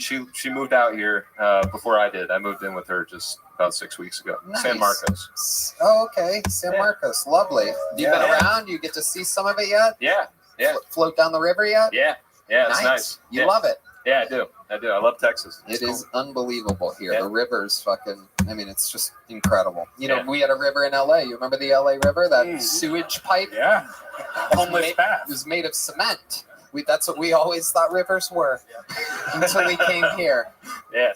she moved out here before I did. I moved in with her just about 6 weeks ago. Nice. San Marcos. Oh, okay. San Marcos. Lovely. You been around? You get to see some of it yet? Yeah. Float down the river yet? Yeah. It's nice. You love it. Yeah, I do. I love Texas. It is unbelievable here. Yeah. The river's fucking, it's just incredible. You know, we had a river in LA. You remember the LA River? That sewage pipe? Yeah. Homeless path. It was made of cement. That's what we always thought rivers were until we came here. Yeah.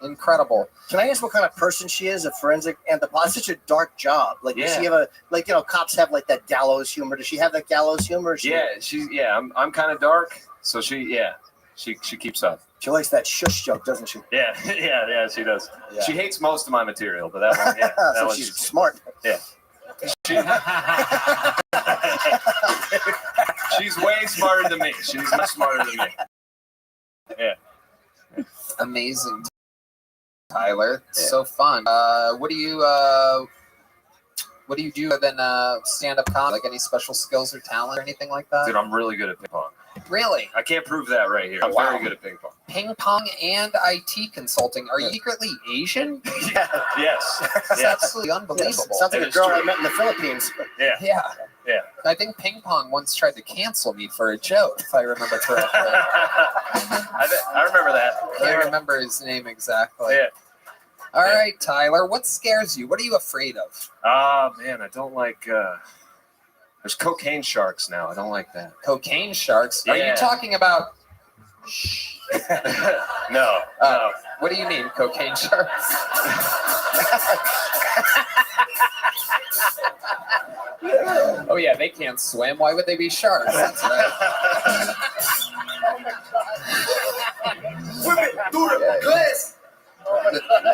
Incredible. Can I ask what kind of person she is? A forensic anthropologist? It's such a dark job. Like, does she have cops have like that gallows humor. Does she have that gallows humor? I'm kind of dark, so she keeps up. She likes that shush joke, doesn't she? Yeah, she does. Yeah. She hates most of my material, but that one, so she's smart. Yeah. She's way smarter than me. She's much smarter than me. Yeah. Amazing, Tyler. So fun. What do you do other than stand-up comedy? Like any special skills or talent or anything like that? Dude, I'm really good at ping pong. Really? I can't prove that right here. I'm very good at ping pong. Ping pong and IT consulting. Are you secretly Asian? Yes. That's absolutely unbelievable. Yes. Sounds like a girl I met in the Philippines. Yeah. I think Ping Pong once tried to cancel me for a joke, if I remember correctly. I remember that. I can't remember his name exactly. Yeah. All right, Tyler. What scares you? What are you afraid of? Man, I don't like. There's cocaine sharks now. I don't like that. Cocaine sharks? Are you talking about? No. What do you mean, cocaine sharks? Oh yeah, they can't swim. Why would they be sharks? That's right.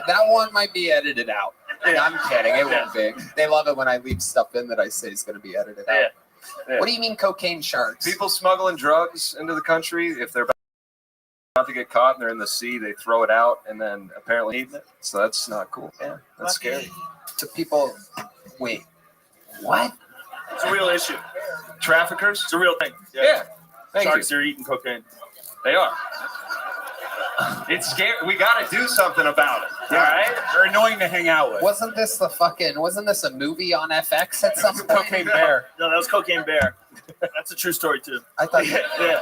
That one might be edited out. I'm kidding. It won't be. They love it when I leave stuff in that I say is going to be edited out. Yeah. What do you mean cocaine sharks? People smuggling drugs into the country, if they're about to get caught and they're in the sea, they throw it out and then apparently eat it. So that's not cool. Yeah, that's scary. To people, wait, what? It's a real issue. Traffickers? It's a real thing. Yeah. Sharks are eating cocaine. They are. It's scary. We got to do something about it. All right? They're annoying to hang out with. Wasn't this a movie on FX at some point? Cocaine Bear. No, that was Cocaine Bear. That's a true story too. I thought. Yeah.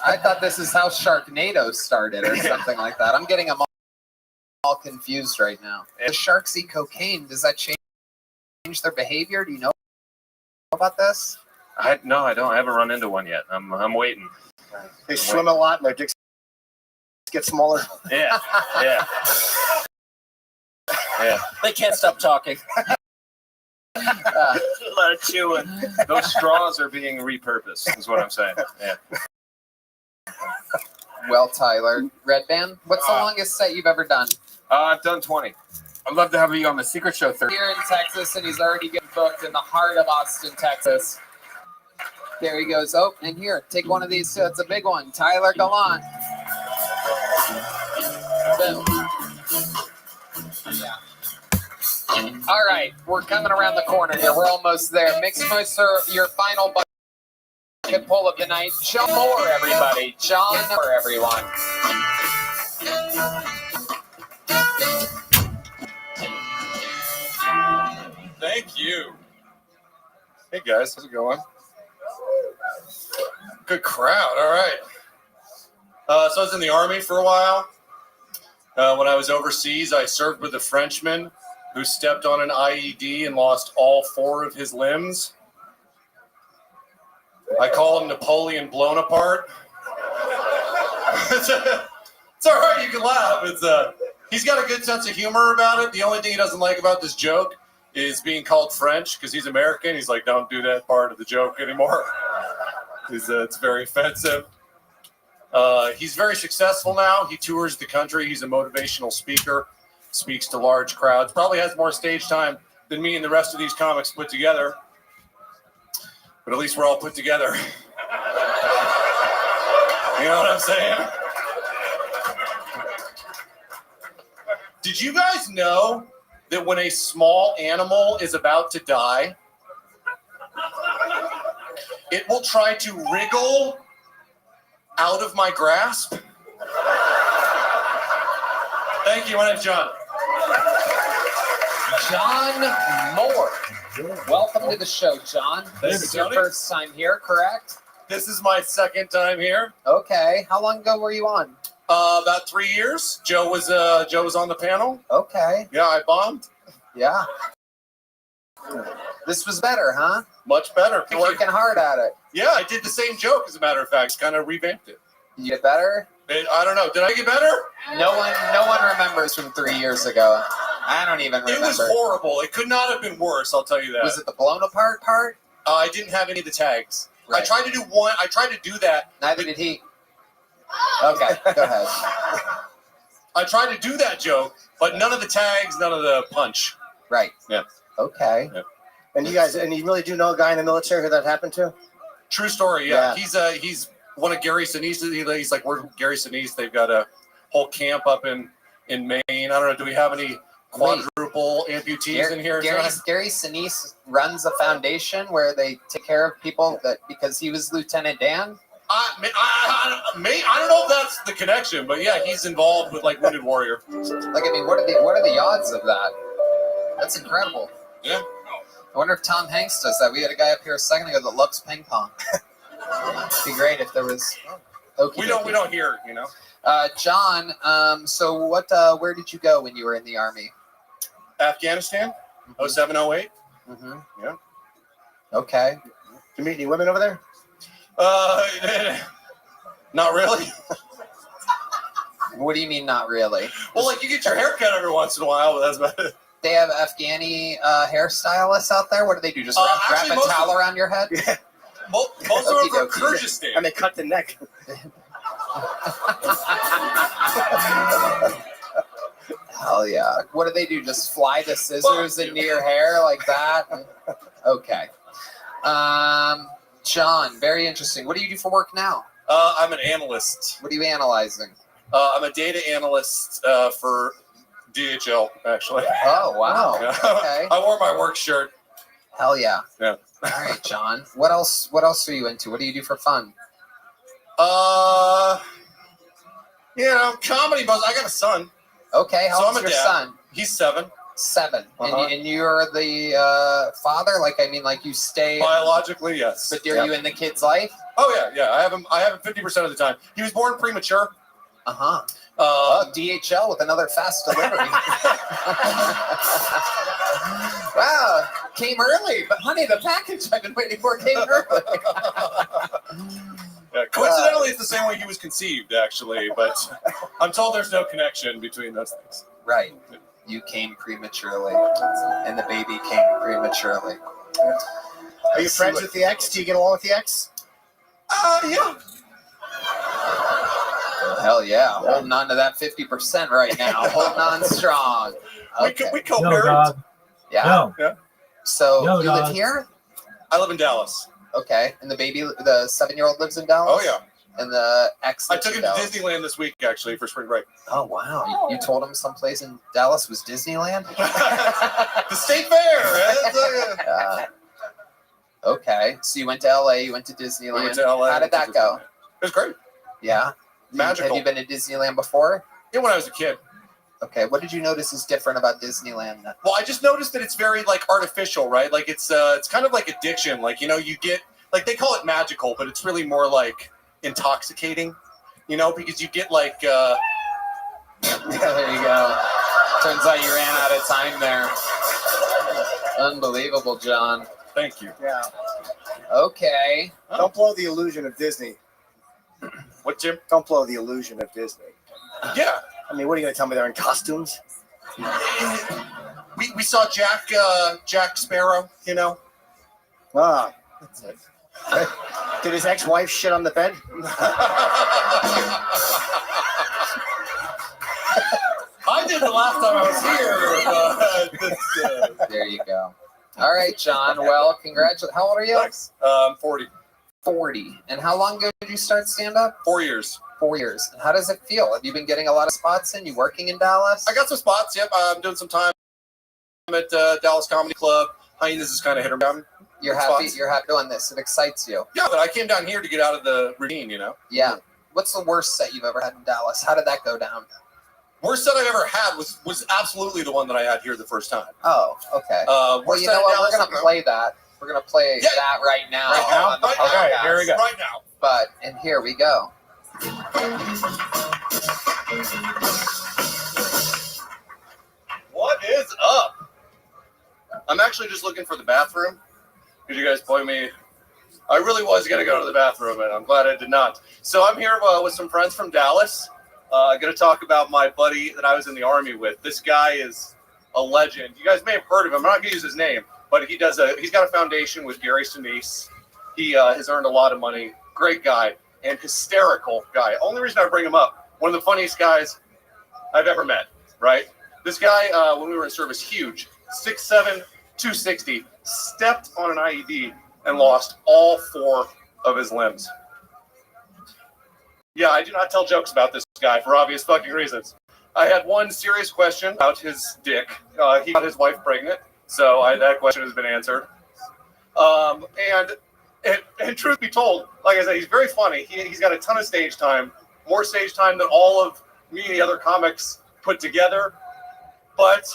I thought this is how Sharknado started or something like that. I'm getting them all confused right now. The sharks eat cocaine. Does that change their behavior? Do you know about this? No, I don't. I haven't run into one yet. I'm waiting. They swim a lot and their dicks get smaller. Yeah. They can't stop talking. A lot of chewing. Those straws are being repurposed, is what I'm saying. Yeah. Well, Tyler, Red Band, what's the longest set you've ever done? I've done 20. I'd love to have you on the Secret Show 30. Here in Texas, and he's already getting booked in the heart of Austin, Texas. There he goes. Oh, and here, take one of these. It's a big one. Tyler Gallant. Boom. Yeah. All right, we're coming around the corner here. We're almost there. Mixmoser, your final bucket pull of the night. John Moore, everybody. John Moore, everyone. Thank you. Hey guys, how's it going? Good crowd. All right. So I was in the Army for a while. When I was overseas, I served with a Frenchman who stepped on an IED and lost all 4 of his limbs. I call him Napoleon blown apart. It's all right. You can laugh. He's got a good sense of humor about it. The only thing he doesn't like about this joke is being called French because he's American. He's like, don't do that part of the joke anymore. It's very offensive. He's very successful now. He tours the country. He's a motivational speaker, speaks to large crowds, probably has more stage time than me and the rest of these comics put together. But at least we're all put together. You know what I'm saying? Did you guys know that when a small animal is about to die, it will try to wriggle out of my grasp? Thank you. My name's John. John Moore. Welcome to the show, John. This is your Tony. first time here, correct? This is my second time here. Okay. How long ago were you on? About 3 years. Joe was on the panel. Okay. Yeah, I bombed. Yeah. This was better, huh? Much better. You're working hard at it. Yeah, I did the same joke, as a matter of fact. Kind of revamped it. You get better? I don't know. Did I get better? No one remembers from 3 years ago. I don't even remember. It was horrible. It could not have been worse, I'll tell you that. Was it the blown apart part? I didn't have any of the tags. Right. I tried to do one. I tried to do that. Neither did he. Okay, go ahead. I tried to do that joke, but none of the tags, none of the punch. Right. Yeah. Okay. Yeah. And you really do know a guy in the military who that happened to? True story. Yeah. He's one of Gary Sinise. He's like, we're Gary Sinise. They've got a whole camp up in Maine. I don't know. Do we have any quadruple amputees in here? Gary Sinise runs a foundation where they take care of people because he was Lieutenant Dan. I don't know if that's the connection, but yeah, he's involved with like Wounded Warrior. Like, I mean, what are the odds of that? That's incredible. Yeah. I wonder if Tom Hanks does that. We had a guy up here a second ago that loves ping pong. It'd be great if there was. We don't hear, you know. John, so where did you go when you were in the Army? Afghanistan, 0708. Mm-hmm. Yeah. Okay. Did you meet any women over there? Not really. What do you mean, not really? Well, like you get your hair cut every once in a while, but that's about it. They have Afghani hairstylists out there. What do they do? Just wrap a towel around your head? Yeah. Most of them are from Kyrgyzstan. And they cut the neck. Hell yeah. What do they do? Just fly the scissors into your hair like that? Okay. John, very interesting. What do you do for work now? I'm an analyst. What are you analyzing? I'm a data analyst for DHL, actually. Oh, wow. Yeah. Okay. I wore my work shirt. Hell yeah. Yeah. All right, John. What else are you into? What do you do for fun? Comedy buzz. I got a son. Okay, how So old's I'm a your dad. son? He's 7. 7. Uh-huh. And you're the father? Like you stay... Biologically, yes. But are you in the kid's life? Oh yeah. I have him 50% of the time. He was born premature. Uh-huh. Uh, DHL with another fast delivery. Wow, came early, but honey, the package I've been waiting for came early. Yeah, coincidentally, it's the same way he was conceived, actually, but I'm told there's no connection between those things. Right. You came prematurely, and the baby came prematurely. Are you friends with the ex? Do you get along with the ex? Yeah. Hell yeah, holding on to that 50% right now, holding on strong. Okay. We No, co-parent. dog. Yeah. No. So No, you live dog. here? I live in Dallas. Okay. And the 7-year-old lives in Dallas? Oh, yeah. And the ex I lives took in him to Dallas? Disneyland this week, actually, for spring break. Oh, wow. You told him someplace in Dallas was Disneyland? The state fair. Right? Okay. So you went to LA, you went to Disneyland. We went to LA, How did that go? It was great. Yeah. Magical. Have you been to Disneyland before? Yeah, when I was a kid. Okay. What did you notice is different about Disneyland? Well, I just noticed that it's very like artificial, right? Like it's kind of like addiction. Like, you get like they call it magical, but it's really more like intoxicating, because you get like Yeah, there you go. Turns out you ran out of time there. Unbelievable, John. thank you. Yeah. Okay. Don't blow the illusion of Disney. What, Jim? Don't blow the illusion of Disney. Yeah. I mean, what are you going to tell me? They're in costumes? We saw Jack Sparrow, Ah. That's it. Did his ex-wife shit on the bed? I did the last time I was here. There you go. All right, John. Well, congratulations. How old are you? I'm 40. 40. And how long ago did you start stand-up? 4 years. 4 years. And how does it feel? Have you been getting a lot of spots in? You working in Dallas? I got some spots. Yep, I'm doing some time at Dallas Comedy Club. Hyenas is kind of hit or down. You're Good happy. spots. You're happy doing this. It excites you. Yeah, but I came down here to get out of the routine, Yeah. What's the worst set you've ever had in Dallas? How did that go down? Worst set I've ever had was absolutely the one that I had here the first time. Oh, okay. Well, Well, you know what? We're going to play that. We're going to play that right now. Right now? On the Right now. podcast. Okay, here we go. Right now. But, and here we go. What is up? I'm actually just looking for the bathroom. Because you guys point me. I really was going to go to the bathroom, and I'm glad I did not. So I'm here with some friends from Dallas. Going to talk about my buddy that I was in the Army with. This guy is a legend. You guys may have heard of him. I'm not going to use his name, but he's got a foundation with Gary Sinise. He has earned a lot of money. Great guy and hysterical guy. Only reason I bring him up, one of the funniest guys I've ever met, right? This guy, when we were in service, huge, 6'7", 260, stepped on an IED and lost all 4 of his limbs. Yeah, I do not tell jokes about this guy for obvious fucking reasons. I had one serious question about his dick. He got his wife pregnant, so that question has been answered. And truth be told, like I said, he's very funny. He's got a ton of stage time, more stage time than all of me and the other comics put together. But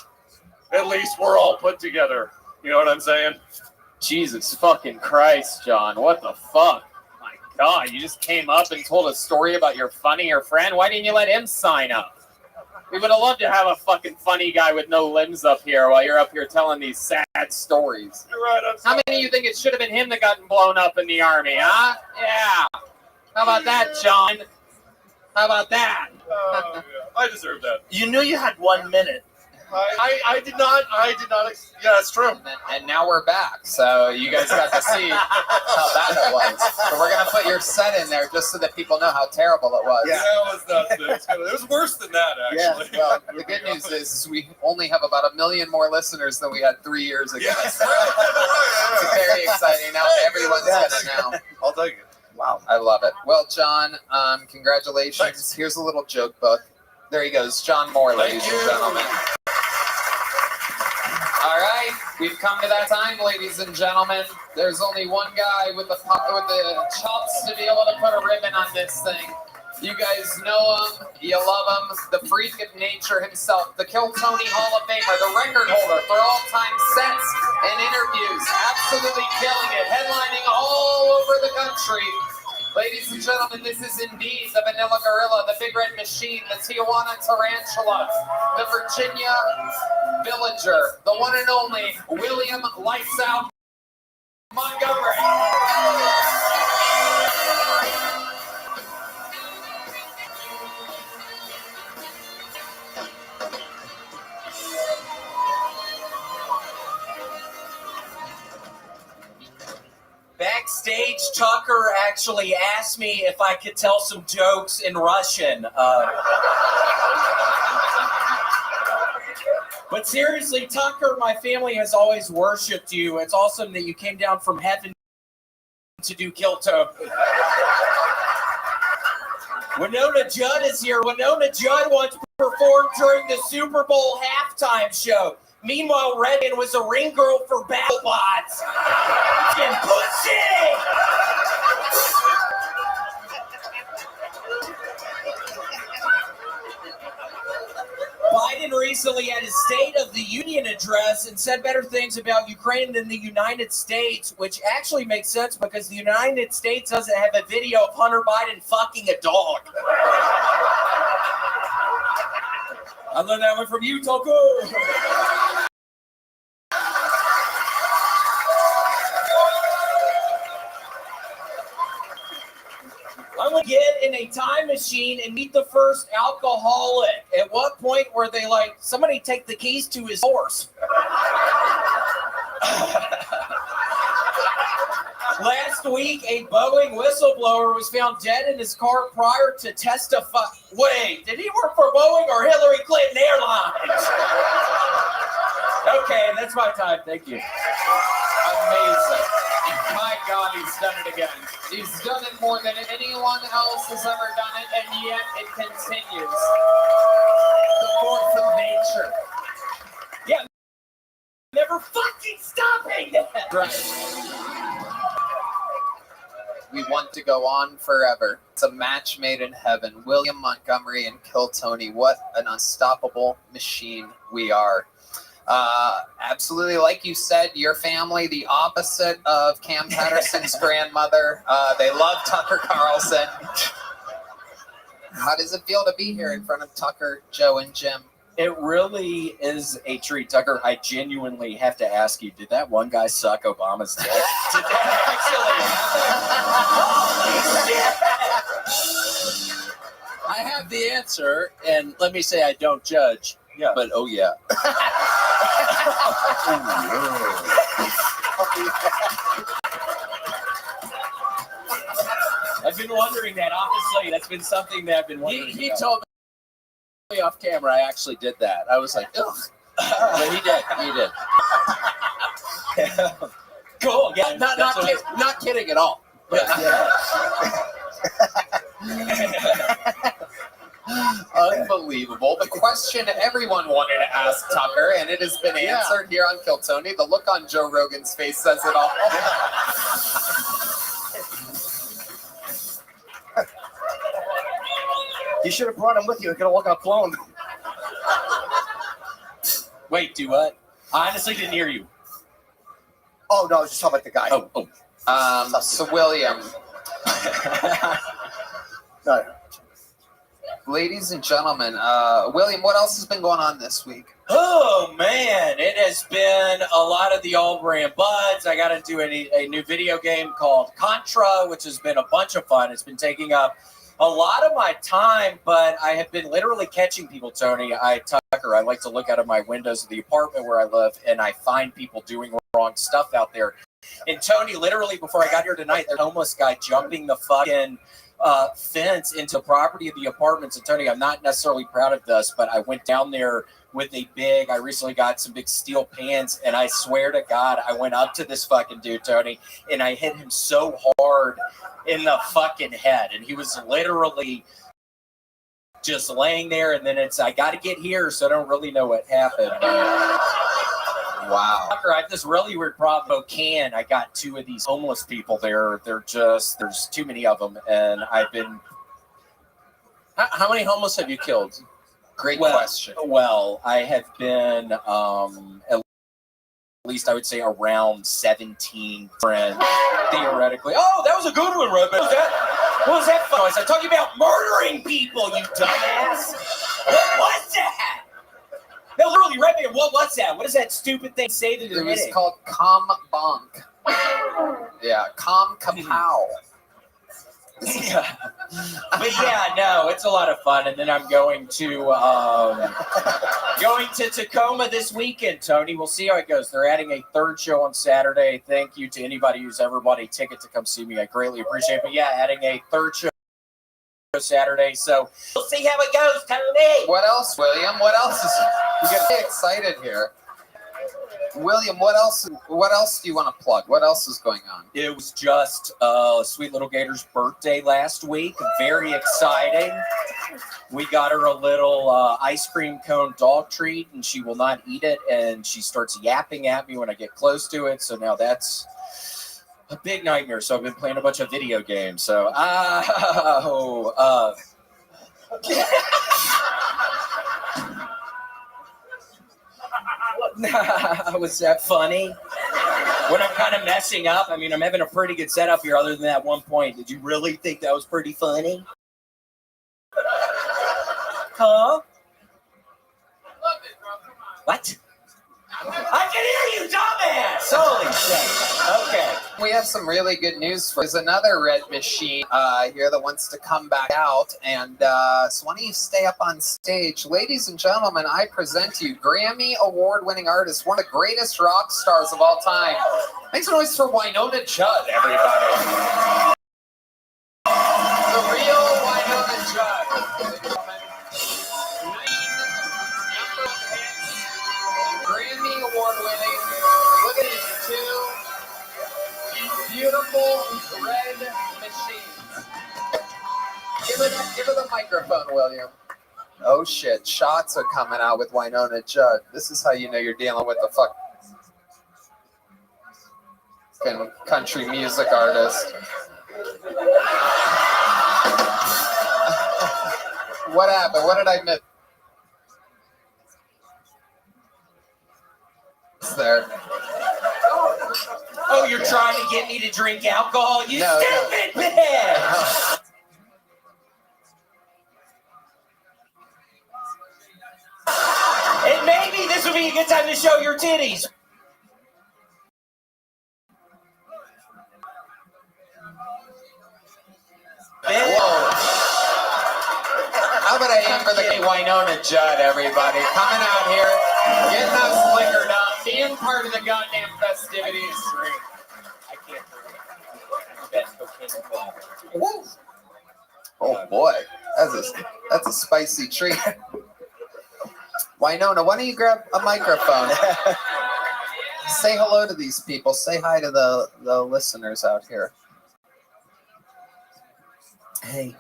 at least we're all put together. You know what I'm saying? Jesus fucking Christ, John. What the fuck? My God, you just came up and told a story about your funnier friend. Why didn't you let him sign up? We would have loved to have a fucking funny guy with no limbs up here while you're up here telling these sad stories. You're right. I'm How sorry. many of you think it should have been him that got blown up in the Army, huh? Yeah. How about that, John? How about that? Yeah, I deserve that. You knew you had 1 minute. I did not. Yeah, that's true. And now we're back. So you guys got to see how bad it was. So we're going to put your set in there just so that people know how terrible it was. Yeah. That was nuts. It was worse than that, actually. Yeah, Well, the good news is we only have about 1 million more listeners than we had 3 years ago. Yes. So it's very exciting. Now everyone's Yes. going to know. I'll take it. Wow. I love it. Well, John, congratulations. Thanks. Here's a little joke book. There he goes. John Moore, ladies and gentlemen. All right, we've come to that time, ladies and gentlemen. There's only one guy with the chops to be able to put a ribbon on this thing. You guys know him, you love him, the freak of nature himself, the Kill Tony Hall of Famer, the record holder for all-time sets and interviews, absolutely killing it, headlining all over the country. Ladies and gentlemen, this is indeed the Vanilla Gorilla, the Big Red Machine, the Tijuana Tarantula, the Virginia Villager, the one and only William Lights Out Montgomery. Backstage, Tucker actually asked me if I could tell some jokes in Russian. But seriously, Tucker, my family has always worshipped you. It's awesome that you came down from heaven to do Kilto. Winona Judd is here. Winona Judd once performed during the Super Bowl halftime show. Meanwhile, Reagan was a ring girl for BattleBots. And pussy! Biden recently had his State of the Union address and said better things about Ukraine than the United States, which actually makes sense because the United States doesn't have a video of Hunter Biden fucking a dog. I learned that one from you, Tucker. I would get in a time machine and meet the first alcoholic. At what point were they like, somebody take the keys to his horse? Last week, a Boeing whistleblower was found dead in his car prior to testify. Wait, did he work for Boeing or Hillary Clinton Airlines? Okay, that's my time. Thank you. Amazing. My God, he's done it again. He's done it more than anyone else has ever done it, and yet it continues. The force of nature. Yeah, never fucking stopping that. Right. We want to go on forever. It's a match made in heaven. William Montgomery and Kill Tony. What an unstoppable machine we are. Absolutely, like you said, your family, the opposite of Cam Patterson's grandmother. They love Tucker Carlson. How does it feel to be here in front of Tucker, Joe, and Jim? It really is a treat. Tucker, I genuinely have to ask you, did that one guy suck Obama's dick? Did that actually I have the answer, and let me say I don't judge. Yeah. But oh yeah. I've been wondering that. Honestly, that's been something that I've been wondering. He about. told me off camera I actually did that. I was like, ugh. But he did. He did. Cool. Yeah. Not kidding at all. But, Unbelievable. The question everyone wanted to ask Tucker, and it has been answered here on Kill Tony. The look on Joe Rogan's face says it all. You should have brought him with you. He could have walked on a clone. Wait, do what? I honestly didn't hear you. Oh, no, I was just talking about the guy. So William, No. ladies and gentlemen, William, what else has been going on this week? Oh man, it has been a lot of the old brand buds. I got into a new video game called Contra, which has been a bunch of fun. It's been taking up a lot of my time, but I have been literally catching people, Tony. Tucker, I like to look out of my windows of the apartment where I live, and I find people doing wrong stuff out there. And Tony, literally before I got here tonight, there's a homeless guy jumping the fucking fence into the property of the apartments. And Tony, I'm not necessarily proud of this, but I went down there with I recently got some big steel pans, and I swear to God, I went up to this fucking dude, Tony, and I hit him so hard in the fucking head. And he was literally just laying there, and then I got to get here, so I don't really know what happened. Wow. Tucker, I have this really weird problem. Spokane, I got two of these homeless people there. There's too many of them, and I've been... how many homeless have you killed? Great question. Well, I have been at least I would say around 17 friends, theoretically. Oh, that was a good one, Rabbi. What was that for? I was talking about murdering people, you dumbass. What was that? No, literally, Rabbi, what was that? What does that stupid thing say to the It was called Com Bonk. Yeah, Com Kapow. But yeah, no, it's a lot of fun. And then I'm going to Tacoma this weekend, Tony. We'll see how it goes. They're adding a third show on Saturday. Thank you to anybody who's ever bought a ticket to come see me. I greatly appreciate it. But yeah, adding a third show Saturday. So we'll see how it goes, Tony. What else, William? What else is... We get excited here. William, what else do you want to plug? What else is going on? It was just Sweet Little Gator's birthday last week. Very exciting. We got her a little ice cream cone dog treat, and she will not eat it, and she starts yapping at me when I get close to it. So now that's a big nightmare. So I've been playing a bunch of video games. So, was that funny? When I'm kind of messing up, I mean, I'm having a pretty good setup here other than that one point. Did you really think that was pretty funny? Huh? What? I can hear you, dumbass! Holy shit. Okay. We have some really good news for There's another red machine here that wants to come back out. And so why don't you stay up on stage? Ladies and gentlemen, I present to you Grammy award-winning artist, one of the greatest rock stars of all time. Make some noise for Wynonna Judd, everybody. The real Wynonna Judd. Grammy award-winning. Look at these two beautiful red machines. Give her the microphone, William. Oh shit, shots are coming out with Wynonna Judd. This is how you know you're dealing with the fucking country music artist. What happened? What did I miss there? Oh, you're trying to get me to drink alcohol? You No, stupid bitch! And maybe this would be a good time to show your titties. Whoa. How about a hand for the Winona Judd, everybody? Coming out here, getting us liquored up, being part of the goddamn festivities. I can't believe it. Oh boy, that's a spicy treat. Winona, why don't you grab a microphone? Say hello to these people. Say hi to the listeners out here. Hey.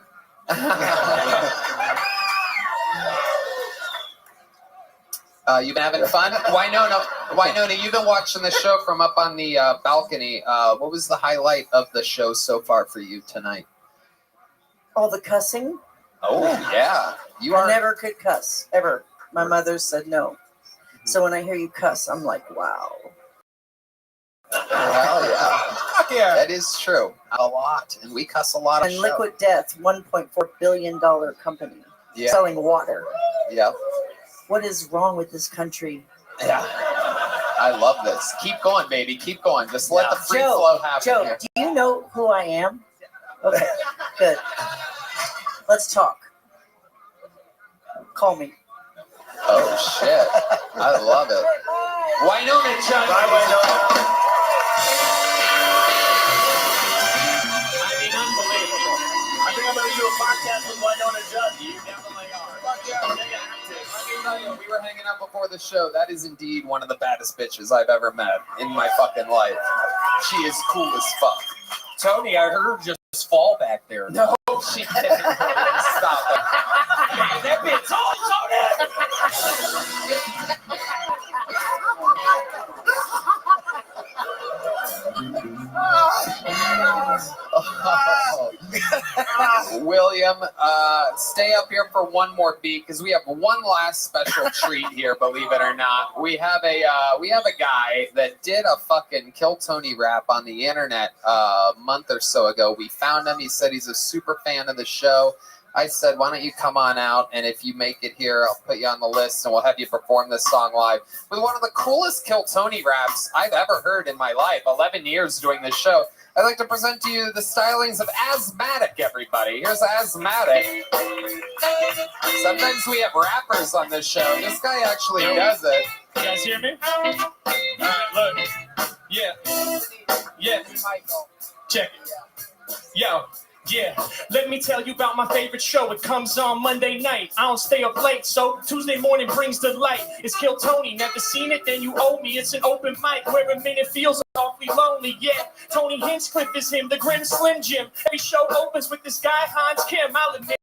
You been having fun? Winona, you've been watching the show from up on the balcony. What was the highlight of the show so far for you tonight? All the cussing. Oh, yeah. I never could cuss, ever. My mother said no. So when I hear you cuss, I'm like, wow. Hell yeah. Fuck yeah. That is true. A lot. And we cuss a lot on And show. Liquid Death, $1.4 billion company selling water. Yeah. What is wrong with this country? Yeah. I love this. Keep going, baby. Keep going. Just let the free flow happen. Joe, here. do you know who I am? Okay, good. Let's talk. Call me. Oh, shit. I love it. Winona Judd. Bye, Winona. I mean, unbelievable. I think I'm going to do a podcast with Winona Judd. You definitely are. Fuck yeah. Let me tell you, we were hanging out before the show. That is indeed one of the baddest bitches I've ever met in my fucking life. She is cool as fuck. Tony, I heard her just fall back there. No, she didn't. Stop it. That bitch tall, William, stay up here for one more beat because we have one last special treat here. Believe it or not, we have a guy that did a fucking Kill Tony rap on the internet a month or so ago. We found him. He said he's a super fan of the show. I said, why don't you come on out, and if you make it here, I'll put you on the list, and we'll have you perform this song live with one of the coolest Kill Tony raps I've ever heard in my life. 11 years doing this show. I'd like to present to you the stylings of Asthmatic, everybody. Here's Asthmatic. Sometimes we have rappers on this show. This guy actually does it. You guys hear me? All right, look. Yeah. Yeah. Check it. Yo. Yeah, let me tell you about my favorite show. It comes on Monday night. I don't stay up late, so Tuesday morning brings the light. It's Kill Tony. Never seen it? Then you owe me. It's an open mic where a minute feels awfully lonely. Yeah, Tony Hinchcliffe is him, the Grim Slim Jim. Every show opens with this guy, Hans Kim. I'll admit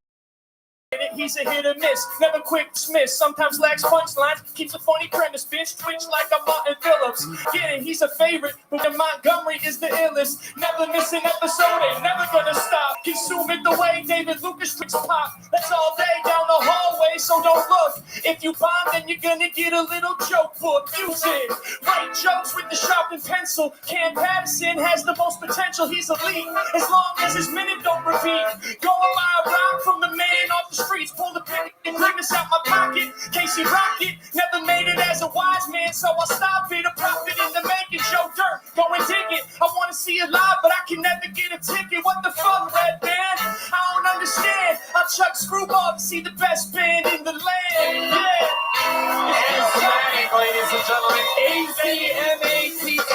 it, he's a hit or miss. Never quick dismiss. Sometimes lacks punchlines. Keeps a funny premise. Bitch twitch like a Martin Phillips. Yeah, he's a favorite, but then Montgomery is the illest. Never miss an episode. Ain't never gonna stop. Consume it the way David Lucas tricks pop. That's all day down the hallway, so don't look. If you bomb, then you're gonna get a little joke book. Use it. Write jokes with the sharpened pencil. Cam Patterson has the most potential. He's elite. As long as his minute don't repeat. Going by a rock from the man off the streets. Pull the pen and grimace out my pocket. Casey Rocket never made it as a wise man, so I stop it. A profit in the making. Joe Dirt, go and dig it. I want to see it live, but I can never get a ticket. What the fuck, Red Band? I don't understand. I chuck Screwball to see the best band in the land. Yeah. Asthmatic, ladies and gentlemen. ACMATTIC.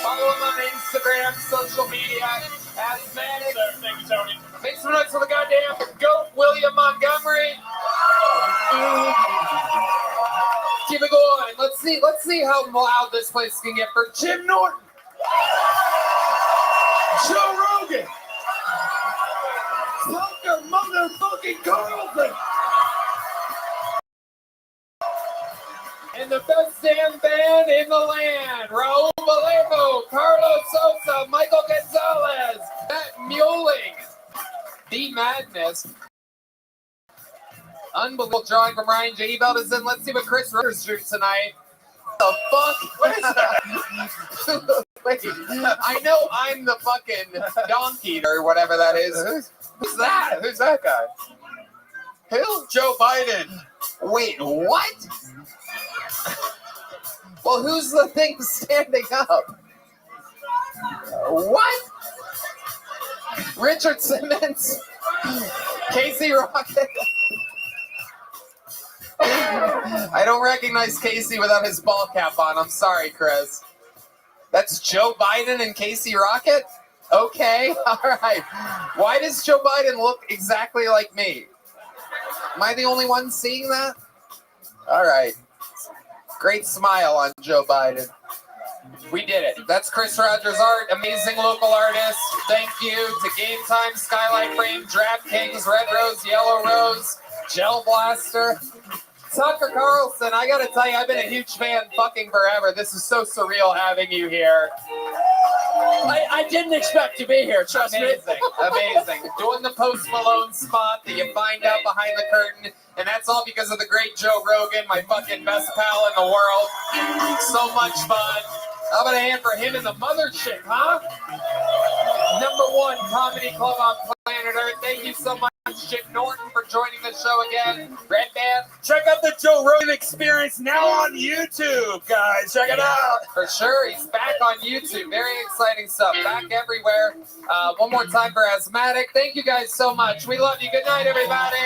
Follow him on Instagram, social media. Asthmatic. Thank you, Tony. Make some noise for the goddamn goat, William Montgomery. Keep it going. Let's see how loud this place can get for Jim Norton. Joe Rogan. Tucker motherfucking Carlson. And the best damn band in the land. Raul Vallejo, Carlos Sosa, Michael Gonzalez, Muling. The Madness. Unbelievable drawing from Ryan J. Belt is in. Let's see what Chris Rogers drew tonight. The fuck? What is that? Wait, I know I'm the fucking donkey or whatever that is. Who's that? Who's that guy? Who? Joe Biden. Wait, what? Well, who's the thing standing up? What? Richard Simmons? Casey Rocket? I don't recognize Casey without his ball cap on. I'm sorry, Chris. That's Joe Biden and Casey Rocket? Okay, all right. Why does Joe Biden look exactly like me? Am I the only one seeing that? All right. Great smile on Joe Biden. We did it. That's Chris Rogers Art, amazing local artist. Thank you to Game Time, Skylight Frame, DraftKings, Red Rose, Yellow Rose, Gel Blaster. Tucker Carlson, I gotta tell you, I've been a huge fan fucking forever. This is so surreal having you here. I didn't expect to be here, trust me. Amazing. Doing the Post Malone spot that you find out behind the curtain, and that's all because of the great Joe Rogan, my fucking best pal in the world. So much fun. How about a hand for him in the mothership, huh? #1 comedy club on planet Earth. Thank you so much, Chip Norton, for joining the show again. Red Band. Check out the Joe Rogan Experience now on YouTube, guys. Check it out. For sure, he's back on YouTube. Very exciting stuff. Back everywhere. One more time for Asthmatic. Thank you guys so much. We love you. Good night, everybody.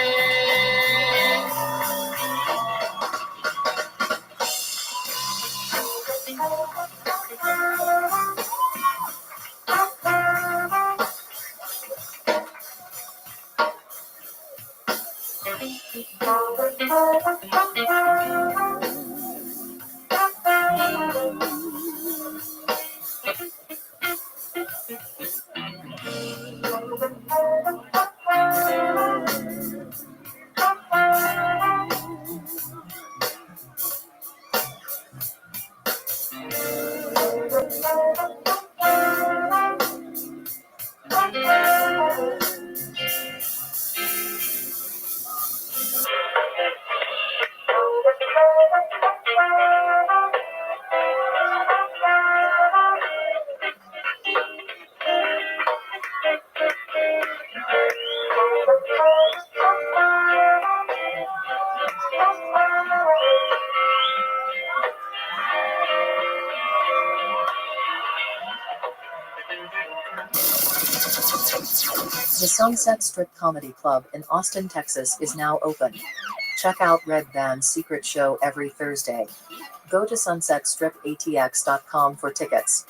The Sunset Strip Comedy Club in Austin, Texas is now open. Check out Red Band's secret show every Thursday. Go to sunsetstripatx.com for tickets.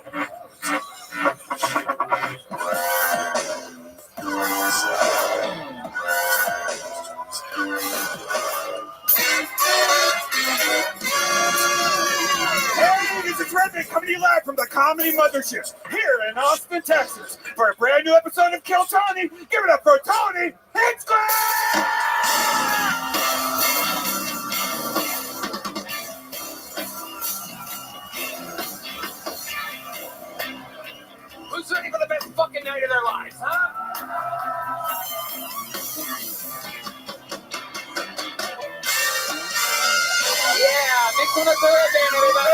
Hey, this is Rabbi coming to you live from the Comedy Mothership here in Austin, Texas for a brand new episode of Kill Tony. Give it up for Tony Hinchcliffe! Who's ready for the best fucking night of their lives, huh? Yeah, big one of the band, everybody.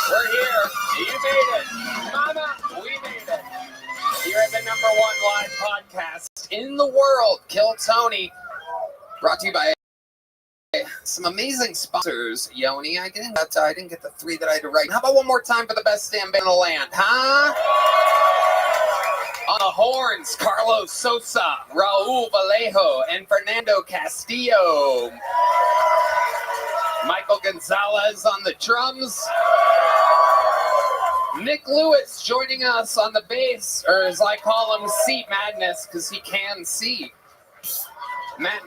We're here. You made it. Mama, we made it. Here at the #1 live podcast in the world, Kill Tony. Brought to you by some amazing sponsors, Yoni. I didn't get the 3 that I had to write. How about one more time for the best damn band in the land, huh? On the horns, Carlos Sosa, Raul Vallejo, and Fernando Castillo. Michael Gonzalez on the drums. Nick Lewis joining us on the bass, or as I call him, Seat Madness, because he can see. Matt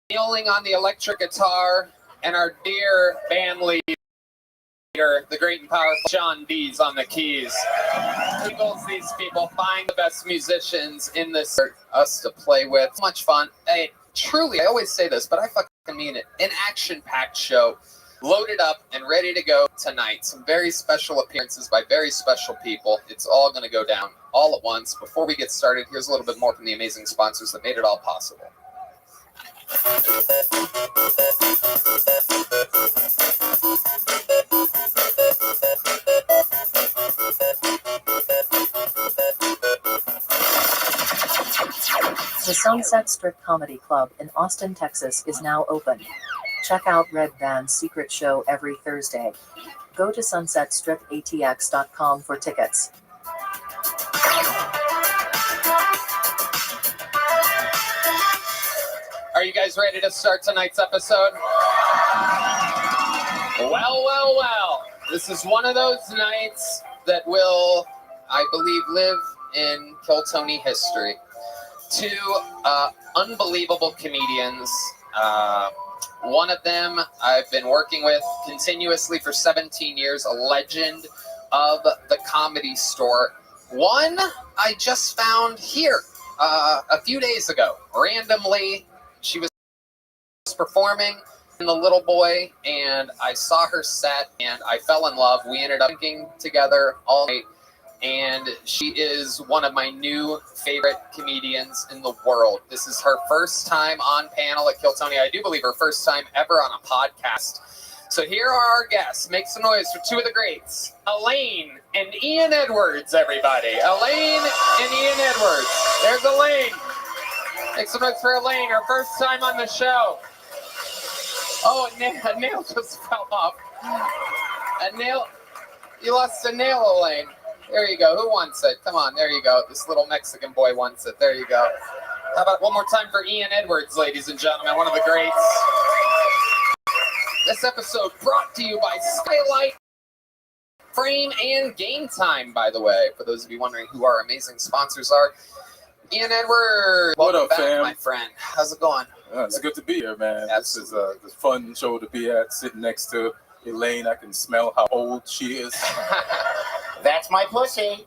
Mueling on the electric guitar, and our dear band leader, the great and powerful John Dees on the keys. These people find the best musicians in this for us to play with. So much fun. Hey, truly, I always say this, but I fucking mean it. An action-packed show, loaded up and ready to go tonight. Some very special appearances by very special people. It's all going to go down all at once. Before we get started, here's a little bit more from the amazing sponsors that made it all possible. The Sunset Strip Comedy Club in Austin, Texas is now open. Check out Red Band's secret show every Thursday. Go to sunsetstripatx.com for tickets. Are you guys ready to start tonight's episode? Well. This is one of those nights that will, I believe, live in Kill Tony history. 2 unbelievable comedians. One of them I've been working with continuously for 17 years, a legend of the Comedy Store. One I just found here a few days ago, randomly. She was performing in The Little Boy, and I saw her set, and I fell in love. We ended up drinking together all night, and she is one of my new favorite comedians in the world. This is her first time on panel at Kill Tony. I do believe her first time ever on a podcast. So here are our guests. Make some noise for 2 of the greats, Elaine and Ian Edwards, everybody. Elaine and Ian Edwards. There's Elaine. Make some noise for Elaine, her first time on the show. Oh, a nail just fell off. A nail. You lost a nail, Elaine. There you go. Who wants it? Come on. There you go. This little Mexican boy wants it. There you go. How about one more time for Ian Edwards, ladies and gentlemen, one of the greats. This episode brought to you by Skylight Frame and Game Time, by the way, for those of you wondering who our amazing sponsors are. Ian Edwards, welcome back, fam? my friend. How's it going? It's good to be here, man. Absolutely. This is a fun show to be at, sitting next to Elaine. I can smell how old she is. That's My Pussy,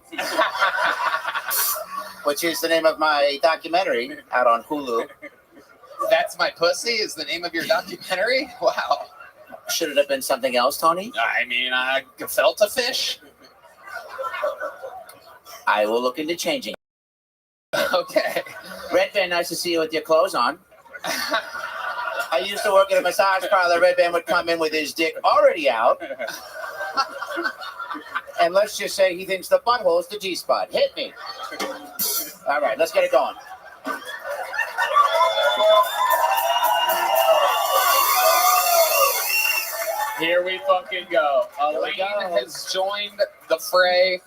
which is the name of my documentary out on Hulu. That's My Pussy is the name of your documentary? Wow. Should it have been something else, Tony? I mean, gefilte fish? I will look into changing. Okay. Red Band, nice to see you with your clothes on. I used to work at a massage parlor. Red Band would come in with his dick already out. And let's just say he thinks the butthole's the G-spot. Hit me. All right, let's get it going. Here we fucking go. Elaine has joined the fray.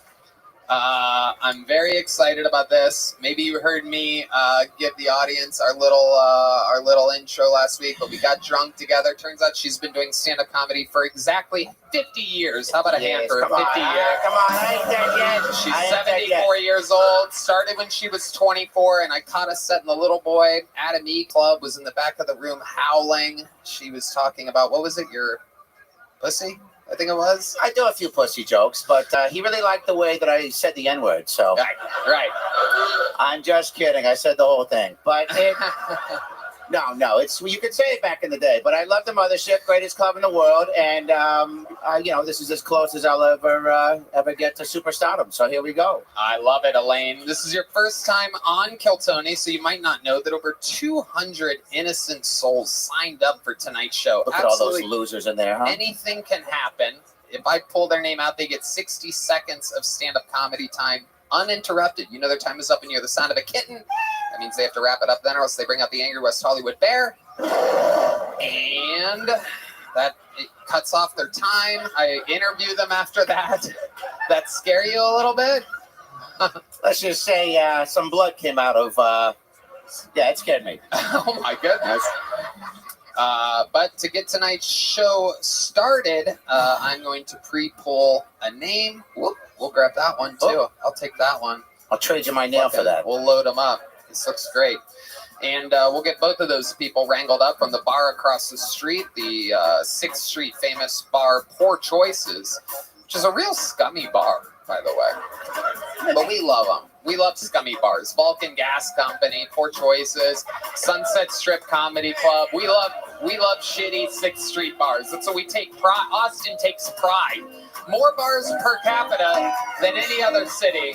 I'm very excited about this. Maybe you heard me give the audience our little intro last week, but we got drunk together. Turns out she's been doing stand-up comedy for exactly 50 years. How about a hand for 50 years? Come on, I ain't dead yet. She's I ain't dead 74 years old, started when she was 24, and I caught us setting the little boy. Adam E. Club was in the back of the room howling. She was talking about, what was it, your pussy? I think it was. I do a few pussy jokes, but he really liked the way that I said the N-word, so. Right. I'm just kidding. I said the whole thing. But it, no, it's, you could say it back in the day, but I love the mothership, greatest club in the world, and, this is as close as I'll ever get to superstardom, so here we go. I love it, Elaine. This is your first time on Kiltony, so you might not know that over 200 innocent souls signed up for tonight's show. Look at all those losers in there, huh? Anything can happen. If I pull their name out, they get 60 seconds of stand-up comedy time uninterrupted. You know their time is up and you hear the sound of a kitten. That means they have to wrap it up then, or else they bring out the angry West Hollywood bear. And that it cuts off their time. I interview them after that. That scare you a little bit? Let's just say some blood came out of, it scared me. Oh my goodness. But to get tonight's show started, I'm going to pre-pull a name. Whoop, we'll grab that one too. Oh. I'll take that one. I'll trade you my nail for that. We'll load them up. This looks great. And we'll get both of those people wrangled up from the bar across the street, the 6th Street famous bar Poor Choices, which is a real scummy bar, by the way. But we love them. We love scummy bars. Vulcan Gas Company, Poor Choices, Sunset Strip Comedy Club. We love shitty 6th Street bars. That's what we take pride. Austin takes pride. More bars per capita than any other city.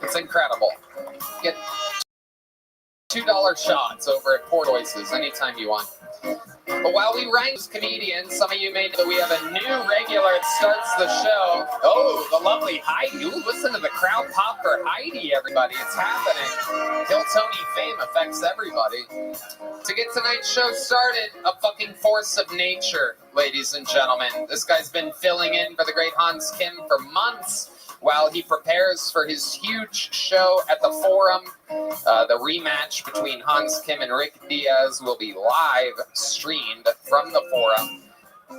It's incredible. Get $2 shots over at Poor Choices anytime you want. But while we rank comedians, some of you may know that we have a new regular that starts the show. Oh, the lovely Heidi. Ooh, listen to the crowd pop for Heidi, everybody. It's happening. Kiltony fame affects everybody. To get tonight's show started, a fucking force of nature, ladies and gentlemen. This guy's been filling in for the great Hans Kim for months while he prepares for his huge show at the Forum. The rematch between Hans Kim and Rick Diaz will be live streamed from the Forum.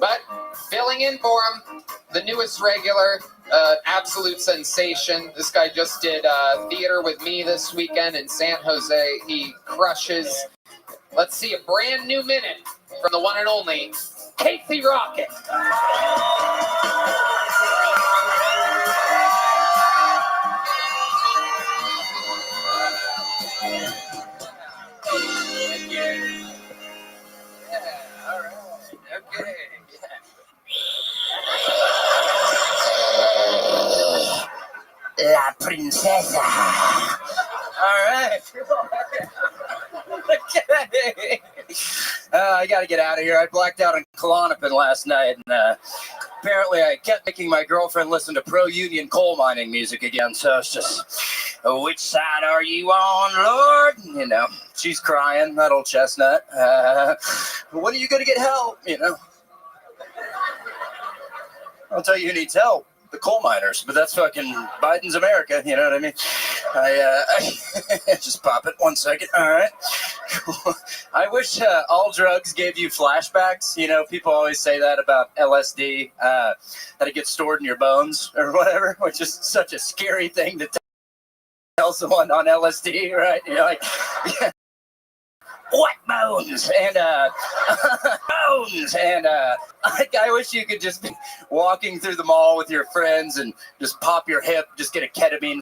But filling in for him, the newest regular, absolute sensation. This guy just did theater with me this weekend in San Jose. He crushes. Let's see a brand new minute from the one and only Casey Rocket. La princesa. All right. Okay. I got to get out of here. I blacked out in Klonopin last night, and apparently I kept making my girlfriend listen to pro-union coal mining music again. So it's just, which side are you on, Lord? You know, she's crying, that old chestnut. When are you going to get help? You know, I'll tell you who needs help. The coal miners, but that's fucking Biden's America, you know what I mean? I just pop it 1 second. All right. I wish all drugs gave you flashbacks. You know, people always say that about LSD, that it gets stored in your bones or whatever, which is such a scary thing to tell someone on LSD, right? You're like, yeah. What bones and bones and I wish you could just be walking through the mall with your friends and just pop your hip, just get a ketamine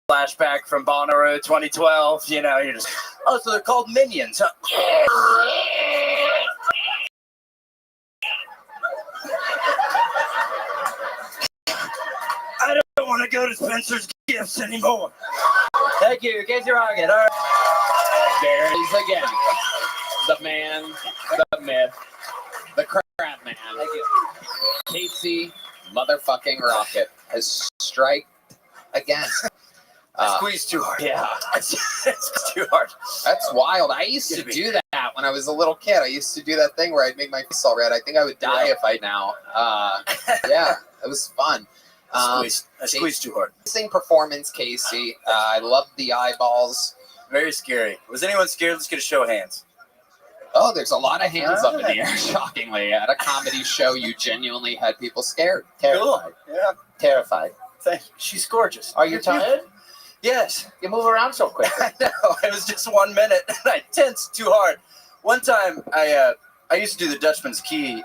flashback from Bonnaroo 2012. You know, you're just so they're called minions. Huh? I don't want to go to Spencer's Gifts anymore. Thank you, Casey Rocket. All right. There he is again. The man, the myth, the crap man. Casey motherfucking Rocket has striked again. Squeezed too hard. Yeah. It's too hard. That's wild. I used to do that when I was a little kid. I used to do that thing where I'd make my face all red. I think I would die if I now. Yeah, it was fun. Um, I squeezed too hard. Amazing performance, Casey. I loved the eyeballs. Very scary. Was anyone scared? Let's get a show of hands. Oh, there's a lot of hands up in the air, shockingly. At a comedy show, you genuinely had people scared. Terrified. Yeah. Terrified. Thank you. She's gorgeous. Are you tired? Yes. You move around so quick. I know. It was just 1 minute, and I tensed too hard. One time, I used to do the Dutchman's Key,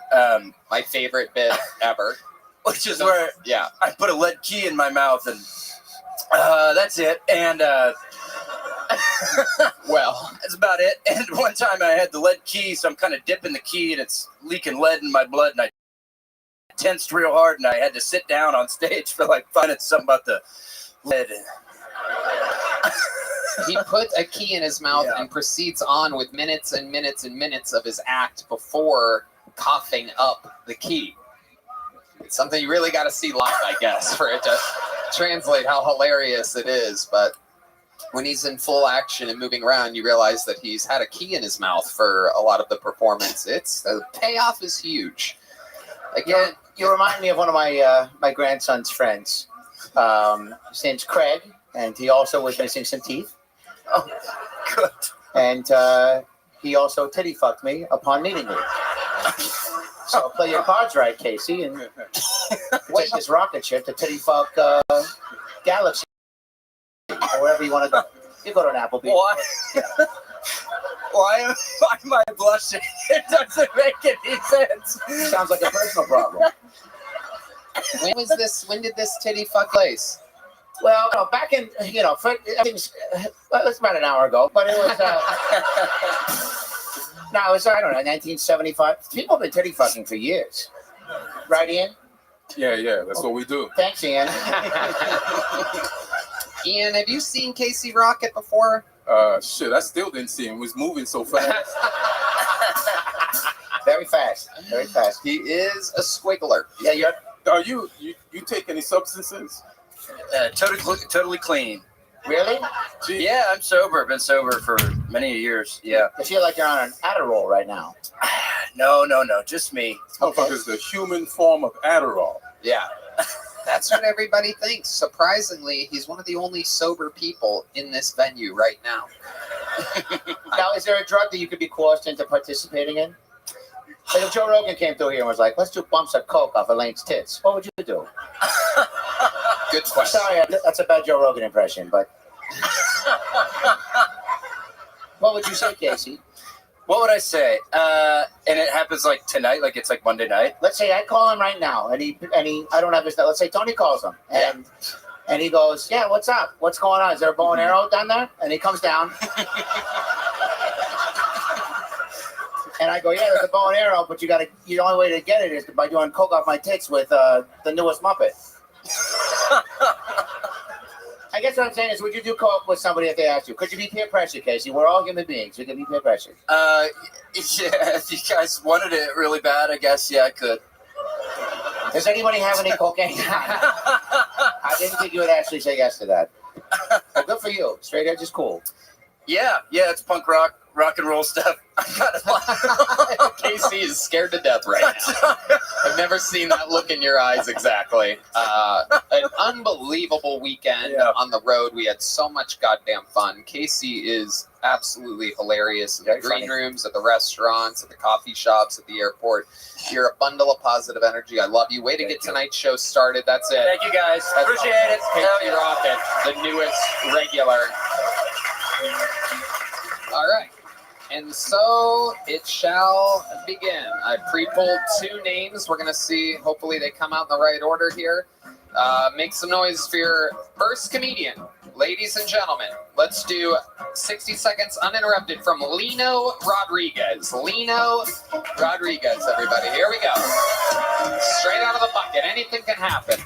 My favorite bit ever. which is where Yeah. I put a lead key in my mouth, and that's it. And Well, that's about it. And one time I had the lead key, so I'm kind of dipping the key, and it's leaking lead in my blood, and I tensed real hard, and I had to sit down on stage for like 5 minutes, something about the lead. he put a key in his mouth Yeah. and proceeds on with minutes and minutes and minutes of his act before coughing up the key. It's something you really got to see live, I guess, for it to translate how hilarious it is. But when he's in full action and moving around, you realize that he's had a key in his mouth for a lot of the performance. The payoff is huge. Again, You remind me of one of my grandson's friends. His name's Craig, and he also was missing some teeth. Oh, good. And he also titty fucked me upon meeting me. So play your cards right, Casey, and take this rocket ship to titty fuck Galaxy, or wherever you want to go. You go to an Applebee's. Why? Why am I blushing? It doesn't make any sense. Sounds like a personal problem. when was this? When did this titty fuck place? Well, back in, everything's, well, it's about an hour ago, but it was, no, it was, I don't know, 1975. People have been titty fucking for years. Right, Ian? Yeah, that's what we do. Thanks, Ian. Ian, have you seen Casey Rocket before? Shit, I still didn't see him. He was moving so fast. Very fast, very fast. He is a squiggler. Yeah, Are you take any substances? Totally clean. really? Gee, Yeah, I'm sober. Been sober for many years. Yeah. I feel like you're on an Adderall right now. No, just me. this motherfucker's the human form of Adderall. Yeah. That's what everybody thinks. Surprisingly, he's one of the only sober people in this venue right now. Now, is there a drug that you could be coerced into participating in? Like if Joe Rogan came through here and was like, let's do bumps of coke off Elaine's tits, what would you do? Good question. Sorry, that's a bad Joe Rogan impression, but what would you say, Casey? What would I say? And it happens like tonight, like it's like Monday night. Let's say I call him right now, and he I don't have his. Let's say Tony calls him, and he goes, "Yeah, what's up? What's going on? Is there a bow and arrow down there?" And he comes down, and I go, "Yeah, there's a bow and arrow, but the only way to get it is by doing coke off my tits with the newest Muppet." I guess what I'm saying is, would you do coke with somebody if they asked you? Could you be peer pressure, Casey? We're all human beings. You can be peer pressure. Yeah, if you guys wanted it really bad, I guess, yeah, I could. Does anybody have any cocaine? I didn't think you would actually say yes to that. Well, good for you. Straight edge is cool. Yeah, it's punk rock and roll stuff. I got it. Casey is scared to death right now. I've never seen that look in your eyes exactly. An unbelievable weekend on the road. We had so much goddamn fun. Casey is absolutely hilarious in the green rooms, at the restaurants, at the coffee shops, at the airport. You're a bundle of positive energy. I love you. Way to get tonight's show started. That's it. Thank you, guys. That's Appreciate all. it. Casey Rocket, the newest regular. All right. And so it shall begin. I pre-pulled 2 names. We're going to see. Hopefully they come out in the right order here. Make some noise for your first comedian. Ladies and gentlemen, let's do 60 seconds uninterrupted from Lino Rodriguez. Lino Rodriguez, everybody. Here we go. Straight out of the bucket. Anything can happen.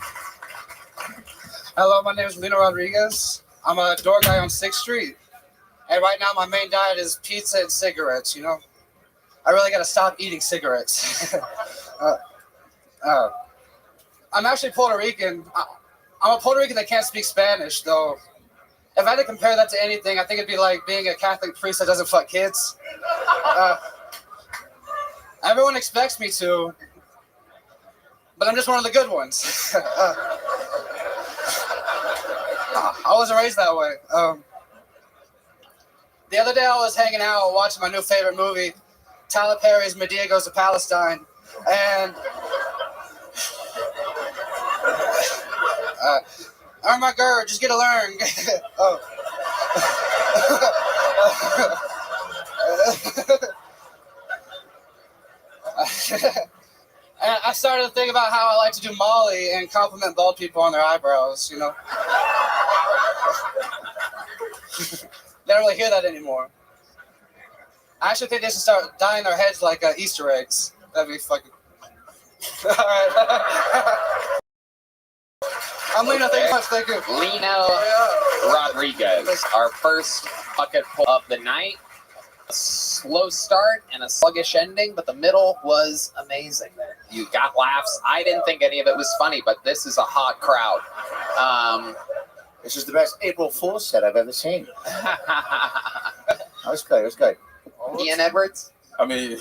Hello, my name is Lino Rodriguez. I'm a door guy on 6th Street. And right now my main diet is pizza and cigarettes, I really got to stop eating cigarettes. I'm actually Puerto Rican. I'm a Puerto Rican that can't speak Spanish, though. If I had to compare that to anything, I think it'd be like being a Catholic priest that doesn't fuck kids. Everyone expects me to, but I'm just one of the good ones. I wasn't raised that way. The other day I was hanging out watching my new favorite movie, Tyler Perry's Medea Goes to Palestine, and oh my god, just get to learn. Oh. And I started to think about how I like to do Molly and compliment bald people on their eyebrows, you know? They don't really hear that anymore. I actually think they should start dyeing their heads like Easter eggs. That'd be fucking... Alright. I'm Lino, thank you much, thank you. Lino Rodriguez, our first bucket pull of the night. A slow start and a sluggish ending, but the middle was amazing there. You got laughs. I didn't think any of it was funny, but this is a hot crowd. This is the best April Fool's set I've ever seen. That was good. It was good. Ian Edwards? I mean,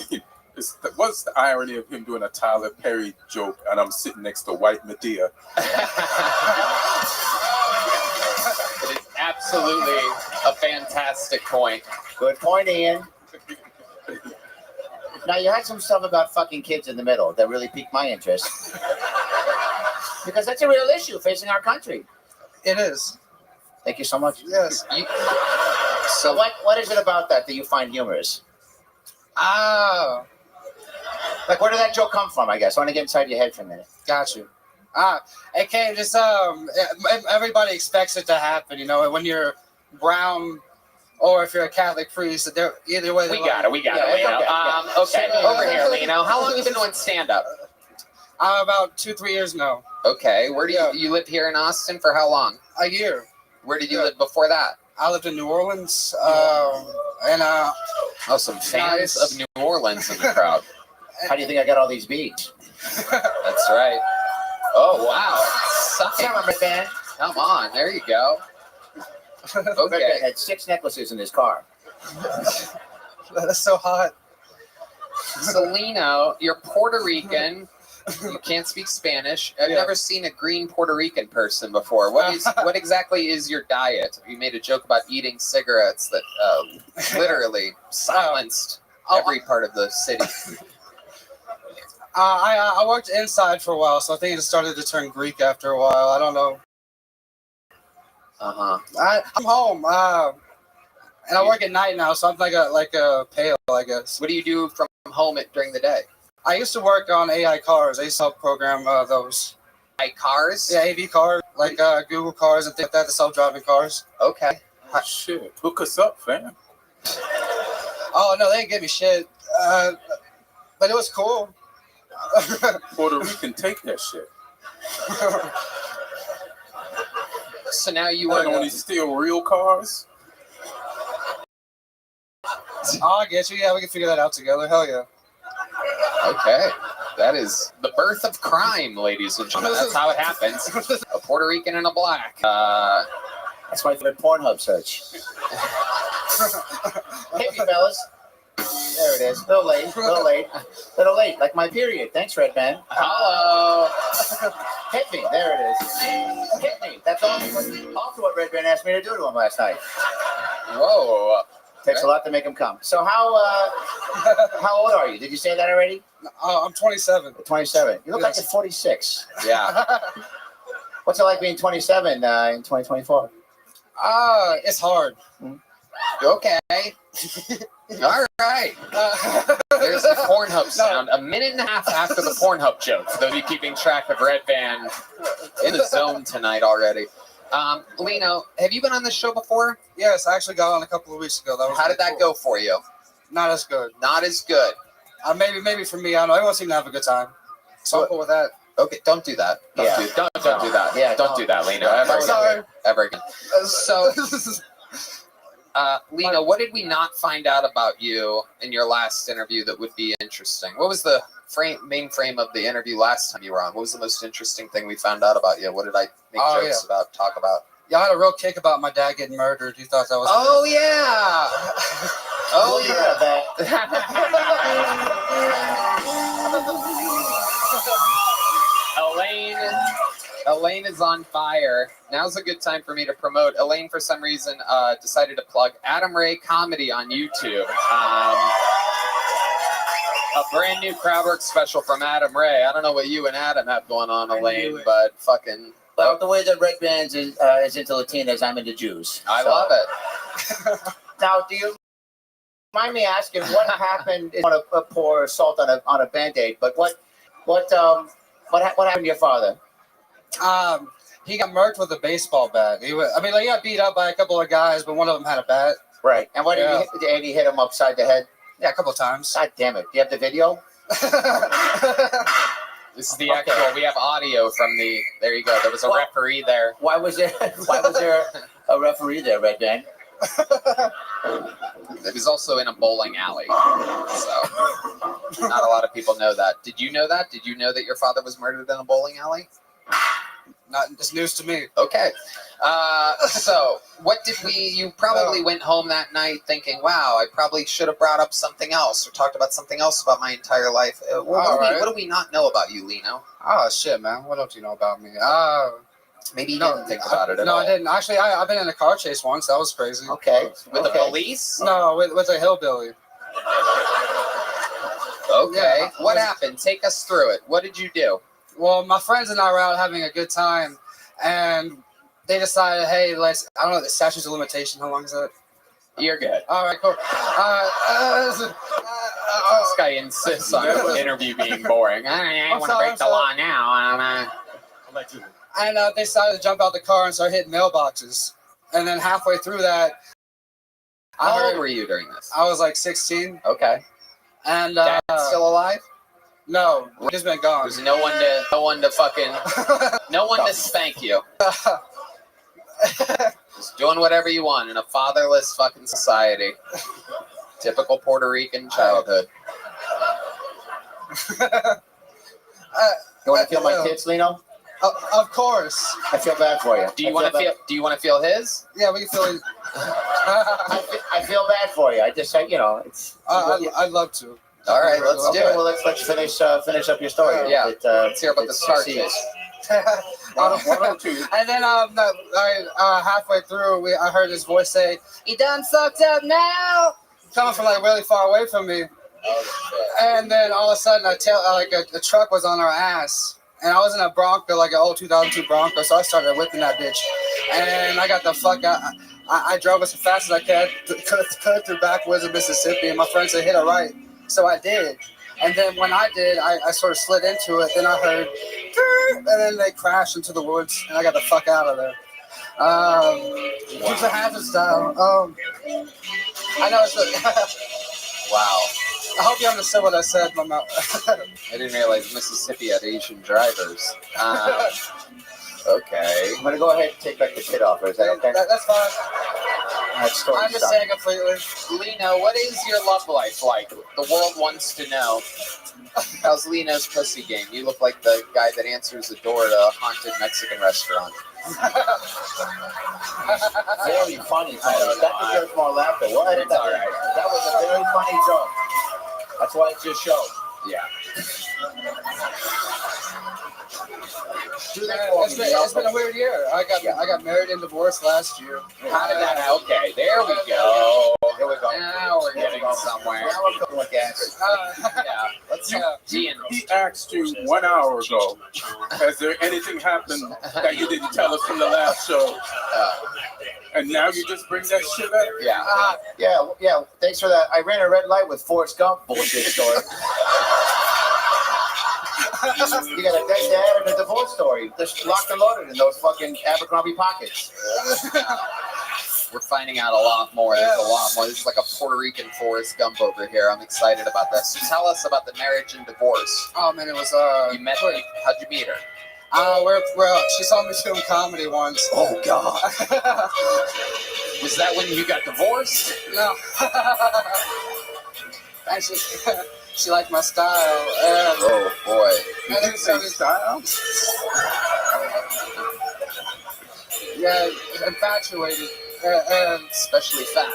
what's the irony of him doing a Tyler Perry joke and I'm sitting next to White Medea? It is absolutely a fantastic point. Good point, Ian. Now, you had some stuff about fucking kids in the middle that really piqued my interest. Because that's a real issue facing our country. It is. Thank you so much. Yes. So what is it about that you find humorous? Ah. Like, where did that joke come from, I guess? I want to get inside your head for a minute. Got you. It came just, everybody expects it to happen, you know, when you're brown or if you're a Catholic priest, either way. We got it, Lino. Okay, over here, Lino. How long have you been doing stand-up? About 2-3 years now. Okay, where do you live here in Austin for how long? A year. Where did you live before that? I lived in New Orleans, some fans of New Orleans in the crowd. How do you think I got all these beats? That's right. Oh, wow. Come on, man. Come on, there you go. Okay. Had 6 necklaces in his car. That's so hot. So, Lino, you're Puerto Rican. You can't speak Spanish. I've never seen a green Puerto Rican person before. What exactly is your diet? You made a joke about eating cigarettes that literally silenced every part of the city. I worked inside for a while, so I think it started to turn Greek after a while. I don't know. I'm home, and I work at night now, so I'm like a pale, I guess. What do you do from home during the day? I used to work on AI cars. I used to help program those. AI cars? Yeah, AV cars, like Google cars and things like that, the self-driving cars. Okay. Shit, hook us up, fam. Oh, no, they didn't give me shit. But it was cool. Puerto Rican take that shit. So now you want want to steal real cars? Oh, I get you. Yeah, we can figure that out together. Hell yeah. Okay. That is the birth of crime, ladies and gentlemen. That's how it happens. A Puerto Rican and a black. That's my favorite Pornhub search. Hey, fellas. There it is. A little late, like my period. Thanks, Red Man. Hello. Hit me. There it is. Hit me. That's also what Red Man asked me to do to him last night. Whoa. Takes a lot to make him come. So how old are you? Did you say that already? I'm 27. 27. You look like you're 46. Yeah. What's it like being 27 in 2024? It's hard. Okay. All right. There's the Pornhub sound. A minute and a half after the Pornhub joke. They'll be keeping track of Red Band in the zone tonight already. Lino, have you been on this show before? Yes, I actually got on a couple of weeks ago. How did that go for you? Not as good. Not as good. Maybe for me. I don't know. Everyone seemed to have a good time. So I'm cool with that. Okay, don't do that. Don't do that. Yeah, don't do that, Lino. Ever again. So, Lino, what did we not find out about you in your last interview that would be interesting? What was the main frame of the interview last time you were on? What was the most interesting thing we found out about you? What did I make jokes about, talk about? Yeah, I had a real kick about my dad getting murdered. You thought that was... Oh, yeah. Oh, yeah. Elaine is on fire. Now's a good time for me to promote. Elaine, for some reason, decided to plug Adam Ray Comedy on YouTube. A brand new crowdwork special from Adam Ray. I don't know what you and Adam have going on, Elaine, but fucking. Well, the way that Red Bands is into Latinas, I'm into Jews. I love it. Now, do you mind me asking what happened? I want to pour salt on a Band-Aid, but what happened to your father? He got murked with a baseball bat. He got beat up by a couple of guys, but one of them had a bat. Right. And what did he hit him upside the head? Yeah, a couple of times. God damn it! Do you have the video? This is the actual. We have audio from the. There you go. There was a referee there. Why was there a referee there, Red Band? It was also in a bowling alley. So, not a lot of people know that. Did you know that? Did you know that your father was murdered in a bowling alley? Not it's news to me. Okay. So, what did you probably went home that night thinking, wow, I probably should have brought up something else or talked about something else about my entire life. What do we not know about you, Lino? Oh, shit, man. What don't you know about me? Maybe you didn't think about it at all. No, I didn't. Actually, I've been in a car chase once. That was crazy. Okay. With the police? No, with a hillbilly. Okay. Yeah, what happened? Take us through it. What did you do? Well, my friends and I were out having a good time, and they decided, hey, I don't know, the statute of limitation, how long is that? You're good. All right, cool. This guy insists on the interview being boring. I want to break the law now. And they decided to jump out the car and start hitting mailboxes. And then halfway through that, How old were you during this? I was like 16. Okay. And Dad's still alive? No, he's been gone. There's no one to spank you. Just doing whatever you want in a fatherless fucking society. Typical Puerto Rican childhood. You want to feel my tits, Lino? Of course. I feel bad for you. Do you want to feel his? Yeah, we can feel his. I feel bad for you. It's. I'd love to. All right, let's do it. Well, let's finish up your story. Yeah, let's hear about the start chase. And then halfway through, I heard his voice say, "He done fucked up now," coming from like really far away from me. And then all of a sudden, a truck was on our ass. And I was in a Bronco, like an old 2002 Bronco, so I started whipping that bitch. And I got the fuck out. I drove as fast as I could through backwoods of Mississippi, and my friend said, hit a right. So I did. And then when I did, I sort of slid into it. Then I heard, and then they crashed into the woods, and I got the fuck out of there. Keeps the hazard style. I know it's Wow. I hope you understood what I said, my mouth. I didn't realize Mississippi had Asian drivers. Okay. I'm going to go ahead and take back the kid off. Is that okay? That's fine. I'm just saying completely. Lino, what is your love life like? The world wants to know. How's Lino's pussy game? You look like the guy that answers the door at a haunted Mexican restaurant. Very funny. That deserves more laughter. We'll edit that. Right. That was a very funny joke. That's why it's your show. Yeah. It's been a weird year. I got married and divorced last year. How did that happen? Okay, there we go. Here we go. Now we're getting somewhere. Now we're cooking with gas. Yeah. Let's He asked you 1 hour ago, has there anything happened that you didn't tell us from the last show? And now you just bring that shit up? Yeah. Thanks for that. I ran a red light with Forrest Gump bullshit story. You got a dead dad and a divorce story. Just locked and loaded in those fucking Abercrombie pockets. We're finding out a lot more. There's a lot more. This is like a Puerto Rican Forrest Gump over here. I'm excited about that. So tell us about the marriage and divorce. Oh man, it was You met her? How'd you meet her? She saw me doing comedy once. Oh God. Was that when you got divorced? No. Actually, she liked my style. Oh boy. Did you say style? Yeah, infatuated. Especially fat.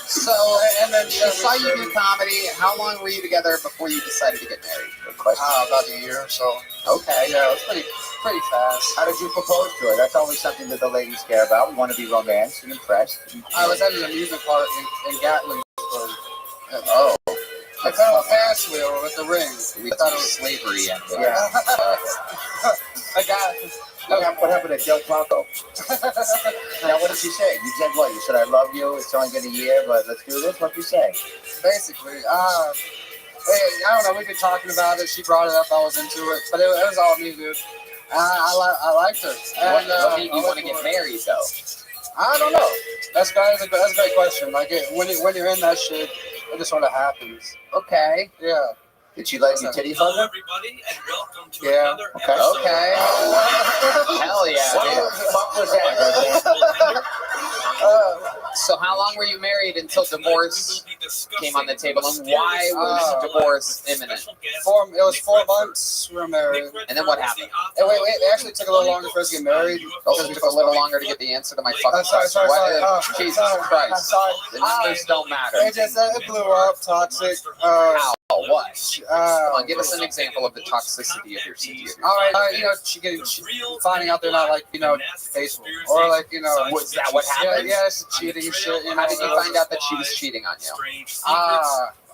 So, and then she saw you do comedy. How long were you together before you decided to get married? About a year or so. Okay. Yeah, it was pretty fast. How did you propose to her? That's always something that the ladies care about. We want to be romanced and impressed. I was at an amusement park in Gatlinburg. Oh. I fell on a Ferris wheel with the ring. We thought it was slavery ended. Yeah. I got it. What happened to Del Blanco? Now, what did you say? You said what? You said, I love you. It's only been a year, but let's do this. What did you say? Basically, I don't know. We've been talking about it. She brought it up. I was into it, but it was all me, dude. I liked her. And, what made you want to get married, though? I don't know. That's a great question. Like when you're in that shit, it just sort of happens. Okay. Yeah. Did she let you titty hug her? everybody, and welcome to Yeah. another Okay. episode. Okay. Hell yeah. What the fuck was that? So how long were you married until divorce came on the table, and why was divorce imminent? It was 4 months we were married. And then what happened? Hey, wait, it actually took a little longer for us to get married. Also took a little longer to get the answer to my fucking question. Jesus Christ. Sorry. The numbers don't matter. It blew up, toxic. How? What? Come on, give us an example of the toxicity of your situation. All right, finding out they're not faithful, or was that what happened? Yeah, it's cheating and shit. How did you find out that she was cheating on you?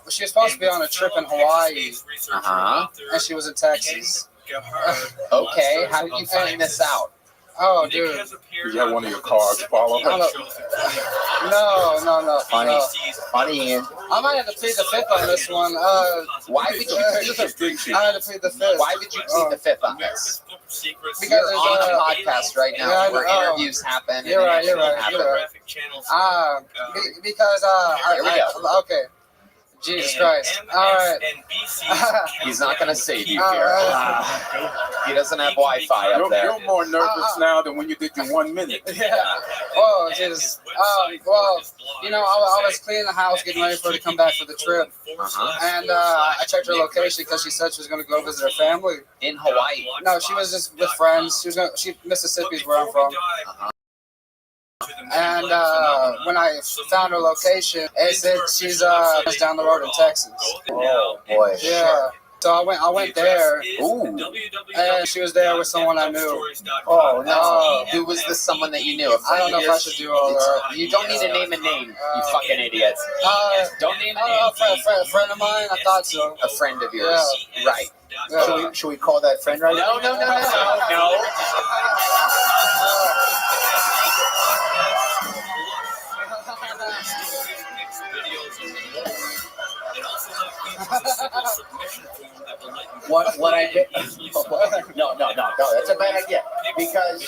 She was supposed to be on a trip in Hawaii, and she was in Texas. Okay, how did you find this out? Oh, dude. Did you have one of your cards follow? No. Funny, Ian. I might have to plead the fifth on this one. Why would you plead the fifth? I had to plead the fifth. Why would you plead the fifth on this? Because you're on a podcast right now where interviews happen. You're right. Because here we go. Okay. Jesus Christ. All right. He's not going to save you here. He doesn't have Wi-Fi up there. You're more nervous now than when you did your 1 minute. Yeah. Oh, Jesus. Well, I was cleaning the house, getting ready for her to come back for the trip. And I checked her location because she said she was going to go visit her family. In Hawaii? No, she was just with friends. Mississippi's where I'm from. And when I found her location, it said she's down the road in Texas. Oh boy. Yeah. So I went there. Ooh. And she was there with someone I knew. Oh no. Who was this someone that you knew? I don't know if I should do all that. You don't need to name a name, you fucking idiot. Don't name a name. A friend of mine, I thought so. A friend of yours. Yeah. Right. Should we call that friend right now? No. What I did? No, that's a bad idea because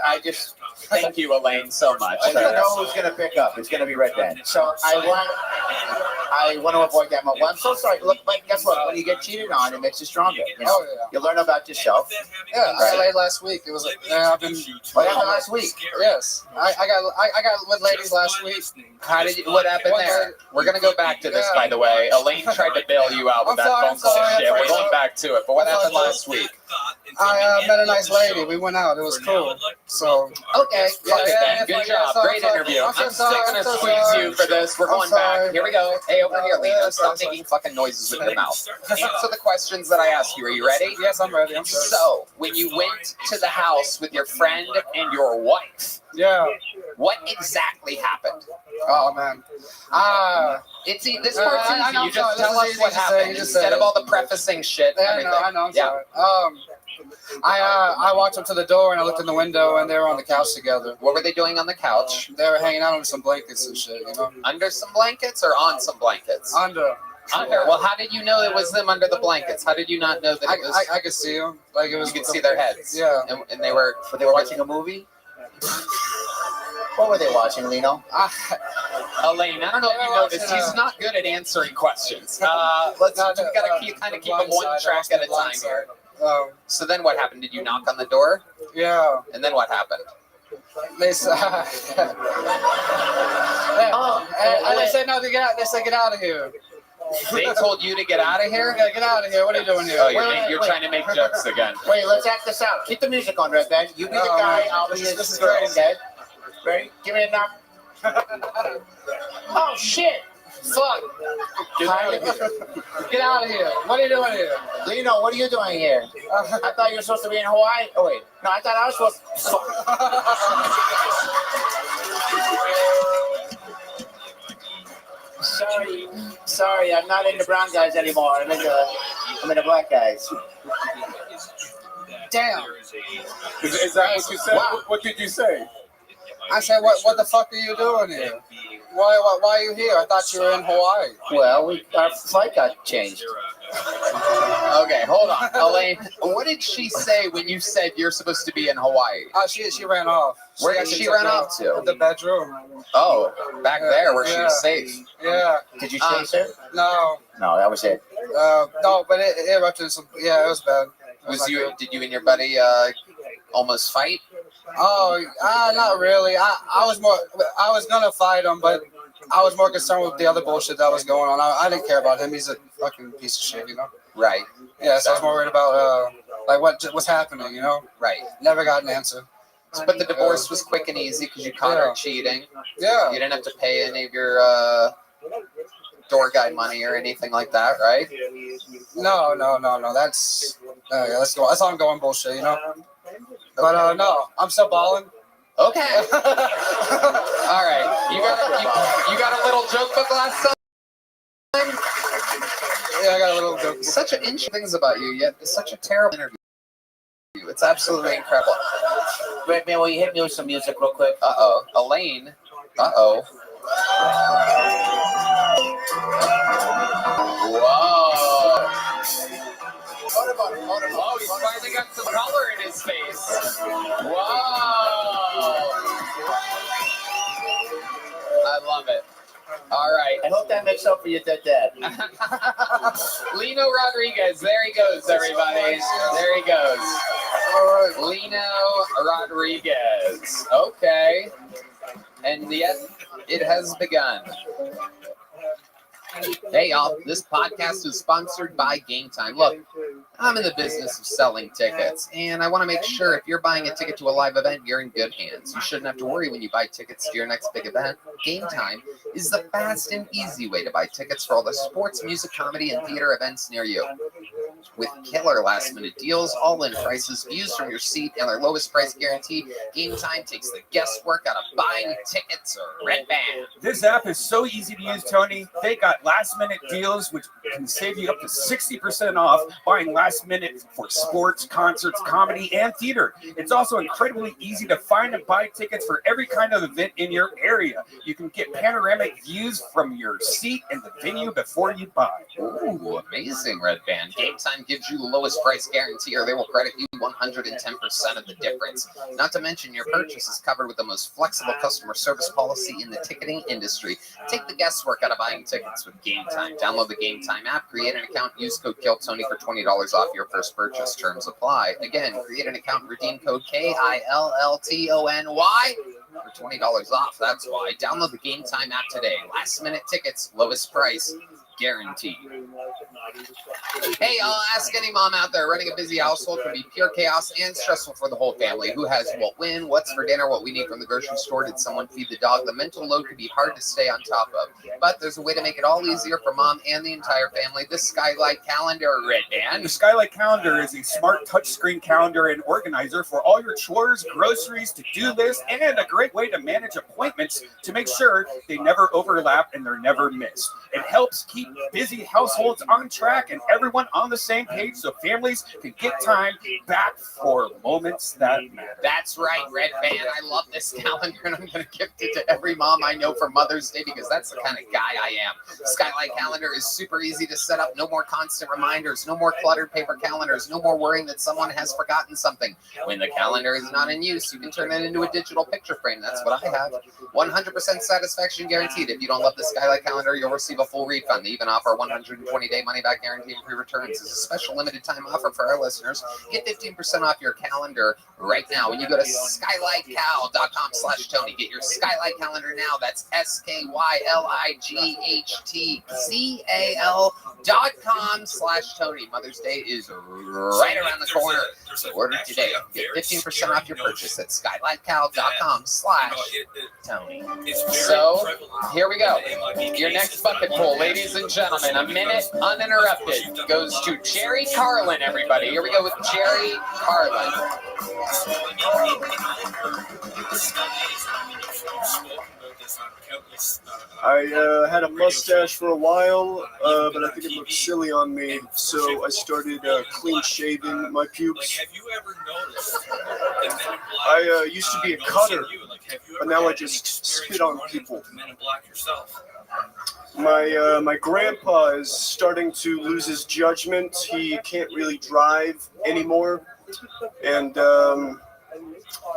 I just thank you, Elaine, so much. I don't know who's gonna pick up. It's gonna be right then. So I want to avoid that. Well, I'm so sorry. Look, but guess what? When you get cheated on, it makes you stronger. You learn about yourself. Yeah, I laid last week. It was I've been. What happened last week? Yes, I got with ladies last week. What happened there? We're gonna go back to this, by the way. Elaine tried to bail you out with that phone call shit. We're going back to it. But what happened last week? I met a nice lady. We went out. It was cool. So okay, good job. Great interview. I'm still gonna squeeze you for this. We're going back. Here we go. Hey, over here, Lena. Stop making fucking noises with your mouth. Answer the questions that I asked you. Are you ready? Yes, I'm ready. I'm sorry. So, when you went to the house with your friend and your wife, what exactly happened? Oh man, this part's easy. You just tell us what happened instead of all the prefacing shit. I know. I'm sorry. I walked up to the door and I looked in the window and they were on the couch together. What were they doing on the couch? They were hanging out under some blankets and shit. Under some blankets or on some blankets? Under. Well, how did you know it was them under the blankets? How did you not know that it was? I could see them. Like it was. You could see their heads. Yeah. And they were watching a movie. What were they watching, Lino? Elaine, I don't know if you noticed, he's not good at answering questions. We gotta kind of keep them one track at a time here. So then what happened? Did you knock on the door? Yeah. And then what happened? They said, they said no. They said get out of here. They told you to get out of here? Yeah, get out of here. What are you doing here? Oh, you're trying to make jokes again. Wait, let's act this out. Keep the music on, Red Ben. You be the guy. I'll be this is great. Okay. Ready? Give me a knock. Oh shit! Fuck. Get out of here. Get out of here. What are you doing here? Lino, what are you doing here? I thought you were supposed to be in Hawaii. Oh, wait. No, I thought I was supposed to. Sorry, I'm not in the brown guys anymore. I'm in the black guys. Damn. Is that what you said? What did you say? I said, what the fuck are you doing here? Why are you here? I thought you were in Hawaii. Well, our flight got changed. Okay, hold on. Elaine, what did she say when you said you're supposed to be in Hawaii? She ran off. Where did she run off to? The bedroom. Oh, back there where she was safe. Yeah. Did you chase her? No. No, that was it. No, but it erupted some. Yeah, it was bad. Did you and your buddy almost fight? Oh, not really. I was gonna fight him, but I was more concerned with the other bullshit that was going on. I didn't care about him. He's a fucking piece of shit, you know. Right. Yeah, so I was more worried about like what's happening, you know. Right. Never got an answer. But the divorce was quick and easy because you caught her cheating. Yeah. You didn't have to pay any of your door guy money or anything like that, right? No. That's that's ongoing bullshit, you know. But no, I'm still balling. Okay. All right. You got a little joke book last time? Yeah, I got a little joke. Such interesting things about you, yet it's such a terrible interview. It's absolutely incredible. Red Man, will you hit me with some music real quick? Uh-oh. Elaine. Uh-oh. Whoa. Oh, he's finally got some color in his face. Whoa. I love it. All right. I hope that makes up for your dead dad. Lino Rodriguez. There he goes, everybody. There he goes. All right. Lino Rodriguez. Okay. And yet, it has begun. Hey, y'all. This podcast is sponsored by Game Time. Look, I'm in the business of selling tickets, and I want to make sure if you're buying a ticket to a live event, you're in good hands. You shouldn't have to worry when you buy tickets to your next big event. Game Time is the fast and easy way to buy tickets for all the sports, music, comedy, and theater events near you. With killer last-minute deals, all-in prices, views from your seat, and their lowest price guarantee, Game Time takes the guesswork out of buying tickets or Red Band. This app is so easy to use, Tony. They got last-minute deals, which can save you up to 60% off buying last minute for sports, concerts, comedy, and theater. It's also incredibly easy to find and buy tickets for every kind of event in your area. You can get panoramic views from your seat and the venue before you buy. Ooh, amazing, Red Band. Game Time gives you the lowest price guarantee, or they will credit you 110% of the difference. Not to mention, your purchase is covered with the most flexible customer service policy in the ticketing industry. Take the guesswork out of buying tickets with Game Time. Download the Game Time app, create an account, use code KILLTONY for $20 off your first purchase. Terms apply. Again, create an account, redeem code KILLTONY for $20 off. That's why. Download the Game Time app today. Last minute tickets, lowest price guaranteed. Hey, I'll ask any mom out there. Running a busy household can be pure chaos and stressful for the whole family. Who has what when, what's for dinner, what we need from the grocery store, did someone feed the dog? The mental load can be hard to stay on top of. But there's a way to make it all easier for mom and the entire family. The Skylight Calendar, Red Band. The Skylight Calendar is a smart touchscreen calendar and organizer for all your chores, groceries, to-do lists, and a great way to manage appointments to make sure they never overlap and they're never missed. It helps keep busy households on track and everyone on the same page so families can get time back for moments that matter. That's right, Red Band. I love this calendar, and I'm going to gift it to every mom I know for Mother's Day because that's the kind of guy I am. Skylight Calendar is super easy to set up. No more constant reminders, no more cluttered paper calendars, no more worrying that someone has forgotten something. When the calendar is not in use, you can turn it into a digital picture frame. That's what I have. 100% satisfaction guaranteed. If you don't love the Skylight Calendar, you'll receive a full refund. They even offer 120-day money-back guarantee and free returns. It's a special limited-time offer for our listeners. Get 15% off your calendar right now when you go to skylightcal.com/Tony. Get your Skylight Calendar now. That's SKYLIGHTCAL.com/Tony. Mother's Day is right around the corner. So order today. Get 15% off your purchase at skylightcow.com/Tony. So here we go. Your next bucket pull, ladies and gentlemen, a minute uninterrupted goes to Jerry Carlin, everybody. Here we go with Jerry Carlin. I had a mustache for a while, but I think it looked silly on me, so I started clean shaving my pubes. I used to be a cutter, but now I just spit on people. My grandpa is starting to lose his judgment. He can't really drive anymore, and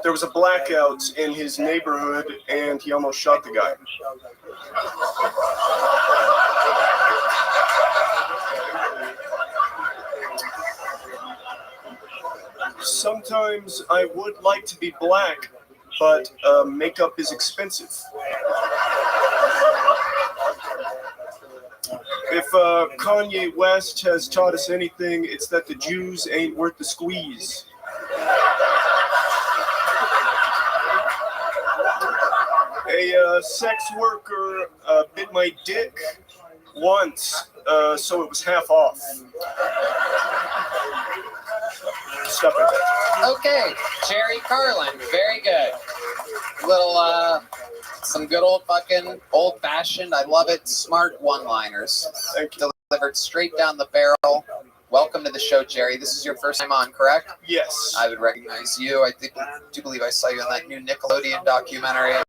there was a blackout in his neighborhood, and he almost shot the guy. Sometimes I would like to be black, but makeup is expensive. If Kanye West has taught us anything, it's that the Jews ain't worth the squeeze. A sex worker bit my dick once, so it was half off. Stuff like that. Okay, Jerry Carlin, very good. Little, some good old-fashioned, I love it, smart one-liners. Delivered straight down the barrel. Welcome to the show, Jerry. This is your first time on, correct? Yes. I would recognize you. I do believe I saw you in that new Nickelodeon documentary.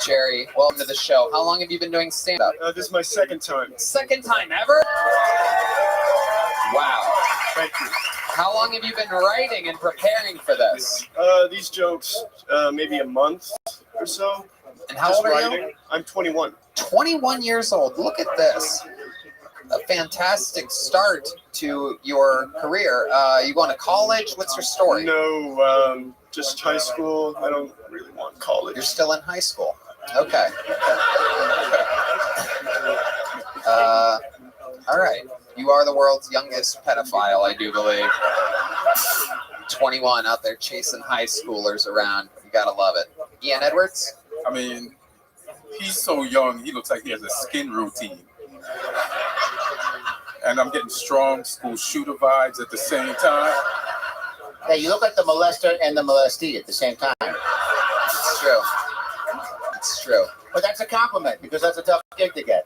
Jerry, welcome to the show. How long have you been doing stand-up? This is my second time. Second time ever? Wow. Thank you. How long have you been writing and preparing for this? These jokes, maybe a month or so. And how old are you? I'm 21. 21 years old. Look at this. A fantastic start to your career. You going to college? What's your story? No, just high school. I don't really want college. You're still in high school. Okay. All right. You are the world's youngest pedophile, I do believe. 21 out there chasing high schoolers around. You gotta love it. Ian Edwards? I mean, he's so young, he looks like he has a skin routine. And I'm getting strong school shooter vibes at the same time. Yeah, you look like the molester and the molestee at the same time. It's true. It's true. But that's a compliment, because that's a tough gig to get.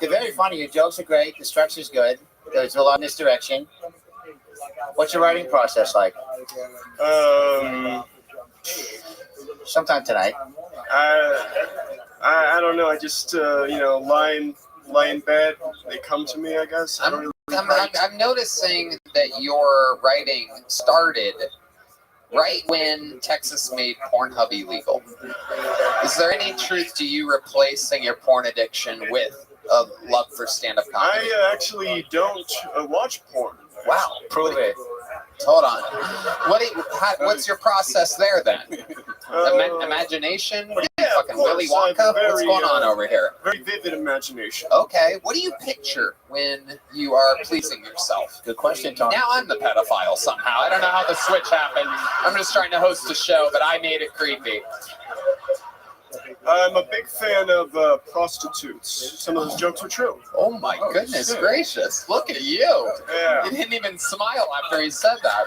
You're very funny. Your jokes are great. The structure's good. There's a lot in this direction. What's your writing process like? Sometime tonight. I don't know. I just lie in bed. They come to me, I guess. I'm noticing that your writing started right when Texas made Pornhub illegal. Is there any truth to you replacing your porn addiction with a love for stand-up comedy? I actually don't watch porn. Wow, prove it. Hold on. What's your process there then? Imagination? What are you, fucking Willy Wonka? What's going on over here? Very vivid imagination. Okay, what do you picture when you are pleasing yourself? Good question, Tom. Now I'm the pedophile somehow. I don't know how the switch happened. I'm just trying to host a show, but I made it creepy. I'm a big fan of prostitutes. Some of those jokes were true. Oh my goodness gracious. Look at you. Yeah. You didn't even smile after he said that.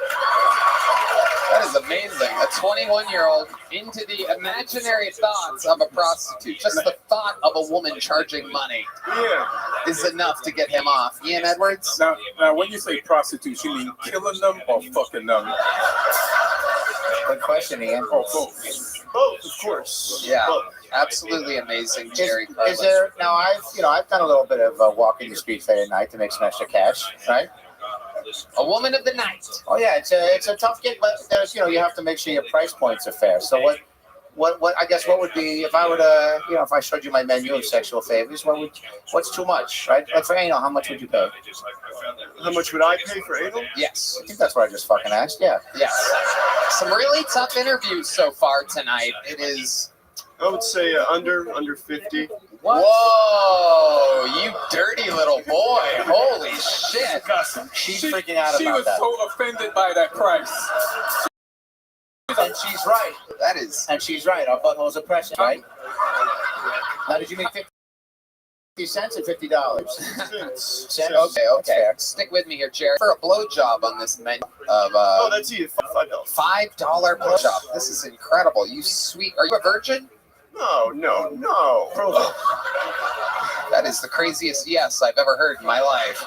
That is amazing. A 21-year-old into the imaginary thoughts of a prostitute. Just the thought of a woman charging money is enough to get him off. Ian Edwards? Now, when you say prostitutes, you mean killing them or fucking them? Good question, Ian. Oh, both. Both, of course. Yeah. Both. Absolutely amazing, Jerry Carlin. Is there now? I've done a little bit of walking the streets late at night to make some extra cash, right? A woman of the night. Oh yeah, it's a tough gig, but there's you have to make sure your price points are fair. So what I guess what would be if I were to if I showed you my menu of sexual favors, what's too much, right? Like for anal, how much would you pay? How much would I pay for anal? Yes. I think that's what I just fucking asked. Yeah. Yes. Some really tough interviews so far tonight. It is. I would say under 50. Whoa, you dirty little boy. Holy shit. She's freaking out She about was that. so offended by that price. And she's right. That is. And she's right. Our buttholes are precious, right? Now, did you make 50 cents or $50? Cents? Okay. Stick with me here, Jerry. For a blowjob on this menu of Oh, that's you. $5. $5 blowjob. This is incredible. You sweet. Are you a virgin? No. Prove it. That is the craziest yes I've ever heard in my life.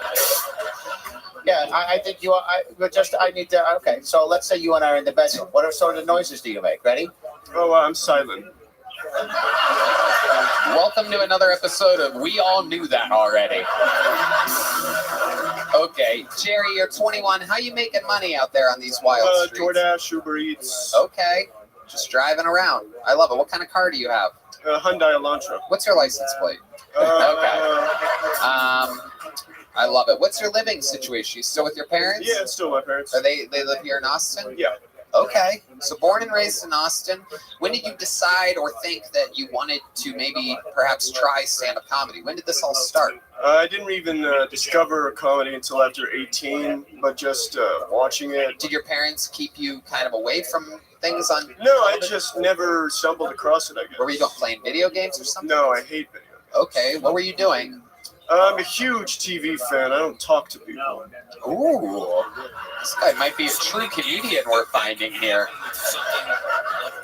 Yeah, I think you are. I need to. Okay, so let's say you and I are in the bedroom. What sort of noises do you make? Ready? Oh, I'm silent. Welcome to another episode of We All Knew That Already. Okay, Jerry, you're 21. How you making money out there on these wild streets? DoorDash, Uber Eats. Okay, just driving around. I love it. What kind of car do you have? Hyundai Elantra. What's your license plate? I love it. What's your living situation? You still with your parents? Yeah, still my parents. Are they live here in Austin? Yeah. Okay. So born and raised in Austin. When did you decide or think that you wanted to maybe perhaps try stand-up comedy? When did this all start? I didn't even discover comedy until after 18, but just watching it. Did your parents keep you kind of away from things on? No, I just never stumbled across it, I guess. Were you playing video games or something? No, I hate video games. Okay. What were you doing? I'm a huge TV fan. I don't talk to people. Ooh, this guy might be a true comedian we're finding here.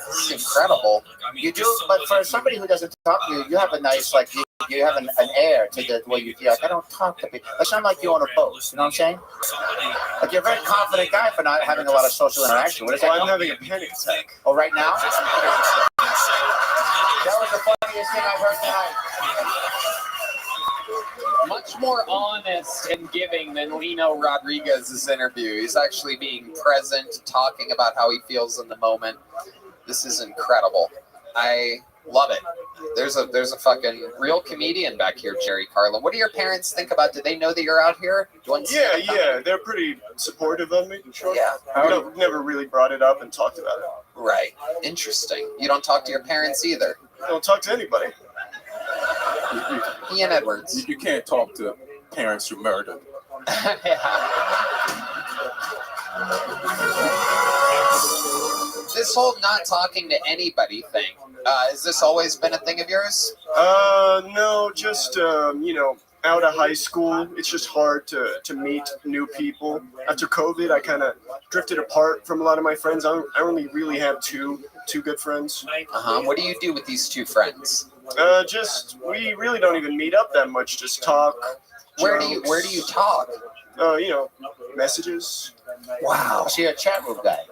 This is incredible. You do, but for somebody who doesn't talk to you, you have a nice, like, you have an air to the way you feel. Like, I don't talk to people. It's not like you on a boat. You know what I'm saying? Like, you're a very confident guy for not having a lot of social interaction. What is that? Well, I'm having a panic attack. Oh, right now? That was the funniest thing I've heard tonight. Much more honest and giving than Lino Rodriguez's interview. He's actually being present, talking about how he feels in the moment. This is incredible. I love it. There's a fucking real comedian back here, Jerry Carlin. What do your parents think about? Did they know that you're out here doing stand-up comedy? Yeah, they're pretty supportive of me. Sure. Yeah. Never really brought it up and talked about it. Right. Interesting. You don't talk to your parents either. I don't talk to anybody. Ian Edwards. You can't talk to parents who murdered. This whole not talking to anybody thing, has this always been a thing of yours? No, just, out of high school, it's just hard to meet new people. After COVID, I kind of drifted apart from a lot of my friends. I only really have two good friends. What do you do with these two friends? We really don't even meet up that much. Just talk. Where do you talk? Messages. Wow. So you're a chat room guy.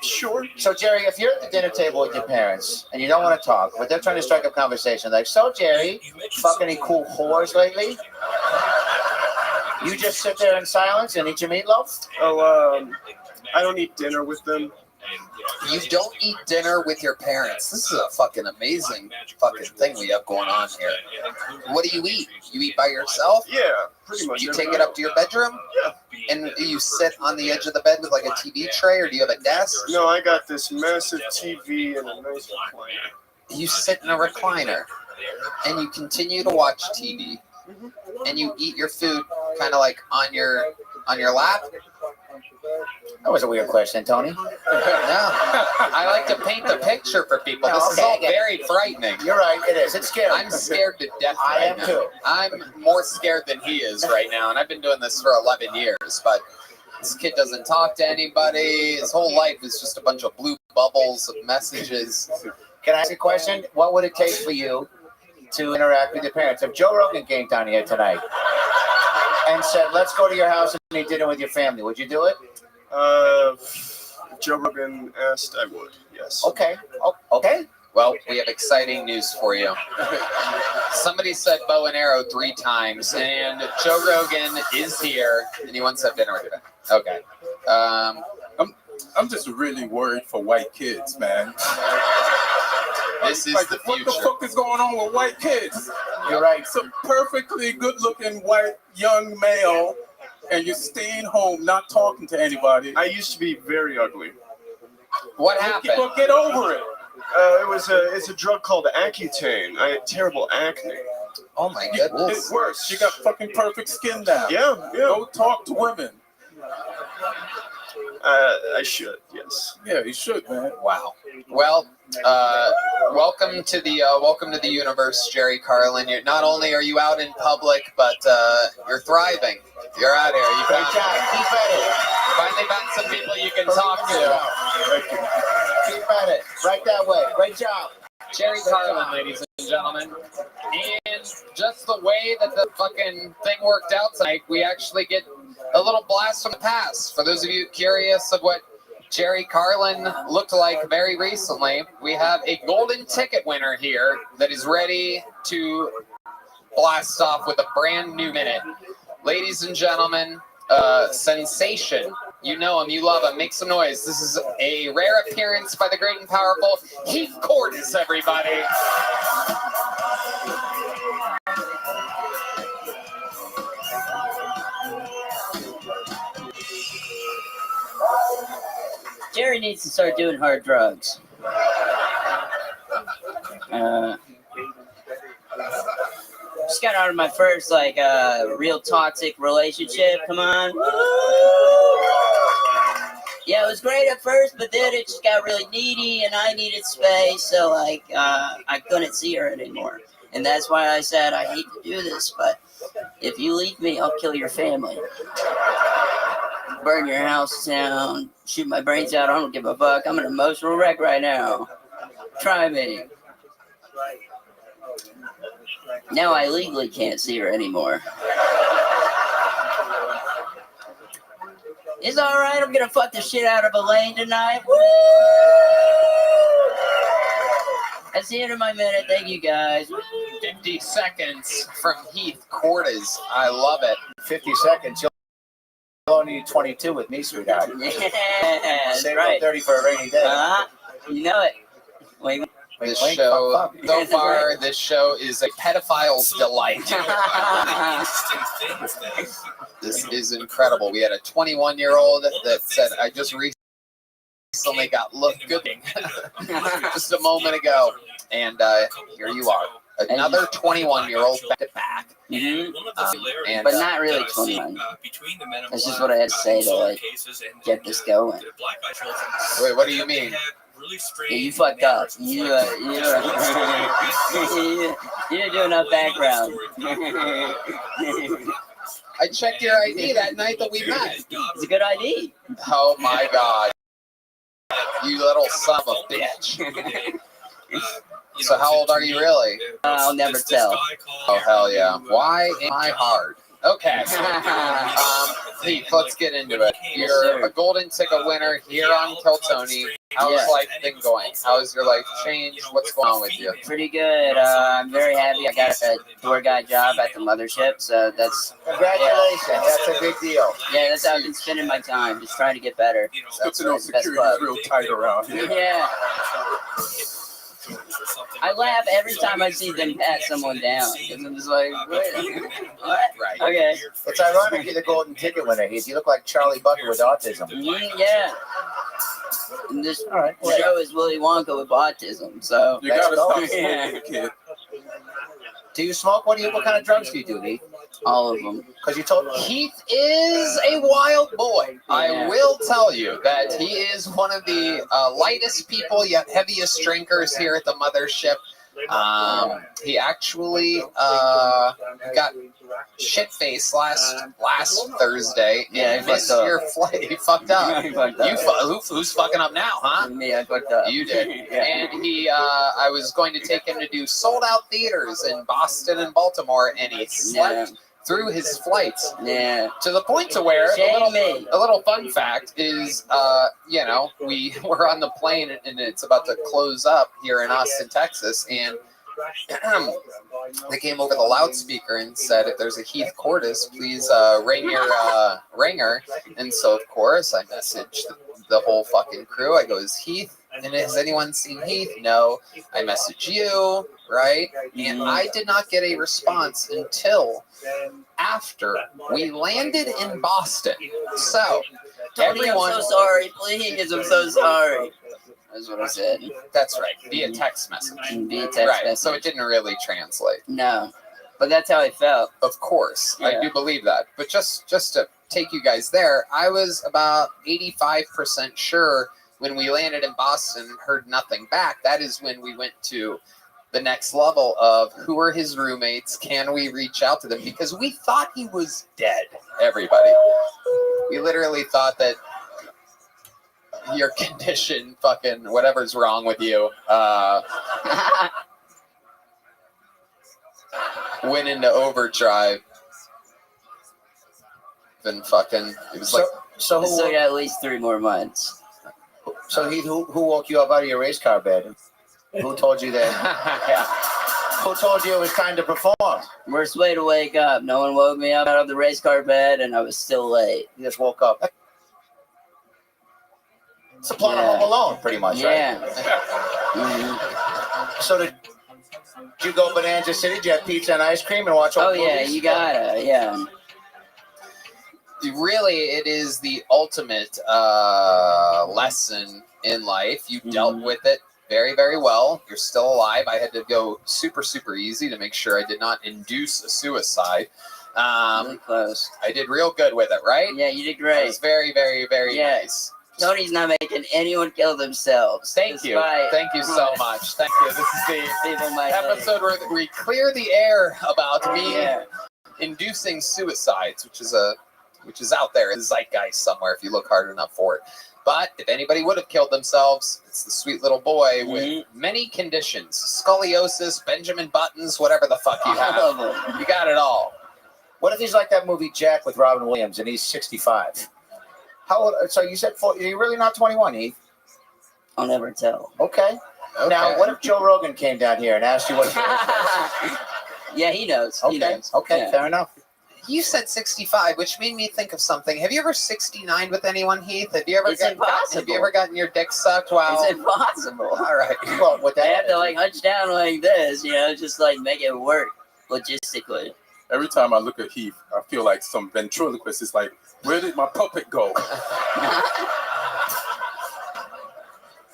Sure. So, Jerry, if you're at the dinner table with your parents and you don't want to talk, but they're trying to strike up conversation, like, so, Jerry, fuck any cool whores lately? You just sit there in silence and eat your meatloaf? Oh, I don't eat dinner with them. You don't eat dinner with your parents. This is a fucking amazing fucking thing we have going on here. What do you eat? You eat by yourself? Yeah, pretty much. You take it up to your bedroom? Yeah. And do you sit on the edge of the bed with like a TV tray, or do you have a desk? No, I got this massive TV and a nice recliner. You sit in a recliner, and you continue to watch TV, and you eat your food kind of like on your lap. That was a weird question, Tony. No, I like to paint the picture for people. This is all very frightening. You're right, it is. It's scary. I'm scared to death. I am too. I'm more scared than he is right now, and I've been doing this for 11 years. But this kid doesn't talk to anybody. His whole life is just a bunch of blue bubbles of messages. Can I ask a question? What would it take for you to interact with your parents? If Joe Rogan came down here tonight and said, let's go to your house and eat dinner with your family, would you do it? If Joe Rogan asked, I would, yes. Okay. Okay. Well, we have exciting news for you. Somebody said bow and arrow 3 times, and Joe Rogan is here, and he wants to have dinner with you. Okay. I'm just really worried for white kids, man. This is like, the what future. the fuck is going on with white kids? You're right. Some perfectly good-looking white young male, and you're staying home, not talking to anybody. I used to be very ugly. What happened? Well, get over it. It's a drug called Accutane. I had terrible acne. Oh my goodness. It's worse. You got fucking perfect skin now. Yeah. Go talk to women. I should, yes. Yeah, you should, man. Wow. Well, welcome to the universe, Jerry Carlin. Not only are you out in public, but you're thriving. You're out here. You finally found some people you can talk to. Keep at it. Right that way. Great job. Jerry Carlin, ladies and gentlemen. And just the way that the fucking thing worked out tonight, we actually get a little blast from the past. For those of you curious of what Jerry Carlin looked like very recently, we have a golden ticket winner here that is ready to blast off with a brand new minute. Ladies and gentlemen, sensation. You know him, you love him. Make some noise. This is a rare appearance by the great and powerful Heath Cordes, everybody. Jerry needs to start doing hard drugs. Just got out of my first real toxic relationship. Come on. Yeah, it was great at first, but then it just got really needy, and I needed space, so I couldn't see her anymore. And that's why I said I hate to do this, but if you leave me, I'll kill your family. Burn your house down, shoot my brains out, I don't give a fuck. I'm an emotional wreck right now. Try me. Now I legally can't see her anymore. It's alright, I'm gonna fuck the shit out of Elaine tonight. Woo! That's the end of my minute, thank you guys. 50 seconds from Heath Cordes. I love it. 50 seconds. You'll only need 22 with me, sweetheart. Yeah, Save right. 30 for a rainy day. You know it. Wait. This show, so far, this show is a pedophile's delight. This is incredible. We had a 21-year-old that said, I just recently got good just a moment ago. And here you are. Another 21-year-old back to back. Mm-hmm. But not really 21. That's just what I had to say to get this going. Wait, what do you mean? Yeah, you fucked up. You didn't do enough background. I checked your ID that night that we met. It's a good ID. Oh my god. You little son of a bitch. So how old are you really? I'll never tell. Oh hell yeah. Why am I hard? Okay. Pete, let's get into it. You're a golden ticket winner here on Kill Tony. How's life been going? How's your life changed? What's going on with you? Pretty good. I'm very happy. I got a tour guide job at the mothership, so that's congratulations. That's a big deal. Yeah, that's how I've been spending my time, just trying to get better. That's good to know security's real tight around here. Yeah. I laugh every time I see them pat someone down. Because I'm just like, what? Right. Okay. It's ironic you're the golden ticket winner. You look like Charlie Bucket with autism. Yeah. And this show is Willy Wonka with autism, so you gotta stop smoking, kid. Do you smoke? What kind of drugs do you do, Heath? All of them. Because you told Heath is a wild boy. Yeah. I will tell you that he is one of the lightest people yet heaviest drinkers here at the mothership. He actually got shit-faced last Thursday. Yeah, he missed your flight. He fucked up. Who's fucking up now, huh? Me, I fucked up. You did. And I was going to take him to do sold-out theaters in Boston and Baltimore, and he slept through his flights. Yeah. To the point to where a little fun fact is, we were on the plane and it's about to close up here in Austin, Texas, and they came over the loudspeaker and said, if there's a Heath Cordes, please ring your ringer. And so, of course, I messaged the whole fucking crew. I go, is Heath? And has anyone seen Heath? No. I messaged you, right? And I did not get a response until after we landed in Boston. So, Tony, I'm so sorry. Please, I'm so sorry. is what I said. That's right. Via text message. Via text right. message. So it didn't really translate. No, but that's how I felt. Of course, Yeah. I do believe that. But just to take you guys there, I was about 85% sure when we landed in Boston and heard nothing back. That is when we went to the next level of who are his roommates? Can we reach out to them? Because we thought he was dead, everybody. We literally thought that your condition, fucking whatever's wrong with you, went into overdrive. Then fucking, it was like. So I still got at least 3 more months. So who woke you up out of your race car bed? Who told you that? Who told you it was time to perform? Worst way to wake up. No one woke me up out of the race car bed, and I was still late. You just woke up. It's a plot of Home Alone, pretty much, Yeah. right? So did you go Bonanza City? Did you have pizza and ice cream and watch all Oh the yeah, movies? you gotta. Yeah. Really, it is the ultimate lesson in life. You dealt with it very, very well. You're still alive. I had to go super, super easy to make sure I did not induce a suicide. Really close. I did real good with it, right? Yeah, you did It great. was very, very, very nice. Tony's not making anyone kill themselves. Thank you. Thank you so much. Thank you. This is the episode where we clear the air about me inducing suicides, which is out there in the zeitgeist somewhere if you look hard enough for it. But if anybody would have killed themselves, it's the sweet little boy with many conditions. Scoliosis, Benjamin Buttons, whatever the fuck you have. You got it all. What if he's like that movie Jack with Robin Williams and he's 65? How old? So you said you're really not 21, Heath? I'll never tell. Okay. Now, what if Joe Rogan came down here and asked you what your Yeah, he knows. Okay, He knows. okay, Yeah. fair enough. You said 65, which made me think of something. Have you ever 69 with anyone, Heath? Have you ever It's impossible. Have you ever gotten your dick sucked while? It's impossible. All right. Well, with I that, have to like hunch down like this, just like make it work logistically. Every time I look at Heath, I feel like some ventriloquist is like, where did my puppet go?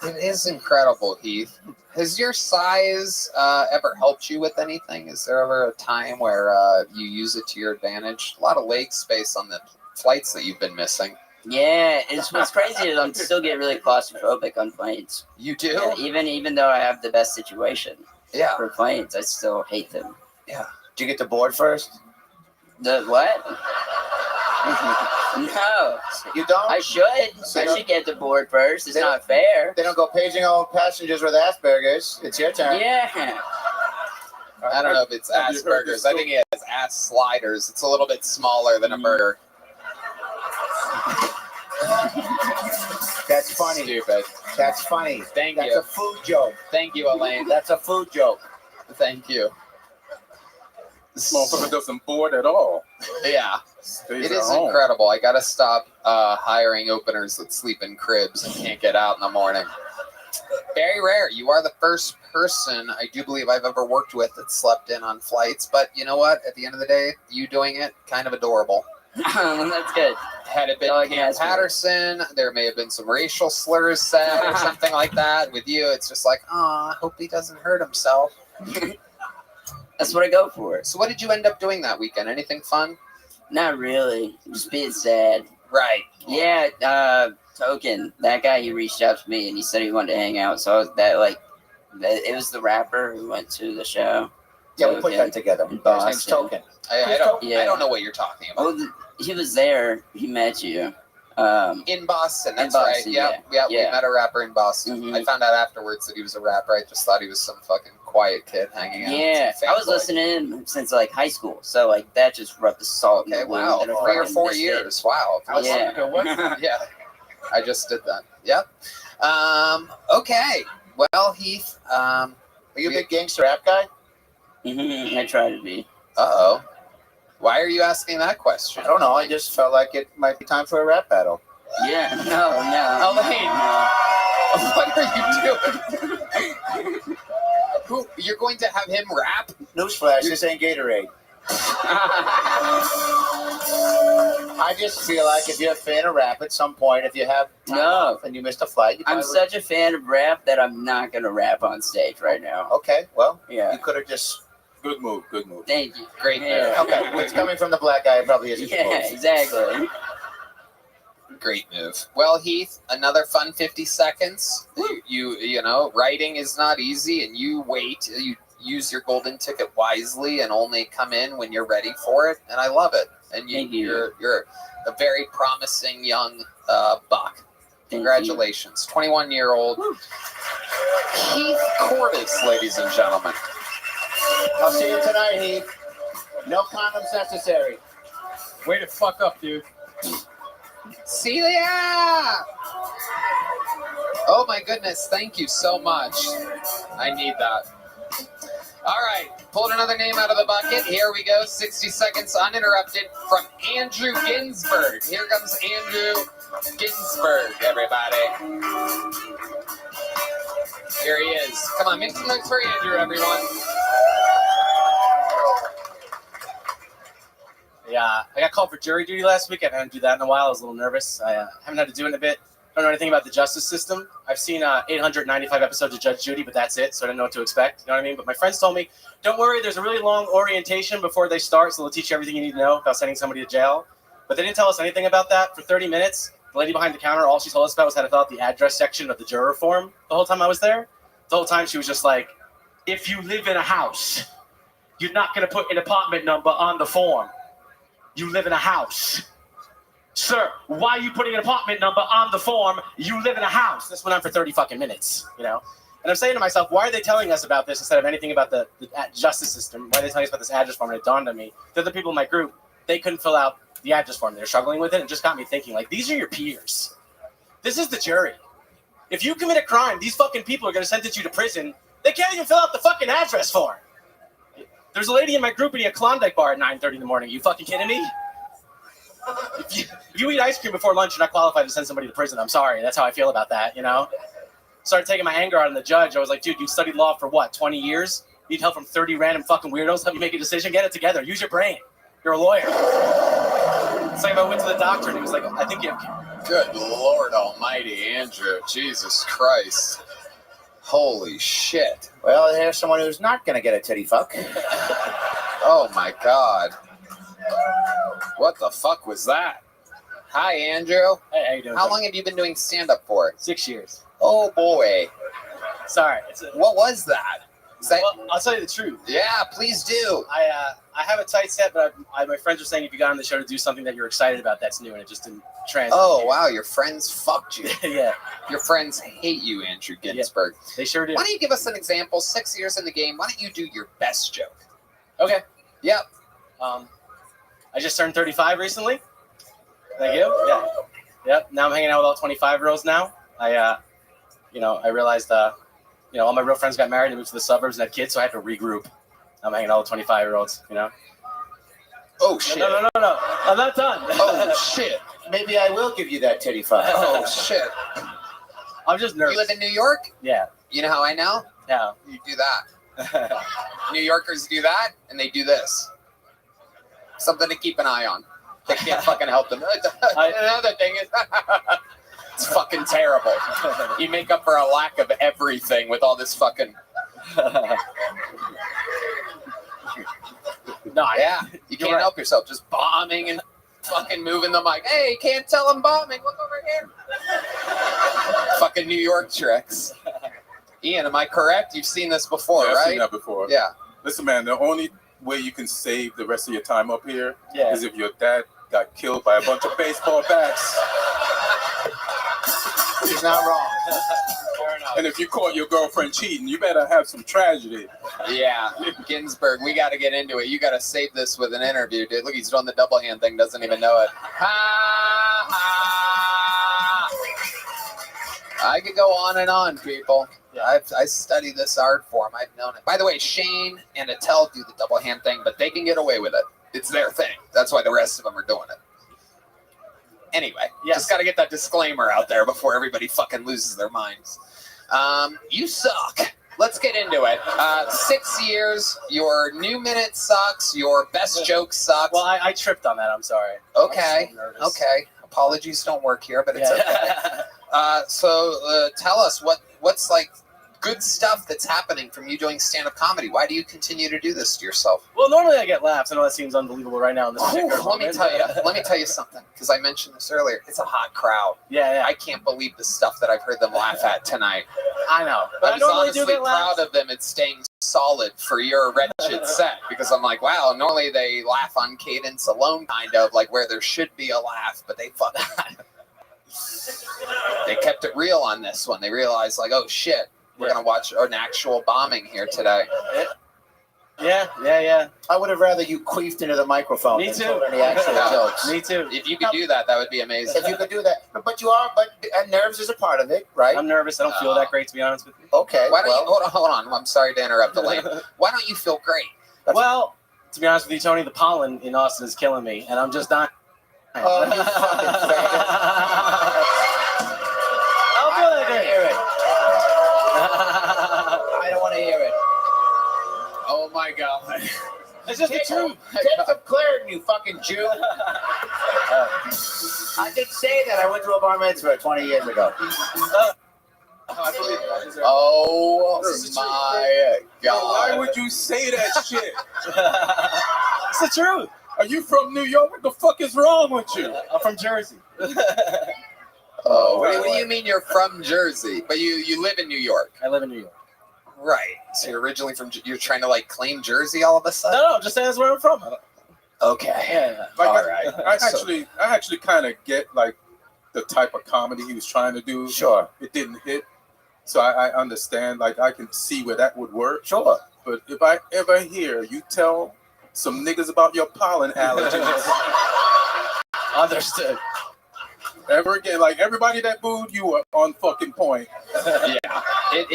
It is incredible, Heath. Has your size ever helped you with anything? Is there ever a time where you use it to your advantage? A lot of leg space on the flights that you've been missing. Yeah, what's crazy is I'm still getting really claustrophobic on planes. You do? Yeah, even though I have the best situation. Yeah. For planes, I still hate them. Yeah. Did you get the board first? The what? No. You don't? I should. I should get the board first. It's not fair. They don't go paging all passengers with Asperger's. It's your turn. Yeah. I don't know if it's Asperger's. I think he has ass sliders. It's a little bit smaller than a burger. That's funny. Stupid. That's funny. Thank That's you. a food joke. Thank you, Elaine. That's a food joke. Thank you. This motherfucker doesn't board at all. Yeah. Stays It at is home. incredible. I gotta stop hiring openers that sleep in cribs and can't get out in the morning. Very rare. You are the first person I do believe I've ever worked with that slept in on flights. But you know what? At the end of the day, you doing it, kind of adorable. That's good. Had it been Cam Patterson, there may have been some racial slurs said or something like that. With you, it's just like, oh, I hope he doesn't hurt himself. That's what I go for. So what did you end up doing that weekend? Anything fun? Not really. Just being sad. Right. Yeah, Token, that guy, he reached out to me and he said he wanted to hang out. So I was it was the rapper who went to the show. Yeah, we put that together. His name's Token. I don't know what you're talking about. Oh, he was there. He met you. In Boston, that's Boston, right. Yeah, we met a rapper in Boston. I found out afterwards that he was a rapper. I just thought he was some fucking quiet kid hanging out. Yeah, I was listening to him since like high school, so like that just rubbed the salt in the wound. Wow, that I 3 or fucking 4 missed it. years. Wow. Yeah. Yeah, I just did that. Yep. Okay. Well, Heath, are you a big gangster rap guy? I try to be. Uh-oh. Why are you asking that question? I don't know. I just felt like it might be time for a rap battle. Yeah. No. Elaine, what are you doing? Who? You're going to have him rap? Newsflash, this ain't Gatorade. I just feel like if you're a fan of rap, at some point, if you have time off and you missed a flight, you I'm probably such a fan of rap that I'm not gonna rap on stage right now. Okay, well, Yeah. you could have just. Good move. Good move. Thank you. Great. Yeah. Okay, well, it's coming from the black guy. It probably isn't. the Yeah, most. exactly. Great move. Well, Heath, another fun 50 seconds. You know, writing is not easy, and you wait. You use your golden ticket wisely and only come in when you're ready for it, and I love it. And you're a very promising young buck. Congratulations. 21-year-old Heath Cordes, ladies and gentlemen. I'll see you tonight, Heath. No condoms necessary. Way to fuck up, dude. Celia! Oh my goodness, thank you so much. I need that. All right, pulled another name out of the bucket. Here we go, 60 seconds uninterrupted from Andrew Ginsberg. Here comes Andrew Ginsberg, everybody. Here he is. Come on, make some noise for Andrew, everyone. Yeah, I got called for jury duty last week. I haven't had to do that in a while. I was a little nervous. I haven't had to do it in a bit. Don't know anything about the justice system. I've seen 895 episodes of Judge Judy, but that's it, so I don't know what to expect. You know what I mean? But my friends told me, don't worry, there's a really long orientation before they start, so they'll teach you everything you need to know about sending somebody to jail. But they didn't tell us anything about that for 30 minutes. The lady behind the counter, all she told us about was how to fill out the address section of the juror form the whole time I was there. The whole time she was just like, if you live in a house, you're not going to put an apartment number on the form. You live in a house. Sir, why are you putting an apartment number on the form? You live in a house. This went on for 30 fucking minutes, you know? And I'm saying to myself, why are they telling us about this instead of anything about the justice system? Why are they telling us about this address form? And it dawned on me. The other people in my group, they couldn't fill out the address form. They were struggling with it. And it just got me thinking, like, these are your peers. This is the jury. If you commit a crime, these fucking people are going to sentence you to prison. They can't even fill out the fucking address form. There's a lady in my group eating a Klondike bar at 9:30 in the morning. Are you fucking kidding me? If you eat ice cream before lunch, you're not qualified to send somebody to prison. I'm sorry. That's how I feel about that, you know? Started taking my anger out on the judge. I was like, dude, you studied law for what, 20 years? Need help from 30 random fucking weirdos to help you make a decision? Get it together. Use your brain. You're a lawyer. It's like if I went to the doctor and he was like, I think you have... Good Lord almighty, Andrew. Jesus Christ. Holy shit. Well, here's someone who's not going to get a titty fuck. Oh my God. What the fuck was that? Hi, Andrew. Hey, how you doing? How long have you been doing stand-up for? 6 years. Oh boy. Sorry. What was that? Well, I'll tell you the truth. Yeah, please do. I have a tight set, but my friends were saying if you got on the show to do something that you're excited about, that's new, and it just didn't translate. Oh, wow, your friends fucked you. Yeah. Your friends hate you, Andrew Ginsberg. Yeah, they sure do. Why don't you give us an example? 6 years in the game, why don't you do your best joke? Okay. Yep. I just turned 35 recently. Thank you. Yeah. Yep. Now I'm hanging out with all 25-year-olds now. I realized, all my real friends got married and moved to the suburbs and had kids, so I had to regroup. I'm hanging out with 25-year-olds, you know? Oh, shit. No. I'm not done. Oh, shit. Maybe I will give you that titty fuck. Oh, shit. I'm just nervous. You live in New York? Yeah. You know how I know? Yeah. You do that. New Yorkers do that, and they do this. Something to keep an eye on. They can't fucking help them. Another thing is, it's fucking terrible. You make up for a lack of everything with all this fucking... No, yeah, you can't help yourself. Just bombing and fucking moving the mic. Hey, can't tell I'm bombing. Look over here. Fucking New York tricks. Ian, am I correct? You've seen this before, I've right? seen that before. Yeah. Listen, man, the only way you can save the rest of your time up here Yeah. is if your dad got killed by a bunch of baseball bats. He's not wrong. And if you caught your girlfriend cheating, you better have some tragedy. Yeah, Ginsberg, we got to get into it. You got to save this with an interview, dude. Look, he's doing the double hand thing, doesn't even know it. Ha, ha. I could go on and on, people. I study this art form. I've known it. By the way, Shane and Attell do the double hand thing, but they can get away with it. It's their thing. That's why the rest of them are doing it. Anyway, just got to get that disclaimer out there before everybody fucking loses their minds. You suck. let's get into it. 6 years, your new minute sucks, your best joke sucks. Well, I tripped on that. I'm sorry. Okay, I'm so nervous. okay. Apologies don't work here, but it's okay. So tell us what's like good stuff that's happening from you doing stand-up comedy. Why do you continue to do this to yourself? Well, normally I get laughs. I know that seems unbelievable right now in this particular Let me tell you something, because I mentioned this earlier. It's a hot crowd. Yeah. I can't believe the stuff that I've heard them laugh at tonight. I know. But I I'm normally honestly do get proud laughs. of them. It's staying solid for your wretched set, because I'm like, wow, normally they laugh on cadence alone, kind of, like where there should be a laugh, but they fucking... They kept it real on this one. They realized, like, oh shit, we're going to watch an actual bombing here today. Yeah. I would have rather you queefed into the microphone Me than too. told any actual jokes. Me too. If you could do that, that would be amazing. If you could do that. But nerves is a part of it, right? I'm nervous. I don't feel that great, to be honest with you. Okay. Why don't you, hold on. I'm sorry to interrupt, Elaine. Why don't you feel great? Well, to be honest with you, Tony, the pollen in Austin is killing me, and I'm just not. Oh, you fucking faggot. I'll feel that great. Hear it. I don't want to hear it. Oh my god. It's just the truth. Take some Claritin, you fucking Jew. I did say that. I went to a bar mitzvah 20 years ago. Oh my god. Why would you say that shit? It's the truth. Are you from New York? What the fuck is wrong with you? I'm from Jersey. Oh, what do you mean you're from Jersey? But you live in New York. I live in New York. Right. So you're originally from, you're trying to like claim Jersey all of a sudden? No, just saying that's where I'm from. Okay. Yeah. Like, all right. I actually kind of get like the type of comedy he was trying to do. Sure. It didn't hit. So I understand, like I can see where that would work. Sure. But if I ever hear you tell some niggas about your pollen allergies, Understood. ever again, like everybody that booed you were on fucking point. Yeah. It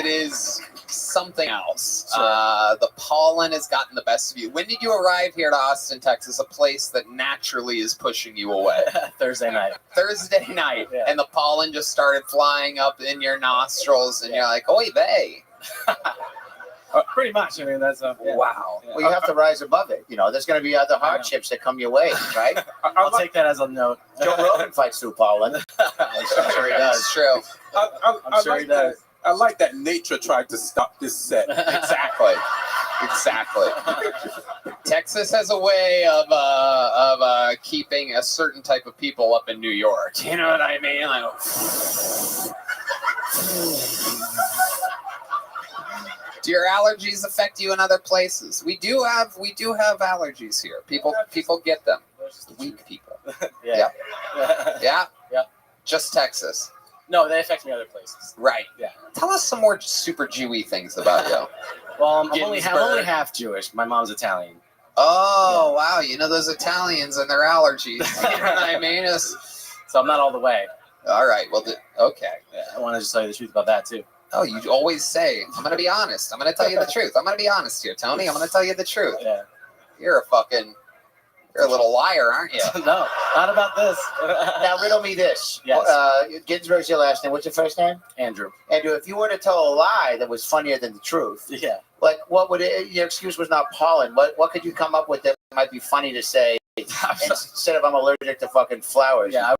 is something else. The pollen has gotten the best of you. When did you arrive here to Austin, Texas, a place that naturally is pushing you away? Thursday night. Thursday night. Yeah. And the pollen just started flying up in your nostrils, and you're like, oy vey. Pretty much. I mean, that's Wow. Well, you have to rise above it. You know, there's going to be other hardships that come your way, right? I'll take that as a note. Joe Rogan fights through pollen. I'm sure he does. It's true. I'm sure he does. I like that nature tried to stop this set. Exactly. Texas has a way of keeping a certain type of people up in New York. You know what I mean? Like, do your allergies affect you in other places? We do have allergies here. People get them. Weak people. Yeah. Yeah. Just Texas. No, they affect me other places. Right. Yeah. Tell us some more super Jewy things about you. Well, I'm only Ginsburg. half Jewish. My mom's Italian. Oh, wow. You know those Italians and their allergies. You know what I mean? So I'm not all the way. All right. Well, okay. Yeah, I want to just tell you the truth about that, too. Oh, you always say, I'm going to be honest. I'm going to tell you the truth. I'm going to be honest here, Tony. I'm going to tell you the truth. Yeah. You're a little liar, aren't you? No, not about this. Now, riddle me this. Yes. Ginsburg's your last name. What's your first name? Andrew. Andrew, if you were to tell a lie that was funnier than the truth, Yeah. like what would it, your excuse was not pollen. What could you come up with that might be funny to say instead of I'm allergic to fucking flowers? Yeah, I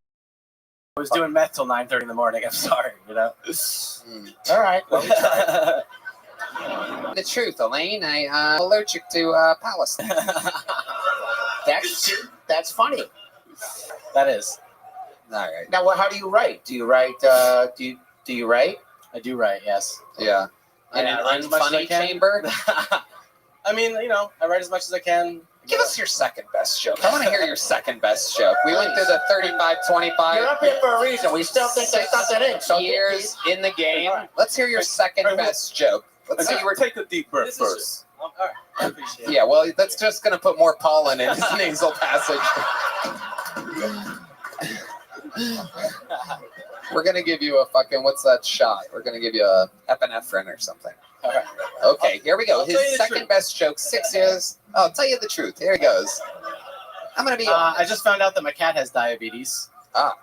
was doing meth till 9:30 in the morning. I'm sorry, you know. All right. Well, we tried. The truth, Elaine. I'm allergic to Palestine. That's funny. That is. All right. Now, how do you write? Do you write? Do you write? I do write, yes. Yeah. In an write as much as I unfunny can. chamber? I mean, you know, I write as much as I can. Give us your second best joke. I want to hear your second best joke. We went through the 35-25. You're up here for a reason. We still think there's something in. So years in the game. Let's hear your second best joke. Let's say you were. Take a deep breath first. All right. I appreciate it. Yeah, well, that's just going to put more pollen in his nasal passage. We're going to give you a fucking, what's that shot? We're going to give you a epinephrine or something. All right. Okay, here we go. I'll tell you His the second truth. best joke, 6 years. Oh, I'll tell you the truth. Here he goes. I'm going to be I just found out that my cat has diabetes. Ah.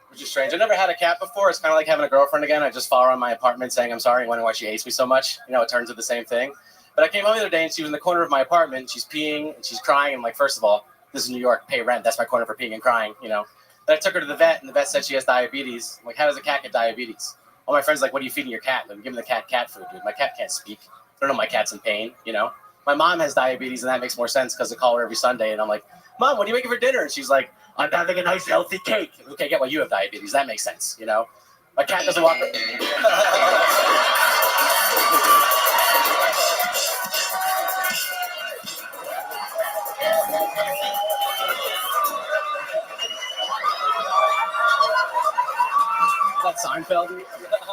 which is strange. I never had a cat before. It's kind of like having a girlfriend again. I just follow her around my apartment saying I'm sorry and wondering why she hates me so much. You know, it turns into the same thing. But I came home the other day and she was in the corner of my apartment. She's peeing and she's crying. I'm like, first of all, this is New York. Pay rent. That's my corner for peeing and crying, you know. Then I took her to the vet and the vet said she has diabetes. I'm like, how does a cat get diabetes? All my friends are like, what are you feeding your cat? I'm giving the cat food, dude. My cat can't speak. I don't know my cat's in pain, you know. My mom has diabetes and that makes more sense because I call her every Sunday and I'm like, Mom, what are you making for dinner? And she's like, I'm having a nice healthy cake. Okay, yeah, well, you have diabetes. That makes sense, you know. My cat doesn't walk. That Seinfeld?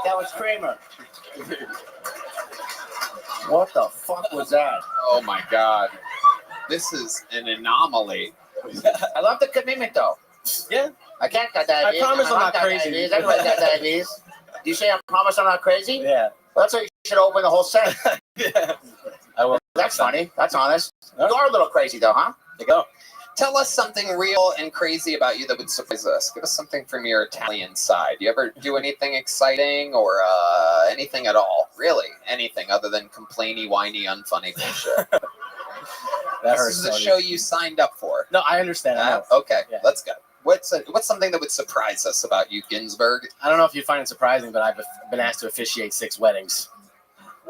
That was Kramer. What the fuck was that? Oh my God. This is an anomaly. I love the commitment though. Yeah. I can't got diabetes. I promise I'm not got crazy. Diabetes. Everybody's got diabetes. Do you say I promise I'm not crazy? Yeah. Well, that's why you should open the whole set. Yeah. I will. That's funny. That's honest. You are a little crazy though, huh? There you go. Tell us something real and crazy about you that would surprise us. Give us something from your Italian side. You ever do anything exciting or anything at all? Really? Anything other than complainy, whiny, unfunny bullshit? This is the show you signed up for. No, I understand. I know. Okay, let's go. What's something that would surprise us about you, Ginsburg? I don't know if you find it surprising, but I've been asked to officiate 6 weddings.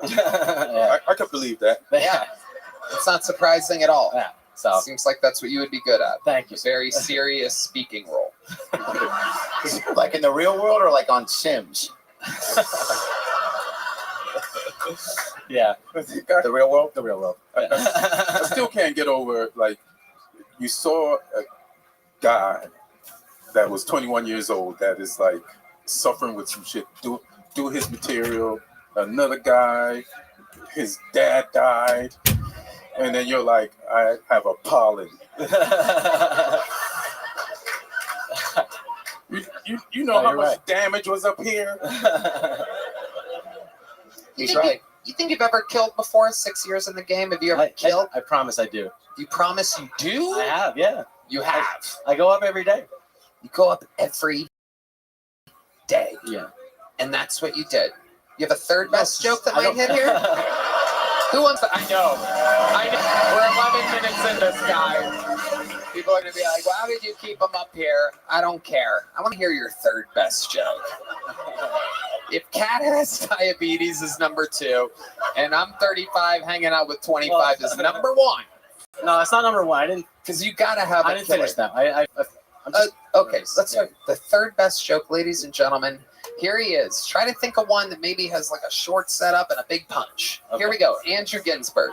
I could believe that. Yeah. It's not surprising at all. Yeah. So seems like that's what you would be good at. Thank you. Very serious speaking role. Like in the real world or like on Sims? Yeah. The real world? The real world. I still can't get over, like, you saw a guy that was 21 years old that is like suffering with some shit, do his material. Another guy, his dad died, and then you're like, I have a pollen. you know how much damage was up here? He's right. You think you've ever killed before? 6 years in the game, have you ever killed? I promise I do. You promise you do? I have, yeah. You have. I go up every day. You go up every day. Yeah. And that's what you did. You have a third best joke that might hit here? Who wants to? I know. We're 11 minutes in this, guys. People are going to be like, why did you keep them up here? I don't care. I want to hear your third best joke. If Kat has diabetes is number 2, and I'm 35 hanging out with 25 is number 1. No, it's not number 1. I didn't. Because you got to have I didn't finish that. I'm just, okay, let's start. The third best joke, ladies and gentlemen. Here he is. Try to think of one that maybe has like a short setup and a big punch. Okay. Here we go. Andrew Ginsburg.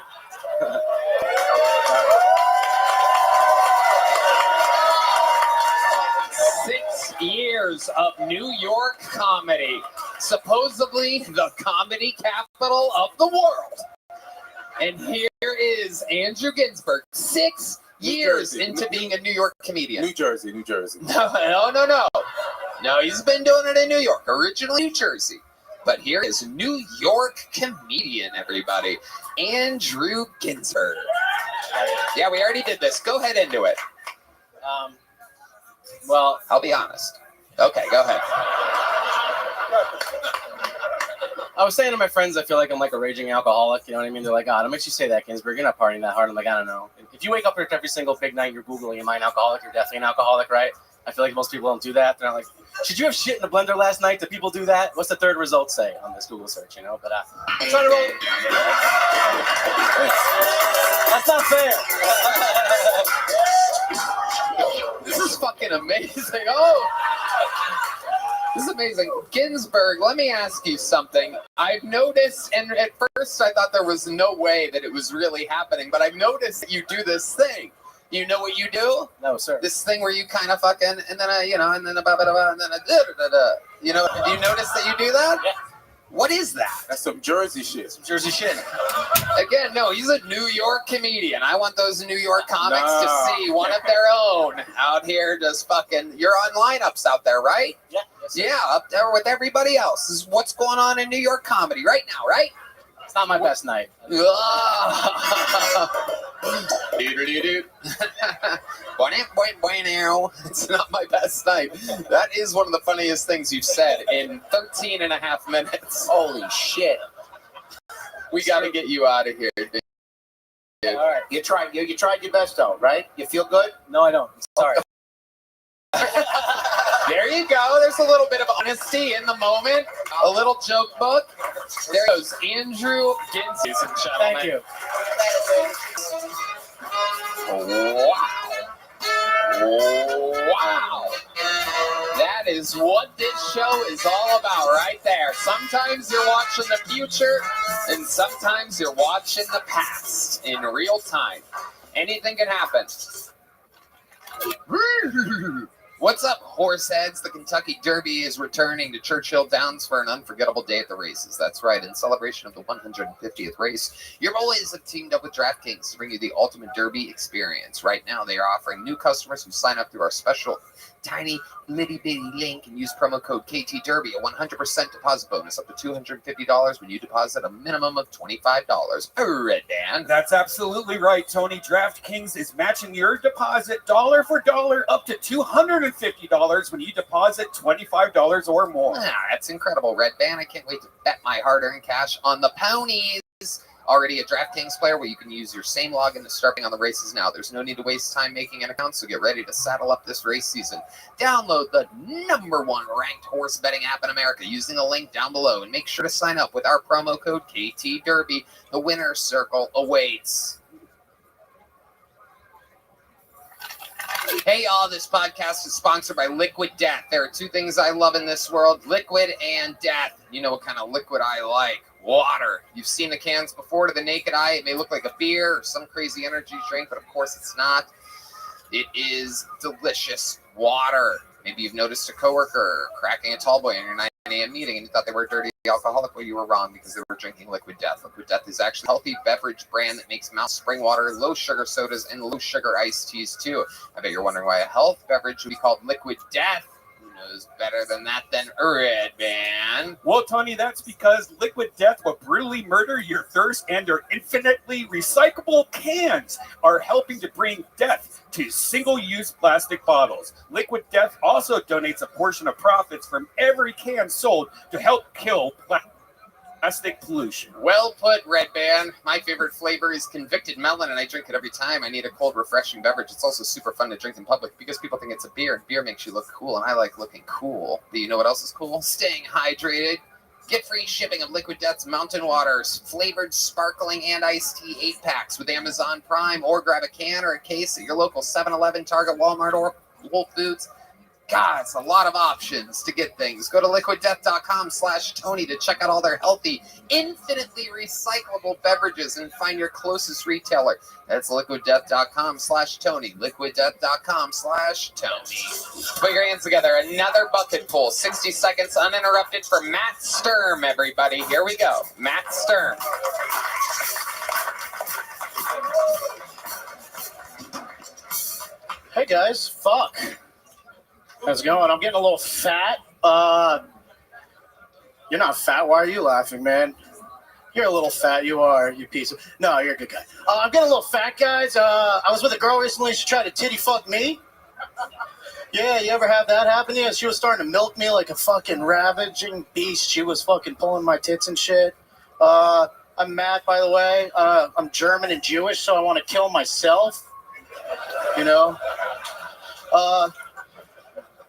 6 years of New York comedy. Supposedly the comedy capital of the world. And here is Andrew Ginsburg. 6 years into being a New York comedian. New Jersey. No. No, he's been doing it in New York. Originally New Jersey. But here is New York comedian, everybody. Andrew Ginsburg. Yeah, we already did this. Go ahead into it. Well, I'll be honest. Okay, go ahead. I was saying to my friends, I feel like I'm like a raging alcoholic. You know what I mean? They're like, "God, what makes you say that, Ginsburg? You're not partying that hard." I'm like, I don't know. If you wake up every single big night, you're Googling, am I an alcoholic? You're definitely an alcoholic, right? I feel like most people don't do that. They're not like, should you have shit in the blender last night? Do people do that? What's the third result say on this Google search, you know? But I'm trying to roll. That's not fair. This is fucking amazing. Oh, this is amazing. Ginsburg, let me ask you something. I've noticed, and at first I thought there was no way that it was really happening, but I've noticed that you do this thing. You know what you do? No, sir. This thing where you kind of fucking, and then and then a ba-ba-da-ba, and then a da-da-da-da. You know, do you notice that you do that? Yeah. What is that? That's some Jersey shit. Jersey shit. Again, no, he's a New York comedian. I want those New York comics to see one of their own out here just fucking, you're on lineups out there, right? Yeah. Yes, yeah, up there with everybody else. This is what's going on in New York comedy right now, right? It's not my best night. It's not my best night. That is one of the funniest things you've said in 13 and a half minutes. Holy shit. We got to get you out of here, dude. All right, you tried your best though, right? You feel good? No, I don't. Sorry. There you go. There's a little bit of honesty in the moment. A little joke book. There goes Andrew Ginty, ladies and gentlemen. Thank you. Wow. That is what this show is all about right there. Sometimes you're watching the future, and sometimes you're watching the past in real time. Anything can happen. What's up, horseheads? The Kentucky Derby is returning to Churchill Downs for an unforgettable day at the races. That's right, in celebration of the 150th race, your boys have teamed up with DraftKings to bring you the ultimate Derby experience. Right now, they are offering new customers who sign up through our special tiny litty-bitty link and use promo code KTDerby, a 100% deposit bonus up to $250 when you deposit a minimum of $25. Red Band. That's absolutely right, Tony. DraftKings is matching your deposit dollar for dollar up to $250 when you deposit $25 or more. That's incredible, Red Band. I can't wait to bet my hard-earned cash on the ponies. Already a DraftKings player where you can use your same login to start on the races now. There's no need to waste time making an account, so get ready to saddle up this race season. Download the #1 ranked horse betting app in America using the link down below, and make sure to sign up with our promo code KTDerby. The winner's circle awaits. Hey y'all, this podcast is sponsored by Liquid Death. There are two things I love in this world, liquid and death. You know what kind of liquid I like. Water. You've seen the cans before. To the naked eye, it may look like a beer or some crazy energy drink, but of course it's not. It is delicious water. Maybe you've noticed a coworker cracking a tall boy in your 9 a.m. meeting and you thought they were a dirty alcoholic. Well, you were wrong because they were drinking Liquid Death. Liquid Death is actually a healthy beverage brand that makes mountain spring water, low sugar sodas, and low sugar iced teas too. I bet you're wondering why a health beverage would be called Liquid Death. Knows better than that than Red Band. Well, Tony, that's because Liquid Death will brutally murder your thirst, and their infinitely recyclable cans are helping to bring death to single-use plastic bottles. Liquid Death also donates a portion of profits from every can sold to help kill plastic pollution. Well put, Red Band. My favorite flavor is convicted melon, and I drink it every time I need a cold, refreshing beverage. It's also super fun to drink in public because people think it's a beer, and beer makes you look cool, and I like looking cool. But you know what else is cool? Staying hydrated. Get free shipping of Liquid Death's Mountain Waters, flavored, sparkling, and iced tea 8-packs with Amazon Prime, or grab a can or a case at your local 7-Eleven, Target, Walmart, or Whole Foods. God, it's a lot of options to get things. Go to liquiddeath.com/Tony to check out all their healthy, infinitely recyclable beverages and find your closest retailer. That's liquiddeath.com/Tony. Liquiddeath.com/Tony. Put your hands together. Another bucket full. 60 seconds uninterrupted for Matt Sturm, everybody. Here we go. Matt Sturm. Hey guys, fuck. How's it going? I'm getting a little fat. You're not fat. Why are you laughing, man? You're a little fat. You are, you piece of... No, you're a good guy. I'm getting a little fat, guys. I was with a girl recently. She tried to titty fuck me. Yeah, you ever have that happen to you? She was starting to milk me like a fucking ravaging beast. She was fucking pulling my tits and shit. I'm Matt, by the way. I'm German and Jewish, so I want to kill myself. You know?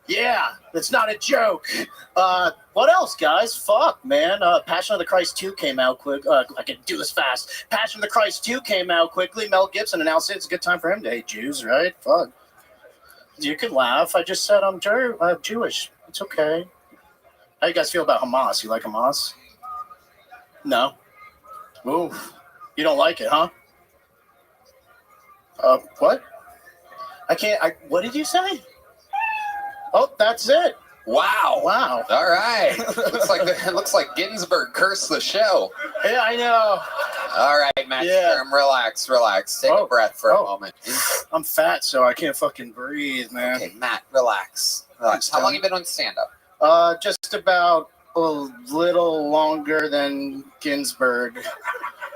Yeah, it's not a joke. What else, guys? Fuck, man. Passion of the Christ 2 came out quick. I can do this fast. Passion of the Christ 2 came out quickly. Mel Gibson announced it. It's a good time for him to hate Jews, right? Fuck. You can laugh. I just said I'm Jewish. It's okay. How you guys feel about Hamas? You like Hamas? No. Ooh. You don't like it, huh? What? What did you say? Oh, that's it. Wow. Wow. All right. looks like Ginsburg cursed the show. Yeah, I know. All right, Matt Sturm, relax. Take a breath for a moment. I'm fat, so I can't fucking breathe, man. Okay, Matt, relax. How long have you been on stand-up? Just about a little longer than Ginsburg.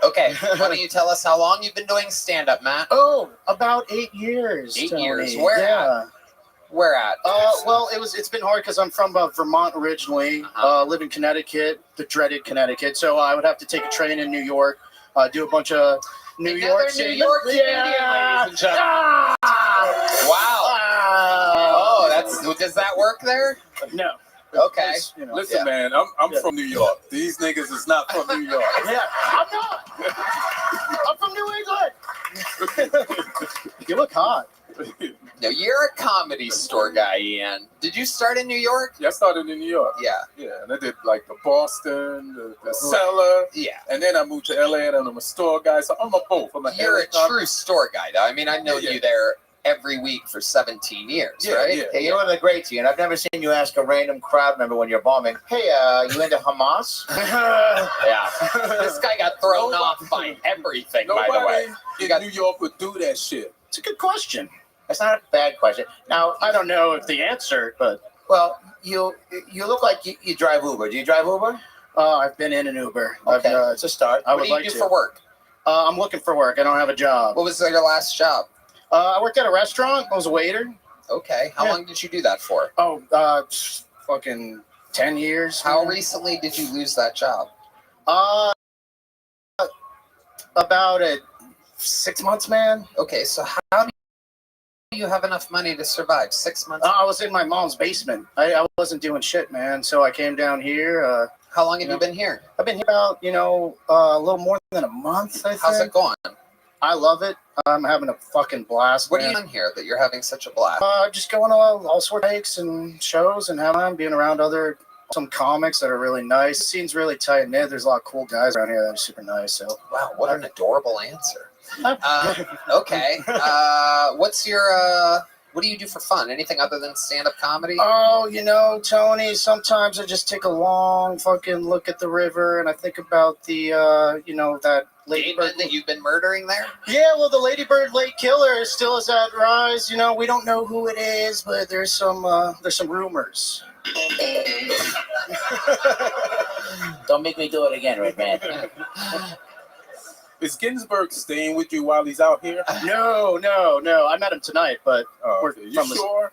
Okay, why don't you tell us how long you've been doing stand-up, Matt? Oh, about 8 years. 8 Tony. years. Where yeah. at? Where at? Well, it's been hard because I'm from Vermont originally. Live in Connecticut, the dreaded Connecticut. So I would have to take a train in New York, do a bunch of New York City. New York comedian, ladies and gentlemen. Wow. Does that work there? No. Okay. Listen, man, I'm from New York. These niggas is not from New York. Yeah, I'm not. I'm from New England. You look hot. No, you're a comedy store guy, Ian. Did you start in New York? Yeah, I started in New York. Yeah. Yeah, and I did like the Boston, the Cellar. Yeah. And then I moved to LA and I'm a store guy. So I'm a both. You're a true store guy, though. I mean, I've known you there every week for 17 years, right? Yeah, you're one of the greats, Ian. I've never seen you ask a random crowd member when you're bombing, hey, you into Hamas? Yeah. This guy got thrown off by everything, by the way. Nobody in New York would do that shit. It's a good question. That's not a bad question. Now, I don't know if the answer, but well, you look like you drive Uber. Do you drive Uber? I've been in an Uber. Okay, it's a start. I What do you do for work? I'm looking for work. I don't have a job. What was your last job? I worked at a restaurant. I was a waiter. Okay. How long did you do that for? Oh, fucking 10 years. How recently did you lose that job? About 6 months, man. Okay, so how do you have enough money to survive 6 months? I was in my mom's basement. I wasn't doing shit, man. So I came down here. How long have you been here? I've been here about, a little more than a month, I think. How's it going? I love it. I'm having a fucking blast. What are you doing here that you're having such a blast? Just going to all sorts of hikes and shows and having being around some comics that are really nice. The scene's really tight knit. There's a lot of cool guys around here that are super nice. So wow, what an adorable answer. Okay. What's your what do you do for fun? Anything other than stand-up comedy? Oh, Tony, sometimes I just take a long fucking look at the river and I think about the that ladybird that you've been murdering there? Yeah, well, the ladybird late killer still is at rise. We don't know who it is, but there's some rumors. Don't make me do it again, Red Man. Is Ginsburg staying with you while he's out here? No. I met him tonight, but we're you from sure?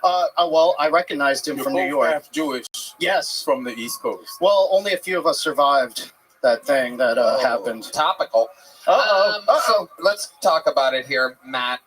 Well, I recognized him from New York. Half Jewish. Yes. From the East Coast. Well, only a few of us survived that thing that happened. Topical. So let's talk about it here, Matt.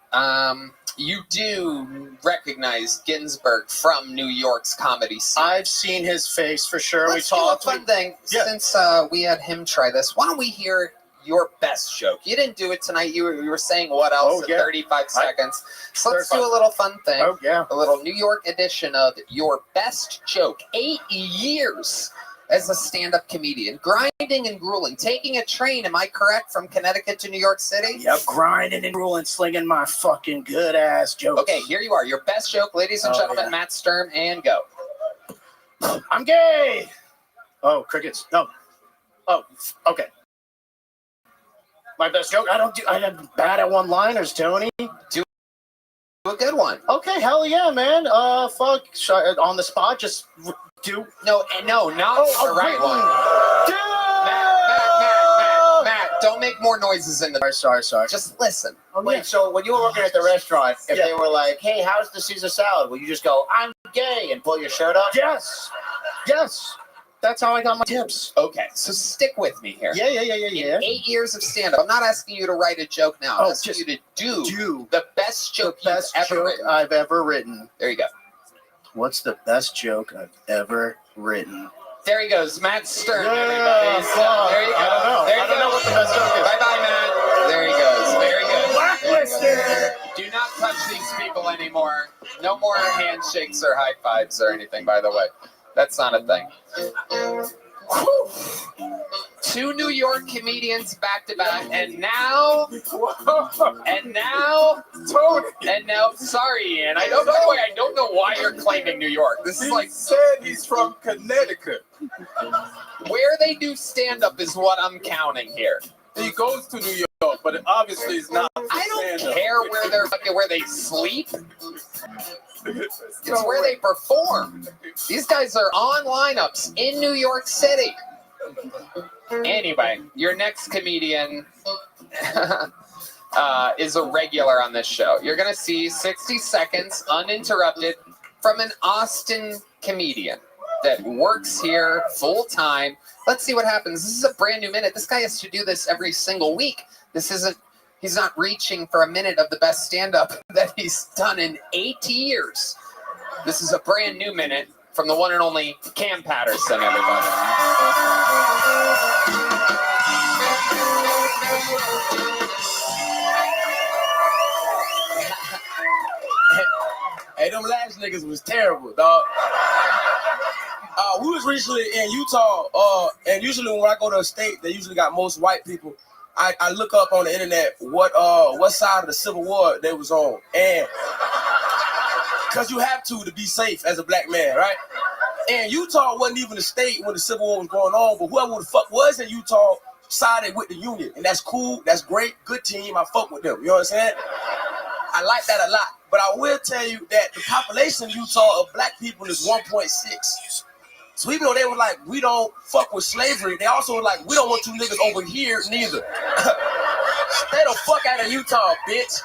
You do recognize Ginsburg from New York's comedy scene. I've seen his face for sure. Let's do a fun thing. Yeah. Since we had him try this, why don't we hear your best joke? You didn't do it tonight. You were saying what else in 35 seconds. So let's do a little fun thing. Oh, yeah. A little New York edition of your best joke. 8 years as a stand-up comedian. Grinding and grueling. Taking a train, am I correct, from Connecticut to New York City? Yep, grinding and grueling, slinging my fucking good-ass jokes. Okay, here you are. Your best joke, ladies and gentlemen, Matt Sturm, and go. I'm gay! Oh, crickets. No. Oh, okay. My best joke? I am bad at one-liners, Tony. Do a good one. Okay, hell yeah, man. Fuck. On the spot, just do. No, not the right one. Matt, don't make more noises in the... Sorry. Just listen. Wait, so when you were working at the restaurant, if they were like, hey, how's the Caesar salad? Will you just go, I'm gay, and pull your shirt up? Yes. That's how I got my tips. Okay, so stick with me here. Yeah. In 8 years of stand-up, I'm not asking you to write a joke now. I'm asking you to do the best joke I've ever written. There you go. What's the best joke I've ever written? There he goes, Matt Stern, Yeah, everybody. So, there you go. I don't know what the best joke is. Bye-bye, Matt. There he goes. Very good. Blacklisted. Do not touch these people anymore. No more handshakes or high fives or anything, by the way. That's not a thing. Whew. 2 New York comedians back to back, and now, sorry, Ian. I don't know why you're claiming New York. This is like said he's from Connecticut. Where they do stand up is what I'm counting here. He goes to New York, but it obviously is not. I don't care where they sleep. It's where they perform. These guys are on lineups in New York City. Anyway, your next comedian is a regular on this show. You're going to see 60 seconds uninterrupted from an Austin comedian that works here full time. Let's see what happens. This is a brand new minute. This guy has to do this every single week. He's not reaching for a minute of the best stand-up that he's done in 8 years. This is a brand new minute from the one and only Cam Patterson, everybody. Hey, them last niggas was terrible, dog. We was recently in Utah, and usually when I go to a state, they usually got most white people. I look up on the internet what side of the Civil War they was on, and because you have to be safe as a black man, right? And Utah wasn't even a state when the Civil War was going on, but whoever the fuck was in Utah sided with the Union, and that's cool, that's great, good team, I fuck with them, you know what I'm saying? I like that a lot, but I will tell you that the population in Utah of black people is 1.6. So even though they were like, we don't fuck with slavery, they also were like, we don't want you niggas over here neither. Stay the fuck out of Utah, bitch.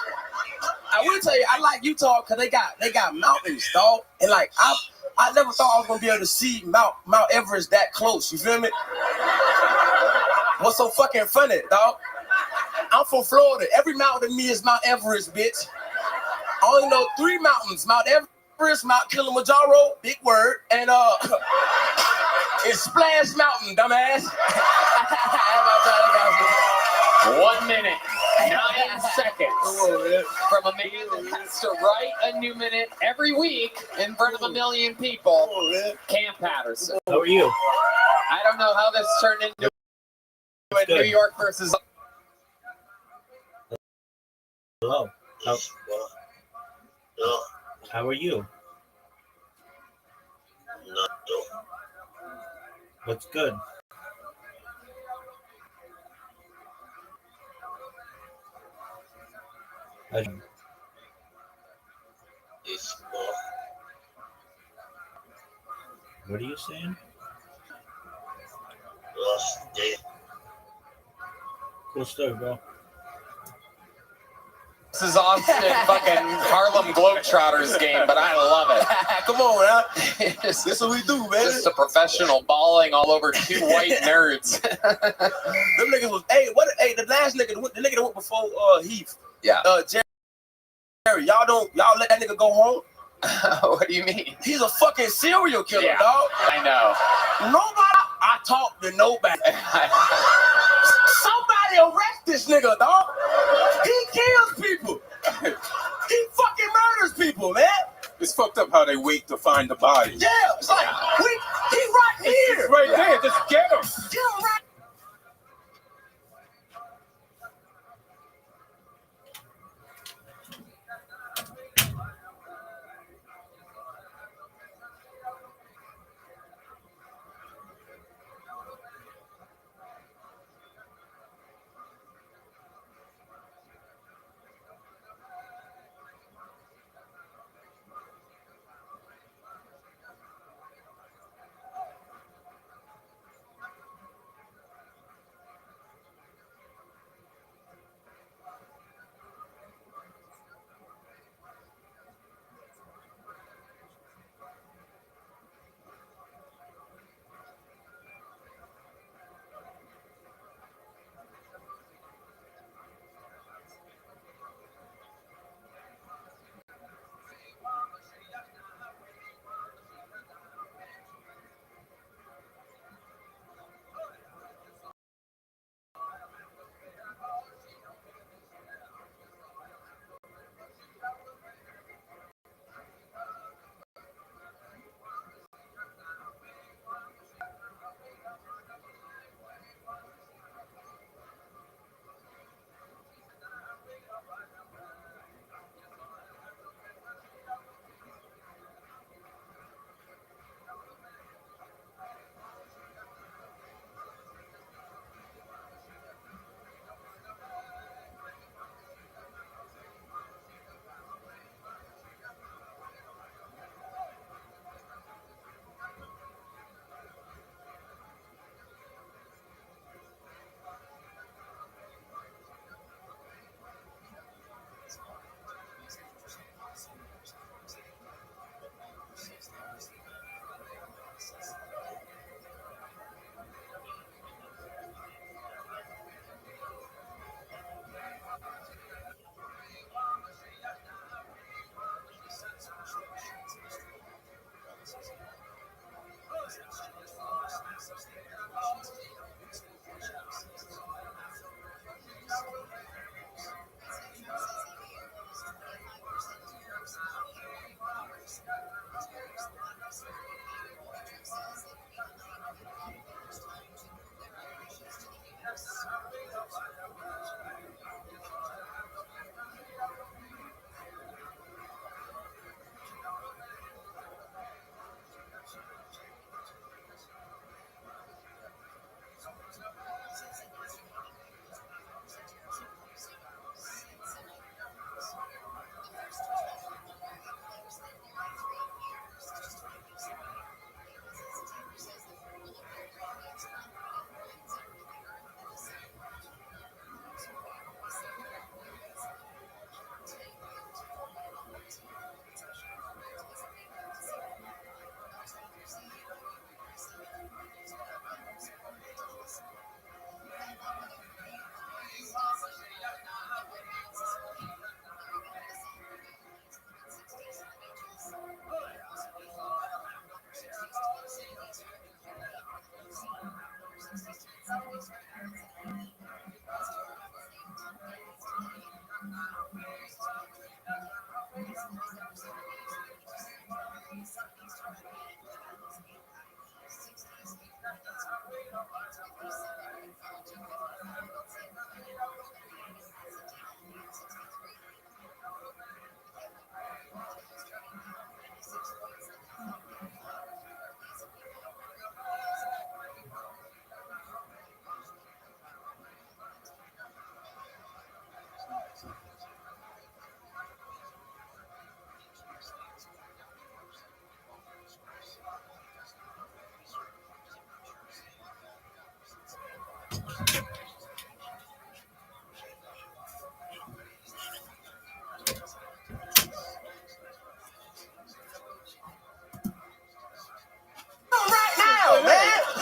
I will tell you, I like Utah because they got mountains, dog. And like, I never thought I was gonna be able to see Mount Everest that close. You feel me? What's so fucking funny, dog? I'm from Florida. Every mountain to me is Mount Everest, bitch. I only know 3 mountains: Mount Everest, Mount Kilimanjaro, big word, and it's Splash Mountain, dumbass. 1 minute, 9 seconds from a man that has to write a new minute every week in front of 1 million people. Cam Patterson. How are you? I don't know how this turned into a New York versus. Hello. How are you? What's good? What are you saying? Cool story, bro. This is Austin fucking Harlem Globetrotters game, but I love it. Come on, man. This is what we do, man. Just a professional bawling all over 2 white nerds. Them niggas was, the last nigga, the nigga that went before Heath. Yeah. Jerry, y'all let that nigga go home? What do you mean? He's a fucking serial killer, Yeah, dog. I know. Nobody, I talk to nobody. Somebody arrest this nigga, dog. He kills people. He fucking murders people, man. It's fucked up how they wait to find the body. Yeah, it's like, he right here. It's right there, just get him. Get him right.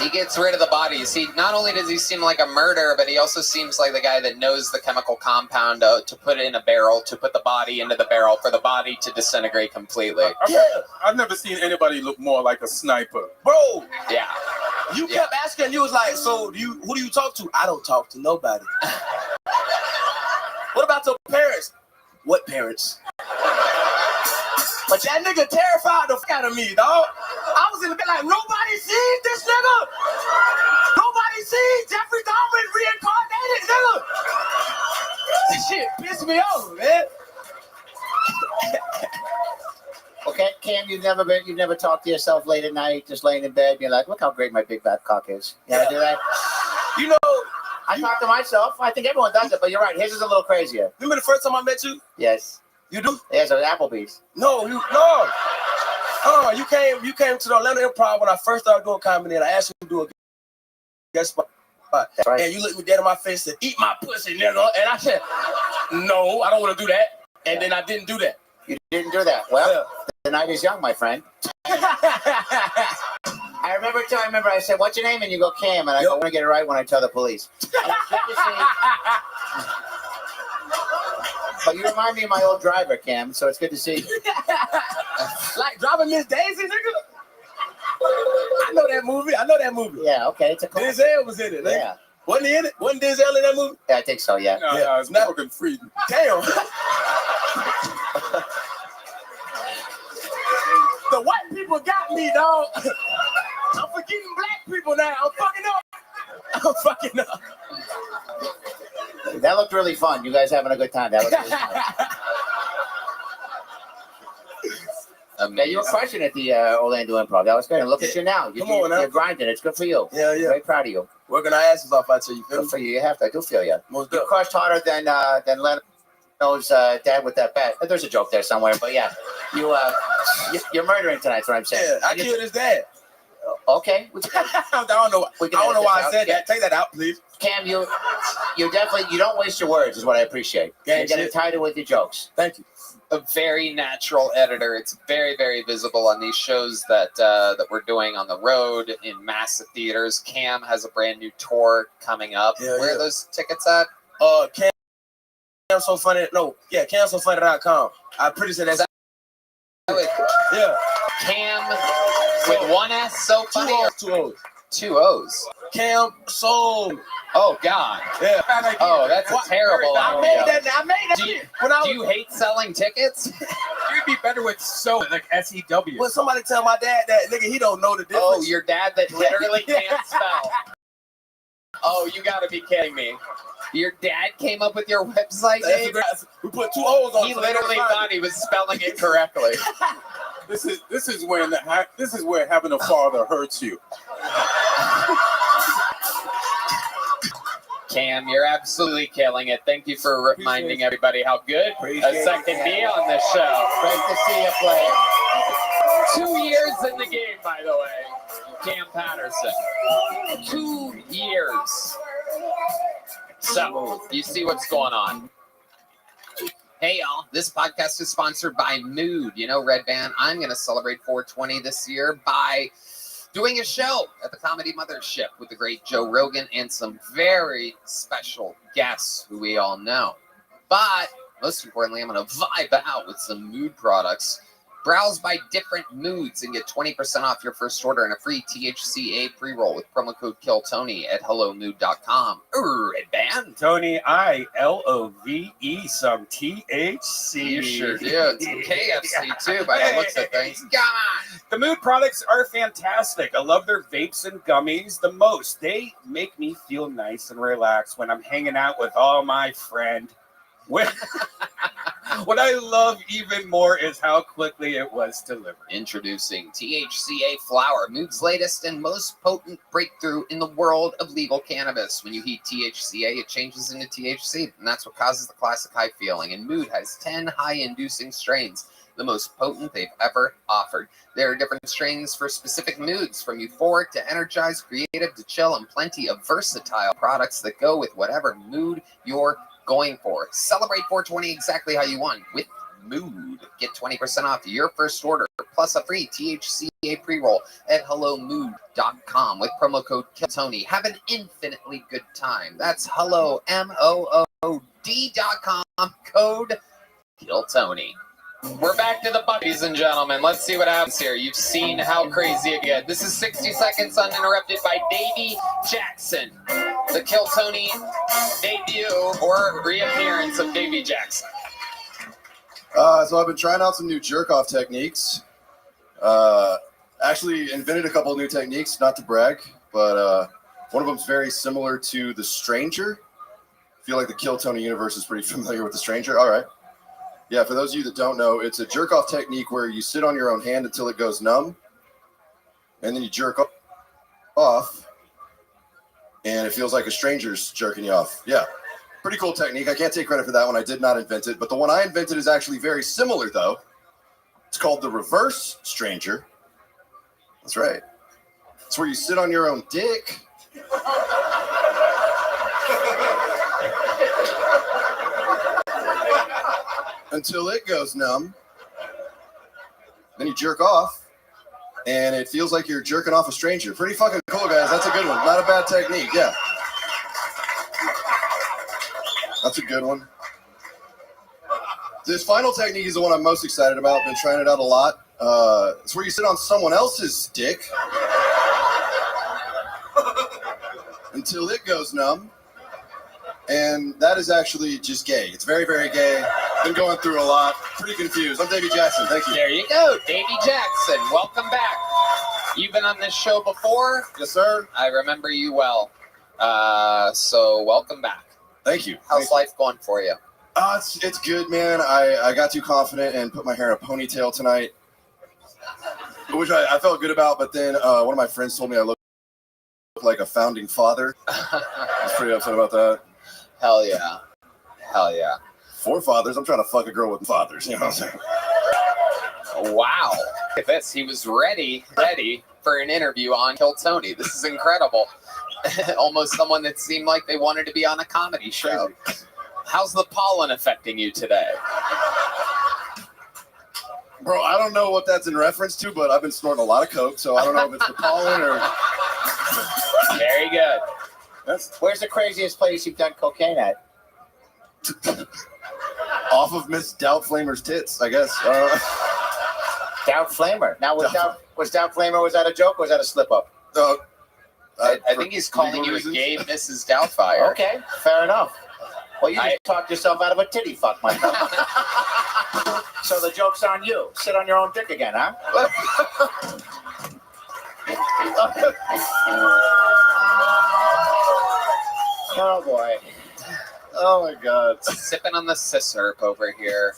He gets rid of the body. See, not only does he seem like a murderer, but he also seems like the guy that knows the chemical compound to put it in a barrel, to put the body into the barrel, for the body to disintegrate completely. I've never seen anybody look more like a sniper. Bro. Yeah. You kept asking, you was like, so who do you talk to? I don't talk to nobody. What about your parents? What parents? But that nigga terrified the fuck out of me, dog. I was in the bed like, nobody sees this nigga. Nobody sees Jeffrey Dahmer reincarnated, nigga. That shit pissed me off, man. Okay, Cam, you've never talked to yourself late at night, just laying in bed, being like, look how great my big fat cock is. You ever do that? You know, I talk to myself. I think everyone does it, but you're right. His is a little crazier. Remember the first time I met you? Yes. You do? Yes, at Applebee's. No. You came to the Atlanta Improv when I first started doing comedy, and I asked you to do a guest spot. That's right. And you looked me dead in my face and said, "Eat my pussy, nigga." And I said, "No, I don't want to do that." And then I didn't do that. You didn't do that. Well, the night is young, my friend. I remember I said, "What's your name?" And you go, "Cam." And I go, "I want to get it right when I tell the police." But you remind me of my old driver, Cam, so it's good to see you. Like driving Miss Daisy, nigga? I know that movie. Yeah, okay. It's a cool. Denzel was in it, nigga. Yeah. Wasn't he in it? Wasn't Denzel in that movie? Yeah, I think so, yeah. No, it's Morgan Freeman. Damn. The white people got me, dog. I'm forgetting black people now. I'm fucking up. That looked really fun. You guys having a good time. That looked really fun. Yeah, you were crushing at the Orlando Improv. That was great. And look at you now. You're grinding. It's good for you. Yeah. Very proud of you. Working our asses off out here. You feel good for you. You have to. I do feel you. Most you crushed harder than Leno's dad with that bat. There's a joke there somewhere, but yeah, you're murdering tonight. That's what I'm saying. Yeah, I killed his dad. Okay. I don't know why I said that. Take that out, please. Cam, you definitely you don't waste your words, is what I appreciate. You're getting tighter with your jokes. Thank you. A very natural editor. It's very, very visible on these shows that we're doing on the road in massive theaters. Cam has a brand new tour coming up. Where are those tickets at? Cam's so funny. No, yeah, camsofunny.com. I'm pretty sure that's yeah. Cam with one S, so funny. Two O's. Two O's. Cam so. Oh God. Yeah. Oh, that's a terrible. I made that. Do you hate selling tickets? be better with so like SEW. Well, somebody tell my dad that nigga he don't know the difference. Oh, your dad that literally can't spell. Oh, you gotta be kidding me. Your dad came up with your website name? We put 2 O's on it. He so they literally never find thought it. he was spelling it correctly. This is where having a father hurts you. Cam, you're absolutely killing it. Thank you for reminding everybody how good a son can be on this show. Great to see you play. 2 years in the game, by the way. Cam Patterson. 2 years. So, you see what's going on. Hey, y'all. This podcast is sponsored by Mood. You know, Red Band, I'm going to celebrate 420 this year by doing a show at the Comedy Mothership with the great Joe Rogan and some very special guests who we all know. But most importantly, I'm going to vibe out with some Mood products. Browse by different moods and get 20% off your first order and a free THCA pre-roll with promo code KillTony at hellomood.com. Red Band. Tony, ILOVE some THC. You sure do. It's KFC too by the looks of things. Come on. The Mood products are fantastic. I love their vapes and gummies the most. They make me feel nice and relaxed when I'm hanging out with all my friends. What I love even more is how quickly it was delivered. Introducing THCA flower, Mood's latest and most potent breakthrough in the world of legal cannabis. When you heat THCA, it changes into THC, and that's what causes the classic high feeling. And Mood has 10 high-inducing strains, the most potent they've ever offered. There are different strains for specific moods, from euphoric to energized, creative to chill, and plenty of versatile products that go with whatever mood you're going for. Celebrate 420 exactly how you want with Mood. Get 20% off your first order plus a free THCA pre-roll at hellomood.com with promo code KillTony. Have an infinitely good time. That's hello, MOOD.com, code KillTony. We're back to the ladies and gentlemen. Let's see what happens here. You've seen how crazy it gets. This is 60 Seconds Uninterrupted by Davey Jackson. The Kill Tony debut or reappearance of Davey Jackson. So I've been trying out some new jerk-off techniques. Actually invented a couple of new techniques, not to brag, but one of them's very similar to The Stranger. I feel like the Kill Tony universe is pretty familiar with The Stranger. All right. Yeah, for those of you that don't know, it's a jerk-off technique where you sit on your own hand until it goes numb, and then you jerk off, and it feels like a stranger's jerking you off. Yeah, pretty cool technique. I can't take credit for that one. I did not invent it, but the one I invented is actually very similar, though. It's called the reverse stranger. That's right. It's where you sit on your own dick. Until it goes numb. Then you jerk off, and it feels like you're jerking off a stranger. Pretty fucking cool, guys. That's a good one. Not a bad technique, yeah. That's a good one. This final technique is the one I'm most excited about. I've been trying it out a lot. It's where you sit on someone else's dick until it goes numb. And that is actually just gay. It's very, very gay. Been going through a lot. Pretty confused. I'm Davey Jackson. Thank you. There you go, Davey Jackson. Welcome back. You've been on this show before. Yes, sir. I remember you well. So welcome back. Thank you. How's life going for you? It's good, man. I got too confident and put my hair in a ponytail tonight, which I felt good about. But then one of my friends told me I look like a founding father. I was pretty upset about that. Hell yeah. Hell yeah. Forefathers. I'm trying to fuck a girl with fathers. You know what I'm saying? Wow. Look at this. He was ready for an interview on Kill Tony. This is incredible. Almost someone that seemed like they wanted to be on a comedy show. How's the pollen affecting you today? Bro, I don't know what that's in reference to, but I've been snorting a lot of coke, so I don't know if it's the pollen or... Very good. Where's the craziest place you've done cocaine at? Off of Miss Doubtflamer's tits, I guess. Doubtflamer. Now, was Doubtflamer, was that a joke or was that a slip-up? I think he's calling you a gay Mrs. Doubtfire. Okay, fair enough. Well, you just talked yourself out of a titty fuck, my friend. So the joke's on you. Sit on your own dick again, huh? Oh boy. Oh my God. Sipping on the syrup over here.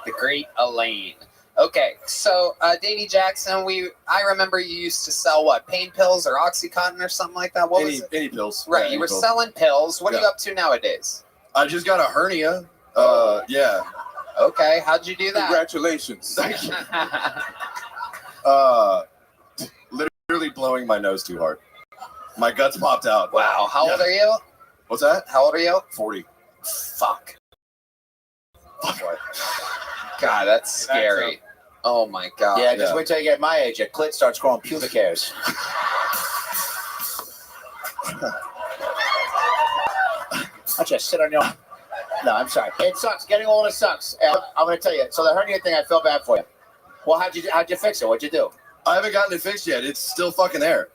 The great Elaine. Okay, so Davey Jackson, I remember you used to sell what, pain pills or Oxycontin or something like that. What was it? Any pills. Right, Yeah, you were pills. selling pills. What are Yeah. you up to nowadays? I just got a hernia. Yeah. Okay, how'd you do that? Congratulations. Literally blowing my nose too hard. My guts popped out. Wow, how old are you? What's that? How old are you? 40. Fuck. God, that's scary. Oh my God. Yeah, just wait till you get my age. Your clit starts growing pubic hairs. I just sit on your. No, I'm sorry. It sucks. Getting older sucks. I'm gonna tell you. So the hernia thing, I feel bad for you. Well, how'd you fix it? What'd you do? I haven't gotten it fixed yet. It's still fucking there.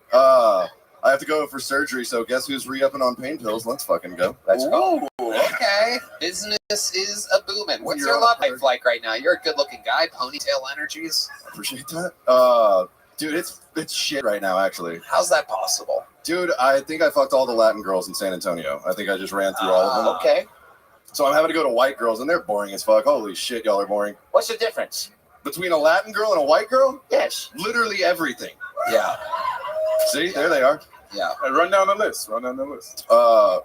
I have to go for surgery, so guess who's re-upping on pain pills? Let's fucking go. Let's go. Okay. Business is a booming. What's your love life like right now? You're a good-looking guy. Ponytail energies. Appreciate that. Dude, it's shit right now, actually. How's that possible? Dude, I think I fucked all the Latin girls in San Antonio. I think I just ran through all of them. Okay. So I'm having to go to white girls, and they're boring as fuck. Holy shit, y'all are boring. What's the difference? Between a Latin girl and a white girl? Yes. Literally everything. Yeah. See, there they are. Yeah. Run down the list.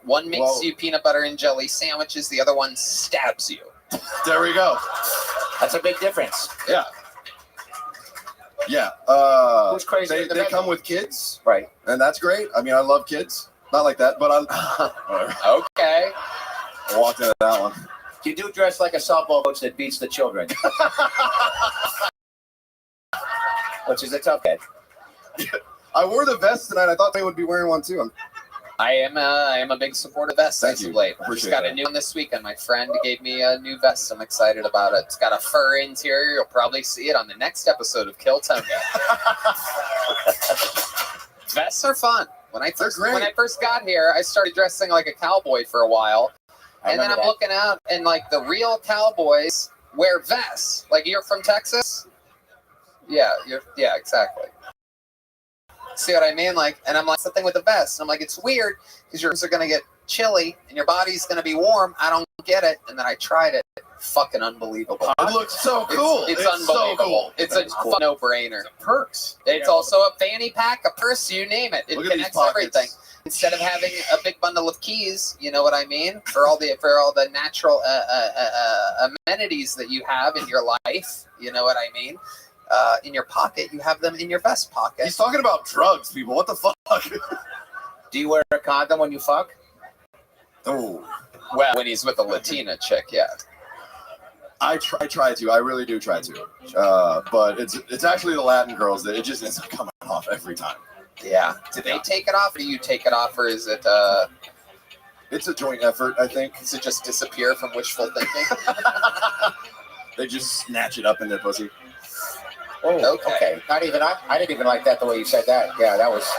One makes you peanut butter and jelly sandwiches. The other one stabs you. There we go. That's a big difference. Yeah. Yeah. Who's crazy? They come with kids. Right. And that's great. I mean, I love kids. Not like that, but I Okay. walked into that one. You do dress like a softball coach that beats the children. Which is a tough head. I wore the vest tonight. I thought they would be wearing one too. I am a big supporter of vests as of late. I just Appreciate got a that. new one this weekend. My friend gave me a new vest. I'm excited about it. It's got a fur interior. You'll probably see it on the next episode of Kill Tonya. Vests are fun. When I first got here, I started dressing like a cowboy for a while. And then I'm looking out, and like the real cowboys wear vests. Like, you're from Texas? Yeah, exactly. See what I mean? Like, and I'm like, something with the vest. And I'm like, it's weird because your arms are gonna get chilly and your body's gonna be warm. I don't get it. And then I tried it. Fucking unbelievable. It looks so cool. It's so unbelievable. cool. It's a no-brainer. Perks. It's also a fanny pack, a purse, you name it. It Look at these connects pockets. everything. Instead of having a big bundle of keys, you know what I mean, for all the natural amenities that you have in your life, you know what I mean. In your pocket, you have them in your vest pocket. He's talking about drugs, people. What the fuck? Do you wear a condom when you fuck? Oh. Well, when he's with a Latina chick, yeah. I try to. I really do try to. But it's actually the Latin girls that it just ends up coming off every time. Yeah. Do they take it off, or do you take it off, or is it? It's a joint effort, I think. Does it just disappear from wishful thinking? They just snatch it up in their pussy. Oh, okay. Not even I didn't even like that the way you said that. Yeah, that was.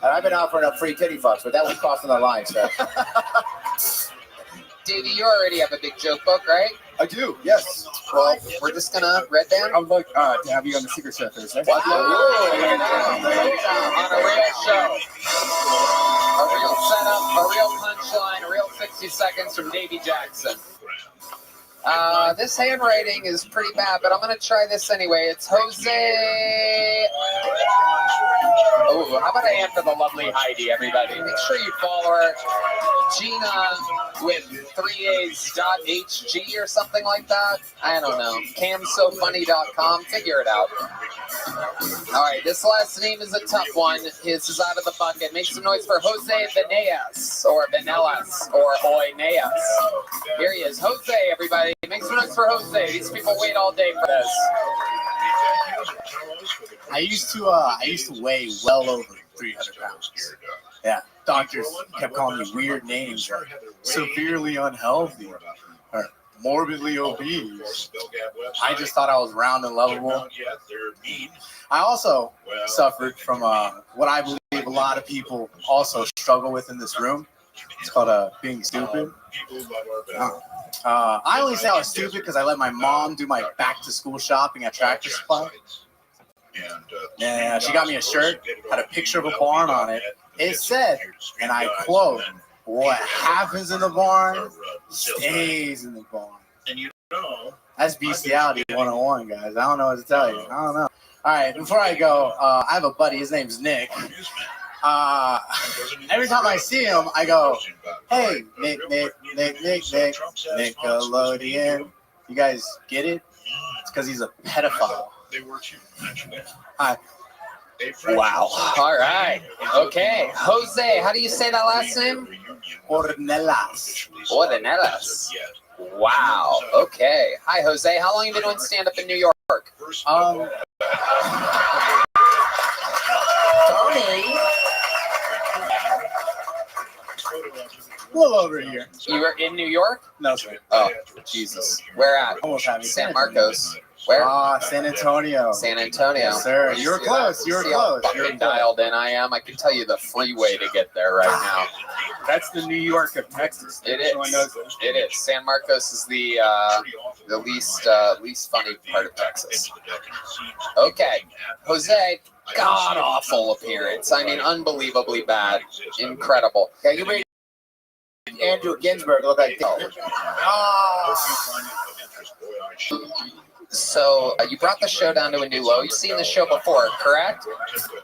And I've been offering up free titty fucks, but that was crossing the line, sir. Davey, you already have a big joke book, right? I do, yes. Well, we're just gonna read down. I would like to have you on the Secret Show Thursday. On a real show. A real setup, a real punchline, a real 60 seconds from Davey Jackson. This handwriting is pretty bad, but I'm going to try this anyway. It's Jose. Oh, how about I answer the lovely Heidi, everybody? Make sure you follow her. Gina with 3A's.hg or something like that. I don't know. camsofunny.com. Figure it out. All right, this last name is a tough one. His is out of the bucket. Make some noise for Jose Veneas, or Venelas, or Oineas. Here he is. Jose, everybody. Make some noise for Jose. These people wait all day for this. I used to weigh well over 300 pounds. Yeah, doctors kept calling me weird names, like severely unhealthy or morbidly obese. I just thought I was round and lovable. I also suffered from what I believe a lot of people also struggle with in this room, It's called being stupid. I only say I was stupid because I let my mom do my back-to-school shopping at Tractor Supply. Yeah, she got me a shirt, had a picture of a barn on it. It said, and I quote, "What happens in the barn stays in the barn." That's bestiality 101, guys. I don't know what to tell you. I don't know. All right, before I go, I have a buddy. His name's Nick. Every time I see him, I go, "Hey, Nick, Nickelodeon." You guys get it? It's because he's a pedophile. Hi. Wow. All right. Okay. Jose, how do you say that last name? Ornelas. Ornelas. Wow. Okay. Hi, Jose. How long have you been doing stand-up in New York? Tony. A little over a year. You were in New York? No, sir. Oh, Jesus. Where at? Almost having San Marcos. Where? San Antonio. San Antonio. Yes, sir. You were close. You were close. How fucking dialed in I am. I can tell you the freeway to get there right now. That's the New York of Texas. It is. It is. San Marcos is the least funny part of Texas. Okay, Jose, god awful appearance. I mean, unbelievably bad. Incredible. Yeah, you made Andrew Ginsberg look like. So you brought the show down to a new low. You've seen the show before, correct?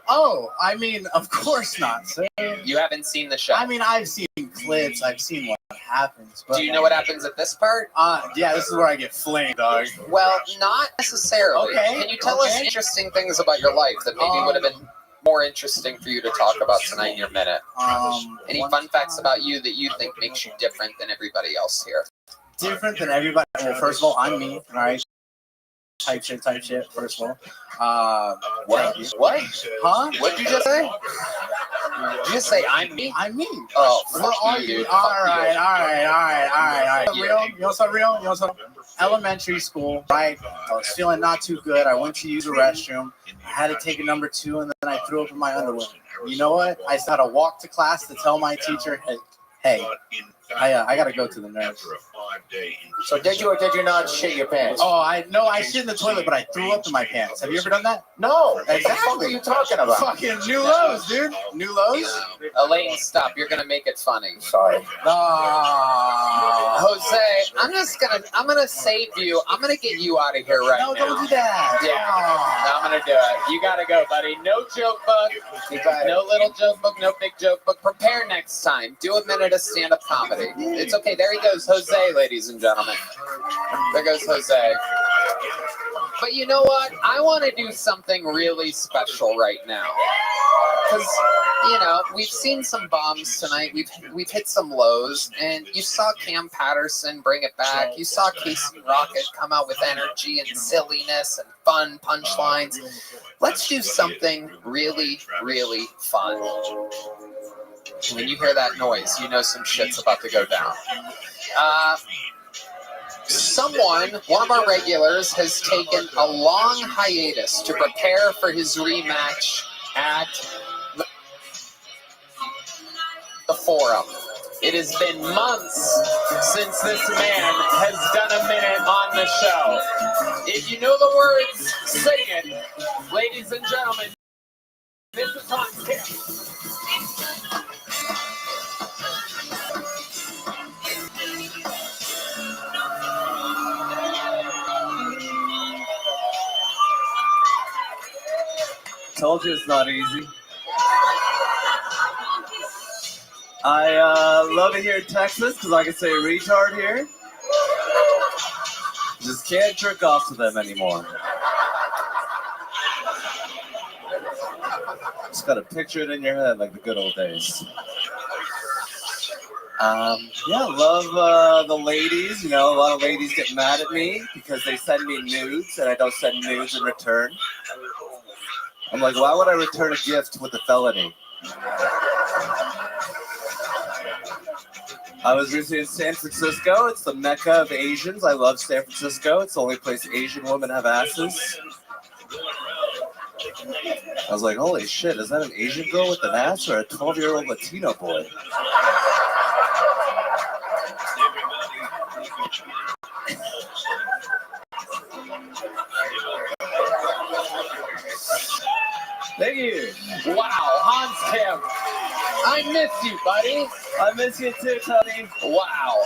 Oh, I mean, of course not, sir. You haven't seen the show. I mean, I've seen clips. I've seen what happens. But, do you know what happens at this part? Yeah, this is where I get flamed, dog. Well, not necessarily. Okay. Can you tell us interesting things about your life that maybe would have been more interesting for you to talk about tonight in your minute? Any fun facts about you that you think makes you different than everybody else here? Different than everybody. Well, first of all, I'm me. All right. Type shit, first of all. What? What? Huh? What did you just say? Did you just say I'm me? I'm me. Oh, Where are you? All right. Real? You know something real? You know something? Elementary school, right? I was feeling not too good. I went to use the restroom. I had to take a number 2, and then I threw up in my underwear. You know what? I had to walk to class to tell my teacher, hey, I gotta go to the nurse. So did you or did you not shit your pants? Oh, I shit in the toilet, but I threw up in my pants. Have you ever done that? No. Exactly. What the fuck are you talking about? Fucking New Lows, dude. New Lows? Elaine, stop. You're gonna make it funny. Sorry. Jose, I'm gonna save you. I'm gonna get you out of here right now. No, don't do that. Yeah. No, I'm gonna do it. You gotta go, buddy. No joke book. No little joke book, no big joke book. Prepare next time. Do a minute of stand-up comedy. It's okay. There he goes, Jose, ladies and gentlemen. There goes Jose. But you know what? I want to do something really special right now. Because, we've seen some bombs tonight. We've hit some lows. And you saw Cam Patterson bring it back. You saw Casey Rocket come out with energy and silliness and fun punchlines. Let's do something really, really fun. When you hear that noise, you know some shit's about to go down. One of our regulars, has taken a long hiatus to prepare for his rematch at the Forum. It has been months since this man has done a minute on the show. If you know the words, sing it. Ladies and gentlemen, this is on Tim. Told you it's not easy. I love it here in Texas because I can say retard here. Just can't jerk off to them anymore. Just gotta picture it in your head like the good old days. Love the ladies. A lot of ladies get mad at me because they send me nudes and I don't send nudes in return. I'm like, why would I return a gift with a felony? I was recently in San Francisco. It's the mecca of Asians. I love San Francisco. It's the only place Asian women have asses. I was like, holy shit, is that an Asian girl with an ass or a 12-year-old Latino boy? Thank you. Wow, Hans Kim. I miss you, buddy. I miss you too, Tony. Wow.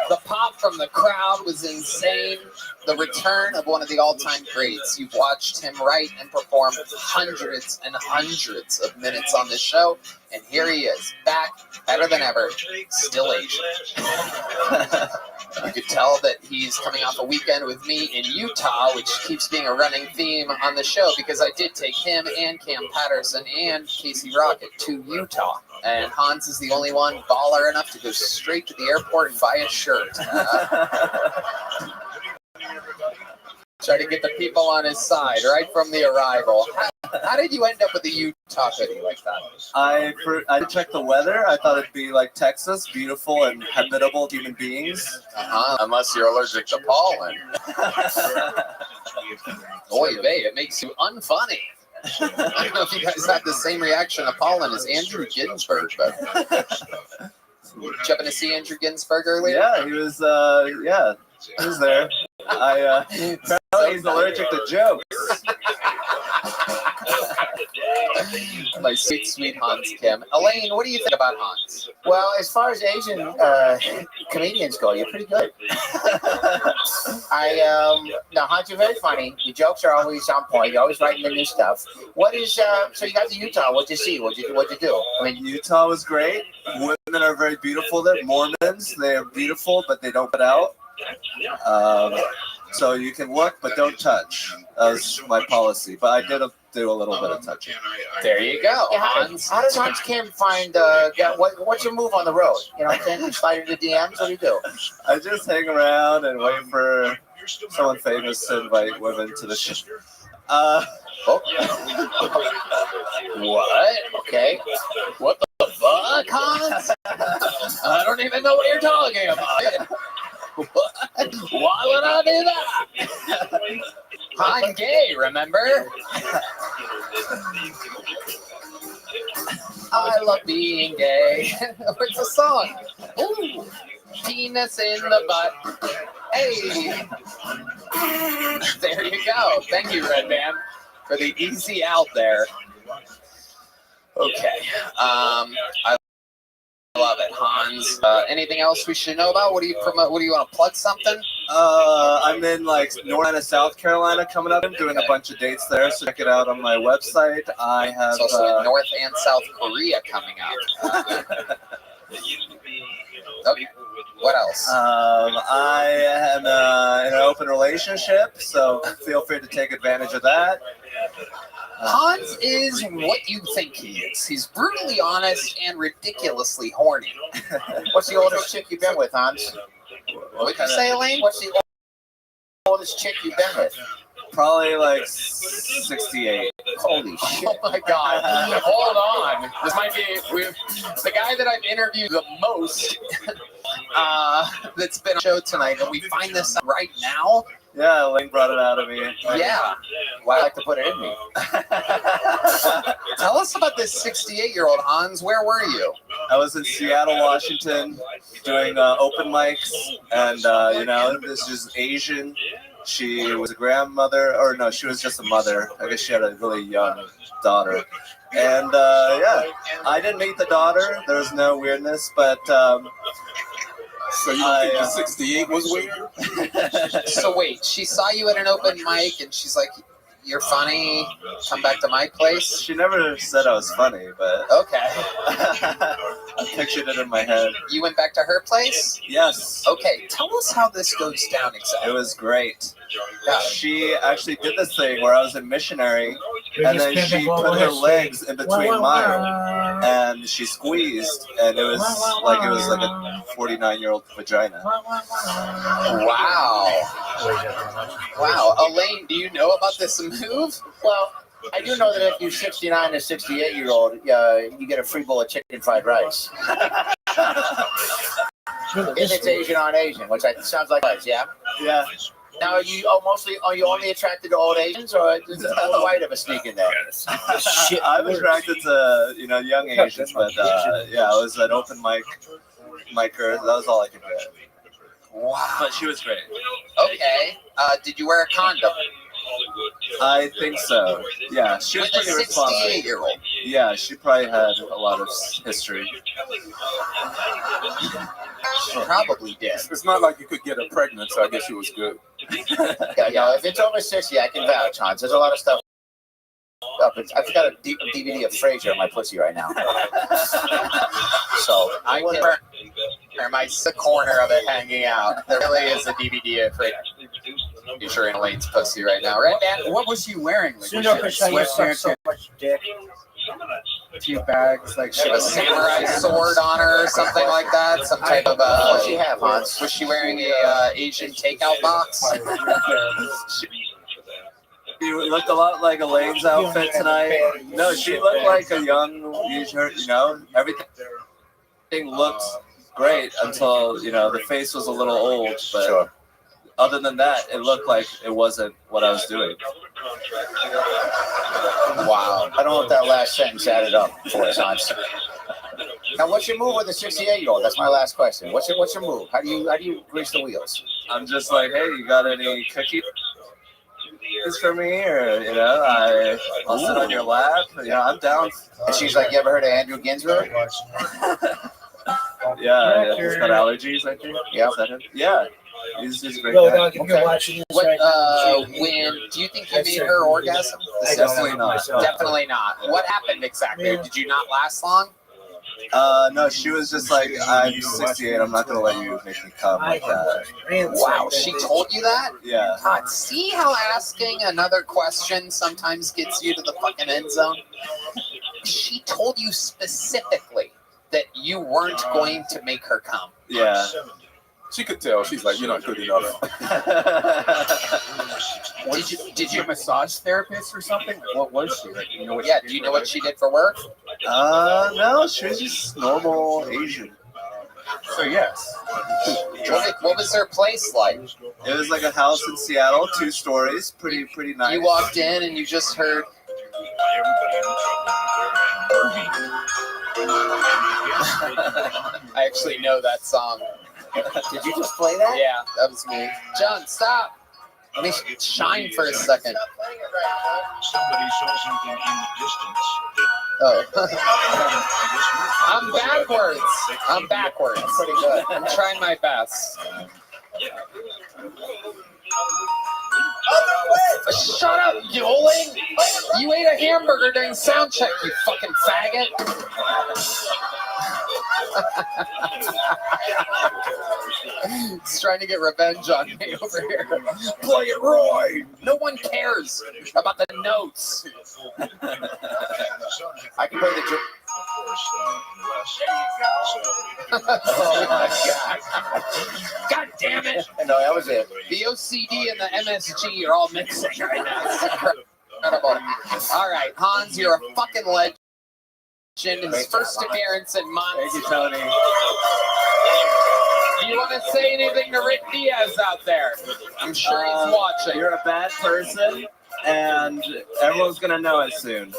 The pop from the crowd was insane. The return of one of the all-time greats. You've watched him write and perform hundreds and hundreds of minutes on this show, and here he is, back, better than ever, still Asian. You could tell that he's coming off a weekend with me in Utah, which keeps being a running theme on the show because I did take him and Cam Patterson and Casey Rocket to Utah. And Hans is the only one baller enough to go straight to the airport and buy a shirt. Try to get the people on his side right from the arrival. How did you end up with the Utah hoodie like that? I checked the weather. I thought it'd be like Texas, beautiful and habitable human beings. Unless you're allergic to pollen. Oy vey, it makes you unfunny. I don't know if you guys have the same reaction to pollen as Andrew Ginsberg, but did you happen to see Andrew Ginsberg earlier? Yeah, he was there. Apparently he's allergic to jokes. My sweet, sweet Hans Kim. Elaine, what do you think about Hans? Well, as far as Asian comedians go, you're pretty good. Now, Hans, you're very funny. Your jokes are always on point. You're always writing the new stuff. What is, so you got to Utah. What'd you see? What'd you do? I mean, Utah was great. Women are very beautiful. They're Mormons. They are beautiful, but they don't put out. So you can look, but don't touch. That was my policy. But I did do a little bit of touching. There you go. Yeah, how does Hans Kim find, what's your move on the road? You know what I'm saying? You slide into DMs? What do you do? I just hang around and wait for someone famous to invite women to the show. What? Okay. What the fuck, Hans? I don't even know what you're talking about. What? Why would I do that? I'm gay, remember? I love being gay. What's the song? Ooh, penis in the butt. Hey. There you go. Thank you, Red Man, for the easy out there. Okay. I love it, Hans. Anything else we should know about? What do you promote? What do you want to plug? Something? I'm in like North Carolina, South Carolina coming up. I'm doing a bunch of dates there, so check it out on my website. I have it's also in North and South Korea coming up. Okay. What else? I am in an open relationship, so feel free to take advantage of that. Hans is what you think he is. He's brutally honest and ridiculously horny. What's the oldest chick you've been with, Hans? What'd you say, Elaine? What's the oldest chick you've been with? Probably like 68. Holy shit. Oh my God. Hold on. This might be the guy that I've interviewed the most that's been on the show tonight, and we find this right now. Yeah, Elaine brought it out of me. Yeah. Well, I like to put it in me. Tell us about this 68-year-old, Hans. Where were you? I was in Seattle, Washington, doing open mics, and, this is Asian. She was a grandmother, or no, she was just a mother. I guess she had a really young daughter. And, I didn't meet the daughter. There was no weirdness, but... So you think the 68 was weird? So wait, she saw you at an open mic, and she's like, "You're funny. Come back to my place." She never said I was funny, but okay. I pictured it in my head. You went back to her place? Yes. Okay, tell us how this goes down exactly. It was great. Yeah. She actually did this thing where I was a missionary, and then she put her legs in between mine, and she squeezed, and it was like a 49-year-old vagina. Wow. Wow. Elaine, do you know about this move? Well, I do know that if you're 69 to 68-year-old, you get a free bowl of chicken fried rice. If it's Asian on Asian, which sounds like us, yeah? Yeah. Now, are you only attracted to old Asians, or does the old white have a sneak in there? Shit, I'm attracted to young Asians, but I was an open micer. That was all I could get. Wow. But she was great. Okay. Did you wear a condom? I think so. Yeah, she was With a pretty responsible. 68-year-old. Yeah, she probably had a lot of history. She probably did. It's not like you could get her pregnant, so I guess she was good. Yeah, no, if it's over 60, I can vouch, Hans. There's a lot of stuff. I've got a DVD of Frasier in my pussy right now. So I can or my corner of it hanging out. There really is a DVD of Frasier in Elaine's pussy right now, right, Dan? What was she wearing? Like, Soon enough, I saw you suck so much dick. A few bags, like She had a samurai sword on her or something like that. Some type of what she have, Hans? Was she wearing a Asian takeout box? She looked a lot like Elaine's outfit tonight. No, she looked like a young, you know, everything looked great until, you know, the face was a little old, but Sure. other than that, it looked like it wasn't what I was doing. Wow. I don't know if that last sentence added up for us, Hans. Now, what's your move with the 68-year-old? That's my last question. What's your move? How do you grease the wheels? I'm just like, hey, you got any cookies for me? Or, you know, I'll sit on your lap. You know, I'm down. And she's like, you ever heard of Andrew Ginsberg? Yeah, he's got allergies, I think. Yeah. Is that him? Yeah. He's a great Bro, guy. dog, if you're watching this What, right now, when do you think you made her orgasm? Definitely not. Definitely not. What happened exactly? Did you not last long? No, she was just like, I'm 68, I'm not going to let you make me come like that. Wow, she told you that? Yeah. God, see how asking another question sometimes gets you to the fucking end zone? She told you specifically that you weren't going to make her come. Yeah. She could tell. She's like, you're not good enough. Did you massage therapist or something? What was she? Like, you know what Yeah, do you know what she did for work? No, she was just normal Asian. So yes. What was her place like? It was like a house in Seattle, 2 stories, pretty nice. You walked in and you just heard. I actually know that song. Did you just play that? Yeah, that was me. John, stop. Let me shine for a second. Somebody saw something in the distance. Oh. I'm backwards. That's pretty good. I'm trying my best. Shut up, Yoling! You ate a hamburger during sound check, you fucking faggot! He's trying to get revenge on me over here. Play it, Roy! No one cares about the notes. I can play the. Oh my god. God damn it. No, that was it. The OCD and the MSG are all mixing right now. It's incredible. All right, Hans, you're a fucking legend. His first appearance in months. Thank you, Tony. Do you want to say anything to Rick Diaz out there? I'm sure he's watching. You're a bad person, and everyone's going to know it soon.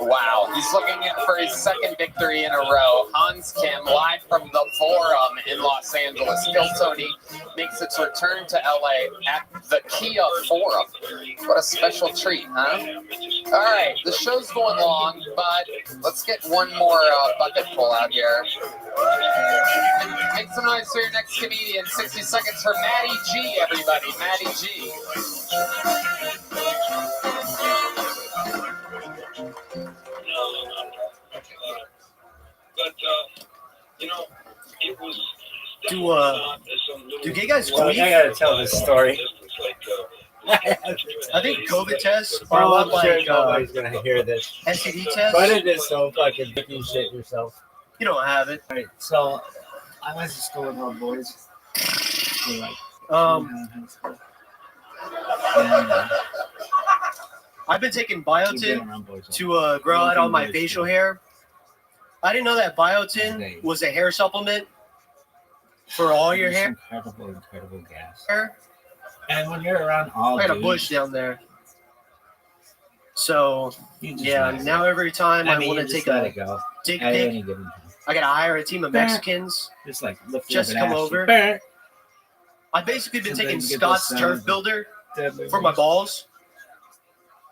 Wow, he's looking for his second victory in a row. Hans Kim, live from the Forum in Los Angeles. Kill Tony makes its return to LA at the Kia Forum. What a special treat, huh? All right, the show's going long, but let's get one more bucket full out here. Make some noise for your next comedian. 60 seconds for Matty G, everybody. Matty G. Do gay guys Well, tweet? I gotta tell this story. I think COVID tests are a Well, lot I'm sure like nobody's gonna hear this. STD tests. But it is so fucking dicky shit yourself. You don't have it. Right, so I went to school with my boys. For like, I've been taking biotin to grow out all my facial hair. I didn't know that biotin was a hair supplement for all your hair. Incredible gas. And when you're around all I got a dudes, bush down there. So yeah, realize now every time I you want to just take let a it go. dick At pic, any given time. I gotta hire a team of Mexicans Just like lift just to up come an ass over. cheek. I've basically been taking Sometimes you get Scott's those turf sounds builder for my balls.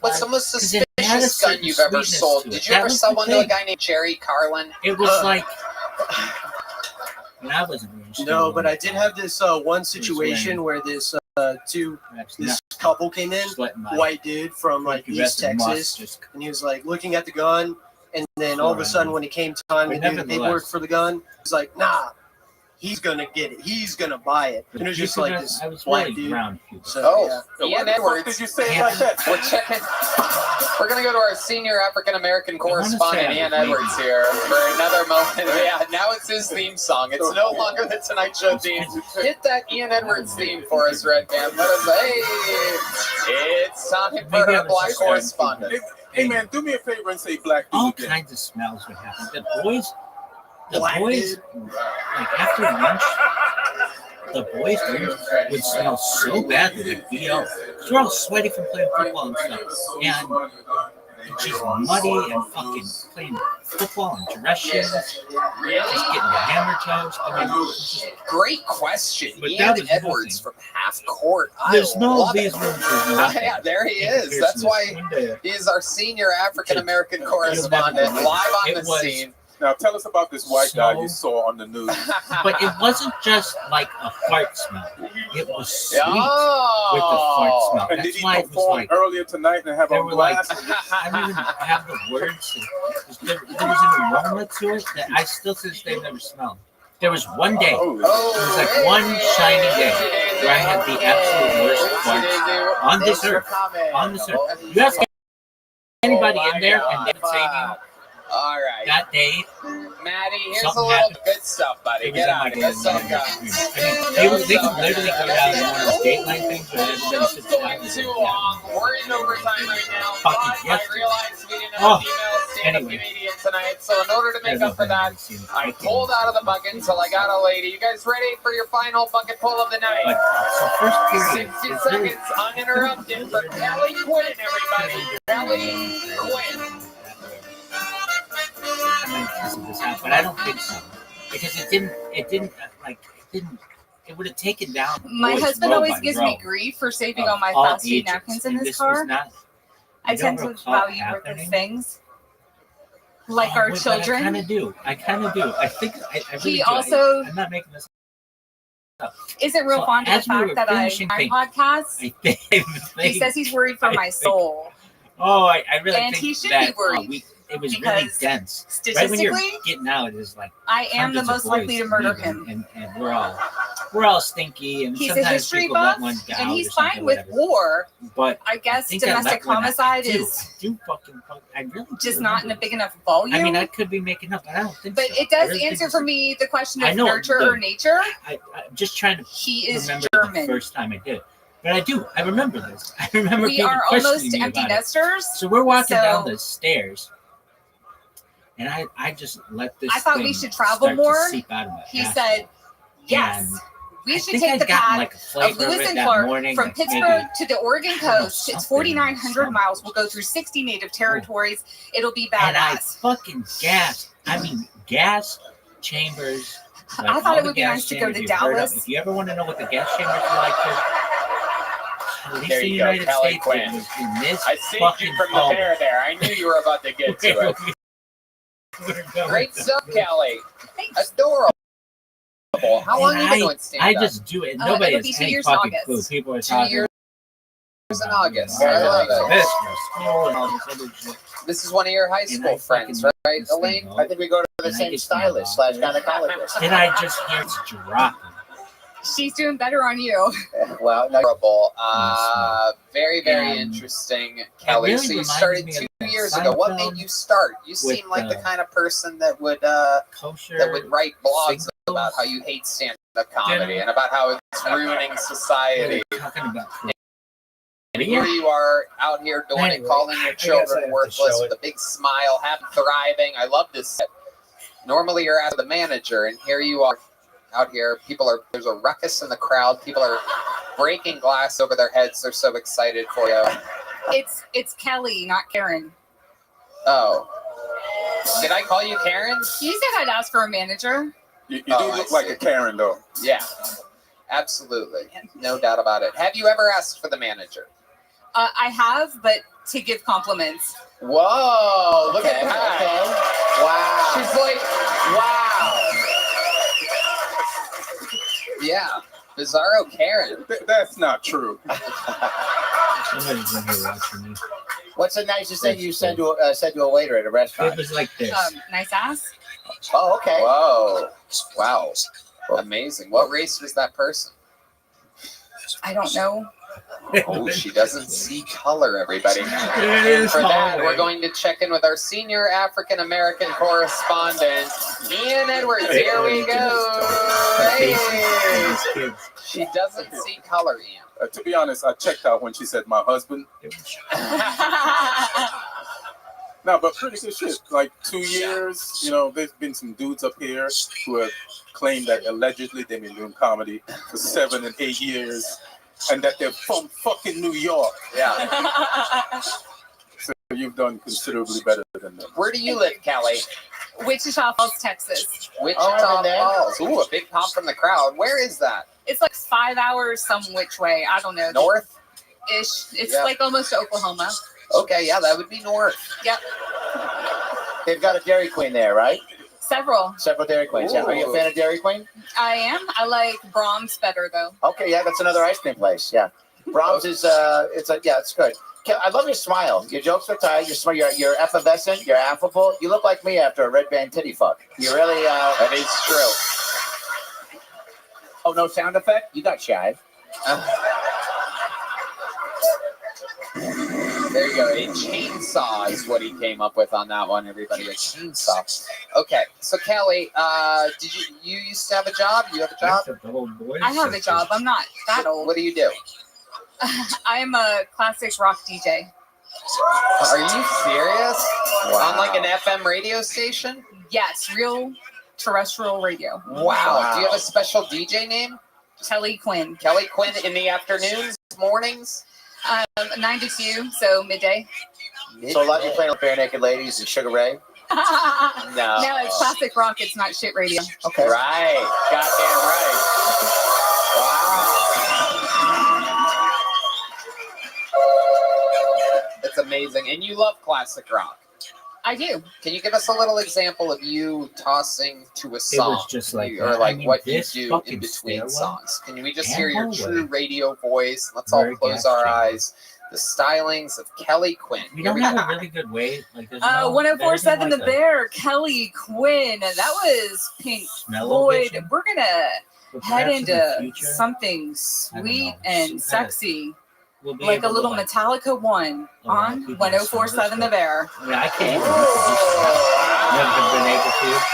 What's the 5? most 'Cause it had a suspicious gun certain you've ever sweetness sold? to it. Did you That ever was sell the one to a thing. guy named Jerry Carlin? It was like when I was a British. No, but I did have this one situation where this couple came in, white dude from like East Texas, and he was like looking at the gun, and then all of a sudden when it came time to do the paperwork for the gun, he's like, nah, he's gonna get it, he's gonna buy it, and it was just like this black dude. So, Oh, Ian Edwards. Did you say it like that? We're checking. We're going to go to our senior African-American correspondent, Ian Edwards, here for another moment. Yeah, now it's his theme song. It's no longer the Tonight Show theme. Hit that Ian Edwards theme for us, Red Band. Let us, hey, it's time for our black correspondent. Hey, man, do me a favor and say black All again. kinds of smells would happen. The boys, like after lunch, the boys' rooms would smell so bad that they'd be out. Because we're all sweaty from playing football and stuff. And just muddy and fucking playing football and dress shoes. Just getting the hammer toes. I mean, just, great question. But Ian Edwards from half court. There's no love these it. rooms. Yeah, there he is. That's why he is our senior African-American correspondent live on the scene. Now tell us about this white guy you saw on the news. But it wasn't just like a fart smell. It was sweet with the fart smell. And That's did he why it was perform like, earlier tonight and have they a were like, blast? I don't even have the words. There was an aroma to it that I still to this day never smelled. There was one day, it was like one shiny day where I had the absolute worst fart on this earth. On this earth. You ask anybody in there and they would say to you, all right. that day, Maddie, here's something a little happened. good stuff, buddy. Get out of here. Some guns. They could literally go down to one of those Dateline things where everybody sits down and Too long. We're in overtime right now. Fucking But yes. I realized we didn't have a female stand-up Anyway. comedian tonight, so in order to make up for that, I pulled out of the bucket until I got a lady. You guys ready for your final bucket pull of the night? So first period, 60 seconds uninterrupted for Kelly Quinn, everybody. Kelly Quinn. this out, but I don't think so because it didn't it would have taken down. My husband always gives me grief for saving all my fast food napkins in this car. I tend to value worthless things, like our children. I kind of do. I think I really He do. also I'm not making this up. isn't real fond of the as we fact were that I finishing podcast. He says he's worried for my soul. Oh, I really And think he should that be worried. It was really because dense. Right when you're statistically, getting out, it is like I am the hundreds of most likely boys to murder leaving, him. and we're all stinky, and He's a sometimes history people buff, let one go and out he's or something, fine with whatever. war. But I guess think I domestic let one out. homicide I is I really do just not in a remember big enough volume. that. I mean, I could be making up, but I don't think but so. it does I really answer think for me the question I of know, nurture or but nature. I'm just trying to He is remember German. the first time I did. But I do. I remember this. I remember We people are questioning almost me empty about it. nesters. So we're walking so down the stairs, and I just let this. I thought we thing should travel start to more. seep out of my He asshole. said, yes. And We I should think take I'd the gotten path like a of flavor Lewis it and that Clark morning, from like Pittsburgh maybe- to the Oregon coast. It's 4,900 miles. We'll go through 60 native territories. It'll be And I badass. fucking gasped. I mean, gas chambers. like I thought all it the would be gas nice to go chambers to you've heard of. Dallas. If you ever want to know what the gas chambers are like, at least There in the you go, United Kelly States, Quinn. it was in this I saved you fucking from the home. bear there. I knew you were about to get to it. Great stuff, Kelly. Adorable. How long have you been doing I stand-up? just do it. Nobody it'll be has 2 any years in fucking August. clue. People are 2 talking years in August. about I love it. this from school and all this other shit. This is one of your high school friends, right, Elaine? I think we go to the same stylist / gynecologist. Then I just hear it's dropping. She's doing better on you. Well, no, Adorable. Very, very And interesting, Kelly. really So you reminds started me 2 of years ago. What Seinfeld made you start? You seem with, like the kind of person that would kosher write blogs about how you hate stand-up comedy and about how it's ruining society. talking about And here you are out here doing it, calling your children worthless with a big smile, happy, thriving. I love this. Normally you're as the manager, and here you are out here. There's a ruckus in the crowd. People are breaking glass over their heads. They're so excited for you. It's Kelly, not Karen. Oh. Did I call you Karen? You said I'd ask for a manager. You do look like a Karen, though. Yeah. Absolutely. No doubt about it. Have you ever asked for the manager? I have, but to give compliments. Whoa, look at that. Wow. She's like, wow. Yeah. Bizarro Karen. That's not true. Somebody's in here watching me. What's the nicest thing you said to a waiter at a restaurant? It was like this. Nice ass. Oh, okay. Whoa. Wow. Amazing. What race was that person? I don't know. Oh, she doesn't see color, everybody. It And is for that, hallway. we're going to check in with our senior African American correspondent, Ian Edwards. Here we go. Hey. She doesn't see color, Ian. To be honest, I checked out when she said my husband. No, but pretty good shit. Like 2 years, you know, there's been some dudes up here who have claimed that allegedly they've been doing comedy for 7 and 8 years, and that they're from fucking New York. Yeah. So you've done considerably better than them. Where do you live, Kelly? Wichita Falls, Texas. Wichita Falls. Ooh, a big pop from the crowd. Where is that? It's like 5 hours some which way. I don't know. North-ish? It's Yeah. like almost to Oklahoma. Okay, yeah, that would be north. Yep. They've got a Dairy Queen there, right? Several. Several Dairy Queens. Yeah. Are you a fan of Dairy Queen? I am. I like Brahms better though. Okay, yeah, that's another ice cream place. Yeah, Brahms is it's good. I love your smile. Your jokes are tight. Your smile. You're effervescent. You're affable. You look like me after a red band titty fuck. You really. That is true. Oh, no sound effect. You got shy. There you go. A chainsaw is what he came up with on that one, everybody. A chainsaw. Okay, so Kelly, did you used to have a job? You have a job? I have a job. I'm not that old. What do you do? I am a classic rock DJ. Are you serious? Wow. On like an FM radio station? Yes, real terrestrial radio. Wow. Do you have a special DJ name? Kelly Quinn. Kelly Quinn in the afternoons, mornings? 9 to 2, so midday. So a lot of you playing with Bare Naked Ladies and Sugar Ray. No. No, it's classic rock. It's not shit radio. Okay. Right. Goddamn right. Wow. It's amazing. And you love classic rock. I do. Can you give us a little example of you tossing to a song? was just like or that. like I mean, what you this do fucking in between stairwell songs? Can we just and hear your hallway true radio voice? Let's all Very close gas our chamber. eyes. The stylings of Kelly Quinn. We Here don't we have go. a really good way. Like, there's no, 1047 there The isn't like Bear, Kelly Quinn. That was Pink Smell-o-vision? Floyd. We're going to But head perhaps in the into future, something sweet and sexy. we'll be Like a able to, little Metallica one allow on people to 1047 The Bear. I mean, I can't even introduce them. Never been able to.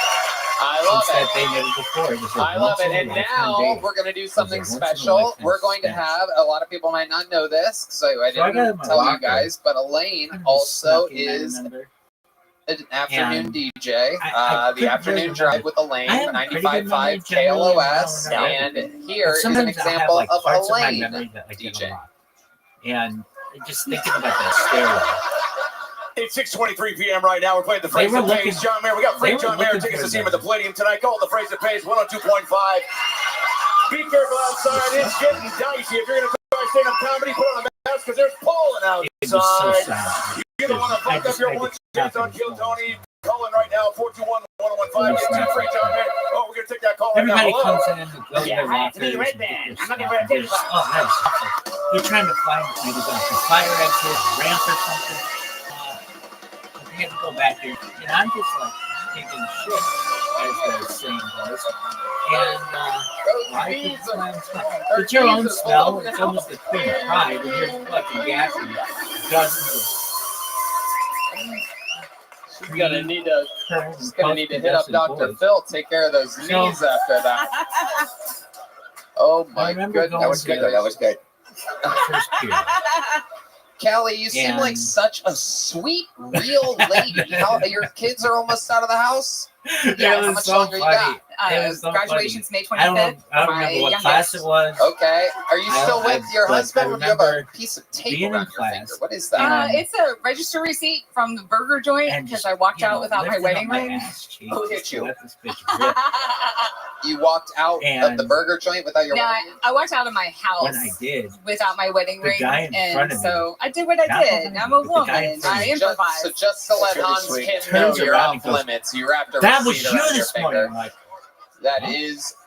I love Since it. that day never before. It was a I love once it. in a And lifetime now day. we're going to do something It was a once in a special. lifetime We're going to step. have, a lot of people might not know this because I So I got didn't my tell you locker. guys, but Elaine Kind of also snuck in, I is remember. an afternoon And DJ. I The couldn't afternoon really drive remember. with Elaine, I have pretty good memory 95.5 generally, KLOS. I don't know. And here But is an sometimes I have, example like, of parts of my Elaine memory that I get DJ. a lot. And just thinking about that stairwell. It's 6:23 p.m. right now. We're playing the They Phrase were That looking- Pays. John Mayer. We got free they were John Mayer looking tickets for to see him them. at the Palladium tonight. Call the Phrase That Pays 102.5. Be careful outside. It's getting dicey. If you're going to try stand-up comedy, put on a mask because there's pollen It was so outside. sad. You don't want to fuck up your one chance on Kill Tony. Call in right now, 421-1015. Get two free John Mayer. Oh, we're going to take that call right now. Everybody Hello? comes in and goes Yeah, to hi, it's me, lockers Red and Band. get I'm their looking stuff. for a There's- Oh, nice. You're trying to find maybe like a fire exit, ramp or something. You have to go back there. And I'm just like taking shit, as the saying goes. And I can smell. It's your own smell. It's almost a thing of pride. And you're fucking gassing dozens She's gonna need to. of She's gonna need to hit up Dr. Phil. Take care of those knees after that. Oh my goodness, That was good. That was good. first period. Kelly, you seem like And- such a sweet, real lady. How, your kids are almost out of the house? Yeah, how much longer you got? It was so graduation's funny. May 25th. I don't My remember what youngest. class it was. Okay. Are you still with your but husband? I Or do you have a remember piece of tape being in around your class. finger? What is that? It's a register receipt from the burger joint And because just, I walked you know, out without my lifting wedding up my ring. ass cheeks Who hit just to you? let this bitch rip. You walked out of the And- burger joint without your No, wedding I walked out of my house When I did, without my wedding the ring, guy in front and of me, so I did what I not did. behind I'm me, a but the guy in woman. front of I me. improvise. So just to let That's really Hans sweet. Kim know Turns you're around off and goes, limits, you wrapped a "That was receipt you around your this finger. morning." I'm like, That huh? is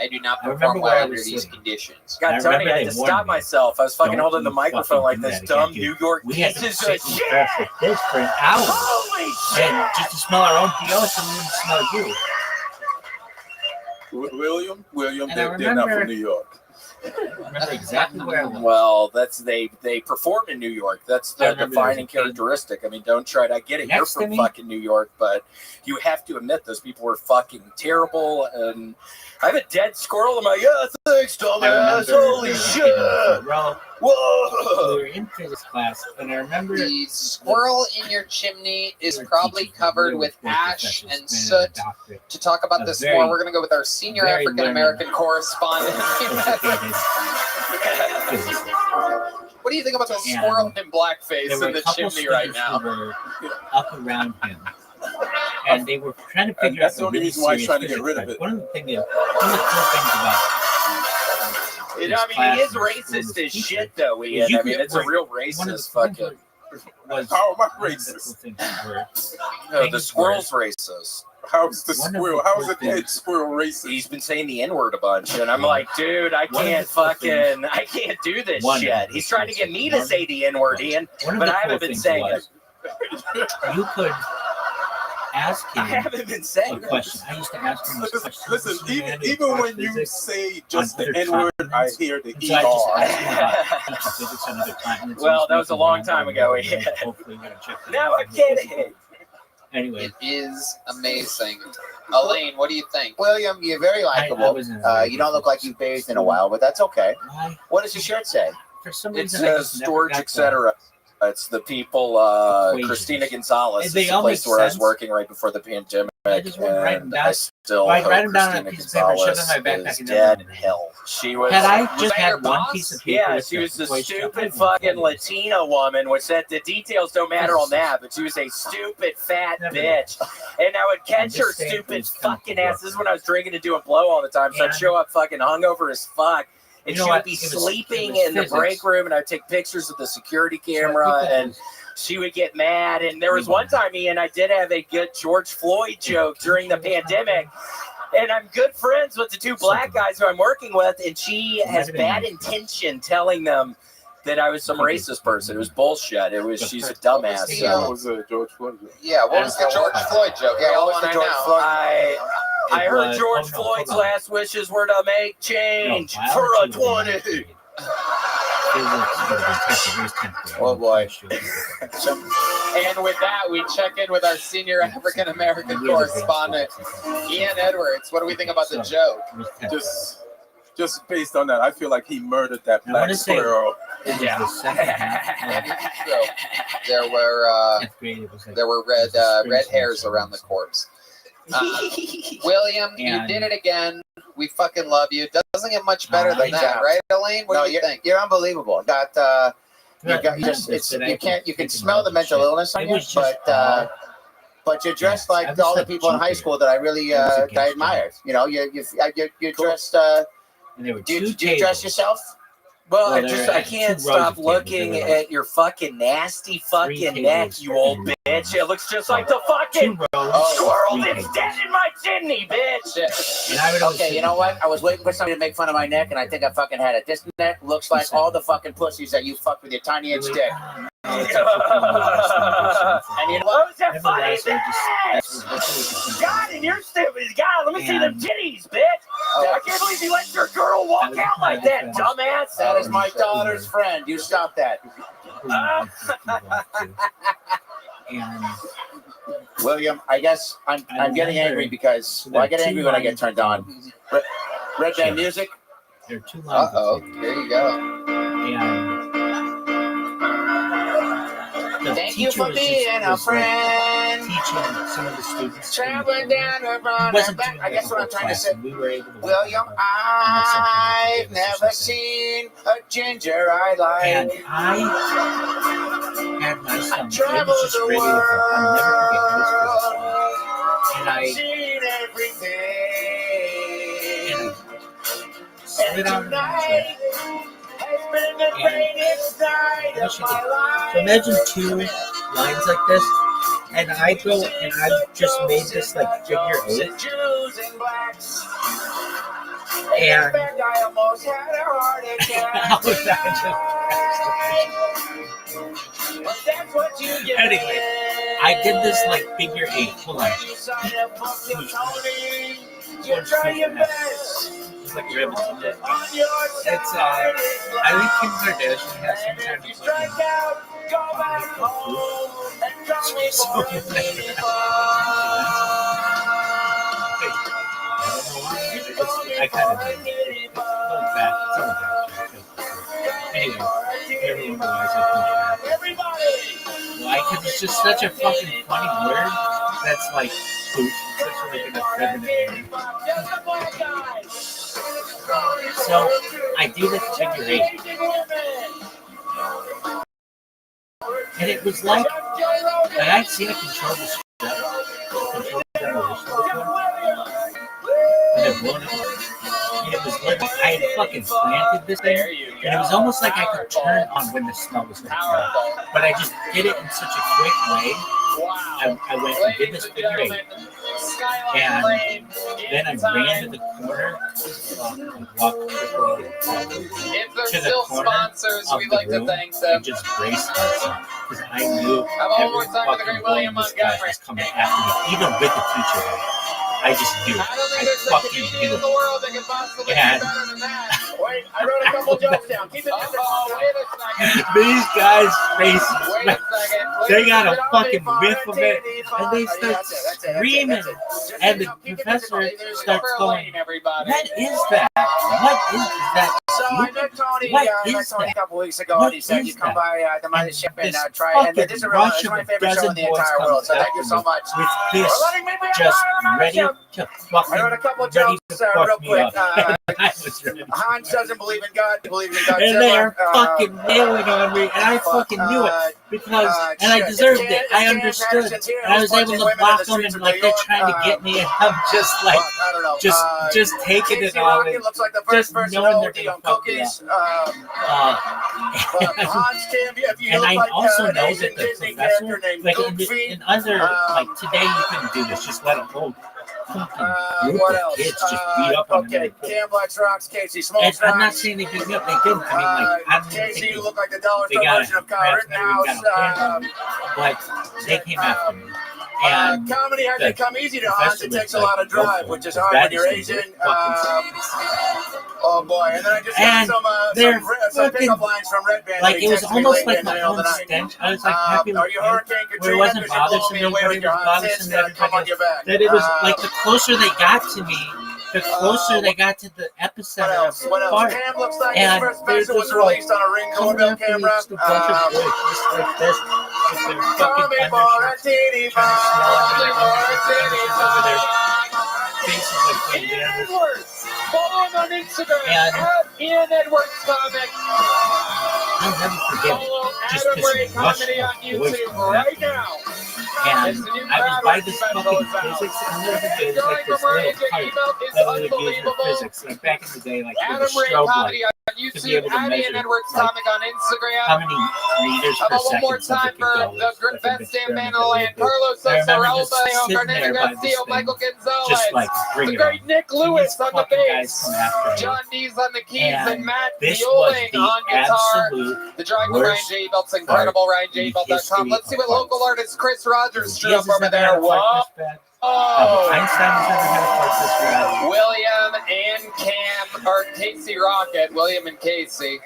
I do not I remember perform where well I under was these sitting. conditions. God, I Tony, remember I they had to warned stop me. myself. I was fucking Don't holding the you microphone fucking like do this that dumb again, New dude. York We had to kisses. sit and stuff like this for an hour. Holy shit! And just to smell our own PO, so we didn't smell you. William, And I they're not remember- from New York. I remember exactly where I was. Well, they perform in New York. That's I the remember defining there was a kid characteristic. I mean, don't try to. I get it. You're next to from me. fucking New York, but you have to admit those people were fucking terrible. And I have a dead squirrel in my thanks, I dumbass. remember Holy there was a shit! kid in the front row. Whoa! We were in physics class, and I remember The squirrel in your chimney is probably covered with ash and soot. To talk about this more, we're going to go with our senior very African American correspondent. What do you think about the And squirrel in blackface there were in the a couple chimney right students now? who were up around him, and they were trying to And figure out that's the only really reason why he's serious trying to get rid of physics, it. but one of the cool things about You know, I mean, he is racist as shit, though. Ian. I mean, it's a real racist fucking. was How am I one of the racist? cool things were No, the things squirrel's racist. How's the One of squirrel? the How cool is a dead things- squirrel racist? He's been saying the N-word a bunch, and I'm like, dude, I One of can't the cool fucking, I can't do this One of shit. the He's trying to cool get me things- to say the N-word, Ian, one of but the I cool haven't been things saying was it. you could ask him I haven't been a saying it. question. I used to ask him this question. Listen, This man even, who even taught when you physics say just on the other N-word, I continents, hear the and so I just ER. asked him about teaching physics on other continents. Well, and that was a speaking long around time and ago, whatever, yeah. hopefully we're gonna check that Now out. I get it. Anyway, It is amazing. Elaine, what do you think? William, you're very likable. wasn't You don't look like you've bathed in a while, but that's okay. why? What does your shirt say? For some It reason, I says just never storage, got etc. It's the people, Equations. Christina Gonzalez. They It's the all place make where I was sense. working right before the pandemic. I just wouldn't write them And down. I still I'd hope write them down on a Christina piece of paper, shove Gonzalez them in my backpack, is and dead never- in hell. She was. Had I Was just that your had one boss? piece of paper, Yeah, with she was a equation, stupid I'd fucking be Latina woman, which said the details don't matter on that, but she was a stupid fat Never bitch. And I would catch just her saying stupid who's coming fucking to ass. work. This is when I was drinking and doing blow all the time, so I'd And- show up fucking hungover as fuck. And You know she would what? be It was sleeping in the physics. break room, and I'd take pictures of the security So I camera, think that and she would get mad. And there was one time, Ian, I did have a good George Floyd joke during the pandemic. And I'm good friends with the two black guys who I'm working with, and she has bad intention telling them that I was some racist person. It was bullshit. It was she's a dumbass. That So was a George Floyd joke. Yeah, what was the George Floyd joke? Yeah, We all what was the wanna George know. Floyd? I It heard was- George oh, no, Floyd's hold on. last wishes were to make change No, for a biology was 20. Physics would have been temporary. It was temporary. Oh, boy. And with that, we check in with our senior African American correspondent, Ian Edwards. What do we think about the joke? Just based on that, I feel like he murdered that I black wanna say- squirrel. Yeah. The second half So, there were of 10th grade, it was like, there were red red hairs around the corpse. William, you And- did it again. We fucking love you. Doesn't get much better than Great that, job. right, Elaine? What No, do you think? You're unbelievable. You got None just of it's this that I you can't could you can think smell of the mental shit. illness on It you, was just but you're dressed I like was all the like people in high Jupiter. school that I really It was a I gangster. admire. You know, you're dressed. and there were Do you two dress tables. yourself? Well, Well, I there are can't two rows stop of tables. looking There were at your fucking nasty fucking tables neck, you old in- bitch. It looks just like the Two fucking rows. squirrel three that's tables. dead in my chimney, bitch. And I would always Okay, sit you know in what? the I was waiting for somebody to make fun of my neck, and I think I fucking had it. This neck looks like all the fucking pussies that you fucked with your tiny inch dick. Oh, it's actually pretty nice. And you know What was that Nevertheless, funny, I bitch? just- God, and you're stupid. God, let me see them And- titties, bitch. I can't believe you let your girl walk was out like that, dumbass. That is my daughter's friend. You stop that. And William, I guess I'm getting remember angry because I get angry when I get turned on. Red Band Music. there are two lines. Uh-oh, here you go. And the Thank you teacher for was just- being a was, like, friend. teaching some of the students. Traveling down the He road. wasn't Back. doing I guess the what I'm whole trying to class, say. and we were able to William, I've never seen a ginger I And like. I had my son. It was Traveled just the ready to go. I'll never forget. It was physics class. And I Seen everything. slid on the Tonight has been the greatest night of my life. So imagine two lines like this, and I go and I just made this like figure eight, Jews and blacks. and In fact, I almost had a heart I was attack. But that's what you get. Anyway, I did this like figure eight. Hold on. You signed up for your Tony. It's like Rabbi. It's I think Kim Kardashian has some kind of I kind of bad. It's all bad. Anyway, everyone realizes why? Because it's just such a fucking funny word that's like poop. Such like an effeminate word. So I do the figure 8. And it was like, and I'd seen it control the control the demolition and it blown up. And it was literally, I had fucking planted this thing, and it was almost like I could turn on when the smell was going to come out. But I just did it in such a quick way. I went and did this figure 8, and then I ran to the corner, walked quickly to the corner of the room and just braced myself because I knew every fucking one of these guys was coming after me, even with the teacher. I just knew it. I fucking knew it. And wait, I wrote a couple jokes down. Keep it these guys' faces, they got a fucking whiff of it, and they start screaming. And the professor starts going, "What is that? What is that? So I met Tony, what a couple weeks ago, and he said you'd come by the mothership and try. And this is my favorite show in the entire world. So thank you so much. With this, just ready to fucking. I wrote a couple jokes real quick. Hans doesn't believe in God. He believes in God. And they are fucking nailing on me, and I fucking knew it because, and I deserved it. I understood, and I was able to block them, and like they're trying to get me, and I'm just like, just taking it all in, just knowing they're gonna fuck me up. And I also know that the professor, like in under, like today you couldn't do this, just let it go. Fucking what else? Kids just beat up on okay, Cam Lex rocks, Casey Smokes. I'm not saying they beat me up, they didn't. I mean, like, I don't Casey, you look like the dollar store version of Kyle Rittenhouse. But they came after me. And comedy hasn't come easy to Hans. It takes a lot of drive, which is hard when you're Asian. Oh boy! And then I just got some pickup lines from Red Band. Like it was almost like my own stench. I was like happy with it. Where it wasn't bothersome to anybody, it was bothersome to everybody. That it was like the closer they got to me, the closer they got to the epicenter of the part. Cam looks like and his first picture was released on a Ring doorbell camera. Just a bunch of boys just like this, with their fucking undershirts, over their faces like bandanas. Follow him on Instagram And Ian Edwards Comic. I'll never forget it. Just this rush of boys coming after me. And I was by this fucking physics, and there was like this little pipe that was used for physics. Like back in the day, like there was a strobe light to be able to measure like, how many meters per second something could go. Just like bring it on. Nick Lewis on the bass, John Dees on the keys, and Matt this was the on guitar. absolute The drawing of Ryan J. Belt's incredible. RyanJBelt.com. Let's see what local artist Chris Rogers drew up over there. Whoa. Einstein's never had a part this rad. William and Cam, or Casey Rocket. William and Casey.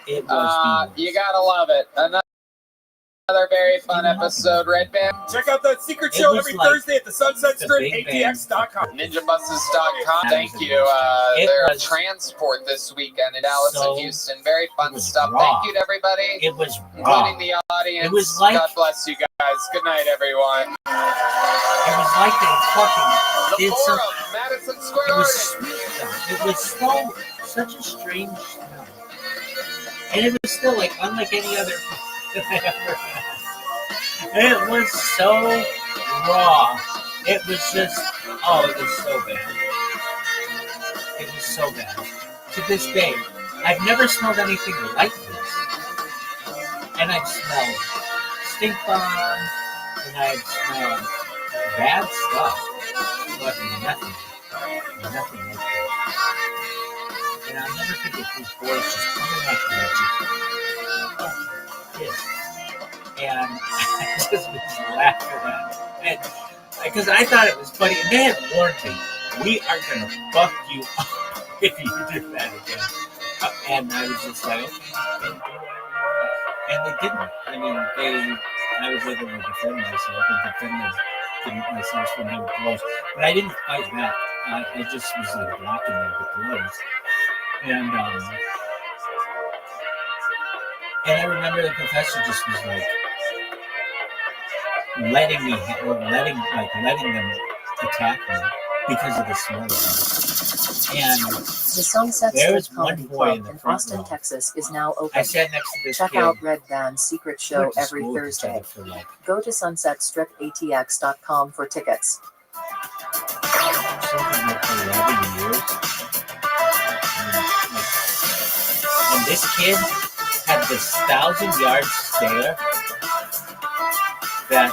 It was you gotta love it. Another very fun episode. Red Band. Check out that secret show every Thursday at the Sunset Strip, ATX.com. NinjaBuses.com. Thank you. They're a transport this weekend in Dallas and Houston. Very fun stuff. Thank you to everybody. It was including the audience. It was like, God bless you guys. Good night, everyone. It was like they fucking did Forum, Madison Square Garden. It was so such a strange smell. And it was still like unlike any other that I ever had. It was so raw. It was just, it was so bad. It was so bad. To this day, I've never smelled anything like this. And I've smelled stink bombs, and I've smelled bad stuff, but nothing like that. And I'll never forget these boys just coming at me and and I just was laughing at it. And because I thought it was funny, and they had warned me. we are gonna fuck you up if you do that again. And I was just like, okay. And they didn't. I mean, I was able to defend myself and defend myself from them blows. But I didn't fight back. I just was like blocking them with blows. And I remember the professor just was like letting them attack me because of the smell of them. And the Sunset Strip Comedy Club in Austin, Texas is now open. I sat next to this Check kid. out Red Band's secret show every Thursday. Go to sunsetstripatx.com for tickets. Something like 11 years. And this kid had this 1,000-yard stare that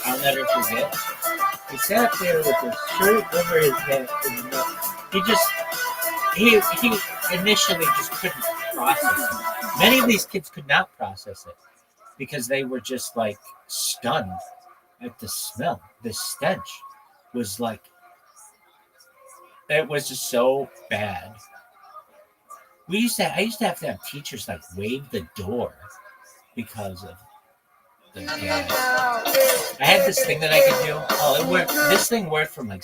I'll never forget. He sat there with his shirt over his head. And he initially just couldn't process it. Many of these kids could not process it because they were just like stunned at the smell. The stench was like, it was just so bad. I used to have to have teachers like wave the door because of the gas. I had this thing that I could do. Oh, it worked. This thing worked from like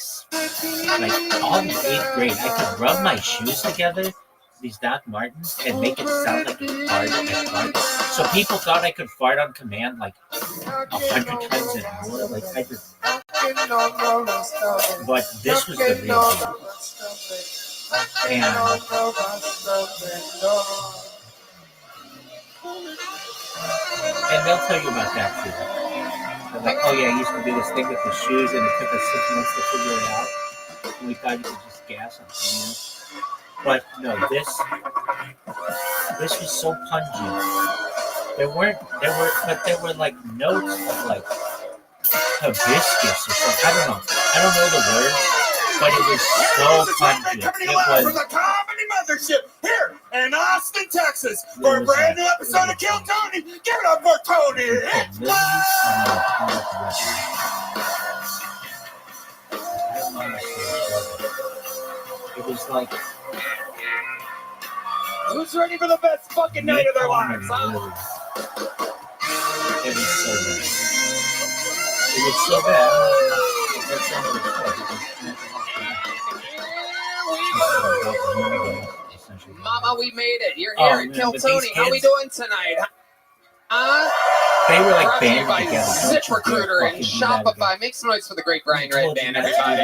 all the 8th grade. I could rub my shoes together, these Doc Martens, and make it sound like a fart. So people thought I could fart on command like 100 times an hour. Like I just. But this was the real deal. And they'll tell you about that too. They're like, oh yeah, I used to do this thing with the shoes, and it took us 6 months to figure it out. And we thought you could just gas them. But no, this was so pungent. There were like notes of like hibiscus or something. I don't know the word, but it was so pungent. It was from the Comedy Mothership here in Austin, Texas, for a brand new episode of Kill Tony. Give it up for Tony. It's It was like, who's ready for the best fucking night of their lives, huh? It was so bad. It was so bad. Mama, we made it. You're here at Kill Tony. How we doing tonight? They were like Brought to you banded by together. ZipRecruiter and Shopify. Make some noise for the great Brian Red Band, everybody.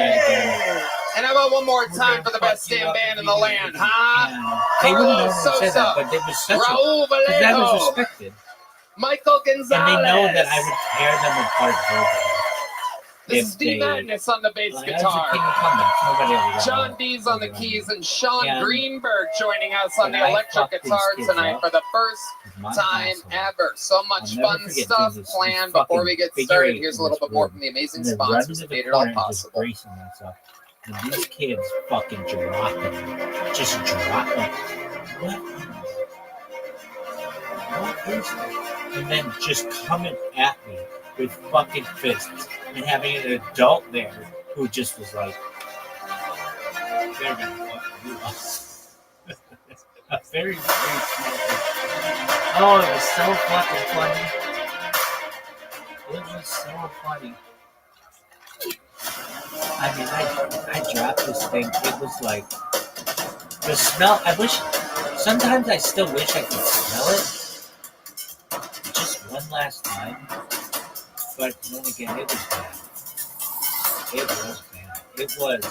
And how about one more time for the best damn band in the land, huh? They wouldn't Carlos normally say that, Sosa, but it was such Raul because that was Vallejo, respected. Michael Gonzalez. And they know that I would tear them apart verbally. This is D Madness on the bass guitar. John D's on the keys and Sean Greenberg joining us on the electric guitar tonight for the first time ever. So much fun stuff planned. Before we get started, here's a little bit more from the amazing sponsors that made it all possible. And these kids fucking drop them. Just drop them. What is that? And then just coming at me with fucking fists and having an adult there who just was like, they're gonna fuck you up. A very, very small thing. Oh, it was so fucking funny. It was so funny. I mean, I dropped this thing. It was like the smell. Sometimes I still wish I could smell it. Just one last time. But then again, it was bad. It was bad. It was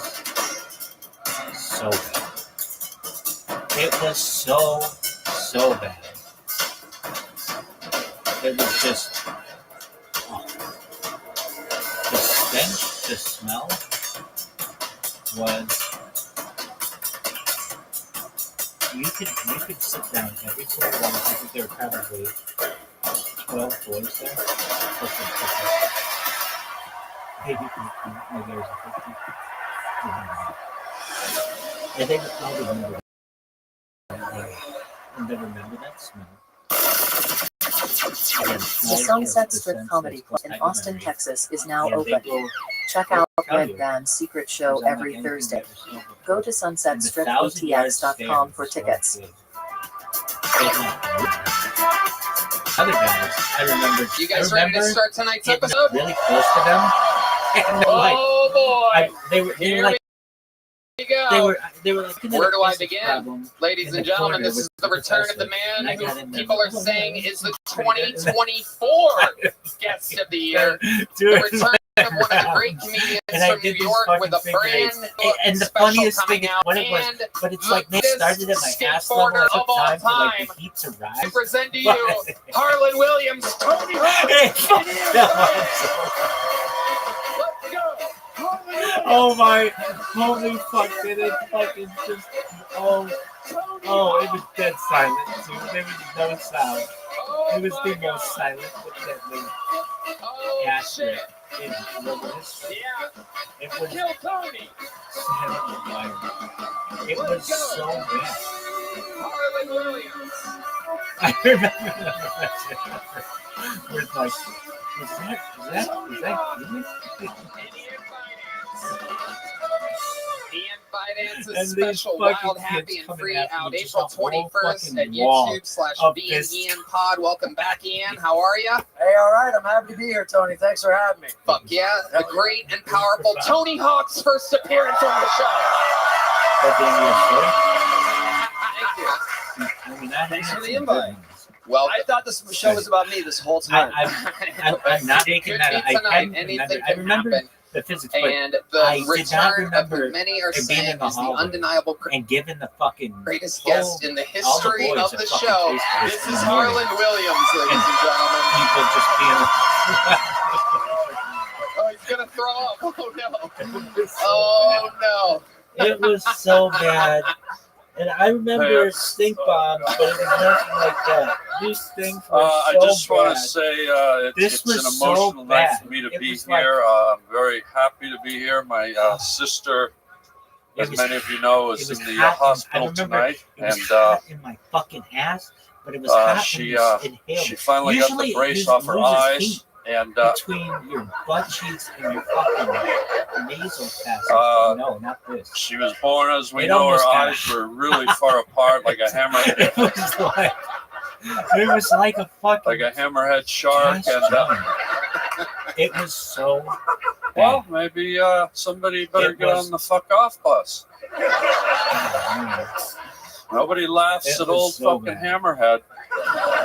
so bad. It was so bad. It was just the stench, the smell was. You could sit down every single one. I think there were probably 12 boys there. Maybe 15. No, there was a 15. And they would all remember. And they remember that smell. The Sunset Strip Comedy Club in Austin, Texas is now open. Check out Red Band's secret show every Thursday. Go to sunsetstripatx.com for tickets. Other guys, I remember. You guys ready to start tonight's episode? Really close to them. And they're like, boy! They were like, we go. They were like, where do I begin? Ladies and gentlemen, this is the return of the man who people are saying is the 2024 guest of the year. The return of one of the great comedians from New York with a brand new and the funniest thing is when it was, but it's like they started at my ass level. It took time for like the heat to rise. To present to you, Harlan Williams, Tony Hawk. Oh my, holy fuck, did it fucking just, it was dead silent too. There was no sound. It was the most silent, deadly, accurate. It was, Kill Tony. It was so bad. Harlan Williams. I remember that. With like, is that Ian Finance's special Wild, Happy, and Free out April 21st at YouTube/BeingIanPod. Welcome back, Ian. How are you? Hey, all right. I'm happy to be here, Tony. Thanks for having me. Fuck yeah. The great and powerful Tony Hawk's first appearance on the show. Thanks for the invite. Well, I thought this show was about me this whole time. I'm not making that. I remember the physics, but and the I did not return remember of who many are being saying in the is the hallway undeniable and given the fucking greatest guest in the all history boys of that the fucking show. taste This this is in the morning. Harlan Williams, ladies and gentlemen. People just being. Oh, he's gonna throw up. Oh no. It was so bad. And I remember stink bombs, but it was nothing like that. These things were so I just want bad. to say This it's an was emotional so night bad. for me to It be was here. like- I'm very happy to be here. My sister, as many of you know, is in the hot. hospital I remember tonight, it was and hot in my fucking ass, but it was hot she when you inhaled. finally got Usually the it brace off her loses eyes, heat and between your butt cheeks and your fucking nasal passages. No, not this. she was born, as we It know, her almost got eyes were really far apart, like a hammerhead, It was like a fucking. like a hammerhead shark, and it was so. well, maybe somebody better It get was- on the fuck off bus. Nobody laughs It at was old so fucking bad. hammerhead.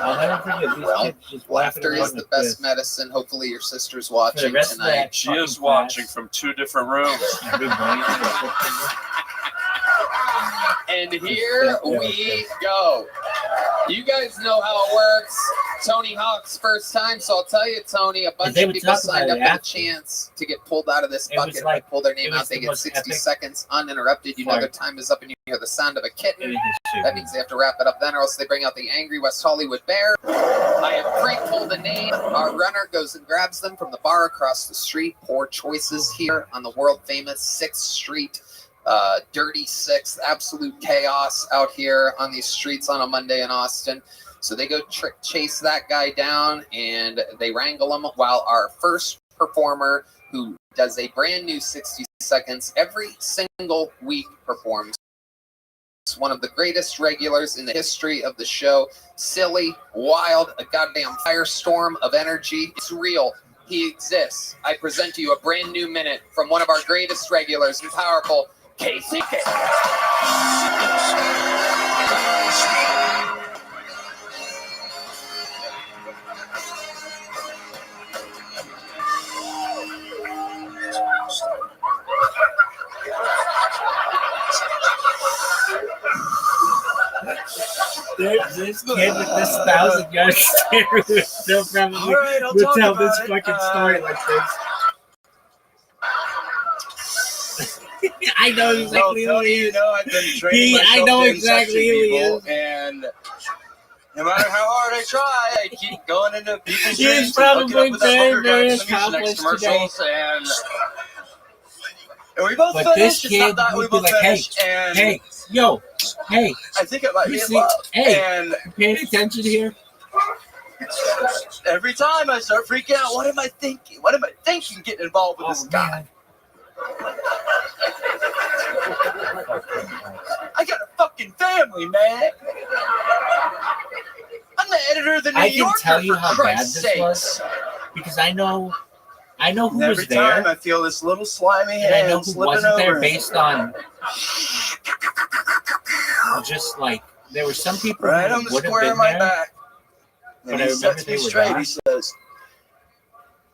I'll never forget these Well, kids just laughter walking is around the with best this. medicine. Hopefully your sister's For the watching rest of tonight. that She fucking is watching class, from 2 different rooms. everybody- And here we go. You guys know how it works. Tony Hawk's first time, so I'll tell you, Tony, a bunch they of would people talk about signed it up for the after. chance to get pulled out of this It was bucket. If like- they pull their name it was out, they the get most 60 epic seconds uninterrupted. You know part. their time is up and you hear the sound of a kitten. It was shit. That means they have to wrap it up then, or else they bring out the angry West Hollywood bear. I have pre-pulled the name. Our runner goes and grabs them from the bar across the street. Poor choices here on the world-famous 6th Street. Dirty 6th, absolute chaos out here on these streets on a Monday in Austin. So they go chase that guy down and they wrangle him while our first performer, who does a brand new 60 seconds every single week, performs. One of the greatest regulars in the history of the show. Silly, wild, a goddamn firestorm of energy. It's real. He exists. I present to you a brand new minute from one of our greatest regulars and powerful, Casey. This kid with this 1,000-yard stare would still probably would tell this fucking story like this. I know exactly who he is. I've been training myself I know to exactly intercept who he people, is. and no matter how hard I try, I keep going into people's He's dreams and hooking probably up with that very, hooker very guy from the Mucinex accomplished commercials, and we both But finished. this It's not kid that we would be both like, hey, finished, and hey, yo, hey. I think it might You be see, love. hey, And paying attention here? every time I start freaking out, what am I thinking? What am I thinking getting involved with this guy? I got a fucking family, man. I'm the editor of the New I can Yorker, tell you for how bad Christ's this sakes. was because I know who Every was there. time I feel this little slimy And I know hand who slipping wasn't there over. based on just like there were some people Right who on the would have square been of my there, back. but And I he remember sets they me were straight. not He says,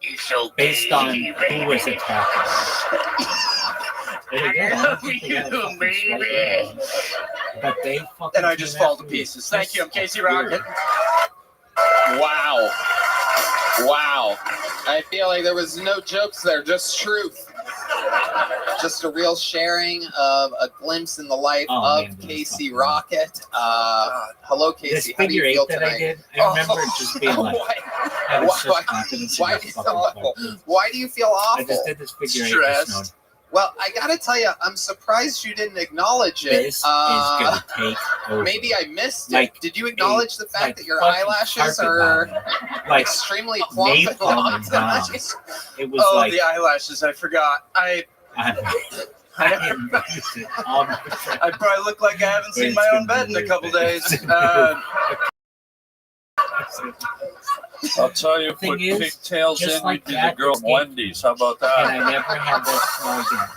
It's okay. based on who was attacking. And again, I don't think they got a fucking swipe, but they fucking and I just fall to pieces. Thank you. I'm Casey Rocket. Wow. Wow. I feel like there was no jokes there, just truth. Just a real sharing of a glimpse in the life of Casey Rocket. Hello, Casey. How do you feel that tonight? I did, I remember just being like, having such confidence in my fucking fucking Why do you feel awful? I just did this figure eight Stressed. just knowing Well, I gotta tell you, I'm surprised you didn't acknowledge it. this is gonna take over. Maybe I missed Like it. Did you acknowledge the fact like that your fucking eyelashes carpet are bombing. Like extremely plump and napalm long and tonight? bombs. It was Oh, like the eyelashes. I forgot. I I probably look like I haven't seen my own bed in a couple days. I'll tell you, thing put is, pigtails just in, like you'd be that, the girl it's from Wendy's. How about and that? I never had that smell again.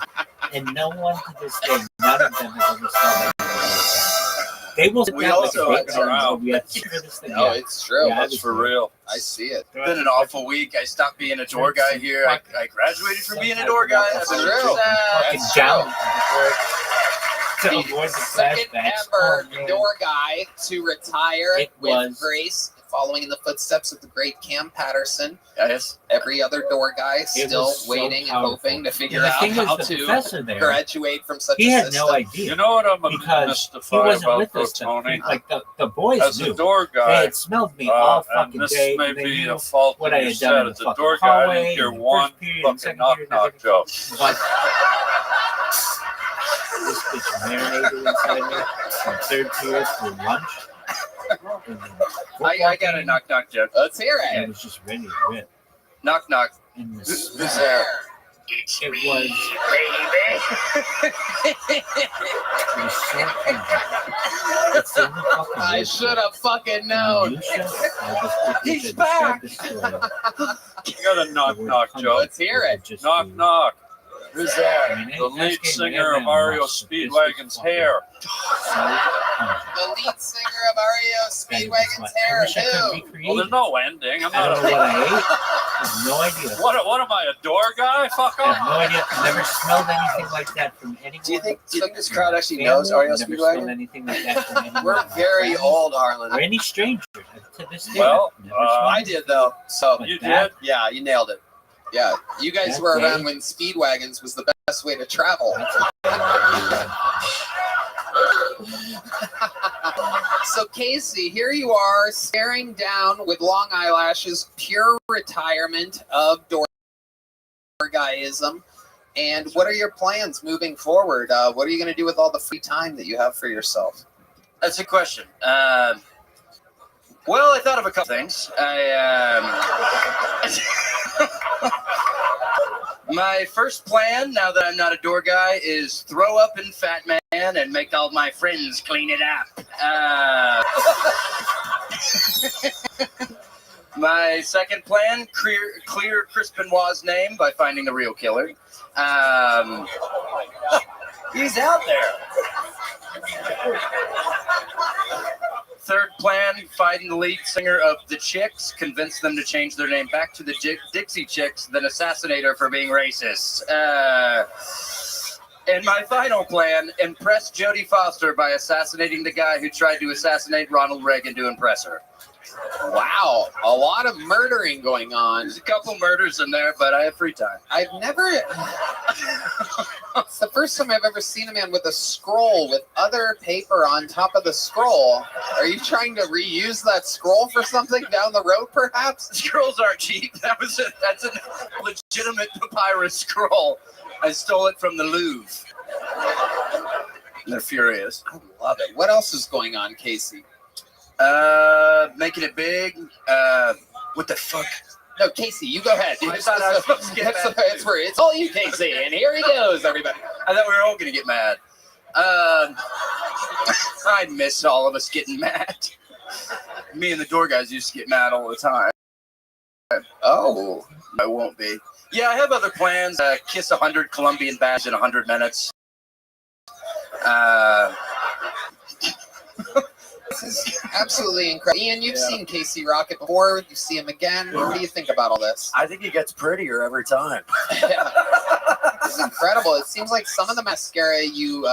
And no one to this day, none of them has ever smelled that. They will sit We down also like a had around. We have to figure this thing No, out. it's true. Yeah, That's for real. I see it. It's been an awful week. I stopped being a door guy here. I graduated from being a door guy. I've been True. Fucking That's down to The avoid the second flashbacks. ever Oh, man. door guy to retire It with was- grace, following in the footsteps of the great Cam Patterson. Yes. Every other door guy still was so waiting and powerful. hoping to figure And the out thing was, how the to professor there, graduate from such he a had system. no idea. You know what I'm Because he mystified wasn't about, with though, us. Tony? Like the boys As knew. a door They guy, had smelled me all and fucking this day. may and they be knew a fault what in I your had done in set. the As a fucking door guy, I hallway, didn't hear in the one first period, and fucking second knock period, knock everything. joke. But this bitch marinated inside me from third period through lunch. I got a knock knock joke. Let's hear I it. was just ready to rip. Knock knock. And the Who's smell, there? it was so it's in the fucking I word. should have fucking known. He's back. You got a knock knock joke. Let's hear it. Knock knock. Who's there? The lead singer of REO Speedwagon's Hair. The lead singer of REO Speedwagon's Hair. Who? Well, there's no ending. I'm I not don't know what I ate. I have no idea. What am I, a door guy? Fuck I have off. no idea. I never smelled anything like that from anyone. Do you think this crowd actually Family, knows REO never smelled Speedwagon? anything like that from anyone. We're very old, Harlan. Or any stranger to this day. Well, I've never smelled I did though. So But You that- did? yeah, you nailed it. Yeah, you guys That were day- around when Speedwagons was the best way to travel. So Casey, here you are staring down with long eyelashes, pure retirement of door guyism. And what are your plans moving forward? What are you going to do with all the free time that you have for yourself? That's a question. Well, I thought of a couple things. My first plan, now that I'm not a door guy, is throw up in Fat Man and make all my friends clean it up. My second plan, clear Chris Benoit's name by finding the real killer. He's out there. Third plan, find the lead singer of The Chicks, convince them to change their name back to the Dixie Chicks, then assassinate her for being racist. And my final plan, impress Jodie Foster by assassinating the guy who tried to assassinate Ronald Reagan to impress her. Wow, a lot of murdering going on. There's a couple murders in there, but I have free time. I've never. It's the first time I've ever seen a man with a scroll with other paper on top of the scroll. Are you trying to reuse that scroll for something down the road, perhaps? Scrolls aren't cheap. That's a legitimate papyrus scroll. I stole it from the Louvre. And they're furious. I love it. What else is going on, Casey? Making it big. What the fuck? No, Casey, you go ahead. I thought I was supposed to get mad. It's all you, Casey, and here he goes, everybody. I thought we were all gonna get mad. I miss all of us getting mad. Me and the door guys used to get mad all the time. Oh, I won't be. Yeah, I have other plans. Kiss 100 Colombian bags in 100 minutes. This is absolutely incredible. Ian, you've seen Casey Rocket before. You see him again. What do you think about all this? I think he gets prettier every time. Yeah. This is incredible. It seems like some of the mascara you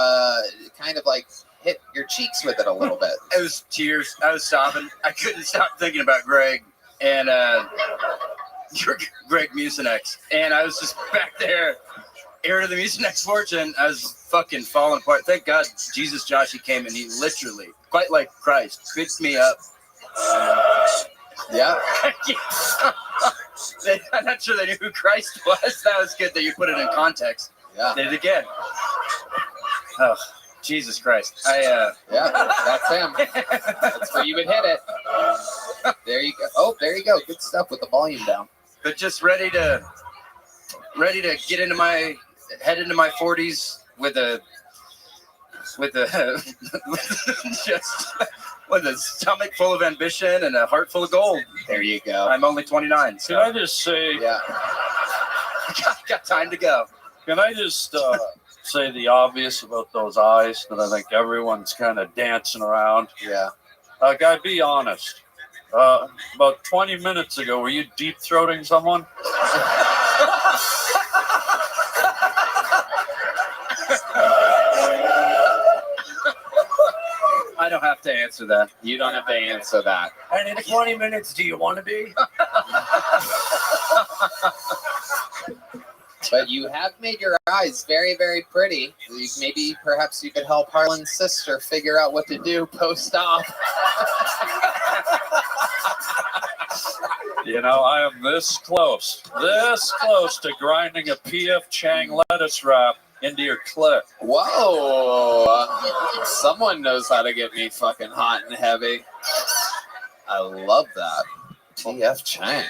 kind of like hit your cheeks with it a little bit. It was tears. I was sobbing. I couldn't stop thinking about Greg and Greg Mucinex. And I was just back there, heir to the Mucinex fortune. I was fucking falling apart. Thank God Jesus Joshy came and he literally, quite like Christ, picked me up. Yeah. I'm not sure they knew who Christ was. That was good that you put it in context. Yeah. Did it again. Oh, Jesus Christ. Yeah, that's him. That's where you would hit it. There you go. Oh, there you go. Good stuff with the volume down. But just ready to get into my head into my 40s with a stomach full of ambition and a heart full of gold. There you go. I'm only 29. So Can I just say? Yeah. got time to go. Can I just say the obvious about those eyes that I think everyone's kind of dancing around? Yeah. Guy, be honest. About 20 minutes ago, were you deep throating someone? I don't have to answer that. You don't have to answer that. And in 20 minutes, do you want to be? But you have made your eyes very, very pretty. Maybe perhaps you could help Harlan's sister figure out what to do post-op. You know, I am this close to grinding a P.F. Chang lettuce wrap into your clit. Whoa! Someone knows how to get me fucking hot and heavy. I love that. P.F. Chang.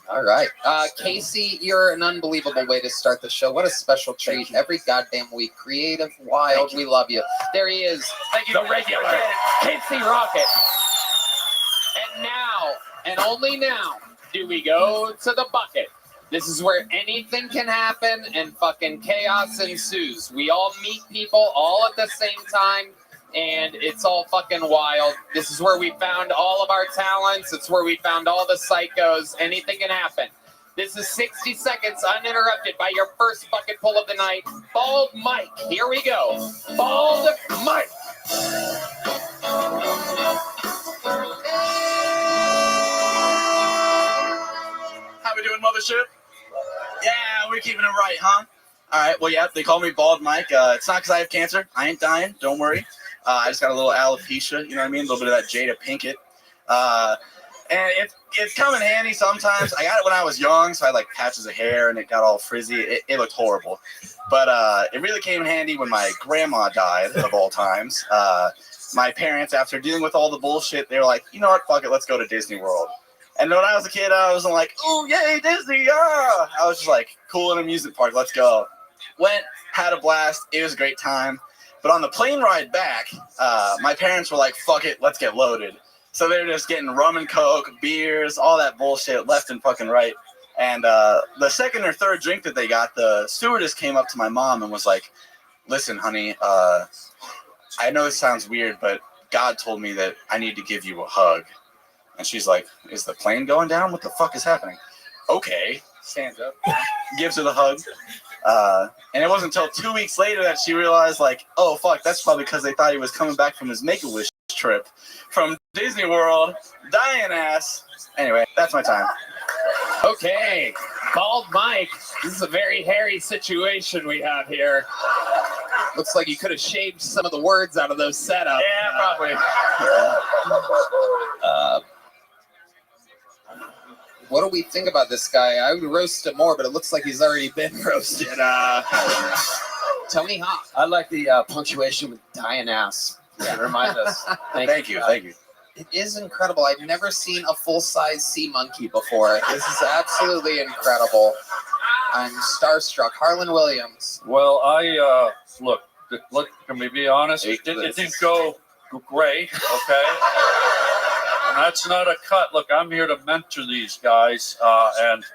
All right. Casey, you're an unbelievable way to start the show. What a special treat. Every goddamn week. Creative, wild. We love you. There he is. Thank you. The regular. Casey Rocket. And now, and only now, do we go to the bucket. This is where anything can happen and fucking chaos ensues. We all meet people all at the same time, and it's all fucking wild. This is where we found all of our talents. It's where we found all the psychos. Anything can happen. This is 60 seconds uninterrupted by your first bucket pull of the night. Bald Mike. Here we go. Bald Mike. How we doing, mothership? Yeah, we're keeping it right, huh? All right, well, yeah, they call me Bald Mike. It's not because I have cancer. I ain't dying. Don't worry. I just got a little alopecia, you know what I mean? A little bit of that Jada Pinkett. And it's come in handy sometimes. I got it when I was young, so I had, like, patches of hair, and it got all frizzy. It looked horrible. But it really came in handy when my grandma died, of all times. My parents, after dealing with all the bullshit, they were like, you know what, fuck it, let's go to Disney World. And when I was a kid, I wasn't like, oh, yay, Disney, yeah. I was just like, cool, in an amusement park, let's go. Went, had a blast. It was a great time. But on the plane ride back, my parents were like, fuck it, let's get loaded. So they were just getting rum and coke, beers, all that bullshit left and fucking right. And the second or third drink that they got, the stewardess came up to my mom and was like, listen, honey, I know this sounds weird, but God told me that I need to give you a hug. And she's like, is the plane going down? What the fuck is happening? Okay. Stands up. Gives her the hug. And it wasn't until 2 weeks later that she realized, like, oh, fuck, that's probably because they thought he was coming back from his Make-A-Wish trip from Disney World, dying ass. Anyway, that's my time. Okay. Bald Mike. This is a very hairy situation we have here. Looks like you could have shaved some of the words out of those setups. Yeah, probably. What do we think about this guy? I would roast him more, but it looks like he's already been roasted. Tony Hawk. I like the punctuation with dying ass. Yeah, remind us. Thank you. It is incredible. I've never seen a full-size sea monkey before. This is absolutely incredible. I'm starstruck. Harlan Williams. Well, look, can we be honest? It didn't go great, okay? And that's not a cut. Look, I'm here to mentor these guys, and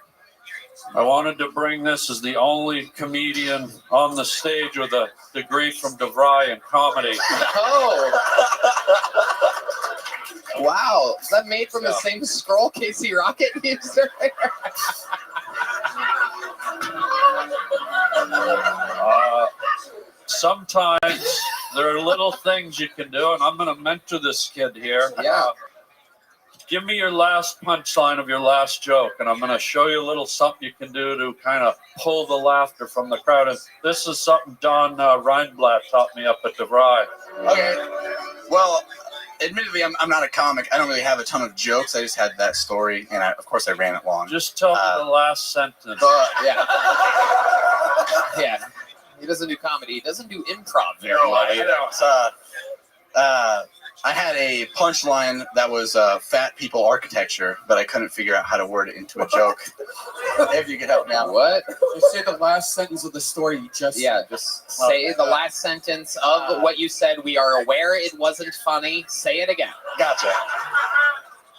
I wanted to bring this as the only comedian on the stage with a degree from DeVry in comedy. Oh! Wow, is that made from the same scroll Casey Rocket used earlier? Sometimes there are little things you can do, and I'm going to mentor this kid here. Yeah. Give me your last punchline of your last joke, and I'm going to show you a little something you can do to kind of pull the laughter from the crowd. And this is something Don Reinblatt taught me up at DeVry. Okay. Well, admittedly, I'm not a comic. I don't really have a ton of jokes. I just had that story, and of course I ran it long. Just tell me the last sentence. Yeah. Yeah. He doesn't do comedy. He doesn't do improv very well. I know. I had a punchline that was fat people architecture, but I couldn't figure out how to word it into a joke. If you could help me out. What? Just say the last sentence of the story you just said. Just say the last sentence of what you said. We are aware it wasn't funny. Say it again. Gotcha.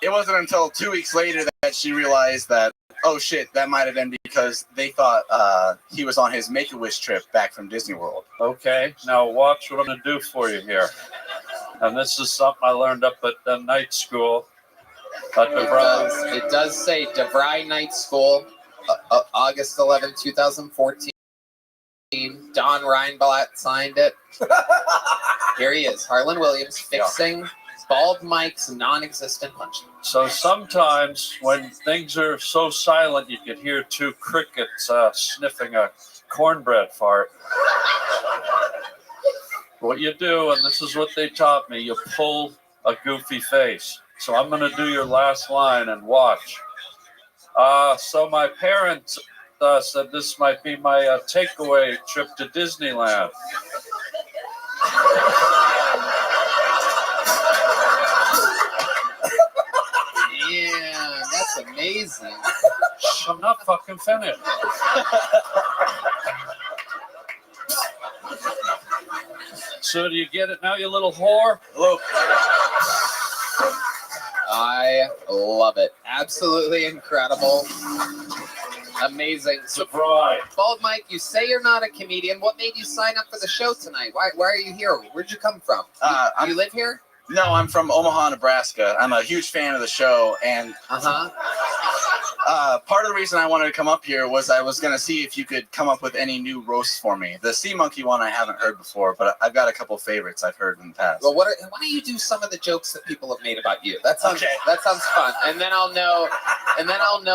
It wasn't until 2 weeks later that she realized that, oh shit, that might have been because they thought he was on his Make-A-Wish trip back from Disney World. Okay, now watch what I'm going to do for you here. And this is something I learned up at the night school. It does say DeVry Night School, August 11, 2014. Don Reinblatt signed it. Here he is, Harlan Williams, fixing bald Mike's non-existent punchline. So sometimes when things are so silent, you can hear two crickets sniffing a cornbread fart. What you do, and this is what they taught me, you pull a goofy face. So I'm going to do your last line and watch. So my parents said this might be my takeaway trip to Disneyland. Yeah, that's amazing. I'm not fucking finished. So do you get it now, you little whore? Look. I love it. Absolutely incredible. Amazing. Surprise. Bald Mike, you say you're not a comedian. What made you sign up for the show tonight? Why are you here? Where'd you come from? You live here? No, I'm from Omaha, Nebraska. I'm a huge fan of the show, and part of the reason I wanted to come up here was I was going to see if you could come up with any new roasts for me. The sea monkey one I haven't heard before, but I've got a couple favorites I've heard in the past. Well, why don't you do some of the jokes that people have made about you? That sounds fun, and then I'll know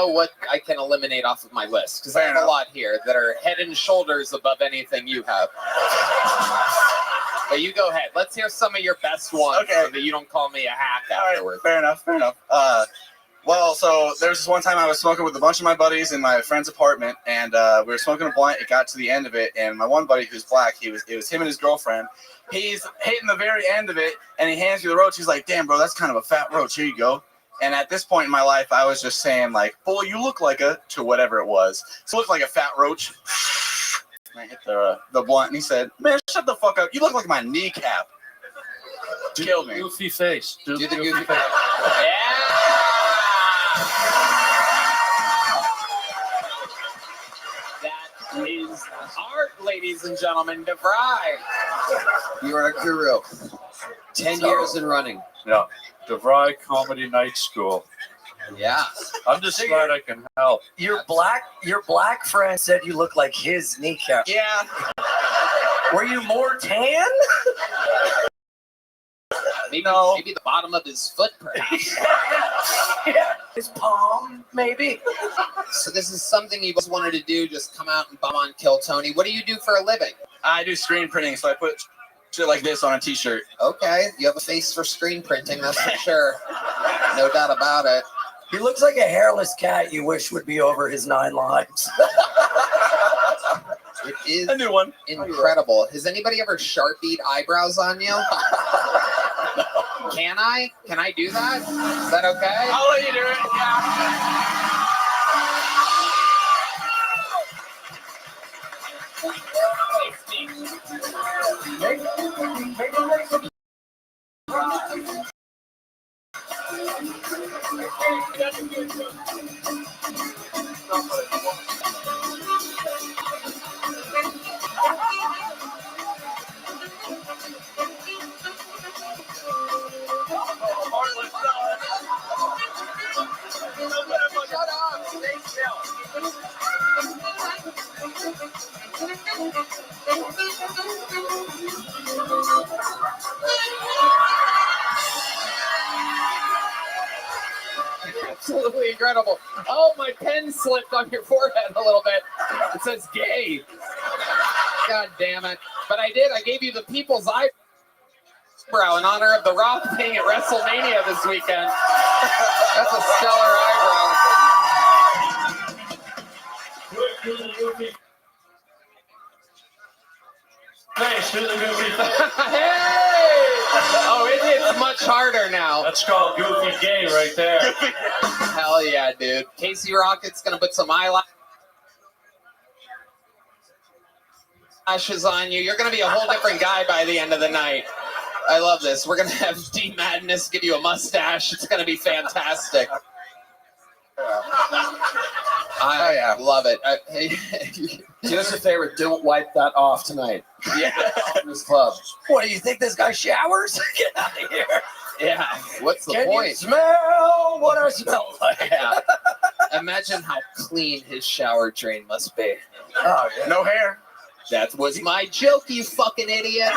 what I can eliminate off of my list because I have a lot here that are head and shoulders above anything you have. But you go ahead. Let's hear some of your best ones so that you don't call me a hack afterwards. Fair enough. Well, so there was this one time I was smoking with a bunch of my buddies in my friend's apartment, and we were smoking a blunt. It got to the end of it, and my one buddy who's black, it was him and his girlfriend. He's hitting the very end of it, and he hands me the roach. He's like, "Damn, bro, that's kind of a fat roach. Here you go." And at this point in my life, I was just saying, like, "Boy, you look like a," to whatever it was. So it looked like a fat roach. And I hit the blunt, and he said, "Man, shut the fuck up. You look like my kneecap." Killed me. Goofy face. Do the goofy face. That is art, ladies and gentlemen. DeVry. You are a guru. 10 years in running. Yeah. DeVry Comedy Night School. Yeah. I'm just glad I can help. Your black friend said you look like his kneecap. Yeah. Were you more tan? Maybe the bottom of his foot, perhaps. Yeah. His palm, maybe. So this is something you guys wanted to do, just come out and bum on Kill Tony. What do you do for a living? I do screen printing, so I put shit like this on a t-shirt. Okay, you have a face for screen printing, that's for sure. No doubt about it. He looks like a hairless cat you wish would be over his 9 lives. It is a new one. Incredible. Has anybody ever Sharpied eyebrows on you? Can I? Can I do that? Is that okay? I'll let you do it. Yeah. Absolutely incredible. Oh, my pen slipped on your forehead a little bit. It says gay. God damn it. But I did. I gave you the people's eyebrow in honor of the Roth being at WrestleMania this weekend. That's a stellar eyebrow. Thanks to the goofy. Hey! Oh, it's much harder now. That's called goofy gay right there. Hell yeah, dude. Casey Rocket's gonna put some eyelashes on you. You're gonna be a whole different guy by the end of the night. I love this. We're gonna have D Madness give you a mustache. It's gonna be fantastic. I love it. Do us a favor, don't wipe that off tonight. Yeah. In this club. What do you think this guy showers? Get out of here. Yeah. What's the Can point? you smell what I smell like? Yeah. Imagine how clean his shower drain must be. Oh, yeah. No hair. That was my joke, you fucking idiot.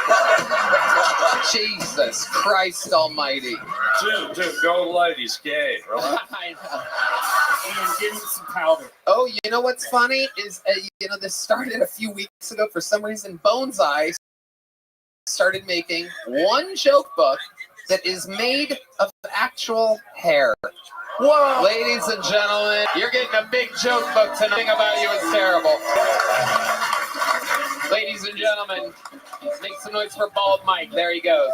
Jesus Christ almighty. Dude, go light. He's gay. Relax. I know. And give me some powder. Oh, you know what's funny is, this started a few weeks ago. For some reason, Bones Eye started making one joke book that is made of actual hair. Whoa! Ladies and gentlemen, you're getting a big joke book tonight. Nothing about you is terrible. Ladies and gentlemen, make some noise for Bald Mike. There he goes.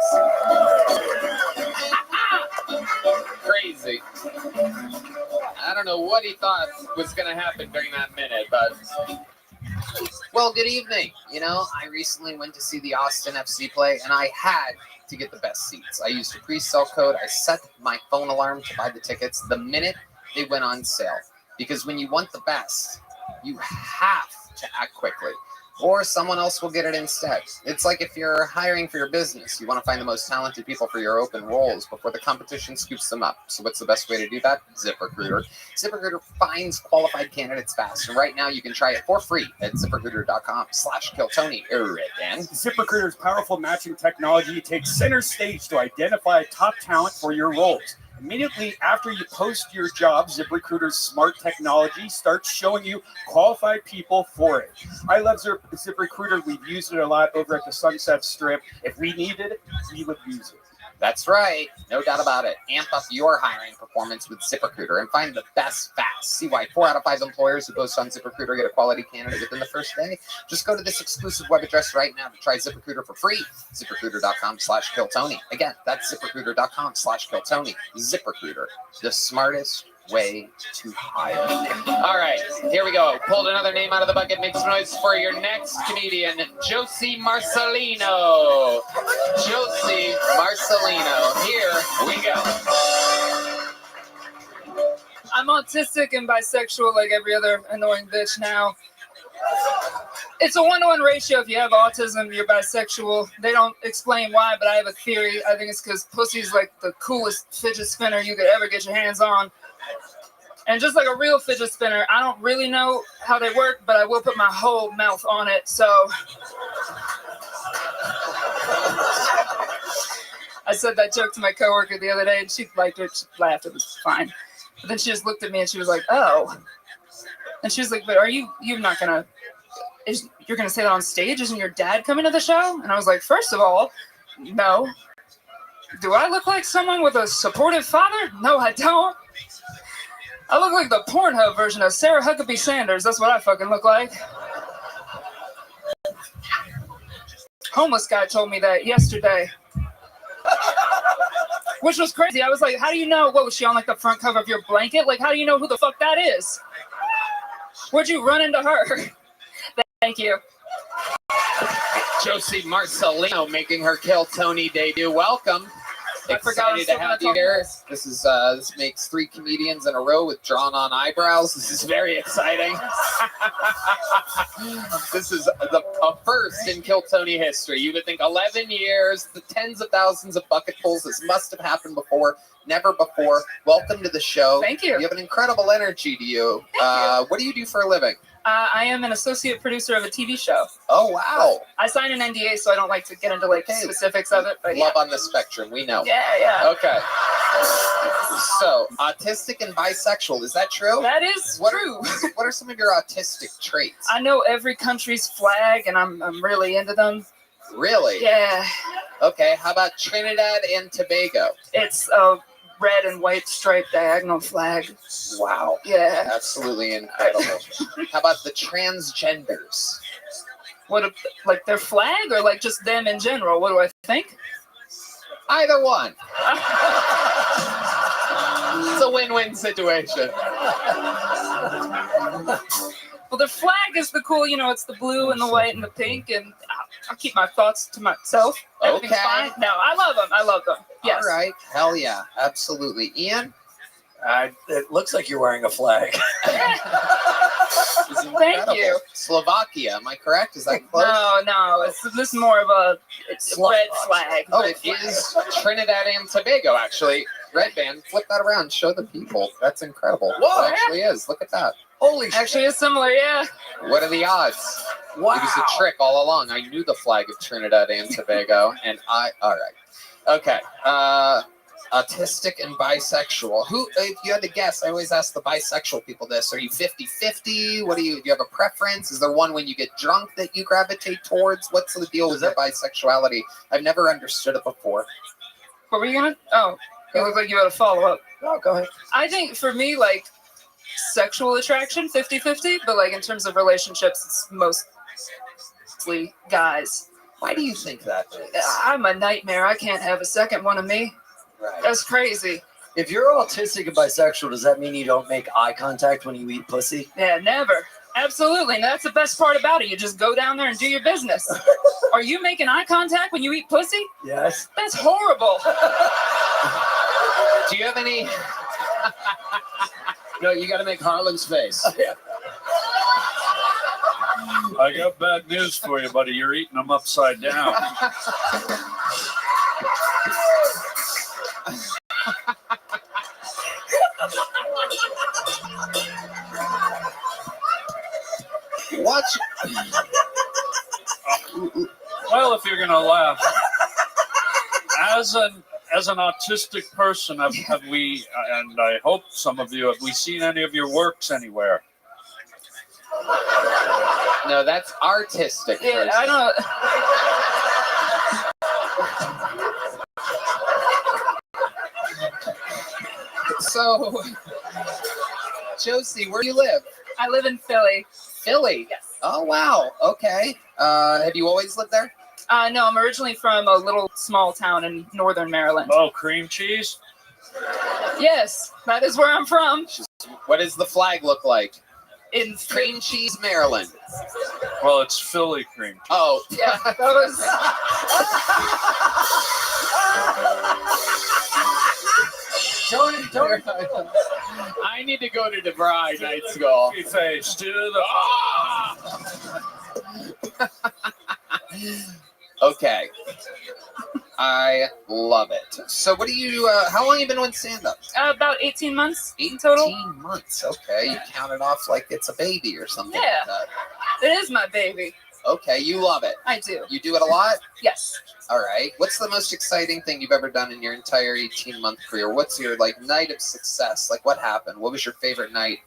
Crazy. I don't know what he thought was going to happen during that minute, but... Well, good evening. I recently went to see the Austin FC play, and I had to get the best seats. I used a pre-sale code. I set my phone alarm to buy the tickets the minute they went on sale. Because when you want the best, you have to act quickly, or someone else will get it instead. It's like if you're hiring for your business, you want to find the most talented people for your open roles before the competition scoops them up. So what's the best way to do that? ZipRecruiter. ZipRecruiter finds qualified candidates fast. And right now you can try it for free at ZipRecruiter.com/KillTony. ZipRecruiter's powerful matching technology takes center stage to identify top talent for your roles. Immediately after you post your job, ZipRecruiter's smart technology starts showing you qualified people for it. I love ZipRecruiter. We've used it a lot over at the Sunset Strip. If we needed it, we would use it. That's right. No doubt about it. Amp up your hiring performance with ZipRecruiter and find the best fast. See why 4 out of 5 employers who post on ZipRecruiter get a quality candidate within the first day. Just go to this exclusive web address right now to try ZipRecruiter for free. ZipRecruiter.com/KillTony. Again, that's ZipRecruiter.com/KillTony. ZipRecruiter, the smartest way to hire. All right, here we go. Pulled another name out of the bucket. Make some noise for your next comedian, Josie Marcelino. Josie Marcelino. Here we go. I'm autistic and bisexual like every other annoying bitch now. It's a 1-to-1 ratio. If you have autism, you're bisexual. They don't explain why, but I have a theory. I think it's because pussy's like the coolest fidget spinner you could ever get your hands on. And just like a real fidget spinner, I don't really know how they work, but I will put my whole mouth on it. So I said that joke to my coworker the other day, and she liked it. She laughed. It was fine. But then she just looked at me, and she was like, "Oh." And she was like, "But you're not gonna? You're gonna say that on stage? Isn't your dad coming to the show?" And I was like, "First of all, no. Do I look like someone with a supportive father? No, I don't. I look like the Pornhub version of Sarah Huckabee Sanders. That's what I fucking look like." Homeless guy told me that yesterday. Which was crazy. I was like, how do you know? What was she on, like the front cover of your blanket? Like, how do you know who the fuck that is? Where'd you run into her? Thank you. Josie Marcelino making her Kill Tony debut. Welcome. I forgot I was Excited still to gonna have you talk here. This makes 3 comedians in a row with drawn-on eyebrows. This is very exciting. This is a first in Kill Tony history. You would think 11 years, the tens of thousands of bucket pulls. This must have happened before. Never before. Welcome to the show. Thank you. You have an incredible energy to you. What do you do for a living? I am an associate producer of a TV show. Oh, wow. I signed an NDA, so I don't like to get into like specifics of it. But Love on the spectrum, we know. Yeah. Okay. So, autistic and bisexual, is that true? That is true. What are some of your autistic traits? I know every country's flag, and I'm really into them. Really? Yeah. Okay, how about Trinidad and Tobago? It's a red and white striped diagonal flag. Wow. Yeah. Absolutely incredible. How about the transgenders? Like their flag, or like just them in general? What do I think? Either one. It's a win-win situation. Well, the flag is the cool, it's the blue and the white and the pink, and I'll keep my thoughts to myself. Everything's Okay. fine. No, I love them. Yes. All right. Hell yeah. Absolutely. Ian? It looks like you're wearing a flag. Thank you. Slovakia, am I correct? Is that close? No. This is more of a red flag. Oh, it is Trinidad and Tobago, actually. Red band, flip that around, show the people. That's incredible. Whoa. It actually is. Look at that. Holy shit. Actually, it's similar, yeah. What are the odds? Wow. It was a trick all along. I knew the flag of Trinidad and Tobago, and all right. Okay. Autistic and bisexual. Who, if you had to guess, I always ask the bisexual people this. Are you 50-50? Do you have a preference? Is there one when you get drunk that you gravitate towards? What's the deal with your bisexuality? I've never understood it before. What were you gonna? Oh, you look like you had a follow-up. Oh, go ahead. I think for me, like, sexual attraction, 50-50, but like in terms of relationships, it's mostly guys. Why do you think that is? I'm a nightmare. I can't have a second one of me. Right. That's crazy. If you're autistic and bisexual, does that mean you don't make eye contact when you eat pussy? Yeah, never. Absolutely. And that's the best part about it. You just go down there and do your business. Are you making eye contact when you eat pussy? Yes. That's horrible. Do you have any? No, you got to make Harlan's face. I got bad news for you, buddy. You're eating them upside down. Watch. Well, if you're gonna laugh, as an autistic person, have we? And I hope some of you have we seen any of your works anywhere? No, that's artistic. Yeah, person. I don't. So, Josie, where do you live? I live in Philly. Philly? Yes. Oh, wow. Okay. Have you always lived there? No, I'm originally from a little small town in northern Maryland. Oh, cream cheese? Yes, that is where I'm from. What does the flag look like? In Cream cheese, Maryland. Well, it's Philly cream. Oh. Yeah, that was. I need to go to DeVry night school. Face to the. Okay. I love it. So what do you, how long have you been doing stand-up? About 18 months 18 total. months, okay. You count it off like it's a baby or something Yeah. like that. It is my baby. Okay, you love it. I do. You do it a lot? Yes. All right. What's the most exciting thing you've ever done in your entire 18-month career? What's your, like, night of success? Like, what happened? What was your favorite night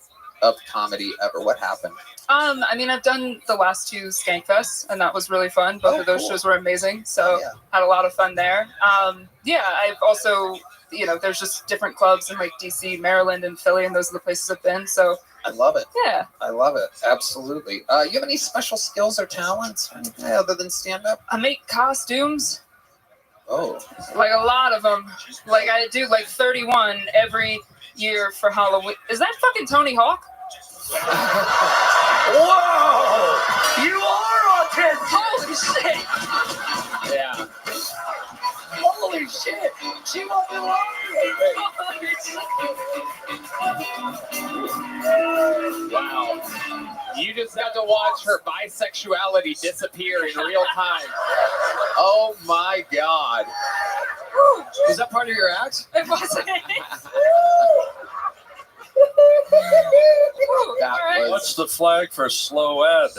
of comedy ever? What happened? I mean, I've done the last 2 Skankfests, and that was really fun. Both of those cool. shows were amazing, so had a lot of fun there. Yeah, I've also, there's just different clubs in like DC, Maryland, and Philly, and those are the places I've been. So I love it. Yeah. I love it. Absolutely. You have any special skills or talents or anything other than stand-up? I make costumes. Oh. Like a lot of them. Like I do like 31 every year for Halloween. Is that fucking Tony Hawk? Whoa! You are autistic! Holy shit! Yeah. Holy shit! She won't be lying! Wow. You just got to watch her bisexuality disappear in real time. Oh my God. Is that part of your act? It wasn't. That was... What's the flag for slow ed?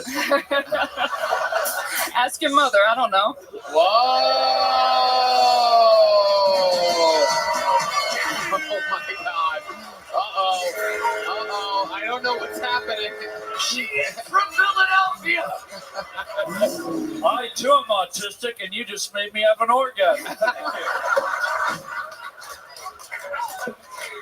Ask your mother. I don't know. Whoa! Oh my God. Uh-oh. Uh-oh. I don't know what's happening. From Philadelphia! I too am autistic, and you just made me have an orgasm. Thank you.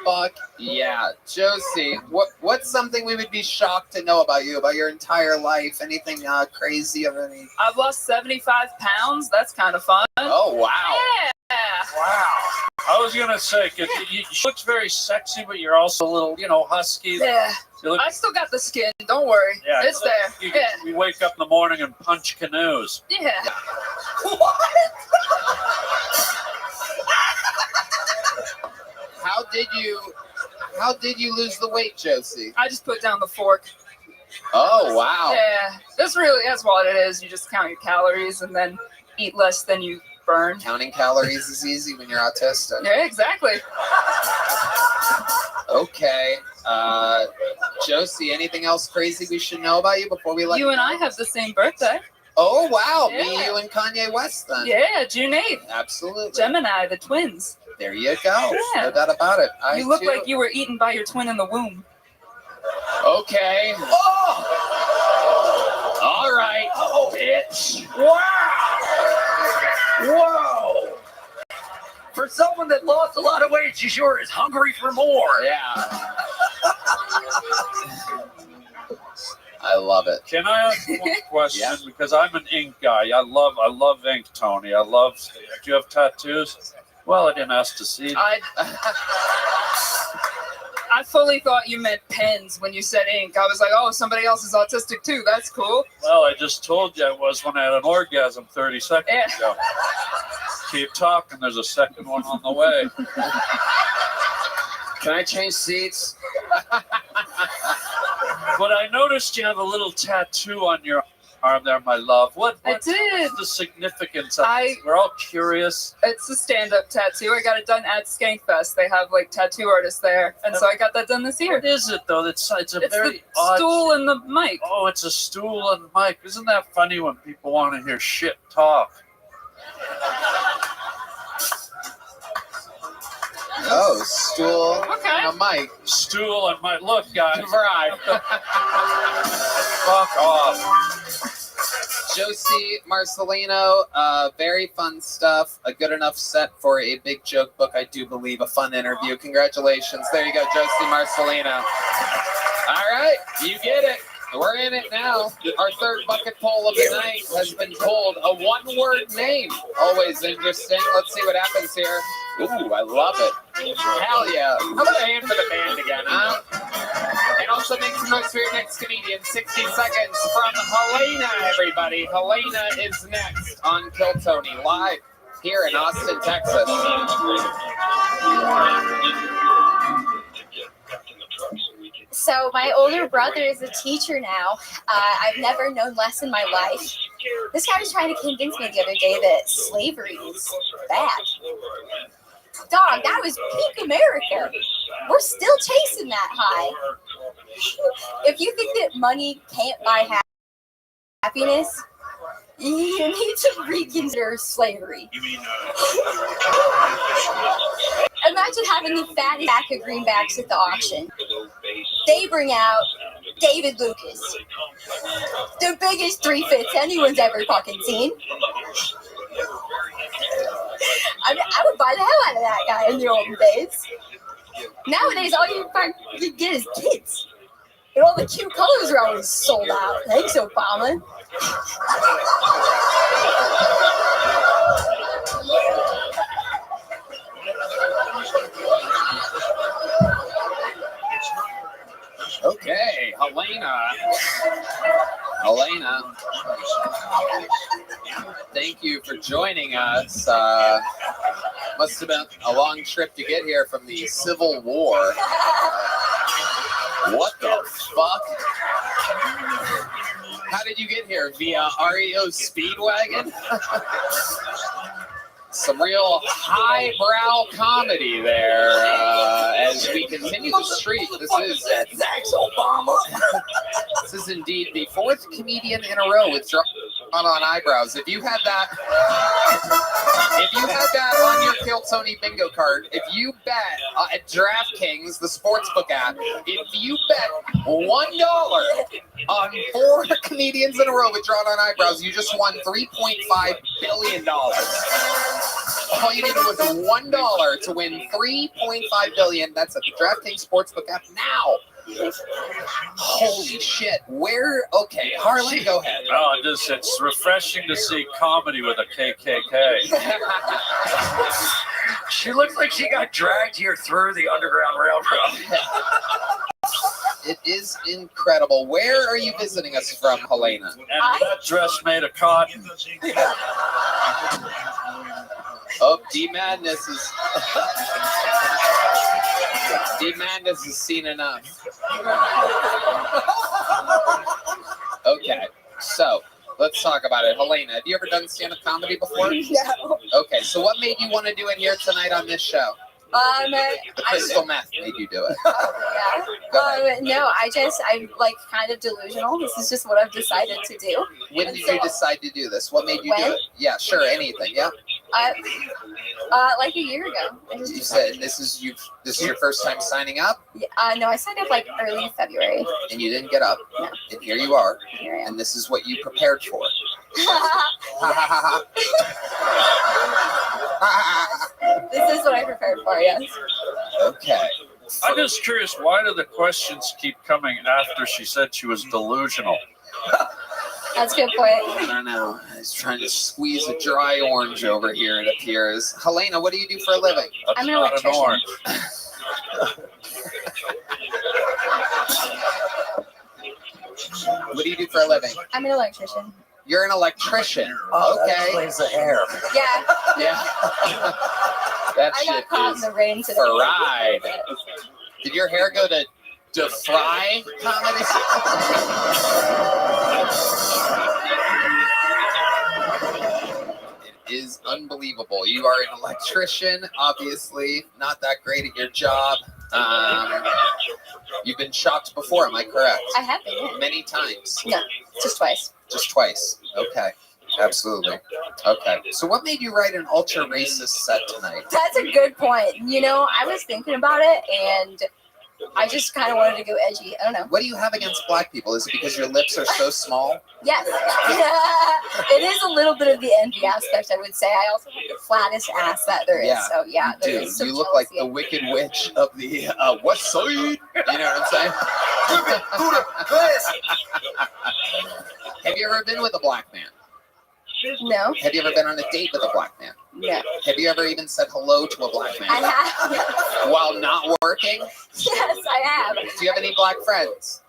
Fuck yeah. Josie, what's something we would be shocked to know about you, about your entire life? Anything crazy of any? I've lost 75 pounds. That's kind of fun. Oh, wow. Yeah. Wow. I was going to say, cause you look very sexy, but you're also a little, husky. Yeah. You look, I still got the skin. Don't worry. yeah, It's there. You, Yeah. you wake up in the morning and punch canoes. Yeah. What? How did you lose the weight, Josie? I just put down the fork. Oh, wow. Yeah. That's what it is. You just count your calories and then eat less than you burn. Counting calories is easy when you're autistic. Yeah, exactly. Okay. Josie, anything else crazy we should know about you before we let You and I have the same birthday. Oh, wow. Yeah. Me, you, and Kanye West then. Yeah, June 8th. Absolutely. Gemini, the twins. There you go. Yeah. No doubt about it. You look like you were eaten by your twin in the womb. Okay. Oh! All right. Oh, bitch! Wow! Whoa! For someone that lost a lot of weight, she sure is hungry for more. Yeah. I love it. Can I ask one question? Yeah. Because I'm an ink guy. I love ink, Tony. Do you have tattoos? Well, I didn't ask to see. I fully thought you meant pens when you said ink. I was like, oh, somebody else is autistic too. That's cool. Well, I just told you I was when I had an orgasm 30 seconds ago. Keep talking. There's a second one on the way. Can I change seats? But I noticed you have a little tattoo on your arm there, my love. What's did. the significance of it? We're all curious. It's a stand-up tattoo. I got it done at Skankfest. They have like tattoo artists there, and so I got that done this year. What is it though? It's a very the odd stool and the mic. Oh, it's a stool and mic. Isn't that funny when people want to hear shit talk? Oh, stool Okay. and a mic. Stool and mic. Look, guys. Right. Fuck off. Josie Marcelino, very fun stuff. A good enough set for a big joke book, I do believe. A fun interview. Congratulations. There you go, Josie Marcelino. All right, you get it. We're in it now. Our third bucket poll of the night has been pulled. A one-word name. Always interesting. Let's see what happens here. Ooh, I love it. Hell yeah. How about a hand for the band again? And also make some noise for your next comedian. 60 seconds from Helena, everybody. Helena is next on Kill Tony, live here in Austin, Texas. So my older brother is a teacher now. I've never known less in my life. This guy was trying to convince me the other day that slavery is bad. Dog, that was peak America. We're still chasing that high. If you think that money can't buy happiness, you need to reconsider slavery. Imagine having the fattest pack of greenbacks at the auction. They bring out David Lucas, the biggest 3/5 anyone's ever fucking seen. I would buy the hell out of that guy in the olden days. Nowadays, all you get is kids. And all the cute colors are always sold out. Thanks, Obama. Elena, thank you for joining us. Must have been a long trip to get here from the Civil War. What the fuck? How did you get here? Via REO Speedwagon? Some real highbrow comedy there as we continue the streak. This is Thanks, Obama. This is indeed the fourth comedian in a row with drawn on eyebrows. If you had that on your Kill Tony bingo card, if you bet at DraftKings, the sportsbook app, if you bet $1 on 4 comedians in a row with drawn on eyebrows, you just won $3.5 billion. All you needed was $1 to win $3.5 billion. That's at the DraftKings sportsbook app now. Holy shit! Where? Okay, Harlan, go ahead. Oh, it's refreshing to see comedy with a KKK. She looks like she got dragged here through the Underground Railroad. It is incredible. Where are you visiting us from, Helena? And that dress made of cotton. Oh, D-Madness is seen enough. Okay, so let's talk about it. Helena, have you ever done stand-up comedy before? No. Okay, so what made you want to do it here tonight on this show? The crystal meth made you do it. No, I'm like kind of delusional. This is just what I've decided to do. When did you decide to do this? What made you do it? Yeah, sure, anything. Yeah. Like a year ago. You said this is your first time signing up? Yeah, no, I signed up like early February. And you didn't get up. No. And here you are. Here I am. And this is what you prepared for. This is what I prepared for, yes. Okay. I'm just curious, why do the questions keep coming after she said she was delusional? That's a good point. I don't know. I was trying to squeeze a dry orange over here, it appears. Helena, what do you do for a living? I'm an electrician. What do you do for a living? I'm an electrician. You're an electrician. Oh, okay. that explains the hair. Yeah. Yeah. That I shit got caught in the rain today. fried. Did your hair go to fry comedy? It is unbelievable. You are an electrician, obviously not that great at your job. You've been shocked before, am I correct? I have been. Yeah. Many times. No, just twice. Just twice. Okay. Absolutely. Okay. So what made you write an ultra racist set tonight? That's a good point. You know, I was thinking about it and I just kind of wanted to go edgy. I don't know. What do you have against black people? Is it because your lips are so small? Yes. It is a little bit of the envy aspect, I would say. I also have the flattest ass that there is. So, yeah. You do. You look like the Wicked Witch of the West Side. You know what I'm saying? Have you ever been with a black man? No. Have you ever been on a date with a black man? No. Have you ever even said hello to a black man? I have. While not working? Yes, I have. Do you have any black friends?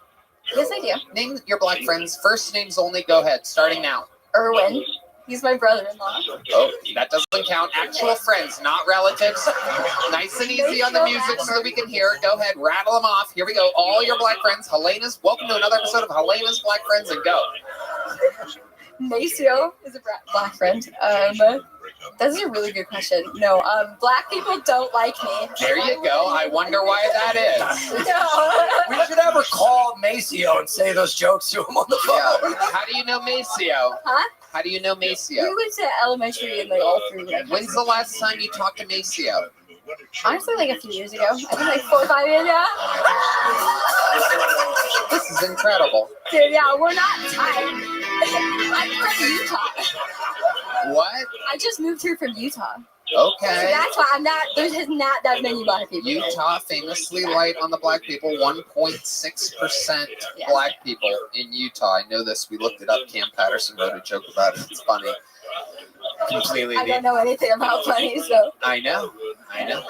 Yes, I do. Name your black friends. First names only. Go ahead. Starting now. Erwin. He's my brother-in-law. Oh, that doesn't count. Actual friends, not relatives. Nice and easy on the music so that we can hear it. Go ahead. Rattle them off. Here we go. All your black friends. Helena's. Welcome to another episode of Helena's Black Friends, and go. Maceo is a black friend. That's a really good question. No, black people don't like me. There you go. I wonder why that is. No. We should ever call Maceo and say those jokes to him on the phone. Yeah. How do you know Maceo? Huh? How do you know Maceo? We went to elementary and like all through. When's the last time you talked to Maceo? Honestly, like a few years ago. I think like 4 or 5 years ago. This is incredible. Dude, yeah, we're not tired. I'm from Utah. What? I just moved here from Utah. Okay. So that's why there's not that many black people. Utah, famously light on the black people, 1.6% black people in Utah. I know this. We looked it up. Cam Patterson wrote a joke about it. It's funny. Completely. I don't know anything about funny, so. I know.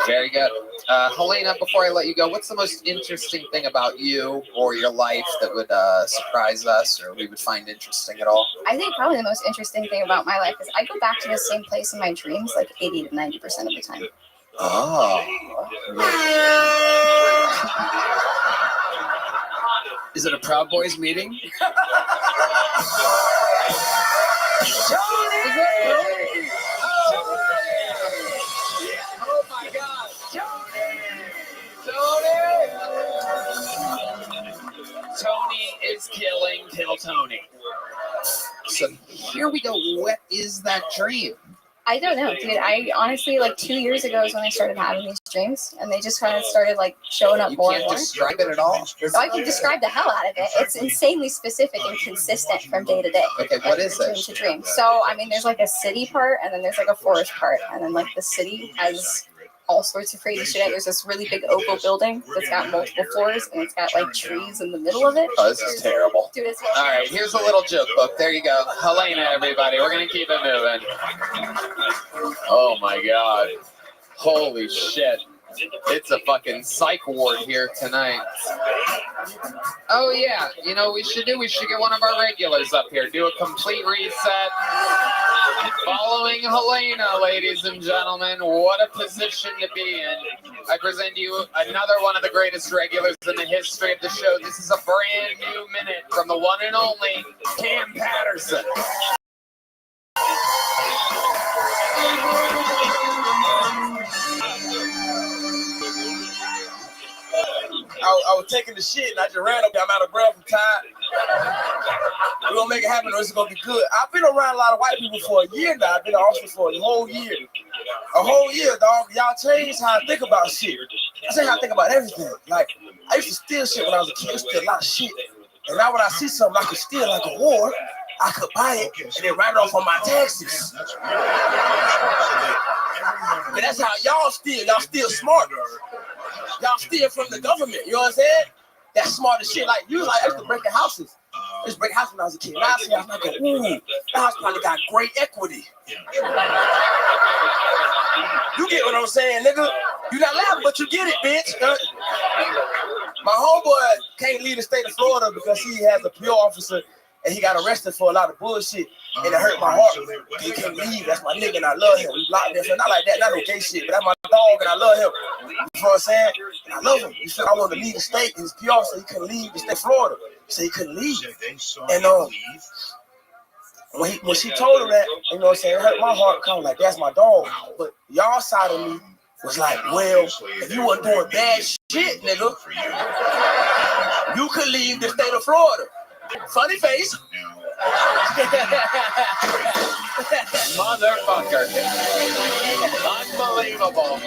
Very good. Helena, before I let you go, what's the most interesting thing about you or your life that would surprise us or we would find interesting at all? I think probably the most interesting thing about my life is I go back to the same place in my dreams like 80 to 90% of the time. Oh. Is it a Proud Boys meeting? Oh my God, Tony is killing Kill Tony. So here we go. What is that dream? I don't know, dude. I honestly, like 2 years ago is when I started having these dreams, and they just kind of started like showing up more and more. You can't describe it at all? So I can describe the hell out of it. It's insanely specific and consistent from day to day. Okay, what is Dream it? to dream. So, I mean, there's like a city part, and then there's like a forest part, and then like the city has all sorts of crazy shit. There's this really big oval building that's got multiple floors, and it's got like trees in the middle of it. Oh, this is terrible. Dude, it's All right, here's a little joke book. There you go. Helena, everybody. We're going to keep it moving. Oh, my God. Holy shit. It's a fucking psych ward here tonight. Oh, yeah. You know what we should do? We should get one of our regulars up here. Do a complete reset. Following Helena, ladies and gentlemen. What a position to be in. I present you another one of the greatest regulars in the history of the show. This is a brand new minute from the one and only Cam Patterson. I was taking the shit and I just ran up there. I'm out of breath. I'm tired. We're gonna make it happen or it's gonna be good. I've been around a lot of white people for a year now. I've been in office for a whole year. A whole year, dog. Y'all changed how I think about shit. I say how I think about everything. Like, I used to steal shit when I was a kid. I used to steal a lot of shit. And now when I see something I could steal like a war, I could buy it and then write it off on my taxes. And that's how y'all steal. Y'all steal smart. Y'all steal from the government. You know what I'm saying? That's smart as shit. Like, I used to break in houses. I used to break a house when I was a kid. Now I see, I was like, ooh, that house probably got great equity. You get what I'm saying, nigga? You not laughing, but you get it, bitch. My homeboy can't leave the state of Florida because he has a PR officer and he got arrested for a lot of bullshit, and it hurt my heart. He can't leave. That's my nigga, and I love him. We locked there, so not like that, not no gay shit, but that's my dog, and I love him. You know what I'm saying? And I love him. He said I wanted to leave the state, and his PR said he couldn't leave the state of Florida. He said he couldn't leave. And when she told him that, you know what I'm saying, it hurt my heart, kind of like, that's my dog. But y'all side of me was like, well, if you wasn't doing bad shit, nigga, you could leave the state of Florida. Funny face. Motherfucker. Unbelievable.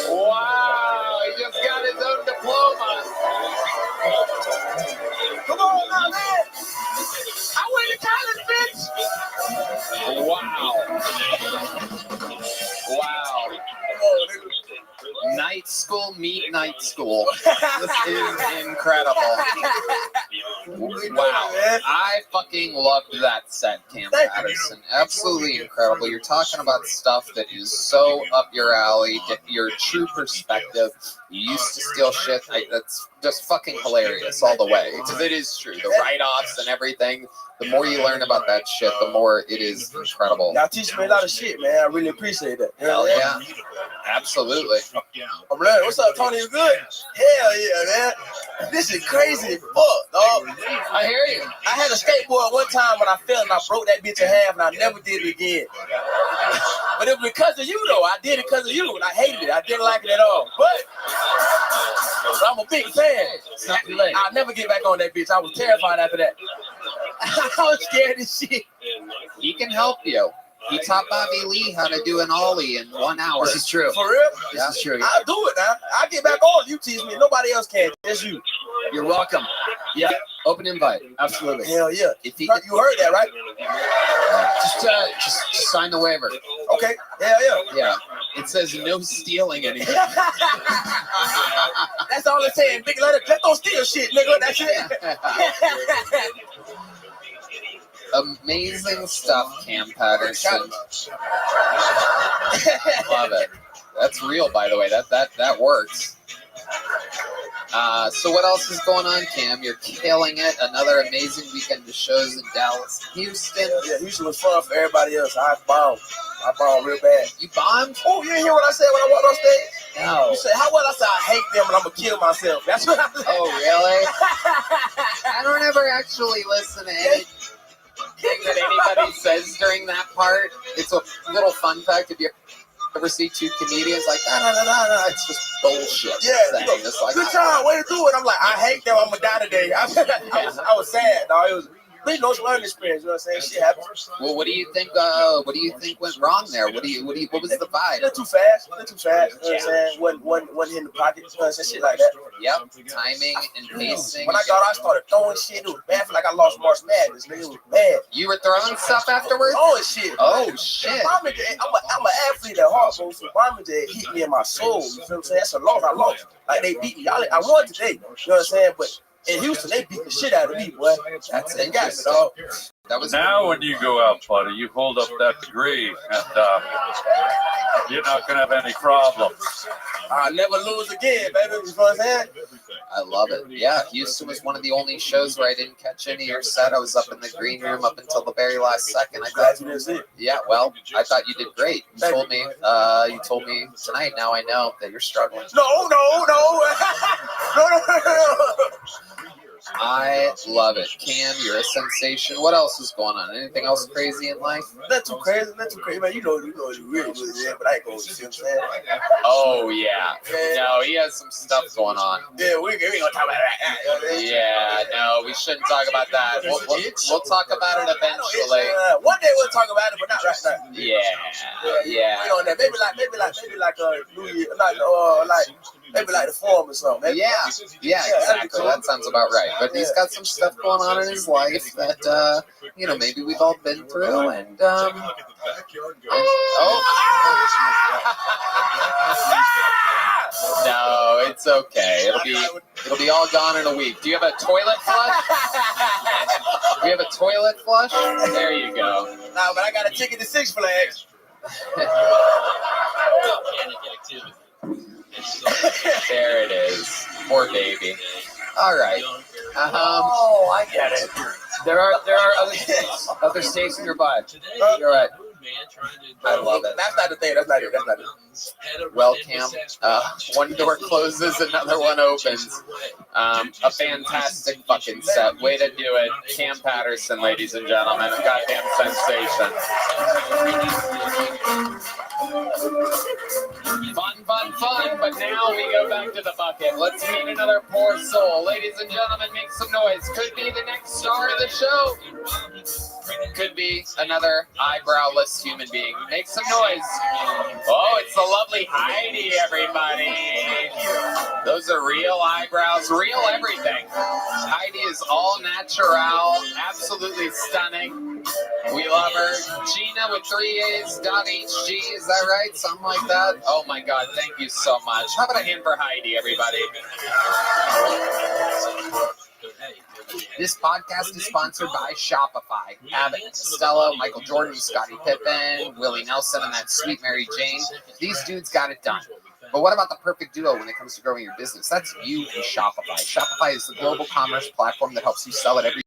Wow, he just got his own diploma. Come on now, man. I went to college, bitch. Wow. Wow. Night school, meet night school. This is incredible. Wow. I fucking loved that set, Cam Patterson. Absolutely incredible. You're talking about stuff that is so up your alley, your true perspective. You used to steal shit. That's just fucking hilarious all the way. Because it is true. The write-offs and everything, the more you learn about that shit, the more it is incredible. Y'all teach me a lot of shit, man. I really appreciate that. Hell yeah. Absolutely. I'm glad. What's up, Tony? You good? Hell yeah, man. This is crazy as fuck, dog. I hear you. I had a skateboard one time when I fell and I broke that bitch in half and I never did it again. But it was because of you, though. I did it because of you and I hated it. I didn't like it at all. But I'm a big fan. I'll never get back on that bitch. I was terrified after that. I was scared as shit. He can help you. He taught Bobby Lee how to do an ollie in 1 hour. This is true. For real? This is true. I'll do it now. I'll get back on. You teach me. Nobody else can. Just you. You're welcome. Yeah. Open invite. Absolutely. Hell yeah. If he, you heard that, right? Just sign the waiver. Okay. Hell yeah. Yeah. It says no stealing anything. That's all it's saying. Big letter. Just don't steal shit, nigga. That's it. Amazing stuff, Cam Patterson. Love it. That's real, by the way. That works. So what else is going on, Cam? You're killing it. Another amazing weekend of shows in Dallas, Houston. Yeah, Houston was fun for everybody else. I bombed real bad. You bombed? Oh, you didn't hear what I said when I walked on stage? No. You said, how well? I said, I hate them and I'm going to kill myself. That's what I said. Oh, really? I don't ever actually listen to anything that anybody says during that part. It's a little fun fact. If you ever see two comedians like, nah, it's just bullshit. Yeah, It's like, good time, way to do it. I'm like, I hate them. I'm going to die today. I was sad, dog. It was really no learning experience. You know what I'm saying? Shit happens. Well, what do you think? What do you think went wrong there? What was the vibe? A little too fast. You know what I'm saying? One hit in the pocket. You know what I'm saying? Shit like that. Yep. Timing and pacing. When I got out, I started throwing shit. It was bad. I feel like I lost March Madness. Nigga, it was bad. You were throwing stuff afterwards? Throwing shit. Oh shit. I'm an athlete at heart, bro. So Bombage hit me in my soul. You feel what I'm saying? That's a loss. I lost. Like they beat me. I won today. You know what I'm saying? But in Houston, they beat the shit out of me, boy. That's they got it, dog. Now, when you go out, buddy, you hold up that degree, and you're not going to have any problems. I'll never lose again, baby. You know what I'm saying? I love it. Yeah, Houston was one of the only shows where I didn't catch any of your set. I was up in the green room up until the very last second. Glad you didn't see it. Yeah, well, I thought you did great. You told me tonight. Now I know that you're struggling. No. I love it. Cam, you're a sensation. What else is going on? Anything else crazy in life? Not too crazy, man. You know it's really good, yeah, but I ain't going to see what I'm saying. Oh, yeah. No, he has some stuff going on. Yeah, we ain't going to talk about that. Yeah, no, we shouldn't talk about that. We'll talk about it eventually. One day we'll talk about it, but not right now. Yeah. You know, maybe like New Year, maybe like the Forum or something. Yeah, exactly. That sounds about right. But he's got some stuff going on in his life that, maybe we've all been through. And, no, it's okay. It'll be all gone in a week. Do you have a toilet flush? Do you have a toilet flush? There you go. No, but I got a ticket to Six Flags. There it is. Poor baby. All right. I get it. There are other states nearby. You're right. I love it. That's not the thing. That's not it. Well, Cam, one door closes, another one opens. A fantastic fucking set. Way to do it. Cam Patterson, ladies and gentlemen. A goddamn sensation. Fun, but now we go back to the bucket. Let's meet another poor soul. Ladies and gentlemen, make some noise. Could be the next star of the show. Could be another eyebrowless human being. Make some noise. Oh, it's the lovely Heidi, everybody. Those are real eyebrows, real everything. Heidi is all natural, absolutely stunning. We love her. Gina with 3 A's, .hg, is that right? Something like that? Oh my God, thank you so much. How about a hand for Heidi, everybody? This podcast is sponsored by Shopify. Abbott, Stella, Michael Jordan, Scottie Pippen, Willie Nelson, and that sweet Mary Jane. These dudes got it done. But what about the perfect duo when it comes to growing your business? That's you and Shopify. Shopify is the global commerce platform that helps you sell at every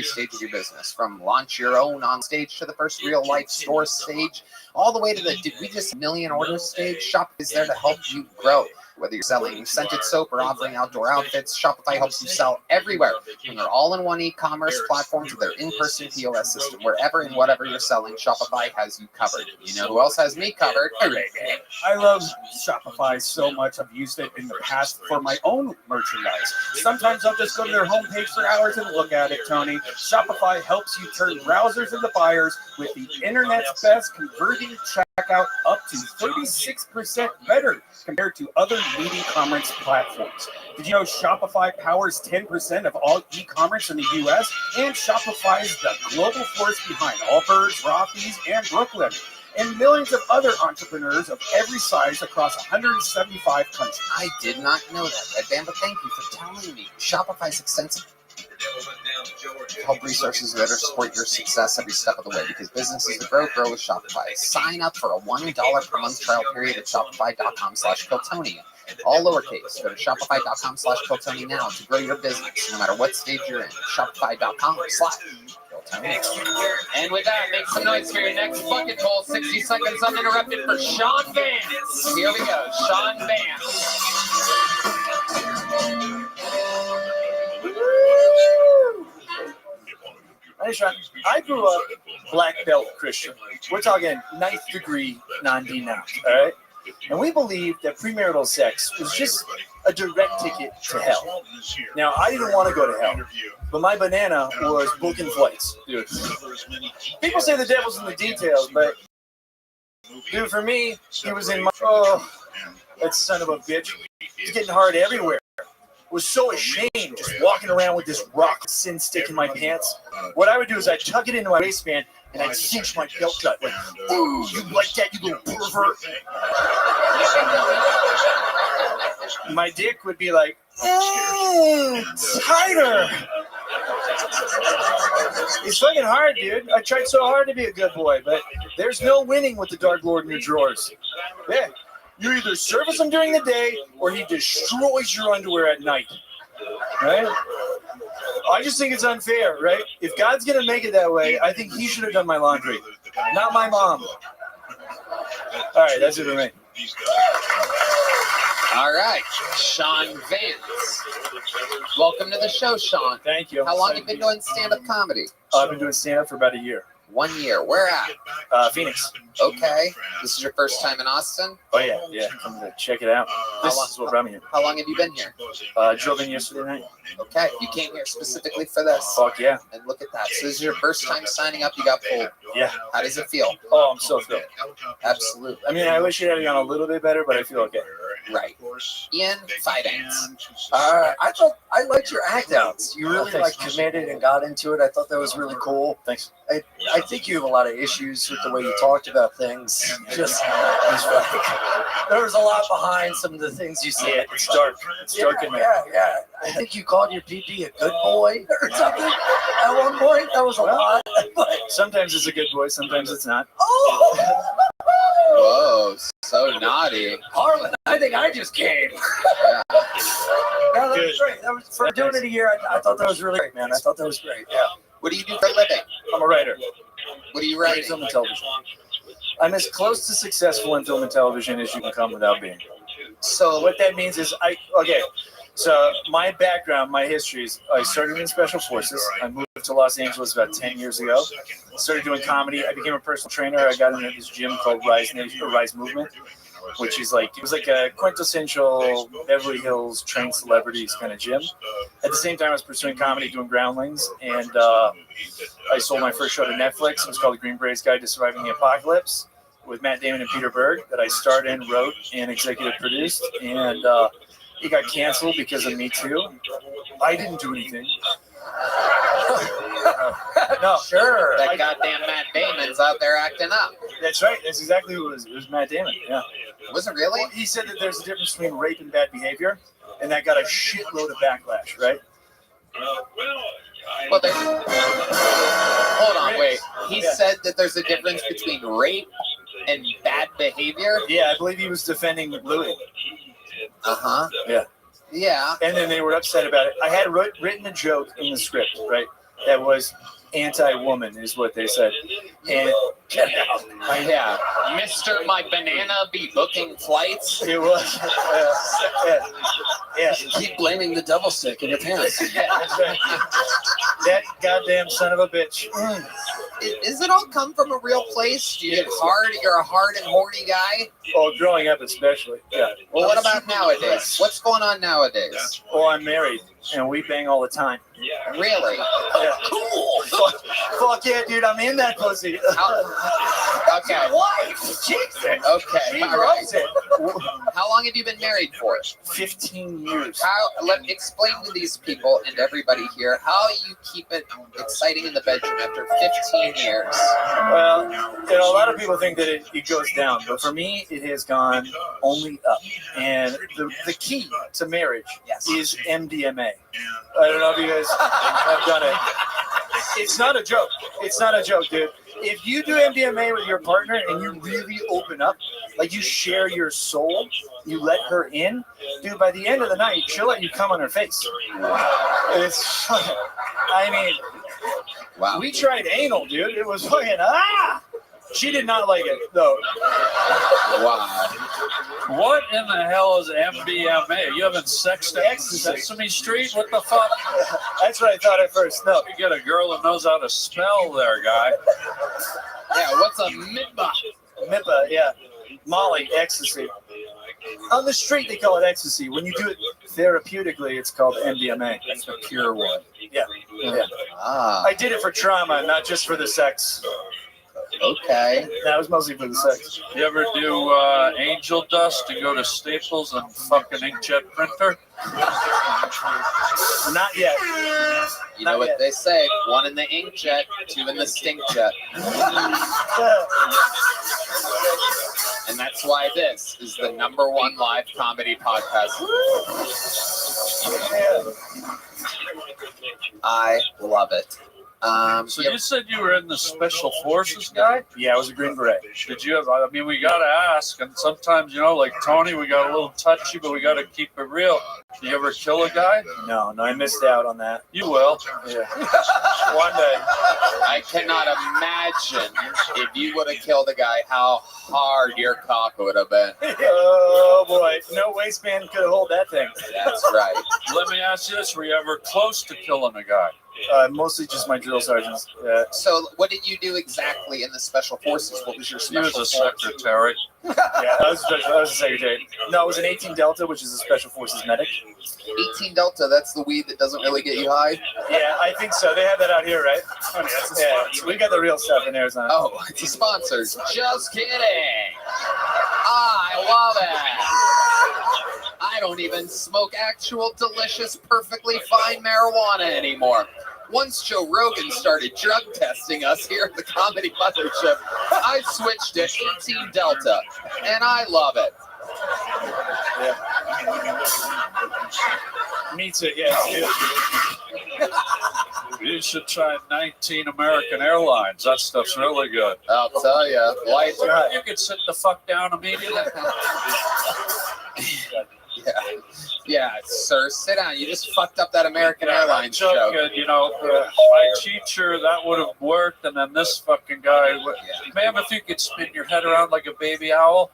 stage of your business, from launch your own on stage to the first real life store stage, all the way to the did we just million orders stage. Shopify is there to help you grow. Whether you're selling scented soap or offering outdoor outfits, Shopify helps you sell everywhere. From their all-in-one e-commerce platform to their in-person POS system, wherever and whatever you're selling, Shopify has you covered. You know who else has me covered? I love Shopify so much. I've used it in the past for my own merchandise. Sometimes I'll just go to their homepage for hours and look at it, Tony. Shopify helps you turn browsers into buyers with the internet's best converting checkout, up to 36% better compared to other leading commerce platforms. Did you know Shopify powers 10% of all e-commerce in the U.S. and Shopify is the global force behind Allbirds, Rothy's, and Brooklyn, and millions of other entrepreneurs of every size across 175 countries. I did not know that, Red Band, but thank you for telling me. Shopify's extensive Help resources that support your success every step of the way because businesses that grow with Shopify. Sign up for a $1 per month trial period at shopify.com/Kiltony. All lowercase. Go to shopify.com/Kiltony now to grow your business, no matter what stage you're in. Shopify.com/Kiltony. And with that, make some noise for your next bucket hole. 60 seconds uninterrupted for Sean Vance. Here we go, Sean Vance. Hey, Sean. I grew up black belt Christian. We're talking 9th degree non-denounced, all right? And we believed that premarital sex was just a direct ticket to hell. Now, I didn't want to go to hell, but my banana was booking flights, dude. People say the devil's in the details, but dude, for me, he was in my... Oh, that son of a bitch. He's getting hard everywhere. Was so ashamed just walking around with this rock sin stick in my pants. What I would do is I'd tuck it into my waistband and I'd cinch my belt cut. Like, ooh, you like that, you little pervert? My dick would be like, tighter. It's fucking hard, dude. I tried so hard to be a good boy, but there's no winning with the Dark Lord in your drawers. Yeah. You either service him during the day or he destroys your underwear at night. Right? I just think it's unfair, right? If God's going to make it that way, I think he should have done my laundry, not my mom. All right, that's it for me. All right, Sean Vance. Welcome to the show, Sean. Thank you. How long have you been doing stand-up comedy? I've been doing stand-up for about a year. 1 year. Where at? Phoenix. Okay. This is your first time in Austin? Oh, yeah. Come to check it out. This is what brought me here. How long have you been here? Drove in yesterday night. Okay. You came here specifically for this? Fuck yeah. And look at that. So this is your first time signing up. You got pulled. Yeah. How does it feel? Oh, I'm so thrilled. Absolutely. I mean, I wish you had it on a little bit better, but I feel okay. Right. Ian, finance. I liked your act outs. You really committed and got into it. I thought that was really cool. Thanks. I think you have a lot of issues with the way you talked about things. Just there was a lot behind some of the things you said. Yeah, it's dark. It's dark in there. Yeah. I think you called your PP a good boy or something at one point. That was a lot. But sometimes it's a good boy, sometimes it's not. Oh! Whoa, so naughty. Harlan, I think I just came. Yeah. No, that was great. That was, for doing it a year, I thought that was really great, man. I thought that was great. Yeah. What do you do for a living? I'm a writer. What are you writing? Film and television. I'm as close to successful in film and television as you can come without being. So what that means is So my background, my history is I started in Special Forces. I moved to Los Angeles about 10 years ago. Started doing comedy. I became a personal trainer. I got into this gym called Rise Movement, which is it was like a quintessential Beverly Hills trained celebrities kind of gym. At the same time, I was pursuing comedy, doing Groundlings, and I sold my first show to Netflix. It was called The Green Berets Guide to Surviving the Apocalypse with Matt Damon and Peter Berg that I starred in, wrote, and executive produced. And it got canceled because of Me Too. I didn't do anything. No, sure. That goddamn Matt Damon's out there acting up. That's right. That's exactly who it was. It was Matt Damon. Yeah. Was it really? Well, he said that there's a difference between rape and bad behavior, and that got a shitload of backlash, right? Well, hold on, wait. He said that there's a difference between rape and bad behavior? Yeah, I believe he was defending Louis. Uh-huh. Yeah. Yeah. And then they were upset about it. I had written a joke in the script, right? That was anti-woman, is what they said. And yeah, Mr. My Banana be booking flights. It was. Yeah. Keep blaming the devil stick in your pants. Yeah, that's right. That goddamn son of a bitch. Is it all come from a real place? Do you get hard? You're a hard and horny guy? Oh, growing up especially. Yeah. Well, what about nowadays? What's going on nowadays? Oh, I'm married, and we bang all the time. Really? Yeah. Cool. Fuck yeah, dude. I'm in that pussy. Okay. Wife, Jesus. Okay. She all loves right. it. How long have you been married for? 15 years. Explain to these people and everybody here how you keep it exciting in the bedroom after 15 years. Well, a lot of people think that it goes down, but for me, it has gone only up. And the key to marriage is MDMA. I don't know if you guys have done it. It's not a joke. It's not a joke, dude. If you do MDMA with your partner and you really open up, like you share your soul, you let her in, dude, by the end of the night, she'll let you come on her face. It's, I mean, wow. We tried anal, dude. It was fucking, She did not like it, though. Wow. What in the hell is MDMA? You having sex at Sesame Street? What the fuck? That's what I thought at first. No. You get a girl that knows how to spell there, guy. Yeah, what's a MIPA? MIPA, yeah. Molly, ecstasy. On the street, they call it ecstasy. When you do it therapeutically, it's called MDMA. That's the pure one. Yeah. I did it for trauma, not just for the sex. Okay. That was mostly for the sex. You ever do angel dust to go to Staples and fucking inkjet printer? Not yet. You know what they say, 1 in the inkjet, 2 in the stink jet. And that's why this is the #1 live comedy podcast. I love it. So you said you were in the Special Forces, guy? Yeah, I was a Green Beret. Did you have, I mean, we got to ask, and sometimes, like Tony, we got a little touchy, but we got to keep it real. Did you ever kill a guy? No, I missed out on that. You will. Yeah. One day. I cannot imagine if you would have killed a guy, how hard your cock would have been. Oh, boy. No waistband could hold that thing. That's right. Let me ask you this. Were you ever close to killing a guy? Mostly just my drill sergeants. So what did you do exactly in the Special Forces? What was your special He was a secretary. Yeah, I was a secretary. No, it was an 18 Delta, which is a Special Forces medic. 18 Delta, that's the weed that doesn't really get you high? Yeah, I think so. They have that out here, right? Yeah, we got the real stuff in Arizona. Oh, it's a sponsor. Just kidding. I love it. I don't even smoke actual delicious, perfectly fine marijuana anymore. Once Joe Rogan started drug testing us here at the Comedy Mothership, I switched to 18 Delta, and I love it. Yeah. Me too, yeah. You should try 19 American Airlines. That stuff's really good. I'll tell you. Life, you could sit the fuck down immediately. Yeah, sir, sit down. You just fucked up that American Airlines show. My teacher, that would have worked, and then this fucking guy. Ma'am, if you could spin your head around like a baby owl.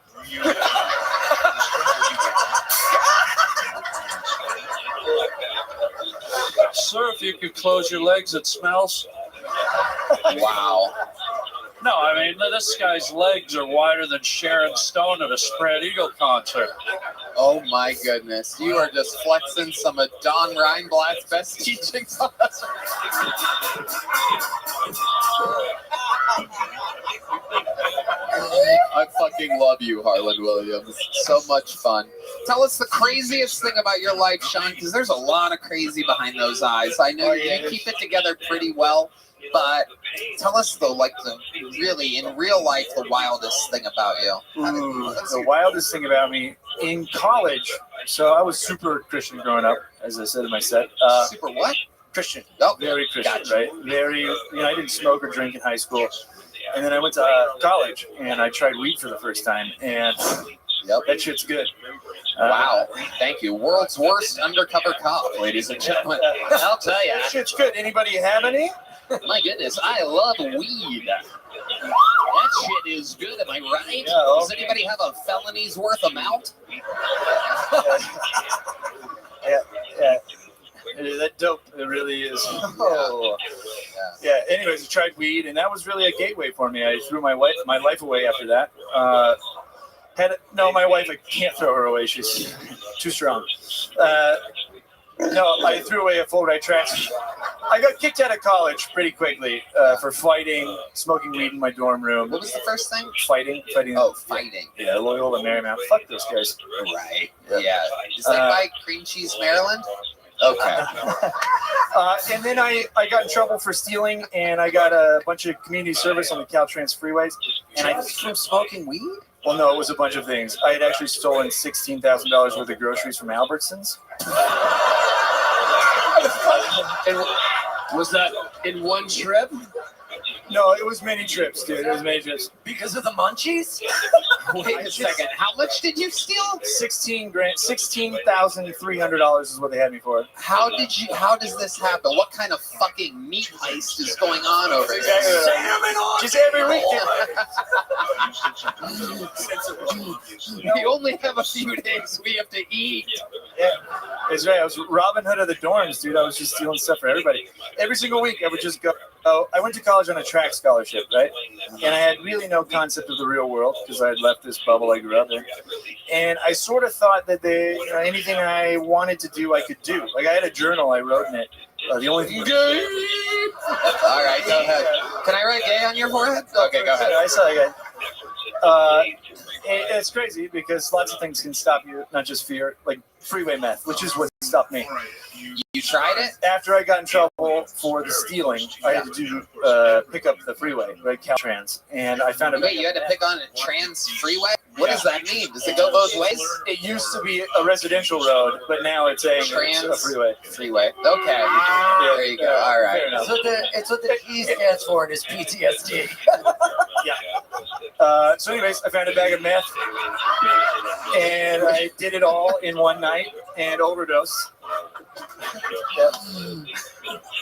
Sir, if you could close your legs, it smells. Wow. No, I mean, this guy's legs are wider than Sharon Stone at a Spread Eagle concert. Oh my goodness. You are just flexing some of Don Reinblatt's best teachings on us. I fucking love you, Harlan Williams. So much fun. Tell us the craziest thing about your life, Sean, because there's a lot of crazy behind those eyes. I know you keep it together pretty well. But tell us, though, really, in real life, the wildest thing about you. The wildest thing about me in college, so I was super Christian growing up, as I said in my set. Super what? Christian. Oh, very Christian, right? Very, I didn't smoke or drink in high school. And then I went to college, and I tried weed for the first time, and that shit's good. Wow. Thank you. World's worst undercover cop, ladies and gentlemen. I'll tell you. That shit's good. Anybody have any? My goodness, I love weed. That shit is good, am I right? Yeah, okay. Does anybody have a felony's worth amount? Yeah. That dope. It really is. Oh. Yeah. Anyways, I tried weed, and that was really a gateway for me. I threw my life away after that. My wife, I can't throw her away. She's too strong. No, I threw away a full ride tracks. I got kicked out of college pretty quickly for fighting, smoking weed in my dorm room. What was the first thing? Fighting. Oh, fighting. Yeah, Loyola Marymount. Fuck those guys. Right. Yeah. Is that by Cream Cheese, Maryland? Okay. And then I got in trouble for stealing, and I got a bunch of community service on the Caltrans freeways. And I from smoking weed? Well, no, it was a bunch of things. I had actually stolen $16,000 worth of groceries from Albertsons. And was that in one trip? No, it was many trips, dude. It was many trips. Because of the munchies? Wait a second. How much did you steal? $16,300 is what they had me for. How does this happen? What kind of fucking meat heist is going on over there? Just every week. We only have a few days we have to eat. Yeah, it's right. I was Robin Hood of the dorms, dude. I was just stealing stuff for everybody. Every single week, I would just go. I went to college on a track scholarship, right? And I had really no concept of the real world because I had left this bubble I grew up in. And I sort of thought that anything I wanted to do, I could do. Like I had a journal I wrote in it. The only thing. All right, go ahead. Can I write gay on your forehead? Okay, go ahead. I saw that guy. It's crazy because lots of things can stop you, not just fear, like freeway meth, which is what stopped me. You tried it? After I got in trouble for the stealing, I had to pick up the freeway, right, Caltrans, and I found a. Wait, you had to pick on a trans freeway? What does that mean? Does it go both ways? It used to be a residential road, but now it's a freeway. Freeway. Okay. There you go. All right. It's what the E stands for, and it's PTSD. Yeah. So anyways, I found a bag of meth, and I did it all in one night and overdose. Yep.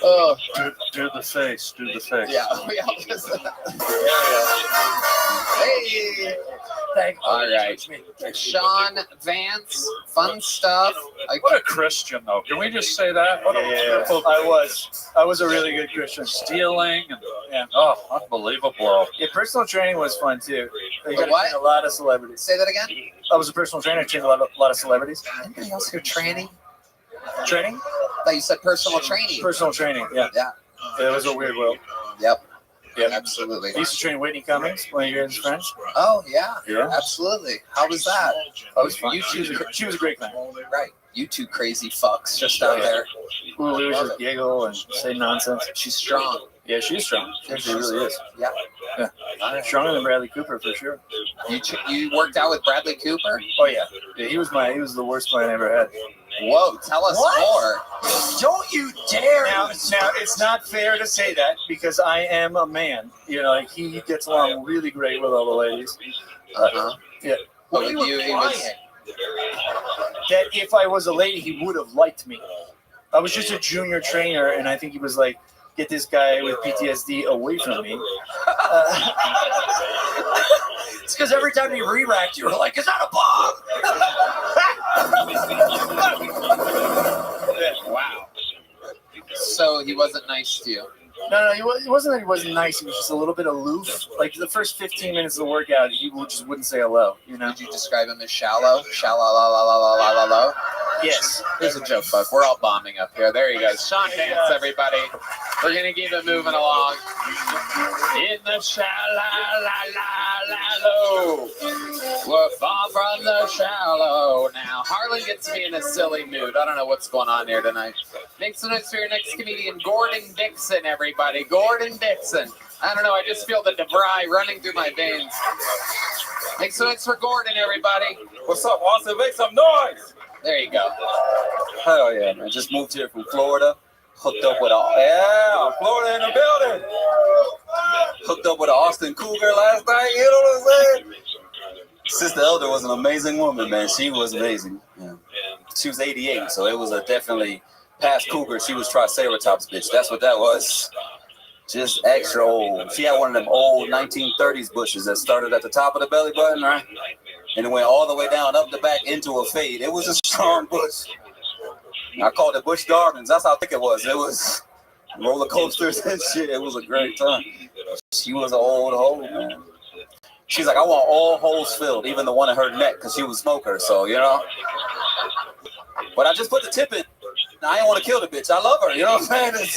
Oh, do the face. Do the face. Yeah. Hey. All right. Sean Vance, fun stuff. What a Christian, though. Can we just say that? What a wonderful. I was a really good Christian. Stealing and unbelievable. Yeah, personal training was fun too. You got to What? train a lot of celebrities. Say that again. I was a personal trainer. I trained a lot of celebrities. Anybody else here training? Training? I thought you said personal training. Personal training. Yeah. Yeah. It was a weird world. Yep. Yeah, absolutely. I used to train Whitney Cummings, one of your guys' friends. Oh yeah, Yeah. Absolutely. How was that? That was fun. She was a great man. Right. You two crazy fucks just out there. We would just giggle and say nonsense. She's strong. Yeah, she's strong. She really is. Yeah. Yeah. Stronger than Bradley Cooper for sure. You worked out with Bradley Cooper? Oh yeah. He was the worst client I ever had. Whoa, tell us more. Don't you dare! Now, it's not fair to say that because I am a man. You know, like he gets along really great with all the ladies. Yeah. But with you, he was. That if I was a lady, he would have liked me. I was just a junior trainer, and I think he was like, "Get this guy with PTSD away from me." It's because every time he re-racked, you were like, "Is that a bomb?" Wow. So he wasn't nice to you. No, it wasn't that he wasn't nice. He was just a little bit aloof. Like the first 15 minutes of the workout, he just wouldn't say hello. You know? Did you describe him as shallow? Shallow. Yes. Here's a joke, Buck. We're all bombing up here. There you go. Sean Vance, everybody. We're gonna keep it moving along. In the shallow. We're far from the shallow now. Harlan gets me in a silly mood. I don't know what's going on here tonight. Make some noise for your next comedian, Gordon Dixon, everybody. Gordon Dixon. I don't know. I just feel the DeVry running through my veins. Make some noise for Gordon, everybody. What's up, Austin? Make some noise. There you go. Hell yeah, man. Just moved here from Florida. Hooked up with Florida in the building. Hooked up with an Austin Cougar last night. You know what I'm saying? Sister Elder was an amazing woman, man. She was amazing. Yeah. She was 88, so it was a definitely past Cougar. She was Triceratops, bitch. That's what that was. Just extra old. She had one of them old 1930s bushes that started at the top of the belly button, right? And it went all the way down, up the back, into a fade. It was a strong bush. I called it Bush Gardens. That's how thick it was. It was roller coasters and shit. It was a great time. She was an old hoe, man. She's like, I want all holes filled, even the one in her neck, because she was a smoker, so, you know. But I just put the tip in. I ain't want to kill the bitch. I love her. You know what I'm saying?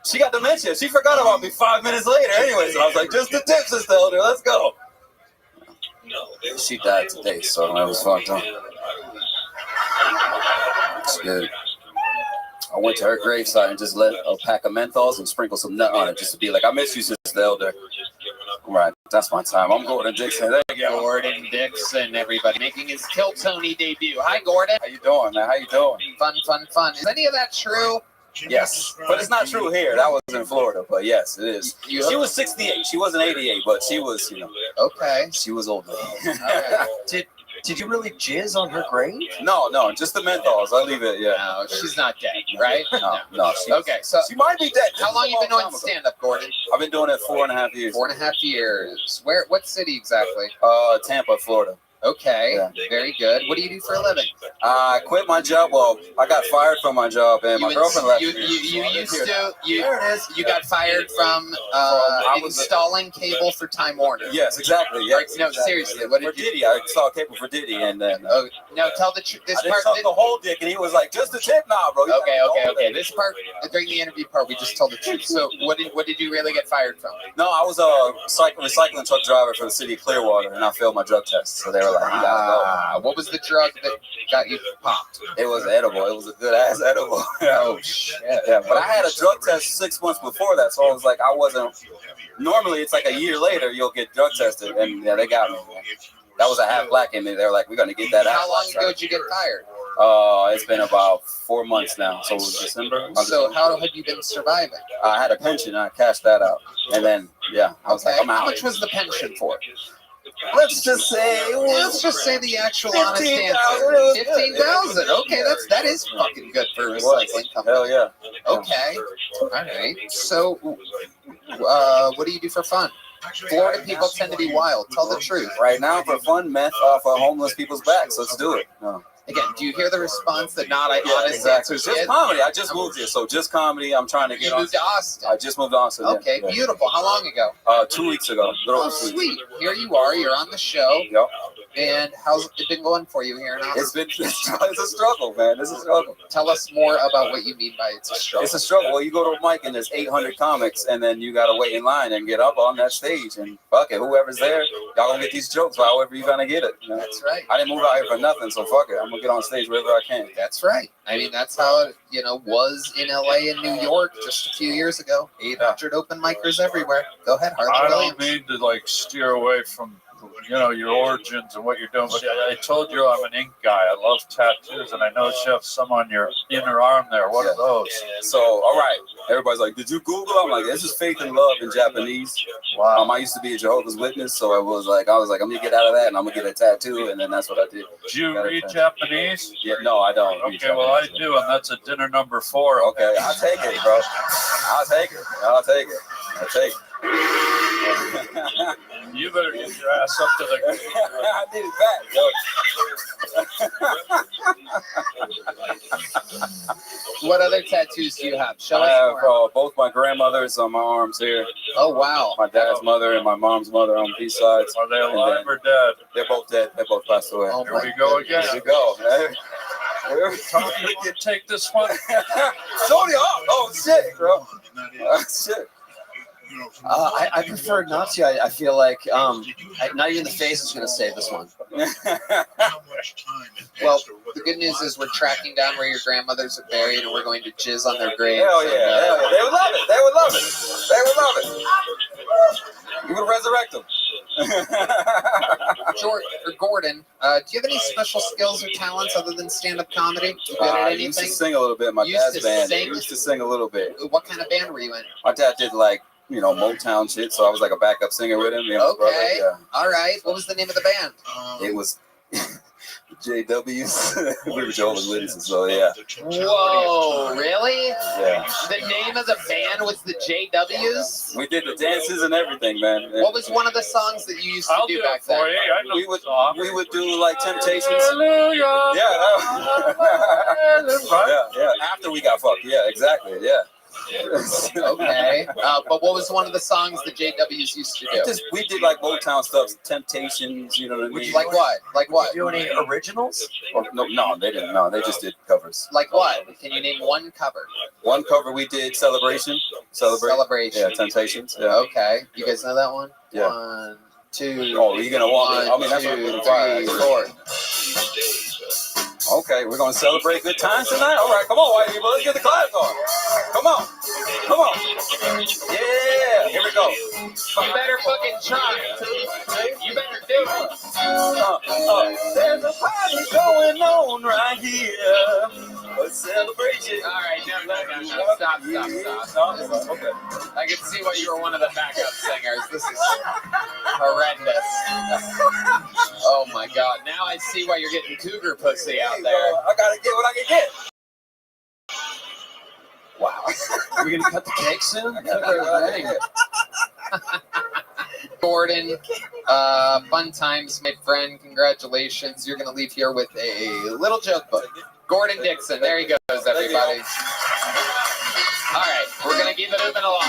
She got dementia. She forgot about me 5 minutes later. Anyway, so I was like, just the tip, Sister Elder. Let's go. She died today, so that was fucked up. It's good. I went to her gravesite and just lit a pack of menthols and sprinkled some nut on it just to be like, I miss you, Sister Elder. All right, that's my time. I'm Gordon Dixon. There you go. Gordon Dixon, everybody, making his Kill Tony debut. Hi, Gordon. How you doing, man? How you doing? Fun, fun, fun. Is any of that true? Yes, but it's not true here. That was in Florida, but yes, it is. She was 68. She wasn't 88, but she was, Okay. She was older. Did you really jizz on her grave? No, just the menthols. I'll leave it. Yeah. No, she's not dead, right? No. Okay, so she might be dead. How long you been doing stand-up, Gordon? I've been doing it 4.5 years. 4.5 years. What city exactly? Tampa, Florida. Okay, Yeah. very good. What do you do for a living? I quit my job. Well, I got fired from my job, and my girlfriend left me. You got fired from installing cable for Time Warner. Yes, exactly. Yeah. No, seriously. What did for Diddy, I installed cable for Diddy, and then. No, tell the truth. I didn't suck the whole dick, and he was like, "Just the tip, nah, bro." Okay. This part during the interview part, we just told the truth. So, what did you really get fired from? No, I was a recycling truck driver for the city of Clearwater, and I failed my drug test. So they were like, "You gotta go." What was the drug that got you popped? It was edible. It was a good ass edible. Oh shit! Yeah, but I had a drug test 6 months before that, so I was like, I wasn't. Normally, it's like a year later you'll get drug tested, and yeah, they got me. That was a half black in me. They were like, "We're gonna get that out." How long ago did you get fired? It's been about 4 months now. So it was December. So how have you been surviving? I had a pension. I cashed that out, and then I was like, I'm out. How much was the pension for? Let's just say the actual honest answer. 15,000. Okay, that is fucking good for a recycling company. Hell yeah. Okay. All right. So, what do you do for fun? Florida people tend to be wild. Tell the truth. Right now, for fun, meth off of homeless people's backs. Let's do it. No. Again, do you hear the response that not honest exactly. answers? Just comedy. I just moved here, so just comedy. I'm trying to get. You moved to Austin. I just moved to Austin. Okay, beautiful. How long ago? 2 weeks ago. Oh, sweet. Here you are. You're on the show. Yep. And how's it been going for you here in Austin? It's a struggle, man. It's a struggle. Tell us more about what you mean by it's a struggle. It's a struggle. Well, you go to a mic and there's 800 comics, and then you gotta wait in line and get up on that stage, and fuck it, whoever's there, y'all gonna get these jokes however you gonna get it. You know? That's right. I didn't move out here for nothing, so fuck it. I'm gonna get on stage wherever I can. That's right. I mean, that's how it, was in LA and New York just a few years ago. 800 open micers everywhere. Go ahead, Harley. I don't mean to steer away from your origins and what you're doing, but I told you I'm an ink guy. I love tattoos, and I know you have some on your inner arm there. What are those? So, all right. Everybody's like, did you Google? I'm like, this is faith and love in Japanese. Wow. I used to be a Jehovah's Witness, so I was like, I'm gonna get out of that, and I'm gonna get a tattoo, and then that's what I did. Do you read Japanese? Yeah, no, I don't. Okay, well, I do, and that's a dinner number 4. Okay, I'll take it, bro. I'll take it. You better get your ass up to the. I need it back, What other tattoos do you have? Show I us have more. both my grandmothers on my arms here. Oh, wow. My dad's mother and my mom's mother on both sides. Are they alive or dead? They're both dead. They both passed away. Oh, Here we go again. Here we go. Tom, you take this one. Sorry. Oh, shit, bro. Shit. I prefer not to. I feel like not even the face is going to save this one. Well, the good news is we're tracking down where your grandmothers are buried, and we're going to jizz on their graves. Hell yeah. Hell yeah. They would love it. They would love it. They would love it. You would resurrect them. Gordon, do you have any special skills or talents other than stand-up comedy? You good at I anything? used to sing a little bit. My dad's band. I used to sing a little bit. What kind of band were you in? My dad did Motown shit, so I was like a backup singer with him. Okay. Brother, yeah. All right. What was the name of the band? It was JWs. We were Jehovah's Witnesses, so yeah. Whoa, really? Yeah. The name of the band was the JWs? We did the dances and everything, man. What was one of the songs that you used to do back then? We would do like Temptations. Hallelujah. Yeah. Yeah. After we got fucked. Yeah, exactly. Yeah. Okay. But what was one of the songs the JWs used to do? We did like Motown stuff, Temptations, you know what I mean? Like what? Like what? Do any originals? Oh, no, they didn't. No, they just did covers. Like what? Can you name one cover? One cover we did, Celebration. Celebration. Yeah, Temptations. Yeah. Okay. You guys know that one? Yeah. 1, 2. Oh, you're gonna want me? I mean, that's 2, what 3, 4. Okay, we're gonna celebrate good times tonight. All right, come on, white people, let's get the claps on. Come on, come on. Yeah, here we go. You better fucking try. You better do it. There's a party going on right here. A celebration. All right, no. Stop. Okay. I can see why you were one of the backup singers. This is horrendous. Oh my god, now I see why you're getting cougar pussy out there. I gotta get what I can get. Wow. Are we gonna cut the cake soon? Gordon, fun times, my friend. Congratulations. You're going to leave here with a little joke book. Gordon Dixon. There he goes, everybody. All right, we're going to keep it moving along.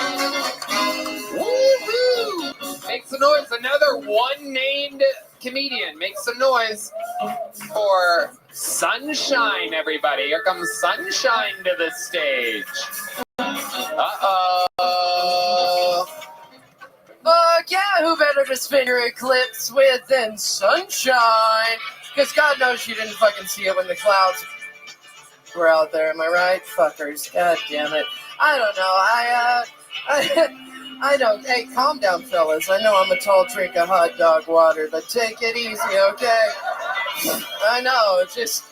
Woo-hoo! Make some noise. Another one-named comedian. Make some noise for Sunshine, everybody. Here comes Sunshine to the stage. Uh-oh. Fuck yeah, who better to spin your eclipse with than Sunshine? Because God knows you didn't fucking see it when the clouds were out there, am I right? Fuckers, god damn it. I don't know, I don't, hey, calm down, fellas. I know I'm a tall drink of hot dog water, but take it easy, okay? I know, just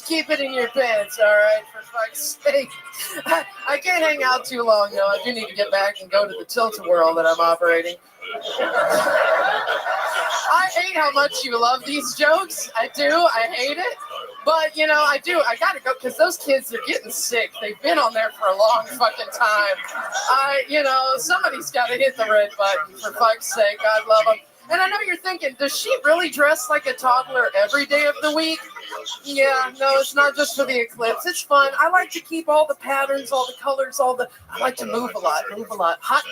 keep it in your pants, alright, for fuck's sake. I can't hang out too long, though. I do need to get back and go to the tilt-a-whirl that I'm operating. I hate how much you love these jokes. I do. I hate it. But, you know, I do. I gotta go, because those kids are getting sick. They've been on there for a long fucking time. Somebody's gotta hit the red button, for fuck's sake. God love them. And I know you're thinking, does she really dress like a toddler every day of the week? Yeah, no, it's not just for the eclipse. It's fun. I like to keep all the patterns, all the colors, I like to move a lot. Hot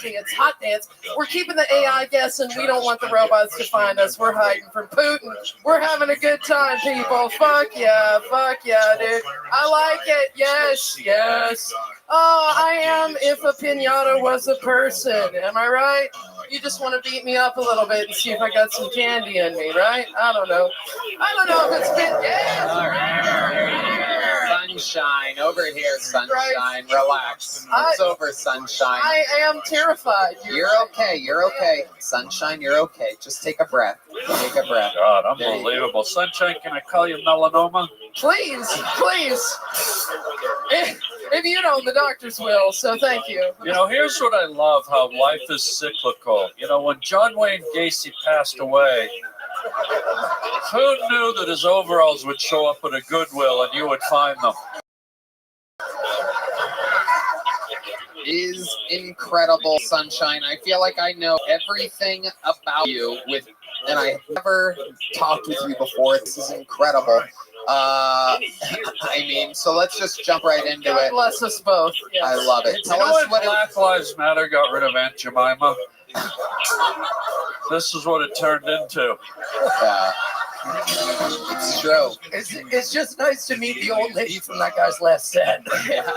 dance. We're keeping the AI guessing. We don't want the robots to find us. We're hiding from Putin. We're having a good time, people. Fuck yeah, dude. I like it. Yes. Oh, I am if a pinata was a person. Am I right? You just want to beat me up a little bit and see if I got some candy in me, right? I don't know if it's been... Yeah. All right. Sunshine, over here, Sunshine. Right. Relax. It's over, Sunshine. I am terrified. You're okay. Sunshine, you're okay. Just take a breath. God, unbelievable. Sunshine, can I call you melanoma? Please. If you don't, the doctors will, so thank you. You know, here's what I love, how life is cyclical. You know, when John Wayne Gacy passed away, who knew that his overalls would show up at a Goodwill and you would find them? Is incredible, Sunshine. I feel like I know everything about you, and I never talked with you before. This is incredible. So let's just jump right into God it. bless us both. Yes. I love it. Tell us what Black Lives Matter got rid of Aunt Jemima. This is what it turned into. It's true. It's just nice to meet the old lady from that guy's last set. Yeah.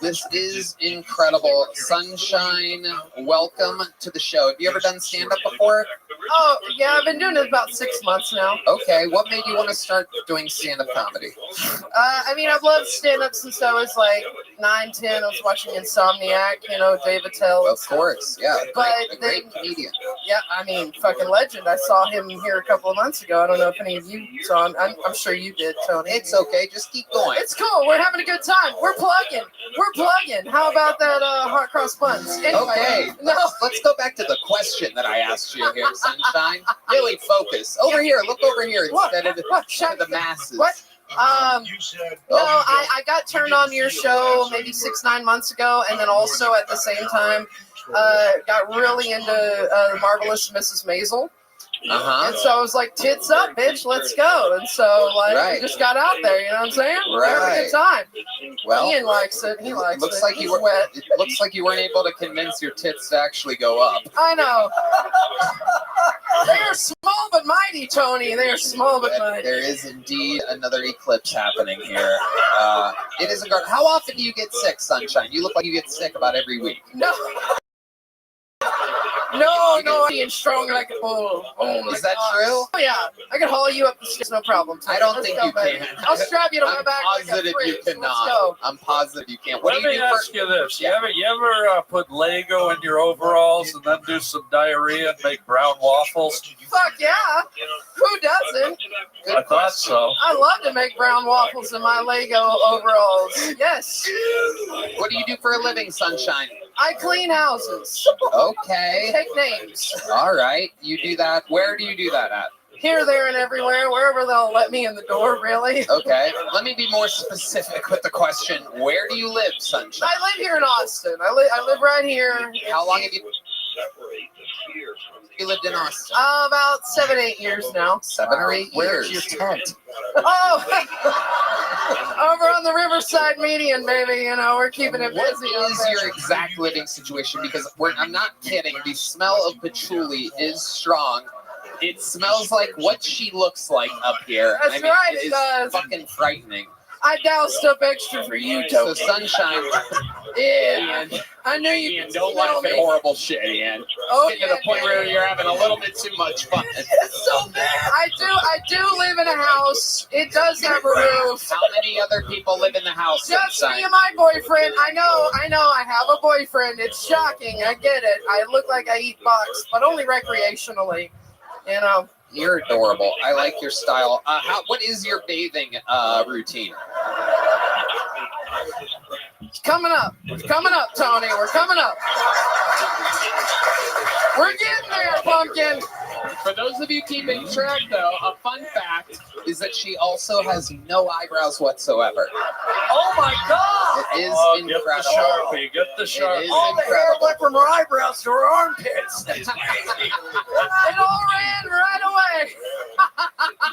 This is incredible. Sunshine, welcome to the show. Have you ever done stand-up before? Oh, yeah, I've been doing it about 6 months now. Okay, what made you want to start doing stand-up comedy? I've loved stand-up since I was like 9, 10. I was watching Insomniac, Dave Attell. Of course, yeah. But a great comedian. Yeah, fucking legend. I saw him here a couple of months ago. I don't know if any of you saw him. I'm sure you did, Tony. It's okay. Just keep going. It's cool. We're having a good time. We're plugging. How about that hot cross buns? Anyway, okay, let's go back to the question that I asked you here, Sunshine. Really focus. Over here. Look over here instead of the masses. What? I got turned on to your show maybe 6-9 months ago, and then also at the same time got really into Marvelous Mrs. Maisel. And so I was like, tits up, bitch, let's go. And so, like, we just got out there, you know what I'm saying? We're having a good time. Well, Ian likes it. He likes looks it. like He's you were. wet. It looks like you weren't able to convince your tits to actually go up. I know. They are small but mighty, Tony. They are small but mighty. There is indeed another eclipse happening here. It is a guard. How often do you get sick, Sunshine? You look like you get sick about every week. No. No, I'm being strong like a bull. Is that true? Oh, yeah. I can haul you up the stairs, no problem. I don't Let's think go, you baby. can. I'll strap you to my I'm back. positive like a you freak. cannot. Let's go. I'm positive you can't. What Let do you me do ask you this: you ever put Lego in your overalls and then do some diarrhea and make brown waffles? Fuck yeah. Who doesn't? I thought so. I love to make brown waffles in my Lego overalls. Yes. What do you do for a living, Sunshine? I clean houses. Okay. Take names. All right. You do that. Where do you do that at? Here, there, and everywhere. Wherever they'll let me in the door, really. Okay. Let me be more specific with the question. Where do you live, Sunshine? I live here in Austin. I live right here. How long have you lived in Austin? About 7-8 years now. 7 or 8 years. Where's your tent? Oh, over on the Riverside Median, baby. You know, we're keeping it What busy. is your exact living situation? Because I'm not kidding. The smell of patchouli is strong. It smells like what she looks like up here. That's right, it is does. fucking frightening. I doused up extra for you, Toby. So, Sunshine. Yeah. Ian, I knew you Ian, could don't smell laugh at me. horrible shit, Ian. Oh, Get to the point where you're having a little bit too much fun. It's so bad. I do live in a house. It does have a roof. How many other people live in the house? Just Sunshine? me and my boyfriend. I know. I have a boyfriend. It's shocking. I get it. I look like I eat box, but only recreationally. You know. You're adorable. I like your style. What is your bathing routine? It's coming up. It's coming up, Tony. We're coming up. We're getting there, pumpkin. For those of you keeping track, though, a fun fact is that she also has no eyebrows whatsoever. Oh my God! It is Get the incredible. Sharpie. Get the Sharpie. It is All the hair incredible. went from her eyebrows to her armpits. It all ran right away.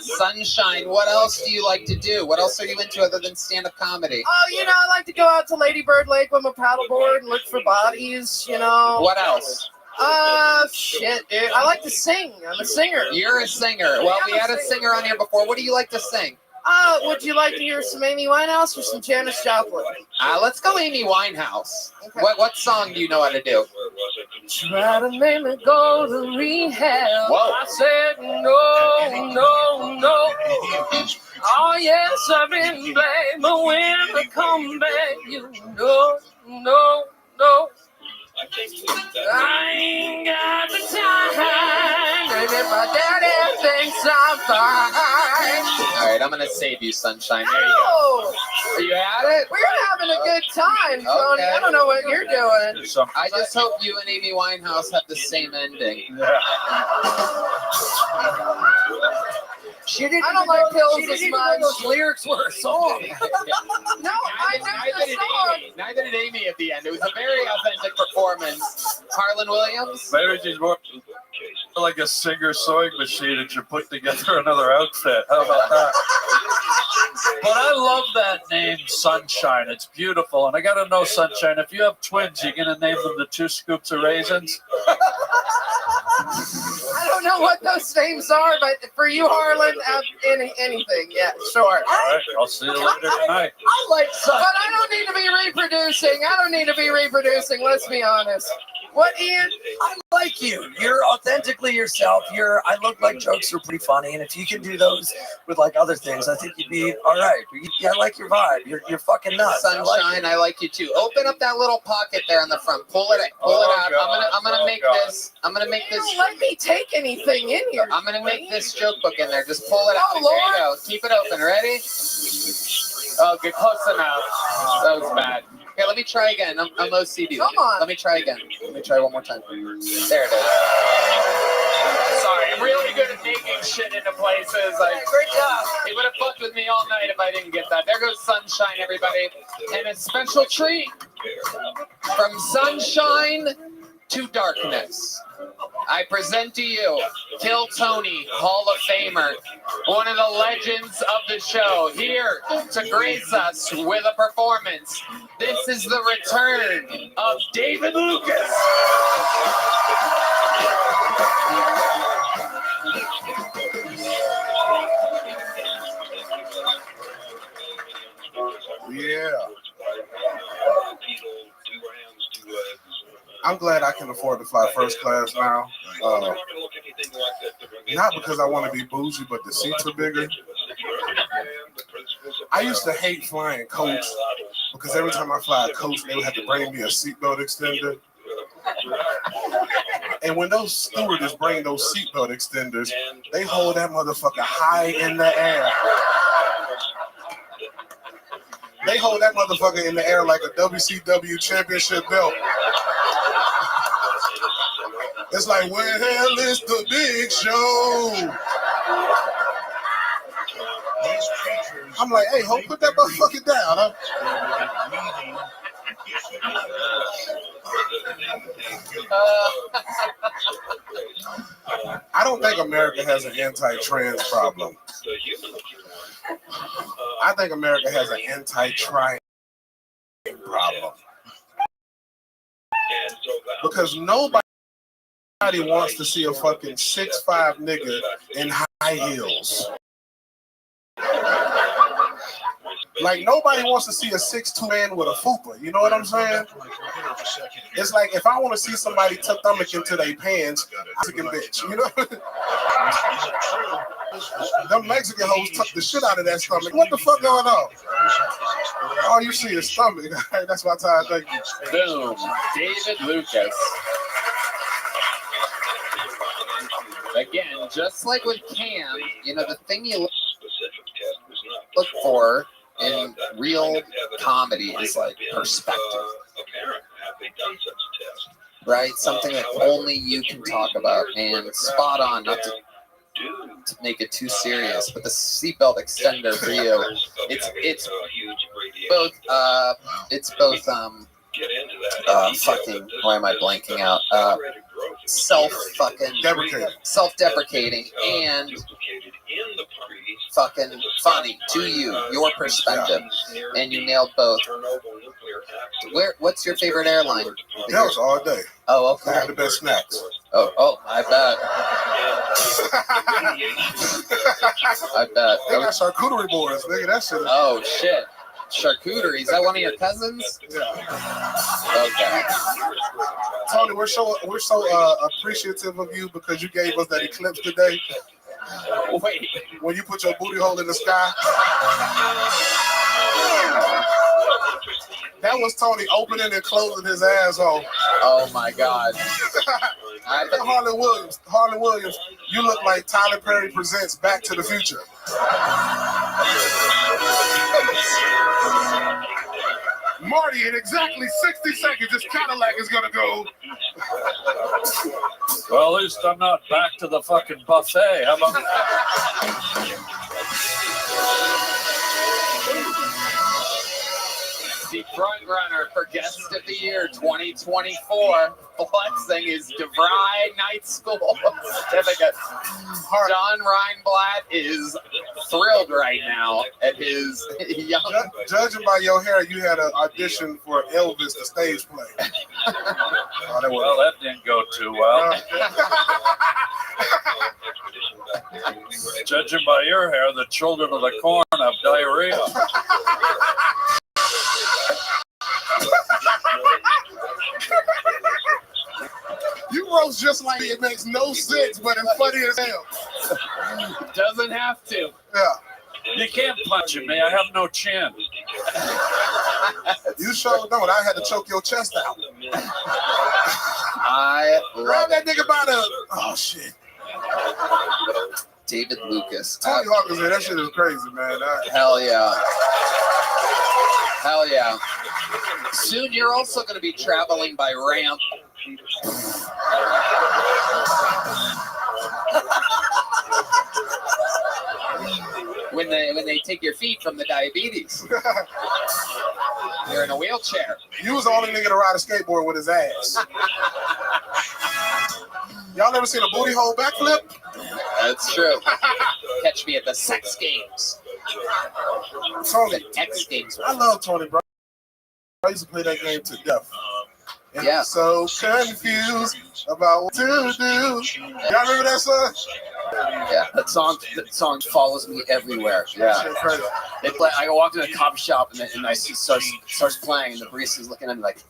Sunshine, what else do you like to do? What else are you into other than stand-up comedy? Oh, you know, I like to go out to Lady Bird Lake with my paddleboard and look for bodies, you know. What else? Shit, dude. I like to sing. I'm a singer. You're a singer. Well, we had a singer on here before. What do you like to sing? Would you like to hear some Amy Winehouse or some Janis Joplin? Let's go Amy Winehouse. Okay. What song do you know how to do? Try to make me go to rehab. Whoa. I said no. Oh, yes, I've been blamed, but when I come back, you know. I ain't got the time, and if my daddy thinks I'm fine. All right, I'm going to save you, Sunshine. There you go. Are you at it? We're having a good time, Tony. Okay. I don't know what you're doing. I just hope you and Amy Winehouse have the same ending. I don't like pills as much. Those lyrics were a song. No, I know the song. Neither did Amy at the end. It was a very authentic performance. Harlan Williams? Maybe she's more like a singer sewing machine and you put together another outfit. How about that? But I love that name, Sunshine. It's beautiful. And I got to know, Sunshine, if you have twins, you're going to name them the 2 scoops of raisins? I don't know what those names are, but for you, Harlan, anything. Yeah, sure. All right, I'll see you later tonight. I like But I don't need to be reproducing. Let's be honest. What, Ian? I like you. You're authentically yourself. I look like jokes are pretty funny, and if you can do those with like other things, I think you'd be all right. I like your vibe. You're fucking nuts. Sunshine, I like you too. Open up that little pocket there on the front. Pull it out. God. I'm gonna make this. I'm gonna make this. Don't let me take anything in here. I'm gonna make this joke book in there. Just pull it out. Oh, There you Lord. go. Keep it open. Ready? Oh, good. Close enough. That was bad. Okay, let me try again. I'm OCD. Come on. Let me try again. Let me try one more time. There it is. Sorry, I'm really good at making shit into places. Great job. It would have fucked with me all night if I didn't get that. There goes Sunshine, everybody. And a special treat from sunshine to darkness. I present to you Kill Tony, Hall of Famer, one of the legends of the show, here to grace us with a performance. This is the return of David Lucas. Yeah. I'm glad I can afford to fly first class now. Not because I want to be bougie, but the seats are bigger. I used to hate flying coach because every time I fly a coach, they would have to bring me a seatbelt extender. And when those stewardess bring those seatbelt extenders, they hold that motherfucker high in the air. They hold that motherfucker in the air like a WCW championship belt. It's like, where the hell is the big show? I'm like, hey, ho, put that motherfucker down. Huh? I don't think America has an anti-trans problem. I think America has an anti-trying problem. Because nobody wants to see a fucking 6'5" nigga in high heels. Like, nobody wants to see a 6'2" man with a fupa. You know what I'm saying? It's like, if I want to see somebody tuck stomach into their pants, Mexican bitch, you know? Them Mexican hoes tuck the shit out of that stomach. What the fuck going on? All you see is stomach. That's my time. Thank you. Boom. David Lucas. Again, just like with Cam, you know, the thing you look for in real comedy is like perspective. Right? Something that only you can talk about, and spot on, not to make it too serious, but the seatbelt extender for you, it's both fucking, why am I blanking out? Self-deprecating and fucking funny to you, your perspective, and you nailed both. What's your favorite airline? That was all day. Oh, okay. I had the best snacks. Oh, I bet. I bet. They got charcuterie boards, nigga. That shit. Oh shit. Charcuterie, is that one of your cousins? Yeah. Okay. Tony, we're so appreciative of you because you gave us that eclipse today. Wait. When you put your booty hole in the sky. That was Tony opening and closing his asshole. Oh my God. Harlan Williams, you look like Tyler Perry presents Back to the Future. Marty, in exactly 60 seconds, this Cadillac is gonna go. Well, at least I'm not back to the fucking buffet. How about The front runner for Guest of the Year 2024, flexing his DeVry Night School certificate. John Reinblatt is thrilled right now at his young. Judging by your hair, you had an audition for Elvis, the stage play. Well, that didn't go too well. Judging by your hair, the children of the corn have diarrhea. You roast just like it makes no sense, but it's funny as hell. Doesn't have to. Yeah. You can't punch at me. I have no chin. You sure don't. I had to choke your chest out. I grab that nigga by the. Oh shit. David Lucas. Tony Hawkins, that shit is crazy, man. Hell yeah. Hell yeah. Soon you're also going to be traveling by ramp. when they take your feet from the diabetes. You're in a wheelchair. You was the only nigga to ride a skateboard with his ass. Y'all ever seen a booty hole backflip? That's true. Catch me at the sex games. Tony. The X games. I love Tony, bro. I used to play that game to death. And Yeah. I'm so confused about what to do. Y'all remember that song? Yeah, that song follows me everywhere. Yeah. They play. I walk into a coffee shop and I see starts playing, and the barista's looking at me like,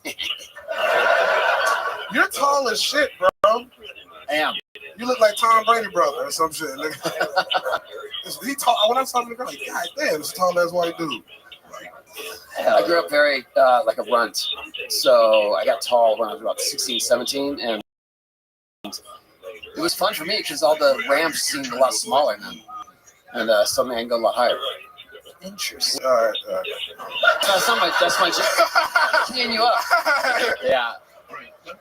You're tall as shit, bro. I am. You look like Tom Brady brother or some shit. He tall. When I saw him, I'm like, God damn, this tall ass white dude. I grew up very like a runt, so I got tall when I was about 16, 17, and it was fun for me because all the ramps seemed a lot smaller then, and suddenly I can go a lot higher. Interesting. All right. That's my I'm keying you up. Yeah.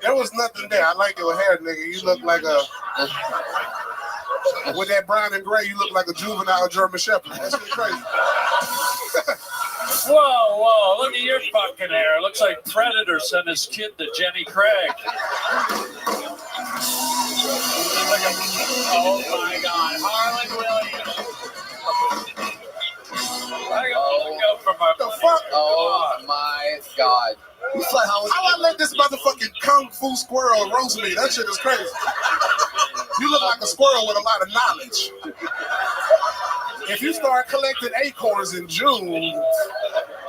There was nothing there. I like your hair, nigga. You look like a with that brown and gray. You look like a juvenile German Shepherd. That's crazy. Whoa, look at your fucking hair. It looks like Predator sent his kid to Jenny Craig. Oh my God, Harlan Williams. Oh my God. How I let this motherfucking kung fu squirrel roast me? That shit is crazy. You look like a squirrel with a lot of knowledge. If you start collecting acorns in June.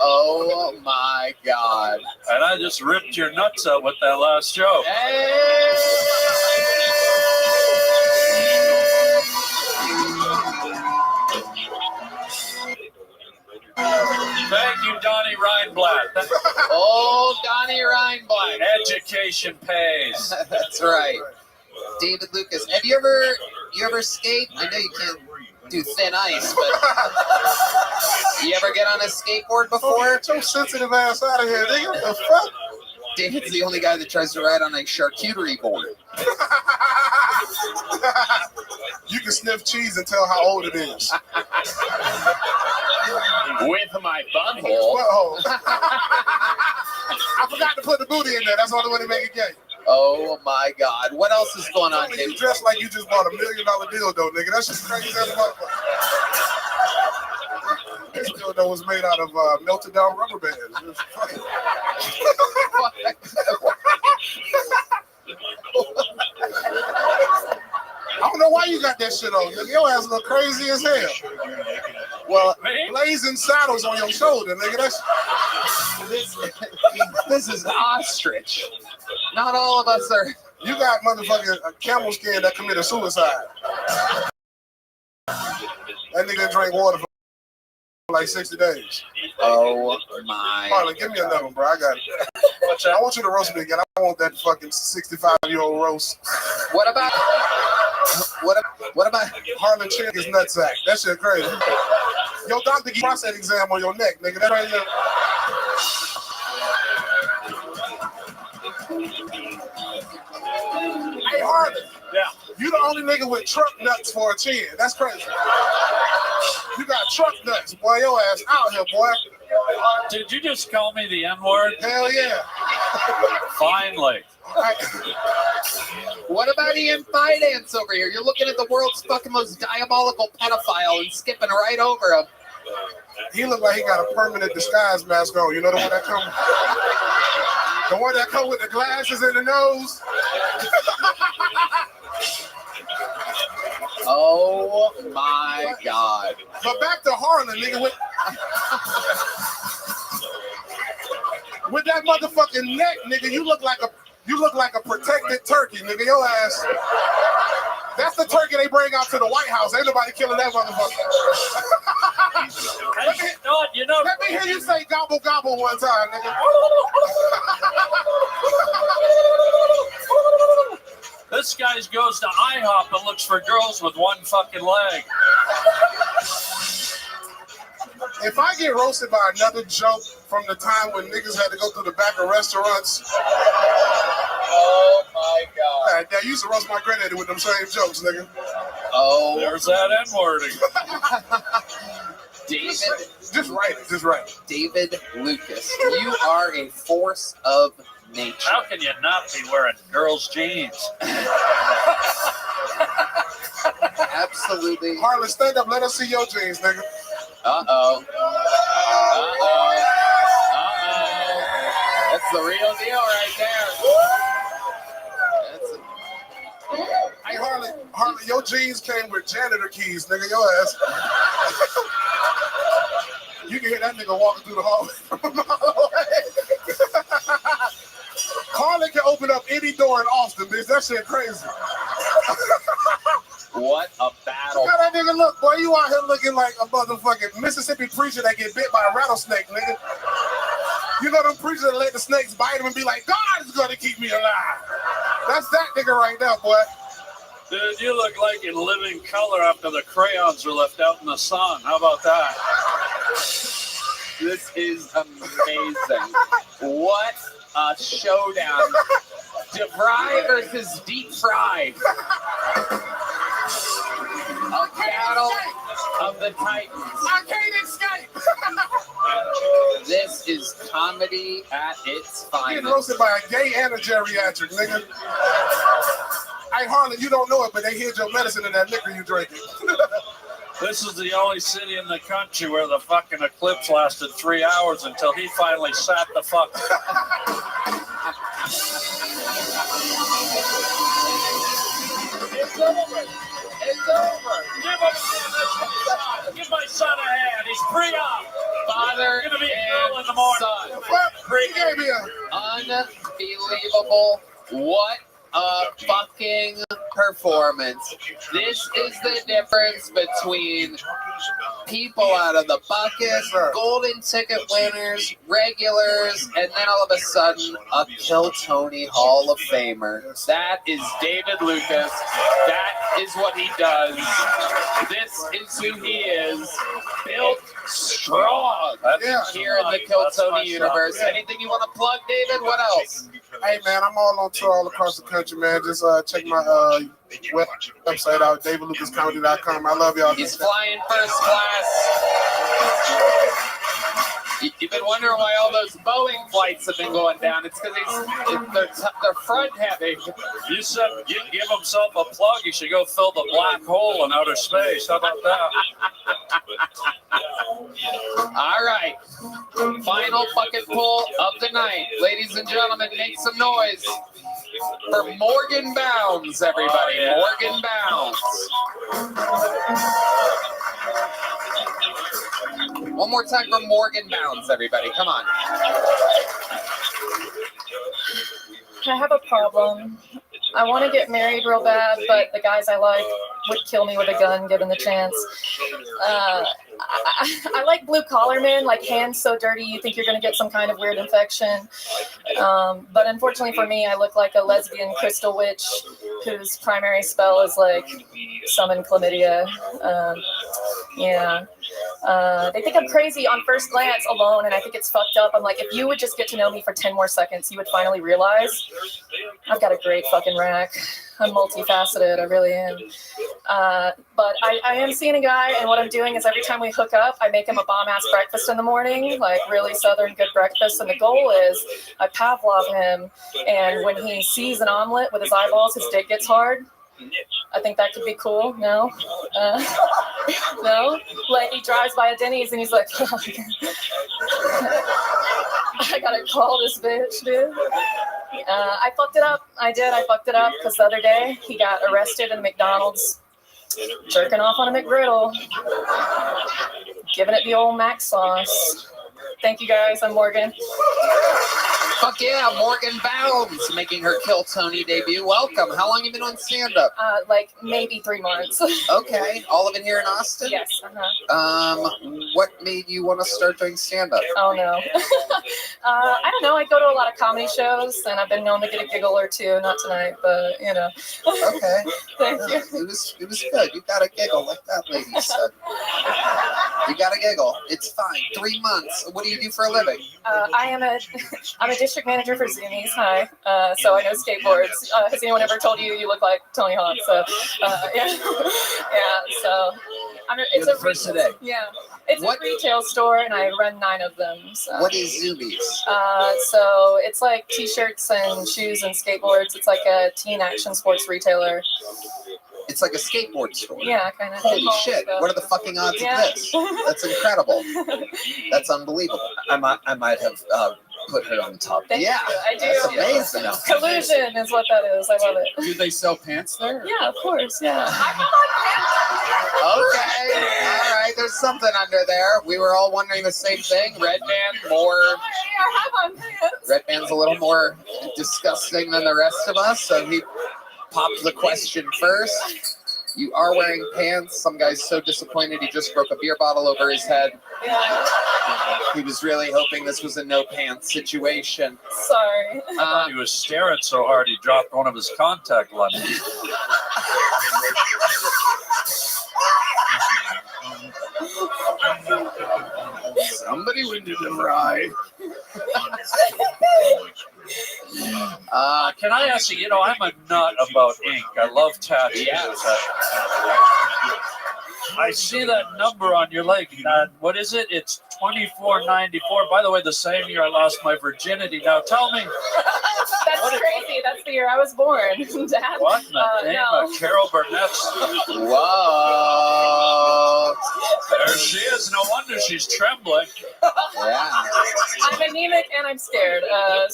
Oh my God. And I just ripped your nuts out with that last joke. Thank you, Donnie Reinblatt. Oh, Donnie Reinblatt. Education pays. That's right. David Lucas. Have you ever skate? I know you can't do thin ice, but you ever get on a skateboard before? Get your sensitive ass out of here, nigga. What the fuck? David's the only guy that tries to ride on a charcuterie board. You can sniff cheese and tell how old it is. With my butthole. I forgot to put the booty in there. That's the only way to make it gay. Oh my God. What else is going on, You dress like you just bought $1 million dildo, nigga. That's just crazy as a motherfucker. This dildo was made out of melted down rubber bands. I don't know why you got that shit on, nigga. Your ass look crazy as hell. Well, blazing saddles on your shoulder, nigga. This is ostrich. Not all of us are. You got motherfucking camel skin that committed suicide. That nigga drank water for like 60 days. Oh my. Marlon, give me another one, bro. I got it. I want you to roast me again. I want that fucking 65-year-old roast. What about Harlan Chick is nutsack? That shit crazy. Yo, doctor, get prostate exam on your neck, nigga. That right there. Hey, Harlan. Yeah. You the only nigga with truck nuts for a chin. That's crazy. You got truck nuts, boy. Your ass out here, boy. Did you just call me the N-word? Hell yeah. Finally. What about Ian Finance over here? You're looking at the world's fucking most diabolical pedophile and skipping right over him. He looked like he got a permanent disguise mask on. You know the one that come? The one that come with the glasses and the nose? Oh my God. But back to Harlan, nigga. With that motherfucking neck, nigga, you look like a protected turkey, nigga. Your ass. That's the turkey they bring out to the White House. Ain't nobody killing that motherfucker. Let me hear you say gobble gobble one time, nigga. This guy goes to IHOP and looks for girls with one fucking leg. If I get roasted by another joke from the time when niggas had to go through the back of restaurants. Oh my God. They used to roast my granddaddy with them same jokes, nigga. Oh. There's that N-wording. David. Just write it. Just write it. David Lucas, you are a force of nature. How can you not be wearing girls' jeans? absolutely. Harlan, stand up. Let us see your jeans, nigga. Uh-oh. That's the real deal right there. Hey, Harlan, your jeans came with janitor keys, nigga. Your ass. You can hear that nigga walking through the hallway from a mile away. Harlan can open up any door in Austin, bitch. That shit crazy. What a battle. Look how that nigga look, boy. You out here looking like a motherfucking Mississippi preacher that get bit by a rattlesnake, nigga. You know them preachers that let the snakes bite him and be like, God is gonna keep me alive. That's that nigga right there, boy. Dude, you look like in living color after the crayons are left out in the sun. How about that? This is amazing. What a showdown. DeVry versus Deep Fry. A battle of the Titans. I can't escape. This is comedy at its Getting finest. roasted by a gay and a geriatric, nigga. Hey, Harlan, you don't know it, but they hid your medicine in that liquor you drinking. This is the only city in the country where the fucking eclipse lasted 3 hours until he finally sat the fuck. It's over. It's over. Give my son a hand. He's pre-op. Father Gonna be a and girl in the morning. son. Unbelievable. What a fucking performance. This is the difference between people out of the bucket, golden ticket winners, regulars, and then all of a sudden, a Kill Tony Hall of Famer. That is David Lucas. That is what he does. This is who he is. Built strong here in the Kill Tony universe. Anything you want to plug, David? What else? Hey, man, I'm all on tour all across the country, man. Just check my website out, davidlucascomedy.com. I love y'all. He's flying first class. You've been wondering why all those Boeing flights have been going down. It's because they're front heavy. You said you give himself a plug. You should go fill the black hole in outer space. How about that? All right. Final fucking pull of the night. Ladies and gentlemen, make some noise for Morgan Bounds, everybody. Oh, yeah. Morgan Bounds. One more time for Morgan Bounds, everybody. Come on. I have a problem. I want to get married real bad, but the guys I like would kill me with a gun given the chance. I like blue collar men, like hands so dirty you think you're going to get some kind of weird infection. But unfortunately for me, I look like a lesbian crystal witch whose primary spell is like summon chlamydia. Yeah. They think I'm crazy on first glance alone, and I think it's fucked up. I'm like, if you would just get to know me for 10 more seconds, you would finally realize I've got a great fucking rack. I'm multifaceted, I really am. But I am seeing a guy, and what I'm doing is every time we hook up, I make him a bomb-ass breakfast in the morning, like really southern good breakfast, and the goal is I Pavlov him, and when he sees an omelet with his eyeballs, his dick gets hard. I think that could be cool. No? No? Like he drives by a Denny's and he's like, oh, I gotta call this bitch, dude. I fucked it up. I did. I fucked it up because the other day he got arrested in McDonald's jerking off on a McGriddle, giving it the old Mac sauce. Thank you guys. I'm Morgan. Fuck yeah, Morgan Bounds making her Kill Tony debut. Welcome. How long have you been on stand-up? Like maybe 3 months. Okay. All of it here in Austin? Yes. What made you want to start doing stand-up? Oh no. I don't know. I go to a lot of comedy shows, and I've been known to get a giggle or two. Not tonight, but you know. Okay. Thank you. It was good. You got a giggle, like that lady said. You got a giggle. It's fine. 3 months. What do you do for a living? I'm a district manager for Zoomies. Hi. So I know skateboards. Has anyone ever told you look like Tony Hawk? So yeah, yeah. So it's a first today. Yeah, it's a retail store, and I run 9 of them. So. What is Zoomies? So it's like T-shirts and shoes and skateboards. It's like a teen action sports retailer. It's like a skateboard store. Yeah, kind of. Holy shit! What are the fucking odds of this? That's incredible. That's unbelievable. I might have put her on top. Thank Yeah, you. I do. that's amazing. Collusion is what that is. I love it. Do they sell pants there? Yeah, of course. Yeah. Okay, all right. There's something under there. We were all wondering the same thing. Red band more. I have on pants. Red band's a little more disgusting than the rest of us, so he popped the question first. You are wearing pants. Some guy's so disappointed he just broke a beer bottle over his head. Yeah. He was really hoping this was a no pants situation. Sorry. I thought he was staring so hard he dropped one of his contact lenses. Somebody went to the fry. Can I ask you, I'm a nut about ink. I love tattoos. I see that number on your leg. What is it? It's 2494. By the way, the same year I lost my virginity. Now tell me. That's crazy. That's the year I was born. Dad. What in the name of Carol Burnett's? Whoa. There she is. No wonder she's trembling. Yeah. I'm anemic and I'm scared. Wow.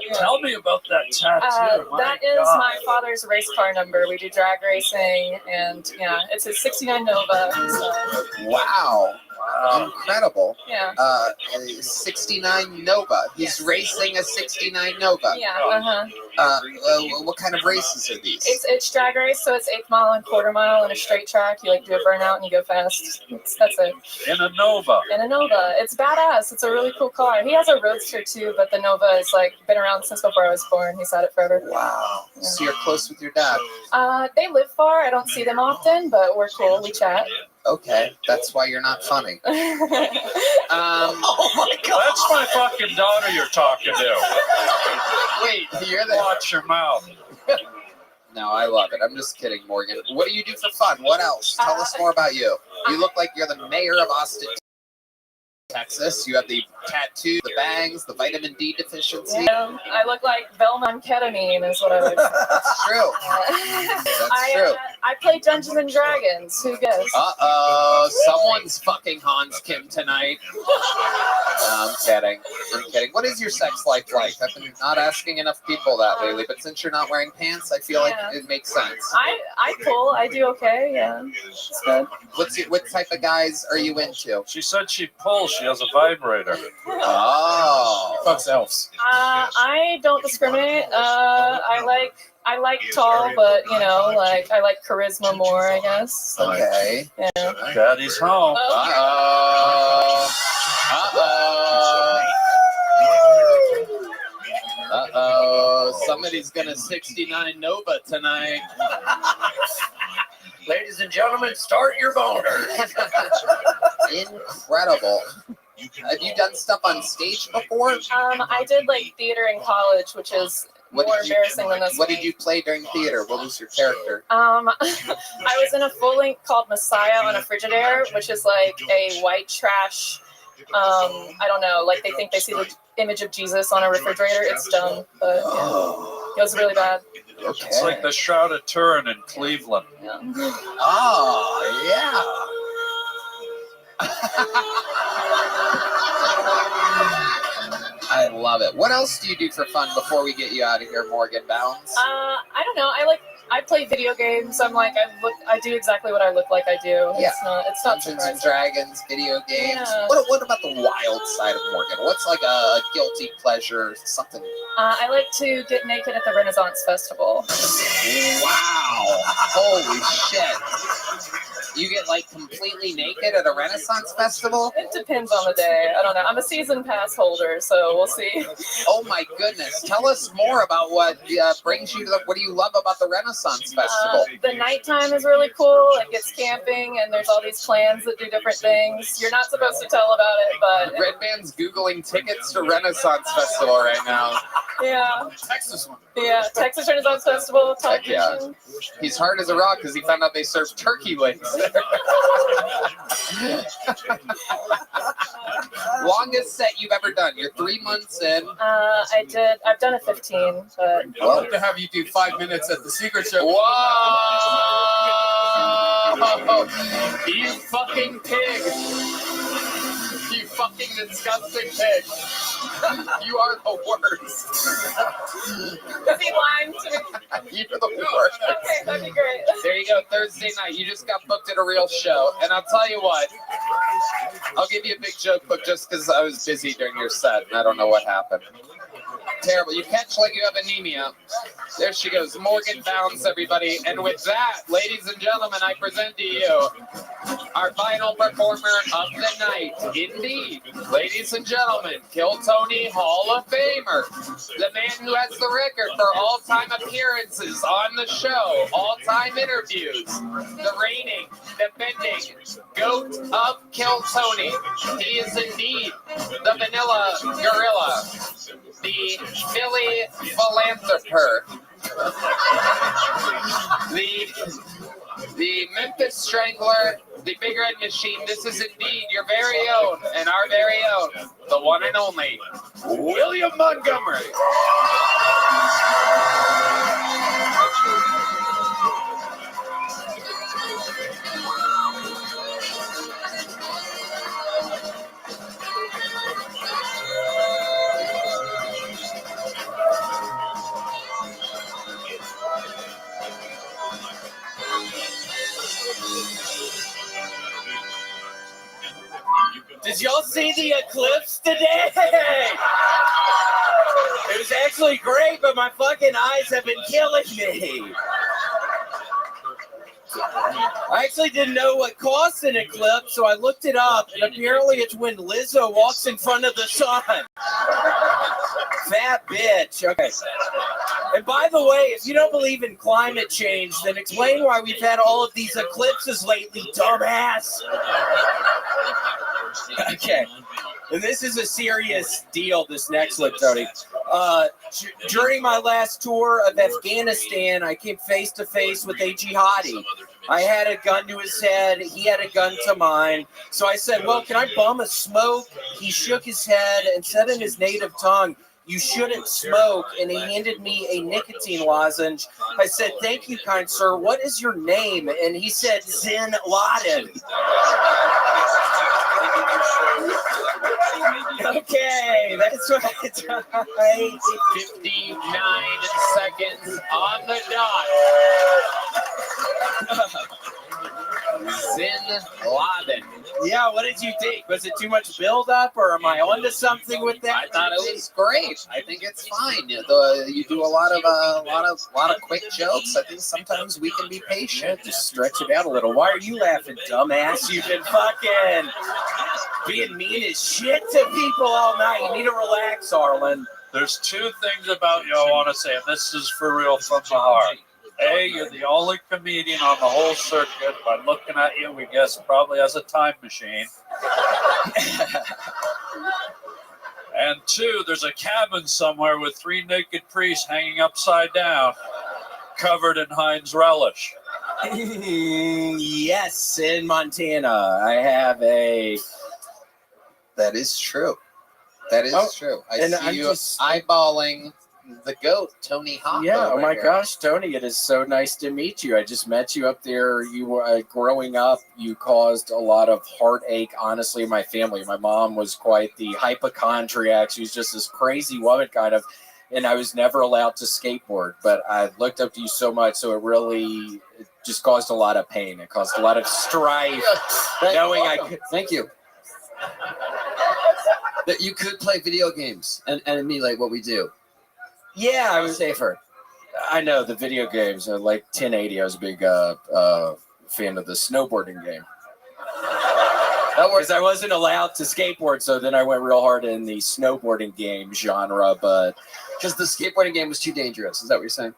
Yeah. Tell me about that tattoo. That is my father's race car number. We do drag racing, and yeah, it's his 69 Nova. So. Wow. Incredible. Yeah. 69 Nova. He's racing a 69 Nova. Yeah. What kind of races are these? It's drag race, so it's 8th mile and quarter mile in a straight track. You do a burnout and you go fast. That's it. In a Nova. In a Nova. It's badass. It's a really cool car. He has a Roadster too, but the Nova is been around since before I was born. He's had it forever. Wow. Yeah. So you're close with your dad. They live far. I don't see them often, but we're cool. We chat. Okay, that's why you're not funny. Oh my God. That's my fucking daughter you're talking to. Wait, you're the... Watch your mouth. No, I love it. I'm just kidding, Morgan. What do you do for fun? What else? Tell us more about you. You look like you're the mayor of Austin, Texas. You have the tattoo, the bangs, the vitamin D deficiency. Yeah, I look like Velma ketamine is what I look like. That's true. That's true. I play Dungeons and Dragons. Who guess? Uh-oh. Someone's fucking Hans Kim tonight. No, I'm kidding. I'm kidding. What is your sex life like? I've been not asking enough people that lately, but since you're not wearing pants, I feel like it makes sense. I pull. I do okay. Yeah. It's good. What type of guys are you into? She said she pulls. She has a vibrator. Oh. Fucks elves. I don't discriminate. I like tall, but I like charisma more, I guess. Okay. Yeah. Daddy's home. Uh-oh. Uh-oh. Somebody's gonna 69 Nova tonight. Ladies and gentlemen, start your boner. Incredible. Have you done stuff on stage before? I did theater in college, which is more embarrassing than this. What did you play during theater? What was your character? I was in a full length called Messiah on a Frigidaire, which is a white trash. I don't know. They think they see the image of Jesus on a refrigerator. It's dumb, but yeah. It was really bad. Okay. It's like the Shroud of Turin in Cleveland. Yeah. Oh, yeah. I love it. What else do you do for fun before we get you out of here, Morgan Bounds? I don't know. I play video games. I do exactly what I look like I do. Yeah. It's not Dungeons and Dragons, video games. Yeah. What about the wild side of Morgan? What's a guilty pleasure, something? I like to get naked at the Renaissance Festival. Wow. Holy shit. You get completely naked at a Renaissance festival? It depends on the day. I don't know. I'm a season pass holder, so we'll see. Oh my goodness. Tell us more about what brings you to what do you love about the Renaissance Festival? The nighttime is really cool. It gets camping, and there's all these clans that do different things. You're not supposed to tell about it, but... Red Band's Googling tickets to Renaissance Festival right now. Yeah. Texas one. Yeah, Texas Renaissance Festival. Heck yeah. He's hard as a rock because he found out they serve turkey legs there. Longest set you've ever done? You're 3 months in. I've done a 15, but... I'd love to have you do 5 minutes at the Secret Show. Whoa! Oh, you fucking pig. You fucking disgusting pig. You are the worst. Is he lying to me? You're the worst. Okay, that'd be great. There you go, Thursday night. You just got booked at a real show. And I'll tell you what, I'll give you a big joke, but just because I was busy during your set and I don't know what happened. Terrible. You catch like you have anemia. There she goes. Morgan Bounce, everybody. And with that, ladies and gentlemen, I present to you our final performer of the night. Indeed, ladies and gentlemen, Kill Tony Hall of Famer. The man who has the record for all-time appearances on the show, all-time interviews. The reigning, defending GOAT of Kill Tony. He is indeed the Vanilla Gorilla. The Philly philanthropist, the Memphis Strangler, the Big Red Machine. This is indeed your very own and our very own, the one and only William Montgomery. Did y'all see the eclipse today? It was actually great, but my fucking eyes have been killing me. I actually didn't know what caused an eclipse, so I looked it up, and apparently it's when Lizzo walks in front of the sun. Fat bitch. Okay. And by the way, if you don't believe in climate change, then explain why we've had all of these eclipses lately, dumbass. Okay. And this is a serious deal, this next clip, Tony. During my last tour of Afghanistan, I came face to face with a jihadi. I had a gun to his head. He had a gun to mine. So I said, well, can I bum a smoke? He shook his head and said in his native tongue, you shouldn't smoke. And he handed me a nicotine lozenge. I said, thank you, kind sir. What is your name? And he said, Zin Laden. Okay, that's right. 59 seconds on the dot. Zin Laden. Yeah, what did you think? Was it too much build-up, or am I onto something with that? I thought it was great. I think it's fine. You do a lot of quick jokes. I think sometimes we can be patient. Just stretch it out a little. Why are you laughing, dumbass? You've been fucking being mean as shit to people all night. You need to relax, Arlen. There's two things about you I want to say, and this is for real from the heart. A, you're the only comedian on the whole circuit. By looking at you, we guess probably has a time machine. And two, there's a cabin somewhere with 3 naked priests hanging upside down, covered in Heinz relish. Yes, in Montana. I have a... That is true. That is true. I see I'm you just eyeballing the GOAT, Tony Hawk. Yeah, oh my gosh, Tony, it is so nice to meet you. I just met you up there. You were growing up, you caused a lot of heartache, honestly, in my family. My mom was quite the hypochondriac. She was just this crazy woman, kind of, and I was never allowed to skateboard. But I looked up to you so much, so it just caused a lot of pain. It caused a lot of strife, knowing I could. Thank you. That you could play video games and emulate what we do. Yeah, I was safer. I know the video games are like 1080. I was a big fan of the snowboarding game. Because I wasn't allowed to skateboard, so then I went real hard in the snowboarding game genre. But because the skateboarding game was too dangerous, is that what you're saying?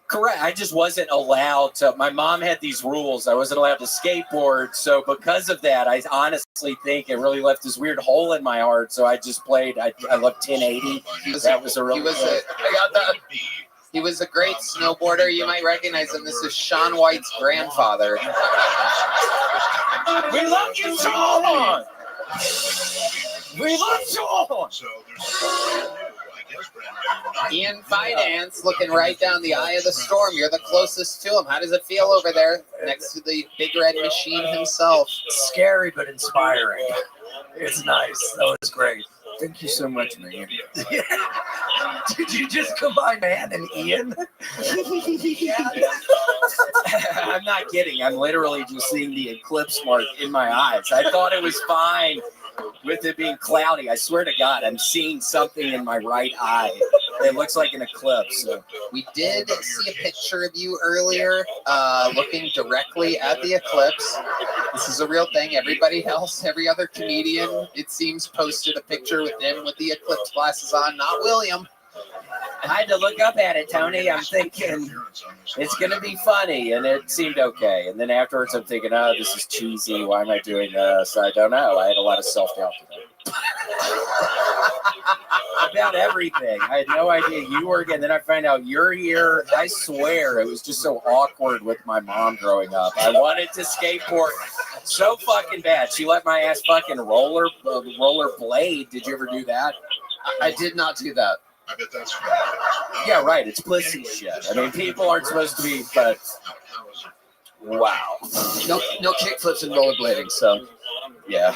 Correct. I just wasn't allowed to. My mom had these rules. I wasn't allowed to skateboard. So because of that, I honestly think it really left this weird hole in my heart. So I just played. I loved 1080. That was a really good. He was a great snowboarder. You might recognize him. This is Shaun White's grandfather. We love you, Shaun! We love Shaun! Ian Finance looking right down the eye of the storm. You're the closest to him. How does it feel over there next to the big red machine himself? Scary but inspiring. It's nice. That was great. Thank you so much, man. Did you just combine man and Ian? I'm not kidding. I'm literally just seeing the eclipse mark in my eyes. I thought it was fine with it being cloudy. I swear to God, I'm seeing something in my right eye. It looks like an eclipse. So. We did see a picture of you earlier looking directly at the eclipse. This is a real thing. Everybody else, every other comedian, it seems, posted a picture with him with the eclipse glasses on, not William. I had to look up at it, Tony. I'm thinking it's going to be funny, and it seemed okay. And then afterwards, I'm thinking, oh, this is cheesy. Why am I doing this? I don't know. I had a lot of self-doubt today. About everything. I had no idea you were again. Then I find out you're here. I swear, it was just so awkward with my mom growing up. I wanted to skateboard so fucking bad. She let my ass fucking roller blade. Did you ever do that? I did not do that. I bet that's Yeah, right. It's pussy shit. I mean, people aren't supposed to be, but wow. No kickflips and rollerblading, so yeah.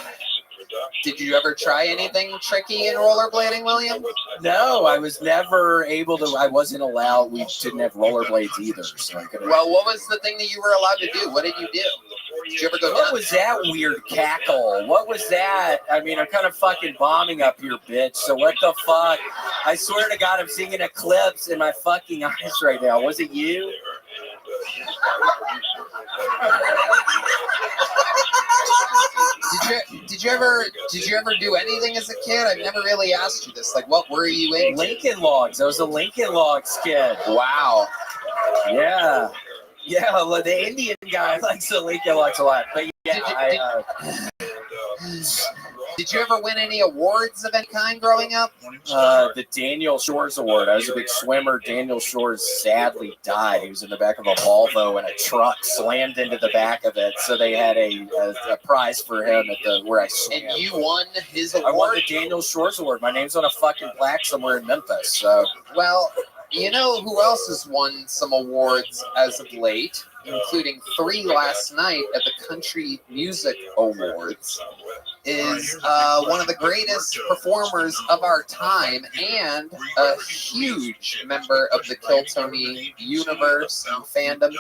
Did you ever try anything tricky in rollerblading, William? No, I was never able to. I wasn't allowed. We didn't have rollerblades either. So Well, what was the thing that you were allowed to do? What did you do? Did you ever go? What was that weird cackle? What was that? I mean, I'm kind of fucking bombing up here, bitch. So what the fuck? I swear to God, I'm seeing an eclipse in my fucking eyes right now. Was it you? Did you ever do anything as a kid? I've never really asked you this. Like, what were you in? Lincoln Logs. I was a Lincoln Logs kid. Wow. Yeah. Yeah, well, the Indian guy likes the Lincoln Logs a lot. But yeah, did you ever win any awards of any kind growing up? The Daniel Shores Award. I was a big swimmer. Daniel Shores sadly died. He was in the back of a Volvo and a truck slammed into the back of it. So they had a prize for him at where I swam. And you won his award? I won the Daniel Shores Award. My name's on a fucking plaque somewhere in Memphis. So. Well, you know who else has won some awards as of late, including 3 last night at the Country Music Awards, is one of the greatest performers of our time and a huge member of the Kill Tony universe and fandom.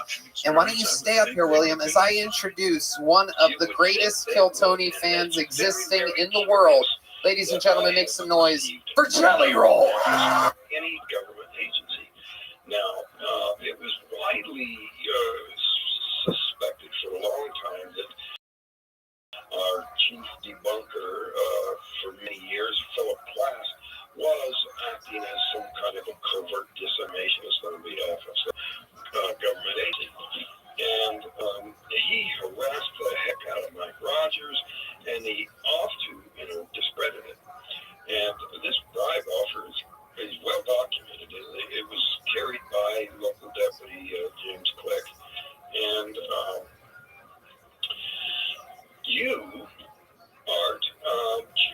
And why don't you stay up here, William, as I introduce one of the greatest Kill Tony fans existing in the world. Ladies and gentlemen, make some noise for Jelly Roll. Any government agency. Now, it was widely suspected for a long time that our chief debunker for many years, Philip Plass, was acting as some kind of a covert disseminationist on behalf of some government agency. And he harassed the heck out of Mike Rogers, and he discredited it. And this bribe offer is well documented. It was carried by local deputy James Click. And you, Art,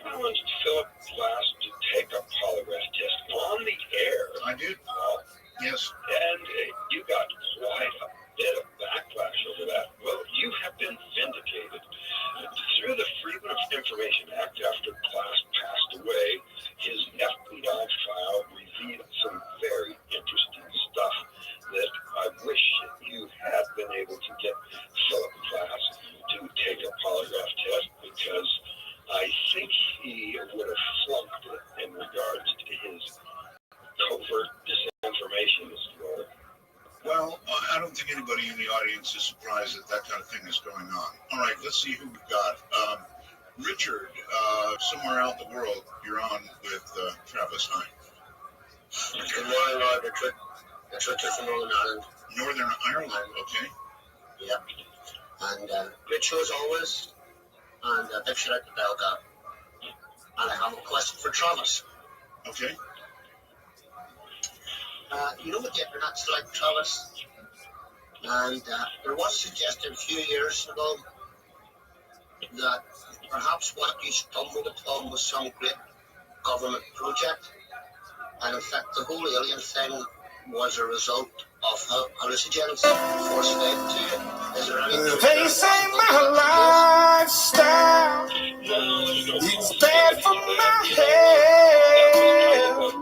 challenged Philip Plass to take a polygraph test on the air. I did. Yes. And you got quite a bit of backlash over that. Well, you have been vindicated. Through the Freedom of Information Act, after Plass passed away, his FBI file revealed some very interesting stuff that I wish you had been able to get Philip Plass to take a polygraph test, because I think he would have flunked it in regards to his covert disinformation role. Well, I don't think anybody in the audience is surprised that that kind of thing is going on. All right, let's see who we've got. Richard, somewhere out in the world, you're on with Travis. Hi. Good morning, Richard. It's Richard from Northern Ireland. Northern Ireland, okay. Yeah. And Rich, as always, and big shout out to Belga. And I have a question for Travis. Okay. You know what the internet's like, Travis? And there was a suggestion a few years ago that perhaps what you stumbled upon was some great government project. And in fact, the whole alien thing was a result of hallucinogens force fed to you. Is there any? They say my lifestyle is bad for my health.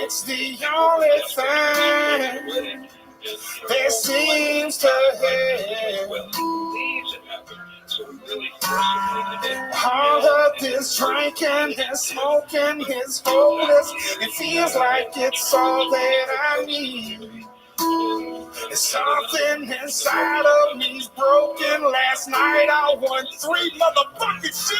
It's the only thing that seems to help. All of this drinking and smoking is hopeless. It feels like it's all that I need. And something inside of me's broken. Last night I won 3 motherfucking shit.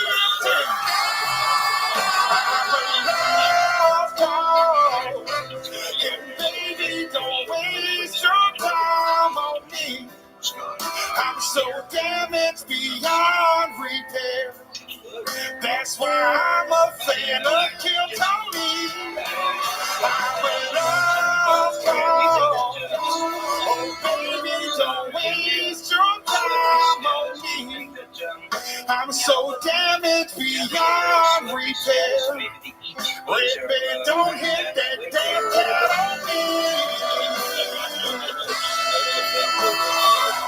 And baby, don't waste your time on me. I'm so damaged beyond repair. That's why I'm a fan of Kill Tony. I'm in love, oh baby, don't waste your time on me. I'm so damaged beyond repair. Baby, don't hit that damn cat on me.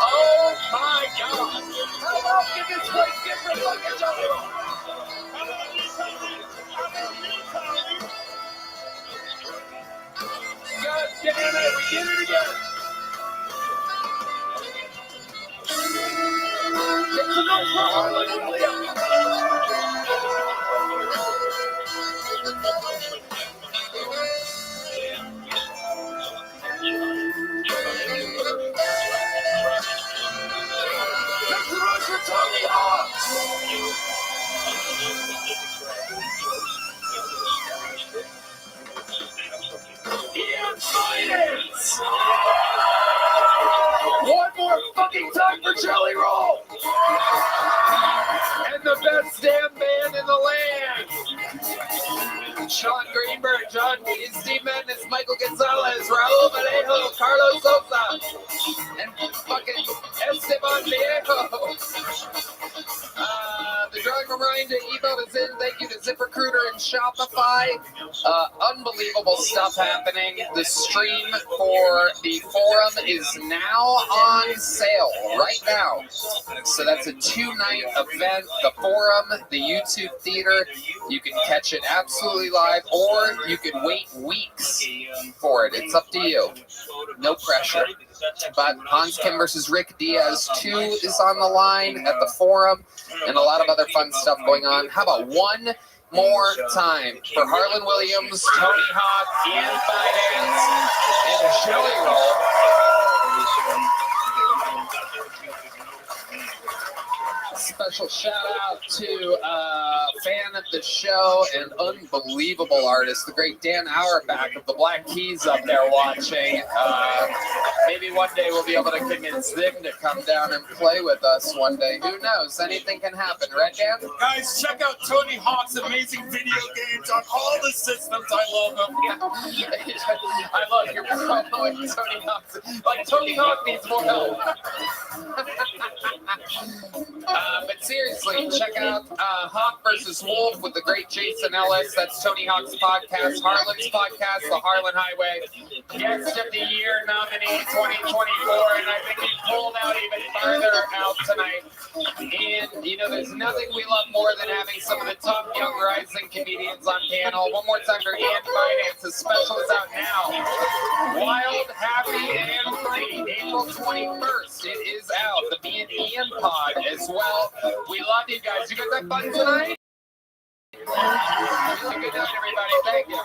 Oh my God! How about give this place different fucking Johnny? God damn it, we did it again! Make some noise for Harlan Williams! Make some noise for Tony Hawks! Ian Finance! One more fucking time for Jelly Roll! And the best damn band in the land! Sean Greenberg, John Steve Mendes, Michael Gonzalez, Raul Vallejo, Carlos Sosa, and fucking Esteban Viejo. The drawing reminder email is in. Thank you to ZipRecruiter and Shopify. Unbelievable stuff happening. The stream for the forum is now on sale right now. So that's a 2-night event. The forum, the YouTube theater. You can catch it absolutely live, or you can wait weeks for it. It's up to you. No pressure. But Hans Kim versus Rick Diaz 2 is on the line at the forum, and a lot of other fun stuff going on. How about one more time for Harlan Williams, Tony Hawk, Ian Finance, and Jelly Roll? Special shout out to fan of the show and unbelievable artist, the great Dan Auerbach of the Black Keys up there watching. Maybe one day we'll be able to convince them to come down and play with us one day. Who knows? Anything can happen, right, Dan? Guys, check out Tony Hawk's amazing video games on all the systems. I love them. I love your promo and Tony Hawk. Like, Tony Hawk needs more help. But seriously, check out Hawk versus Wolf with the great Jason Ellis. That's Tony Hawk's podcast, Harlan's podcast, The Harlan Highway. Guest of the Year nominee 2024, and I think he pulled out even farther out tonight. And, you know, there's nothing we love more than having some of the top young rising comedians on panel. One more time for Ian Finance. The special is out now. Wild, Happy, and Free, April 21st. It is out. The Me and Ian pod as well. We love you guys. You guys have fun tonight? Good night, everybody. Thank you.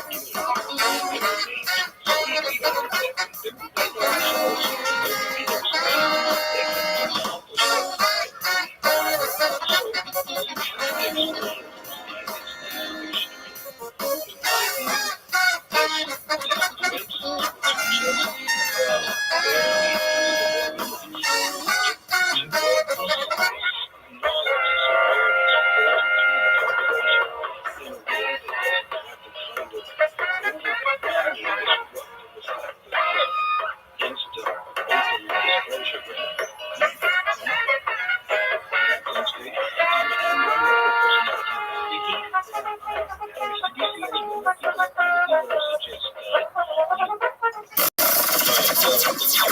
They are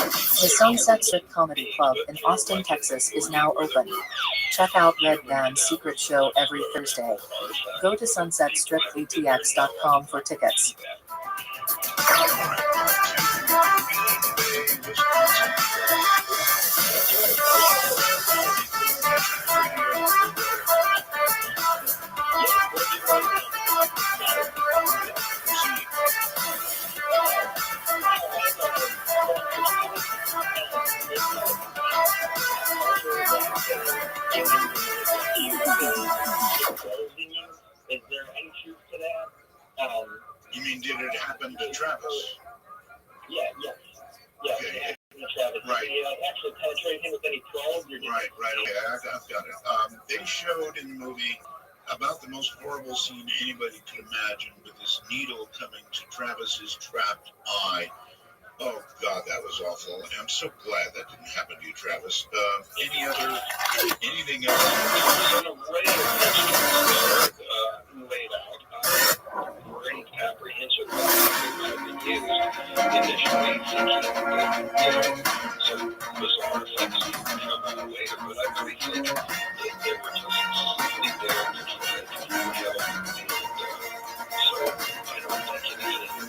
The Sunset Strip Comedy Club in Austin, Texas is now open. Check out Red Band's secret show every Thursday. Go to sunsetstripatx.com for tickets. Is there any truth to that? You mean did it happen to Travis? Yeah. Okay. Travis. Right. Did he actually penetrate him with any probes? Right. Okay, I've got it. They showed in the movie about the most horrible scene anybody could imagine, with this needle coming to Travis's trapped eye. Oh God, that was awful. And I'm so glad that didn't happen to you, Travis. Anything else? Laid out. Great apprehensive have been used initially thinking some bizarre things come out later, but I really think that they were just sitting there to try to kill him. So I don't think anything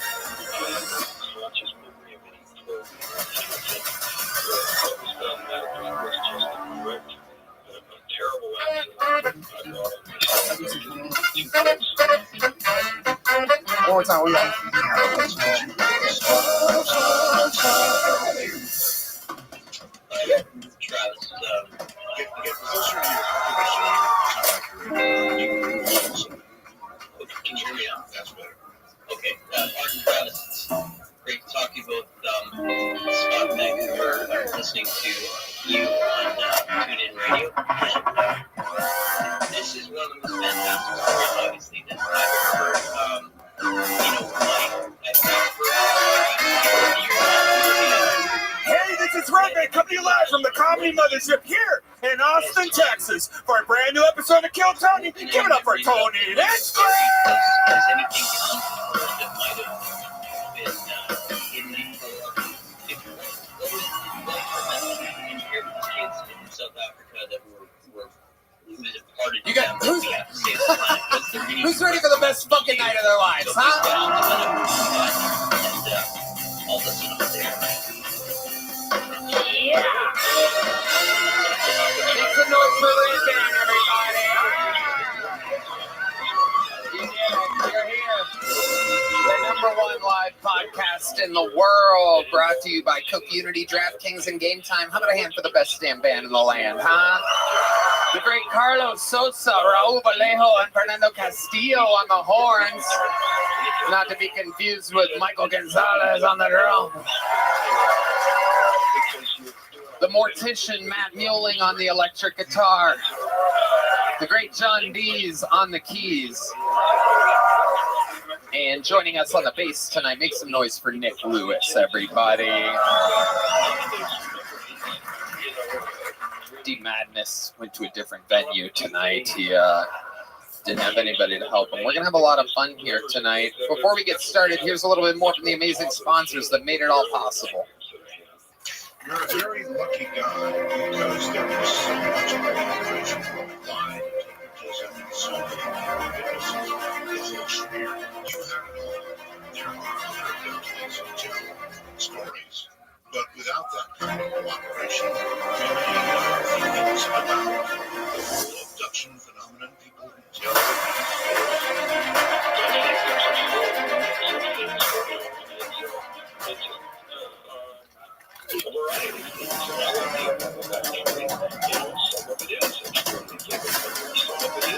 conscious memory of any probe. What was done that week was just a correct, terrible accident. One more time, we got Travis, get closer to your Can you hear me now? That's better. Okay, Martin Travis, great to talk to you both. Scott and Vancouver are listening to you on TuneIn Radio. This is one of the most fantastic stories, obviously, that I've ever heard. Hey, this is Rabbi coming to you live from the Comedy Mothership here in Austin, Texas, for a brand new episode of Kill Tony. Give it up for Tony. Let's go! Does anything come forward that might have been in the and hear from kids in South Africa that were imparted to them? Who's ready for the best fucking night of their lives, huh? I'll listen up there. Yeah! Make some noise for Red Band, everybody! You did it. You're here. The #1 live podcast in the world, brought to you by Cook Unity, DraftKings, and Game Time. How about a hand for the best damn band in the land, huh? The great Carlos Sosa, Raul Vallejo, and Fernando Castillo on the horns. Not to be confused with Michael Gonzalez on the drum. The mortician Matt Mueling on the electric guitar. The great John Dees on the keys. And joining us on the bass tonight, make some noise for Nick Lewis, everybody. D Madness went to a different venue tonight. He didn't have anybody to help him. We're going to have a lot of fun here tonight. Before we get started, here's a little bit more from the amazing sponsors that made it all possible. You're a very lucky guy because there is so much cooperation worldwide. So many witnesses. It's true. You have it all. There are other abilities to tell stories. But without that kind of cooperation, many feelings about the whole abduction phenomenon people tell It's a variety of things. Some of it is extremely capable. Some of it is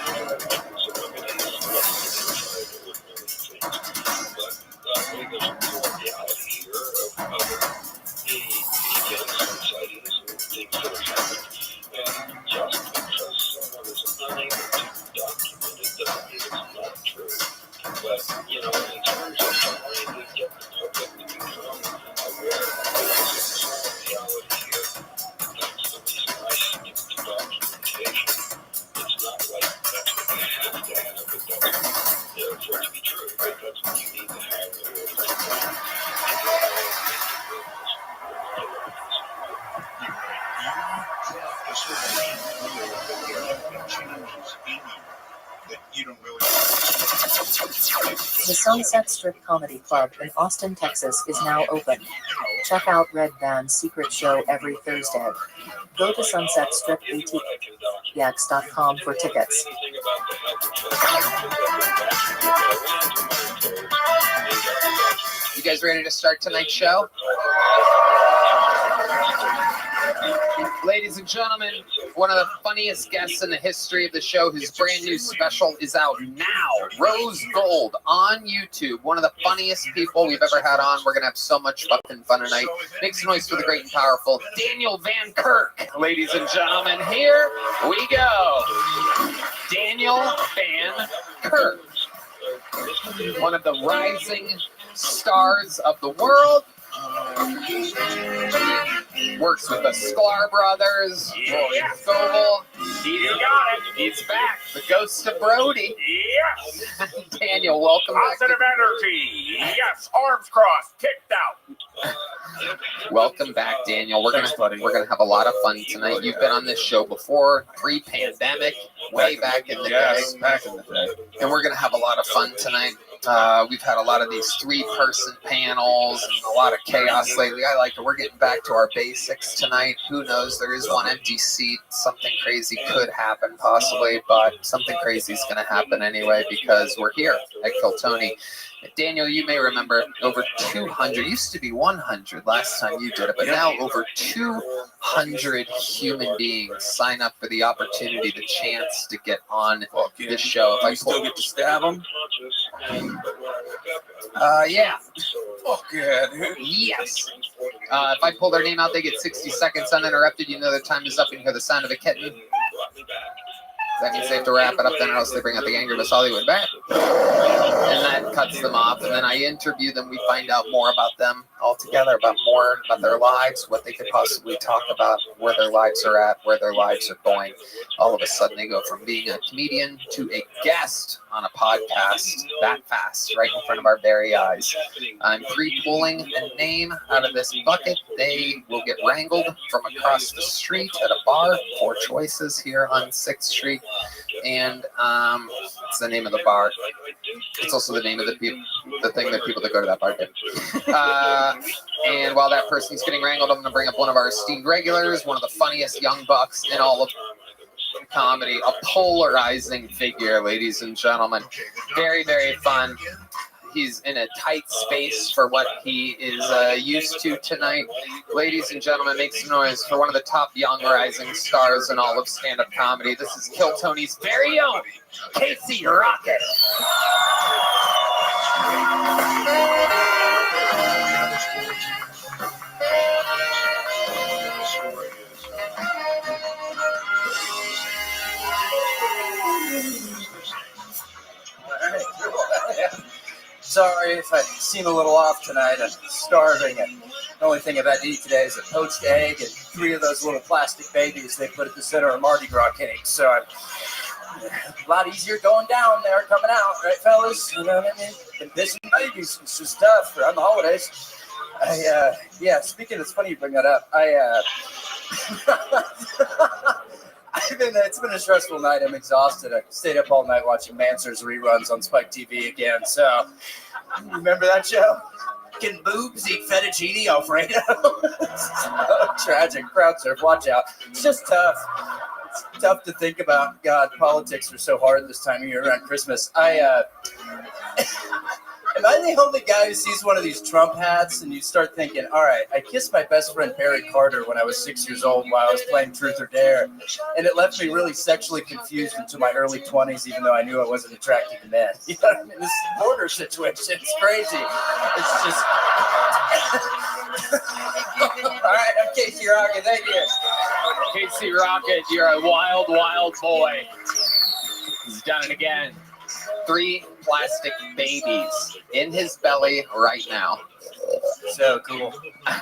but we go to the reality here of the events and sightings and things that have happened. And just because someone is unable to document it doesn't mean it's not true. But, in terms of trying to get the public to become aware of the reality here, that's the reason The Sunset Strip Comedy Club in Austin, Texas is now open. Check out Red Band's secret show every Thursday. Go to sunsetstripatx.com for tickets. You guys ready to start tonight's show? Ladies and gentlemen, one of the funniest guests in the history of the show, his brand new special is out now. Rose Gold on YouTube. One of the funniest people we've ever had on. We're going to have so much fucking fun tonight. Make some noise for the great and powerful Daniel Van Kirk. Ladies and gentlemen, here we go. Daniel Van Kirk. One of the rising stars of the world. Works with the Sklar brothers. Roy Scoble. You got it. He's back. The ghost of Brody. Yes. Daniel, welcome back. Positive energy. Yes. Arms crossed. Kicked out. Welcome back, Daniel. We're gonna have a lot of fun tonight. You've been on this show before, pre-pandemic, way back in the day. Back in the day. And we're gonna have a lot of fun tonight. We've had a lot of these 3-person panels and a lot of chaos lately. I like it. We're getting back to our basics tonight. Who knows? There is one empty seat. Something crazy could happen possibly, but something crazy is going to happen anyway because we're here at Kill Tony. Daniel, you may remember over 200, used to be 100 last time you did it, but now over 200 human beings sign up for the opportunity, the chance to get on this show. If I still get to stab them? Yeah. Fuck yeah, dude. Yes. If I pull their name out, they get 60 seconds uninterrupted. You know their time is up and you hear the sound of a kitten. That means they have to wrap it up, then or else they bring out the angry Miss Hollywood back. And that cuts them off. And then I interview them. We find out more about them altogether, about their lives, what they could possibly talk about, where their lives are at, where their lives are going. All of a sudden, they go from being a comedian to a guest on a podcast that fast, right in front of our very eyes. I'm pre-pulling a name out of this bucket. They will get wrangled from across the street at a bar. 4 choices here on 6th Street. And it's the name of the bar. It's also the name of the thing that people that go to that bar get. And while that person's getting wrangled, I'm going to bring up one of our esteemed regulars, one of the funniest young bucks in all of comedy, a polarizing figure, ladies and gentlemen. Very, very fun. He's in a tight space for what he is used to tonight. Ladies and gentlemen, make some noise for one of the top young rising stars in all of stand-up comedy. This is Kill Tony's very own Casey Rocket. Sorry if I seem a little off tonight. I'm starving, and the only thing I've had to eat today is a poached egg and 3 of those little plastic babies they put at the center of Mardi Gras cake. So I'm a lot easier going down there, coming out, right, fellas? You know what I mean? Been missing babies. It's just tough around the holidays. Speaking, it's funny you bring that up. It's been a stressful night. I'm exhausted. I stayed up all night watching Mansers reruns on Spike TV again. So, remember that show? Can boobs eat fettuccine Alfredo? It's so tragic. Crowd surf. Watch out. It's just tough. It's tough to think about. God, politics are so hard this time of year around Christmas. Am I the only guy who sees one of these Trump hats and you start thinking, all right, I kissed my best friend Barry Carter when I was 6 years old while I was playing Truth or Dare, and it left me really sexually confused into my early 20s, even though I knew I wasn't attracted to men. You know what I mean? This border situation, it's crazy. It's just... All right, I'm Casey Rocket. Thank you. Casey Rocket, you're a wild, wild boy. He's done it again. 3 plastic babies in his belly right now. So cool. I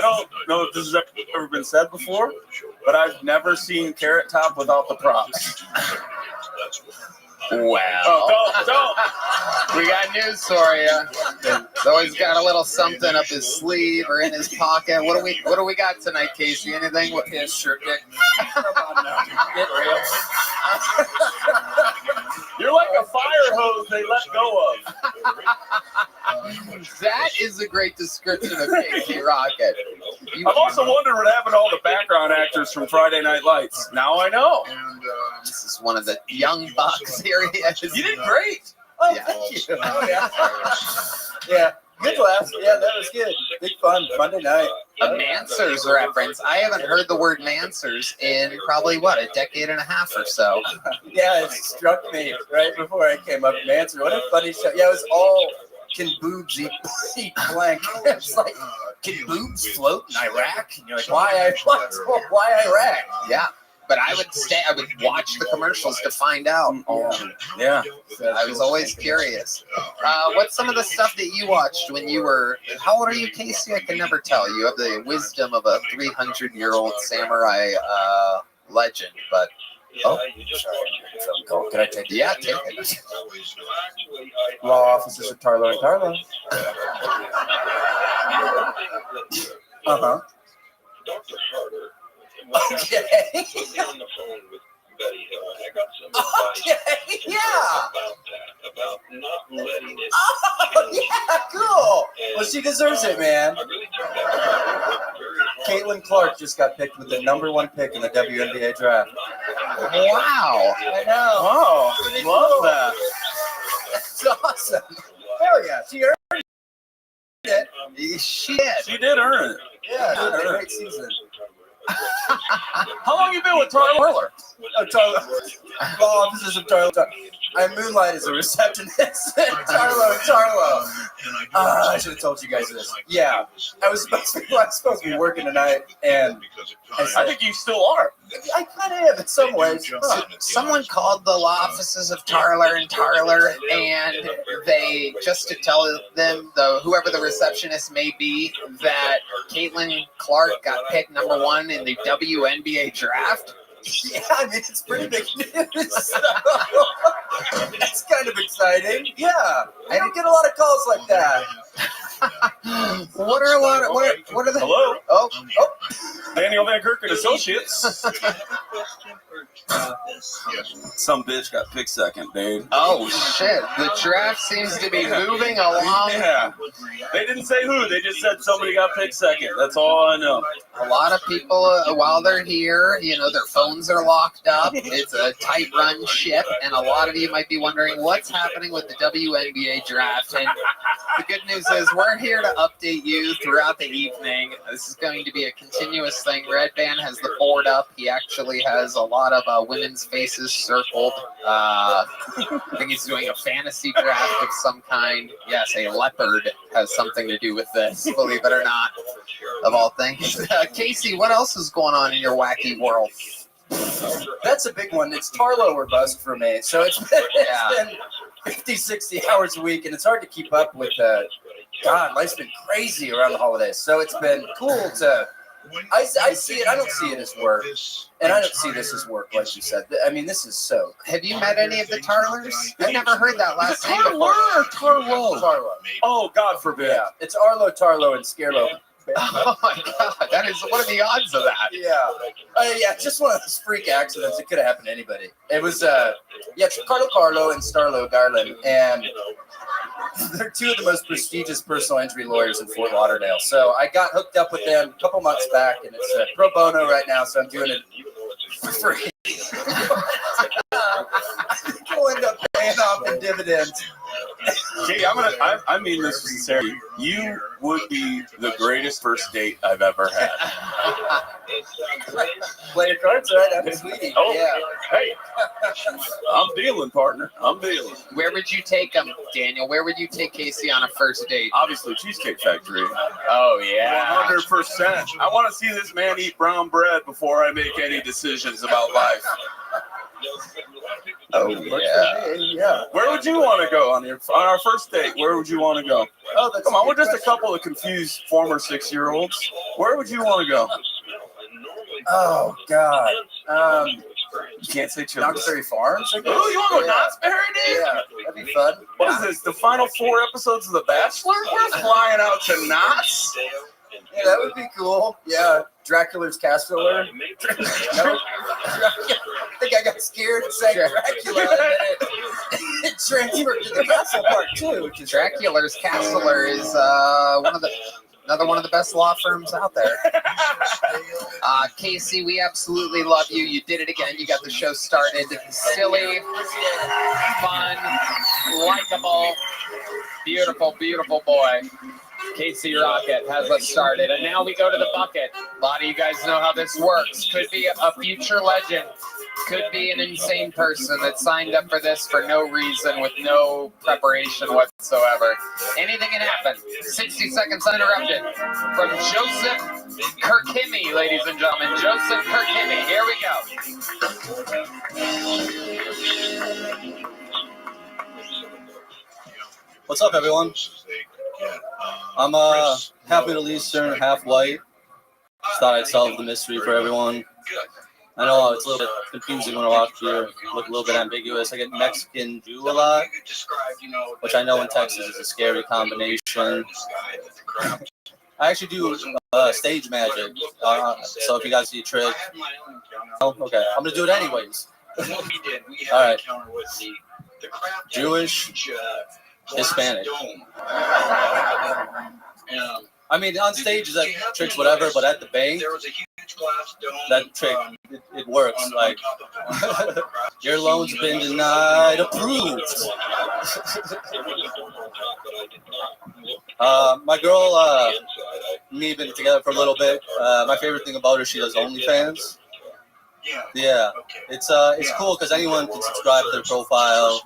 don't know if this has ever been said before, but I've never seen Carrot Top without the props. Well, don't. We got news for you. He's always got a little something up his sleeve or in his pocket. What do we got tonight, Casey? Anything with his shirt, Dick? Come on now. Get real. You're like a fire hose they let go of. That is a great description of Casey Rocket. I've also wondered what happened to all the background actors from Friday Night Lights. Now I know. This is one of the Young Bucks areas. You did great. Oh, Yeah. thank you. Oh, yeah. Yeah. Good laughs. Yeah, that was good. Big fun. Monday night. A Mansers reference. I haven't heard the word Mansers in probably, a decade and a half or so. Yeah, it struck me right before I came up. Mansour, what a funny show. Yeah, it was all can boobs eat blank. It's like, can boobs float in Iraq? And you're like, why Iraq? Yeah. But I would watch the commercials to find out. Yeah. I was always curious. What's some of the stuff that you watched when you were, how old are you, Casey? I can never tell. You have the wisdom of a 300-year-old samurai legend, but oh, sorry. Can I take it? Yeah, take it. Law offices of Tarlo and Tarlo. Uh-huh. Dr. Harder. Okay. On the phone with Betty Hill. I got some advice Yeah. about not letting it. Oh, yeah, cool. Well, she deserves it, man. Caitlin Clark just got picked with the #1 pick in the WNBA draft. Wow. I know. Oh, Pretty love cool. that. That's awesome. Hell yeah. She earned it. Shit. She did earn it. Yeah, she had a great season. How long you been with Tarlo? Oh, Tarlo. Law offices of Tarlo. I moonlight as a receptionist at Tarlo. I should have told you guys this. Yeah, I was supposed to be working tonight, and I think you still are. I kind of am in some ways. Someone called the law offices of Tarler, and they, just to tell them, whoever the receptionist may be, that Caitlin Clark got picked #1 in the WNBA draft. Yeah, I mean, it's pretty big news. So that's kind of exciting. Yeah, I don't get a lot of calls like that. What are the Hello? Oh. Daniel Van Kirk and Associates. Some bitch got picked second, dude. Oh shit! The draft seems to be moving along. Yeah. They didn't say who. They just said somebody got picked second. That's all I know. A lot of people, while they're here, their phones are locked up. It's a tight-run ship, and a lot of you might be wondering what's happening with the WNBA draft. And the good news is we're here to update you throughout the evening. This is going to be a continuous thing. Red Band has the board up. He actually has a lot of women's faces circled. I think he's doing a fantasy draft of some kind. Yes, a leopard has something to do with this, believe it or not, of all things. Casey, what else is going on in your wacky world? That's a big one. It's Tarlo or bust for me. So it's been 50, 60 hours a week, and it's hard to keep up with God, life's been crazy around the holidays. So it's been cool to I see it. I don't see it as work, and I don't see this as work, like you said. I mean, this is so. Have you met any of the Tarlers? I've never heard that last name before. Tarlo. Oh, God forbid. Yeah, it's Arlo, Tarlo, and Scarlo. Oh my God! That is, what are the odds of that? Yeah, just one of those freak accidents. It could have happened to anybody. It was it's Carlo and Starlo Garland, and they're two of the most prestigious personal injury lawyers in Fort Lauderdale. So I got hooked up with them a couple months back, and it's pro bono right now. So I'm doing it for free. I think we'll end up paying off in dividends. Jay, I mean this sincerely. You would be the greatest first date I've ever had. Play your cards right. I'm sweetie. Oh, yeah. Hey, I'm dealing, partner. I'm dealing. Where would you take him, Daniel? Where would you take Casey on a first date? Obviously, Cheesecake Factory. Oh, yeah. 100%. I want to see this man eat brown bread before I make any decisions about life. Oh, yeah. Yeah. Where would you want to go on our first date? Where would you want to go? Oh, that's Come on, we're just a couple of confused former 6-year-olds. Where would you want to go? Oh, God. You can't say Chili's. Knott's Berry Farms? Oh, you want to go Knott's Berry, dude? Yeah. That'd be fun. What is this? The final 4 episodes of The Bachelor? We're flying out to Knott's? Yeah, that would be cool. Yeah, Dracula's castle. No, I think I got scared and said Dracula, and then it transferred to the castle part too. Which is Dracula's Castler is another one of the best law firms out there. Casey, we absolutely love you. You did it again. You got the show started. Silly, fun, likable, beautiful, beautiful boy. Casey Rocket has us started. And now we go to the bucket. A lot of you guys know how this works. Could be a future legend. Could be an insane person that signed up for this for no reason with no preparation whatsoever. Anything can happen. 60 seconds uninterrupted from Joseph Kirkimi, ladies and gentlemen. Joseph Kirkimi. Here we go. What's up, everyone? I'm half Middle Eastern, half white. Just thought I'd solve the mystery for everyone. I know it's a little bit confusing when I walk here, look a little bit ambiguous. I get Mexican Jew a lot, which I know in Texas is a scary combination. I actually do stage magic, so if you guys see a trick, okay, I'm gonna do it anyways. All right, Jewish, Hispanic. I mean, on stage is that tricks whatever, but at the bank, that trick it works. Like your loan's been denied, approved. My girl, me been together for a little bit. My favorite thing about her, she does OnlyFans. Yeah, it's cool because anyone can subscribe to their profile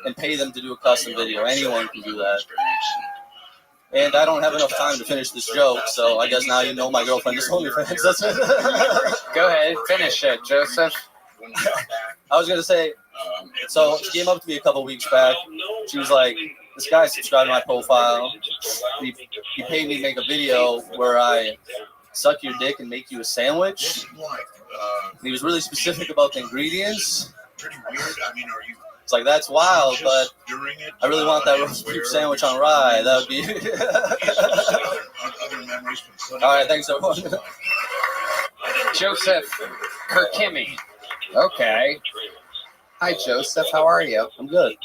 and pay them to do a custom video. Anyone can do that. And I don't have enough time to finish this joke, so I guess now you know my girlfriend is OnlyFans. That's it. Go ahead, finish it, Joseph. I was gonna say, so she came up to me a couple weeks back. She was like, "This guy subscribed to my profile. He paid me to make a video where I suck your dick and make you a sandwich." And he was really specific about the ingredients. Pretty weird. I mean, are you? It's like, that's wild, but I really want that roast beef sandwich on rye. That would be. All right, thanks everyone. Joseph Kirkimi. Okay. Hi, Joseph. How are you? I'm good.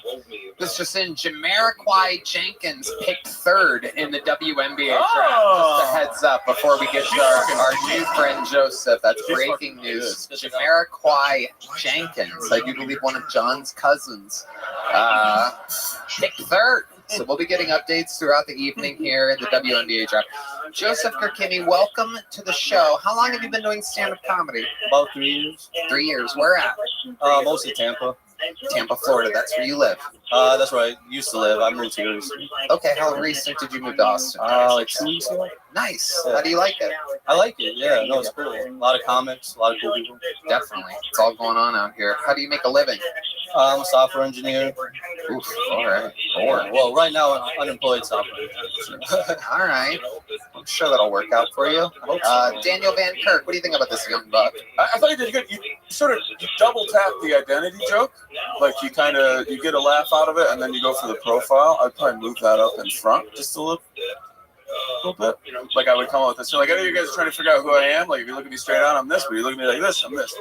This just in, Jamiroquai Jenkins picked 3rd in the WNBA draft. Just a heads up before we get to our new friend Joseph. That's breaking news. Jamiroquai Jenkins, I do believe one of John's cousins, picked 3rd. So we'll be getting updates throughout the evening here in the WNBA draft. Joseph Kirkimi, welcome to the show. How long have you been doing stand-up comedy? About 3 years. 3 years. Where at? Mostly Tampa. Tampa, Florida. That's where you live. That's where I used to live. I moved here recently. Okay, how recent did you move to Austin? Like 2 weeks ago. Nice. Yeah. How do you like it? I like it. Yeah, no, it's cool. A lot of comics, a lot of cool people. Definitely. It's all going on out here. How do you make a living? I'm a software engineer. Oof, all right. Well, right now, I'm unemployed software engineer. All right. I'm sure that'll work out for you. Daniel Van Kirk, what do you think about this young buck? I thought you did good. You double tap the identity joke. Like you get a laugh out of it, and then you go for the profile. I'd probably move that up in front just a little bit. Like I would come up with this. So like I know you guys are trying to figure out who I am. Like if you look at me straight on, I'm this. But you look at me like this, I'm this.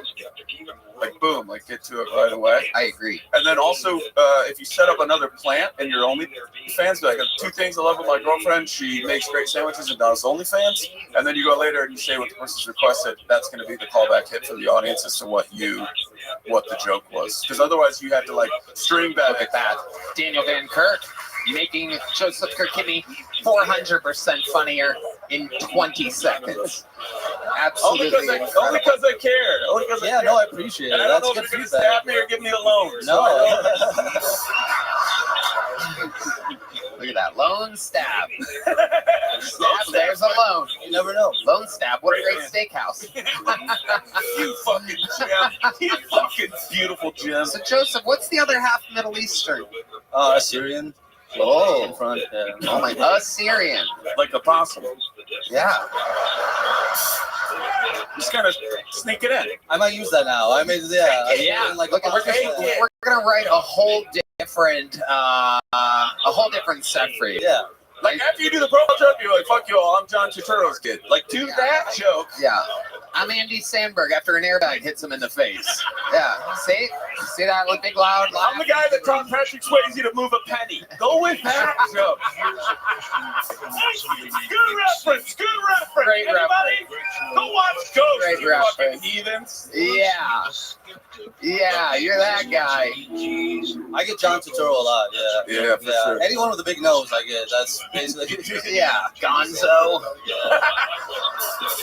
Like boom, like get to it right away. I agree. And then also, if you set up another plant and you're only fans, like 2 things I love with my girlfriend. She makes great sandwiches and does OnlyFans. And then you go later and you say what the person's requested. That's going to be the callback hit for the audience as to what the joke was. Because otherwise you have to like string back at that. Daniel Van Kirk making Joseph Kirkimi 400% funnier in 20 seconds. Absolutely. Only because I cared. Yeah, no, I appreciate it. And I don't know if you're going to stab me or give me a loan. No. Look at that. Loan stab. There's a loan. You never know. Loan stab. What a great steakhouse. You fucking gem. You fucking beautiful gem. So, Joseph, what's the other half Middle Eastern? Assyrian. Oh. In front, yeah. Oh, my God. Assyrian. Like the possum. Yeah. This guy kind of sneak it in. I might use that now. I mean, yeah. Yeah, Like, look, we're gonna write a whole different set for you. Yeah. Like after you do the profile joke, you're like, "Fuck you all, I'm John Turturro's kid." Like do that joke. Yeah. I'm Andy Sandberg after an airbag hits him in the face. Yeah. See that big loud laugh? I'm the guy that taught Patrick Swayze to move a penny. Go with that joke. Good reference. Great Anybody? Go watch Ghost. Great You fucking reference. heathens. Yeah, you're that guy. I get John Turturro a lot. Yeah. Yeah, for sure. Anyone with a big nose, I get. That's basically. Yeah, Gonzo.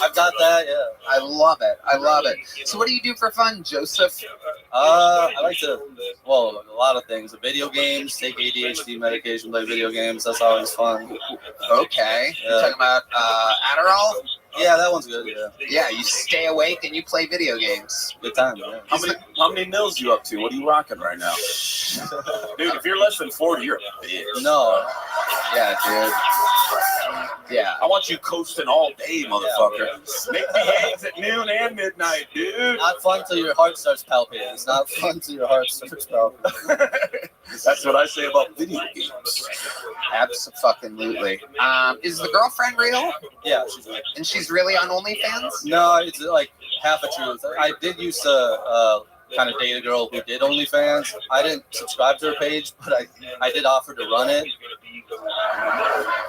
I've got that. Yeah. I love it. So what do you do for fun, Joseph? I like to, well, a lot of things. Video games, take ADHD medication, play video games. That's always fun. Okay. You're talking about Adderall? Yeah, that one's good. Yeah. Yeah, you stay awake and you play video games. Good time. Yeah. How many mills you up to? What are you rocking right now? Dude, if you're less than 40, you're a bitch. No. Yeah, dude. Yeah. I want you coasting all day, motherfucker. Make me eggs at noon and midnight, dude. Not fun till your heart starts palpitating. It's not fun till your heart starts palpitating. That's what I say about video games. Absolutely. Is the girlfriend real? Yeah, she's real. And she's really on OnlyFans? No, it's like half a truth. I did used to kind of date a girl who did OnlyFans. I didn't subscribe to her page, but I did offer to run it.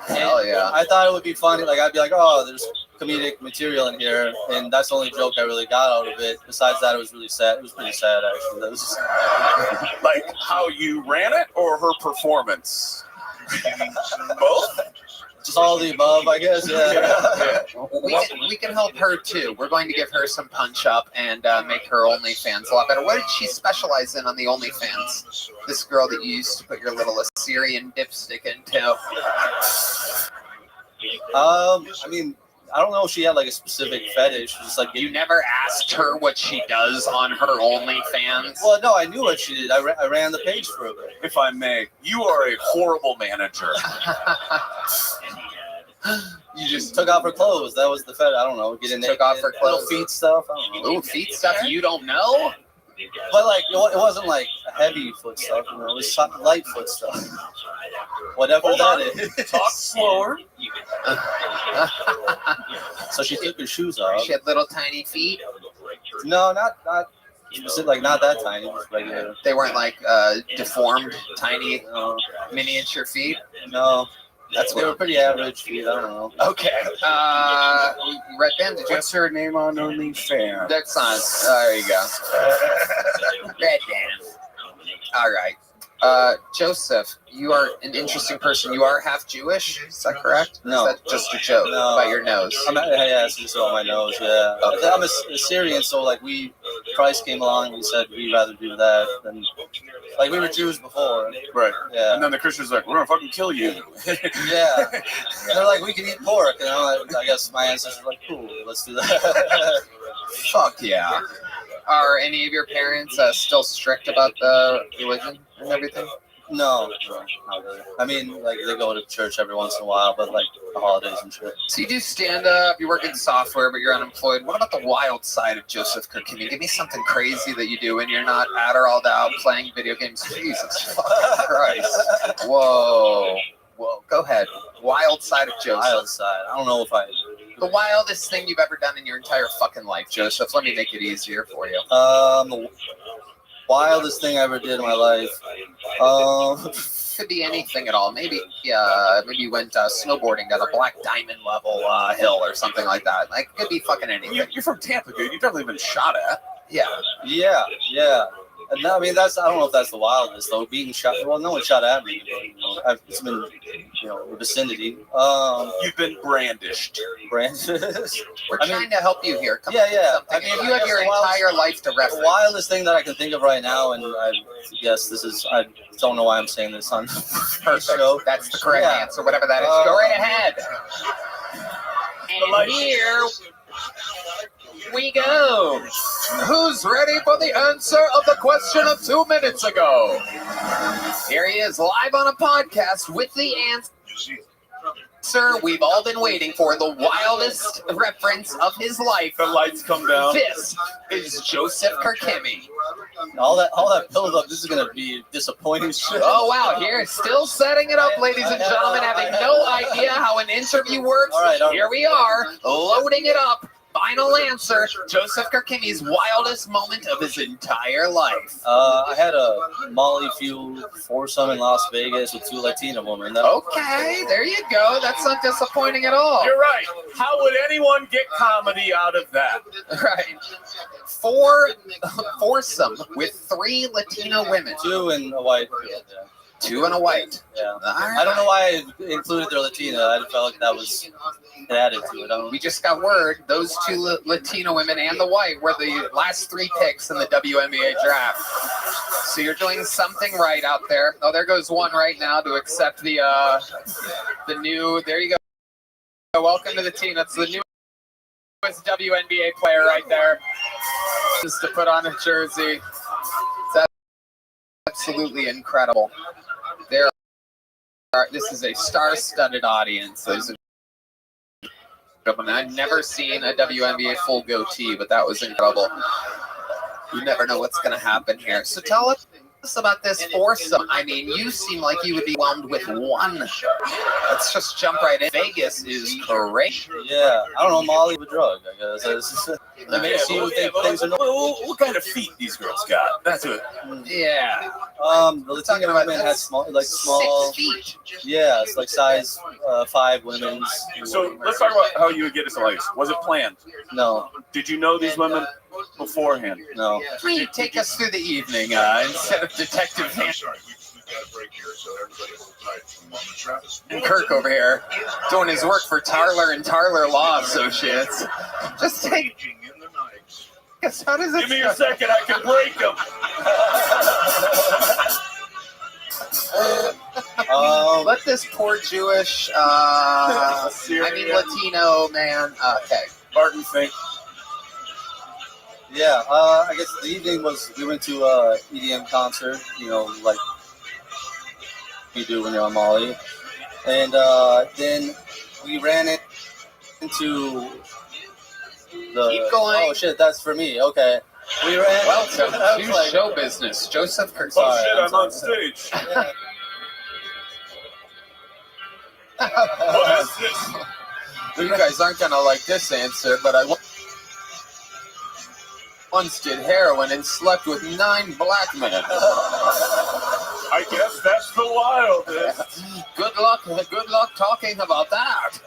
Hell yeah. I thought it would be funny. Like, I'd be like, oh, there's comedic material in here. And that's the only joke I really got out of it. Besides that, it was really sad. It was pretty sad, actually. That was just... Like how you ran it or her performance? Both? Just all the above, I guess. Yeah. We can help her too. We're going to give her some punch up and make her OnlyFans a lot better. What did she specialize in on the OnlyFans? This girl that you used to put your little Assyrian dipstick into. I mean, I don't know if she had like a specific fetish. Just like you never asked her what she does on her OnlyFans. Well, no, I knew what she did. I ran the page for her. If I may, you are a horrible manager. You just took off her clothes. That was the fetish. I don't know. Get in there. Took off her clothes. Little feet stuff. I don't know. Ooh, feet stuff you don't know? But like, it wasn't like heavy foot stuff. You know, it was light foot stuff. Whatever that is. Talk slower. So she took her shoes off. She had little tiny feet. No, not like not that tiny. Just regular. They weren't like deformed, tiny, miniature feet. No. They were pretty average feet. I don't know. Okay. Red Band, did you What's her name on OnlyFans? That's on. There you go. Red Band. All right. Joseph, you are an interesting person. You are half Jewish, is that correct? No. Is that just a joke about your nose? Yeah, it's just on my nose, yeah. Okay. I'm a Syrian, so like Christ came along and we said we'd rather do that than, like we were Jews before. Right. Yeah. And then the Christians are like, we're going to fucking kill you. Yeah. They're like, we can eat pork, you know? I guess my ancestors were like, cool, let's do that. Fuck yeah. Are any of your parents still strict about the religion and everything? No, not really. I mean, like, they go to church every once in a while, but like the holidays and shit. So you do stand-up, you work in software, but you're unemployed. What about the wild side of Joseph Cook? Can you give me something crazy that you do when you're not Adderalled out playing video games? Jesus fucking Christ. Whoa. Go ahead. Wild side of Joseph. Wild side. I don't know if I... The wildest thing you've ever done in your entire fucking life, Joseph. Let me make it easier for you. The wildest thing I ever did in my life. Could be anything at all. Maybe you went snowboarding down a Black Diamond level hill or something like that. Like, it could be fucking anything. You're from Tampa, dude. You've definitely been shot at. Yeah. And I mean, I don't know if that's the wildest though. Being shot. Well, no one shot at me. But, it's been, the vicinity. You've been brandished. We're trying to help you here. Come up with something. I mean, you have your entire life to reference. The wildest thing that I can think of right now, and I guess this is. I don't know why I'm saying this on Perfect. Show. That's the correct answer. Whatever that is, go right ahead. And here we go. Who's ready for the answer of the question of 2 minutes ago? Here he is, live on a podcast with the answer Sir, we've all been waiting for the wildest reference of his life. The lights come down. This is Joseph Kirkimi. All that build up, this is gonna be disappointing shit. Oh wow, here, still setting it up, ladies and gentlemen, having no idea how an interview works. All right. Here we are, loading it up. Final answer, Joseph Kirkimi's wildest moment of his entire life. I had a Molly fuel foursome in Las Vegas with 2 Latina women. Okay, there you go. That's not disappointing at all. You're right. How would anyone get comedy out of that? Right. Foursome with 3 Latino women. 2 and a white. Yeah. 2 and a white. Yeah. I don't know why I included their Latina. I felt like that was added to it. We just got word those 2 Latino women and the white were the last 3 picks in the WNBA draft. So you're doing something right out there. Oh, there goes one right now to accept the new. There you go. Welcome to the team. That's the newest WNBA player right there. Just to put on a jersey. It's absolutely incredible. This is a star-studded audience. I've never seen a WNBA full goatee, but that was incredible. You never know what's going to happen here. So tell us about this foursome. I mean, you seem like you would be whelmed with one. Let's just jump right in. Vegas is great. Yeah, I don't know, Molly of a drug, I guess. It makes you think things are what kind of feet these girls got? That's it. Yeah. The Latina women had small. 6 feet. Yeah, it's like size 5 women's. So let's talk about how you would get us like. Was it planned? No. Did you know these women beforehand? No. Please take us through the evening instead of Detective and Kirk over here doing his work for Tarler and Tarler Law Associates. Just take. Guess how does it? Give me a second. I can break them. Let this poor Jewish, Latino man. Okay. Barton Fink. Yeah, I guess the evening was, we went to a EDM concert, like you do when you're on Molly. And then we ran it into the... Keep going. Oh, shit, that's for me. Okay. We ran... Welcome to show business. Joseph Kirk. Oh, shit, I'm on stage. What is this? You guys aren't going to like this answer, but I once did heroin and slept with 9 black men. I guess that's the wildest. Good luck talking about that.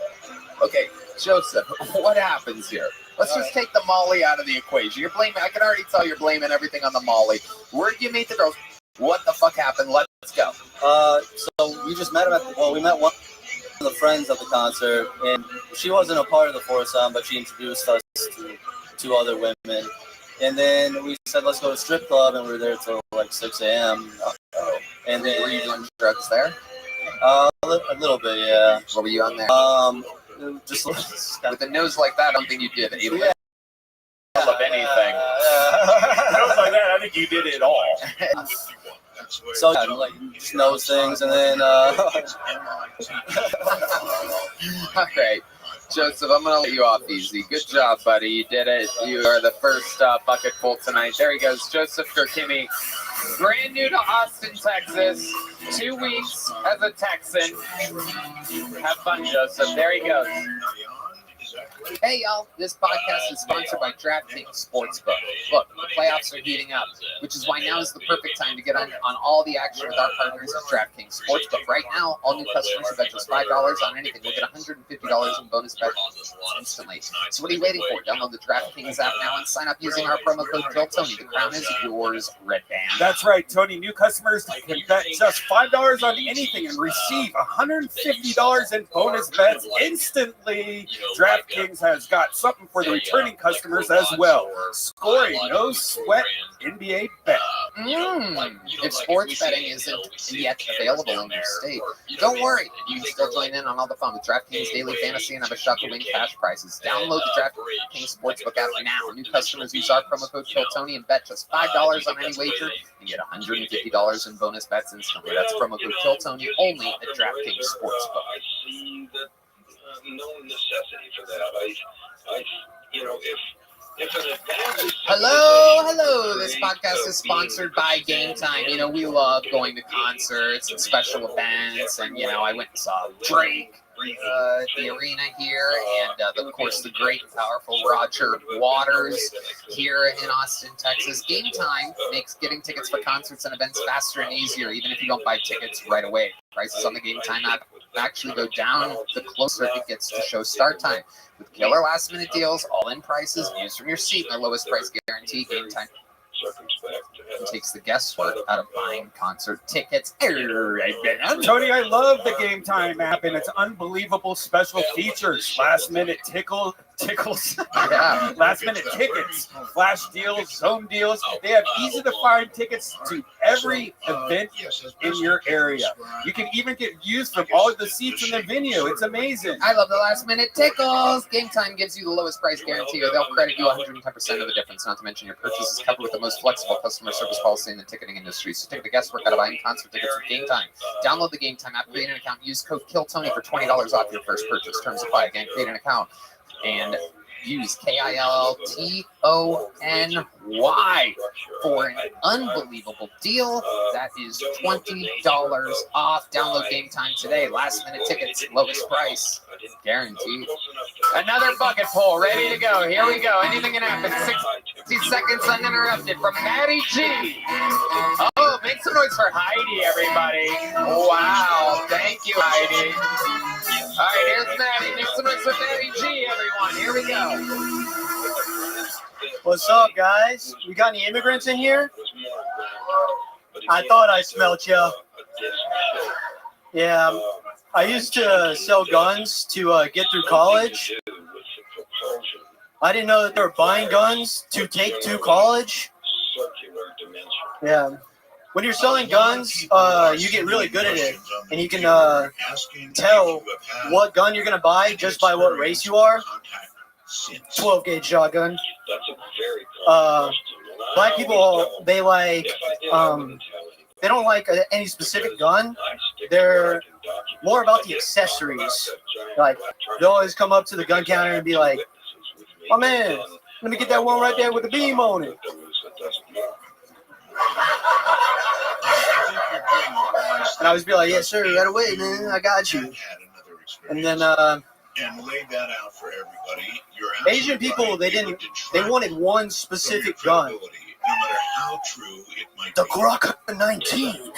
Okay, Joseph, what happens here? Let's just take the Molly out of the equation. You're blaming. I can already tell you're blaming everything on the Molly. Where did you meet the girls? What the fuck happened? Let's go. So we just met them we met one of the friends at the concert, and she wasn't a part of the foursome, but she introduced us to 2 other women. And then we said, let's go to a strip club, and we were there till like 6 a.m. And then, were you doing drugs there? A little bit, yeah. What were you on there? Just with a nose like that, I don't think you did it. Yeah. Of anything. Nose like that, I think you did it all. So yeah, like just knows things, and then okay, Joseph, I'm gonna let you off easy. Good job, buddy. You did it. You are the first bucket full tonight. There he goes, Joseph Kirkimi, brand new to Austin, Texas. 2 weeks as a Texan. Have fun, Joseph. There he goes. Hey, y'all. This podcast is sponsored by DraftKings Sportsbook. Look, the playoffs are heating up, which is why now is the perfect time to get on all the action with our partners at DraftKings Sportsbook. Right now, all new customers who bet just $5 on anything will get $150 in bonus bets instantly. So what are you waiting for? Download the DraftKings app now and sign up using our promo code TONY. The crown is yours, Red Band. That's right, Tony. New customers can bet just $5 on anything and receive $150 in bonus bets instantly. DraftKings has got something for the returning customers as well. Score a no-sweat NBA bet. If sports betting isn't yet available in your state, don't worry. You can still join in on all the fun with DraftKings Daily Fantasy and have a shot to win cash prizes. Download the DraftKings Sportsbook app now. New customers use our promo code KILLTONY and bet just $5 on any wager and get $150 in bonus bets instantly. That's promo code KILLTONY only at DraftKings Sportsbook. no necessity for that. I, you know, if an advantage. Hello. This podcast is sponsored by Game Time. You know, we love going to concerts and special events, and you know, I went and saw Drake at the arena here, and of course the great, powerful Roger Waters here in Austin, Texas. Game Time makes getting tickets for concerts and events faster and easier, even if you don't buy tickets right away. Prices on the Game Time app actually go down the closer it gets to show start time. With killer last-minute deals, all-in prices, views from your seat, and the lowest price guarantee, Game Time takes the guesswork out of buying concert tickets. Tony, I love the Game Time app and its unbelievable special features. Last-minute tickles, yeah. Last-minute tickets, flash deals, zone deals. They have easy-to-find tickets to every event in your area. You can even get views from all of the seats in the venue. It's amazing. I love the last-minute tickles. Game Time gives you the lowest price guarantee, or they'll credit you 110% of the difference. Not to mention your purchase is covered with the most flexible customer service policy in the ticketing industry. So take the guesswork out of buying concert tickets with Game Time. Download the Game Time app, create an account, use code KILLTONY for $20 off your first purchase. Terms apply. Again, create an account and use KILLTONY for an unbelievable deal. That is $20 off. Download Game Time today. Last minute tickets, lowest price, guaranteed. Another bucket poll, ready to go. Here we go. Anything can happen. 60 seconds uninterrupted from Maddie G. Oh, make some noise for Heidi, everybody. Wow. Thank you, Heidi. All right, here's Maddie. Make some noise for Maddie G, everyone. Here we go. What's up, guys? We got any immigrants in here? I thought I smelled you. Yeah, I used to sell guns to get through college. I didn't know that they were buying guns to take to college. Yeah. When you're selling guns, you get really good at it, and you can tell what gun you're going to buy just by what race you are. 12-gauge shotgun. Black people, they like, they don't like any specific gun. They're more about the accessories. Like, they'll always come up to the gun counter and be like, "Oh man, let me get that one right there with the beam on it." And I always be like, "Yes, sir, right away, man. I got you." And then, and lay that out for everybody. Asian people, they wanted one specific gun. No matter how true it might the Glock 19.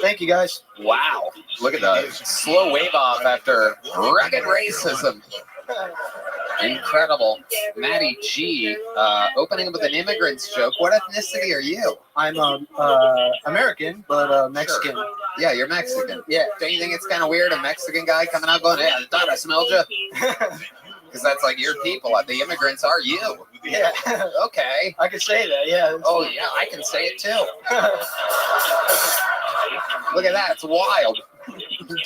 Thank you, guys. Wow. Look at that. Slow wave off after rugged racism. Incredible. Maddie G, opening up with an immigrant's joke. What ethnicity are you? I'm American, but Mexican. Sure. Yeah, you're Mexican. Yeah. Don't you think it's kind of weird, a Mexican guy coming out going, "Hey, I thought I smelled you"? Because that's like your people. The immigrants are you. Yeah. Okay. I can say that, yeah. Oh, yeah, I can say it too. Look at that. It's wild.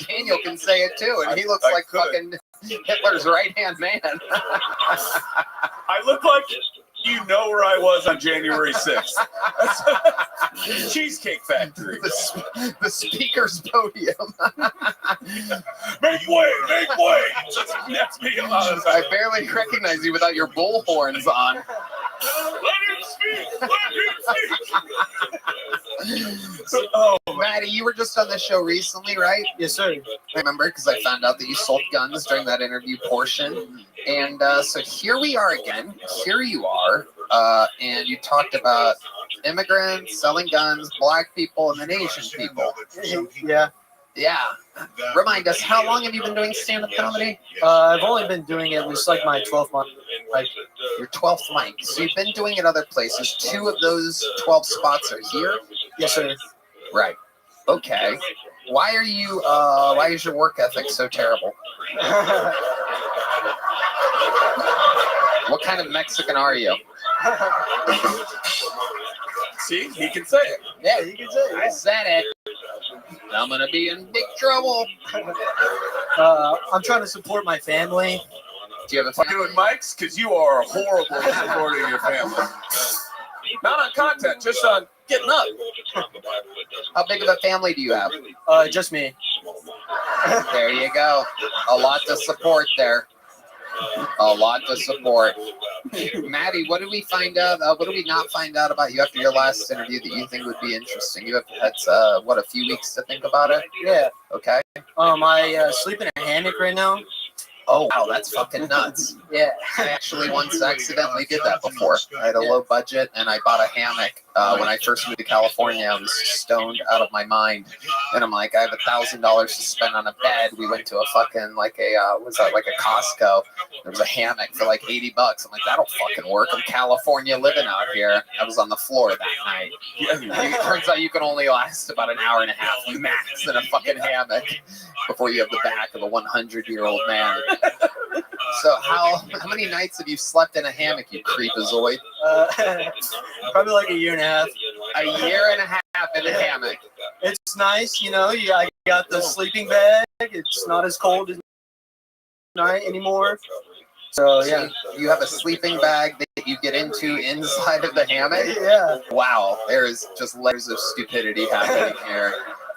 Daniel can say it too, and he looks like fucking Hitler's right-hand man. I look like you know where I was on January 6th. Cheesecake Factory. The speaker's podium. Make way! Make way! That's me. I barely recognize you without your bullhorns on. Let him speak! Let him speak! Oh, Maddie, you were just on the show recently, right? Yes, sir. I remember because I found out that you sold guns during that interview portion. And so here we are again. Here you are. And you talked about immigrants, selling guns, black people, and then Asian people. Yeah. Yeah. Remind us, how long have you been doing stand-up comedy? I've only been doing it. It's like my 12th month. Like your 12th mic. So you've been doing it other places. 2 of those 12 spots are here? Yes, sir. Right. Okay. Why is your work ethic so terrible? What kind of Mexican are you? See, he can say it. Yeah, he can say it. I said it. I'm gonna be in big trouble. I'm trying to support my family. Do you have a family? Doing mics? Because you are horrible at supporting your family. Not on content, just on getting up. How big of a family do you have? Just me. There you go. A lot to support there. A lot to support. Maddie, what did we find out? What did we not find out about you after your last interview that you think would be interesting? You have had a few weeks to think about it. Yeah. Okay. I sleep in a hammock right now. Oh wow, that's fucking nuts. Yeah. I actually once accidentally did that before. I had a low budget and I bought a hammock. When I first moved to California, I was stoned out of my mind. And I'm like, I have $1,000 to spend on a bed. We went to a fucking like a Costco. There was a hammock for like $80. I'm like, that'll fucking work. I'm California living out here. I was on the floor that night. It turns out you can only last about an hour and a half max in a fucking hammock before you have the back of a 100-year-old man. So how many nights have you slept in a hammock, you creepazoid? Probably like a year and a half. A year and a half in a hammock. It's nice, I got the sleeping bag. It's not as cold at night anymore. So yeah. You have a sleeping bag that you get into inside of the hammock? Yeah. Wow, there is just layers of stupidity happening here.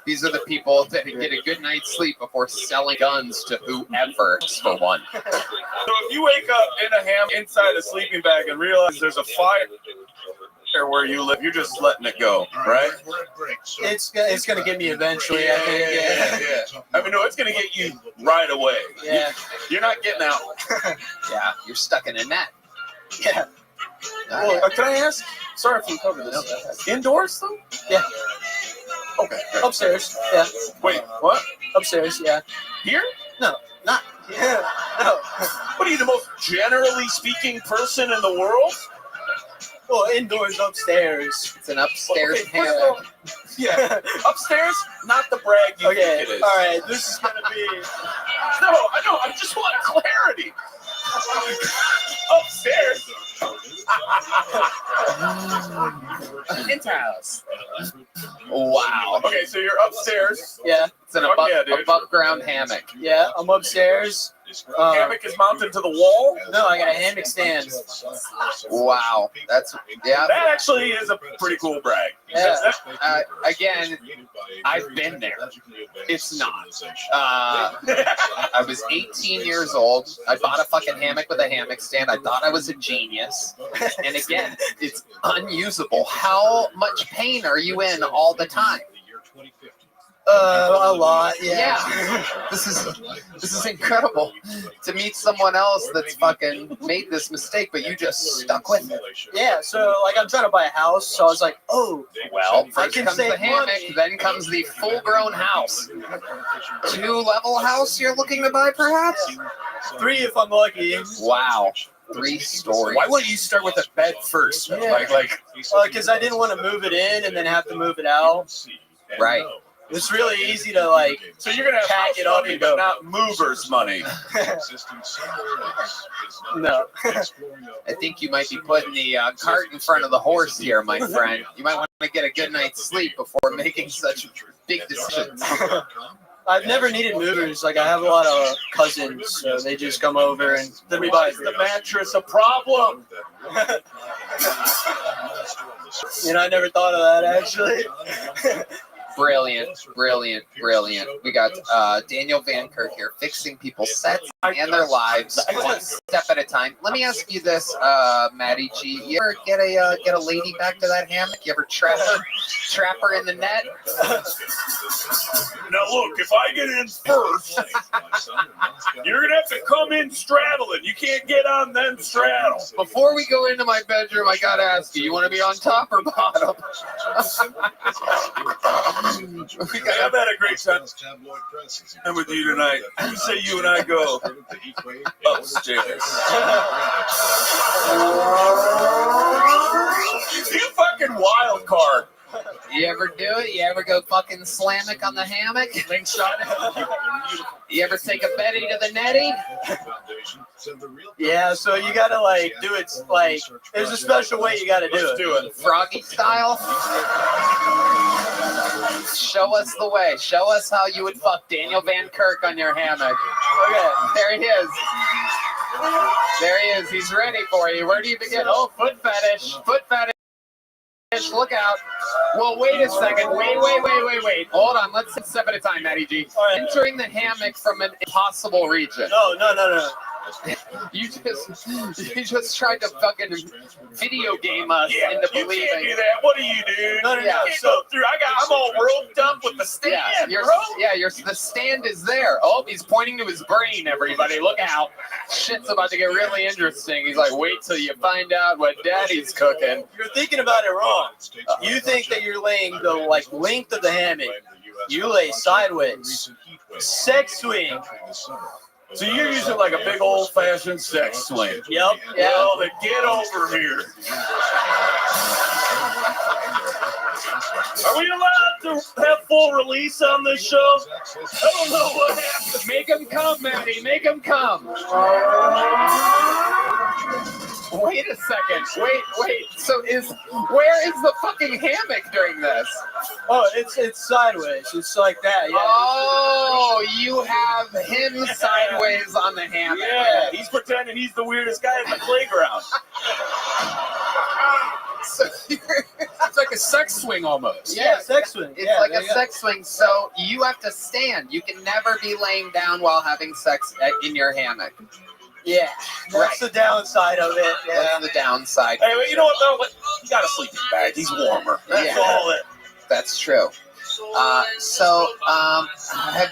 These are the people that get a good night's sleep before selling guns to whoever for one. So if you wake up in a ham inside a sleeping bag and realize there's a fire where you live, you're just letting it go, right? It's gonna get me eventually. I think. Yeah. I mean, no, it's gonna get you right away. Yeah. You're not getting out. Yeah, you're stuck in a net. Yeah. Well, can I ask? Sorry if we covered this. Indoors though? Yeah. Okay. Upstairs. Yeah. Wait, what? Upstairs. Yeah. Here? No, not. Yeah. No. What are you, the most generally speaking person in the world? Well, indoors, upstairs. It's an upstairs Okay, first of all, yeah. Upstairs, not the brag you think it is. All right. This is gonna be. No, I know. I just want clarity. Upstairs. Penthouse. Wow. Okay, so you're upstairs. Yeah. It's an above ground hammock. Yeah, I'm upstairs. Hammock is mounted to the wall? No, I got a hammock stand. Wow. That's, yeah. That actually is a pretty cool brag. Yeah. Again, I've been there. It's not. I was 18 years old. I bought a fucking hammock with a hammock stand. I thought I was a genius. And again, it's unusable. How much pain are you in all the time? A lot, yeah. This is incredible to meet someone else that's fucking made this mistake, but you just stuck with it. Yeah, so like I'm trying to buy a house, so I was like, oh, well, I first can comes the save hammock, money. then comes the full-grown house. 2-level house you're looking to buy, perhaps? 3 if I'm lucky. Wow. 3 stories. Why wouldn't you start with a bed first? Yeah. Because I didn't want to move it in and then have to move it out. Right. It's really easy to like. So you're gonna have pack house it up money, and but go. not movers money. No. I think you might be putting the cart in front of the horse here, my friend. You might want to get a good night's sleep before making such big decisions. I've never needed movers. Like I have a lot of cousins, so they just come over and then we buy the mattress a problem? I never thought of that actually. Brilliant. We got Daniel Van Kirk here, fixing people's sets and their lives one step at a time. Let me ask you this, Maddie G. You ever get a lady back to that hammock? You ever trap her in the net? Now look, if I get in first, you're gonna have to come in straddling. You can't get on then straddle. Before we go into my bedroom, I gotta ask you: you want to be on top or bottom? I've had a great time with you tonight. You say you and I go upstairs. You fucking wild card. You ever do it? You ever go fucking slammic on the hammock? You ever take a Betty to the netty? Yeah, so you gotta like do it like there's a special way you gotta do it. Froggy style? Show us the way. Show us how you would fuck Daniel Van Kirk on your hammock. Okay, there he is. There he is. He's ready for you. Where do you begin? Oh, foot fetish. Foot fetish. Look out. Well, wait a second. Wait. Hold on. Let's step at a time, Matty G. Entering the hammock from an impossible region. No. You just tried to fucking video game us into believing. You can't do that. What do you do? No. So through, I'm all roped up with the stand, The stand is there. Oh, he's pointing to his brain, everybody. Look out. Shit's about to get really interesting. He's like, wait till you find out what daddy's cooking. You're thinking about it wrong. You think that you're laying the length of the hammock. You lay sideways. Sex swing. So you're using like a big old-fashioned sex swing. Yep. Well, then get over here. Are we allowed to have full release on this show? I don't know what happened. Make him come, Matty. Make him come. Wait a second. Wait. So where is the fucking hammock during this? Oh, it's sideways. It's like that. Yeah. Oh, you have him sideways on the hammock. Yeah, he's pretending he's the weirdest guy at the playground. So it's like a sex swing almost. Yeah, sex swing. It's like a sex swing. So you have to stand. You can never be laying down while having sex in your hammock. Yeah, that's the downside of it. Yeah. That's the downside. Hey, you know what though? You got a sleeping bag. He's warmer. That's all it. That's true. Have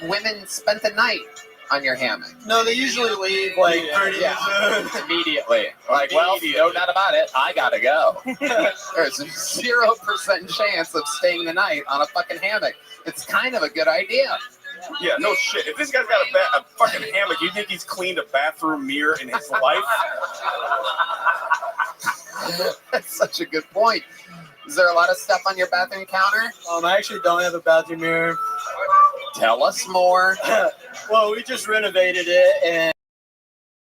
women spent the night on your hammock? No, they usually leave pretty soon. Immediately. Well, no doubt about it. I gotta go. There's a 0% chance of staying the night on a fucking hammock. It's kind of a good idea. Yeah, no shit. If this guy's got a fucking hammock, you think he's cleaned a bathroom mirror in his life? That's such a good point. Is there a lot of stuff on your bathroom counter? I actually don't have a bathroom mirror. Tell us more. Well, we just renovated it,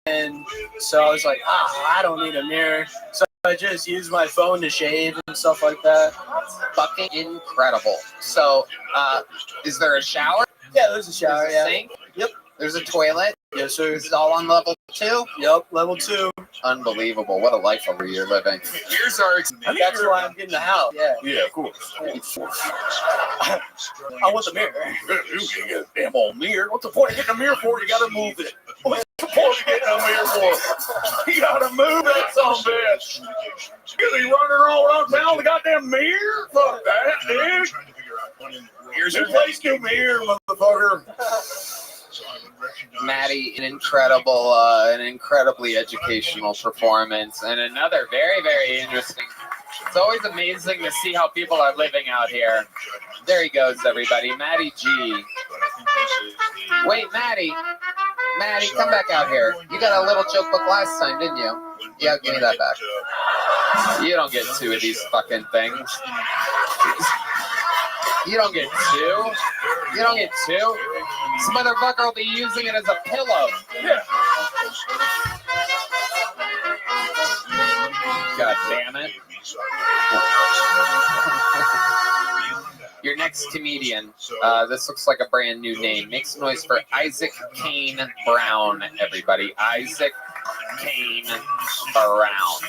and so I was like, I don't need a mirror. So I just use my phone to shave and stuff like that. Fucking incredible. So, is there a shower? Yeah, there's a shower. There's a sink? Yep. There's a toilet? Yes, sir. This is all on level 2? Yep, level 2. Unbelievable. What a life over you're living. Here's our... That's why I'm getting the house. Yeah. Yeah, of course. I want the mirror. You can get a damn old mirror. What's the point of getting a mirror for? You gotta move it. What's the point of getting a mirror for? You gotta move that son of a bitch. You gonna be running around town with a goddamn mirror? Fuck that, dude. Here's your place, new mirror, motherfucker. Matty, an incredibly educational performance, and another very, very interesting. It's always amazing to see how people are living out here. There he goes, everybody. Matty G. Wait, Matty, come back out here. You got a little joke book last time, didn't you? Yeah, give me that back. You don't get 2 of these fucking things. You don't get 2. You don't get 2. This motherfucker will be using it as a pillow. Yeah. God damn it. Your next comedian. This looks like a brand new name. Make some noise for Isaac Kane Brown, everybody. Isaac Kane Brown.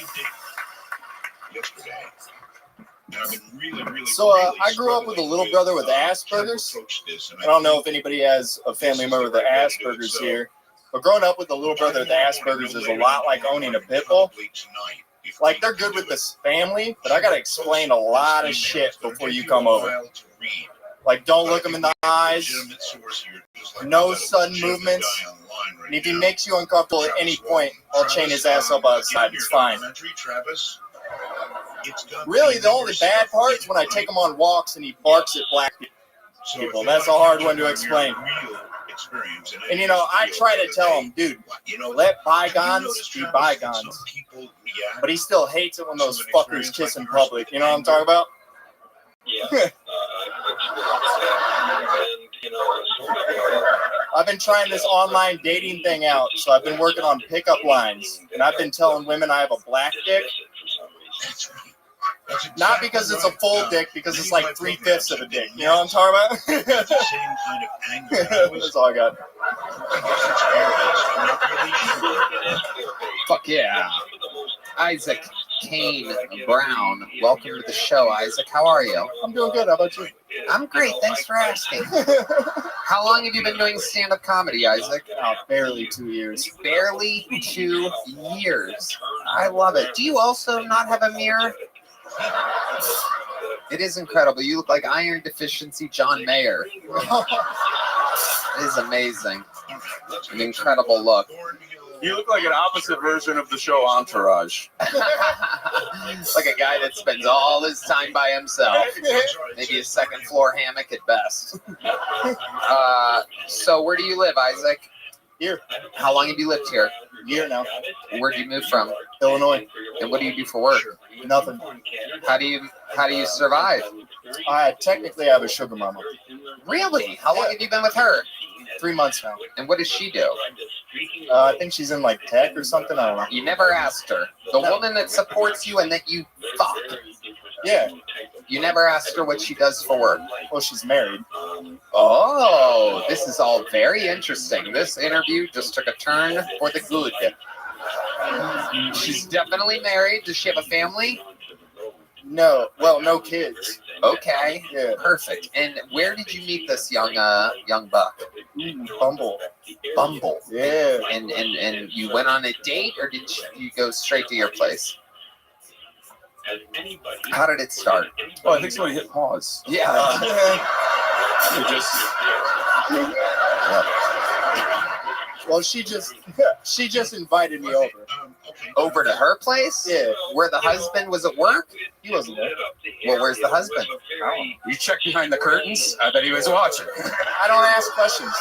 So I grew up with a little brother with Asperger's. I don't know if anybody has a family member with Asperger's here, but growing up with a little brother with Asperger's is a lot like owning a pit bull. Like, they're good with this family, but I got to explain a lot of shit before you come over. Like, don't look him in the eyes, no sudden movements, and if he makes you uncomfortable at any point, I'll chain his ass up outside. It's fine. Really, the only bad part is when I take him on walks and he barks at black people. That's a hard one to explain. And, I try to tell him, dude, let bygones be bygones. But he still hates it when those fuckers kiss in public. You know what I'm talking about? Yeah. I've been trying this online dating thing out, so I've been working on pickup lines. And I've been telling women I have a black dick. Not because it's a full dick, because it's like 3/5 of a dick. You know what I'm talking about? That's all I got. Fuck yeah. Isaac Kane Brown. Welcome to the show, Isaac. How are you? I'm doing good. How about you? I'm great. Thanks for asking. How long have you been doing stand-up comedy, Isaac? Barely 2 years. Barely 2 years. I love it. Do you also not have a mirror? It is incredible. You look like iron deficiency John Mayer. It is amazing. An incredible look. You look like an opposite version of the show Entourage. Like a guy that spends all his time by himself. Maybe a second floor hammock at best. So where do you live, Isaac? Here. How long have you lived here? A year now. Where'd you move from? Illinois. And what do you do for work? Nothing. How do you survive? I technically have a sugar mama. Really? How long have you been with her? 3 months now. And what does she do? I think she's in like tech or something. I don't know. You never asked her. The woman that supports you and that you fuck. Yeah. You never asked her what she does for work. Well, she's married. Oh, this is all very interesting. This interview just took a turn for the good. She's definitely married. Does she have a family? No. Well, no kids. Okay. Yeah. Perfect. And where did you meet this young buck? Bumble. Bumble. Yeah. And you went on a date, or did you go straight to your place? How did it start? Oh, I think somebody hit pause. Yeah. Well, she just invited me over. Over to her place? Yeah. Where the husband was at work? He wasn't there. Well, where's the husband? You checked behind the curtains? I bet he was watching. I don't ask questions.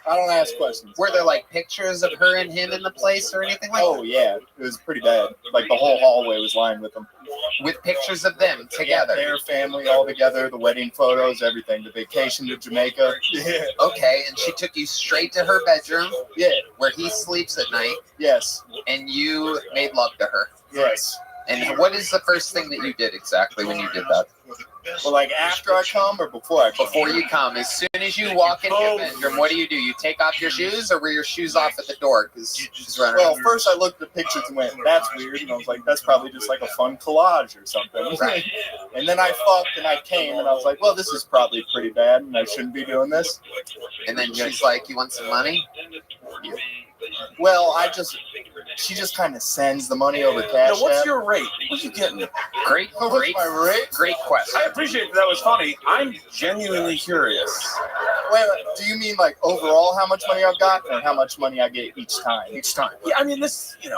I don't ask questions. Were there like pictures of her and him in the place or anything like that? Oh yeah, it was pretty bad. Like the whole hallway was lined with them. With pictures of them together? Yeah, their family all together, the wedding photos, everything. The vacation to Jamaica. Yeah. Okay, and she took you straight to her bedroom? Yeah. Where he sleeps at night? Yes. And you made love to her? Yes. And what is the first thing that you did exactly when you did that? Well, like after I come or before I come? Before you come. As soon as you walk into your bedroom, what do? You take off your shoes, or were your shoes off at the door? Because she's running. Well, first I looked at the pictures and went, that's weird. And I was like, that's probably just like a fun collage or something. Right. And then I fucked and I came and I was like, well, this is probably pretty bad and I shouldn't be doing this. And then she's like, you want some money? Yeah. Well, she just kind of sends the money over cash. Now, what's app. your rate? What are you getting? Great My rate? Great question. I appreciate that was funny. I'm genuinely curious. Wait, do you mean like overall how much money I've got or how much money I get each time? Each time. Yeah, I mean, this, we're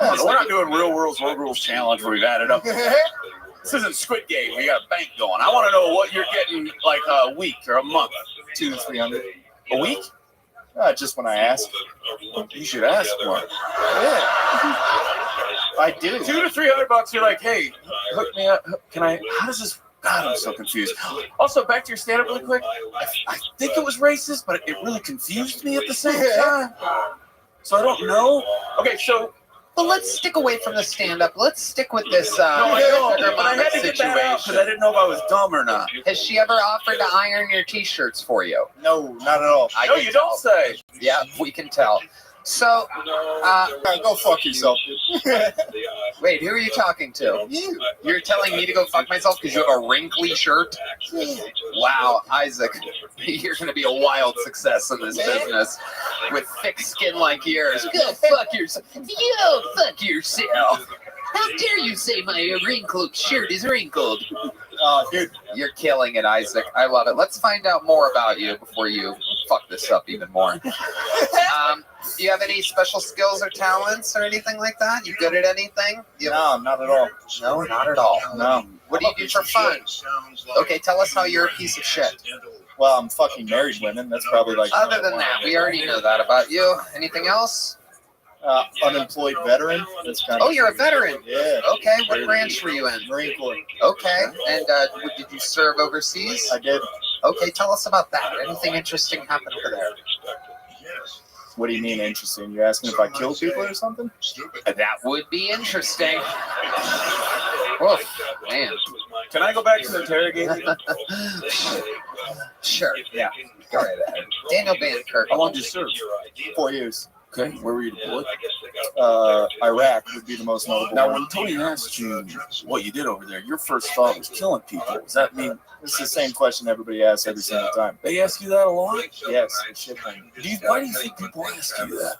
not doing Real Rules Challenge where we've added up. This isn't Squid Game. We got a bank going. I want to know what you're getting like a week or a month. 200 to 300 a week. Just when I ask. You should ask more. Yeah. I do. $200 to $300. You're like, hey, hook me up. Can I? How does this? God, I'm so confused. Also, back to your stand-up really quick. I think it was racist, but it really confused me at the same time. So I don't know. Okay, so. But let's stick away from the stand-up. Let's stick with this No, I know, but I had to get that out because I didn't know if I was dumb or not. Has she ever offered to iron your T-shirts for you? No, not at all. No, you don't say. Yeah, we can tell. So, go fuck yourself. Wait, who are you talking to? You. You're telling me to go fuck myself because you have a wrinkly shirt? Wow, Isaac, you're going to be a wild success in this business with thick skin like yours. Go fuck yourself. Yo, fuck yourself. How dare you say my wrinkled shirt is wrinkled? Dude, you're killing it, Isaac. I love it. Let's find out more about you before you fuck this up even more. Do you have any special skills or talents or anything like that? You good at anything? No, not at all. No, not at all. No. What do you do for fun? Okay, tell us how you're a piece of shit. Well, I'm fucking married women. That's probably like. Other than that, we already know that about you. Anything else? Unemployed veteran. That's kind of. Oh, you're a veteran. Yeah. Okay, what branch were you in? Marine Corps. Okay, and did you serve overseas? I did. Okay, tell us about that. Anything interesting happened over there? What do you mean interesting? You're asking if I kill people or something? That would be interesting. Oof, man. Can I go back to the interrogator? Sure. Yeah. Go right ahead. Daniel Van Kirk. How long did you serve? 4 years. Okay. Where were you deployed? Iraq would be the most notable. Now, when Tony asked you what you did over there, your first thought was killing people. Does that mean It's the same question everybody asks every single time. they ask you that a lot? Yes, it should be. Why do you think people ask you that?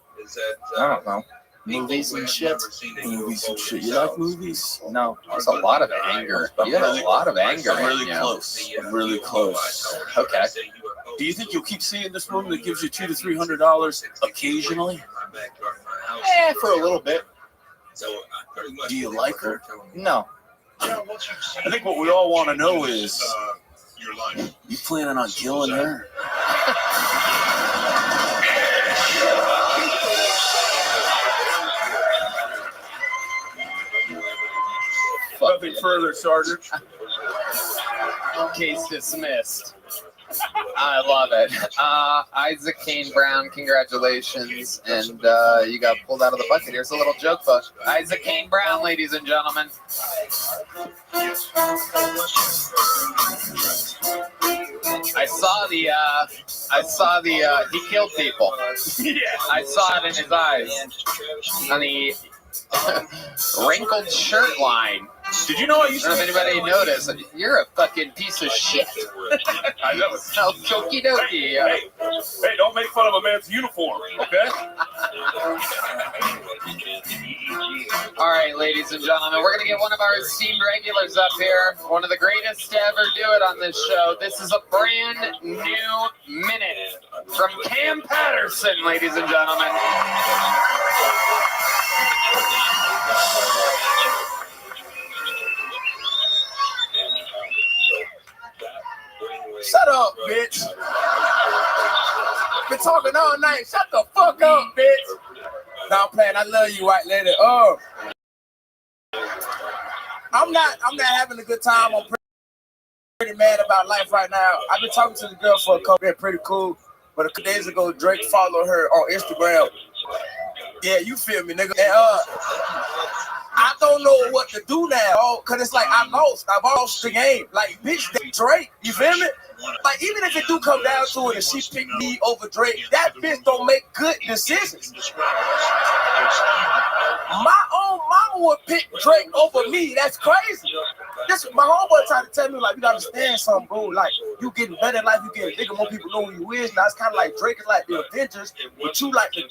I don't know. Movies and shit. Movies and shit. You like movies? No. There's a lot of anger. You had a lot of anger. I'm really in you. close. I'm really close. Okay. Do you think you'll keep seeing this woman that gives you $200 to $300 occasionally? For a little bit. Do you like her? No. I think what we all want to know is, you planning on killing her? Nothing further, Sergeant. Case dismissed. I love it. Isaac Kane Brown, congratulations. And you got pulled out of the bucket. Here's a little joke book. Isaac Kane Brown, ladies and gentlemen. I saw the he killed people. Yeah. I saw it in his eyes. On the wrinkled shirt line. Did you know I used I don't know if anybody noticed. You're a fucking piece of shit. I know. Oh, okie dokie. Hey, don't make fun of a man's uniform, okay? All right, ladies and gentlemen, we're going to get one of our esteemed regulars up here. One of the greatest to ever do it on this show. This is a brand new minute from Cam Patterson, ladies and gentlemen. Shut up, bitch. Been talking all night. Shut the fuck up, bitch. Nah, I'm playing. I love you, white lady. Oh. I'm not having a good time. I'm pretty mad about life right now. I've been talking to the girl for a couple days, pretty cool. But a couple days ago, Drake followed her on Instagram. Yeah, you feel me, nigga. And I don't know what to do now, cause it's like I've lost the game. Like, bitch, Drake, you feel me? Like, even if it do come down to it and she picked me over Drake, that bitch don't make good decisions. My own mama would pick Drake over me. That's crazy. This my homeboy tried to tell me, like, you gotta understand something, bro. Like, you getting better in life, you getting bigger, more people know who you is. Now it's kind of like Drake is like the Avengers, but you like the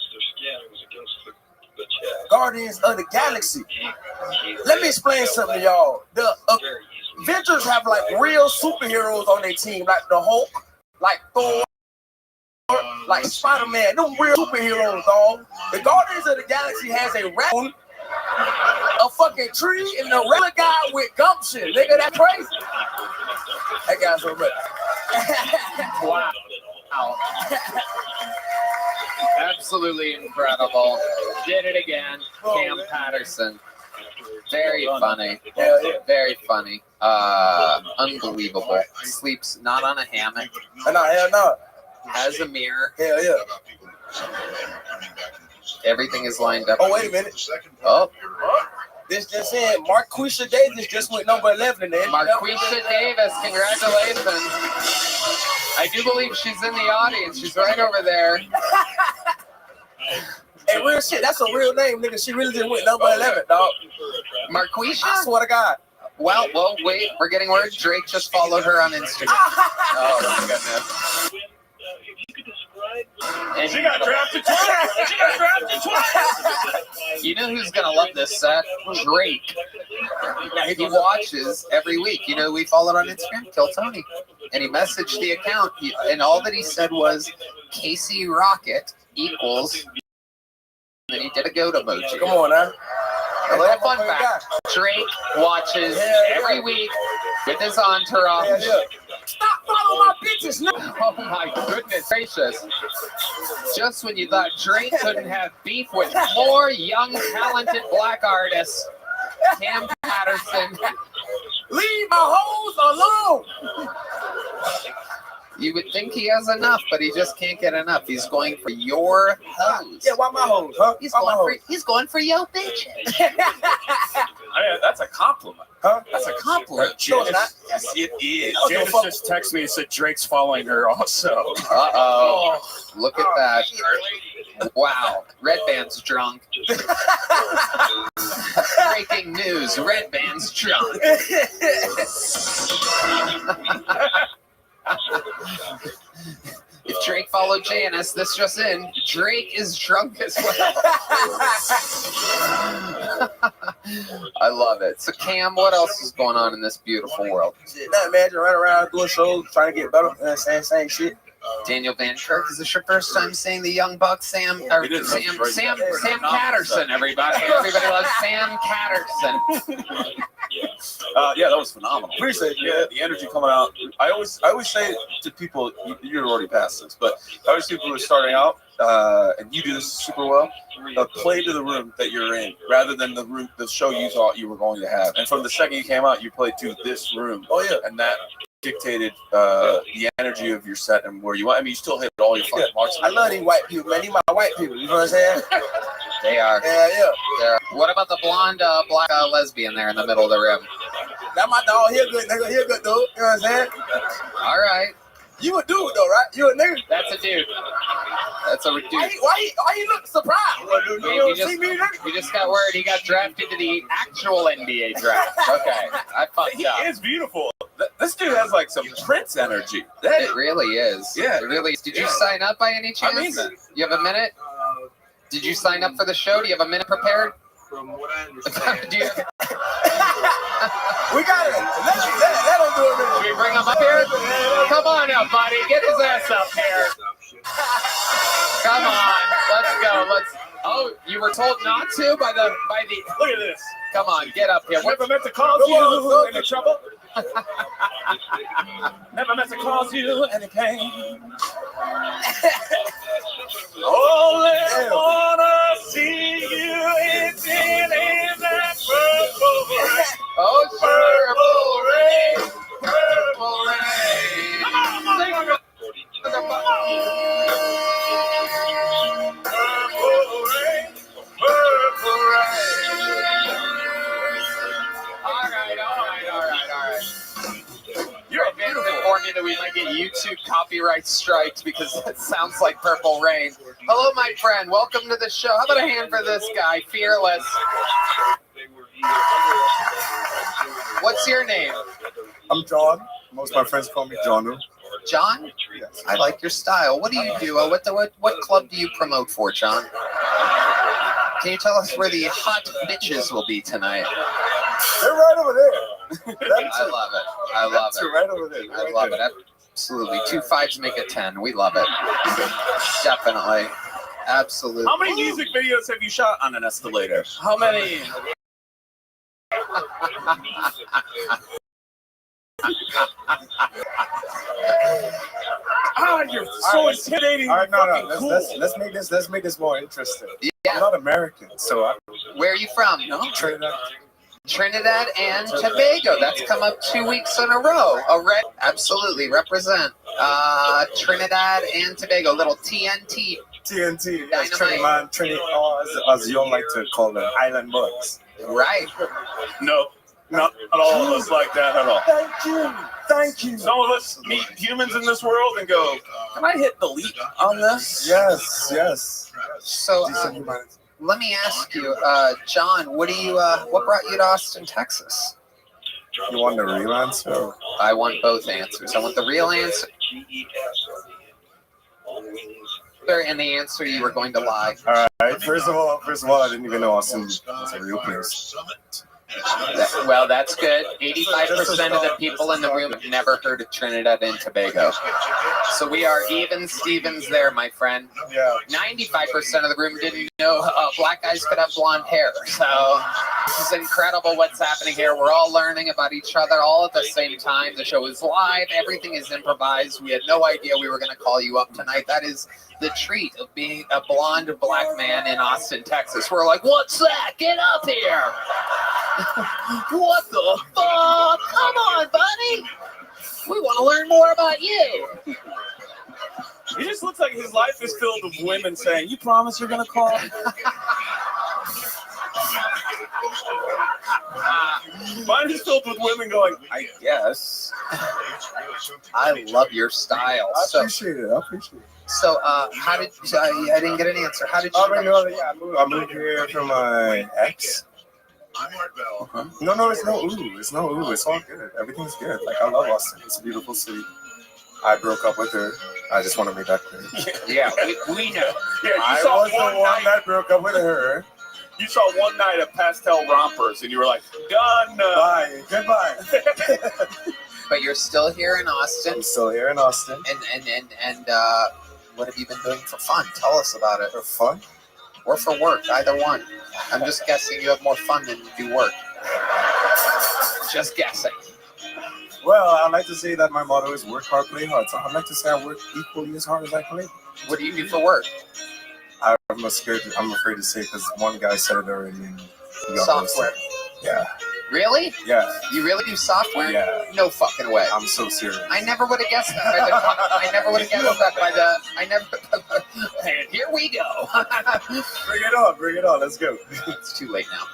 Guardians of the Galaxy. Let me explain something to y'all. The Avengers have like real superheroes on their team, like the Hulk, like Thor, like Spider-Man. Them real superheroes, dog. The Guardians of the Galaxy has a raccoon, a fucking tree, and a regular guy with gumption. Nigga, that's crazy. That guy's so much. Wow. Absolutely incredible. Did it again. Cam Patterson. Very funny. Very funny. Unbelievable. Sleeps not on a hammock. No, hell no. Has a mirror. Hell yeah. Everything is lined up. Oh, wait a minute. Oh. This just in. Marquisha Davis just went number 11 in there. Marquisha Davis, congratulations. I do believe she's in the audience. She's right over there. Hey, real shit. That's a real name, nigga. She really just went number 11, dog. Marquisha? I swear to God. Well, wait. We're getting word Drake just followed her on Instagram. Oh, my goodness. And she got drafted twice. She got drafted twice. You know who's going to love this set? Drake. He watches every week. You know who we followed on Instagram? Kill Tony. And he messaged the account, and all that he said was, Casey Rocket equals, and he did a goat emoji. Come on, huh? A little fun fact. Drake watches every week with his entourage. Stop following my bitches, no. Oh my goodness gracious. Just when you thought Drake couldn't have beef with more young, talented black artists, Cam Patterson. Leave my hoes alone. You would think he has enough, but he just can't get enough. He's going for your hoes. Yeah, why my hoes, huh? He's going for your bitches. That's a compliment. Huh? That's a compliment. Janice, yes, it is. Janice just texted me and said Drake's following her also. Uh-oh. Look at that. Wow, Red Band's drunk. Breaking news, Red Band's drunk. If Drake followed Janice, this just in, Drake is drunk as well. I love it. So Cam, what else is going on in this beautiful world? Nothing, man. Just running around doing shows, trying to get better. Same shit. Daniel Van Kirk, is this your first time seeing the young buck Sam Catterson? Everybody loves Sam Catterson. Yeah, that was phenomenal. Appreciate it. Yeah, the energy coming out. I always say to people, you're already past this, but I always see people who are starting out, and you do this super well. Play to the room that you're in, rather than the show you thought you were going to have. And from the second you came out, you played to this room. Oh yeah, and that dictated the energy of your set and where you went. I mean, you still hit all your fucking marks. I love these white people, man. These my white people. You know what I'm saying? They are. Yeah. What about the blonde black lesbian there in the middle of the room? That my dog. He a good nigga. He a good dude. You know what I'm saying? All right. You a dude though, right? You a nigga? That's a dude. That's a dude. Why he look surprised? You just got word he got drafted to the actual NBA draft. Okay, I fucked up. He is beautiful. This dude has like some Prince energy. It really is. Yeah. It really is. Did you sign up by any chance? I mean, you have a minute? Did you sign up for the show? Do you have a minute prepared? From what I understand. We got it. Let him do it. Should we bring him up here? Come on up, buddy. Get his ass up here. Come on. Let's go. Oh, you were told not to by the. Look at this. Come on, get up here. Never meant to cause you any trouble. Never meant to cause you any pain. Only wanna see you in that purple rain. Oh, purple rain. Purple rain. Purple rain. All right. You're informed me that we might get YouTube copyright strikes because it sounds like Purple Rain. Hello, my friend. Welcome to the show. How about a hand for this guy, Fearless? What's your name? I'm John. Most of my friends call me John. John? Yes. I like your style. What do you do? What club do you promote for, John? Can you tell us where the hot bitches will be tonight? They're right over there. I love it. Right over there. I love it. Absolutely. 2 5s make a 10. We love it. Definitely. Absolutely. How many music videos have you shot on an escalator? How many? You're so intimidating. All right, no. Let's make this more interesting. Yeah. I'm not American, so. Where are you from? Trinidad and Tobago. That's come up 2 weeks in a row. Absolutely represent Trinidad and Tobago. Little TNT. TNT. Yes, Trinity, as you like to call them, island bugs. Right. No, not all of us like that at all. Thank you. Some of us meet humans in this world and go, can I hit delete on this? Yes. So, let me ask you, John, what brought you to Austin, Texas? You want the real answer? I want both answers. I want the real answer and the answer you were going to lie. All right. First of all, I didn't even know Austin was a real place. Well, that's good. 85% of the people in the room have never heard of Trinidad and Tobago. So we are even Stevens there, my friend. Yeah. 95% of the room didn't know black guys could have blonde hair. So this is incredible what's happening here. We're all learning about each other all at the same time. The show is live. Everything is improvised. We had no idea we were going to call you up tonight. That is the treat of being a blonde black man in Austin, Texas. We're like, what's that? Get up here. What the fuck? Come on, buddy. We want to learn more about you. He just looks like his life is filled with women saying, you promise you're going to call? Mine is filled with women going, I guess. I love your style. I appreciate it. I appreciate it. So, how did I didn't get an answer. How did you? I moved here from my ex. No, it's no ooh. It's no ooh. It's all good. Everything's good. Like, I love Austin. It's a beautiful city. I broke up with her. I just want to make that clear. Yeah, we know. Yeah, I was the one that broke up with her. You saw one night of pastel rompers, and you were like, done. Bye. Goodbye. But you're still here in Austin. I'm still here in Austin. And what have you been doing for fun? Tell us about it. For fun? Or for work, either one. I'm just guessing you have more fun than you do work. Just guessing. Well, I'd like to say that my motto is work hard, play hard. So I'd like to say I work equally as hard as I play. What do you do for work? I'm afraid to say because one guy said it already. Software. Yeah. Really? Yeah. You really do software? Yeah. No fucking way. I'm so serious. I never would have guessed that. I never would have guessed that by the. I never. And here we go. Bring it on. Let's go. It's too late now.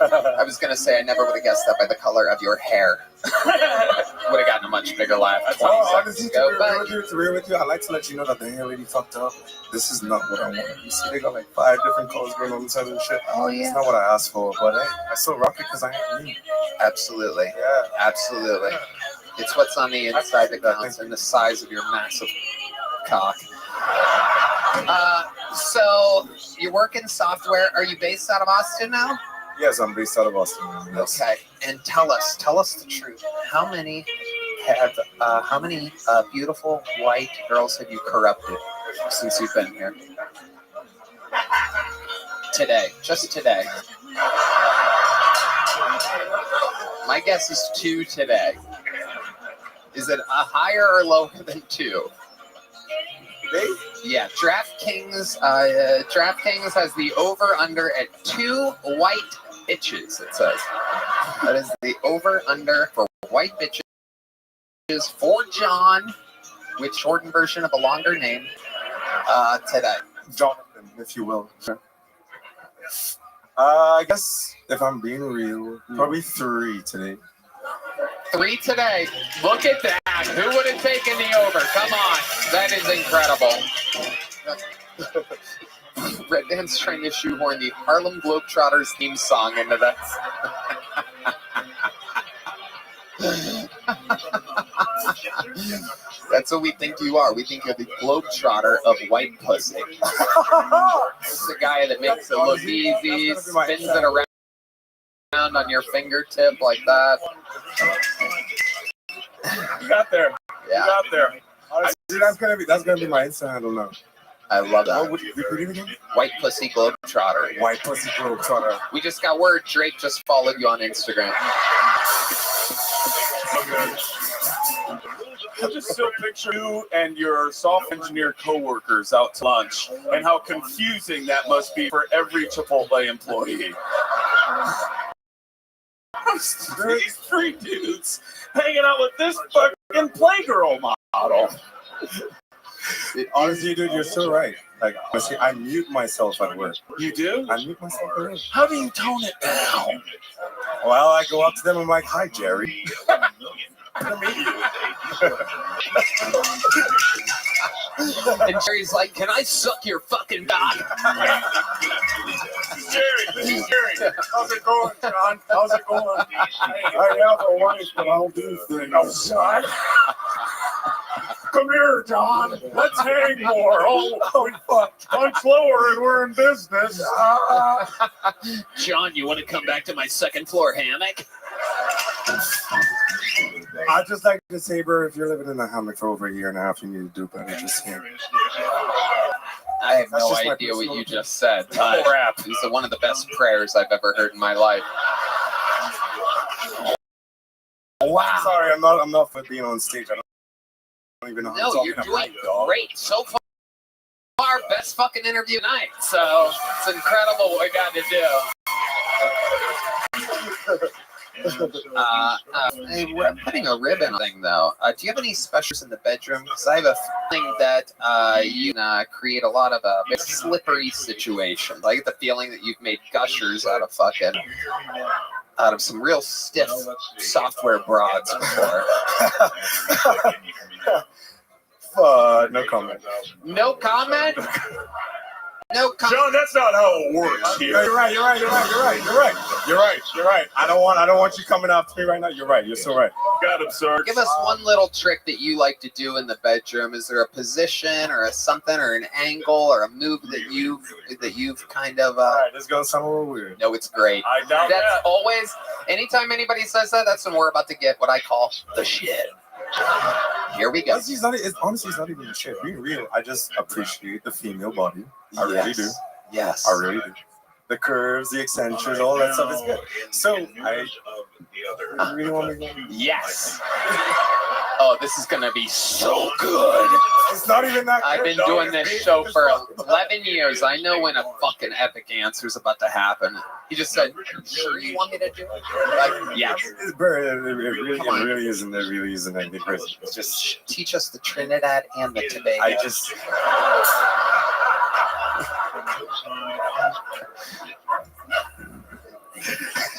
I was gonna say I never would have guessed that by the color of your hair. Would have gotten a much bigger laugh 20 seconds ago. To be real with you, I'd like to let you know that the hair lady fucked up. This is not what I want. You see, they got like 5 different colors going on inside of the shit. Oh yeah. It's not what I asked for, but hey, I still rock it because I am me. Absolutely. Yeah. Absolutely. It's what's on the inside that counts and the size of your massive cock. So you're working software. Are you based out of Austin now? Yes, I'm based out of Austin. Yes. Okay, and tell us the truth. How many beautiful white girls have you corrupted since you've been here? Today, just today. My guess is 2 today. Is it higher or lower than 2? Yeah, DraftKings has the over-under at 2 white bitches, it says. That is the over-under for white bitches for John, with shortened version of a longer name, today. Jonathan, if you will. I guess if I'm being real, probably 3 today. 3 today. Look at that. Who would have taken the over? Come on. That is incredible. Red Band's trying to shoehorn the Harlem Globetrotters theme song into that. That's what we think you are. We think you're the Globetrotter of white pussy. This is the guy that makes it look easy, spins it around on your fingertip like that. You got there. Yeah. You got there. That's gonna be my Insta handle now. I love that. What would you repeat it again? White Pussy Globetrotter. White Pussy Globetrotter. We just got word Drake just followed you on Instagram. I just still picture you and your software engineer coworkers out to lunch, and how confusing that must be for every Chipotle employee. These 3 dudes hanging out with this fucking Playgirl model. Honestly, dude, you're so right. Like, honestly, I mute myself at work. You do? I mute myself at work. How do you tone it down? Well, I go up to them. I'm like, "Hi, Jerry." And Jerry's like, "Can I suck your fucking dog?" Jerry, this is Jerry. How's it going, John? How's it going? I have a wife, but I'll do things. Oh, son. Come here, John. Let's hang more. Oh, fuck. Punch lower and we're in business. John, you want to come back to my 2nd floor hammock? I'd just like to say, bro, if you're living in a hammock for over a year and a half, you need to do better. Just here. I have no idea what you just said. Crap. This is one of the best prayers I've ever heard in my life. Wow. Sorry, I'm not for being on stage. I don't even know how to No, you're doing great so far. Best fucking interview tonight. So it's incredible what we got to do. We're putting a ribbon thing though. Do you have any specials in the bedroom? Because I have a feeling that you create a lot of slippery situations. I get the feeling that you've made gushers out of fucking out of some real stiff software broads before. No comment. No comment? No comment. John, that's not how it works here. No, you're right. I don't want you coming after me right now. You're right. You're so right. Got him, sir. Give us one little trick that you like to do in the bedroom. Is there a position or a something or an angle or a move that you've kind of All right, this is gonna sound a little weird. No, it's great. I doubt That's that. always anytime anybody says that, that's when we're about to get what I call the shit. Here we go. Honestly, it's not even a shit. Being real, I just appreciate the female body. I really do. Yes. I really do. The curves, the eccentrics, all that stuff is good. So I really want to go. Yes. Oh, this is gonna be so good. It's not even that good. I've been doing this show for 11 years. I know when a fucking epic answer is about to happen. He just said, "Sure, you want me to do it?" Like, yes. It really isn't. It really isn't that big crazy. It's just Teach us the Trinidad and the Tobago. I just.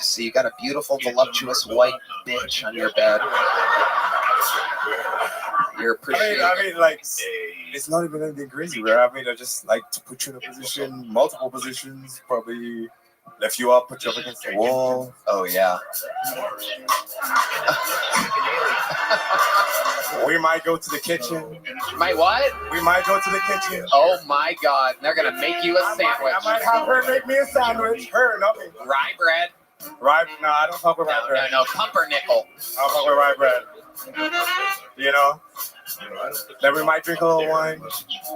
So you got a beautiful, voluptuous white bitch on your bed. You're appreciating. I mean, like, it's not even anything crazy. Where I just like to put you in a position, multiple positions, probably lift you up, put you up against the wall. Oh yeah. We might go to the kitchen. My what? We might go to the kitchen. Oh my God! They're gonna make you a sandwich. I might have her make me a sandwich. Her, not me. Rye bread. Rye? No, I don't fuck with rye bread. No, pumpernickel. I don't fuck with rye bread. You know. Then we might drink a little wine.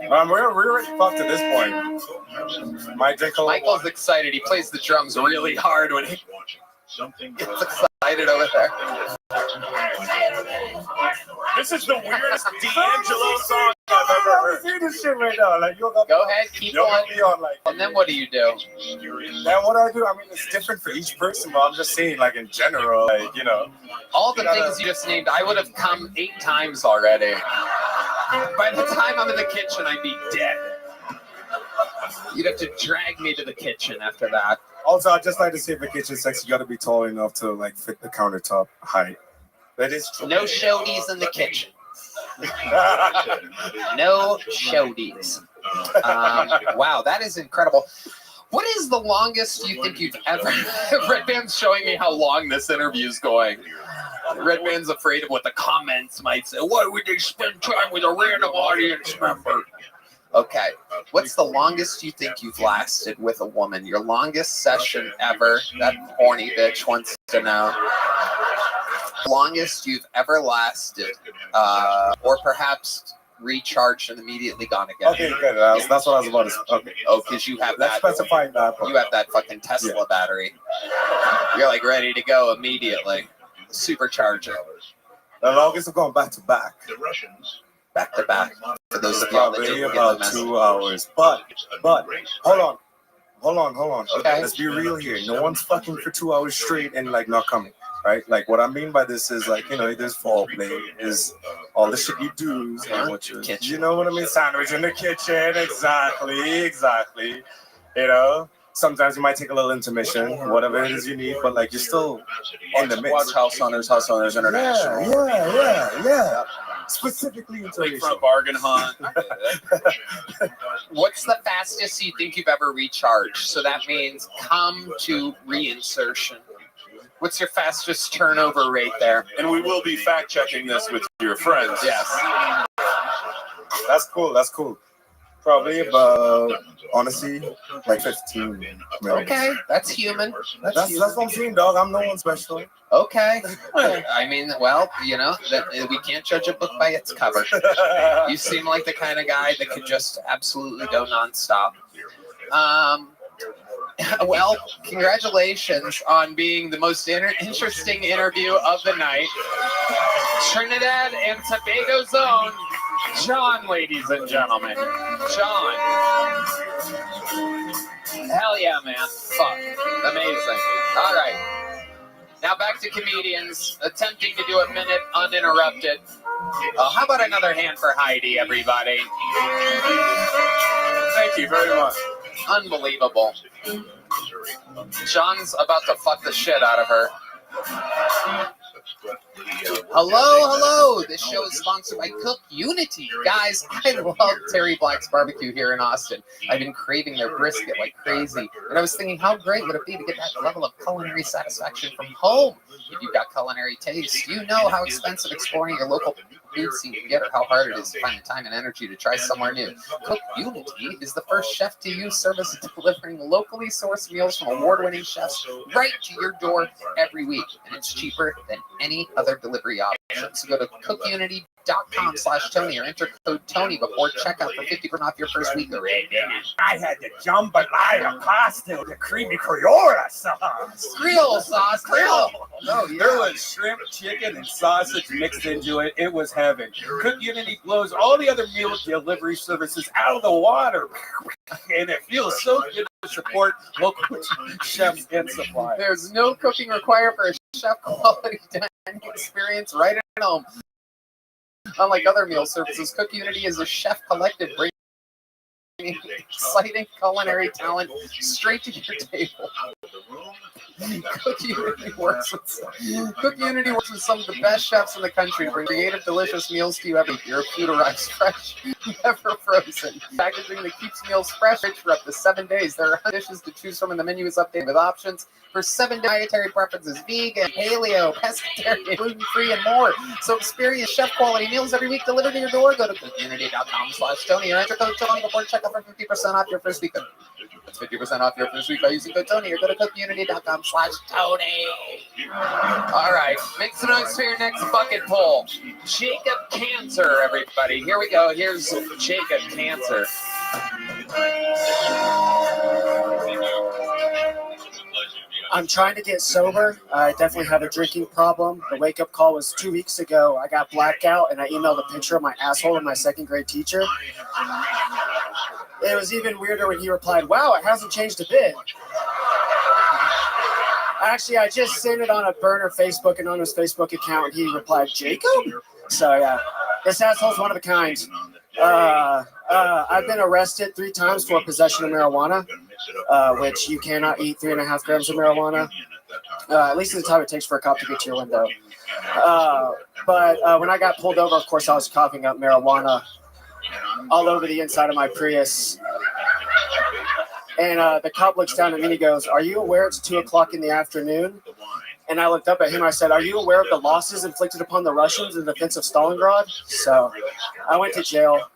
We're already fucked at this point. Might drink a little Michael's wine. excited. He plays the drums really hard when he gets excited over there. This is the weirdest D'Angelo song I've ever heard. See this shit right now. Like, Go ahead, keep you'll on. be on, like, And then what do you do? then what I do, I mean, it's different for each person, but I'm just saying, like, in general, like, you know. All the things you just named, I would have come 8 times already. By the time I'm in the kitchen, I'd be dead. You'd have to drag me to the kitchen after that. Also, I'd just like to say for kitchen sex, you got to be tall enough to, like, fit the countertop height. That is true. No showdies in the kitchen. No showdies. Wow, that is incredible. What is the longest you think you've ever... Red Band's showing me how long this interview is going. Red Band's afraid of what the comments might say. Why would they spend time with a random audience member? Okay. What's the longest you think you've lasted with a woman? Your longest session ever? That horny bitch wants to know. Longest you've ever lasted, or perhaps recharged and immediately gone again. Okay, good. That's what I was about to say. Okay. Oh, because you have Let's that. specify that part. You have that fucking Tesla battery. You're like ready to go immediately. Supercharger. The longest I've gone back to back. Back to back. For those of y'all that Probably didn't get the about message. 2 hours. But, hold on. Okay. Let's be real here. No one's fucking for 2 hours straight and, like, not coming. Right? Like, what I mean by this is, like, you know, there's foreplay, is all the shit you do, and what you know what I mean? Sandwich in the kitchen, exactly. You know, sometimes you might take a little intermission, whatever it is you need, but, like, you're still in the mix. Watch House Hunters International. Yeah. Specifically intermission. Lakefront Bargain Hunt. What's the fastest you think you've ever recharged? So that means come to reinsertion. What's your fastest turnover rate there? And we will be fact checking this with your friends. Yes. That's cool. Probably about, honestly, like 15 minutes. Okay, that's human. That's what I'm saying, dog. I'm no one special. Okay. I mean, well, you know, we can't judge a book by its cover. You seem like the kind of guy that could just absolutely go nonstop. Well, congratulations on being the most interesting interview of the night. Trinidad and Tobago's own John, ladies and gentlemen. John. Hell yeah, man. Fuck. Amazing. All right. Now back to comedians attempting to do a minute uninterrupted. How about another hand for Heidi, everybody? Thank you very much. Unbelievable. John's about to fuck the shit out of her. Hello. This show is sponsored by Cook Unity. Guys, I love Terry Black's barbecue here in Austin. I've been craving their brisket like crazy. And I was thinking, how great would it be to get that level of culinary satisfaction from home? If you've got culinary taste, you know how expensive exploring your local food scene can get or how hard it is to find the time and energy to try somewhere new. Cook Unity is the first chef-to-you service delivering locally sourced meals from award-winning chefs right to your door every week. And it's cheaper than any other delivery option. So go to cookunity.com/Tony or enter code Tony before checkout for 50% off your first week. I had the jambalaya pasta with the creamy Creole sauce. Creole sauce, Creole. Oh, yeah. There was shrimp, chicken, and sausage mixed into it. It was heaven. Cook Unity blows all the other meal delivery services out of the water. And it feels so good to support local chefs and suppliers. There's no cooking required for a chef quality dining experience right at home. Unlike other meal services, Cook Unity is a chef collective bringing exciting culinary talent straight to your table. Cook Unity works with some of the best chefs in the country to bring creative, delicious meals to you every year. Your food arrives fresh, never frozen. Packaging that keeps meals fresh for up to 7 days. There are dishes to choose from, and the menu is updated with options for 7 dietary preferences: vegan, paleo, pescatarian, gluten-free, and more. So experience chef-quality meals every week delivered to your door. Go to cookunity.com/Tony or enter code Tony before checkout for 50% off your first week. That's 50% off your first week by using code Tony or go to cookunity.com/Tony. All right, make some noise for your next bucket pull. Jacob Cancer, everybody. Here we go. Here's Jacob Cancer. I'm trying to get sober. I definitely have a drinking problem. The wake-up call was 2 weeks ago. I got blackout, and I emailed a picture of my asshole to my second grade teacher. It was even weirder when he replied, "Wow, it hasn't changed a bit." Actually, I just sent it on a burner Facebook and on his Facebook account, and he replied, "Jacob?" So, yeah, this asshole's one of a kind. I've been arrested 3 times for possession of marijuana, which you cannot eat 3.5 grams of marijuana, at least the time it takes for a cop to get to your window. But when I got pulled over, of course, I was coughing up marijuana all over the inside of my Prius. And the cop looks down at me and he goes, "Are you aware it's 2 o'clock in the afternoon?" And I looked up at him. I said, "Are you aware of the losses inflicted upon the Russians in the defense of Stalingrad?" So I went to jail.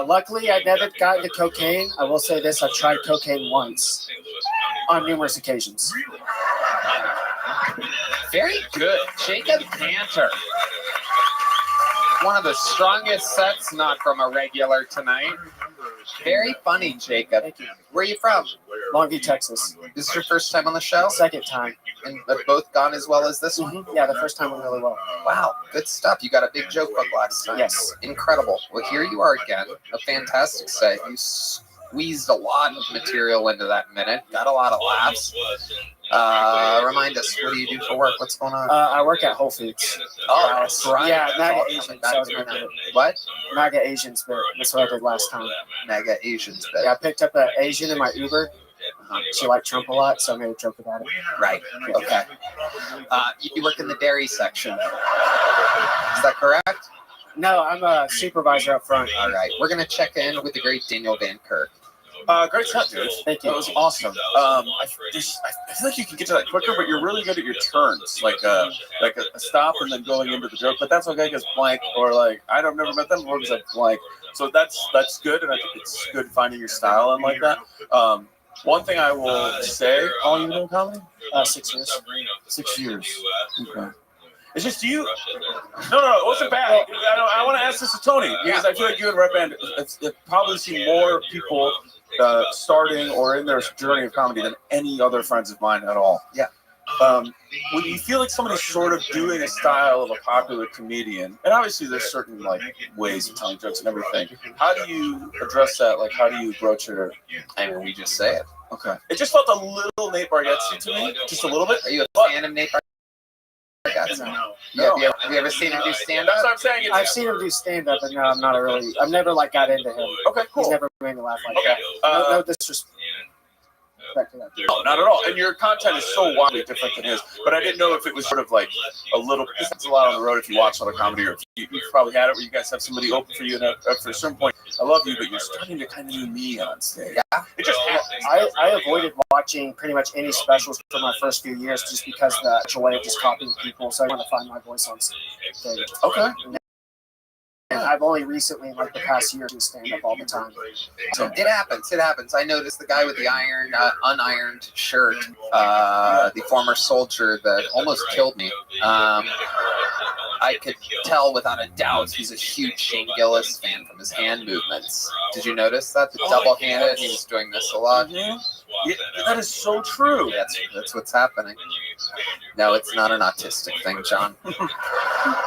Luckily, I never got into cocaine. I will say this, I've tried cocaine once on numerous occasions. Very good. Jacob Cantor. One of the strongest sets, not from a regular tonight. Very funny, Jacob. Thank you. Where are you from? Longview, Texas. This is your first time on the show? Second time. And they've both gone as well as this one? Yeah, the first time went really well. Wow, good stuff. You got a big joke book last time. Yes. Incredible. Well, here you are again. A fantastic set. You squeezed a lot of material into that minute. Got a lot of laughs. Remind us, what do you do for work? What's going on? I work at Whole Foods. Oh, that's right. Yeah, MAGA Asians. What? MAGA Asians, but that's what I did last time. MAGA Asians, but yeah, I picked up an Asian in my Uber. She liked Trump a lot, so I made a joke about it. Right. Okay. You work in the dairy section. Is that correct? No, I'm a supervisor up front. All right. We're going to check in with the great Daniel Van Kirk. Great set, dude. Thank you. That was awesome. I feel like you can get to that quicker, but you're really good at your turns, like a stop and then going into the joke. But that's okay because blank or like I've never met them before because blank. So that's good, and I think it's good finding your style and like that. One thing I will say, how long have you been doing comedy? 6 years. 6 years. Okay. It's just you. No, it wasn't bad. I want to ask this to Tony because I feel like you and Red Band have probably seen more people starting or in their journey of comedy than any other friends of mine at all. Yeah. When you feel like somebody's sort of doing a style of a popular comedian, and obviously there's certain like ways of telling jokes and everything, how do you address that? Like, how do you broach it? I mean, we just say it. Okay. It just felt a little Nate Bargatze to me, just a little bit. Are you a fan of Nate Bargatze? No. Yeah, have you ever seen him do stand-up? That's what I'm saying. I've seen him do stand-up, but no, I'm not I've never like got into him. Okay, cool. He's never made me laugh like Okay. that. No disrespect. No, not at all. And your content is so wildly different than his. But I didn't know if it was sort of like a little. It's a lot on the road if you watch a lot of comedy, or if you've probably had it where you guys have somebody open for you, and after a certain point, I love you, but you're starting to kind of do me on stage. Yeah, it just happens. I avoided watching pretty much any specials for my first few years just because the actual way of just copying people. So I want to find my voice on stage. Okay. And I've only recently, like the past year, do stand up all the time. So it happens. It happens. I noticed the guy with the unironed shirt, the former soldier that almost killed me. I could tell without a doubt he's a huge Shane Gillis fan from his hand movements. Did you notice that? The double-handed, he was doing this a lot. Yeah, that is so true. That's what's happening. No, it's not an autistic thing, John.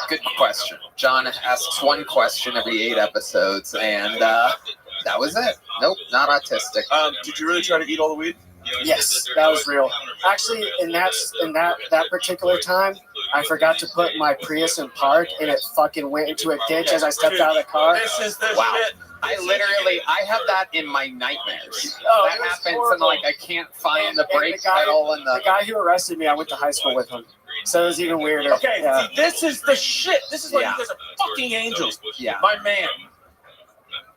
Good question. John asks one question every 8 episodes, and that was it. Nope, not autistic. Did you really try to eat all the weed? Yes, that was real. Actually, in that particular time, I forgot to put my Prius in park, and it fucking went into a ditch as I stepped out of the car. This is the shit. I have that in my nightmares. Oh, that happens, and like I can't find the brake pedal and the guy who arrested me. I went to high school with him, so it was even weirder. Okay, yeah. See, this is the shit. This is like you guys are fucking angels. Yeah, my man.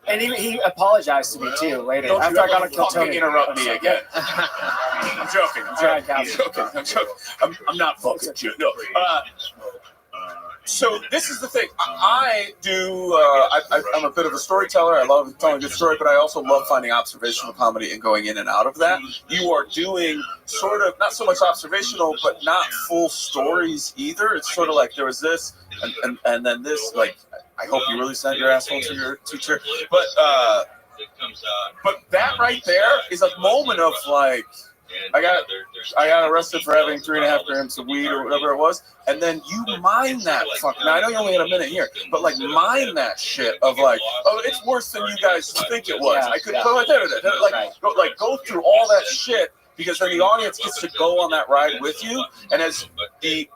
And he apologized to me too later Don't after you I got ever a kill fucking Tony. interrupt me again. I'm joking. I'm joking. I'm not fucking you. No. So this is the thing. I do. I'm a bit of a storyteller. I love telling a good story, but I also love finding observational comedy and going in and out of that. You are doing sort of not so much observational, but not full stories either. It's sort of like there was this, and then this. Like I hope you really sent your asshole to your teacher, but that right there is a moment of like. I got arrested for having 3.5 grams of weed or whatever it was, and then you mine that fucking. Now I know you only had a minute here, but like mine that shit of like, oh, it's worse than you guys think it was. I could go through all that shit because then the audience gets to go on that ride with you, and as the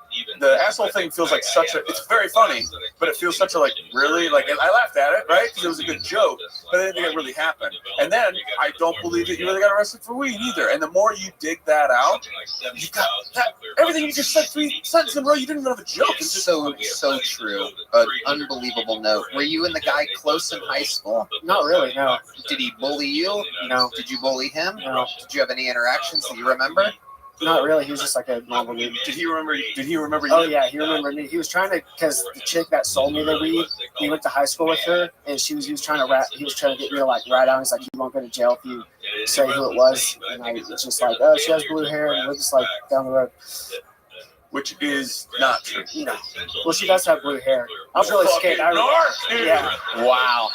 asshole thing feels like such a. It's very funny, but it feels such a like really like. And I laughed at it, right? Because it was a good joke, but I didn't think it really happened. And then I don't believe that you really got arrested for weed either. And the more you dig that out, you got that, everything you just said 3 sentences in a row. You didn't even have a joke. It's so true. An unbelievable note. Were you and the guy close in high school? Not really. No. Did he bully you? No. Did you bully him? No. Did you have any interactions that you remember? Not really. He was just like a normal dude. Did he remember you? Oh yeah, he remembered me. He was trying to, because the chick that sold me the weed, he went to high school with her, and he was trying to get me to like write out. He's like, you won't go to jail if you say who it was. And I was just like, oh, she has blue hair, and we're just like down the road. Which is not true. No. Well, she does have blue hair. I was really scared. Yeah. Wow.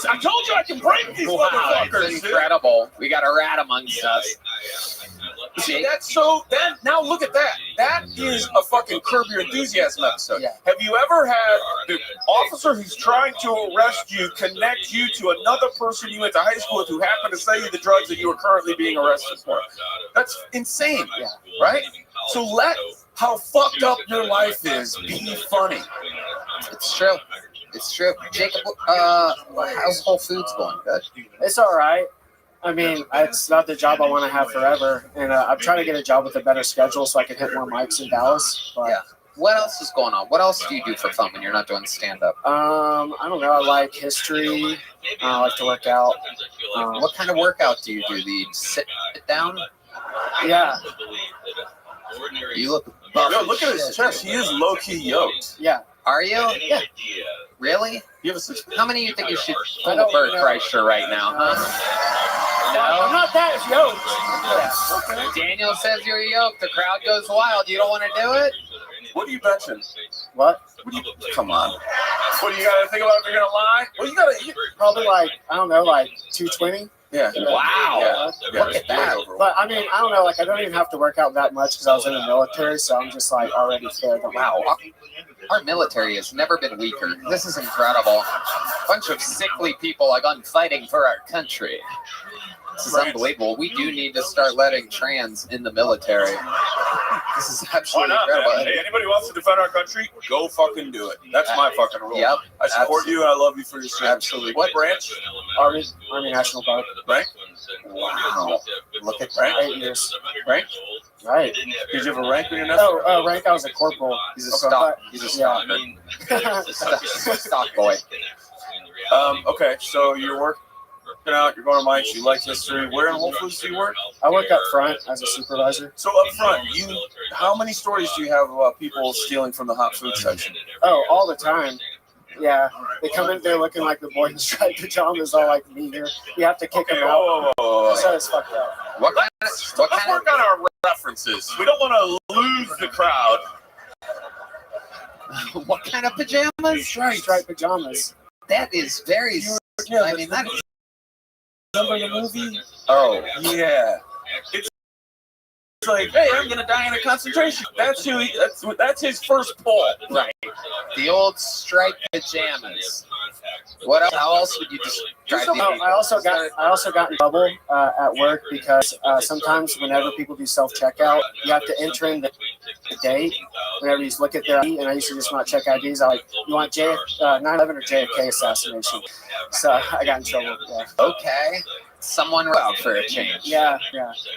I told you I can break these motherfuckers. It's incredible. We got a rat amongst us. See, that's so. Then now look at that. That is a fucking Curb Your Enthusiasm episode. Yeah. Have you ever had the officer who's trying to arrest you connect you to another person you went to high school with who happened to sell you the drugs that you are currently being arrested for? That's insane. Yeah. Right? So let how fucked up your life is be funny. It's true. It's true. Jacob, how's Whole Foods going? Good. It's all right. I mean, it's not the job I want to have forever, and I'm trying to get a job with a better schedule so I can hit more mics in Dallas. But, yeah. What else is going on? What else do you do for fun when you're not doing stand-up? I don't know. I like history. I like to work out. What kind of workout do you do? Do you sit down? Yeah. You look. Yo, look at his chest. He is low-key yoked. Yeah. Are you? Yeah. Really? You have a 6 How many do you think you should pull a Bert Kreischer right now, huh? No, I'm not that yoked. Yeah. Okay. Daniel says you're yoked. The crowd goes wild. You don't want to do it? What are you benching? What? Come on. What do you got to think about if you're going to lie? Well, you got to probably like, I don't know, like 220. Yeah. Wow. Yeah. Look at that. But I mean, I don't know, like I don't even have to work out that much because I was in the military, so I'm just like already fit. Wow. Our military has never been weaker. This is incredible. Bunch of sickly people like fighting for our country. This is unbelievable. We do need to start letting trans in the military. This is Why absolutely not, incredible. man? Hey, anybody wants to defend our country? Go fucking do it. That's my fucking rule. Yep. I support you and I love you for your service. Absolutely. What branch? Army National Guard. Rank? Wow. Look at Rank? that. 8 years. Rank? Right. Did you have a rank when you're not? Rank, I was a corporal. He's a stock. He's a stock. Stock boy. Okay, so you're working out, you're going to mics, you like history. Where in Whole Foods do you work? I work up front as a supervisor. So up front, how many stories do you have about people stealing from the hot food section? Oh, all the time. Yeah, they come in there looking like the boy in striped pajamas, all like meager. You have to kick them out. Whoa. So it's fucked up. Let's work on our references. We don't want to lose the crowd. What kind of pajamas? Striped pajamas. That is very. I mean, that is. Remember the movie? Oh, yeah. It's like, hey, I'm gonna die in a concentration. That's his first pull. Right. The old striped pajamas. What else? How else would you describe these? I also got in trouble at work because sometimes whenever people do self checkout, you have to enter in the date. Whenever you look at their ID, and I used to just not check IDs. I like, you want 9/11 or JFK assassination? So I got in trouble. Yeah. Okay. Someone out for a change. Yeah.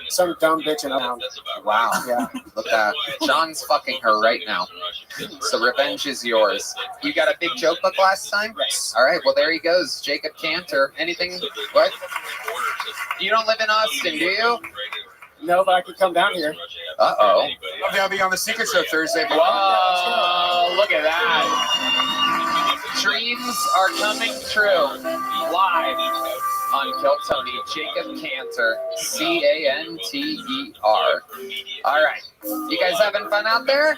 Some dumb bitch in town. Wow. Yeah. Look at that. John's fucking her right now. So revenge is yours. You got a big joke book last time? Yes. All right. Well, there he goes. Jacob Cantor. Anything? What? You don't live in Austin, do you? No, but I could come down here. Uh-oh. I'll be on the Secret Show Thursday. Whoa, look at that. Dreams are coming true. Live on Kill Tony. Jacob Cantor. Canter. All right. You guys having fun out there?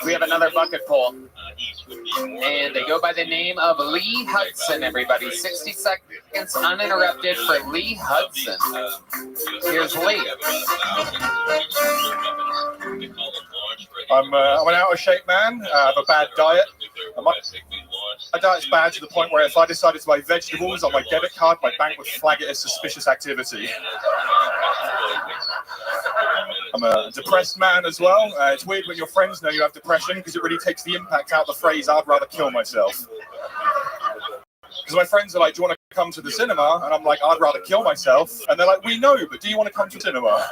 We have another bucket pull. And they go by the name of Lee Hudson, everybody. 60 seconds uninterrupted for Lee Hudson. Here's Lee. I'm an out of shape man. I have a bad diet. My diet's bad to the point where if I decided to buy vegetables on my debit card, my bank would flag it as suspicious activity. I'm a depressed man as well. It's weird when your friends know you have depression because it really takes the impact out of the phrase, I'd rather kill myself. Because my friends are like, do you want to come to the cinema? And I'm like, I'd rather kill myself. And they're like, we know, but do you want to come to the cinema?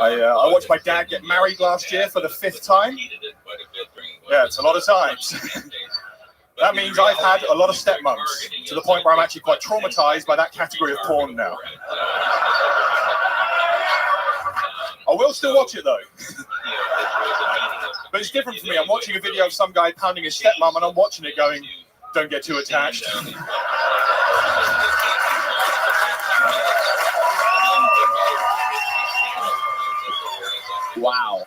I watched my dad get married last year for the 5th time. Yeah, it's a lot of times. That means I've had a lot of stepmoms, to the point where I'm actually quite traumatized by that category of porn now. I will still watch it though. But it's different for me. I'm watching a video of some guy pounding his stepmom and I'm watching it going, don't get too attached. Wow.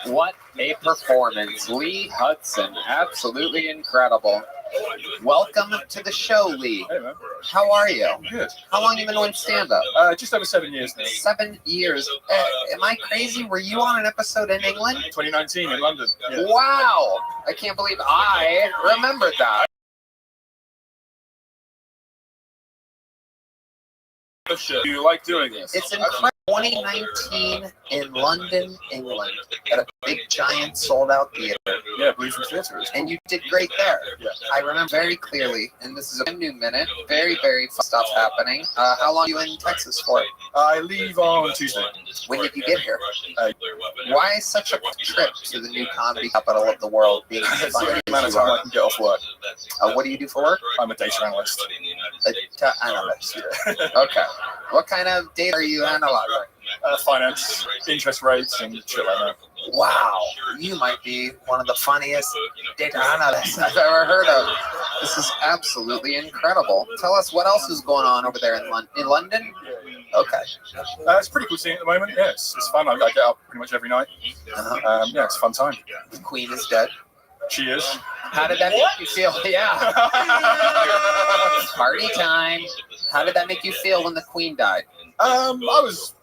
What a performance. Lee Hudson. Absolutely incredible. Welcome to the show, Lee. Hey, man. How are you? Good. How long have you been doing stand-up? Just over 7 years now. 7 years. Am I crazy? Were you on an episode in England? 2019 in London. Yeah. Wow. I can't believe I remembered that. Do you like doing this? It's incredible. 2019 in London, England, at a big, giant, sold-out theater. Yeah, Bleachers Theater. And you did great there. Yeah. I remember very clearly, and this is a new minute, very, very fun stuff happening. How long are you in Texas for? I leave on Tuesday. When did you get here? Why such a trip to the new comedy capital of the world? Being It's the only amount of time I can get off work. What do you do for work? I'm a data analyst. A data analyst. Okay. What kind of data are you analyzing? Finance, interest rates, and shit like that. Wow, you might be one of the funniest data analysts I've ever heard of. This is absolutely incredible. Tell us what else is going on over there in London? Okay. It's pretty cool scene at the moment. Yeah, it's fun. I get up pretty much every night. Yeah, it's a fun time. The Queen is dead. She is. How did that make you feel? Yeah. Party time. How did that make you feel when the Queen died? I was,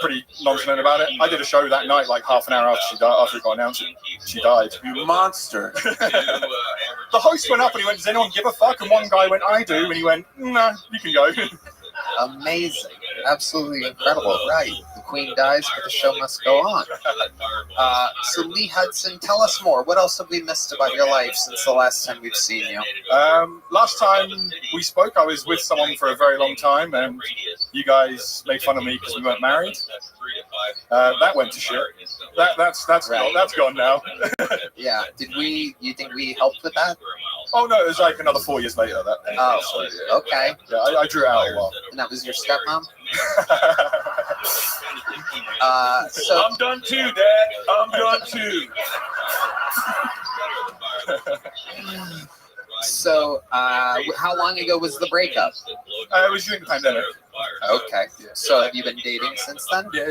pretty nonchalant about it. I did a show that night, like half an hour after she died, after it got announced. She died. You monster. the host went up and he went, "Does anyone give a fuck?" And one guy went, "I do," and he went, "Nah, you can go." Amazing. Absolutely incredible. Right. The queen dies, but the show must go on. So Lee Hudson, tell us more. What else have we missed about your life since the last time we've seen you? Last time we spoke, I was with someone for a very long time, and you guys made fun of me because we weren't married. That went to shit. That's gone now. Yeah. You think we helped with that? Oh no, it was like another 4 years later. Oh, so, yeah. Okay. Yeah, I drew it out a while. And that was your stepmom? So I'm done too, Dad. I'm done too. So, how long ago was the breakup? It was during the pandemic. Okay. So, have you been dating since then? Yeah.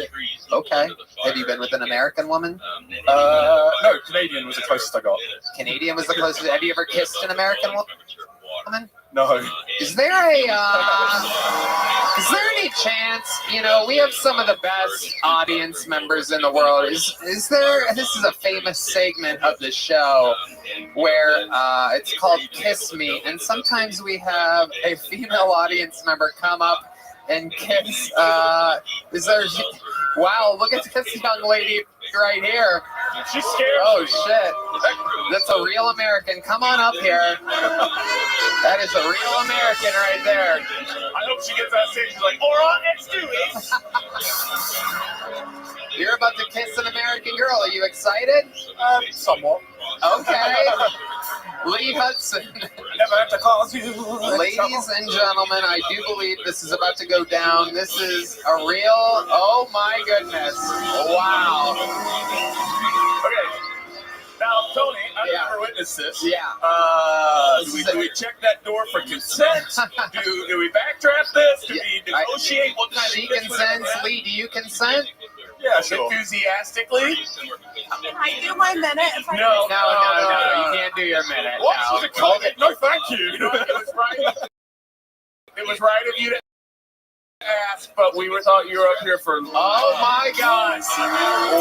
Okay. Have you been with an American woman? No, Canadian was the closest I got. Canadian was the closest. Have you ever kissed an American woman? No. Is there any chance, we have some of the best audience members in the world. Is there, this is a famous segment of the show where it's called Kiss Me, and sometimes we have a female audience member come up and kiss, wow, look at this young lady right here. She's scared. Oh, shit. That's a real American. Come on up here. That is a real American right there. I hope she gets that stage. She's like, all right, let's do it. You're about to kiss an American girl. Are you excited? Somewhat. Okay. Lee Hudson. Never have to call you. Ladies and gentlemen, I do believe this is about to go down. This is a real, oh my goodness. Wow. Okay. Now, Tony, I've never witnessed this. Yeah. Do we check that door for consent? do we backdraft this? Do we negotiate what kind She of consents. Lee, do you consent? Yeah, sure. Enthusiastically? Can I do my minute? If I No, you can't do your minute. What? No, thank you. It was right. It was right of you to ask, but thought you were up here for. Oh my God!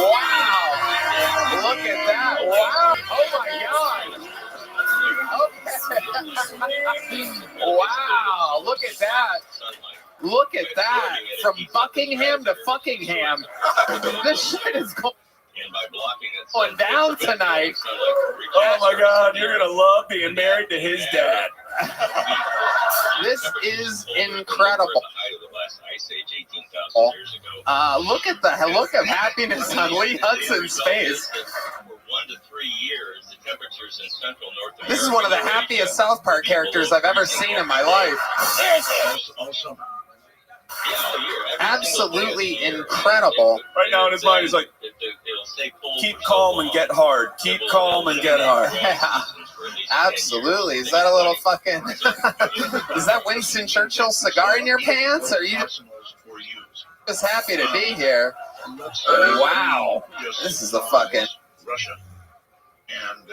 Wow! Look at that! Wow! Oh my God! Okay. Wow! Look at that! Look at that! From Buckingham to Fuckingham, this shit is going down tonight. Oh my God! You're gonna love being married to his dad. This is incredible. Look at the look of happiness on Lee Hudson's face. This is one of the happiest South Park characters I've ever seen in my life. Absolutely incredible. Right now in his mind, he's like, keep calm and get hard. Keep calm and get hard. Yeah, absolutely. Is that a little fucking... Is that Winston Churchill's cigar in your pants? Or are you just happy to be here? Wow. This is the fucking... Russia. And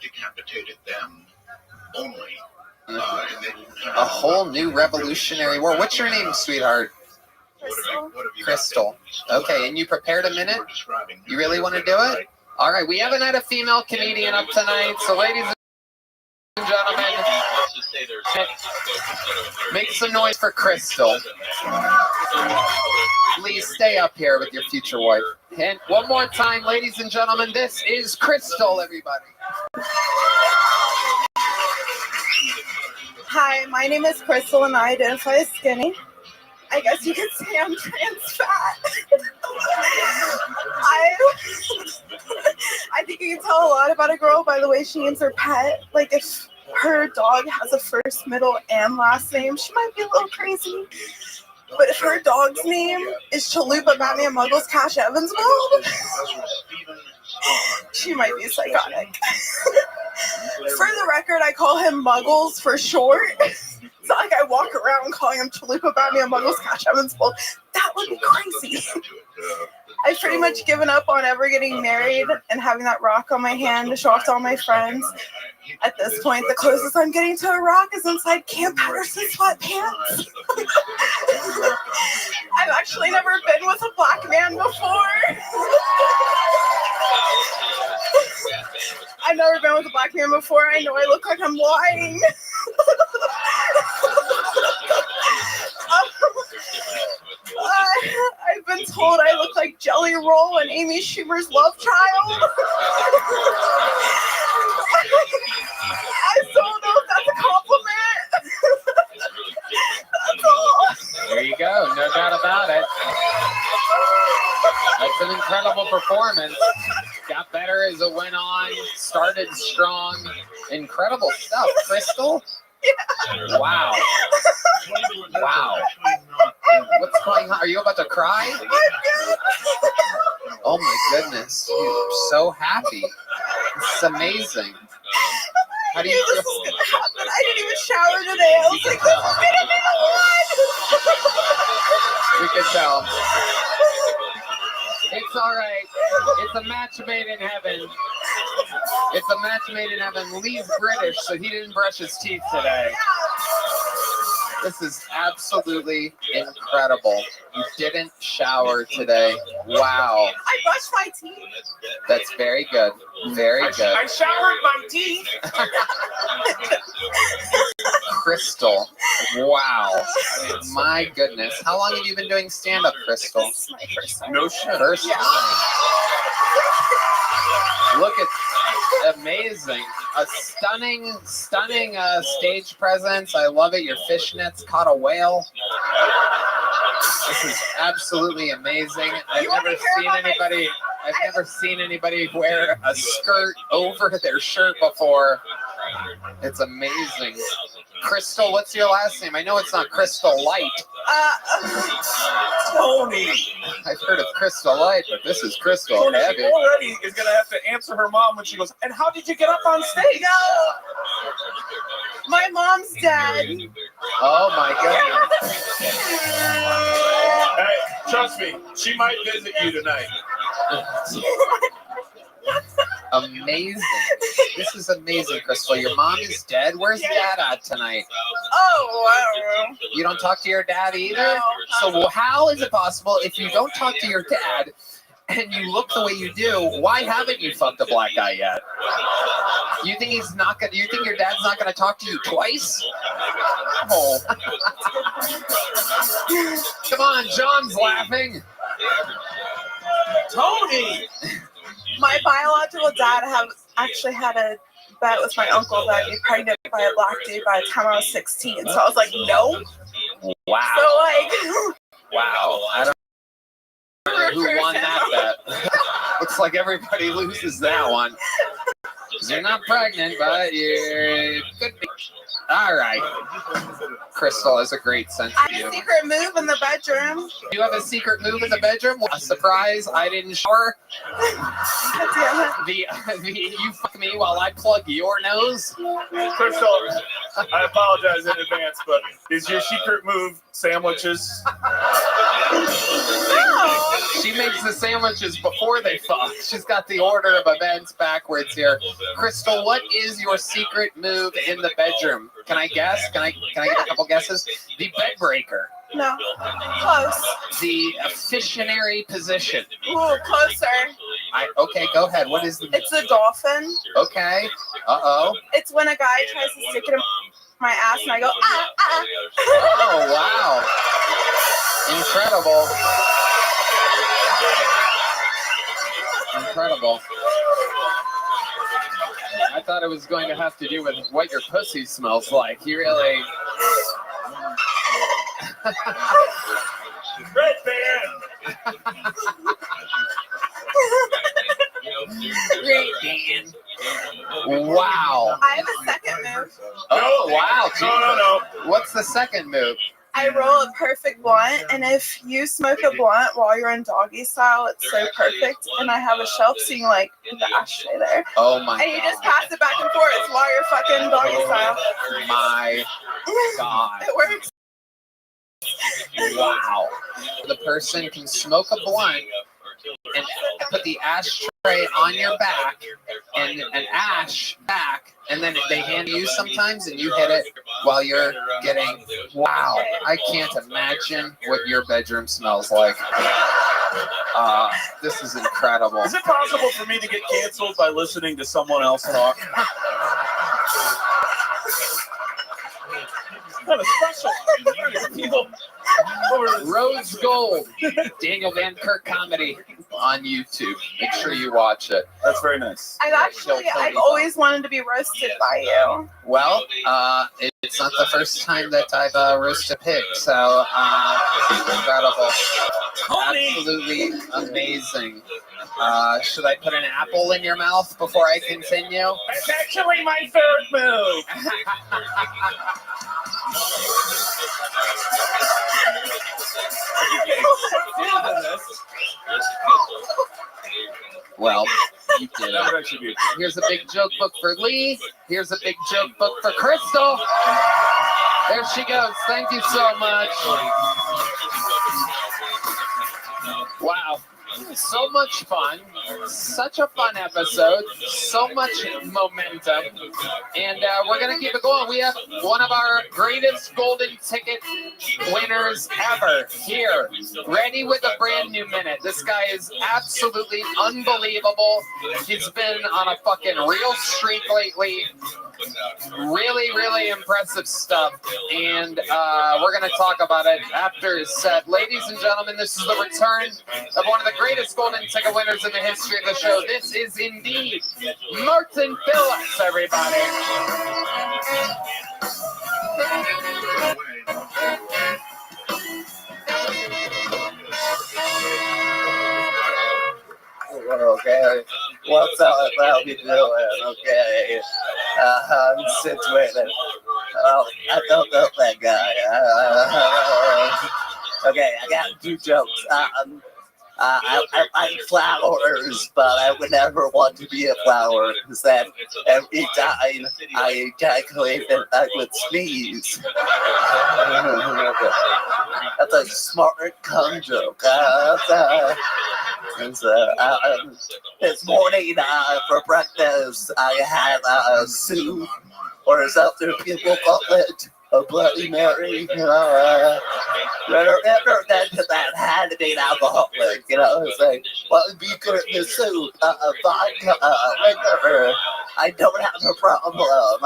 decapitated them only. A whole new revolutionary war. What's your name, sweetheart? Crystal. Okay, and you prepared a minute? You really want to do it? All right, we haven't had a female comedian up tonight, so ladies and gentlemen, make some noise for Crystal. Please stay up here with your future wife. And one more time, ladies and gentlemen, this is Crystal, everybody. Hi, my name is Crystal and I identify as skinny. I guess you could say I'm trans fat. I think you can tell a lot about a girl by the way she names her pet. Like if her dog has a first, middle, and last name, she might be a little crazy. But if her dog's name is Chalupa Batman Muggles Cash Evans World, she might be psychotic. For the record, I call him Muggles for short. It's not like I walk around calling him Chalupa Batman Muggles Cash Evans World. That would be crazy. I've pretty much given up on ever getting married and having that rock on my hand to show off to all my friends. At this point, the closest I'm getting to a rock is inside Camp Patterson sweatpants. I've actually never been with a black man before. I've never been with a black man before. I know I look like I'm lying. I've been told I look like Jelly Roll and Amy Schumer's love child. I don't know if that's a compliment. That's all. There you go. No doubt about it. That's an incredible performance. Got better as it went on. Started strong. Incredible stuff. Crystal? Yeah. Wow. Wow. What's going on? Are you about to cry? Oh my goodness. You're so happy. It's amazing. How do you feel? I didn't even shower today. I was like, this is gonna be the one. We can tell. It's all right. It's a match made in heaven. It's a match made in heaven. Lee's British, so he didn't brush his teeth today. This is absolutely incredible. You didn't shower today. Wow. I brushed my teeth. That's very good. Very good. I showered my teeth. Crystal. Wow. My goodness. How long have you been doing stand-up, Crystal? This is my first time. No shit. First time. Look at amazing. A stunning stage presence. I love it. Your fishnets caught a whale. This is absolutely amazing. I've never seen anybody wear a skirt over their shirt before. It's amazing. Crystal, what's your last name? I know it's not Crystal Light. Tony. I've heard of Crystal Light, but this is Crystal Tony, Heavy. she already is going to have to answer her mom when she goes, and how did you get up on stage? No. My mom's dead. Oh my goodness. Hey, trust me, she might visit you tonight. Amazing. This is amazing, Crystal. Your mom is dead. Where's Dad at tonight? Oh, I don't know. You don't talk to your dad either? No. So how is it possible if you don't talk to your dad and you look the way you do, why haven't you fucked a black guy yet? You think he's not gonna? You think your dad's not gonna talk to you twice? Oh. Come on, John's laughing. Tony. My biological dad actually had a bet with my uncle that I'd be pregnant by a black dude by the time I was 16. So I was like, no. Wow. So like. Wow. I don't know who won that bet. Looks like everybody loses that one. You're not pregnant, but you could be. All right. Crystal has a great sense I of have a humor. secret move in the bedroom. You have a secret move in the bedroom? A surprise, I didn't shower. The you fuck me while I plug your nose. Crystal, I apologize in advance, but is your secret move sandwiches? No. She makes the sandwiches before they fuck. She's got the order of events backwards here. Crystal, what is your secret move in the bedroom? Can I guess? Can I get a couple guesses? The bed breaker. No. Close. The fissionary position. Ooh, closer. Okay, go ahead. What is the? It's a dolphin. Okay. Uh-oh. It's when a guy tries to stick it in my ass and I go, ah, ah. Oh, wow. Incredible. Incredible. I thought it was going to have to do with what your pussy smells like. You really... Red band. Great band. Wow. I have a second move. Oh, wow. No. What's the second move? I roll a perfect blunt, and if you smoke a blunt while you're in doggy style, it's so perfect. And I have a shelf so you can like put the ashtray there. Oh my And you just pass it back and forth while you're fucking doggy style. My God. It works. Wow. The person can smoke a blunt and put the ashtray on your back and an ash back, and then they hand you sometimes and you hit it while you're getting, wow, I can't imagine what your bedroom smells like. This is incredible. Is it possible for me to get canceled by listening to someone else talk? Kind of special. People. Rose Gold, Daniel Van Kirk comedy on YouTube. Make sure you watch it. That's very nice. I've always wanted to be roasted by you. Well, it's not the first time that I've roasted a pig, so this is incredible. Absolutely amazing. Should I put an apple in your mouth before I continue? That's actually my third move. Well, you did it. Here's a big joke book for Lee. Here's a big joke book for Crystal. There she goes. Thank you so much. Wow. So much fun. Such a fun episode. So much momentum. And we're going to keep it going. We have one of our greatest golden ticket winners ever here. Ready with a brand new minute. This guy is absolutely unbelievable. He's been on a fucking real streak lately. Really, really impressive stuff. And we're going to talk about it after his set. Ladies and gentlemen, this is the return of one of the greatest golden ticket winners in the history of the show. This is indeed Martin Phillips, everybody. Okay, what's up? How you doing? Okay, I'm situated. Oh, I don't know that guy. Okay, I got two jokes. I like flowers, but I would never want to be a flower because then every time I ejaculate, I would sneeze. That's a smart cum joke. This morning for breakfast, I had soup, or something people call it a Bloody Mary. Remember that had to be an alcoholic. It's like, what would be good in the soup? Vodka, liquor. I don't have a problem.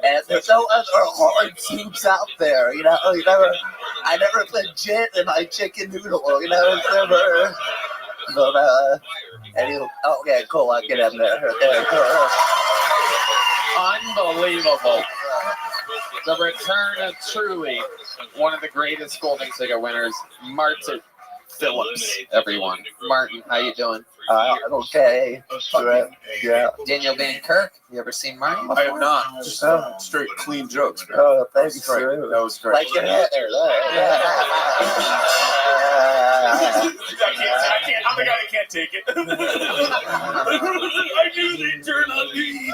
And there's no other hard soups out there. I never put gin in my chicken noodle. It's never. But anyway, okay, cool. I'll get in there. Cool. Unbelievable. The return of truly one of the greatest golden ticket winners, Martin Phillips, everyone. Martin, how you doing? Okay. Yeah. Daniel Van Kirk, you ever seen Martin before? I have not. Just straight clean jokes, man. Oh, thanks. That was great. Like your hair there. I'm the guy that can't take it. I knew they'd turn on me.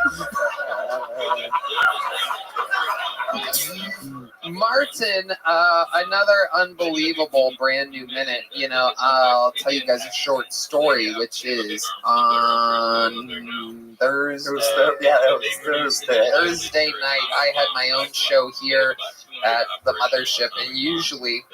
Martin, another unbelievable brand new minute. I'll tell you guys a short story, which is on Thursday night. I had my own show here at the Mothership, and usually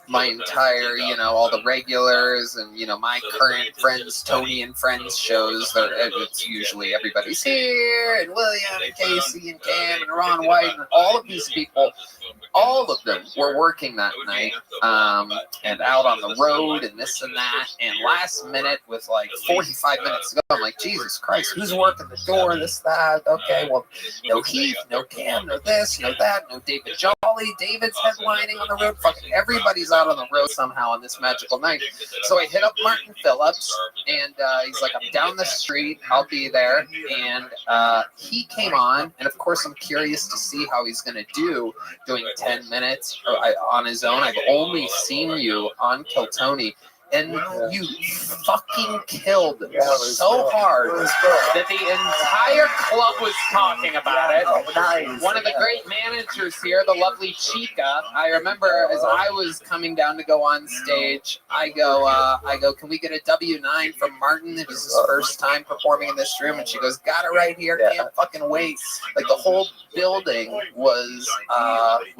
my entire, all the regulars and, my current friends, Tony and Friends shows, it's usually everybody's here, and William and Casey and Cam and Ron White and all of these people, all of them were working that night and out on the road and this and that, and last minute with like 45 minutes to go, I'm like, Jesus Christ, who's working the door, this, that, okay, well, no Heath, no Cam, no this, no that, no David Jolly, David's headlining on the road, fucking everybody's out on the road somehow on this magical night. So I hit up Martin Phillips, and he's like, I'm down the street, I'll be there. And he came on, and of course I'm curious to see how he's going to do doing 10 minutes on his own. I've only seen you on Kill Tony, and you fucking killed so hard that the entire club was talking about it. One of the great managers here, the lovely Chica, I remember as I was coming down to go on stage, I go, can we get a W9 from Martin? It was his first time performing in this room, and she goes, got it right here, can't fucking wait. Like the whole building was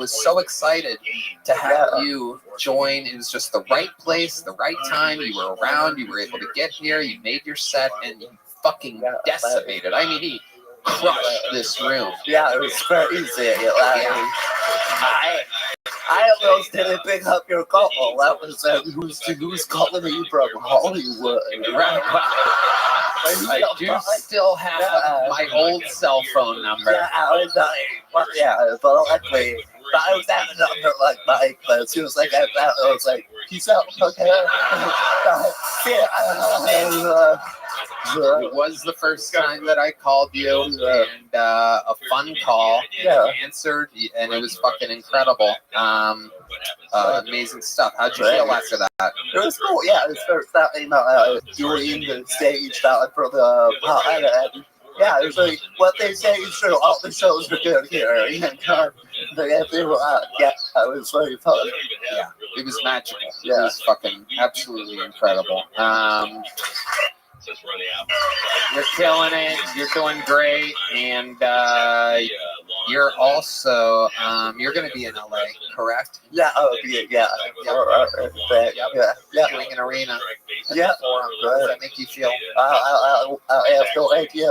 so excited to have you join. It was just the right place, the right right time. You were around. You were able to get here. You made your set, and you fucking decimated. I mean, he crushed this room. Yeah, it was crazy. I almost didn't pick up your call. That was who's calling me from Hollywood. I do still have my old cell phone number. Yeah, I was but luckily, I was having a number like Mike, but as soon as I got that, I was like, peace out, okay? It was the first time that I called you, and a fun call. Yeah. You answered, and it was fucking incredible. Amazing stuff. How'd you feel after that? It was cool, yeah. It was first time, doing the stage for the pod, and yeah, it was like what they say. Sure, all the shows are good here, and it was very fun. Yeah, it was magical. Yeah. It was fucking absolutely incredible. You're killing it. You're doing great, and you're also you're going to be in LA, correct? Yeah. Oh, yeah. Doing an arena. Yeah. How does that make you feel? I have no idea.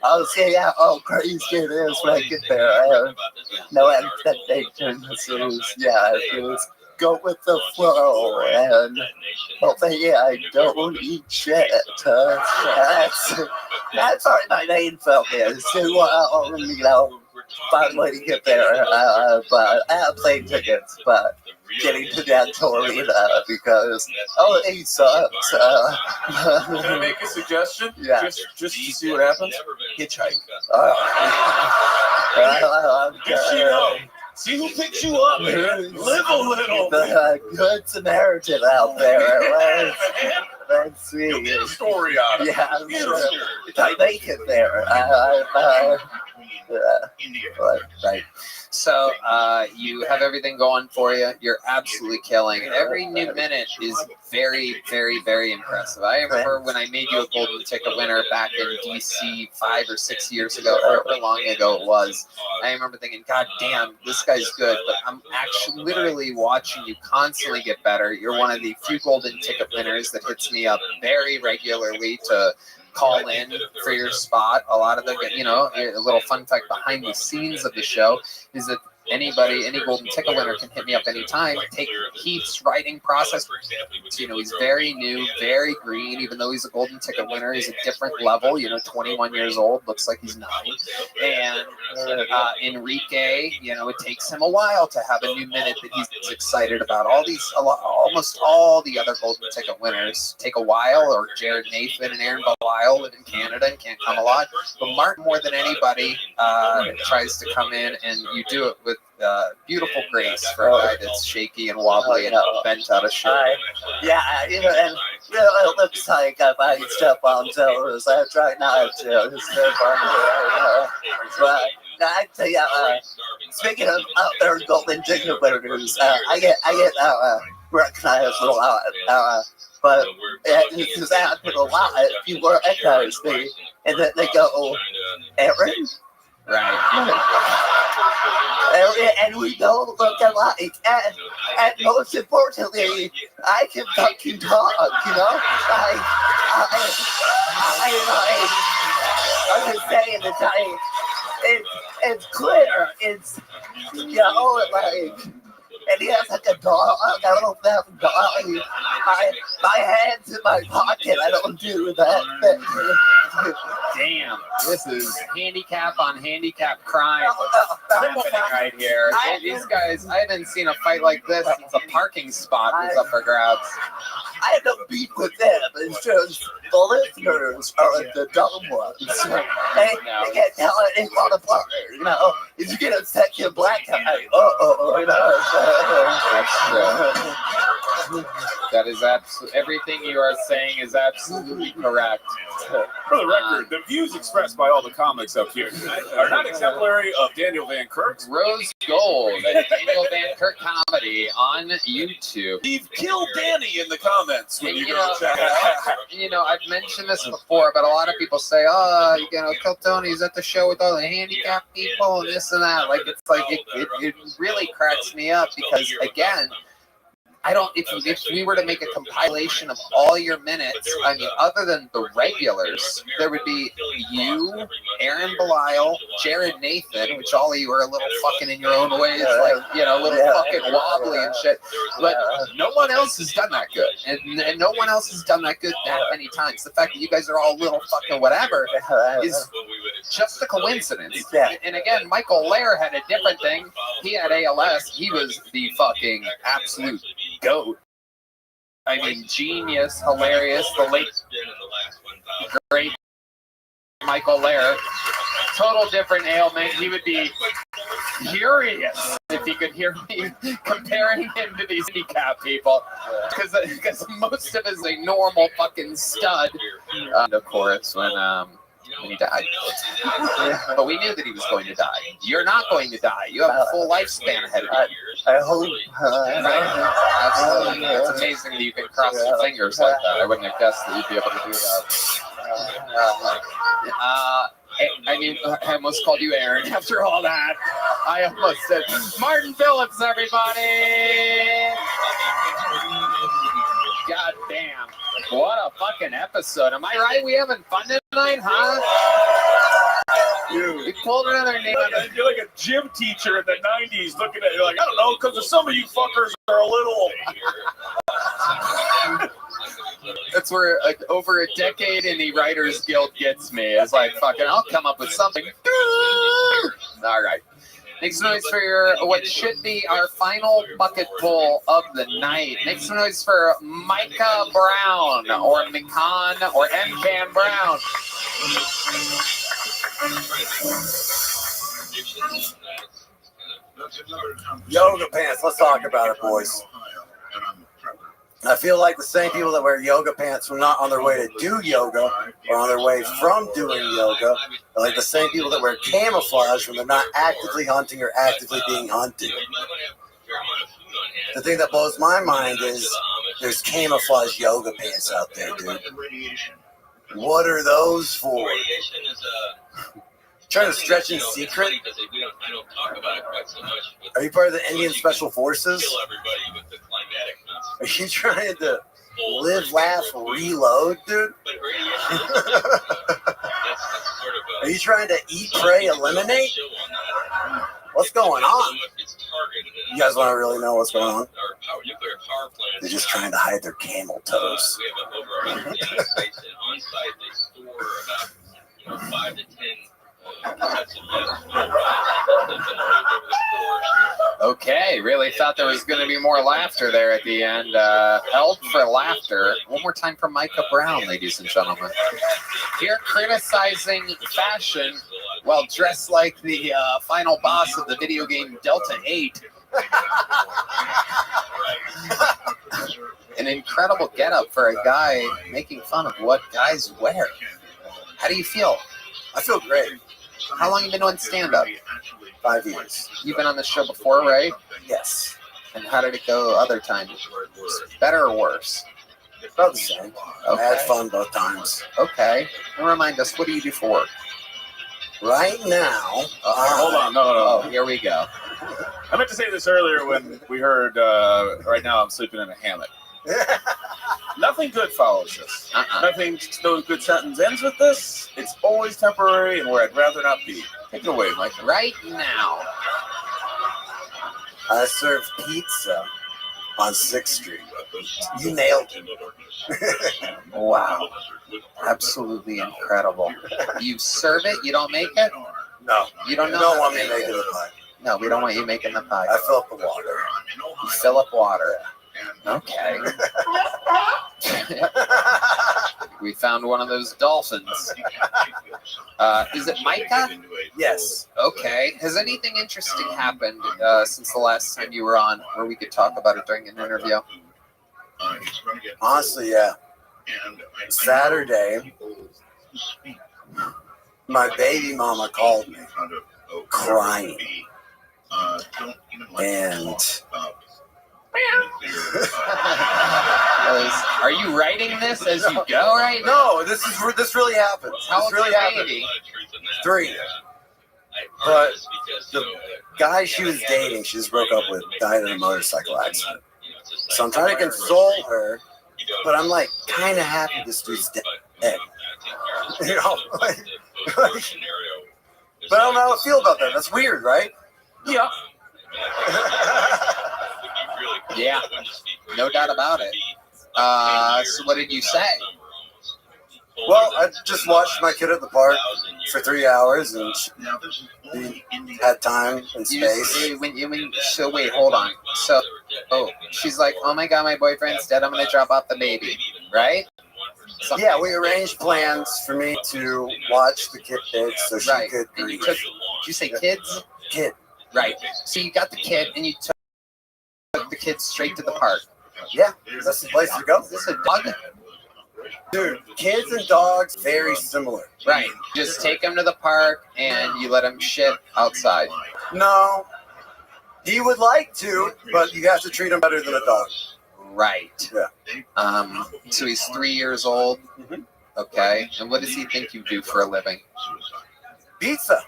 I'll see how crazy it is when I get there. I have no expectations. It was go with the flow, and hopefully I don't eat shit. That's already my main focus. Finally to get there. But I have plane tickets, but getting to the actual arena because he sucks. Can I make a suggestion? Yeah. Just to see what happens. Hitchhike. See who picks you up, man. Live a little. The good Samaritan out there. Let's see. You'll get a story out of it. Yeah, I'm sure. If I make it there. Right. So you have everything going for you. You're absolutely killing. Every new minute is very, very, very impressive. I remember when I made you a golden ticket winner back in DC 5 or 6 years ago, however long ago it was. I remember thinking, God damn, this guy's good. But I'm actually literally watching you constantly get better. You're one of the few golden ticket winners that hits me up very regularly to call in for your spot. A lot of the, a little fun fact behind the scenes of the show is that any golden ticket winner can hit me up anytime. Take Heath's writing process. He's very new, very green, even though he's a golden ticket winner. He's a different level, 21 years old, looks like he's 9. And Enrique, it takes him a while to have a new minute that he's excited about. Almost all the other golden ticket winners take a while, or Jared Nathan and Aaron Belisle live in Canada and can't come a lot. But Martin, more than anybody, tries to come in, and you do it with beautiful grace for a guy that's shaky and wobbly and bent out of shape. It looks like I might step on toes. I try not to step on toes. But I tell you, speaking of other golden ticket winners, I get recognized a lot. But this has happened a lot. People recognize me, and then they go, Aaron? Right. And we don't look alike. And most importantly, I can fucking talk, I'm just saying that it's clear. It's, and he has like a dog. I don't know if that's a dog. My hand's in my pocket. I don't do that. Damn, this is handicap on handicap crime happening right here. These guys, I haven't seen a fight like this since a parking spot was up for grabs. I have no beef with them. It's just the listeners are the dumb ones. They can't tell anyone apart. If you get a second black guy, That's true. That is absolutely, everything you are saying is absolutely correct. For the record, the views expressed by all the comics up here are not exemplary of Daniel Van Kirk's Rose Gold at Daniel Van Kirk Comedy on YouTube. Steve, kill Danny in the comments when you go check it out. I've mentioned this before, but a lot of people say, kill Tony's at the show with all the handicapped people and this and that. It really cracks me up because, again, I don't. If we were to make a compilation of all your minutes, I mean, other than the regulars, there would be you, Aaron Belial, Jared Nathan, which all of you are a little fucking in your own ways, like a little fucking wobbly and shit. But no one else has done that good, and no one else has done that good that many times. The fact that you guys are all little fucking whatever is just a coincidence. And again, Michael Lair had a different thing. He had ALS. He was the fucking absolute goat. I mean, genius, hilarious, the late great Michael Lair. Total different ailment. He would be furious if he could hear me comparing him to these handicap people, because most of us is a normal fucking stud. Of course, when he died. But we knew that he was going to die. You're not going to die. You have a full lifespan ahead of you. I hope. Right. Absolutely. It's amazing that you can cross your fingers like that. I wouldn't have guessed that you'd be able to do that. I mean, I almost called you Aaron after all that. I almost said Martin Phillips, everybody. God damn. What a fucking episode. Am I right? We having fun tonight, huh? Dude, we pulled another name. You're like a gym teacher in the 90s looking at you like, I don't know, because some of you fuckers are a little... That's where over a decade in the Writers Guild gets me. It's like, fucking, I'll come up with something. All right. Make some noise for what should be our final bucket pull of the night. Make some noise for Micah Brown, or Mikan, or M-Can Brown. Yoga pants. Let's talk about it, boys. I feel like the same people that wear yoga pants were not on their way to do yoga or on their way from doing yoga are like the same people that wear camouflage when they're not actively hunting or actively being hunted. The thing that blows my mind is there's camouflage yoga pants out there, dude. What are those for? Trying to stretch in secret? Are you part of the Indian Special Forces? Are you trying to live, laugh, reload, dude? Are you trying to eat, pray, eliminate? What's going on? You guys want to really know what's going on? They're just trying to hide their camel toes. Okay, really thought there was going to be more laughter there at the end. Held for laughter. One more time for Micah Brown, ladies and gentlemen. Here criticizing fashion while dressed like the final boss of the video game Delta 8. An incredible getup for a guy making fun of what guys wear. How do you feel? I feel great. How long have you been doing stand-up? 5 years. You've been on the show before, right? Yes. And how did it go other times? Better or worse? About the same. Okay. I had fun both times. Okay. And remind us, what do you do for work? Right now... hold on, no. Oh, here we go. I meant to say this earlier when we heard, right now I'm sleeping in a hammock. Nothing good follows this. Nothing, no good sentence ends with this. It's always temporary and where I'd rather not be. Take it away, Mike. Right now. I serve pizza on 6th Street. You nailed it. Wow. Absolutely incredible. You serve it, you don't make it? No. You don't know? You don't want me making the pie. No, we don't want you making the pie. I fill up the water. You fill up water. Okay. We found one of those dolphins. Is it Micah? Yes. Okay. Has anything interesting happened since the last time you were on where we could talk about it during an interview? Honestly, yeah. Saturday, my baby mama called me crying. And... Are you writing this as you go right now? No, this really happens. How old this really is your happens. baby? 3. But the guy she was dating, she just broke up with, died in a motorcycle accident. So I'm trying to console her, but I'm like kind of happy this dude's dead. You know, like, but I don't know how I feel about that. That's weird, right? Yeah. Yeah, no doubt about it. So what did you say? Well, I just watched my kid at the park for 3 hours, and she had time and space. So wait, hold on. So, she's like, oh my god, my boyfriend's dead. I'm gonna drop off the baby, right? Yeah, we arranged plans for me to watch the kids so she could grieve. Did you say kids? Kid. Right. So you got the kid, and you took the kid straight to the park. Yeah, that's the place to go. Is this a dog? Dude, kids and dogs, very similar. Right. Just take them to the park, and you let them shit outside. No. He would like to, but you have to treat him better than a dog. Right. Yeah. So he's 3 years old. Mm-hmm. Okay. And what does he think you do for a living? Pizza.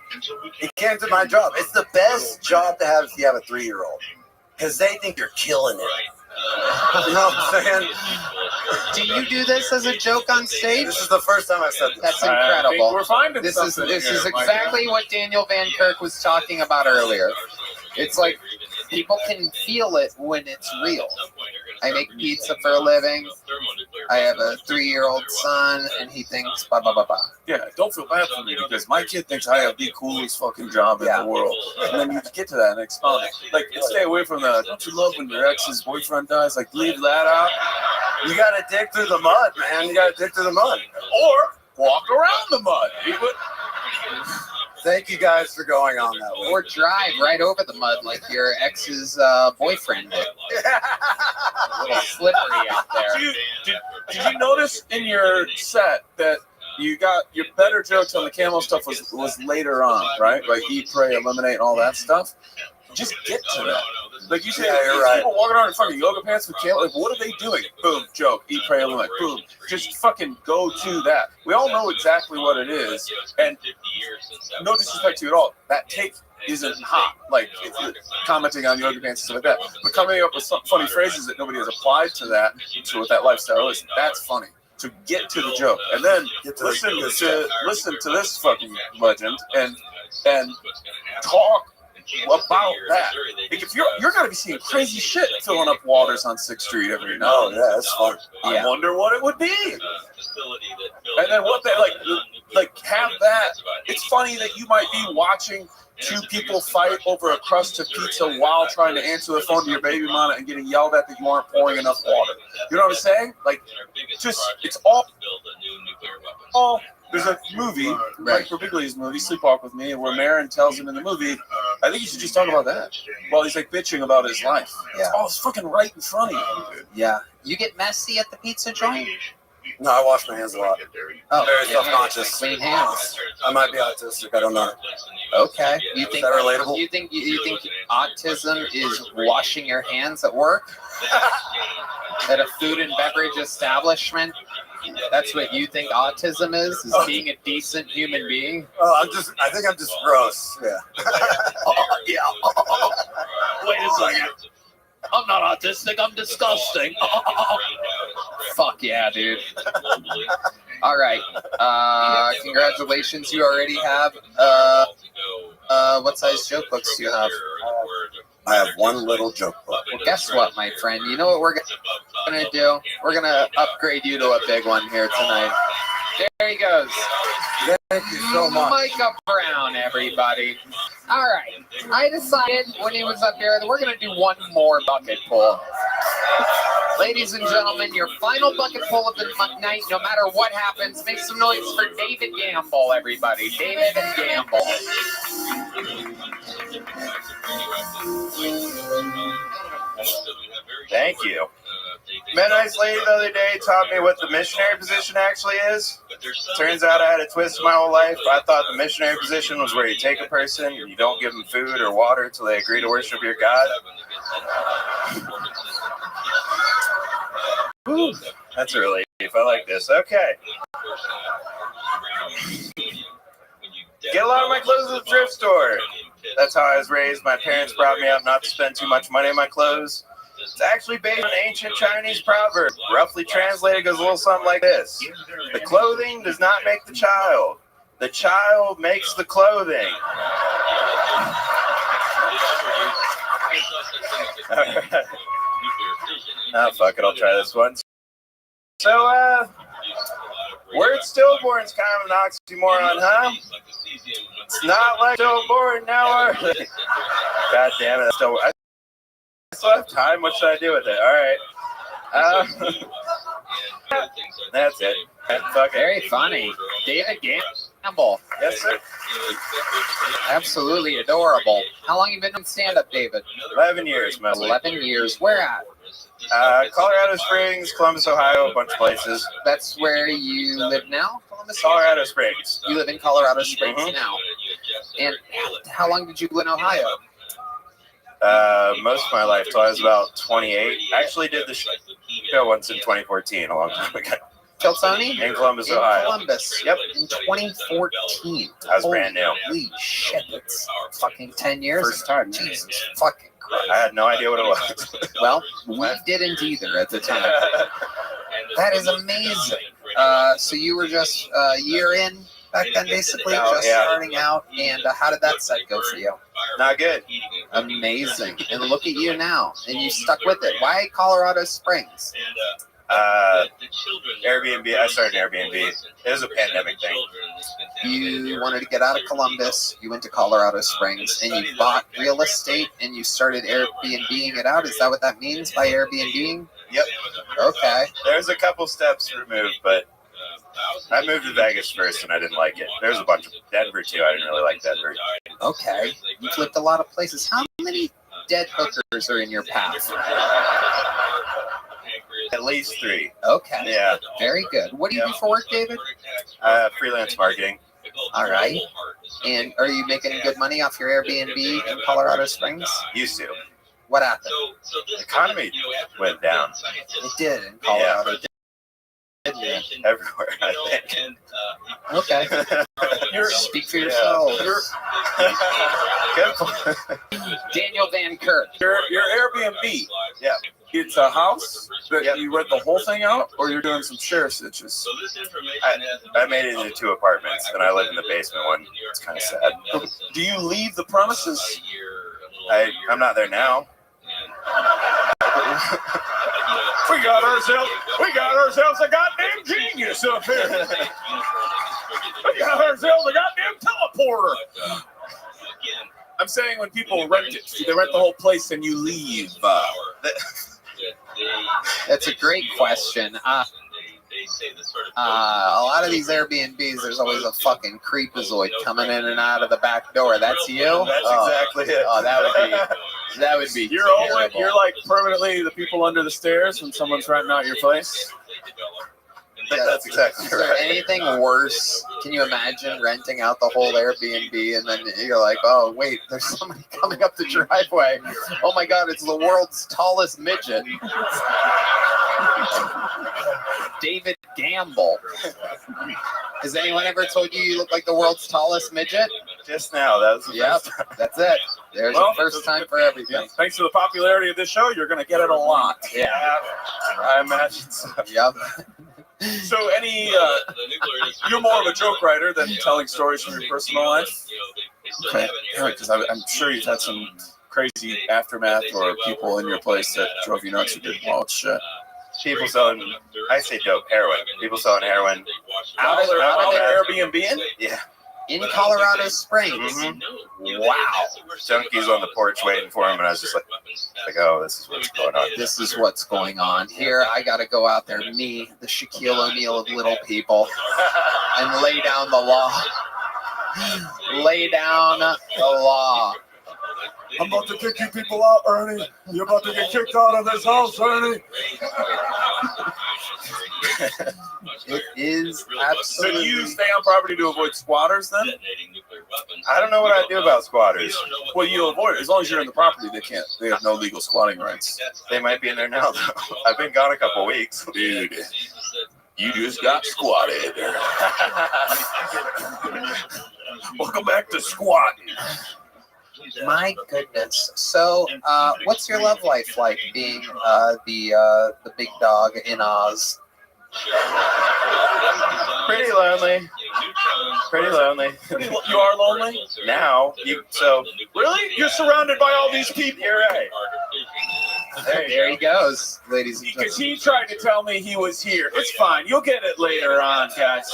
He came to my job. It's the best job to have if you have a 3-year-old. Because they think you're killing it. You know what I'm saying? Do you do this as a joke on stage? This is the first time I've said this. That's incredible. We're finding this something is here, exactly what Daniel Van Kirk was talking about earlier. It's like people can feel it when it's real. I make pizza for a living. I have a 3-year-old son, and he thinks blah blah blah blah. Yeah, don't feel bad for me because my kid thinks I have the coolest fucking job in the world. And then you get to that and expound it. Like, stay away from that. Don't you love when your ex's boyfriend dies? Like, leave that out. You gotta dig through the mud, man. You gotta dig through the mud. Or walk around the mud. Thank you guys for going on that way. Or drive right over the mud like your ex's boyfriend did. A little slippery out there. Did you notice in your set that you got your better jokes on the camel stuff was later on, right? Like eat, pray, eliminate, and all that stuff. Just get to that. Like you say, you're right. People walking around in front of yoga pants with camel. Like, what are they doing? Boom, joke. Eat, pray, eliminate. Boom. Just fucking go to that. We all know exactly what it is, and no disrespect to you at all. That take isn't hot. Like if you're commenting on yoga pants and stuff like that, but coming up with some funny phrases that nobody has applied to that, to what that lifestyle is. That's funny. To get to the joke, and then listen to this fucking legend, and talk about that. Like if you're gonna be seeing crazy shit filling up waters on 6th Street every night. Oh yeah, that's fun. I wonder what it would be. And then what they like have that. It's funny that you might be watching 2 people fight over a crust of pizza while trying to answer the phone to your baby mama and getting yelled at that you aren't pouring enough water. You know what I'm saying? Like, just it's all. There's a movie, Mike Birbiglia's movie, Sleepwalk with Me, where Marin tells him in the movie, I think you should just talk about that. While he's like bitching about his life. Yeah. It's fucking right in front of you, dude. Yeah. You get messy at the pizza joint? No, I wash my hands a lot. Oh, very self-conscious. Clean hands. I might be autistic. I don't know. Okay. You think that relatable? You think autism is washing your hands at work? At a food and beverage establishment? That's what you think autism is being a decent human being? Oh, I think I'm just gross. Yeah. Wait a second. I'm not autistic. I'm disgusting. Fuck yeah, dude. All right. Congratulations. You already have. What size joke books do you have? I have one little joke book. Well, guess what, my friend? You know what we're going to do? We're going to upgrade you to a big one here tonight. There he goes. Thank you so much. Micah Brown, everybody. All right. I decided when he was up here that we're going to do one more bucket pull. Ladies and gentlemen, your final bucket pull of the night, no matter what happens, make some noise for David Gamble, everybody. David and Gamble. Thank you. Met a nice lady the other day, taught me what the missionary position actually is. Turns out I had a twist my whole life. I thought the missionary position was where you take a person and you don't give them food or water until they agree to worship your God. Whew, that's a relief. I like this. Okay. Get a lot of my clothes at the thrift store. That's how I was raised. My parents brought me up not to spend too much money on my clothes. It's actually based on an ancient Chinese proverb. Roughly translated, goes a little something like this: the clothing does not make the child. The child makes the clothing. Ah, fuck it, I'll try this one. So, word stillborn's kind of an oxymoron, huh? It's not like stillborn now, are they? God damn it, I still have time. What should I do with it? All right. That's it. Fuck it. Very funny. David Gamble. Yes, sir. Absolutely adorable. How long have you been doing stand-up, David? 11 years, mostly. 11 years. Where at? Colorado Springs, Columbus, Ohio, a bunch of places. That's where you live now? Colorado Springs. You live in Colorado Springs now. And how long did you live in Ohio? Most of my life, till I was about 28. I actually did the show once in 2014, a long time ago. Tony? In Columbus, Ohio. Columbus. Yep. In 2014. I was brand new. Holy shit, that's fucking 10 years. First time. Jesus fucking Christ. I had no idea what it was. Well, we didn't either at the time. That is amazing. So you were just a year in back then, basically, just starting out. And how did that set go for you? Not good. Amazing. And look at you now. And you stuck with it. Why Colorado Springs? Airbnb. I started Airbnb. It was a pandemic thing. You wanted to get out of Columbus. You went to Colorado Springs and you bought real estate and you started Airbnb-ing it out. Is that what that means by Airbnb-ing? Yep. Okay. There's a couple steps removed, but I moved to Vegas first and I didn't like it. There's a bunch of Denver too. I didn't really like Denver. Okay. You flipped a lot of places. How many dead hookers are in your path? At least 3. Okay. Yeah. Very good. What do you do for work, David? Freelance marketing. All right. And are you making good money off your Airbnb in Colorado Springs? Used to. What happened? The economy went down. It did in Colorado. Yeah. Everywhere, I think. Okay. Speak for yourself. Daniel Van Kirk. Your Airbnb. Yeah. It's a house that you rent the whole thing out, or you're doing some share stitches? I made it into 2 apartments, and I live in the basement one. It's kind of sad. Do you leave the premises? I'm not there now. We got ourselves a goddamn genius up here. We got ourselves a goddamn teleporter. I'm saying when people rent it, do they rent the whole place and you leave? That's a great question. A lot of these Airbnbs, there's always a fucking creepazoid coming in and out of the back door. That's you? That's exactly it. Oh, that would be You're like permanently the people under the stairs when someone's renting out your place? Yeah, that's exactly right. Is there anything worse? Can you imagine renting out the whole Airbnb and then you're like, oh, wait, there's somebody coming up the driveway. Oh, my God, it's the world's tallest midget. David Gamble. Has anyone ever told you look like the world's tallest midget? Just now. That was the first time. That's it. There's a first time for everything. Yeah, thanks to the popularity of this show, you're going to get it a lot. Yeah. I imagine so. Yep. So you're more of a joke writer than telling stories from your personal life? Okay. Because I'm sure you've had some crazy aftermath or people in your place that drove you nuts or did wild shit. People selling, I say dope, heroin. People selling heroin. Out of their Airbnb in? Yeah. In Colorado Springs. Mm-hmm. Wow. Junkies on the porch waiting for him, and I was just like, oh, this is what's going on. This is what's going on. Here, I got to go out there, me, the Shaquille O'Neal of little people, and lay down the law. Lay down the law. I'm about to kick you people out, Ernie. You're about to get kicked out of this house, Ernie. It is So absolutely. do you stay on property to avoid squatters then? I don't know what I do about squatters. Well, you avoid it. As long as you're in the property, they have no legal squatting rights. They might be in there now, though. I've been gone a couple weeks. Dude, you just got squatted. Welcome back to squatting. My goodness. So, what's your love life like being the big dog in Oz? Pretty lonely. Pretty lonely. You are lonely? Now, Really? You're surrounded by all these people. You're right. There he goes, ladies and Because gentlemen. he tried to tell me he was here. It's fine. You'll get it later on, guys.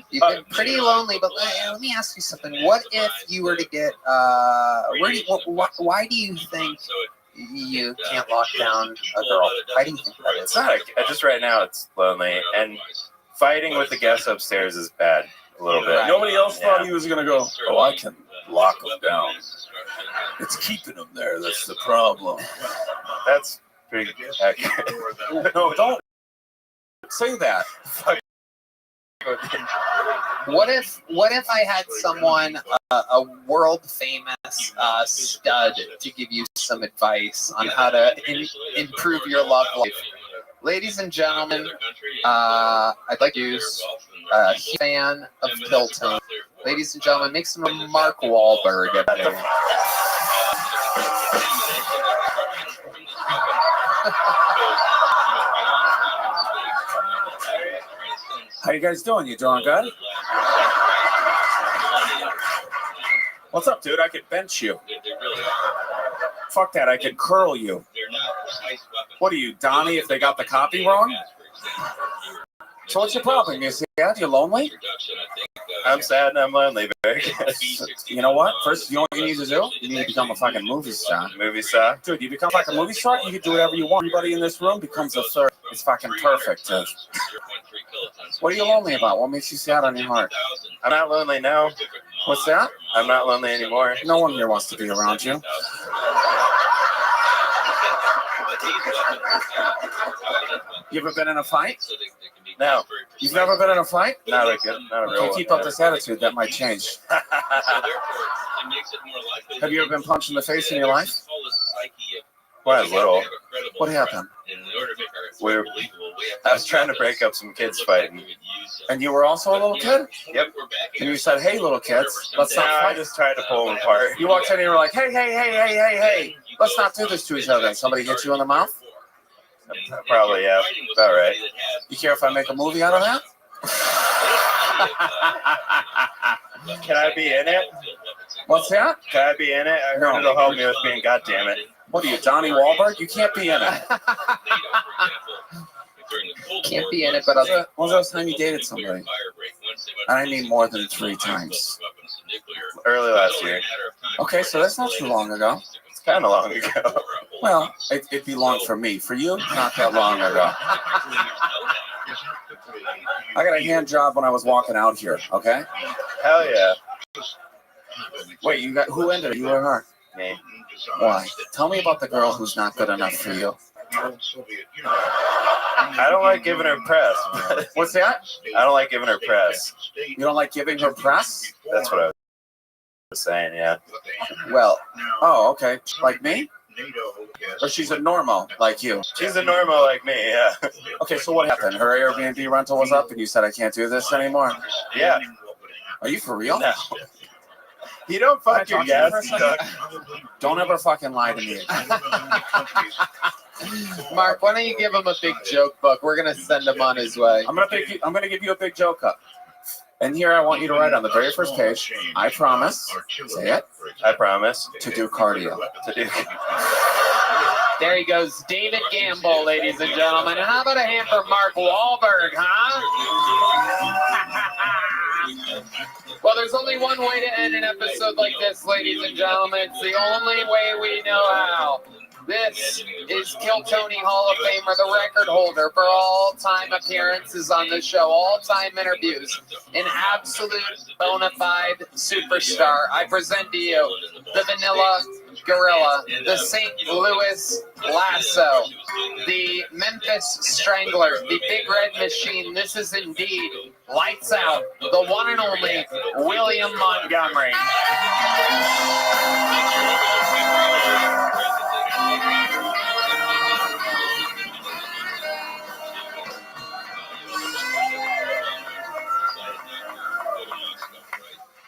You've been pretty lonely, but let me ask you something. What if you were to get, why do you think you can't lock down a girl? Why do you think that is? It's not. Just right now, it's lonely, and fighting with the guests upstairs is bad. A little bit. Nobody else thought he was going to go, oh, I can lock him down. It's keeping him there. That's the problem. That's pretty accurate. No, don't say that. What if I had someone, a world famous stud, to give you some advice on how to improve your love life? Ladies and gentlemen, I'd like to use a fan of Tilton. Ladies and gentlemen, make some Mark Wahlberg up there. How you guys doing? You doing good? What's up, dude? I could bench you. Fuck that, I could curl you. What are you, Donnie, if they got the copy wrong? So what's your problem? You sad? You lonely? I'm sad and I'm lonely, Barry. You know what? First, you know what you need to do? You need to become a fucking movie star. Movie star? Dude, you become like a movie star, you can do whatever you want. Everybody in this room becomes a third. It's fucking perfect, dude. What are you lonely about? What makes you sad on your heart? I'm not lonely now. What's that? I'm not lonely anymore. No one here wants to be around you. You ever been in a fight? No. You've never been in a fight? Not a real Okay, one. keep up this attitude. That might change. Have you ever been punched in the face in your life? When I was little. What happened? I was trying to break up some kids fighting. And you were also a little kid? Yep. And you said, hey, little kids, let's not No, fight. I just tried to pull them apart. You walked in and you were like, hey, let's not do this to each other. And somebody hit you in the mouth? Probably, yeah. About right. You care if I make a movie out of that? Can I be in it? What's that? Can I be in it? I heard it'll help me with being goddammit. What are you, Donnie Wahlberg? You can't be in it. Can't be in it, but When was the last time you dated somebody? And I mean more than 3 times. Early last year. Okay, so that's not too long ago. It's kind of long ago. Well, it'd be long for me. For you, not that long ago. I got a hand job when I was walking out here, okay? Hell yeah. Wait, you got who ended it? You or her? Me. Why? Tell me about the girl who's not good enough for you. I don't like giving her press. What's that? I don't like giving her press. You don't like giving her press? That's what I was saying, yeah. Well, oh, okay. Like me? Or she's a normal like you? She's a normal like me, yeah. Okay, so what happened? Her Airbnb rental was up and you said, I can't do this anymore? Yeah. Are you for real? No. You don't fuck your guests. Don't ever fucking lie to me. Mark, why don't you give him a big joke book? We're gonna send him on his way. I'm gonna give you a big joke up. And here I want you to write on the very first page, I promise, say it, I promise, to do cardio. There he goes, David Gamble, ladies and gentlemen. And how about a hand for Mark Wahlberg, huh? Well, there's only one way to end an episode like this, ladies and gentlemen. It's the only way we know how. This is Kill Tony Hall of Famer, the record holder for all-time appearances on the show, all-time interviews, an absolute bona fide superstar. I present to you the Vanilla Gorilla, the St. Louis Lasso, the Memphis Strangler, the Big Red Machine. This is indeed Lights Out, the one and only William Montgomery.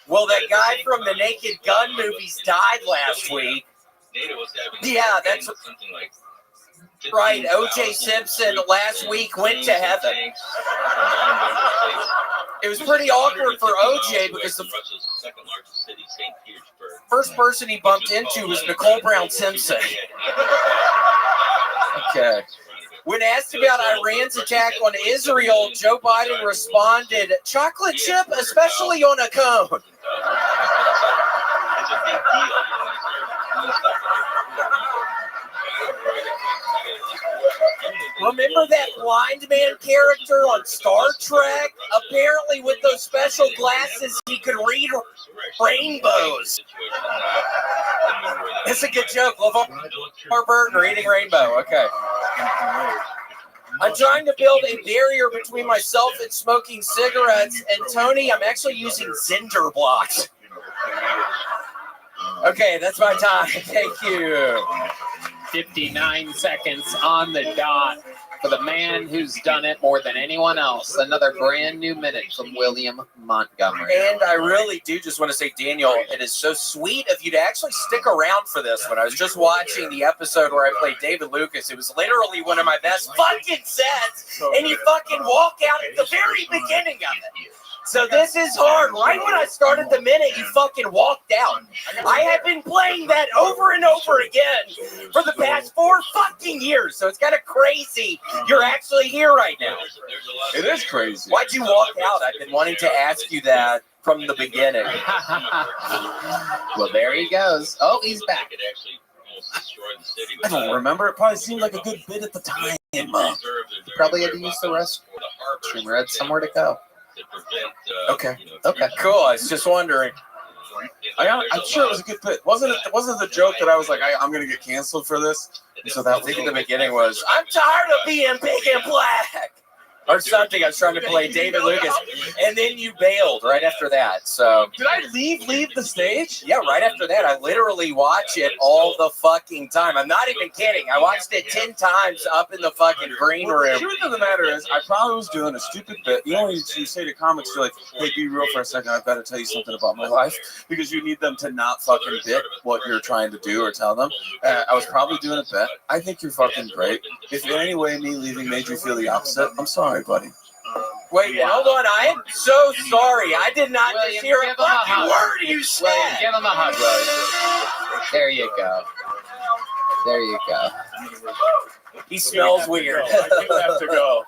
Well, that guy guy from the Naked Gun movies died last week. Yeah, that's right. O.J. Simpson last week went to heaven. It was pretty awkward for O.J. because the first person he bumped into was Nicole Brown Simpson. Okay. When asked about Iran's attack on Israel, Joe Biden responded, "Chocolate chip, especially on a cone." Remember that blind man character on Star Trek? Apparently with those special glasses, he could read rainbows. It's a good joke. LeVar Burton reading rainbow. Okay. I'm trying to build a barrier between myself and smoking cigarettes. And Tony, I'm actually using Cinder blocks. Okay, that's my time. Thank you. 59 seconds on the dot for the man who's done it more than anyone else. Another brand new minute from William Montgomery. And I really do just want to say, Daniel, it is so sweet of you to actually stick around for this one. I was just watching the episode where I played David Lucas. It was literally one of my best fucking sets, and you fucking walk out at the very beginning of it. So this is hard. Right when I started the minute, you fucking walked out. I have been playing that over and over again for the past 4 fucking years. So it's kind of crazy you're actually here right now. It is crazy. Why'd you walk out? I've been wanting to ask you that from the beginning. Well, there he goes. Oh, he's back. I don't remember. It probably seemed like a good bit at the time. Probably had to use the restroom or had somewhere to go. Okay. Okay. Cool. I was just wondering. I'm sure it was a good bit. Wasn't the joke that I was like, I'm gonna get canceled for this? And so that I think in the beginning was, I'm tired of being big and black. Or something. I was trying to play David Lucas, and then you bailed right after that. So did I leave the stage? Yeah, right after that, I literally watch it all the fucking time. I'm not even kidding. I watched it 10 times up in the fucking green room. The truth of the matter is, I probably was doing a stupid bit. You know, when you say to comics, you're like, "Hey, be real for a second. I've got to tell you something about my life," because you need them to not fucking bit what you're trying to do or tell them. I was probably doing a bit. I think you're fucking great. If in any way me leaving made you feel the opposite, I'm sorry, buddy. Wait, hold on. I am so sorry. I did not just hear a fucking word you said. William, give him a hug, William. There you go. There you go. He smells weird. I do have to go.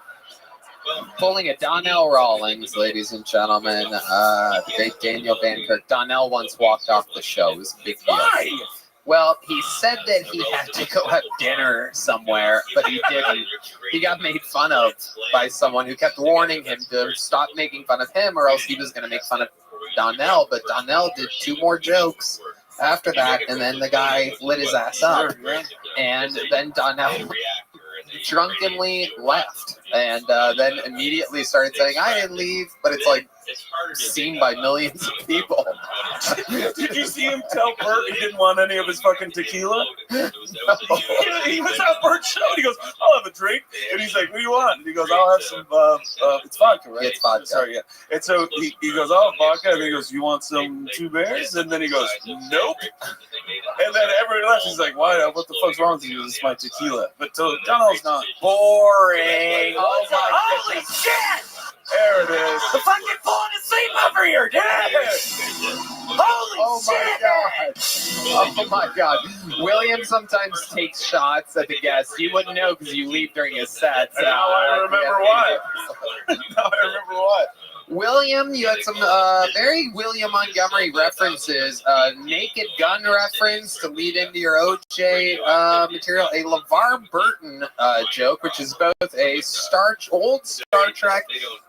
Pulling a Donnell Rawlings, ladies and gentlemen. The great Daniel Van Kirk. Donnell once walked off the show. It was a big deal. Why? Well, he said that he had to go have dinner somewhere, but he didn't. He got made fun of by someone who kept warning him to stop making fun of him, or else he was going to make fun of Donnell. But Donnell did 2 more jokes after that, and then the guy lit his ass up. And then Donnell drunkenly left, and then immediately started saying, "I didn't leave," but it's like seen by millions of people. Did you see him tell Bert he didn't want any of his fucking tequila? No. He was at Bert's show. He goes, "I'll have a drink," and he's like, "What do you want?" And he goes, "I'll have some. It's vodka, right?" It's vodka. Sorry, yeah. And so he goes, "I'll have vodka," and he goes, "You want some 2 bears?" And then he goes, "Nope." And then everyone else is like, "Why? What the fuck's wrong with you? This is my tequila." But Donald's not boring. Oh my holy shit! There it is. The fucking falling asleep over here, dude! Holy shit! Oh my god. William sometimes takes shots at the guests. You wouldn't know because you leave during his set. So now I remember why. Now I remember why. William, you had some very William Montgomery references. Naked Gun reference to lead into your OJ material. A LeVar Burton joke, which is both a old Star Trek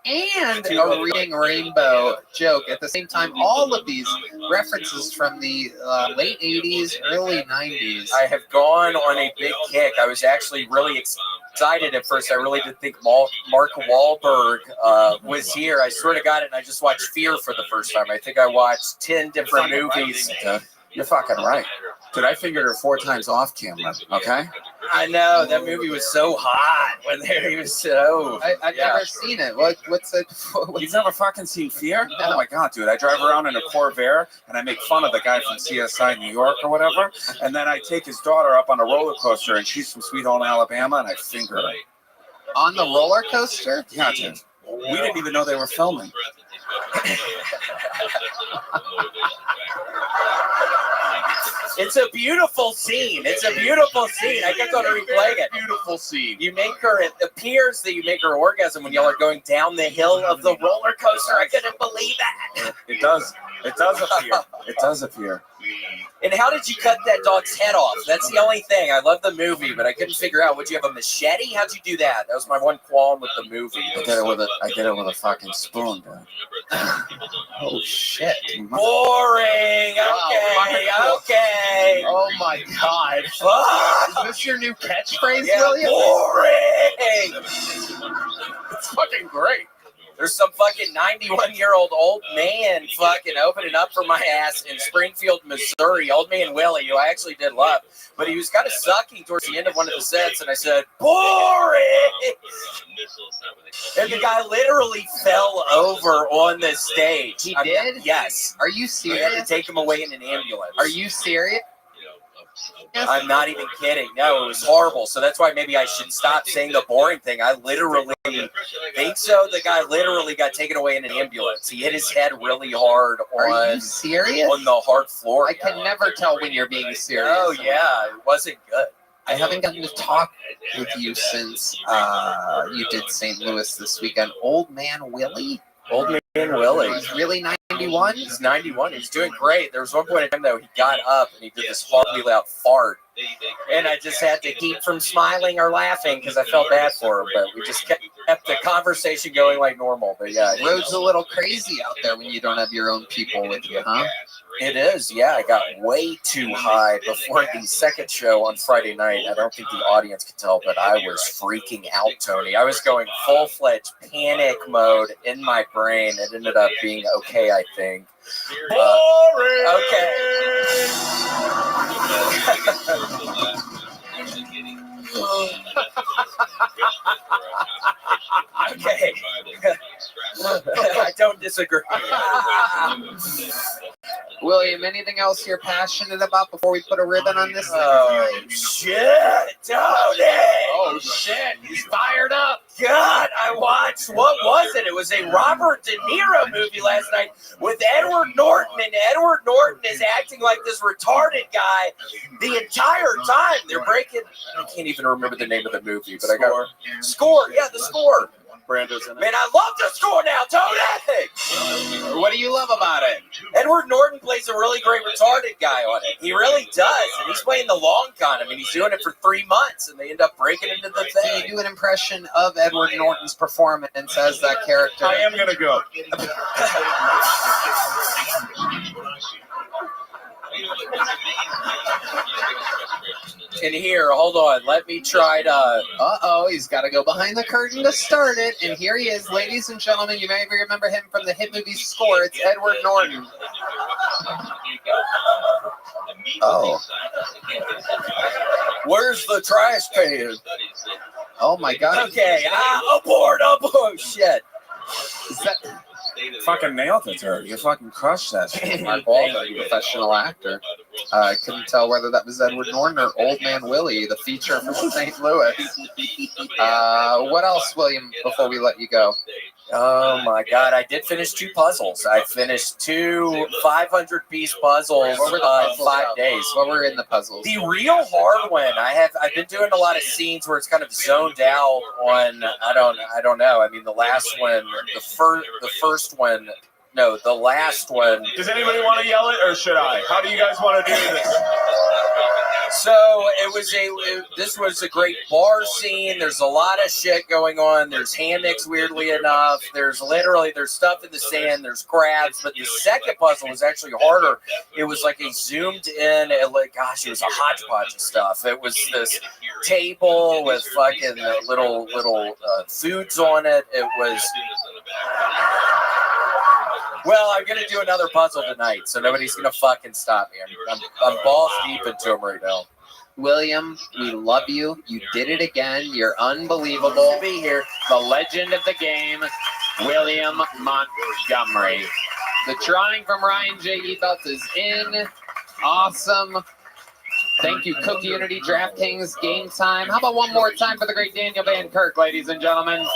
and a Reading Rainbow joke. At the same time, all of these references from the late 80s, early 90s. I have gone on a big kick. I was actually really excited at first. I really did think Mark Wahlberg was here. I swear to God, and I just watched Fear for the first time. I think I watched 10 different movies. You're fucking right. Dude, I figured her 4 times off camera, okay? I know that movie was so hot when he was so. I've never seen it. What's it? You've never fucking seen Fear? Oh my god, dude! I drive around in a Corvair and I make fun of the guy from CSI New York or whatever, and then I take his daughter up on a roller coaster, and she's from Sweet Home Alabama, and I finger her. On the roller coaster? Yeah, dude. We didn't even know they were filming. It's a beautiful scene. It's a beautiful scene. I kept on replaying it. Beautiful scene. You make her. It appears that you make her orgasm when y'all are going down the hill of the roller coaster. I couldn't believe that. It does. It does appear. It does appear. And how did you cut that dog's head off? That's the only thing. I love the movie, but I couldn't figure out. Would you have a machete? How'd you do that? That was my one qualm with the movie. I did it with a fucking spoon, dude. Oh shit! Boring. Okay. Okay. Oh my god! Fuck. Is this your new catchphrase, Yeah, William? boring. It's fucking great. There's some fucking 91-year-old old man fucking opening up for my ass in Springfield, Missouri. Old man Willie, who I actually did love. But he was kind of sucking towards the end of one of the sets, and I said, boring! And the guy literally fell over on the stage. He did? Yes. Are you We had to serious? take him away in an ambulance. Are you serious? I'm not even kidding. No, it was horrible. So that's why maybe I should stop saying the boring thing. I literally think so. The guy literally got taken away in an ambulance. He hit his head really hard Are you serious? on the hard floor. I can never tell when you're being serious. Oh yeah, it wasn't good. I haven't gotten to talk with you since you did St. Louis this weekend. Old man Willie? Old man Willie. He's really 91? He's 91. He's doing great. There was one point in time, though, he got up and he did this horribly loud fart. And I just had to keep from smiling or laughing because I felt bad for him. But we just kept the conversation going like normal. But yeah. Road's a little crazy out there when you don't have your own people with you, huh? It is, yeah. I got way too high before the second show on Friday night. I don't think the audience could tell, but I was freaking out, Tony. I was going full-fledged panic mode in my brain. It ended up being okay, I think. Okay. I don't disagree. William, anything else you're passionate about before we put a ribbon on this? Oh, shit, Tony! Oh, shit. He's fired up. God, I watched, what was it? It was a Robert De Niro movie last night with Edward Norton, and Edward Norton is acting like this retarded guy the entire time. They're breaking, I can't even remember the name of the movie, but I got Score, yeah, The Score. Brando's in it. Man, I love The Score now, Tony! What do you love about it? Edward Norton plays a really great retarded guy on it. He really does, and he's playing the long con. I mean, he's doing it for 3 months, and they end up breaking into the thing. Can you do an impression of Edward Norton's performance as that character? I am going to go. And here, hold on, let me try to... Uh-oh, he's got to go behind the curtain to start it. And here he is, ladies and gentlemen. You may remember him from the hit movie Score. It's Edward Norton. Oh. Where's the trash can? Oh, my God. Okay, aboard, shit. Is that... Fucking nailed it, dude. You fucking crushed that shit. Mark Wahlberg, professional actor. I couldn't tell whether that was Edward Norton or Old Man Willie, the feature from St. Louis. What else, William, before we let you go? Oh my God, I did finish 2 puzzles. I finished 2 500-piece puzzles What were the in puzzles 5 about? days. What were in the puzzles? The real hard one, I've been doing a lot of scenes where it's kind of zoned out on, I don't know. I mean, the last one, the first one, no, the last one. Does anybody want to yell it, or should I? How do you guys want to do this? So this was a great bar scene. There's a lot of shit going on. There's hammocks, weirdly enough. There's stuff in the sand. There's crabs. But the second puzzle was actually harder. It was like a zoomed in. It was a hodgepodge of stuff. It was this table with fucking little foods on it. It was. Well, I'm gonna do another puzzle tonight, so nobody's gonna fucking stop me. I'm balls deep into them right now. William, we love you. You did it again. You're unbelievable. To be here, the legend of the game, William Montgomery. The drawing from Ryan J. Ebelt is in. Awesome. Thank you, Cook Unity, DraftKings, Game Time. How about one more time for the great Daniel Van Kirk, ladies and gentlemen?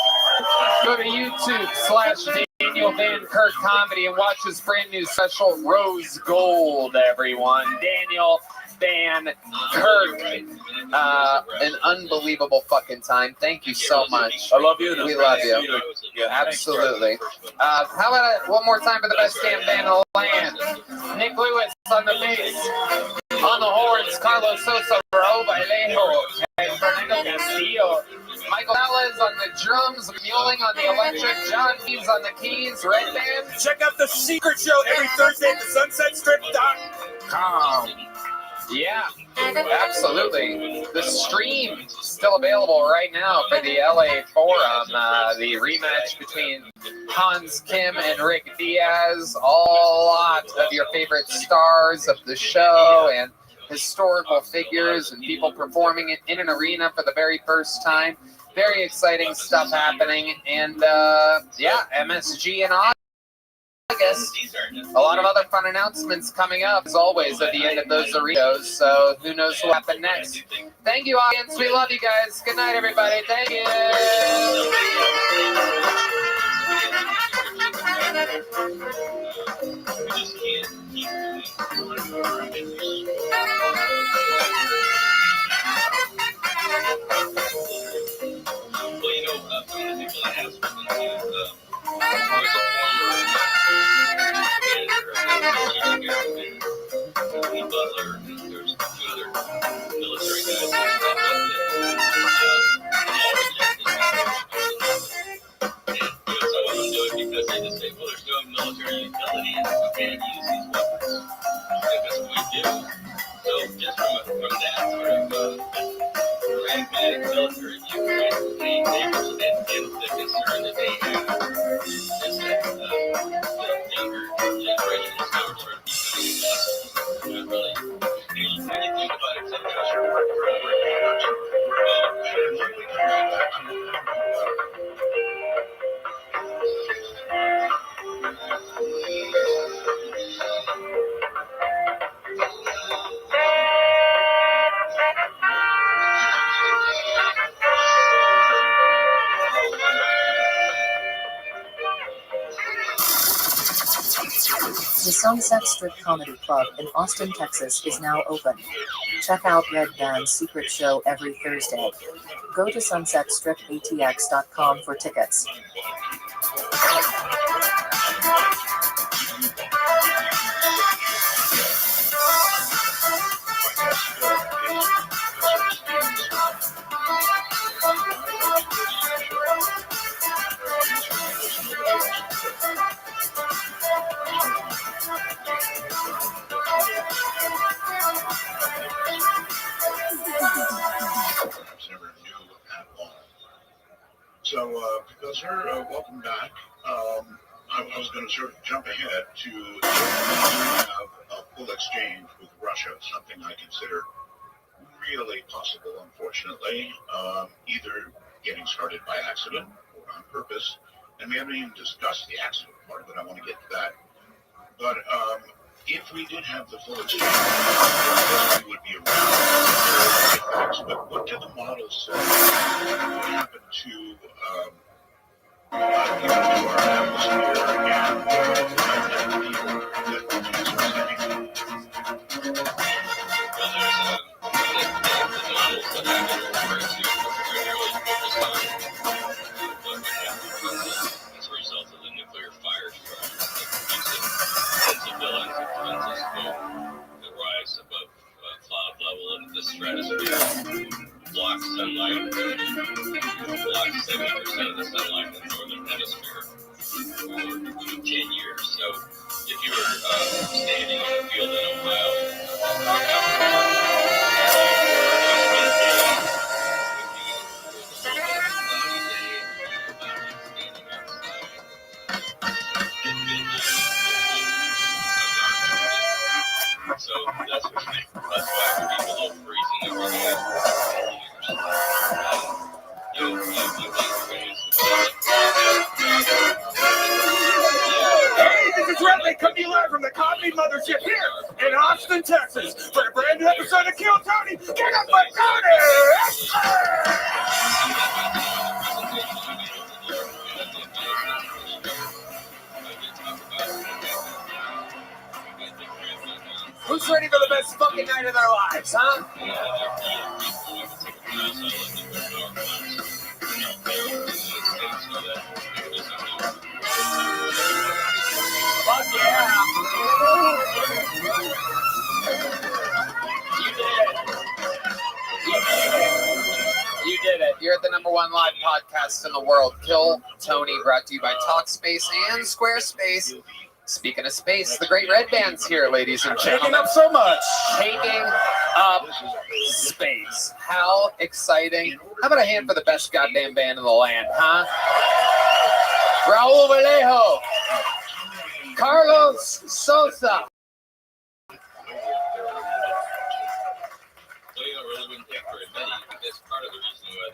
Go to YouTube/Daniel Van Kirk Comedy and watch his brand new special, Rose Gold, everyone. Daniel Van Kirk. An unbelievable fucking time. Thank you so much. I love you. We love you. Absolutely. How about one more time for the best damn band in the land? Nick Lewis on the bass. On the horns, Carlos Sosa, Raul Vallejo, and Fernando Castillo. Michael Alves on the drums, Muling on the electric, John Reeves on the keys, Red Band. Check out the secret show every Thursday at the sunsetstrip.com. Yeah, absolutely. The stream still available right now for the LA Forum. The rematch between Hans Kim and Rick Diaz. A lot of your favorite stars of the show and historical figures and people performing it in an arena for the very first time. Very exciting stuff happening. And yeah, MSG and August. A lot of other fun announcements coming up, as always, at the end of those arenas. So who knows what will happen next. Thank you, audience. We love you guys. Good night, everybody. Thank you. The Sunset Strip Comedy Club in Austin, Texas is now open. Check out Red Band's secret show every Thursday. Go to sunsetstripatx.com for tickets. So, Professor, welcome back. I was going to sort of jump ahead to have a full exchange with Russia, something I consider really possible, unfortunately, either getting started by accident or on purpose. And we haven't even discussed the accident part of it. I want to get to that. But if we did have the full exchange, we would be around. But what do the models say? What happened to our atmosphere and the people that we're as a result of the nuclear fire tons of buildings and tons of smoke that rise above cloud level into the stratosphere, blocks sunlight, blocks 70% of the sunlight in the northern hemisphere for 10 years. So if you were standing in a field in Ohio, so that's why it would be below freezing every day. happy mothership here in Austin, Texas, for a brand new episode of Kill Tony. Get up for Tony! Who's ready for the best fucking night of their lives, huh? Fuck yeah! You did it. You're at the #1 live podcast in the world. Kill Tony, brought to you by Talkspace and Squarespace. Speaking of space, the great Red Band's here, ladies and gentlemen. Shaking up so much. Shaking up space. How exciting. How about a hand for the best goddamn band in the land, huh? Raul Vallejo. Carlos Sosa.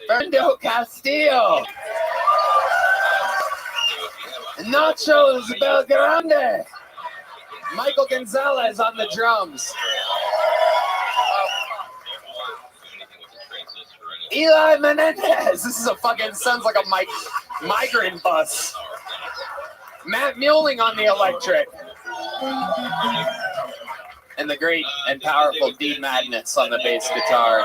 Fernando Castillo. Nachos Belgrande. Michael Gonzalez on the drums. Eli Menendez. This is a fucking, sounds like a migrant bus. Matt Muelling on the electric. And the great and powerful D Madness on the bass guitar.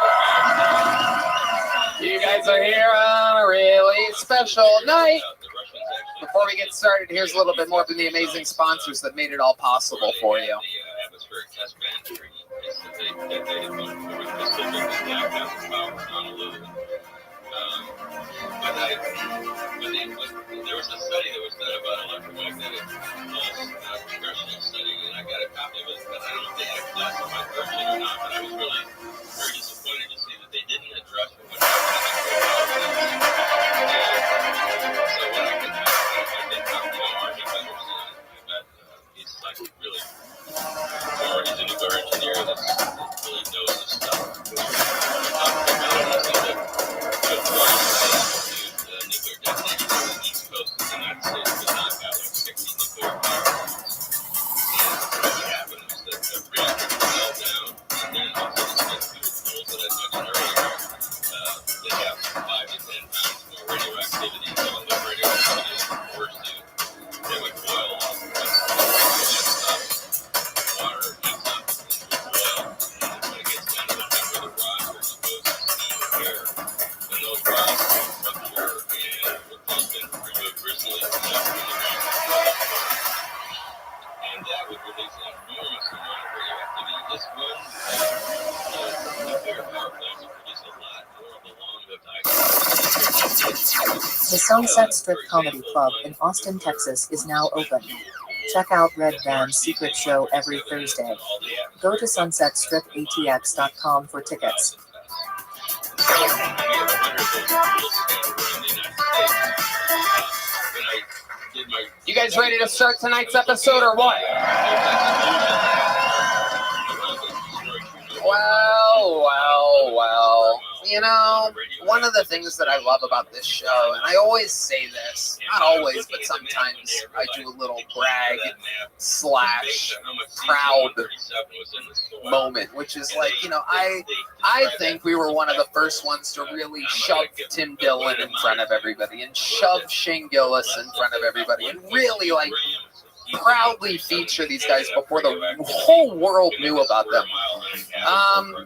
You guys are here on a really special night. Before we get started, here's a little bit more from the amazing sponsors that made it all possible for you. There was a study that was done about electromagnetic pulse congressional study, and I got a copy of it, but I don't think I classified version or not, but I was really very disappointed to see that they didn't address what would happen. So what I did talk to Mark Anderson, I've got he's like really, he's a nuclear engineer that really knows his stuff. The Sunset Strip Comedy Club in Austin, Texas is now open. Check out Red Band's secret show every Thursday. Go to sunsetstripatx.com for tickets. You guys ready to start tonight's episode or what? Well. You know, one of the things that I love about this show, and I always say this, not always, but sometimes I do a little brag / proud moment, which is like, you know, I think we were one of the first ones to really shove Tim Dillon in front of everybody and shove Shane Gillis in front of everybody and really like proudly feature these guys before the whole world knew about them.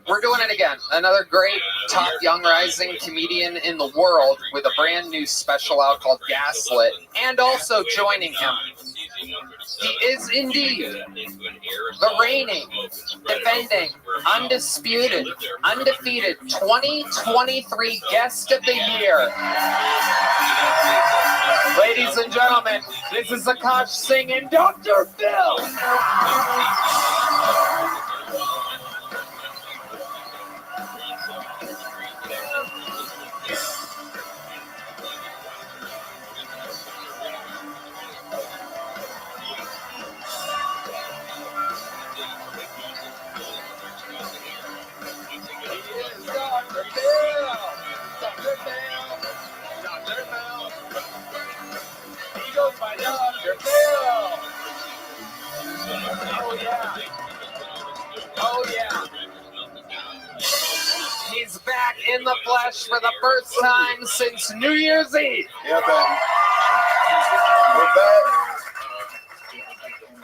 We're doing it again. Another great top young rising comedian in the world with a brand new special out called Gaslit, and also joining him, he is indeed the reigning, defending, undisputed, undefeated 2023 Guest of the Year. Ladies and gentlemen, this is Akash Singh and Dr. Phil. He goes by Dr. Phil. Oh yeah. He's back in the flesh for the first time since New Year's Eve. Yeah, baby. We're back.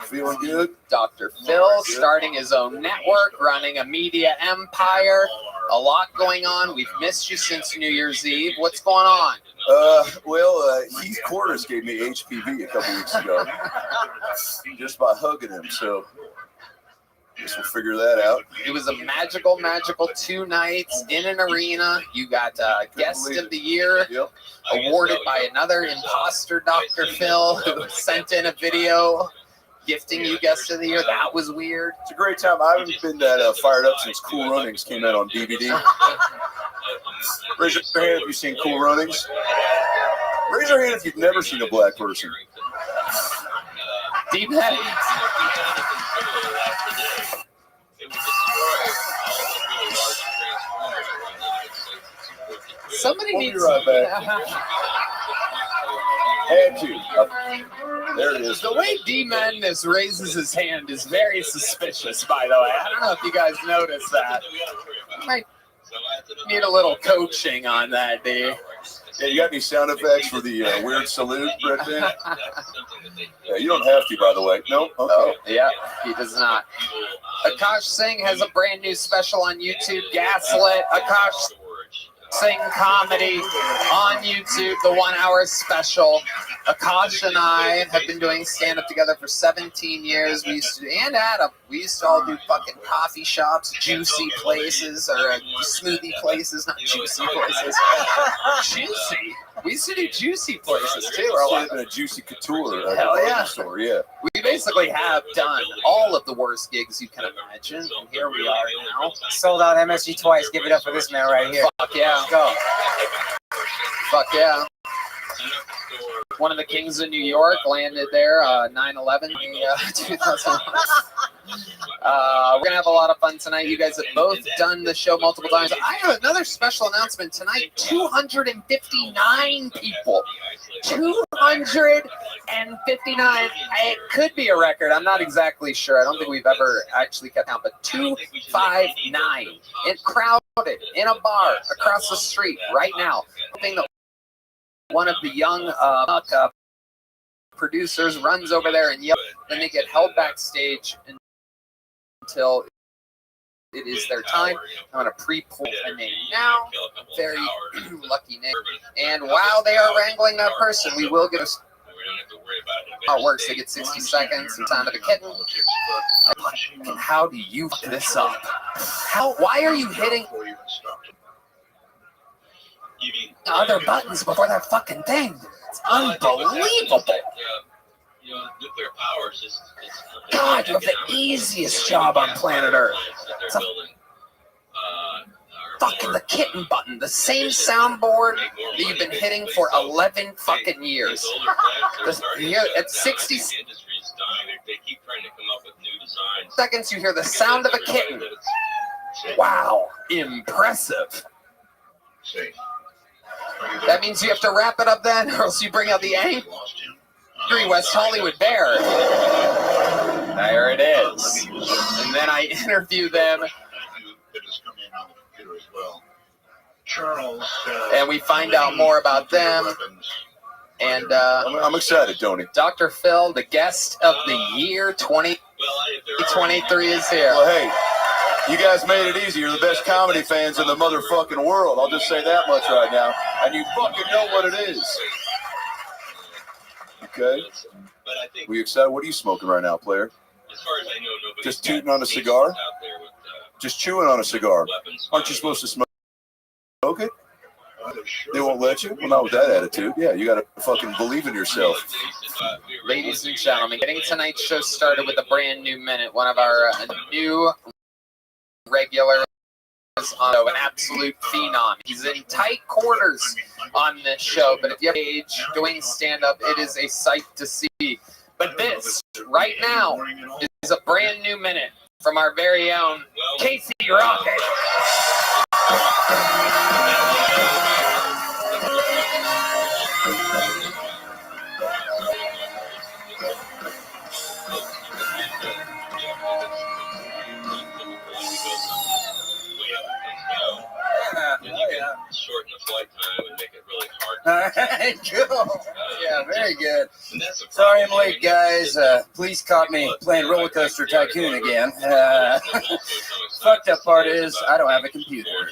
Feeling good. Dr. Phil starting his own network, running a media empire. A lot going on. We've missed you since New Year's Eve. What's going on? Heath Quarters gave me HPV a couple weeks ago. Just by hugging him, so guess we'll figure that out. It was a magical 2 nights in an arena. You got Guest of the Year, awarded by another imposter, Dr. Phil, who sent in a video gifting you Guest of the Year. That was weird. It's a great time. I haven't been that fired up since Cool Runnings came out on DVD. Raise your hand if you've seen Cool Runnings. Raise your hand if you've never seen a black person. Deep head. Somebody needs to be right back. Had to. There it is. The way D. Madness raises his hand is very suspicious, by the way. I don't know if you guys noticed that. Might need a little coaching on that, D. Yeah, you got any sound effects for the weird salute, Brett? Yeah, you don't have to, by the way. No? Okay. Oh, yeah, he does not. Akash Singh has a brand new special on YouTube, Gaslit. Akash Singh Comedy on YouTube, the 1 hour special. Akash and I have been doing stand-up together for 17 years. And Adam, we used to all do fucking coffee shops, juicy places, or smoothie places, not juicy places. Juicy? We used to do juicy places too. Or a juicy couture. Hell yeah. Store, yeah. We basically have done all of the worst gigs you can imagine, and here we are now. Sold out MSG twice. Give it up for this man right here. Fuck yeah. Let's go. Fuck yeah. One of the kings of New York landed there, 9/11, 2001. We're going to have a lot of fun tonight. You guys have both done the show multiple times. I have another special announcement tonight. 259 people. 259. It could be a record. I'm not exactly sure. I don't think we've ever actually kept count, but 259. And crowded in a bar across the street right now. Hoping that one of the young producers runs over there and yells. Then they get held backstage until it is their time. I'm going to pre-pull a name now. Very lucky name. And while they are wrangling that person, we will get how it works. They get 60 seconds. The sound of a kitten. And how do you fuck this up? Why are you hitting other buttons before that fucking thing? It's unbelievable. Nuclear power is just. God, you have the easiest job on planet Earth. It's a fucking the kitten button, the same soundboard that you've been hitting for 11 fucking years. At 60 seconds, you hear the sound of a kitten. Wow, impressive. That means you have to wrap it up then, or else you bring out the Angry West Hollywood Bear. There it is. And then I interview them. And we find out more about them. And I'm excited, Tony. Dr. Phil, the guest of the year 2023 is here. Well, hey, you guys made it easy. You're the best comedy fans in the motherfucking world. I'll just say that much right now. And you fucking know what it is. Okay? Were you excited? What are you smoking right now, player? As far as I know, just tooting on a cigar? Just chewing on a cigar. Aren't you supposed to smoke it? They won't let you? Well, not with that attitude. Yeah, you got to fucking believe in yourself. Ladies and gentlemen, getting tonight's show started with a brand new minute. One of our new regulars, an absolute phenom. He's in tight quarters on this show, but if you have age doing stand-up, it is a sight to see. But this, right now, is a brand new minute from our very own Casey Rocket. right, cool. Yeah, very good. Sorry I'm late, guys. Police caught me playing Roller Coaster Tycoon again. Fucked up part is I don't have a computer.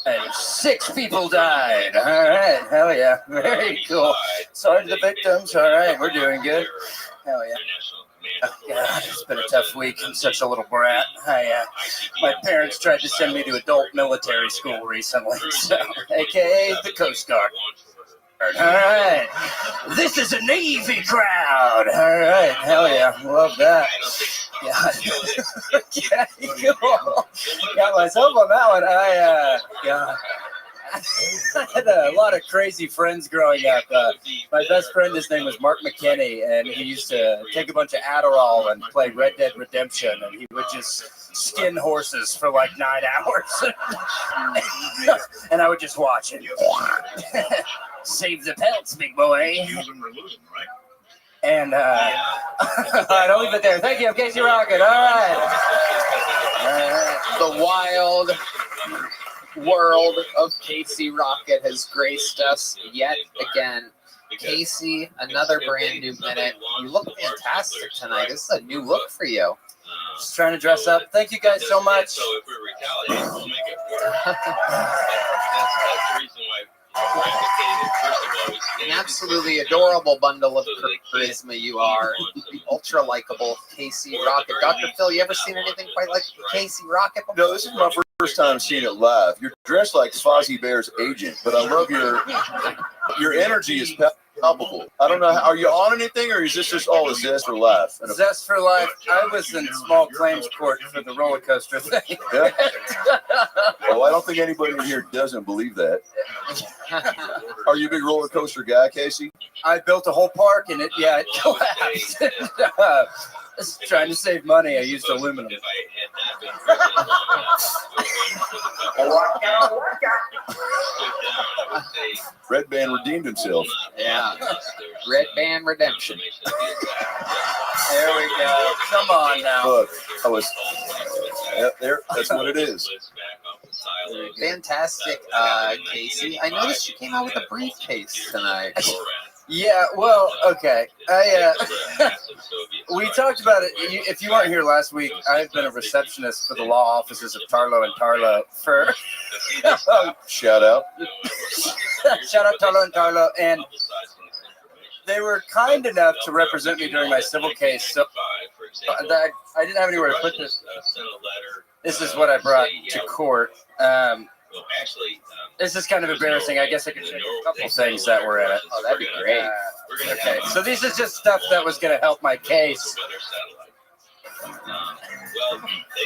And 6 people died. All right, hell yeah, very cool. Sorry to the victims. All right, we're doing good. Hell yeah. Oh, God, it's been a tough week. I'm such a little brat. My parents tried to send me to adult military school recently, so, aka the Coast Guard. All right, this is a Navy crowd. All right, hell yeah, love that. Yeah, okay, cool. Got myself on that one. Yeah. I had a lot of crazy friends growing up. My best friend, his name was Mark McKinney, and he used to take a bunch of Adderall and play Red Dead Redemption, and he would just skin horses for like 9 hours. And I would just watch it. Save the pelts, big boy. And all right, I'll leave it there. Thank you, I'm Casey Rocket. All right. The wild world of Casey Rocket has graced us yet again. Casey, another brand new minute. You look fantastic tonight. This is a new look for you. Just trying to dress up. Thank you guys so much. So if we retaliate, we'll make it work. That's the reason why we're advocating. First of all, An absolutely adorable bundle of charisma you are. Ultra likable Casey Rocket. Dr. Phil, you ever seen anything quite like Casey Rocket before? No, this is my first time seeing it live. You're dressed like Fozzie Bear's agent, but I love your energy is palpable. I don't know, are you on anything, or is this just all a zest for life? Zest for life. I was in small claims court for the roller coaster thing. Yeah. Well, I don't think anybody in here doesn't believe that. Are you a big roller coaster guy, Casey? I built a whole park and it collapsed. Just trying to save money, I used aluminum. Red Band redeemed himself. Yeah. Red Band Redemption. There we go. Come on now. Look, there. That's what it is. Fantastic, Casey. I noticed you came out with a briefcase tonight. Yeah, well, okay. We talked about it. If you weren't here last week, I've been a receptionist for the law offices of Tarlo and Tarlo for... Shout out. Shout out Tarlo and Tarlo. And they were kind enough to represent me during my civil case. So I didn't have anywhere to put this. This is what I brought to court. This is kind of embarrassing. I guess I could show you a couple things that were in it. Oh, that'd be great. Okay, so this is just stuff that was going to help my case.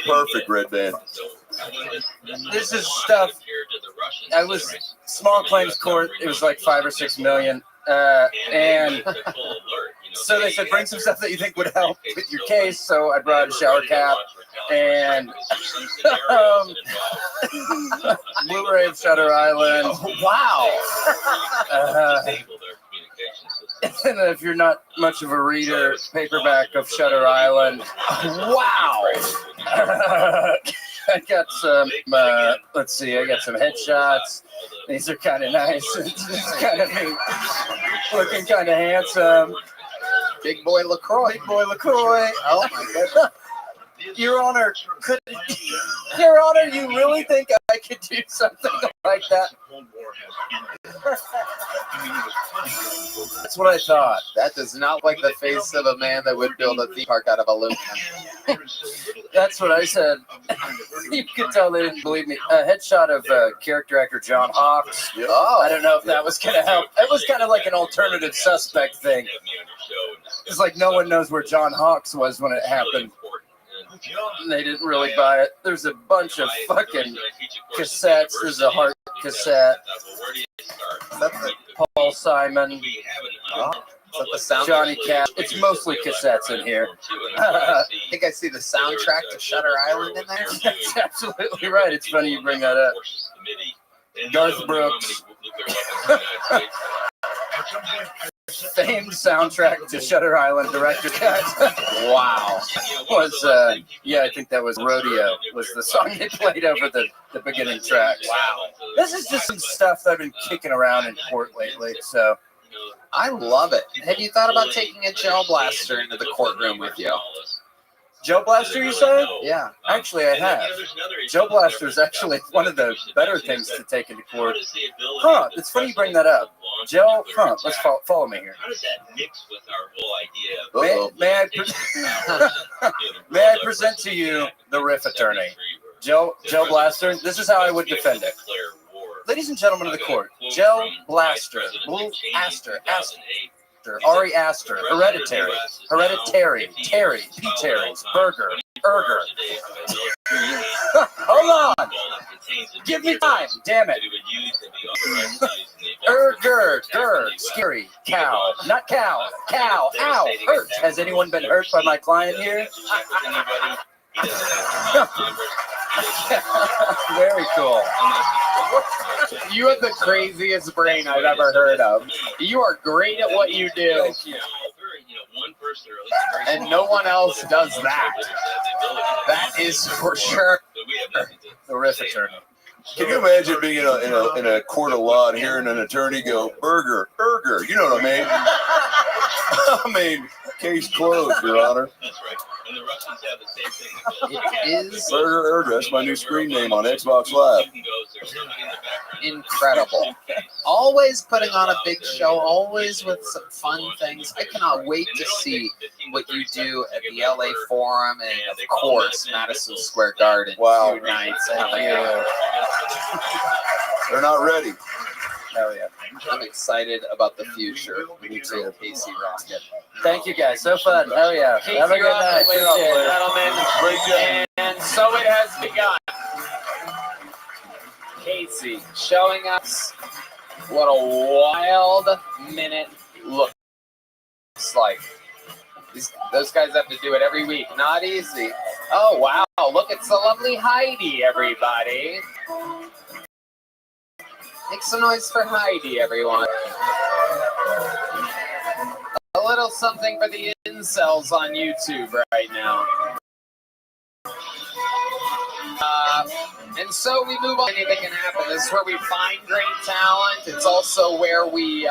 Perfect, Red Band. This is stuff. I was small claims court. It was like 5 or 6 million. And so they said, bring some stuff that you think would help with your case. So I brought a shower cap and Blu-ray of Shutter Island. Oh, wow. And if you're not much of a reader, paperback of Shutter Island. Wow. I got some, let's see, I got some headshots. These are kind of nice. It's kind of neat. Looking kind of handsome. Big boy LaCroix. Big boy LaCroix. Oh, my goodness. Your Honor, you really think I could do something like that? That's what I thought. That does not look like the face of a man that would build a theme park out of aluminum. That's what I said. You could tell they didn't believe me. A headshot of character actor John Hawkes. Oh. I don't know if that was going to help. It was kind of like an alternative suspect thing. It's like no one knows where John Hawkes was when it happened. And they didn't really buy it. There's a bunch of fucking cassettes. There's a Heart cassette. Paul Simon. The sound Johnny Cash. It's mostly cassettes in here. I think I see the soundtrack to Shutter Island in there. That's absolutely right. It's funny you bring that up. Garth Brooks. famed soundtrack to Shutter Island director cut. Wow. Was yeah, I think that was Rodeo was the song they played over the beginning tracks. Wow. This is just some stuff that I've been kicking around in court lately, so I love it. Have you thought about taking a gel blaster into the courtroom with you? Gel Blaster, you say? Yeah. Actually, I have. Gel Blaster is actually one of the better things to take into court. Huh, it's funny you bring that up. Gel, let's follow me here. How does that mix with our whole idea? May I present to you the riff attorney? Gel Blaster, this is how I would defend it. Ladies and gentlemen of the court, Gel Blaster, Blue Aster, Ari Aster, Hereditary, Terry, P. Terry's, Burger, Erger. Hold on! Give me time, damn it. Erger, scary, cow, not cow, ow, hurt. Has anyone been hurt by my client here? Very cool. You have the craziest brain I've ever heard of. You are great at what you do. Thank you. And no one else does that. That is for sure. The riff attorney. Can you imagine being in a court of law and hearing an attorney go, Burger, Erger, you know what I mean? I mean, case closed, Your Honor. That's right. And the Russians have the same thing. It is Burger, Erger, that's my new screen name on Xbox Live. incredible. Always putting on a big show, always with some fun things. I cannot wait to see what you do at the LA Forum and, of course, Madison Square Garden. Wow. 2 nights coming up. They're not ready. Hell yeah. I'm excited about the future. Me too, Casey Rocket. Thank you guys. So fun. Hell yeah. Casey Have a good night. Rocket, ladies and gentlemen. And so it has begun. Casey showing us what a wild minute looks like. Those guys have to do it every week. Not easy. Oh, wow. Look, it's the lovely Heidi, everybody. Make some noise for Heidi, everyone. A little something for the incels on YouTube right now. And so we move on. Anything can happen. This is where we find great talent. It's also where we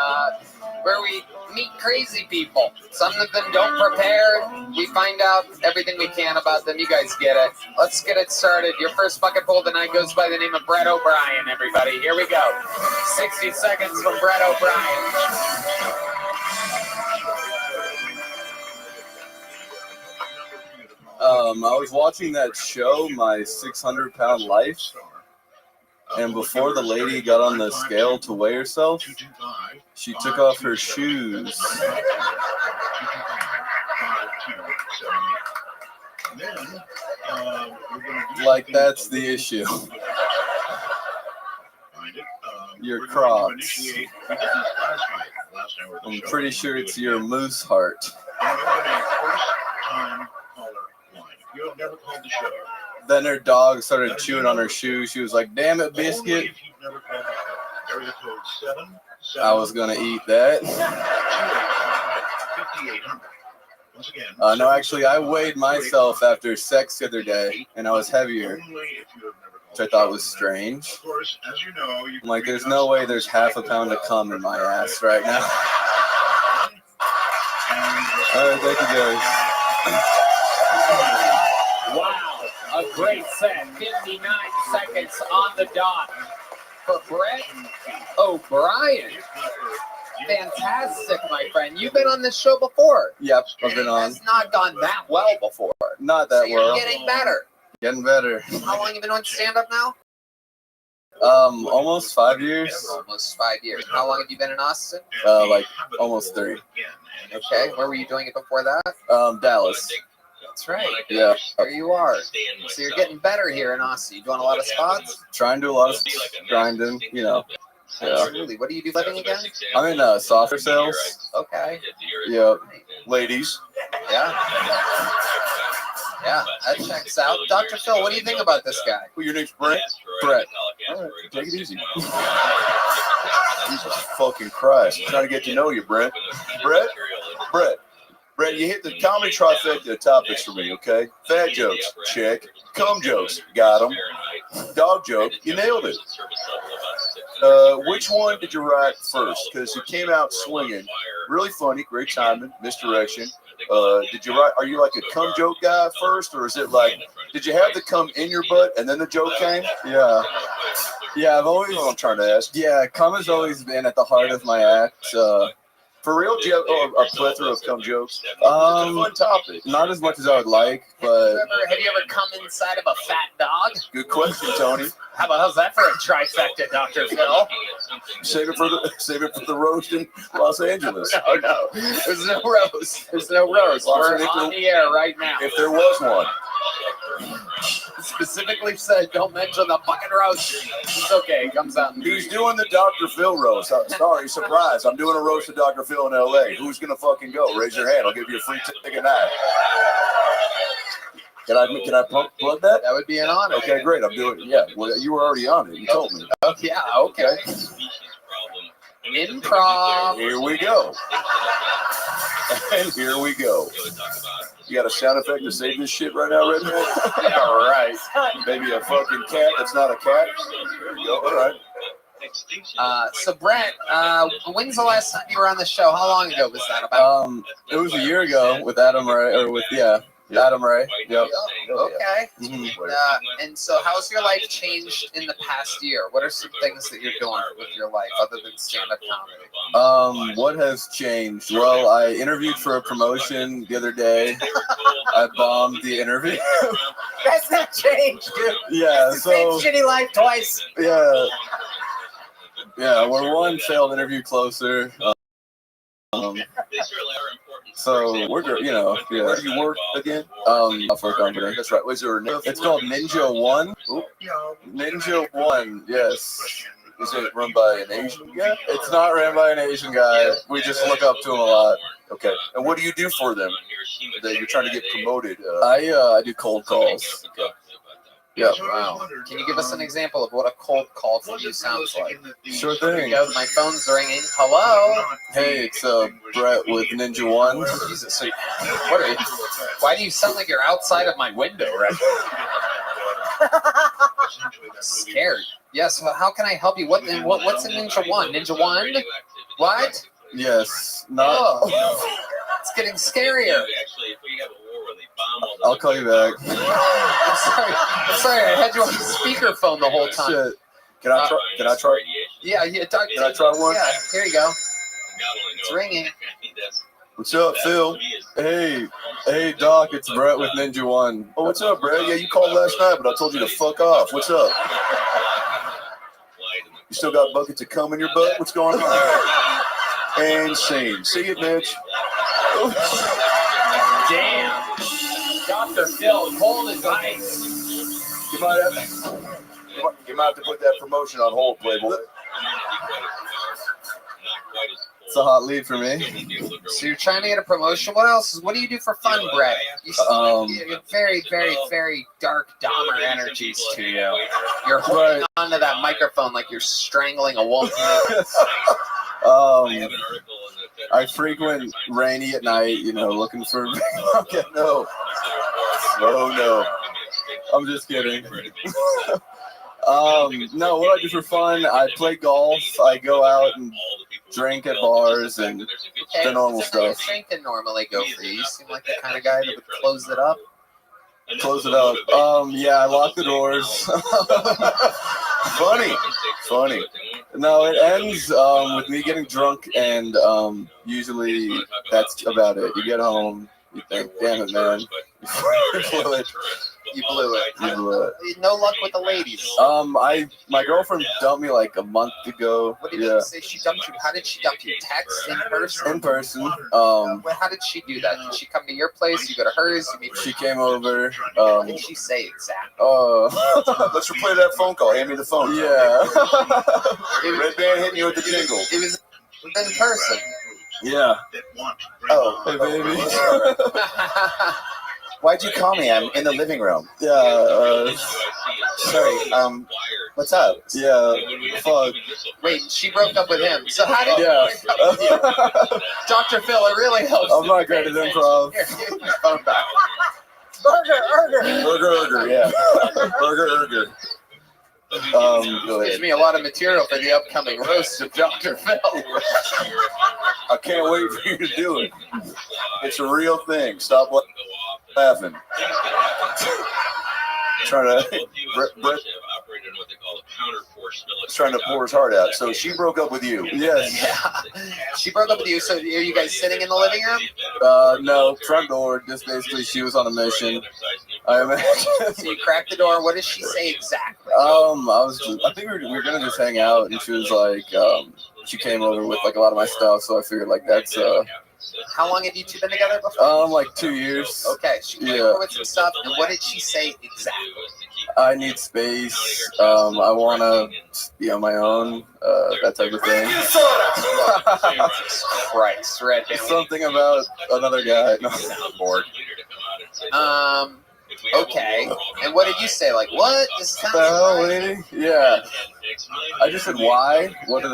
meet crazy people. Some of them don't prepare. We find out everything we can about them. You guys get it. Let's get it started. Your first bucket pull tonight goes by the name of Brett O'Brien, everybody. Here we go. 60 seconds from Brett O'Brien. I was watching that show, My 600-Pound Life, and before the lady got on the scale to weigh herself, she took off her shoes. Like, that's the issue. Your Crocs. I'm pretty sure it's your moose heart. Then her dog started chewing on her shoe. She was like, damn it, Biscuit. I was going to eat that. No, actually, I weighed myself after sex the other day, and I was heavier, which I thought was strange. I'm like, there's no way there's half a pound of cum in my ass right now. All right, thank you, guys. Wow, a great set. 59 seconds on the dot for Brett O'Brien. Fantastic, my friend. You've been on this show before. Yep, I've been on. It's not gone that well before. Not that You're well. getting better. Getting better. How long have you been on stand-up now? Almost 5 years. Almost 5 years. How long have you been in Austin? Like almost 3. Okay. Where were you doing it before that? Dallas. That's right. Yeah. There you are. So you're getting better here in Austin. You doing a lot of spots? Trying to do a lot of grinding, you know. Yeah. Absolutely. What do you do living again? I'm in software sales. Okay. Yeah. Ladies. Yeah. Yeah, that checks out. Dr. Phil, what do you think about this guy? Well, your name's Brett? Brett. All right, take it easy. Jesus fucking Christ. I'm trying to get to know you, Brent. Brett, you hit the comedy trifecta of topics for me, okay? Fat jokes, check. Cum jokes, got them. Dog joke, you nailed it. Which one did you write first? Because you came out swinging. Really funny, great timing, misdirection. Did you write, are you like a cum joke guy first, or is it like, did you have the cum in your butt and then the joke came? Yeah. Yeah, I've always. That's what I'm trying to ask. Yeah, cum has always been at the heart of my act. For real, do you have a plethora of cum jokes? It's a fun topic. Not as much as I would like, but Have you ever come inside of a fat dog? Good question, Tony. How's that for a trifecta, Dr. Phil? Save it for the roast in Los Angeles. No. There's no roast. We're on the air right now. If there was one. Specifically said, don't mention the fucking roast. It's okay. It comes out. He's doing the Dr. Phil roast. Sorry, surprise. I'm doing a roast of Dr. Phil in L.A. Who's going to fucking go? Raise your hand. I'll give you a free ticket now. Can I plug that? That would be an honor. Okay, great. I'm doing it. Yeah, well, you were already on it. You told me. Oh, yeah, okay. Improv. Here we go. And here we go. You got a sound effect to save this shit right now, Redman? Yeah, right. Maybe a fucking cat that's not a cat? There you go. All right. So Brent, when's the last time you were on the show? How long ago was that about? It was a year ago with Adam Ray, Adam Ray. Yep. Okay. Mhm. And so how's your life changed in the past year? What are some things that you're doing with your life other than stand-up comedy? What has changed? Well, I interviewed for a promotion the other day. I bombed the interview. That's not changed, dude. Yeah, It's the same shitty life twice. Yeah, we're one failed interview closer. So we're, yeah. Where do you work again? For a company. That's right. Was there a name? It's called Ninja One. Ninja One, yes. Is it run by an Asian guy? It's not ran by an Asian guy. We just look up to him a lot. Okay. And what do you do for them? That you're trying to get promoted? I do cold calls. Okay. Yeah. Wow. Can you give us an example of what a cold call from you sounds like? Sure Here thing. we go. My phone's ringing. Hello. Hey, it's Brett with Ninja One. Jesus. So what are you? Why do you sound like you're outside of my window right now? Scared. Yes. Well, how can I help you? What's a Ninja One? Ninja One? What? Yes. It's getting scarier. I'll call you back. I'm sorry. I had you on speakerphone the whole time. Shit. Can I try? Yeah. Can I try one? Yeah. Here you go. It's ringing. What's up, Phil? Hey, Doc. It's Brett with Ninja One. Oh, what's up, Brett? Yeah, you called last night, but I told you to fuck off. What's up? You still got buckets of cum in your butt? What's going on? And scene. See you, bitch. Damn. Dr. Phil, cold as ice. You might have to put that promotion on hold, Playboy. It's a hot lead for me. So you're trying to get a promotion. What else? What do you do for fun, Brett? You have very, very, very dark Dahmer energies to you. You're holding onto that microphone like you're strangling a woman. I frequent Rainy at night, looking for. Okay, no. I'm just kidding. No, what I do for fun, I play golf. I go out and drink at bars and the normal stuff. Drinking normally go for you. You seem like the kind of guy that would close it up. Close it up. Yeah, I lock the doors. Funny. No, it ends with me getting drunk, and usually that's about it. You get home, you think, damn it, man. You blew it. No luck with the ladies. My girlfriend dumped me like a month ago. What did you say she dumped you? How did she dump you? Text? In person? In person. How did she do that? Did she come to your place? You go to hers? She came over. What did she say exactly? Let's replay that phone call. Hand me the phone. Yeah. Red Band hitting you with the jingle. It was in person. Yeah. Oh, hey, baby. Why'd you call me? I'm in the living room. Yeah. Sorry. What's up? Yeah, fuck. Wait, she broke up with him. So how did Yeah. you break up with you? Dr. Phil, it really helps. I'm not great at improv. Here, give me my phone back. Burger, yeah. Burger. Gives me a lot of material for the upcoming roast of Dr. Phil. I can't wait for you to do it. It's a real thing. Stop laughing. Trying to Brett trying to pour his heart out. So she broke up with you. Yes. Yeah. She broke up with you. So are you guys sitting in the living room? No, front door. Just basically, she was on a mission. I imagine. So you cracked the door. What does she say exactly? I think we were gonna just hang out, and she was like, she came over with like a lot of my stuff, so I figured like that's How long have you two been together before? like 2 years. Okay, she came over with some stuff, and what did she say exactly? I need space. I want to be on my own. That type of thing. Jesus Christ, Red. Something about another guy. No, I'm bored. Okay. And what did you say? Like, what? This is kind the hell, of lady? Yeah. I just said, why? What did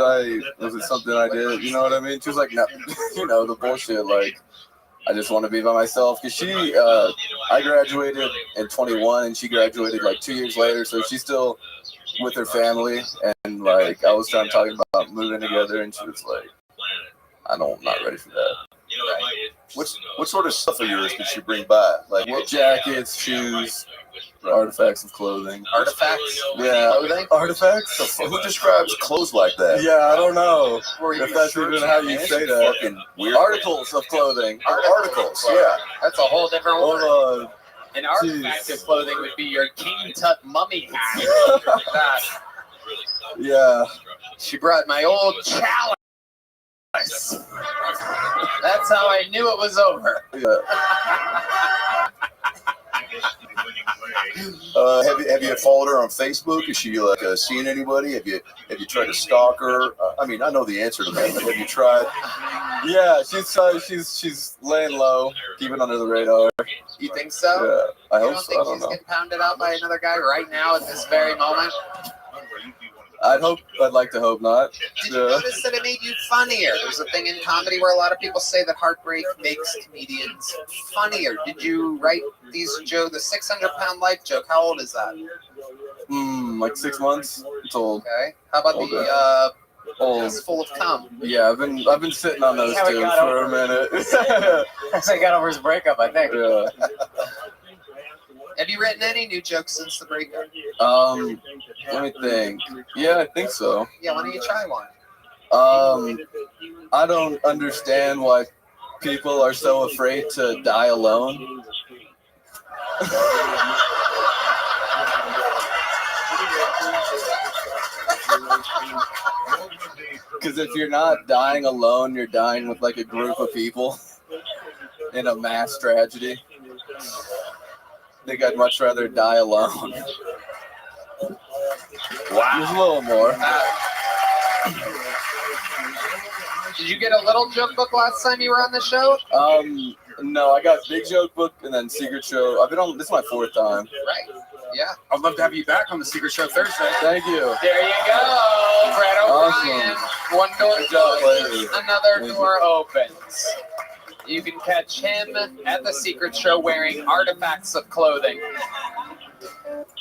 was it something I did? You know what I mean? She was like, no, the bullshit. Like, I just want to be by myself. Because I graduated in 21 and she graduated like 2 years later. So she's still with her family. And like, I was trying to talk about moving together and she was like, I'm not ready for that. What sort of stuff of yours did she bring by? Like what jackets, shoes, artifacts of clothing. Artifacts? Yeah. Clothing? Artifacts? Who describes clothes like that? Yeah, I don't know if that's even how you say that. Fucking weird. Articles of clothing. Articles, yeah. That's a whole different word. Hold on. An artifact of clothing would be your King Tut mummy hat. That. Yeah. She brought my old chalice. That's how I knew it was over. Yeah. Have you followed her on Facebook? Is she like seeing anybody? Have you tried to stalk her? I mean, I know the answer to that, but have you tried? Yeah, she's laying low, keeping under the radar. You think so? Yeah, I hope so. Think I don't she's know. getting pounded out by another guy right now at this very moment? I'd like to hope not. Did you notice that it made you funnier? There's a thing in comedy where a lot of people say that heartbreak makes comedians funnier. Did you write these jokes? The 600-pound life joke, how old is that? Like 6 months. It's old. Okay. How about Older. the Old. It's full of cum? Yeah, I've been sitting on those two for a minute. That's how he got over his breakup, I think. Yeah. Have you written any new jokes since the breakup? Let me think. Yeah, I think so. Yeah, why don't you try one? I don't understand why people are so afraid to die alone. Because if you're not dying alone, you're dying with like a group of people in a mass tragedy. I think I'd much rather die alone. Wow. There's a little more. Did you get a little joke book last time you were on the show? No, I got Big Joke Book and then Secret Show. I've been on, this is my 4th time. Right. Yeah. I'd love to have you back on the Secret Show Thursday. Thank you. There you go, Brett O'Brien. One door closes, another door opens. You can catch him at the Secret Show wearing artifacts of clothing.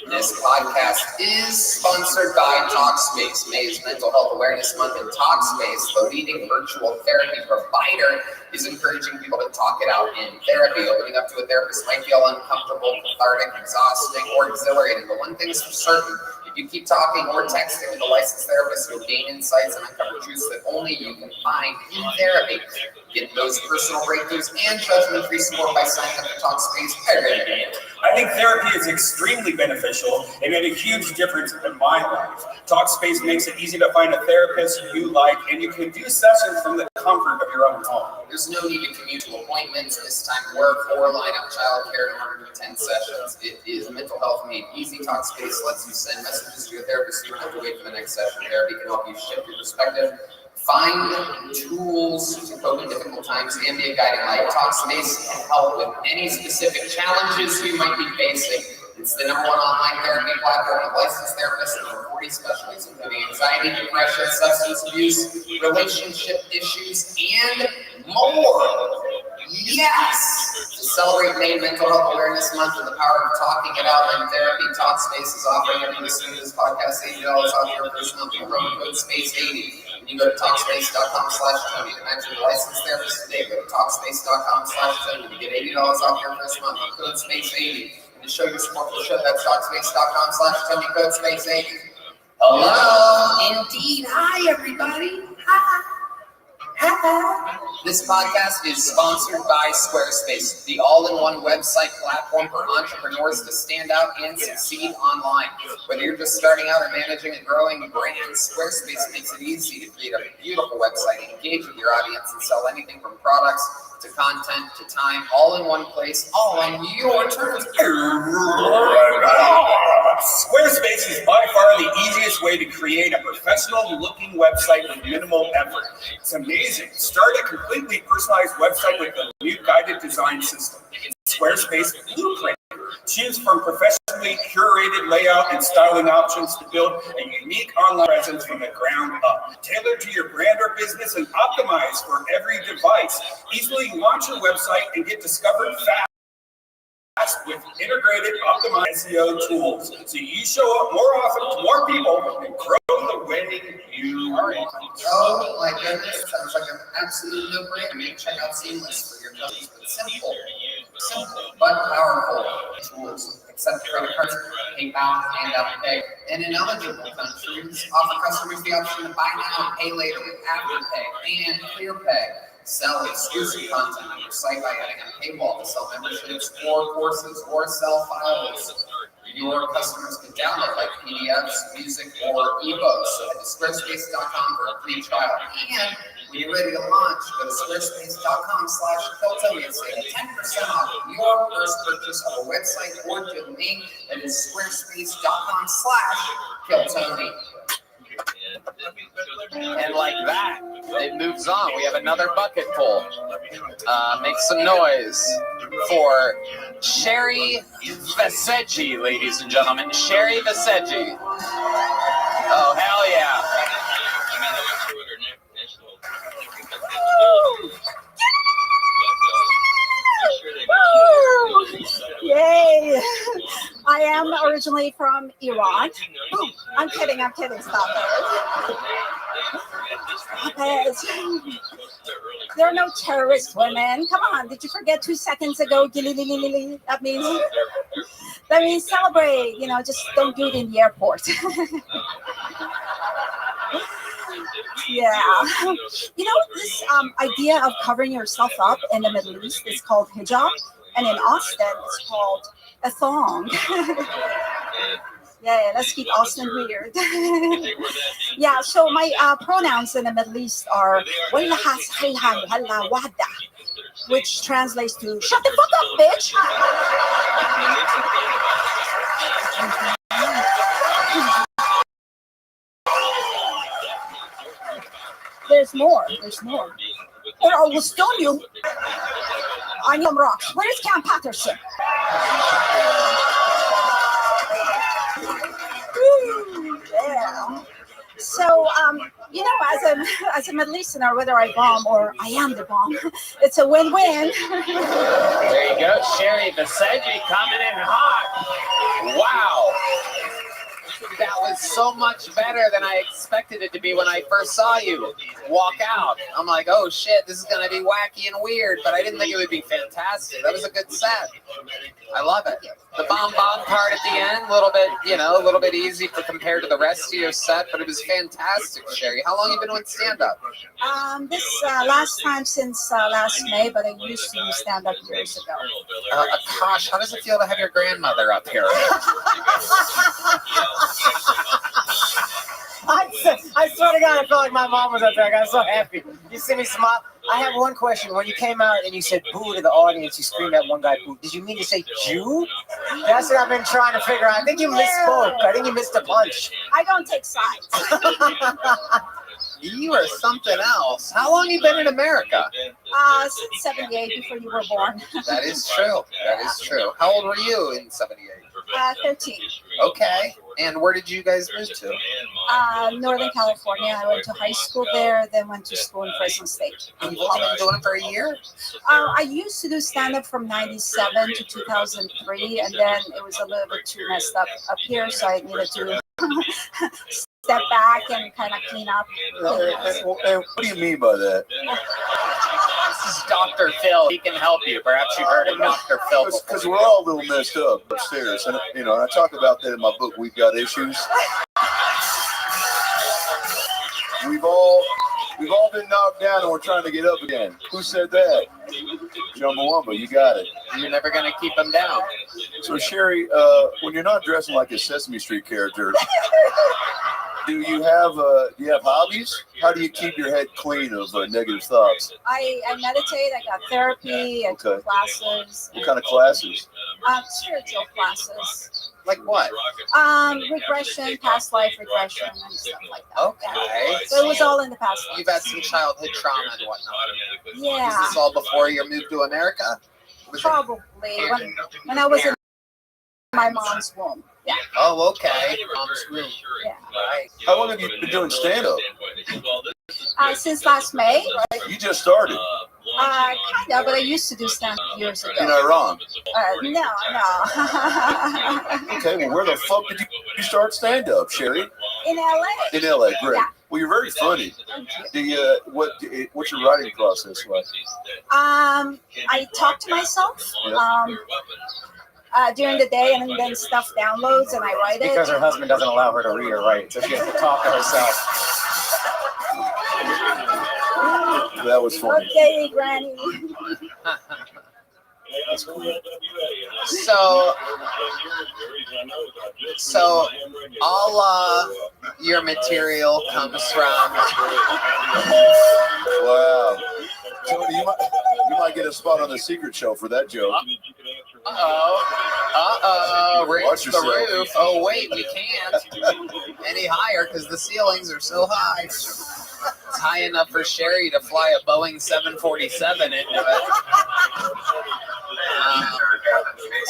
This podcast is sponsored by Talkspace. May is Mental Health Awareness Month, and Talkspace, the leading virtual therapy provider, is encouraging people to talk it out in therapy. Opening up to a therapist might feel uncomfortable, cathartic, exhausting, or exhilarating, but one thing's for certain: if you keep talking or texting with a licensed therapist, you'll gain insights and uncover truths that only you can find in therapy. Get those personal breakthroughs and judgment-free support by signing up for Talkspace. I think therapy is extremely beneficial. It made a huge difference in my life. Talkspace makes it easy to find a therapist you like, and you can do sessions from the comfort of your own home. There's no need to commute to appointments, miss time work, or line up childcare in order to attend sessions. It is mental health made easy. Talkspace lets you send messages to your therapist. You don't have to wait for the next session. Therapy can help you shift your perspective, find tools to cope in difficult times, and be a guiding light. Talkspace can help with any specific challenges you might be facing. It's the #1 online therapy platform with licensed therapists and over 40 specialties, including anxiety, depression, substance abuse, relationship issues, and more. Yes! To celebrate May Mental Health Awareness Month and the power of talking it out in therapy, Talkspace is offering everyone listening to this podcast $80 off your first month with promo code SPACE80. You go to Talkspace.com/Tony. To match with a licensed therapist today, go to Talkspace.com/Tony to get $80 off your first month with code SPACE80. And to show your support for the show, that's Talkspace.com/Tony, code SPACE80. Hello! Indeed. Hi, everybody. Hi. This podcast is sponsored by Squarespace, the all-in-one website platform for entrepreneurs to stand out and succeed online. Whether you're just starting out or managing a growing brand, Squarespace makes it easy to create a beautiful website, engage with your audience, and sell anything from products to content to time, all in one place, all on your terms. Squarespace is by far the easiest way to create a professional-looking website with minimal effort. It's amazing. Start a completely personalized website with the new guided design system, Squarespace Blueprint. Choose from professionally curated layout and styling options to build a unique online presence from the ground up. Tailored to your brand or business and optimized for every device. Easily launch your website and get discovered fast with integrated optimized SEO tools. So you show up more often to more people and grow the way you are. Oh my goodness, sounds like an absolute no-brainer. Check out Seamless for your customers. Simple but powerful tools. Accept credit cards, PayPal, and Apple Pay. And in eligible countries, offer customers the option to buy now and pay later with Afterpay and ClearPay. Sell exclusive content on your site by adding a paywall to sell memberships or courses, or sell files your customers can download like PDFs, music, or ebooks. So head to squarespace.com for a free trial. And when you're ready to launch, go to squarespace.com/Kiltony and save 10% off your first purchase of a website or domain. That is squarespace.com/Kiltony. And like that, it moves on. We have another bucket full. Make some noise for Sherry Vaseggi, ladies and gentlemen. Sherry Vaseggi. Oh, hell yeah. Yay! I am originally from Iran. I'm kidding, stop it. There are no terrorist women. Come on, did you forget 2 seconds ago? That means celebrate, just don't do it in the airport. Yeah. This idea of covering yourself up in the Middle East is called hijab, and in Austin it's called a thong. Yeah, let's keep Austin weird. Yeah, so my pronouns in the Middle East are which translates to shut the fuck up, bitch. There's more. Or I will stone you. I need some rocks. Where is Cam Patterson? Yeah. So, as a Middle Easterner, whether I bomb or I am the bomb, it's a win-win. There you go, Sherry Vaseggi coming in hot. Wow. That was so much better than I expected it to be when I first saw you walk out. I'm like, oh shit, this is going to be wacky and weird, but I didn't think it would be fantastic. That was a good set. I love it. The bomb part at the end, a little bit easy compared to the rest of your set, but it was fantastic, Sherry. How long have you been with stand-up? This last time since last May, but I used to do stand-up years ago. Gosh, how does it feel to have your grandmother up here? I swear to God, I felt like my mom was up there. I got so happy. You see me smile? I have one question. When you came out and you said boo to the audience, you screamed at one guy, boo. Did you mean to say Jew? That's what I've been trying to figure out. I think you misspoke. I think you missed a punch. I don't take sides. You are something else. How long have you been in America? Since 78, before you were born. That is true. How old were you in 78? 13. Okay. And where did you guys move to? Northern California. I went to high school there, then went to school in Fresno State. You've only been doing it for a year? I used to do stand-up from 97 to 2003, and then it was a little bit too messed up here, so I needed to step back and kind of clean up. What do you mean by that? This is Dr. Phil. He can help you. Perhaps you've heard of Dr. Phil. Because we're all a little messed up upstairs, and and I talk about that in my book. We've got issues. We've all been knocked down, and we're trying to get up again. Who said that? Chumbawamba, you got it. You're never gonna keep him down. So Sherry, when you're not dressing like a Sesame Street character, do you have hobbies? How do you keep your head clean of negative thoughts? I meditate. I got therapy. I took classes. What kind of classes? Spiritual classes. Like what? Regression, past life regression, and stuff like that. Okay. So it was all in the past life. You've had some childhood trauma and whatnot. Yeah. Is this all before your move to America? Probably when I was in my mom's womb. Yeah. Oh, okay. Mom's womb. Yeah. Right. How long have you been doing stand-up? Since last May. You just started. Kind of, but I used to do stand-up years ago. You're not wrong. No. Okay, well, where the fuck did you start stand-up, Sherry? In LA. In LA, great. Yeah. Well, you're very funny. What's your writing process like? I talk to myself. During the day, and then stuff downloads, and I write it. Because her husband doesn't allow her to read or write, so she has to talk to herself. That was funny. Okay, Granny. So all your material comes from. Wow. Tony, you might get a spot on the Secret Show for that joke. Raise the roof. Oh wait, we can't any higher because the ceilings are so high. It's high enough for Sherry to fly a Boeing 747 into it.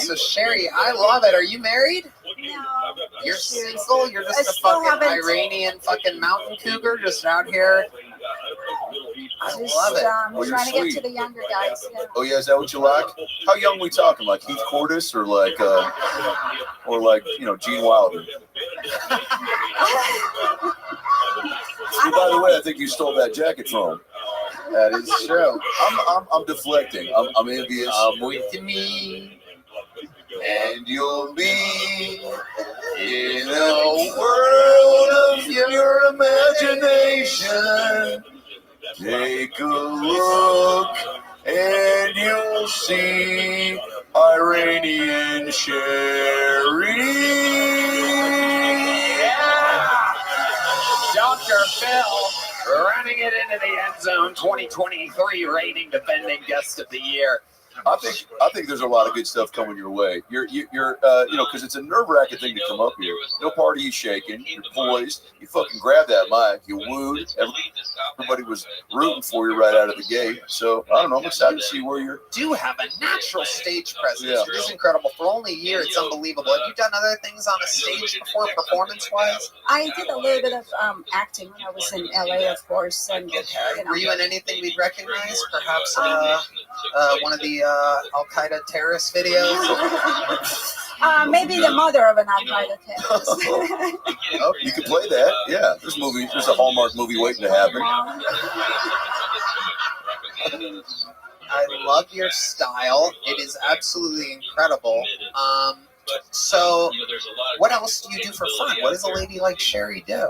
So Sherry, I love it. Are you married? No. You're single? You're just a fucking Iranian fucking mountain cougar just out here? I love it. Well, you're Trying to get sweet. to the younger guys. Yeah. Oh yeah, is that what you like? How young we talking? Like Heath Cordes or like Gene Wilder? By the way, I think you stole that jacket from him. That is true. I'm deflecting. I'm envious. Come with me, and you'll be in a world of your imagination. Take a look and you'll see Iranian Sherry. Dr. Phil running it into the end zone. 2023 reigning defending guest of the year. I think there's a lot of good stuff coming your way. You're because it's a nerve-wracking thing to come up here. No part of you shaking. You're poised. You fucking grab that mic. You wooed. Everybody was rooting for you right out of the gate. So I don't know. I'm excited to see where you're. Do have a natural stage presence. Yeah. It is incredible. For only a year, it's unbelievable. Have you done other things on a stage before, performance-wise? I did a little bit of acting when I was in LA, of course. And Were you in anything we'd recognize? Perhaps one of the Al-Qaeda terrorist videos? Maybe the mother of an Al-Qaeda terrorist. Oh, you could play that. Yeah, there's a Hallmark movie waiting to happen. I love your style. It is absolutely incredible. So, what else do you do for fun? What does a lady like Sherry do?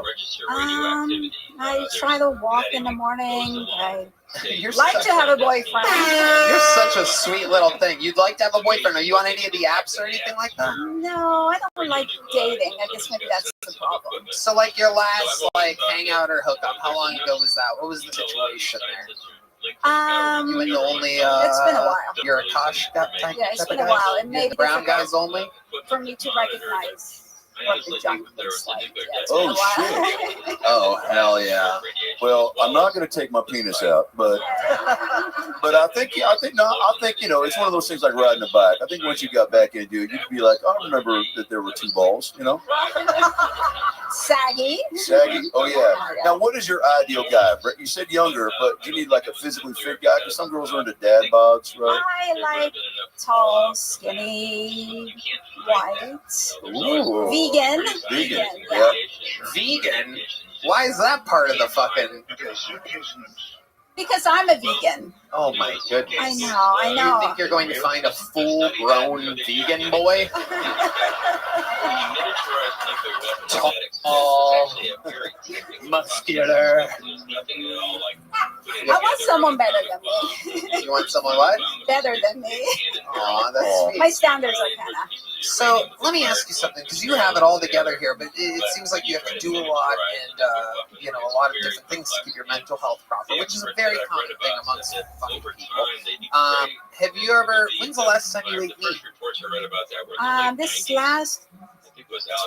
I try to walk in the morning. I like to have a boyfriend. You're such a sweet little thing. You'd like to have a boyfriend. Are you on any of the apps or anything like that? No, I don't like dating. I guess maybe that's the problem. So, like your last hangout or hookup, how long ago was that? What was the situation there? You and the only it's been a while. You're a Kosh type. Yeah, it's been a while. And maybe the brown guys only. for me to recognize. what the junk looks like. Oh shit! Oh hell yeah! Well, I'm not going to take my penis out, but I think it's one of those things like riding a bike. I think once you got back into it, you could be like, I remember that there were two balls, you know. Saggy. Saggy. Oh yeah. Now, what is your ideal guy, Brett? You said younger, but you need like a physically fit guy because some girls are into dad bods, right? I like tall, skinny, white, Ooh. vegan. Vegan. Yeah. Vegan? Why is that part of the fucking? Because I'm a vegan. Oh my goodness! I know. You think you're going to find a full-grown vegan boy? Tall, muscular. I want someone better than me. You want someone what? Better than me. Aw, that's sweet. My standards are kind of. So let me ask you something, because you have it all together here, but it seems like you have to do a lot and a lot of different things to keep your mental health proper, which is a very common thing amongst fucking people. Have you ever? When's the last time you ate meat? This last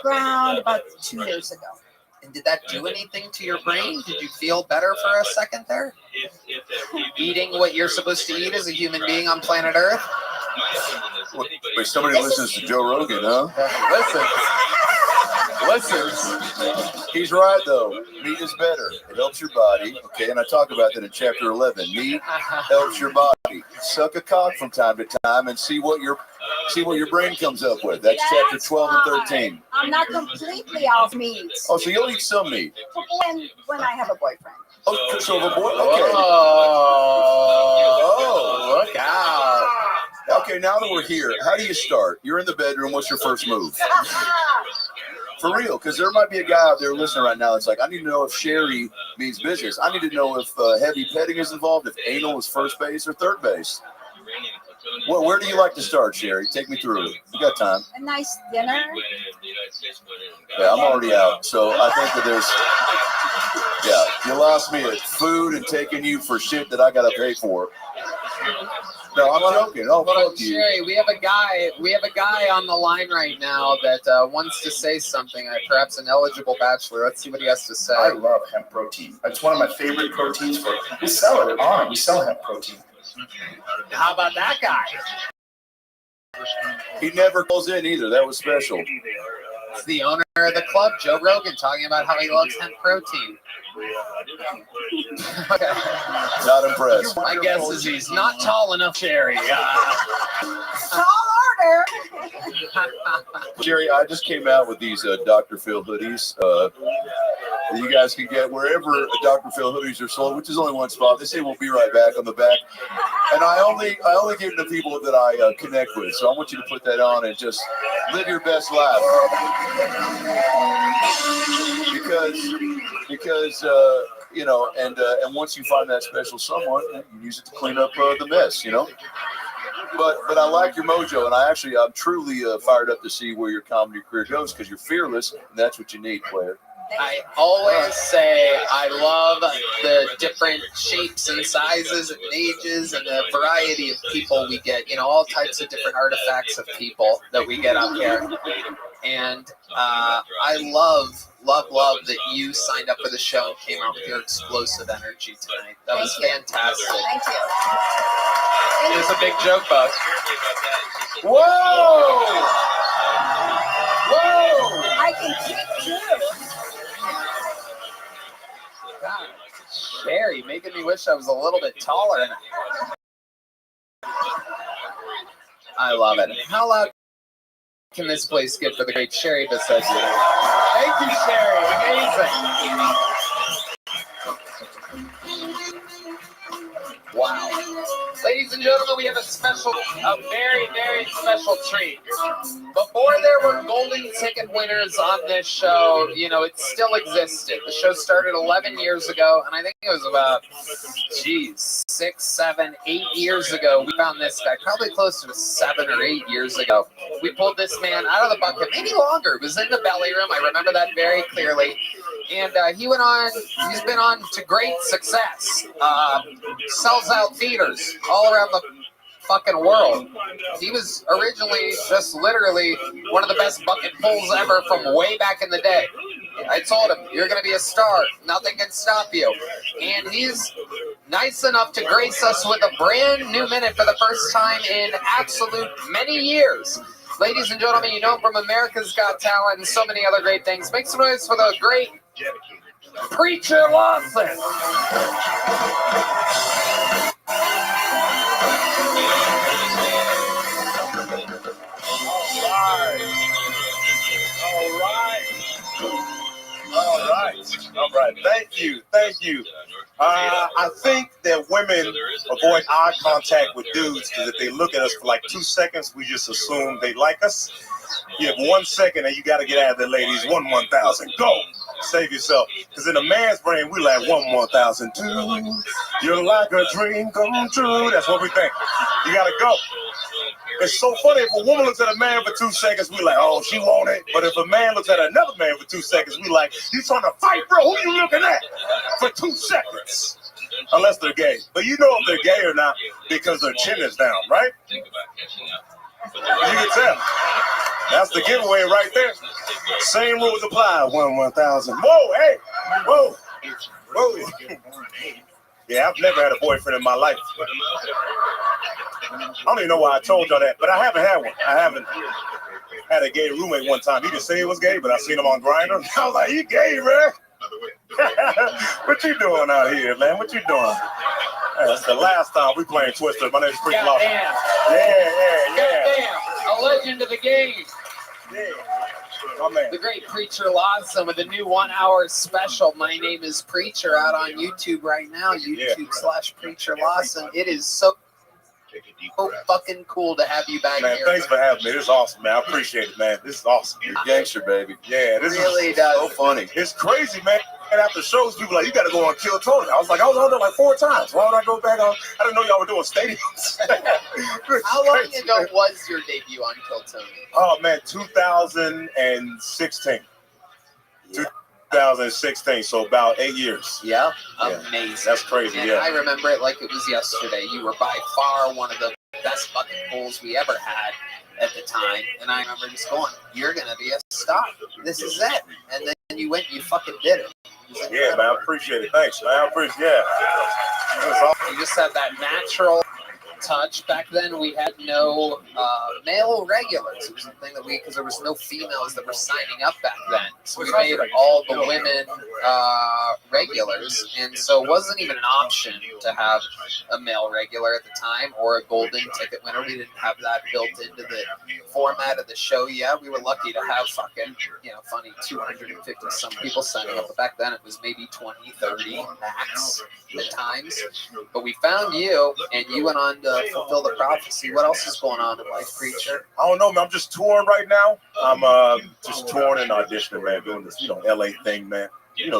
round about 2 years ago. And did that do anything to your brain? Did you feel better for a second there? Eating what you're supposed to eat as a human being on planet Earth? Wait, somebody listens to Joe Rogan, huh? Listen. He's right, though. Meat is better. It helps your body. Okay, and I talk about that in chapter 11. Meat helps your body. Suck a cock from time to time and see what your brain comes up with. That's chapter 12 and 13. I'm not completely off meat. Oh, so you'll eat some meat? When I have a boyfriend. Oh, so the boy. Okay. Oh, look out. Okay, now that we're here, how do you start? You're in the bedroom. What's your first move? For real, because there might be a guy out there listening right now that's like, I need to know if Sherry means business. I need to know if heavy petting is involved, if anal is first base or third base. Well, where do you like to start, Sherry? Take me through it. You got time. A nice dinner. Yeah, I'm already out. So I think that you lost me at food and taking you for shit that I got to pay for. No, I'm joking. Oh, fuck you. Sherry, we have a guy on the line right now that wants to say something. Perhaps an eligible bachelor. Let's see what he has to say. I love hemp protein. It's one of my favorite proteins. We sell it at On. We sell hemp protein. How about that guy? He never calls in either. That was special. It's the owner of the club, Joe Rogan, talking about how he loves hemp protein. Not impressed. My guess is he's not tall enough, Sherry. Tall order. Sherry, I just came out with these Dr. Phil hoodies. That you guys can get wherever Dr. Phil hoodies are sold, which is only one spot. They say we'll be right back on the back. And I only give them to people that I connect with. So I want you to put that on and just live your best life. Because and once you find that special someone, you use it to clean up the mess, But I like your mojo, and I'm truly fired up to see where your comedy career goes because you're fearless, and that's what you need, player. I always say I love the different shapes and sizes and ages and the variety of people we get, all types of different artifacts of people that we get up here. And I love that you signed up for the show and came out with your explosive energy tonight. That was fantastic. Thank you. It was a big joke, Buck. Whoa! I can kick too. God, Sherry, making me wish I was a little bit taller. I love it. How loud can this place get for the great Sherry Bassett? Thank you, Sherry. Amazing. Wow. Ladies and gentlemen, we have a very, very special treat. Before there were golden ticket winners on this show, it still existed. The show started 11 years ago, and I think it was about, 6, 7, 8 years ago. We found this guy, probably closer to 7 or 8 years ago. We pulled this man out of the bucket, maybe longer. It was in the belly room. I remember that very clearly. And he's been on to great success. Sells out theaters all around the fucking world. He was originally just literally one of the best bucket pulls ever from way back in the day. I told him, you're going to be a star. Nothing can stop you. And he's nice enough to grace us with a brand new minute for the first time in absolute many years. Ladies and gentlemen, you know him from America's Got Talent and so many other great things. Make some noise for the great Preacher Lawson. All right. Thank you. I think that women avoid eye contact with dudes because if they look at us for like 2 seconds, we just assume they like us. You have 1 second and you got to get out of there, ladies. 1,000. Go. Save yourself. Because in a man's brain, we like 1,002. You're like a dream come true. That's what we think. You got to go. It's so funny. If a woman looks at a man for 2 seconds, we like, oh, she want it. But if a man looks at another man for 2 seconds, we like, you trying to fight, bro? Who you looking at for 2 seconds? Unless they're gay. But you know if they're gay or not because their chin is down, right? You can tell. That's the giveaway right there. Same rules apply. 1,000. Whoa, hey, whoa. Yeah, I've never had a boyfriend in my life. I don't even know why I told y'all that, but I haven't had one. I haven't had a gay roommate one time. He didn't say he was gay, but I seen him on Grindr. I was like, you gay, man? What you doing out here, man? What you doing? Hey, that's the last time we playing Twister. My name's Preacher Lawson. Yeah. A legend of the game. Yeah. My man. The great Preacher Lawson with a new 1 hour special. My name is Preacher out on YouTube right now. YouTube/Preacher Lawson. It is so fucking cool to have you back man, here. Thanks for having me. This is awesome, man. I appreciate it, man. This is awesome. You're gangster, baby. Yeah, this really is does. so funny. It's crazy, man. And after shows, people are like, you got to go on Kill Tony. I was like, I was on there like 4 times. Why would I go back on? I didn't know y'all were doing stadiums. How long ago was your debut on Kill Tony? Oh, man, 2016. Yeah. 2016, so about 8 years. Yeah, amazing. That's crazy, and I remember it like it was yesterday. You were by far one of the best bucket pulls we ever had at the time. And I remember just going, you're going to be a star. This is it. And then you went and you fucking did it. Yeah, man, I appreciate it. Thanks, man. I appreciate it. Yeah. You just had that natural touch. Back then, we had no male regulars. It was a thing that because there was no females that were signing up back then. So we made all the women regulars, and so it wasn't even an option to have a male regular at the time or a golden ticket winner. We didn't have that built into the format of the show yet. We were lucky to have fucking, funny 250 some people signing up. But back then, it was maybe 20, 30 max at times. But we found you, and you went on to fulfill the prophecy. What else is going on in life, Preacher? I don't know, man. I'm just touring right now. I'm just touring and auditioning, man. Doing this, LA thing, man.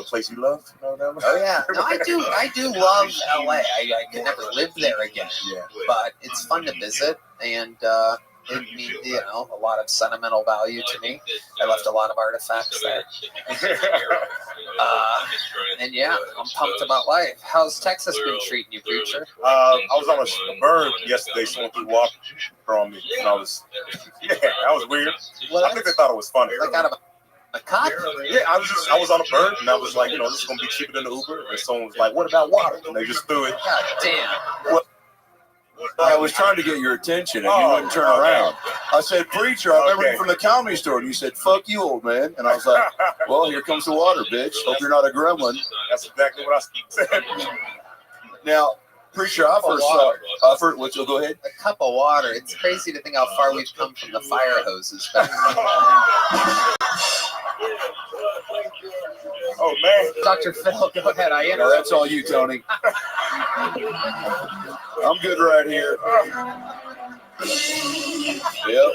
Place you love. Oh yeah, no, I do love LA. I can never live there again. Yeah. But it's fun to visit, and it means a lot of sentimental value to me. I left a lot of artifacts there. And yeah, I'm pumped about life. How's Texas been treating you, Preacher? I was on a bird yesterday. Someone threw water on me, and that was weird. I think they thought it was funny. Like out of a cock? Yeah, I was on a bird, and I was like, this is gonna be cheaper than the Uber. And someone was like, "What about water?" And they just threw it. God damn. I was trying to get your attention, and you wouldn't turn around. I said, Preacher, I remember you from the Comedy Store. And you said, fuck you, old man. And I was like, well, here comes the water, bitch. Hope you're not a gremlin. That's exactly what I said. Now, Preacher, I first saw let's go ahead. A cup of water. It's crazy to think how far we've come from the fire hoses. Oh, man. Dr. Phil, go ahead. No, that's all you, Tony. I'm good right here. Yep.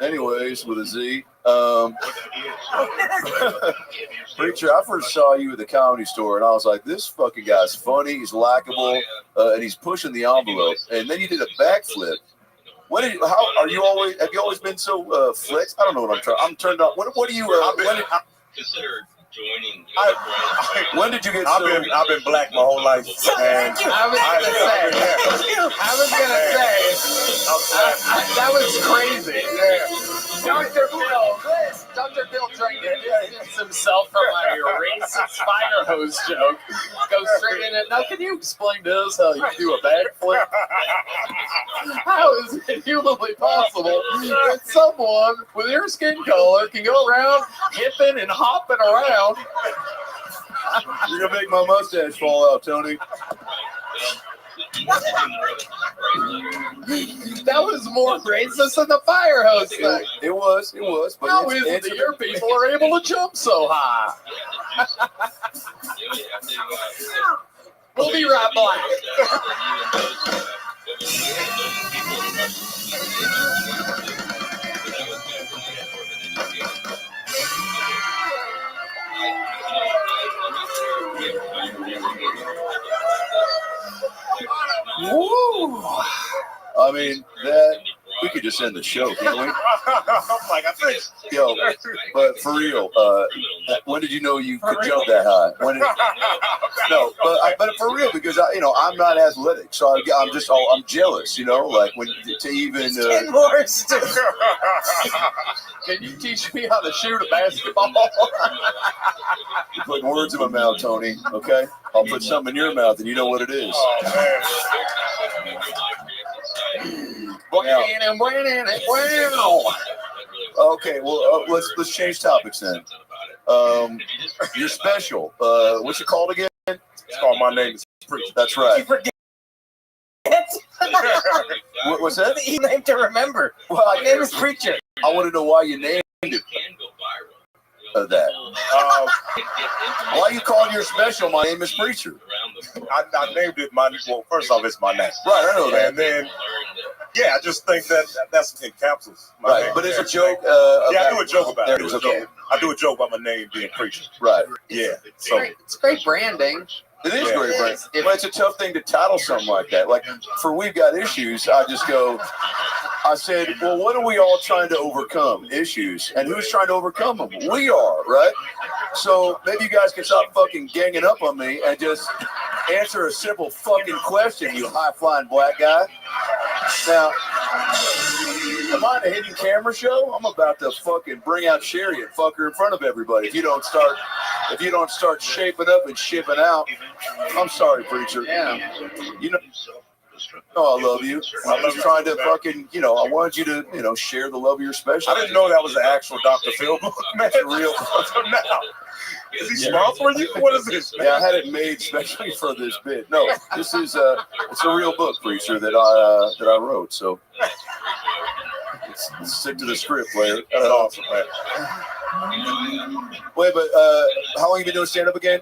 Anyways, with a Z. Preacher, I first saw you at the Comedy Store, and I was like, this fucking guy's funny, he's likable, and he's pushing the envelope. And then you did a backflip. Have you always been so flexed? I don't know what I'm trying. I'm turned up. What do you? Consider When did you get I've been black my whole life, and I was gonna say, that was crazy. Dr. Bill trying to distance himself from my racist fire hose joke. Go straight in it. Now, can you explain to us how you do a backflip? How is it humanly possible that someone with your skin color can go around hipping and hopping around? You're gonna make my mustache fall out, Tony. That was more racist than the fire hose thing. It was. But How is it that your people are able to jump so high? We'll be right Woo! I mean, that we could just end the show, can't we? I'm like, I think. Yo, but for real, when did you know you could jump that high? No, but for real, because I'm not athletic, so I'm jealous, like when to even. 10 more sticks. Can you teach me how to shoot a basketball? You're putting words in my mouth, Tony. Okay, I'll put something in your mouth, and you know what it is. Okay, well, let's change topics then. You're special. What's it called again? It's called My Name is Preacher. That's right. You forget. What's that? You name to remember. Well, My name is Preacher. I want to know why you named it that. Why are you calling your special My Name is Preacher? I named it first off, it's my name. Right, I know that. And then, yeah, I just think that's encapsulates my right, name. but it's a joke. Yeah, I do a joke about there it. it is, okay. I do a joke about my name being Preacher. Right. Yeah. So It's great branding. It is great, Brent. But it's a tough thing to title something like that. Like, for We've Got Issues, I said, well, what are we all trying to overcome? Issues. And who's trying to overcome them? We are, right? So maybe you guys can stop fucking ganging up on me and just answer a simple fucking question, you high-flying black guy. Now, am I in a hidden camera show? I'm about to fucking bring out Sherry and fuck her in front of everybody. If you don't start shaping up and shipping out, I'm sorry, Preacher. Yeah. I love you. I'm just trying to fucking, I wanted you to, share the love of your special. I didn't know that was an actual Dr. Phil book, man. Real now. Is he sponsoring you? What is this, man? Yeah, I had it made specially for this bit. No, this is it's a real book, Preacher, that I wrote. So let's stick to the script, player. That's awesome, man. Wait, but how long have you been doing stand-up again?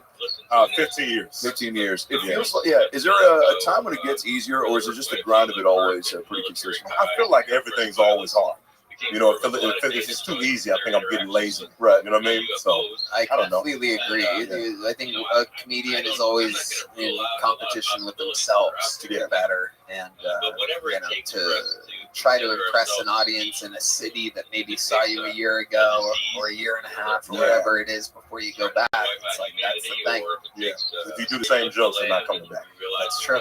15 years. 15 years. It feels like, yeah. Is there a time when it gets easier, or is it just the grind of it always pretty consistent? I feel like everything's always hard. If it's too easy, I think I'm getting lazy. Right. You know what I mean? So I don't know. completely agree. I think a comedian is always in competition with themselves to get better and to try to impress an audience in a city that maybe saw you a year ago or a year and a half or whatever it is before you go back. It's like that's the thing. Yeah. If you do the same jokes, they're not coming back. That's true.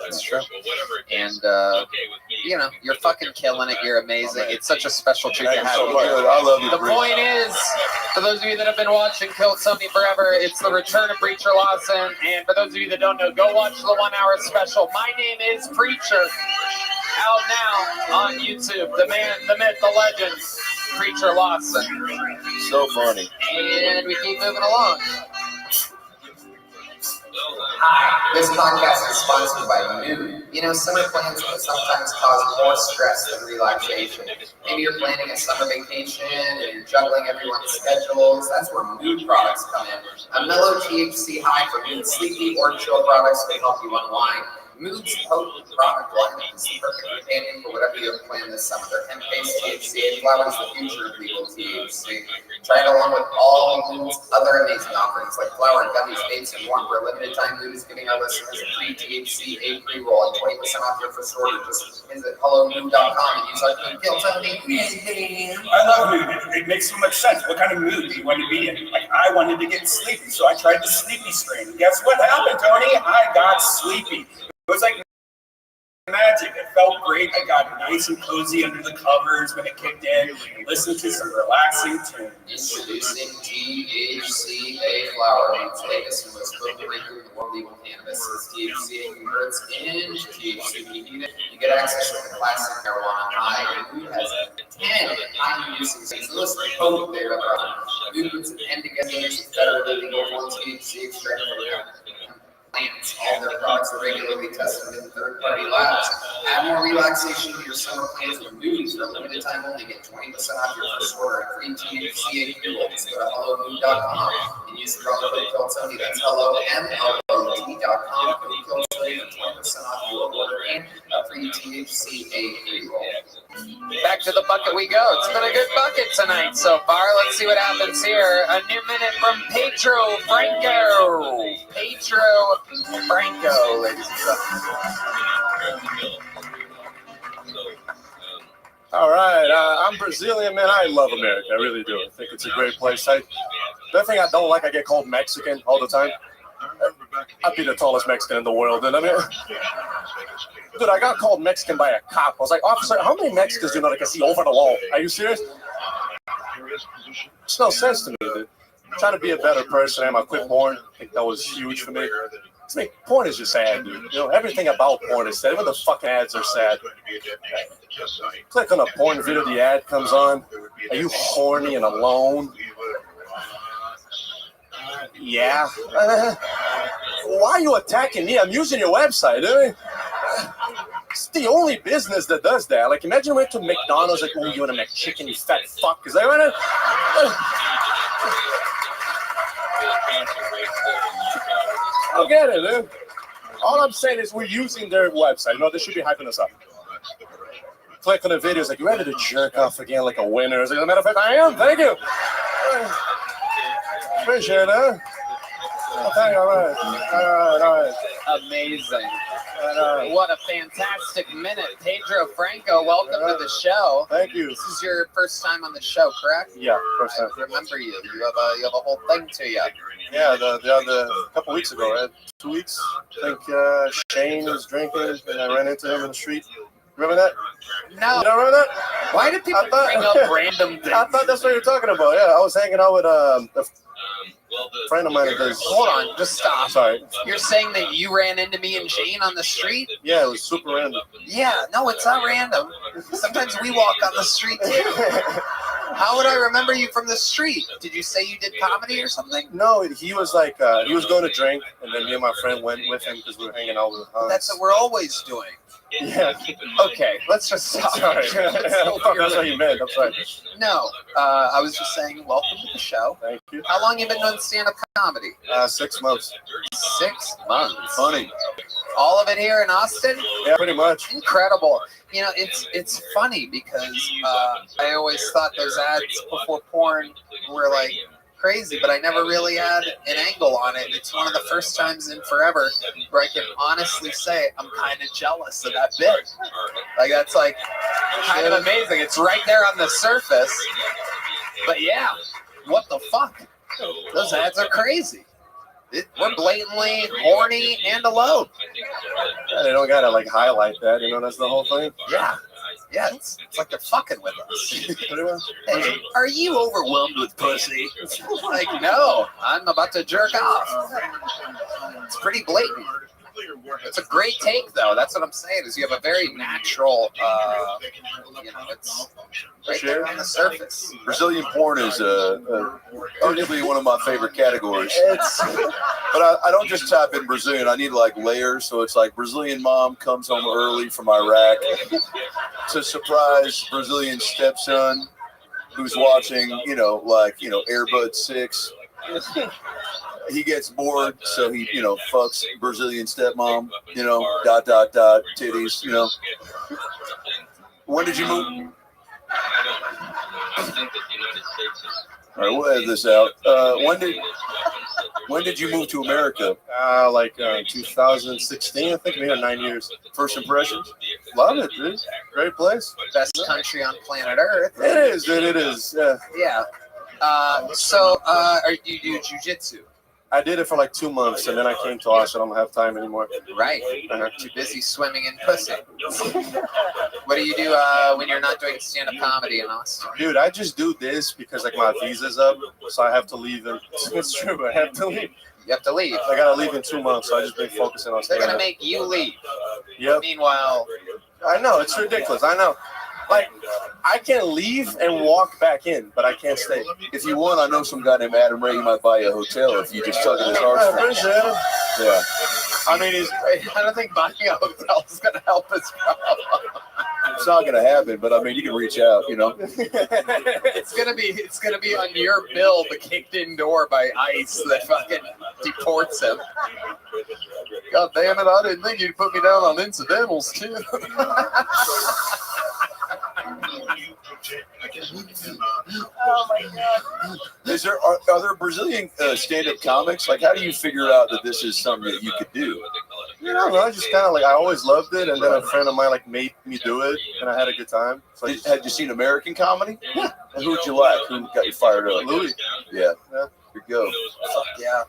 That's true. And you're fucking killing it. You're amazing. It's such a special treat to have you. I love you. The point is, for those of you that have been watching Killed Somebody Forever, it's the return of Preacher Lawson. And for those of you that don't know, go watch the 1 hour special. My Name is Preacher. Out now on YouTube. The man, the myth, the legend, Preacher Lawson. So funny. And we keep moving along. Hi, this podcast is sponsored by Mood. Summer plans can sometimes cause more stress than relaxation. Maybe you're planning a summer vacation and you're juggling everyone's schedules. That's where Mood products come in. A mellow THC high for Mood sleepy or chill products can help you unwind. Mood's potent product lineup is the perfect companion for whatever you have planned this summer. Their hemp-based THC and flower is the future of legal THC. Try it along with all Mood's other other amazing offerings like flour, gummies, vapes, and more. For a limited time, Mood is giving our listeners a free THC A pre-roll and 20% off your first order. Just visit hellomood.com and use our code KILLTONY. I love mood. It makes so much sense. What kind of mood do you want to be in? Like, I wanted to get sleepy, so I tried the sleepy strain. Guess what happened, Tony? I got sleepy. It was like magic. It felt great. I got nice and cozy under the covers when it kicked in and listened to some relaxing tunes. Introducing THCA flower, the latest and most potent breakthrough in the world legal cannabis. This THCA converts into THC. When you need it, you get access to the classic marijuana high. And Mood has 10 high-producing states. The list is potent there. Mood puts an end together with federally legal forms THC extract from plants. All their products are regularly tested in third-party labs. Add more relaxation to your summer plans with Mood. For a limited time only, get 20% off your first order and free THCA pre-rolls. Go to hellomood.com and use the promo code KILLTONY. That's HelloMLOD.com. Code KILLTONY for 20% off your order and a free THCA pre-roll. Back to the bucket we go. It's been a good bucket tonight so far. Let's see what happens here. A new minute from Pedro Franco. Pedro Franco, ladies and gentlemen. All right, I'm Brazilian, man. I love America. I really do. I think it's a great place. The thing I don't like, I get called Mexican all the time. I'd be the tallest Mexican in the world. And I mean, dude, I got called Mexican by a cop. I was like, officer, how many Mexicans do you know that can see over the wall? Are you serious? It's no sense to me, dude. I'm trying to be a better person. I quit porn. I think that was huge for me. To me, porn is just sad, dude. You know, everything about porn is sad. Even the fucking ads are sad. Click on a porn video, the ad comes on. Are you horny and alone? Yeah. Why are you attacking me? I'm using your website, dude. It's the only business that does that. Like, imagine we went to McDonald's, like, oh, you want a McChicken, you fat fuck. Is that right? I get it, dude. All I'm saying is we're using their website. You know, they should be hyping us up. Click on the videos, like, you ready to jerk off again like a winner? As a matter of fact, I am. Thank you. Appreciate it, huh? Oh, thank you. All right. Amazing. What a fantastic minute. Pedro Franco, welcome to the show. Thank you. This is your first time on the show, correct? Yeah, first time. I remember you. You have a whole thing to you. Yeah, the couple weeks ago, right? 2 weeks. I think Shane was drinking, and I ran into him in the street. Remember that? No. You don't remember that? Why do people bring up random things? I thought that's what you were talking about. Yeah, I was hanging out with a friend of mine that does. Hold on, just stop. Sorry. You're saying that you ran into me and Shane on the street? Yeah, it was super random. Yeah, no, it's not random. Sometimes we walk on the street too. How would I remember you from the street? Did you say you did comedy or something? No, he was like, he was going to drink, and then me and my friend went with him because we were hanging out with Hans. That's what we're always doing. Yeah. Okay, let's just stop. Sorry. That's what you meant. I'm sorry. No, I was just saying, welcome to the show. Thank you. How long you been doing stand-up comedy? 6 months. 6 months. Funny. All of it here in Austin? Yeah, pretty much. Incredible. You know, it's funny because I always thought those ads before porn were like crazy, but I never really had an angle on it. It's one of the first times in forever where I can honestly say I'm kind of jealous of that bit. Like, that's like kind of amazing. It's right there on the surface. But yeah, what the fuck? Those ads are crazy. We're blatantly horny and alone. Yeah, they don't gotta like highlight that, you know, that's the whole thing. Yeah. Yeah, it's like they're fucking with us. Hey, are you overwhelmed with pussy? Like, no, I'm about to jerk off. It's pretty blatant. It's a great take, though. That's what I'm saying, is you have a very natural, you know, it's right there on the surface. Brazilian porn is arguably one of my favorite categories. But I don't just type in Brazilian. I need like layers. So it's like Brazilian mom comes home early from Iraq to surprise Brazilian stepson who's watching, Airbud 6. He gets bored, so he, fucks Brazilian stepmom, titties, When did you move? All right, we'll edit this out. When did you move to America? Like 2016, I think. Maybe 9 years. First impressions? Love it, dude. Great place. Best country on planet Earth. It is, dude. It is. Yeah. Yeah. You do jujitsu? I did it for like 2 months, and then I came to Austin. I don't have time anymore. Right. Too busy swimming in pussy. What do you do when you're not doing stand-up comedy in Austin? Dude, I just do this because like my visa's up, so I have to leave. It's true. I have to leave. You have to leave. I gotta leave in 2 months, so I just been focusing on. They're gonna make you leave. Yep. Meanwhile, I know it's ridiculous. I know. Like, I can leave and walk back in, but I can't stay. If you want, I know some guy named Adam Ray. He might buy you a hotel if you just tug at his heartstrings. Yeah. I mean, I don't think buying a hotel is gonna help his problem. It's not gonna happen, but I mean, you can reach out. You know. It's gonna be on your bill, the kicked in door by ICE that fucking deports him. God damn it! I didn't think you'd put me down on incidentals too. Oh my God. Are there Brazilian stand-up comics? Like, how do you figure out that this is something that you could do? You know, I just kind of like I always loved it, and then a friend of mine like made me do it, and I had a good time. So had you seen American comedy? Yeah. And who'd you like? Who got you fired up? Louis. Yeah. Here you go. Fuck yeah.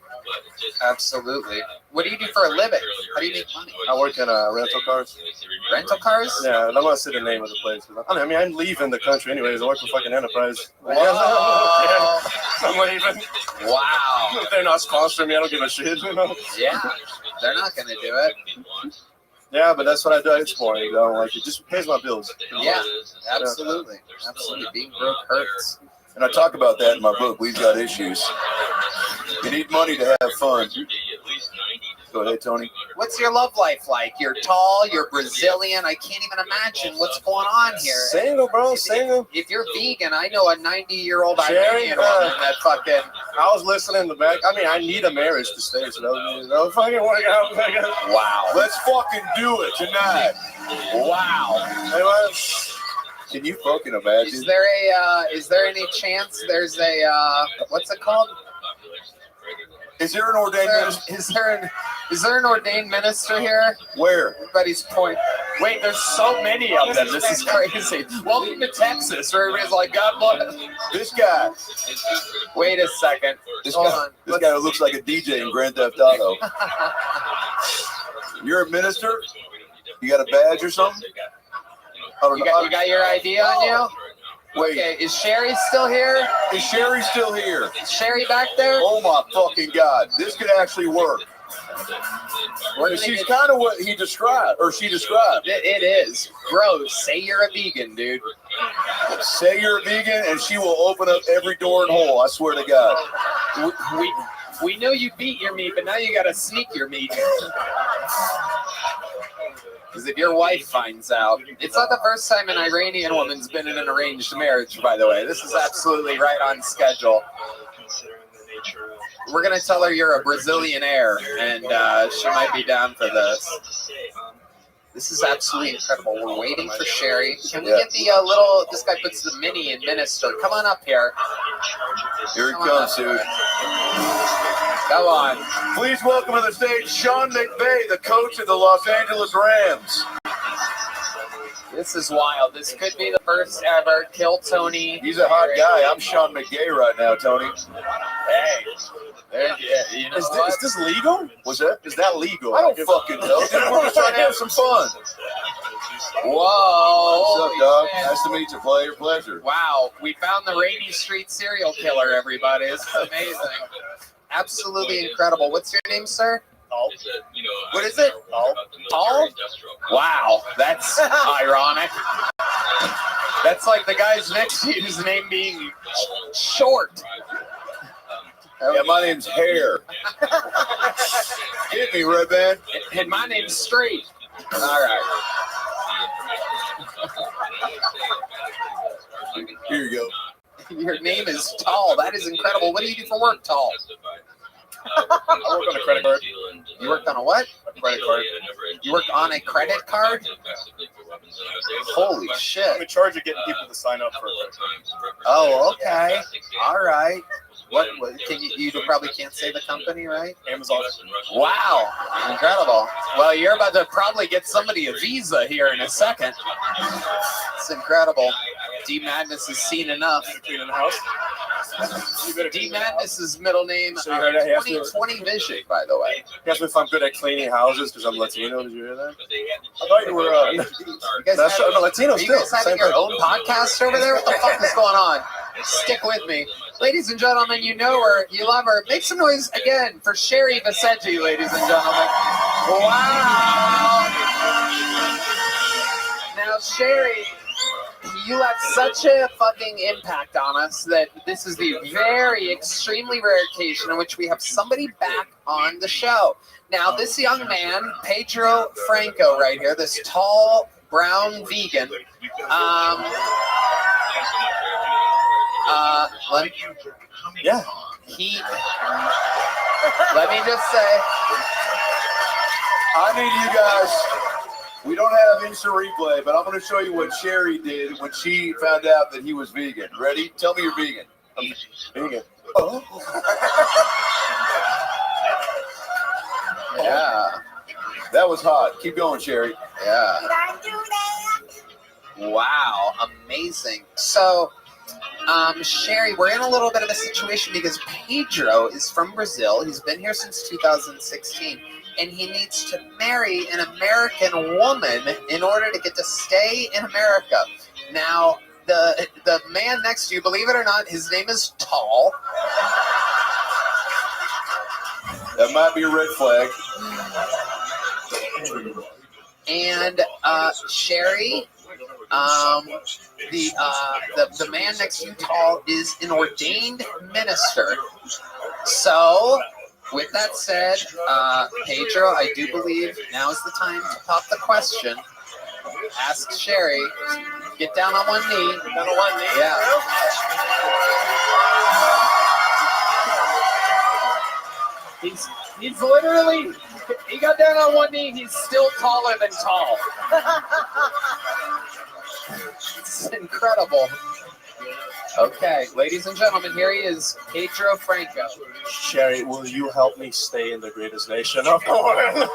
Absolutely. What do you do for a living? How do you make money? I work in rental cars. Rental cars? Yeah, and I'm gonna say the name of the place. I mean, I'm leaving the country anyways. I work for fucking Enterprise. Whoa. I'm leaving. Wow. If they're not sponsoring me, I don't give a shit. You know? Yeah. They're not gonna do it. Yeah, but that's what I do. It's boring. You know, like it just pays my bills. Yeah, absolutely. Absolutely. Being broke hurts. And I talk about that in my book, We've Got Issues. You need money to have fun. Go ahead, Tony. What's your love life like? You're tall, you're Brazilian. I can't even imagine what's going on here. Single, bro, single. If you're vegan, I know a 90-year-old Iranian woman that fucking... I was listening in the back. I mean, I need a marriage to stay, so that'll fucking work out. Wow. Let's fucking do it tonight. Wow. Anyway, can you fucking imagine? Is there any chance there's a, what's it called? Is there an ordained minister? Is there an ordained minister here? Where? Everybody's point. Wait, there's so many of them. This is crazy. Welcome to Texas, where everybody's like, God bless. This guy. Wait a second. This guy who looks like a DJ in Grand Theft Auto. You're a minister? You got a badge or something? You got your ID on you? Wait. Okay, is Sherry still here? Is Sherry still here? Is Sherry back there? Oh my fucking God. This could actually work. She's kind of what he described, or she described. It is. Bro, say you're a vegan, dude. Say you're a vegan, and she will open up every door and hole, I swear to God. We know you beat your meat, but now you got to sneak your meat. Because if your wife finds out, it's not the first time an Iranian woman's been in an arranged marriage, by the way. This is absolutely right on schedule. We're going to tell her you're a Brazilian heir, and she might be down for this. This is absolutely incredible. We're waiting for Sherry. Can we get the this guy puts the mini in minister. Come on up here. Here he comes, dude. Come on. Please welcome to the stage Sean McVay, the coach of the Los Angeles Rams. This is wild. This could be the first ever Kill Tony. He's a hot guy. I'm Sean McVay right now, Tony. Hey. You know is this legal? What's that? Is that legal? I don't fucking know. We're just trying to have some fun. Whoa. What's up, dog? Nice to meet you. Pleasure. Wow. We found the Rainy Street serial killer, everybody. It's amazing. Absolutely incredible. What's your name, sir? Paul. What is it? Paul? Wow. That's ironic. That's like the guy's next to you's name being Short. Yeah, my name's Hare. Hit me, Red Man. And my name's Straight. All right. Here you go. Your name is Tall. That is incredible. What do you do for work, Tall? I work on a credit card. You worked on a what? A credit card. You worked on a credit card? Holy shit. I'm in charge of getting people to sign up for a credit card. Oh, okay. All right. What can you probably can't say the company, right? Amazon. Wow. Incredible. Well, you're about to probably get somebody a visa here in a second. It's incredible. D Madness has seen enough. Cleaning the house. D Madness's middle name, So you heard that? He asked me- 2020 Vision, by the way. He asked me if I'm good at cleaning houses because I'm Latino. Did you hear that? I thought you were. You guys That's have- I'm Latino Are you still. guys having Same your thing. own podcast over there? What the fuck is going on? Stick with me. Ladies and gentlemen, you know her, you love her. Make some noise again for Sherry Vassetti, ladies and gentlemen. Wow. Now, Sherry, you have such a fucking impact on us that this is the very extremely rare occasion in which we have somebody back on the show. Now, this young man, Pedro Franco, right here, this tall, brown vegan, yeah. Let me just say, I need you guys. We don't have instant replay, but I'm going to show you what Sherry did when she found out that he was vegan. Ready? Tell me you're vegan. I'm vegan. Oh. yeah. That was hot. Keep going, Sherry. Yeah. Did I do that? Wow, amazing. So, Sherry, we're in a little bit of a situation because Pedro is from Brazil. He's been here since 2016, and he needs to marry an American woman in order to get to stay in America. Now, the man next to you, believe it or not, his name is Tall. That might be a red flag. And Sherry, the man next to you, Tall, is an ordained minister. So, with that said, Pedro, I do believe now is the time to pop the question. Ask Sherry. Get down on one knee. Get down on one knee. Yeah. He's literally, he got down on one knee. He's still taller than Tall. It's incredible. Okay, ladies and gentlemen, here he is, Pedro Franco. Sherry, will you help me stay in the greatest nation of the world?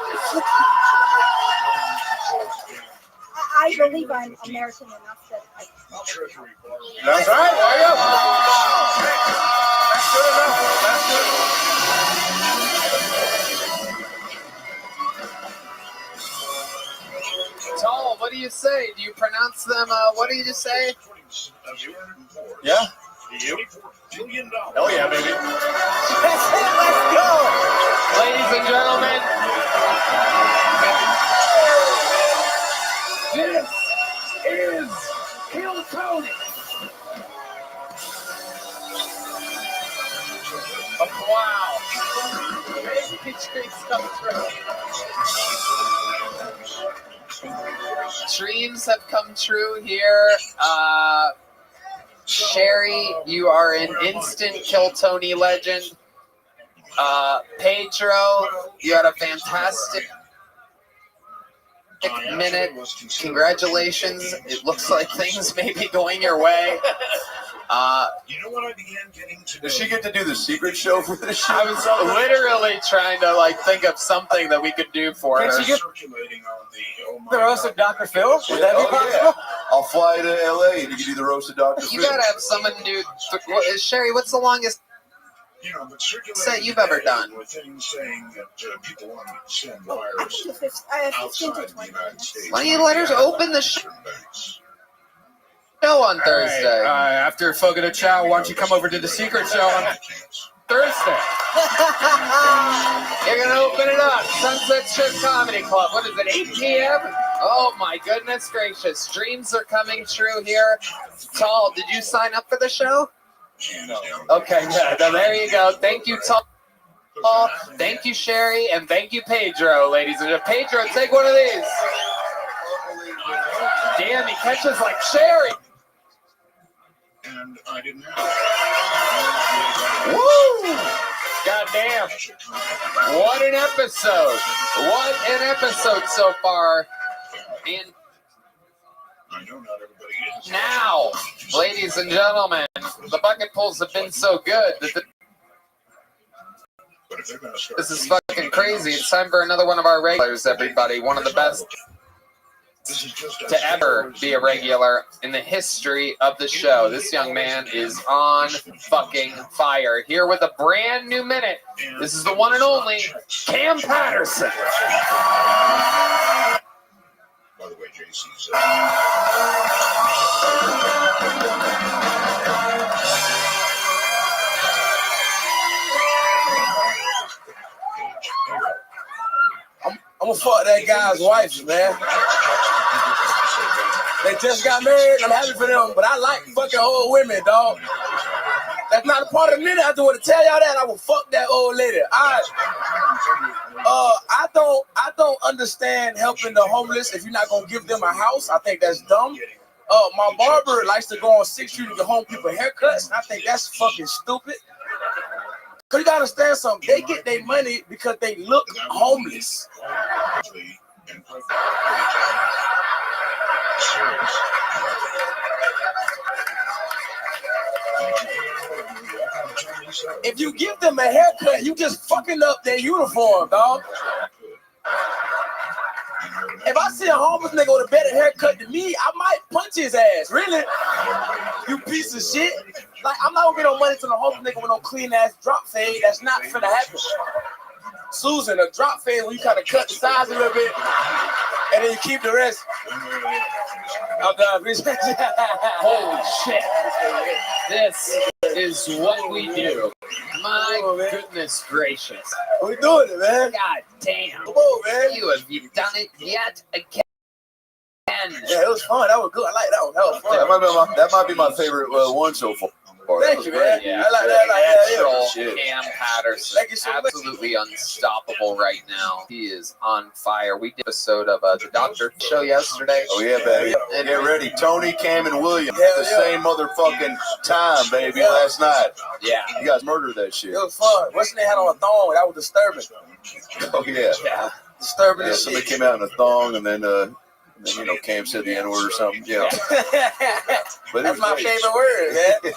I believe I'm American enough that I. That's right. There you go. That's good enough. That's good. Tall, what do you say? Do you pronounce them? What do you just say? Yeah. You? Oh yeah, baby. Let's go. Ladies and gentlemen, This is Hill Tony. wow. Dreams have come true here. Sherry, you are an instant Kill Tony legend. Pedro, you had a fantastic minute. Congratulations. It looks like things may be going your way. You know what I began getting to Does she get to do the secret show for this show? I was literally trying to think of something that we could do for her. circulating on The roast of Dr. Phil? Would that be possible? I'll fly to LA and you can do the roast of Dr. You Phil. gotta have someone do. Sherry, what's the longest set you've ever done? saying that people want to send wires 15 to 20 minutes. Why don't you let her open the show on Thursday? After Fogo de Chao, why don't you come over to the secret show on Thursday? You're gonna open it up. Sunset Strip Comedy Club. What is it, 8 p.m.? Oh my goodness gracious. Dreams are coming true here. Tall, did you sign up for the show? No. Okay, yeah, there you go. Thank you, Tall. Thank you, Sherry, and thank you, Pedro, ladies and gentlemen. Pedro, take one of these. Damn, he catches like Sherry. And I didn't Woo! God Goddamn. What an episode. What an episode so far. And now, ladies and gentlemen, the bucket pulls have been so good that this is fucking crazy. It's time for another one of our regulars, everybody. One of the best to ever be a regular in the history of the show. This young man is on fucking fire. Here with a brand new minute. This is the one and only Cam Patterson. By the way, JC's. I'm gonna fuck that guy's wife, man. They just got married, and I'm happy for them, but I like fucking old women, dog. That's not a part of the minute. I just want to tell y'all that I will fuck that old lady. I don't understand helping the homeless if you're not gonna give them a house. I think that's dumb. My barber likes to go on 6th Street to get home people haircuts. I think that's fucking stupid. Cause you gotta understand something. They get their money because they look homeless. If you give them a haircut, you just fucking up their uniform, dog. If I see a homeless nigga with a better haircut than me, I might punch his ass. Really? You piece of shit. Like, I'm not gonna get no money to the homeless nigga with no clean ass drop fade. That's not finna happen. Susan, a drop fade where you kind of cut the sides a little bit and then you keep the rest. I'm done. Holy shit. This is what we do. My goodness gracious. We doing it, man. God damn. Come on, man. You have done it yet again. Yeah, it was fun. That was good. I like that one. That was fun. Yeah, that might be my favorite one so far. Thank you, man. Yeah, I like that. Cam Patterson, Thank you so much. absolutely unstoppable right now. He is on fire. We did an episode of the Doctor show yesterday. Oh yeah, baby. And get ready, Tony, Cam, and William at the same motherfucking time, baby. Last night. Yeah, you guys murdered that shit. It was fun. What's they had on a thong? That was disturbing. Oh yeah. Yeah. Disturbing. Yeah, somebody came out in a thong, and then Cam said the N-word or something. Yeah. But that's my favorite word, man.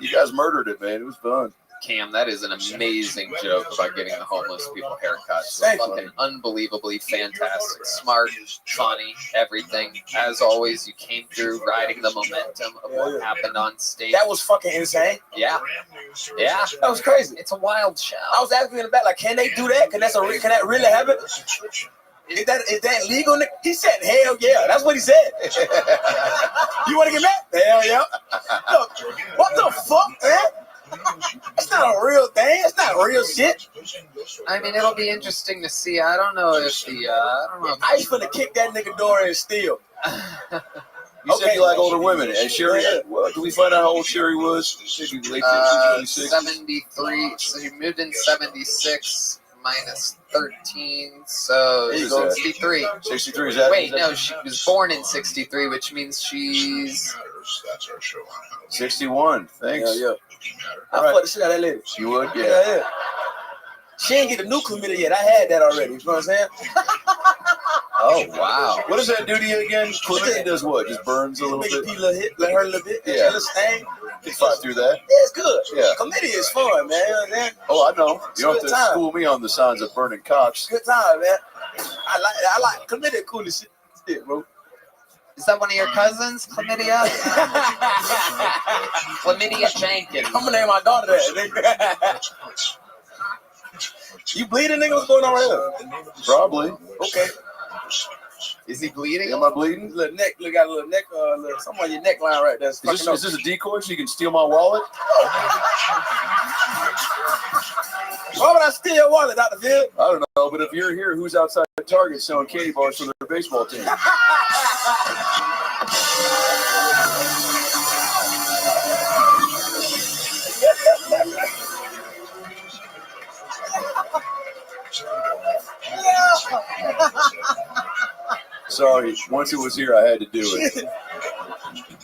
You guys murdered it, man. It was fun. Cam, that is an amazing joke about getting the homeless people haircuts. Thank Fucking unbelievably fantastic, smart, funny, everything. As always, you came through riding the momentum of what happened on stage. That was fucking insane. Yeah. Yeah. That was crazy. It's a wild show. I was asking in the back, like, can they do that? Can that really happen? Is that legal? He said, hell yeah. That's what he said. You want to get mad? Hell yeah. Look, what the fuck, man? That's not a real thing. It's not real shit. I mean, it'll be interesting to see. I don't know if I just finna kick that nigga door and steal. You said you like older women. And Sherry, well, can we find out how old Sherry was? Maybe late 50s, 73. So he moved in 76 minus 13. So 63. 63, is that? Wait, no, she was born in 63, which means she's 61. Thanks. Yeah. I fuck the shit out of that lady. You would? Yeah. She ain't get the new chlamydia yet. I had that already. You know what I'm saying? Oh, wow. What does that do to you again? Chlamydia does what? Just burns a little bit? Let her a little bit. Yeah. Let stain. You fight through that? Yeah, it's good. Yeah. Chlamydia is fun, man. You know what I'm saying? Oh, I know. You don't have to time. school me on the signs of burning cocks. Good time, man. I like chlamydia cool as shit, bro. Is that one of your cousins, Chlamydia? Chlamydia Jenkins. I'm gonna name my daughter that. You bleeding, nigga? What's going on right here? Probably. Okay. Is he bleeding? Am I bleeding? Little neck, got a little neck, something on your neckline right there. Is this a decoy so you can steal my wallet? Why would I steal your wallet, Dr. Phil? I don't know, but if you're here, who's outside Target selling candy bars for their baseball team? Sorry, once it was here, I had to do it.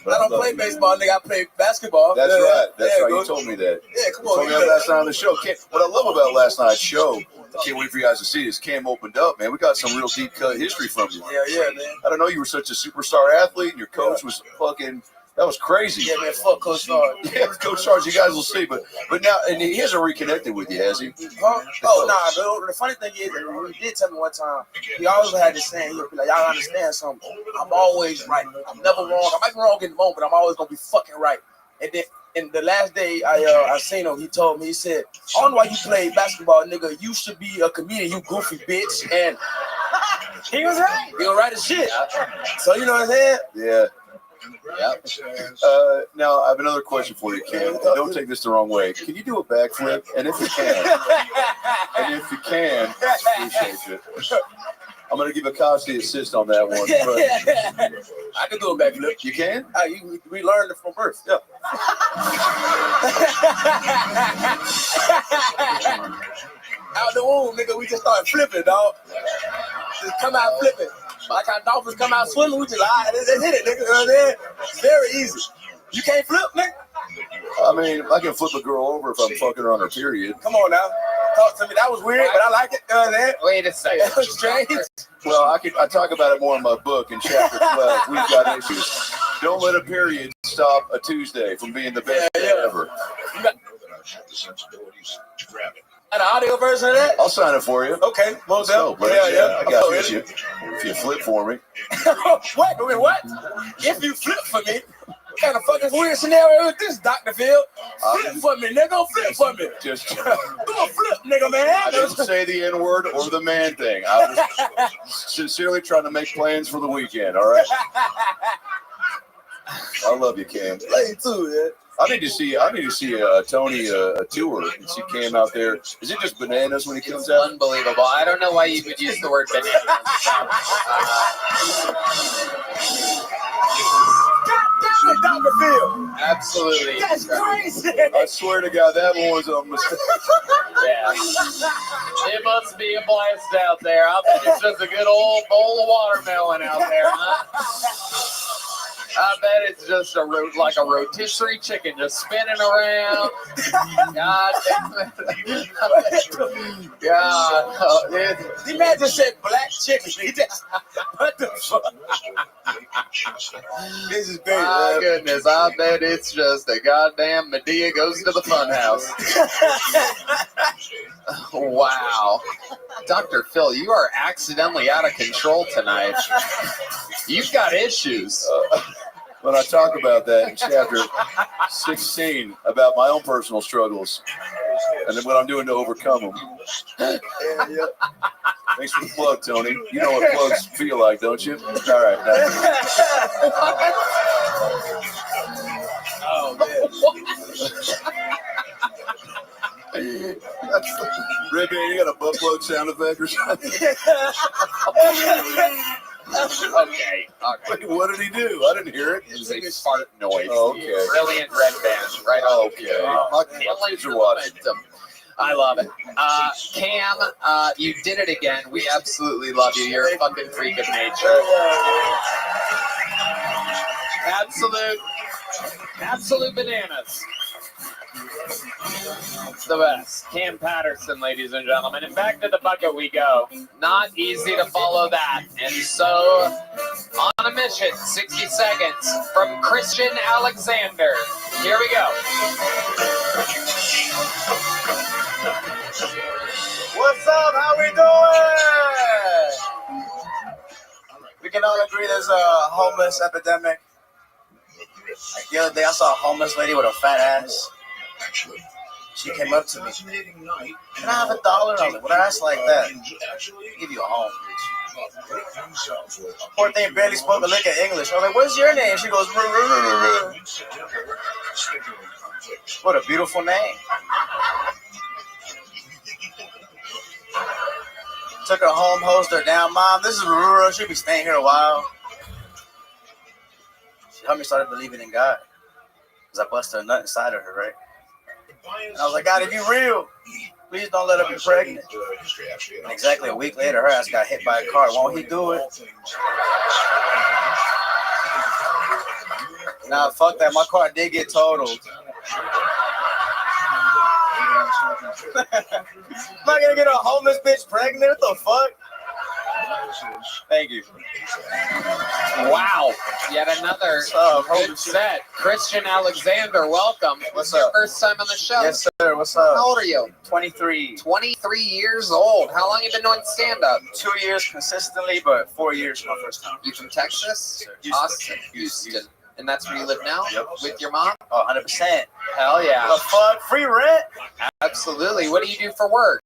I don't play baseball, nigga. I play basketball. That's right. That's right. You told me that. Yeah, Told me that last night on the show. What I love about last night's show, I can't wait for you guys to see this. Cam opened up, man. We got some real deep cut history from you. Yeah, man. I don't know. You were such a superstar athlete, and your coach was fucking. That was crazy. Yeah, man. Fuck Coach Sarge. Yeah, Coach Sarge. You guys will see, but now, and he hasn't reconnected with you, has he? Huh? Oh, nah. The funny thing is, that he did tell me one time. He always had this saying. He would be like, "Y'all understand something? I'm always right. I'm never wrong. I might be wrong in the moment, but I'm always gonna be fucking right." And then, in the last day I seen him, he told me, he said, "I don't know why you play basketball, nigga. You should be a comedian, you goofy bitch." And he was right. He was right as shit. So you know what I'm saying? Yeah. Yep. Now I have another question for you, Cam. Don't take this the wrong way. Can you do a backflip? And if you can, appreciate it. I'm gonna give a Cosby assist on that one. But I can do a backflip. You can? We learned it from birth. Yeah. Out the womb, nigga, we just started flipping, dog. Just come out flipping. Like how dolphins come out swimming, we just let's hit it, nigga. You know what I'm saying? It's very easy. You can't flip, nigga? I mean, I can flip a girl over if I'm fucking her on her period. Come on now. Talk to me. That was weird, but I like it. You know what I'm saying? Wait a second. That was strange. Well, I talk about it more in my book in chapter 12. We've got issues. Don't let a period stop a Tuesday from being the best day ever. An audio version of that? I'll sign it for you. Okay, well, I got you. If you flip for me. Wait, what? If you flip for me? What kind of fucking weird scenario is this, Dr. Phil? Flip for me, nigga. Flip for me. Just do a flip, nigga, man. I didn't say the N-word or the man thing. I was sincerely trying to make plans for the weekend, all right? I love you, Cam. Love you too, man. I need to see Tony a tour and see Cam out there. Is it just bananas when he comes out? Unbelievable. I don't know why you would use the word bananas. Dr. Phil. Absolutely. That's crazy. I swear to God, that one was a mistake. Yeah. It must be a blast out there. I bet it's just a good old bowl of watermelon out there, huh? I bet it's just like a rotisserie chicken just spinning around. God damn it. God. The man just said black chicken. He just, what the fuck? This is great, my goodness. I bet it's just a goddamn Medea goes to the funhouse. Wow. Dr. Phil, you are accidentally out of control tonight. You've got issues. When I talk about that in chapter 16 about my own personal struggles and then what I'm doing to overcome them. Yeah. Thanks for the plug, Tony. You know what plugs feel like, don't you? All right. Oh, man. Rabbi, you got a butt plug sound effect or something? Okay. Wait, what did he do? I didn't hear it. It was a fart noise. Oh, okay. Brilliant red band. Right on. Okay. My kids are watching. I love it. Cam, you did it again. We absolutely love you. You're a fucking freak of nature. Absolute bananas. The best. Cam Patterson, ladies and gentlemen. And back to the bucket we go. Not easy to follow that. And so, on a mission, 60 seconds from Christian Alexander. Here we go. What's up? How we doing? We can all agree there's a homeless epidemic. Like the other day, I saw a homeless lady with a fat ass. She came up to me. Can I have $1 on it? With an ass like that, I'll give you a home. Poor thing barely spoke a lick of English. I was like, "What's your name?" She goes, "Ruh, ruh, ruh, ruh." What a beautiful name. Took her home, hosed her down. "Mom, this is rural. She'll be staying here a while." She helped me start believing in God. Because I busted a nut inside of her, right? And I was like, "God, if you're real, please don't let her be pregnant." And exactly a week later, her ass got hit by a car. Won't he do it? Nah, fuck that. My car did get totaled. not gonna get a homeless bitch pregnant. What the fuck? Thank you. Wow. Yet another good set. Christian Alexander, welcome. What's Your up? first time on the show. Yes, sir. What's up? How old are you? 23. 23 years old. How long you been doing stand-up? 2 years consistently, but 4 years my first time. You from Texas? Houston. Austin, Houston. And that's where you live now? Yep. With your mom? Oh, 100%. Hell yeah. The fuck? Free rent? Absolutely. What do you do for work?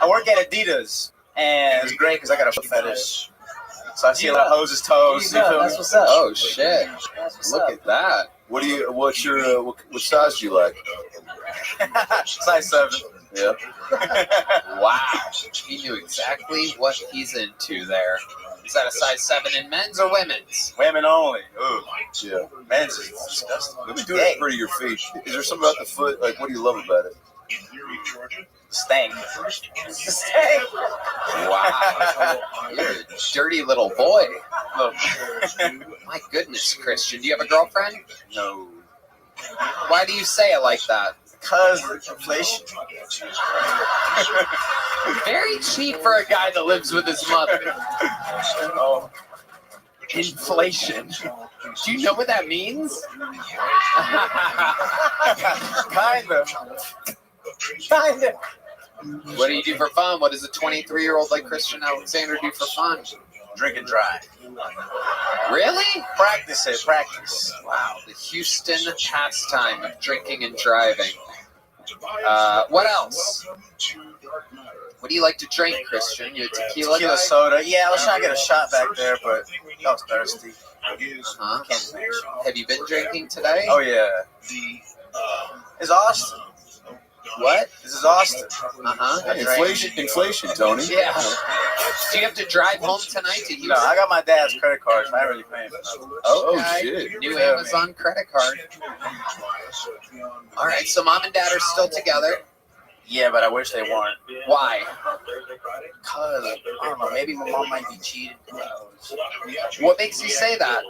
I work at Adidas, and it's great because I got a foot fetish. So I see a lot of hoses' toes. You feel me? That's what's up. Oh shit! Look at that. What do you? What's your? What size do you like? Size 7. Yeah. Wow. He knew exactly what he's into there. Is that a size 7 in men's or women's? Women only. Ooh. Yeah. Men's is disgusting. Let me do it for your feet. Is there something about the foot? Like, what do you love about it? Stank. Wow. You're a dirty little boy. My goodness, Christian. Do you have a girlfriend? No. Why do you say it like that? Because inflation. Very cheap for a guy that lives with his mother. Oh. Inflation. Do you know what that means? Kind of. What do you do for fun? What does a 23-year-old like Christian Alexander do for fun? Drink and drive. Really? Practice it. Practice. Wow. The Houston pastime of drinking and driving. What else? What do you like to drink, Christian? You a tequila guy? Soda. Yeah, I was trying to get a shot back there, but I was thirsty. Uh-huh. Have you been drinking today? Oh, yeah. It's Austin. What? This is Austin. Uh-huh. Inflation, Tony. Yeah. Do you have to drive home tonight to Houston? No, I got my dad's credit card, so I ain't really paying for nothing. Okay. Shit. New Amazon credit card. All right, so mom and dad are still together. Yeah, but I wish they weren't. Why? Because, I don't know, maybe my mom might be cheated. What makes you say that?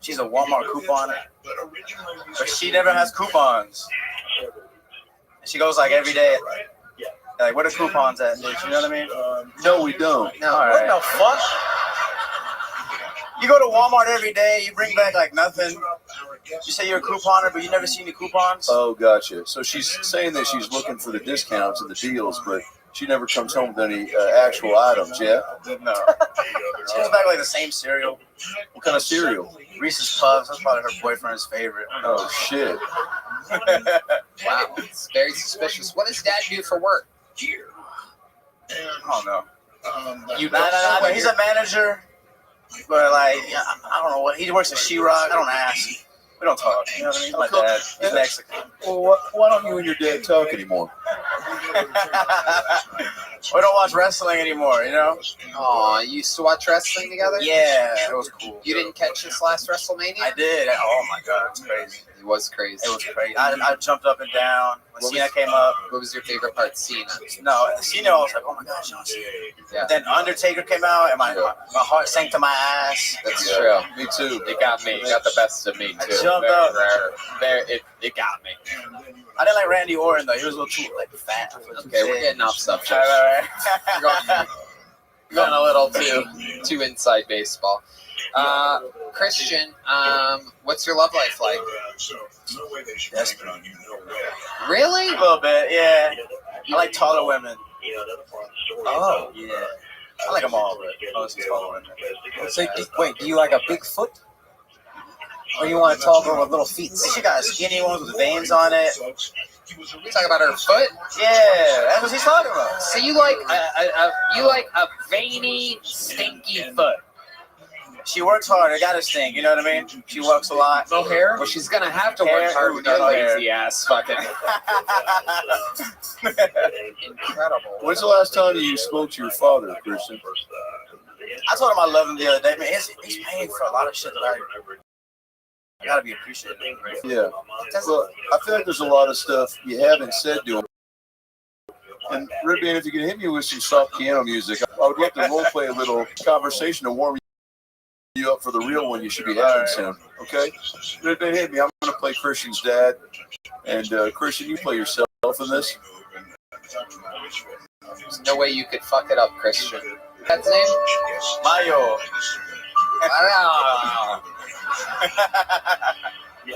She's a Walmart couponer. But she never has coupons. She goes like every day. Like, where the coupons at, bitch? You know what I mean? No, we don't. No. What the fuck? You go to Walmart every day, you bring back like nothing. You say you're a couponer, but you never see any coupons? Oh, gotcha. So she's saying that she's looking for the discounts and the deals, but she never comes home with any actual items, yeah? No. She comes back like the same cereal. What kind of cereal? Reese's Puffs. That's probably her boyfriend's favorite. Oh, shit. Wow, it's very suspicious. What does dad do for work? I don't know. No, he's a manager, but like, I don't know what. He works at She-Rock. I don't ask. We don't talk. You know what I mean? My dad, he's Mexican. Well, why don't you and your dad talk anymore? We don't watch wrestling anymore, you know? Aw, you used to watch wrestling together? Yeah, it was cool. You didn't catch this last WrestleMania? I did. Oh my god, it was crazy. It was crazy. It was crazy. I jumped up and down when Cena came up. What was your favorite part, Cena? No, Cena, I was like, oh my god, John Cena. Yeah. Then Undertaker came out, and my heart sank to my ass. That's true. Me too. It got me. It got the best of me too. I jumped up. It got me. I didn't like Randy Orton though. He was a little too like fat. Okay, we're getting off subject. All right. Going a little too inside baseball. Christian, what's your love life like? Desperate. Really? A little bit, yeah. I like taller women. Oh. Yeah. I like them all, but mostly taller women. So, wait, do you like a big foot? Or you want a tall girl with little feet? She got skinny ones with veins on it. You talking about her foot? Yeah, that's what she's talking about. So you like a veiny, stinky foot. She works hard. It gotta stink. You know what I mean? She works a lot. No hair? Well, she's gonna have to work hard with her lazy ass fucking. Incredible. When's the last time you spoke to your father, Christian? I told him I love him the other day. Man, he's paying for a lot of shit that I gotta be appreciative. Yeah. Well, I feel like there's a lot of stuff you haven't said to him. And Rabbi, if you could hit me with some soft piano music, I would love to role play a little conversation to warm you up for the real one. You should be having soon. Okay? They hit me. I'm going to play Christian's dad. And Christian, you play yourself in this. There's no way you could fuck it up, Christian. That's name? Mayo.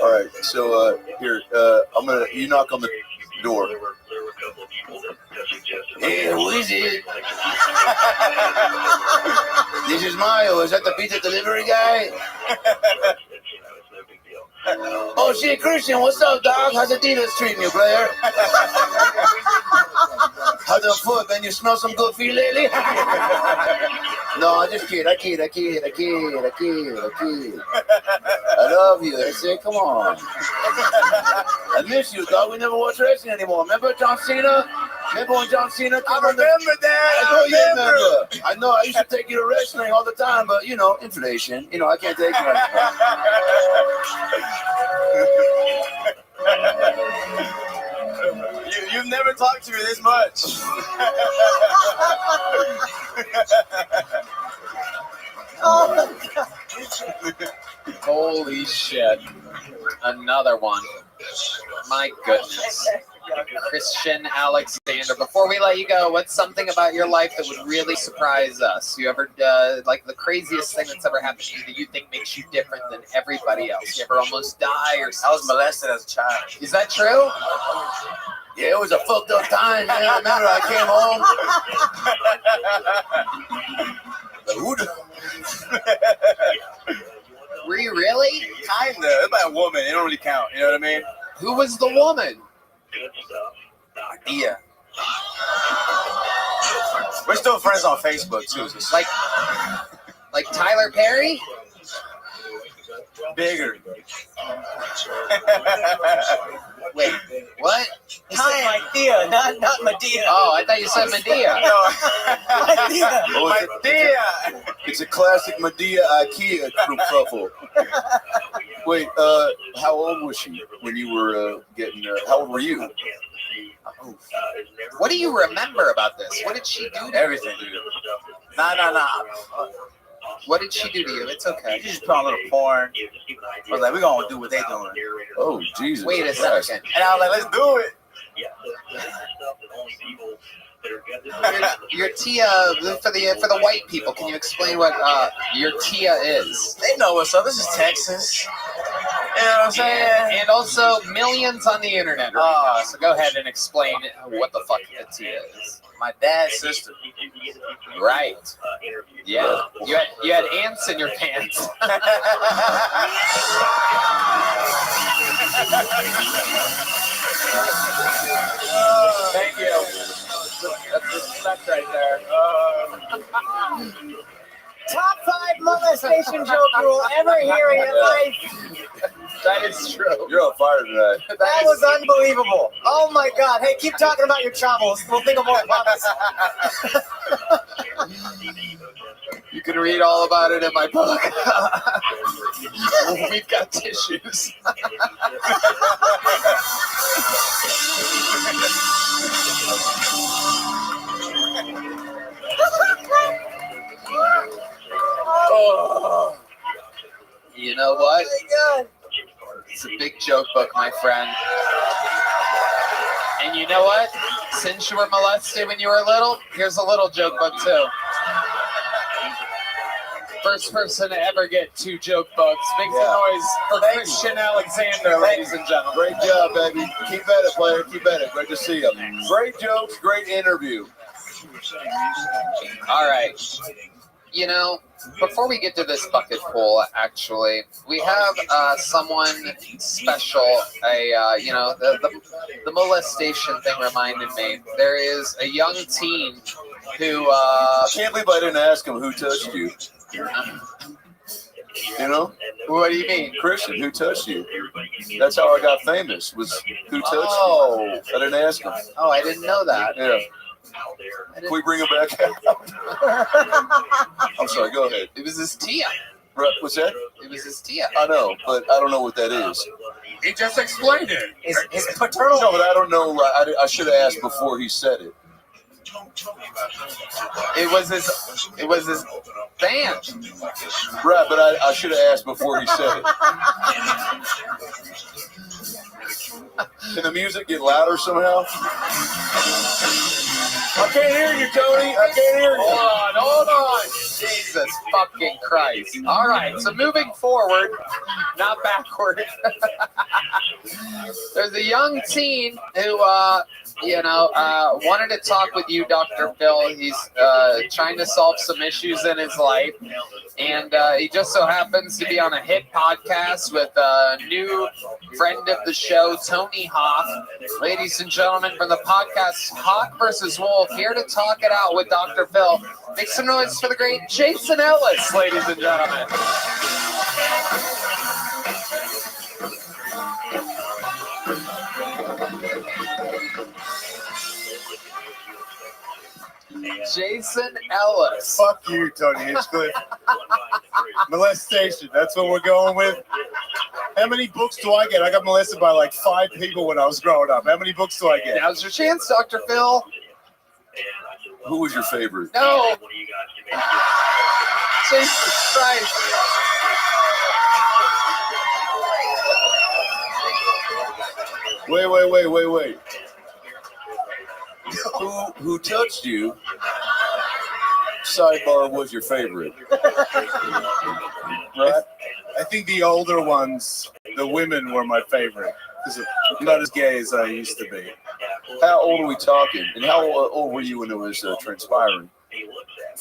All right. So here, I'm gonna. You knock on the door. Hey, who is it? This is Mayo. Is that the pizza delivery guy? Oh shit, Christian, what's up, dog? How's the dealers treating you, player? How's the foot, man? You smell some good feet lately? No, I just kid. I kid. I love you. I say, come on. I miss you, dog. We never watch wrestling anymore. Remember John Cena? Remember when John Cena came on remember that. I know you remember. I know. I used to take you to wrestling all the time, but you know, inflation. You know, I can't take you anymore. You've never talked to me this much. Oh, God. Holy shit. Another one. My goodness. Christian Alexander. Before we let you go, what's something about your life that would really surprise us? You ever, like the craziest thing that's ever happened to you that you think makes you different than everybody else? You ever almost die or something? I was molested as a child. Is that true? Yeah, it was a fucked up time, man. I remember I came home. Were you really? Kinda. It's by a woman. It don't really count. You know what I mean? Who was the woman? Yeah. We're still friends on Facebook too. So it's like Tyler Perry? Bigger. Wait, what? Hi, Medea, not Medea. Oh, I thought you said Medea. Medea. It's a classic Medea IKEA truffle. Wait, how old was she when you were getting? How old were you? What do you remember about this? What did she do? Everything. Nah. What did she do to you? It's okay. She just put on a little porn. I was like, we're gonna do what they doing. Oh, Jesus. Wait a second. And I was like, let's do it. Your Tia, for the white people, can you explain what your Tia is? They know what's up. This is Texas. You know what I'm saying? And also millions on the internet. Right? So go ahead and explain what the fuck the Tia is. My dad's sister. Right. Yeah. You had ants in your pants. Thank you. That's respect right there. Top 5 molestation joke you will ever hear in your life. That is true. You're on fire tonight. That was unbelievable. Oh my God. Hey, keep talking about your travels. We'll think of more comments. You can read all about it in my book. We've got tissues. Oh. You know what? It's a big joke book, my friend. And you know what? Since you were molested when you were little, here's a little joke book too. First person to ever get 2 joke books. Make some noise for Christian Alexander, ladies and gentlemen. Great job, baby. Keep at it, player. Keep at it. Great to see you. Great jokes. Great interview. All right. You know, before we get to this bucket full, actually, we have someone special. The molestation thing reminded me. There is a young teen who. I can't believe I didn't ask him who touched you. You know? What do you mean? Christian, who touched you? That's how I got famous, was who touched you. I didn't ask him. Oh, I didn't know that. Yeah. Can we bring him back out? I'm sorry, go ahead. It was his Tia. What's that? It was his Tia. I know, but I don't know what that is. He just explained it. His paternal. No, but I don't know. I should have asked before he said it. It was his band. Right, but I should have asked before he said it. Can the music get louder somehow? I can't hear you, Tony. I can't hear you. Hold on. Jesus fucking Christ. All right, so moving forward, not backward. There's a young teen who, wanted to talk with you, Dr. Phil. He's trying to solve some issues in his life. And he just so happens to be on a hit podcast with a new friend of the show, Tony Hoff. Ladies and gentlemen, from the podcast Hawk vs. Wolf, here to talk it out with Dr. Phil. Make some noise for the great Jason Ellis, ladies and gentlemen. Jason Ellis. Fuck you, Tony Hinchcliffe. Molestation, that's what we're going with. How many books do I get? I got molested by like 5 people when I was growing up. How many books do I get? Now's your chance, Dr. Phil. Who was your favorite? No. Jesus Christ. Wait. Who touched you? Sidebar was your favorite. Right? I think the older ones, the women were my favorite. Because I'm not as gay as I used to be. How old are we talking? And how old were you when it was transpiring?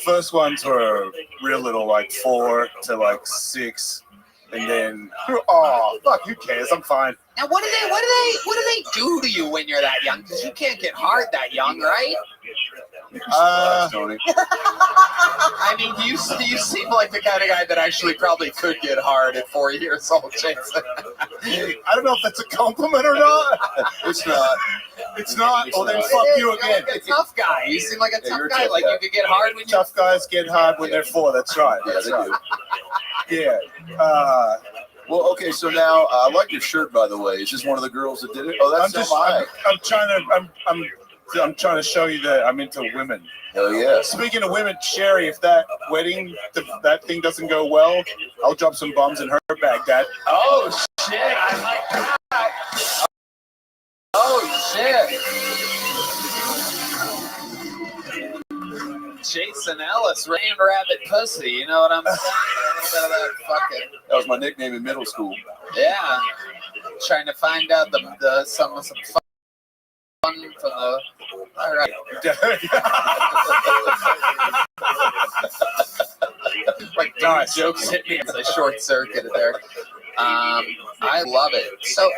First ones were real little, like 4 to like 6. And then, oh, fuck, who cares? I'm fine. Now, what do they do to you when you're that young? Because you can't get hard that young, right? I mean, you seem like the kind of guy that actually probably could get hard at 4 years old, Jason. I don't know if that's a compliment or not. It's not. It's not. Well, then fuck you again. Like a tough guy. You seem like a tough guy. Like you could get hard when tough guys get hard when they're 4. That's right. Yeah, they do. Yeah. Well, okay. So now I like your shirt, by the way. Is this one of the girls that did it? Oh, that's I'm trying to show you that I'm into women. Hell yeah. Speaking of women, Sherry, if that wedding, that thing doesn't go well, I'll drop some bombs in her Baghdad. Oh, shit. I like that. Oh, shit. Jason Ellis, Rain Rabbit Pussy. You know what I'm saying? A little bit of that fucking. That was my nickname in middle school. Yeah. Trying to find out some fun from the. All right. Like jokes hit me as I short circuited there. I love it. So,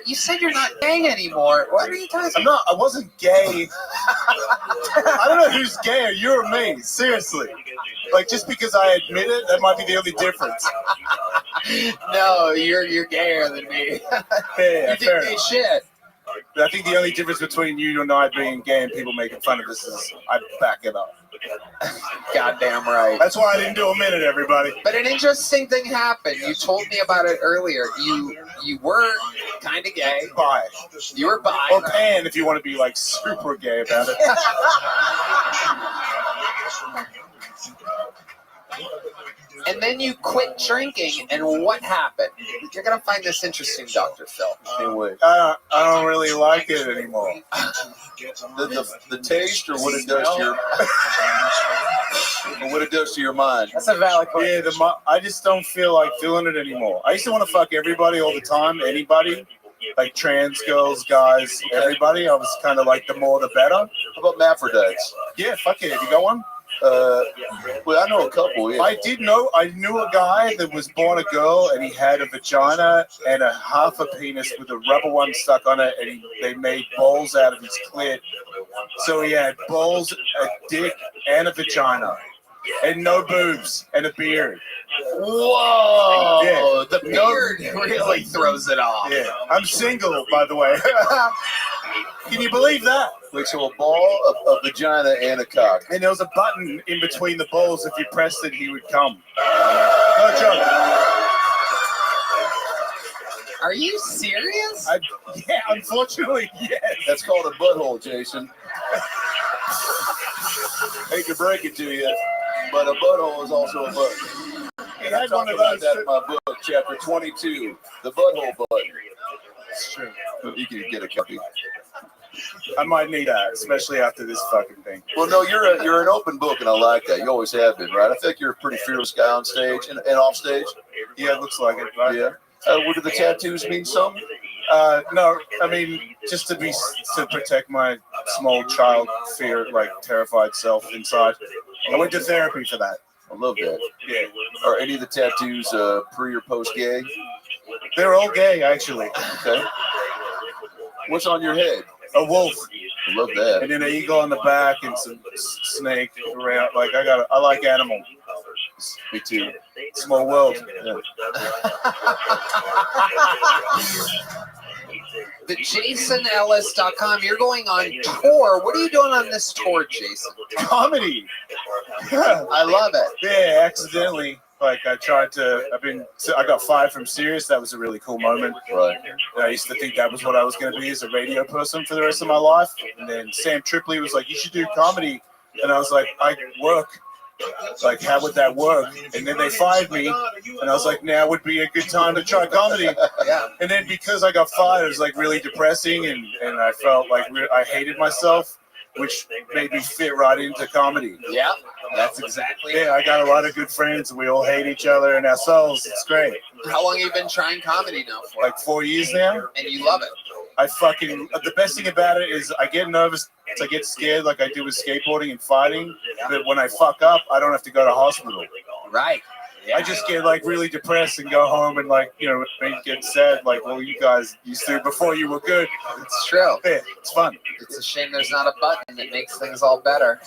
you said you're not gay anymore. What are you talking about? I'm not. I wasn't gay. I don't know who's gay, you or me. Seriously. Like, just because I admit it, that might be the only difference. No, you're gayer than me. Yeah, you did gay shit. I think the only difference between you and I being gay and people making fun of us is I back it up. Goddamn right. That's why I didn't do a minute, everybody. But an interesting thing happened. You told me about it earlier. You were kind of gay. Bi. You were bi. Or pan, if you want to be like super gay about it. And then you quit drinking, and what happened? You're going to find this interesting, Dr. Phil. Can't wait. I don't really like it anymore. The taste, or what it does to your, or what it does to your mind. That's a valid question. Yeah, I just don't feel like feeling it anymore. I used to want to fuck everybody all the time, anybody. Like trans girls, guys, everybody. I was kind of like the more the better. How about hermaphrodites? Yeah, fuck it. Have you got one? Well, I know a couple. Yeah. I knew a guy that was born a girl, and he had a vagina and a half a penis with a rubber one stuck on it, and they made balls out of his clit. So he had balls, a dick, and a vagina, and no boobs, and a beard. Whoa! Yeah. The beard really throws it off. Yeah, I'm single, by the way. Can you believe that? Wait, so a ball, a vagina, and a cock. And there was a button in between the balls. If you pressed it, he would come. No joke. Are you serious? Yeah, unfortunately, yes. That's called a butthole, Jason. Hate to break it to you, but a butthole is also a butt. And I talk about that in my book, chapter 22, the butthole butt. It's true. You can get a copy. I might need that, especially after this fucking thing. Well, no, you're an open book, and I like that. You always have been, right? I think you're a pretty fearless guy on stage and off stage. Yeah, it looks like it. Right? Yeah. What do the tattoos mean? Something? No, I mean just to protect my small child fear, like terrified self inside. I went to therapy for that. I love that. Yeah. Are any of the tattoos pre or post gay? They're all gay, actually. Okay. What's on your head? A wolf. I love that. And then an eagle on the back and some snake around. Like I like animals. Me too. Small world. Yeah. The JasonEllis.com. You're going on tour. What are you doing on this tour, Jason? Comedy. I love it. Yeah, accidentally. Like I got fired from Sirius. That was a really cool moment. Right. I used to think that was what I was going to be as a radio person for the rest of my life. And then Sam Tripoli was like, "You should do comedy," and I was like, "I work. Like, how would that work?" And then they fired me, and I was like, "Now would be a good time to try comedy." Yeah. And then because I got fired, it was like really depressing, and I felt like I hated myself, which made me fit right into comedy. Yeah, that's exactly it. Yeah, I got a lot of good friends. We all hate each other and ourselves. It's great. How long have you been trying comedy now for? Like 4 years now. And you love it. The best thing about it is I get nervous, I get scared like I do with skateboarding and fighting. But when I fuck up, I don't have to go to hospital. Right. Yeah. I just get like really depressed and go home and like, get sad. Like, well, you guys used to before you were good. It's true. Yeah, it's fun. It's a shame there's not a button that makes things all better.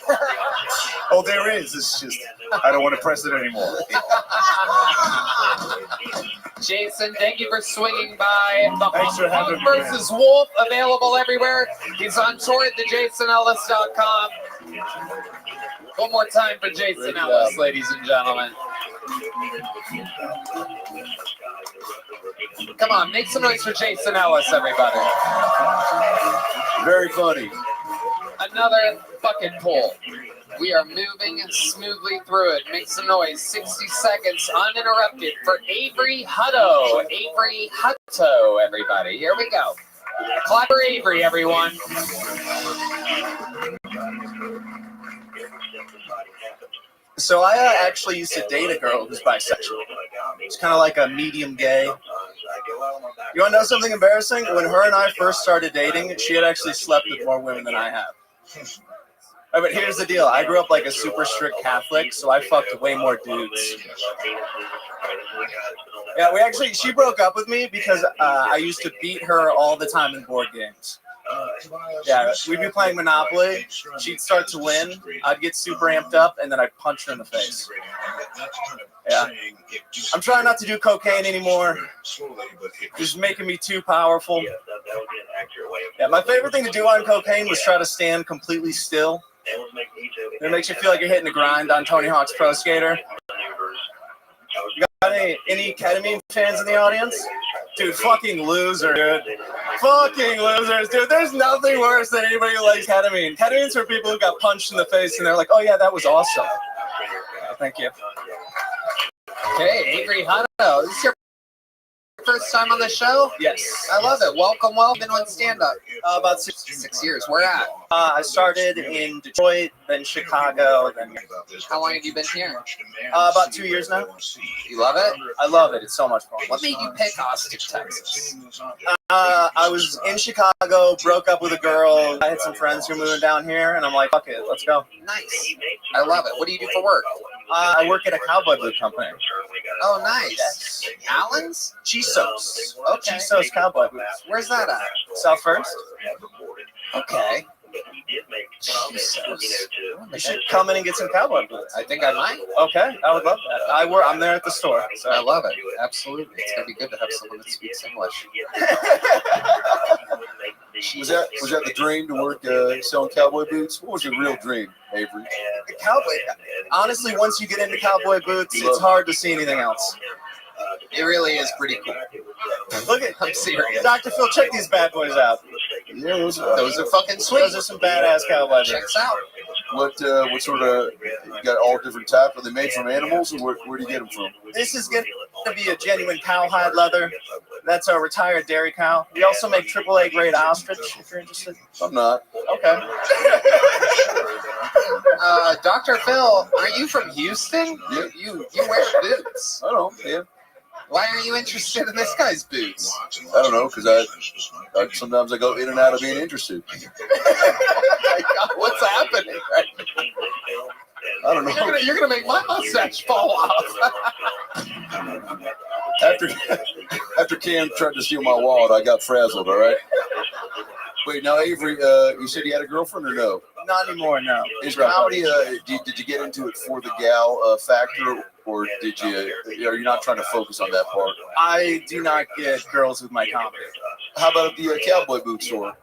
Oh, there is. It's just I don't want to press it anymore. Jason, thank you for swinging by. The Thanks for having me, versus Wolf, available everywhere. He's on tour at thejasonellis.com. One more time for Jason Ellis, ladies and gentlemen. Come on, make some noise for Jason Ellis, everybody. Very funny. Another fucking pull. We are moving smoothly through it. Make some noise. 60 seconds uninterrupted for Avery Hutto. Avery Hutto, everybody. Here we go. Clap for Avery, everyone. So I actually used to date a girl who's bisexual. It's kind of like a medium gay. You want to know something embarrassing? When her and I first started dating, she had actually slept with more women than I have. But here's the deal. I grew up like a super strict Catholic, so I fucked way more dudes. Yeah, she broke up with me because I used to beat her all the time in board games. Yeah, we'd be playing Monopoly. She'd start to win. I'd get super amped up, and then I'd punch her in the face. Yeah. I'm trying not to do cocaine anymore. It's making me too powerful. Yeah, my favorite thing to do on cocaine was try to stand completely still. It makes you feel like you're hitting the grind on Tony Hawk's Pro Skater. You got any ketamine fans in the audience? Dude, fucking loser, dude. Fucking losers, dude. There's nothing worse than anybody who likes ketamine. Ketamine's for people who got punched in the face and they're like, oh yeah, that was awesome. Thank you. Okay, Avery Hutto. This is your first time on the show? Yes. I love it. Welcome. Been on stand-up. About 6 years. Where at? I started in Detroit, then Chicago, then... How long have you been here? About 2 years now. You love it? I love it. It's so much fun. What made you pick Austin, Texas? I was in Chicago, broke up with a girl. I had some friends who were moving down here, and I'm like, fuck it, let's go. Nice. I love it. What do you do for work? I work at a cowboy boot company. Oh, nice. Allen's? Chisos. Okay. Chisos cowboy boots. Where's that at? South First. Okay. Chisos. You should come in and get some cowboy boots. I think I might. Okay, I would love that. I'm there at the store. So. I love it. Absolutely. It's going to be good to have someone that speaks English. Was that the dream to work selling cowboy boots? What was your real dream, Avery? Cowboy. Honestly, once you get into cowboy boots, it's hard to see anything else. It really is pretty cool. Look at, I'm serious. Dr. Phil, check these bad boys out. Yeah, those are fucking sweet. Those are some badass cowboy boots. Checks out. What sort of? You got all different types. Are they made from animals, or where do you get them from? This is going to be a genuine cowhide leather. That's a retired dairy cow. We also make AAA grade ostrich, if you're interested. I'm not. Okay. Dr. Phil, aren't you from Houston? Yeah. You wear boots. I don't know. Yeah. Why are you interested in this guy's boots? I don't know, because I sometimes I go in and out of being interested. My God, what's happening right now? I don't know. You're gonna make my mustache fall off. After Cam tried to steal my wallet, I got frazzled. All right. Wait, now Avery, you said you had a girlfriend or no? Not anymore, no. Is comedy? Did you get into it for the gal factor, or did you? Are you not trying to focus on that part? I do not get girls with my comedy. How about at the cowboy boot store?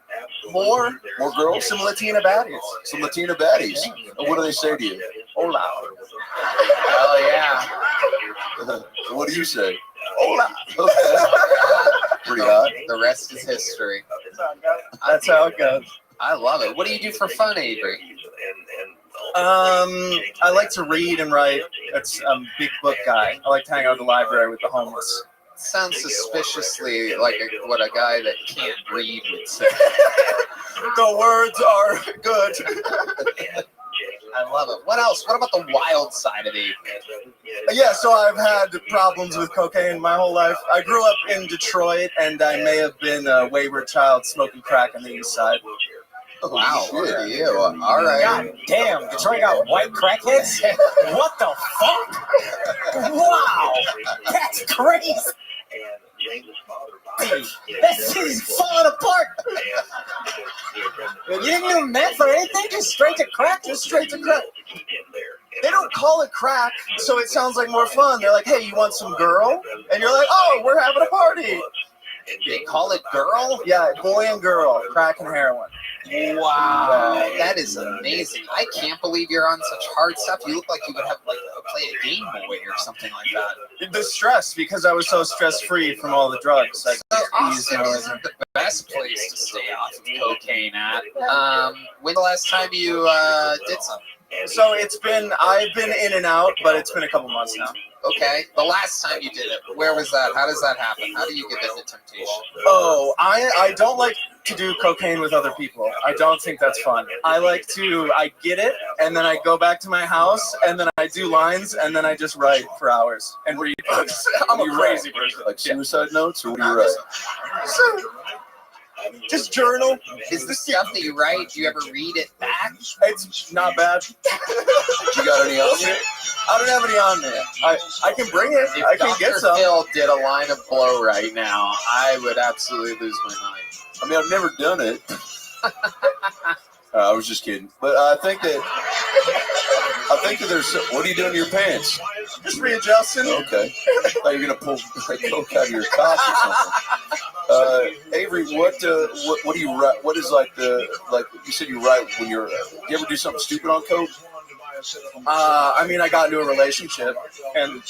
More girls? Some Latina baddies. Some Latina baddies. What do they say to you? Hola. Hell yeah. What do you say? Hola. Pretty hot. The rest is history. That's how it goes. I love it. What do you do for fun, Avery? I like to read and write. I'm a big book guy. I like to hang out at the library with the homeless. Sounds suspiciously like what a guy that can't read would say. The words are good. I love it. What else? What about the wild side of Avery? Yeah, so I've had problems with cocaine my whole life. I grew up in Detroit, and I may have been a wayward child smoking crack on the east side. Wow, look at you. All right. God damn, Detroit got white crackheads? What the fuck? Wow, that's crazy. That city's falling apart. You didn't do meth or anything? Just straight to crack? Just straight to crack. They don't call it crack, so it sounds like more fun. They're like, hey, you want some girl? And you're like, oh, we're having a party. They call it girl? Yeah, boy and girl, crack and heroin. Wow, that is amazing. I can't believe you're on such hard stuff. You look like you would have play a Game Boy or something like that. The stress, because I was so stress-free from all the drugs. Austin isn't the best place to stay off of cocaine at. When the last time you did something? So I've been in and out, but it's been a couple months now. Okay. The last time you did it, where was that? How does that happen? How do you give in to temptation? Oh, I don't like to do cocaine with other people. I don't think that's fun. I get it, and then I go back to my house, and then I do lines, and then I just write for hours and read books. I'm a crazy person. Like suicide notes, or what do you write? Just journal. Is the stuff that you write, do you ever read it back? It's not bad. You got any on there? I don't have any on there. I can bring it. If I can Dr. get some. Phil did a line of blow right now, I would absolutely lose my mind. I mean, I've never done it. I was just kidding. But I think that there's. What are you doing to your pants? Just readjusting. Okay. I thought you were gonna pull like coke out of your cock or something. Avery, what do you write? What is you said you write when you're? Do you ever do something stupid on coke? I mean, I got into a relationship, and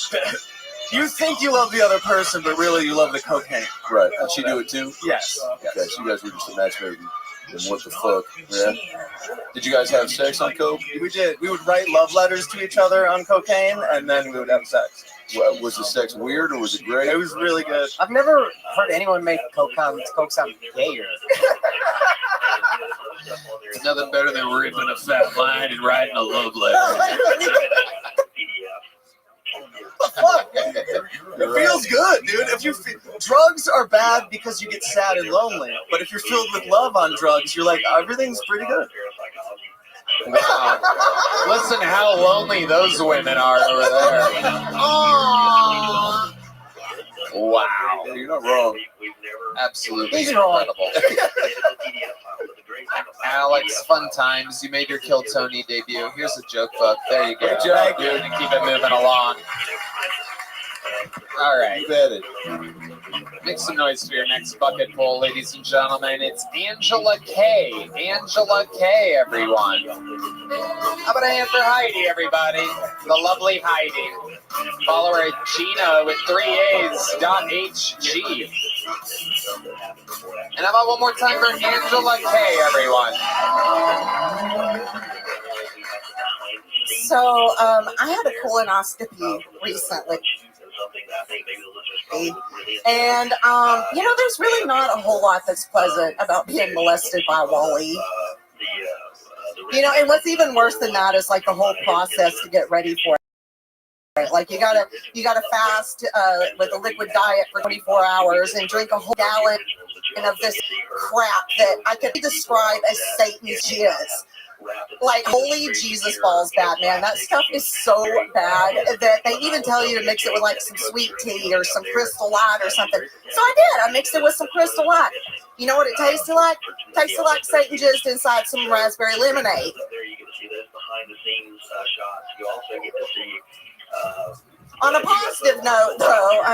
you think you love the other person, but really you love the cocaine. Right. Did she do it too? Yes. Okay, so you guys were just a match made. And what the fuck, man? Did you guys have sex on coke? We did. We would write love letters to each other on cocaine, and then we would have sex. Well, was the sex weird or was it great? It was really good. I've never heard anyone make coke sound gayer. It's nothing better than ripping a fat line and writing a love letter. It feels good, dude. Drugs are bad because you get sad and lonely, but if you're filled with love on drugs, you're like, everything's pretty good. Wow. Listen to how lonely those women are over there. Oh. Wow. Yeah, you're not wrong. Absolutely incredible. Alex, fun times. You made your Kill Tony debut. Here's a joke book. There you go. Good job, dude. And keep it moving along. All right. You bet it. Make some noise for your next bucket poll, ladies and gentlemen. It's Angela K. Angela K, everyone. How about a hand for Heidi, everybody? The lovely Heidi. Follow her at Gina with 3 A's .hg. And how about one more time for Angela K, everyone? So I had a colonoscopy recently. And, there's really not a whole lot that's pleasant about being molested by Wally. And what's even worse than that is like the whole process to get ready for it. Like you gotta fast with a liquid diet for 24 hours and drink a whole gallon of this crap that I could describe as Satan's jizz. Like, holy Jesus balls bad, man. That stuff is so bad that they even tell you to mix it with like some sweet tea or some Crystal Light or something. So I did. I mixed it with some Crystal Light. You know what it tasted like? Tasted like Satan just inside some raspberry lemonade. There you get to see those behind the scenes shots. You also get to see on a positive note, though,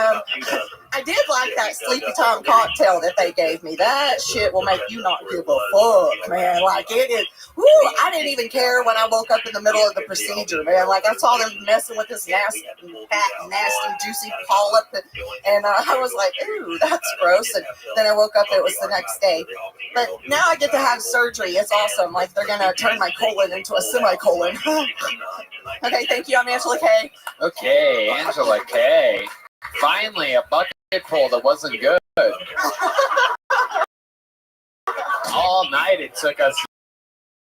I did like that Sleepy Time cocktail that they gave me. That shit will make you not give a fuck, man. Like, it is. Woo, I didn't even care when I woke up in the middle of the procedure, man. Like, I saw them messing with this nasty, fat, nasty, juicy polyp, and I was like, ooh, that's gross. And then I woke up, it was the next day. But now I get to have surgery. It's awesome. Like, they're going to turn my colon into a semicolon. Okay, thank you. I'm Angela Kay. Okay, Angela Kay. Finally, a bucket full that wasn't good. All night it took us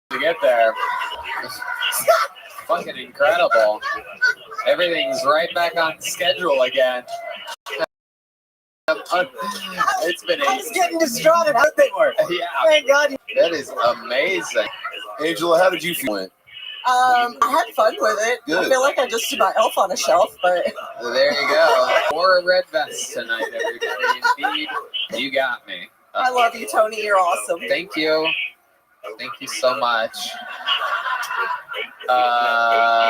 to get there. Fucking incredible. Everything's right back on schedule again. It's been I was getting distraught and more. Yeah. Thank God. That is amazing. Angela, how did you feel? I had fun with it. Good. I feel like I just about elf on a shelf, but There you go. Or a red vest tonight, everybody. Indeed, you got me. I love you, Tony. You're awesome. Thank you. Thank you so much. That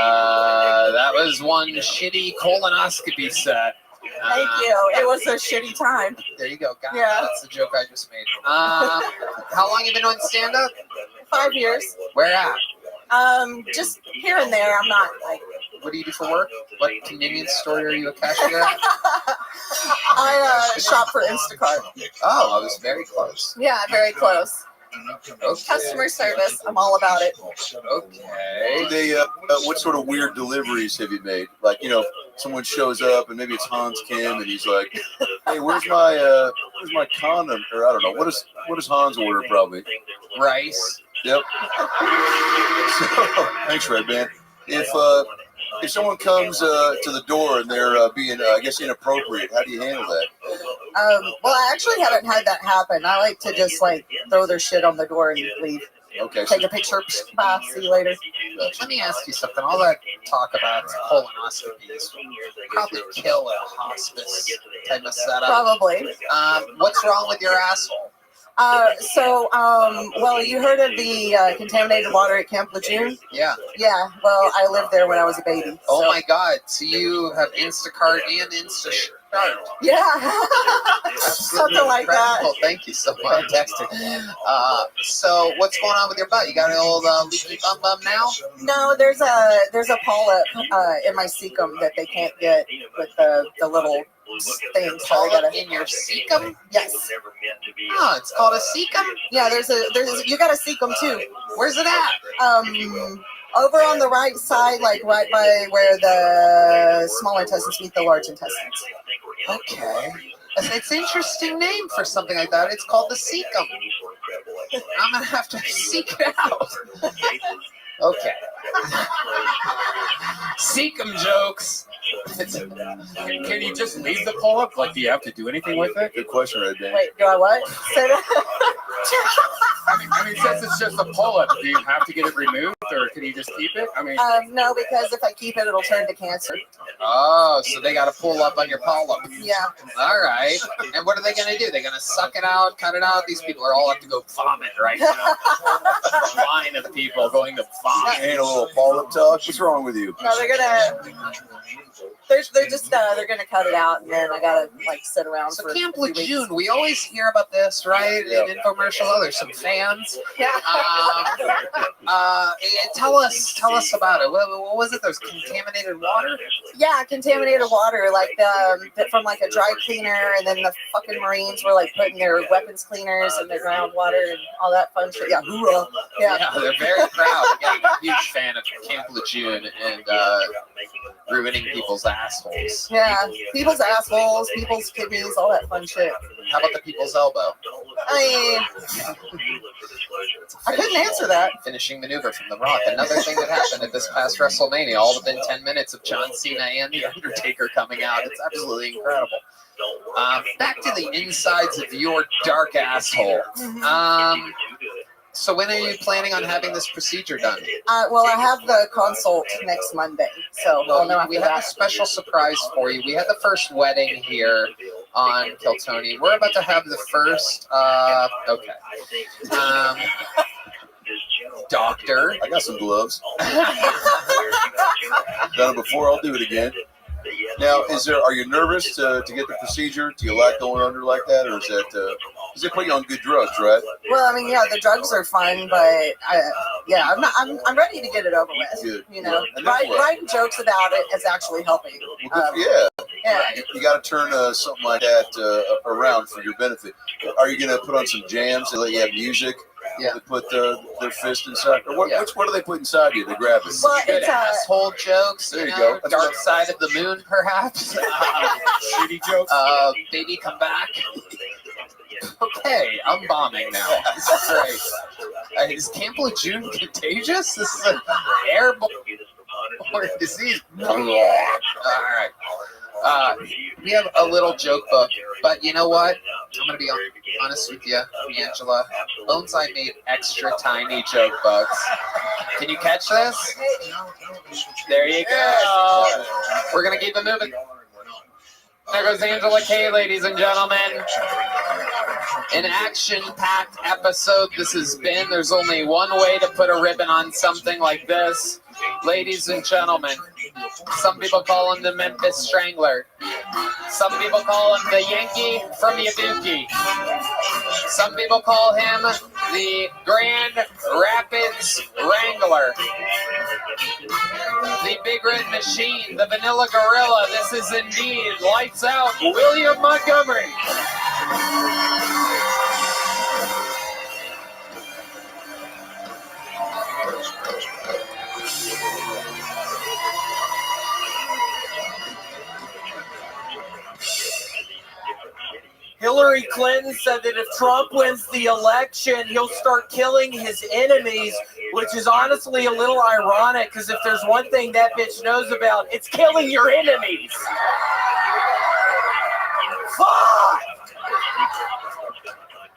was one shitty colonoscopy set. Thank you. It was a shitty time. There you go. God, Yeah. That's the joke I just made. How long you been doing stand-up? 5 years. Where at? Just here and there. I'm not like. What do you do for work? What convenience store are you a cashier at? I shop for Instacart. Oh, I was very close. Yeah, very close. Okay. Customer service. I'm all about it. Okay. They, what sort of weird deliveries have you made? Like, someone shows up and maybe it's Hans Kim and he's like, "Hey, where's my condom?" Or I don't know. What does Hans order? Probably rice. Yep. So, thanks, Red Man. If someone comes to the door and they're being, I guess, inappropriate, how do you handle that? Well, I actually haven't had that happen. I like to just throw their shit on the door and leave. Okay. Take a picture. Bye. See you later. Let me ask you something. All that talk about colonoscopies probably kill a hospice type of setup. Probably. What's wrong with your asshole? Well, you heard of the contaminated water at Camp Lejeune? Yeah. Yeah, well, I lived there when I was a baby. Oh so. my God. So you have Instacart and InstaShart. Yeah. Something like that. Oh, thank you so much. Fantastic. So what's going on with your butt? You got an old leaky bum bum now? No, there's a polyp in my cecum that they can't get with the little things. Polyp in your cecum? Yes. Oh, it's called a cecum? Yeah, there's you got a cecum too. Where's it at? Over on the right side, like right by where the small intestines meet the large intestines. Okay. It's an interesting name for something like that. It's called the cecum. I'm going to have to seek it out. Okay. Cecum jokes. Can you just leave the polyp? Like, do you have to do anything with it? Good question, Red Man. Wait, do I what? Say that. I mean, since it's just a polyp, do you have to get it removed, or can you just keep it? I mean, no, because if I keep it, it'll turn to cancer. Oh, so they got to pull up on your polyp. Yeah. All right. And what are they going to do? They're going to suck it out, cut it out? These people are all have to go vomit right now. A line of people going to vomit. Ain't a little polyp talk. What's wrong with you? No, they're gonna cut it out, and then I gotta sit around for Camp a few weeks. Lejeune, we always hear about this, right? In infomercial, oh, there's some fans. Yeah. Tell us about it. What was it? There's contaminated water? Yeah, contaminated water, from a dry cleaner, and then the fucking Marines were putting their weapons cleaners in their groundwater and all that fun shit. Yeah, hoorah. Yeah. They're very proud. Yeah. huge fan of Camp Lejeune and ruining people's assholes. Yeah, people's assholes, people's kidneys, all that fun shit. How about the people's elbow? I couldn't answer that. Finishing maneuver from The Rock. Another thing that happened at this past WrestleMania, all within 10 minutes of John Cena and The Undertaker coming out. It's absolutely incredible. Back to the insides of your dark asshole. So when are you planning on having this procedure done? Well, I have the consult next Monday, so I'll know after we have that. a special surprise for you. We had the first wedding here on Kiltony. We're about to have the first, doctor. I got some gloves. Done it before. I'll do it again. Now, are you nervous to get the procedure? Do you like going under like that, or is that does it put you on good drugs, right? Well, I mean, yeah, the drugs are fun, but I'm ready to get it over with. Good. You know, Yeah. writing jokes about it is actually helping. Yeah. You got to turn something like that around for your benefit. Are you going to put on some jams and let you have music? Yeah. To put their fist inside. Or what do they put inside you to grab it? Well, good asshole jokes. There you know, go. Dark side of the moon, perhaps. Shitty jokes. Baby, come back. Okay, I'm bombing now. This is great. Is Camp Lejeune contagious? This is an airborne disease. All right. We have a little joke book, but you know what? I'm going to be honest with you, Angela. Bones I made extra tiny joke books. Can you catch this? There you go. We're going to keep it moving. There goes Angela K, ladies and gentlemen. An action-packed episode this has been. There's only one way to put a ribbon on something like this. Ladies and gentlemen, some people call him the Memphis Strangler. Some people call him the Yankee from Yabuki. Some people call him the Grand Rapids Wrangler. The Big Red Machine, the Vanilla Gorilla. This is indeed Lights Out, William Montgomery. Hillary Clinton said that if Trump wins the election, he'll start killing his enemies, which is honestly a little ironic because if there's one thing that bitch knows about, it's killing your enemies. Fuck!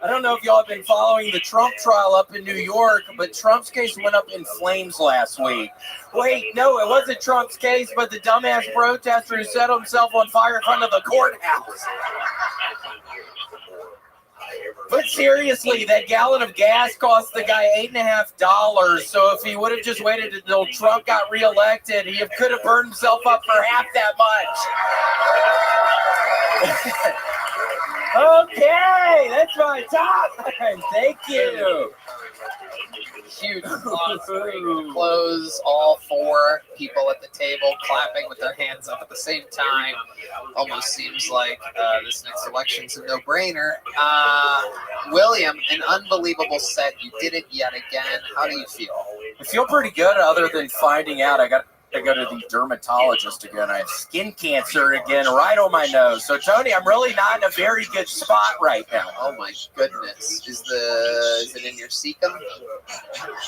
I don't know if y'all have been following the Trump trial up in New York, but Trump's case went up in flames last week. Wait, no, it wasn't Trump's case, but the dumbass protester who set himself on fire in front of the courthouse. But seriously, that gallon of gas cost the guy $8.50. So if he would have just waited until Trump got reelected, he could have burned himself up for half that much. Okay, that's my time. Thank you. Huge applause. Close. All four people at the table clapping with their hands up at the same time. Almost seems like this next election's a no-brainer. William, an unbelievable set. You did it yet again. How do you feel? I feel pretty good other than finding out I got to go to the dermatologist again. I have skin cancer again right on my nose. So, Tony, I'm really not in a very good spot right now. Oh, my goodness. Is it in your cecum?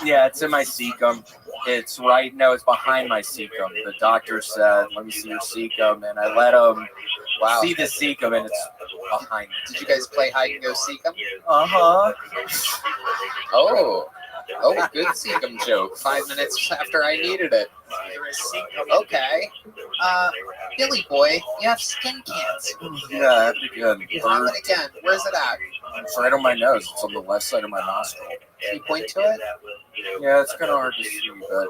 Yeah, it's in my cecum. It's it's behind my cecum. The doctor said, let me see your cecum. And I let him see the cecum, and it's behind me. Did you guys play hide and go cecum? Uh-huh. Oh, good cecum joke. 5 minutes after I needed it. Okay. Billy boy, you have skin cancer. Yeah, again. You have it again. Where's it at? It's right on my nose. It's on the left side of my nostril. Can you point to it? Yeah, it's kind of hard to see, but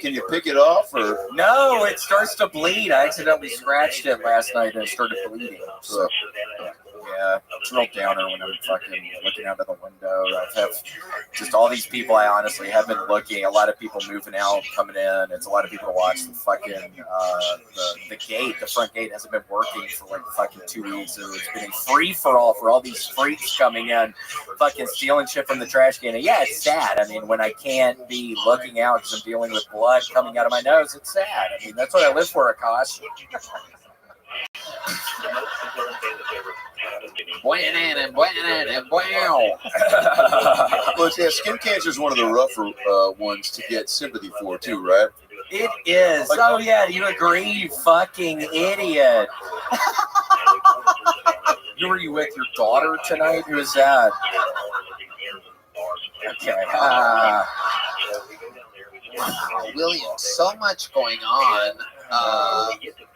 Can you pick it off or no? It starts to bleed. I accidentally scratched it last night and it started bleeding. So Yeah, it's real downer when I'm fucking looking out of the window. I have just all these people. I honestly have been looking. A lot of people moving out, coming in. It's a lot of people to watch the fucking the gate. The front gate hasn't been working for like fucking 2 weeks. So it's been a free for all for all these freaks coming in, fucking stealing shit from the trash can. And yeah, it's sad. I mean, when I can't be looking out because I'm dealing with blood coming out of my nose, it's sad. I mean, that's what I live for, Akash. Well, yeah, skin cancer is one of the rougher ones to get sympathy for, too, right? It is. Oh, yeah, you agree, you fucking idiot. Who were you with? Your daughter tonight? Who is that? Okay. William, so much going on.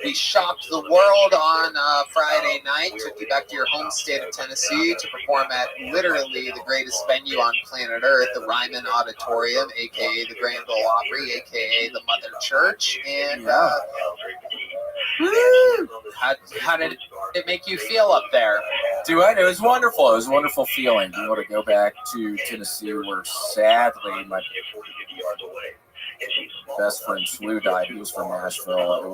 We shocked the world on Friday night, took you back to your home state of Tennessee to perform at literally the greatest venue on planet Earth, the Ryman Auditorium, aka the Grand Ole Opry, aka the Mother Church. And how did it make you feel up there? It was wonderful. It was a wonderful feeling being able to go back to Tennessee, where sadly my best friend Slew died. He was from Nashville. It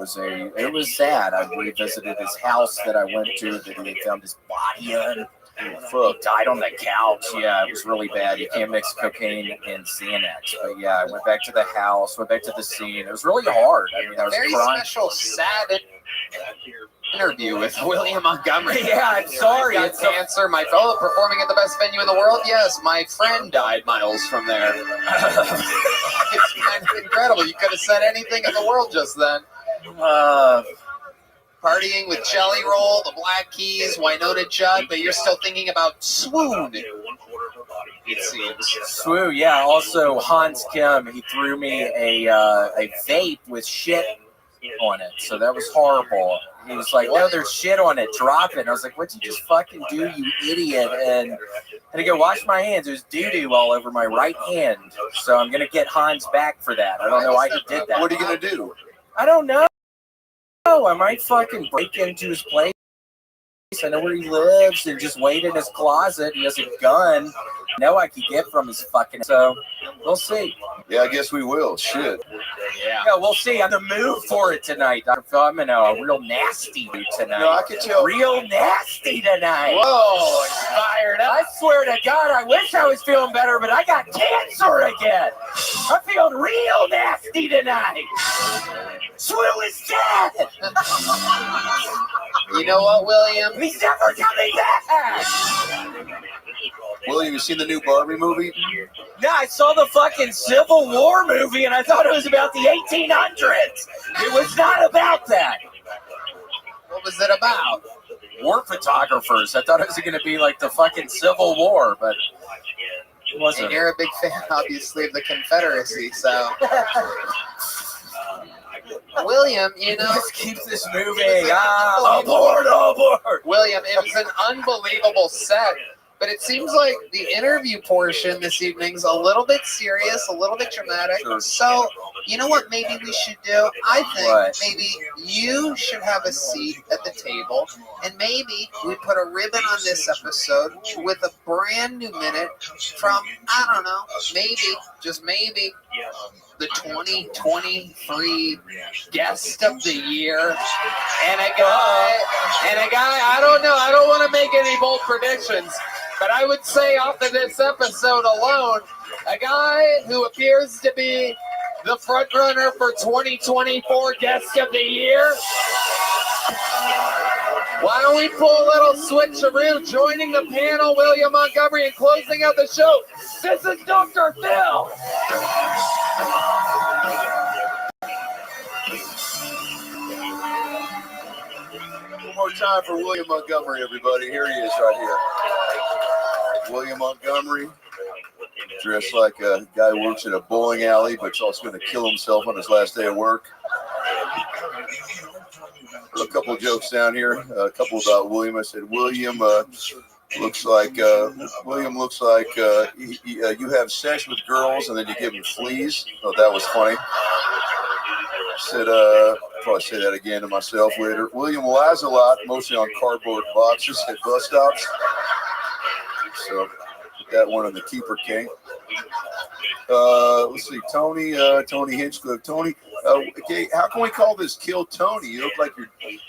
was sad. I revisited his house that I went to that he had found his body in. He died on the couch. Yeah, it was really bad. You can't mix cocaine and Xanax. But yeah, I went back to the house, went back to the scene. It was really hard. I mean, I was very crying. Special, sad interview with William Montgomery. Yeah, I'm sorry. It's cancer. My fellow performing at the best venue in the world. Yes, my friend died miles from there. It's kind of incredible. You could have said anything in the world just then. Partying with Jelly Roll, the Black Keys, Wynonna Judd, but you're still thinking about Swoon. It seems. Swoo, yeah. Also, Hans Kim, he threw me a vape with shit on it, so that was horrible. He was like, "No, there's shit on it. Drop it." And I was like, "What'd you just fucking do, you idiot?" And I had to go wash my hands. There's doo-doo all over my right hand, so I'm gonna get Hans back for that. I don't know why he did that. What are you gonna do? I don't know. I might fucking break into his place. I know where he lives and just wait in his closet. He has a gun. I could get from his fucking. So we'll see. Yeah, I guess we will. Shit. Yeah, we'll see. I'm in the mood for it tonight. I'm in a real nasty mood tonight. No, I can tell. Real nasty tonight. Whoa, inspired up. I swear to God, I wish I was feeling better, but I got cancer again. I'm feeling real nasty tonight. Swoo is dead. You know what, William? He's never coming back. William, you seen the new Barbie movie? Yeah, I saw the fucking Civil War movie, and I thought it was about the 1800s. It was not about that. What was it about? War photographers. I thought it was going to be like the fucking Civil War, but it wasn't. And you're a big fan, obviously, of the Confederacy, so... William, let's keep this moving. Abort. William, it was an unbelievable set, but it seems like the interview portion this evening's a little bit serious, a little bit dramatic. Sure. So, you know what maybe we should do? I think maybe you should have a seat at the table, and maybe we put a ribbon on this episode with a brand new minute from, I don't know, maybe, just maybe, the 2023 Guest of the Year, and a guy, I don't know, I don't want to make any bold predictions, but I would say off of this episode alone, a guy who appears to be the front runner for 2024 Guest of the Year. Why don't we pull a little switcheroo, joining the panel, William Montgomery, and closing out the show, this is Dr. Phil. One more time for William Montgomery, everybody. Here he is right here. William Montgomery, dressed like a guy who works in a bowling alley, but is also going to kill himself on his last day of work. A couple of jokes down here. A couple about William. I said, William looks like you have sex with girls and then you give them fleas. Thought that was funny. Said probably say that again to myself later. William Lazalot, mostly on cardboard boxes at bus stops. So put that one on the keeper king. Let's see, Tony Hinchcliffe. Tony, okay, how can we call this Kill Tony? You look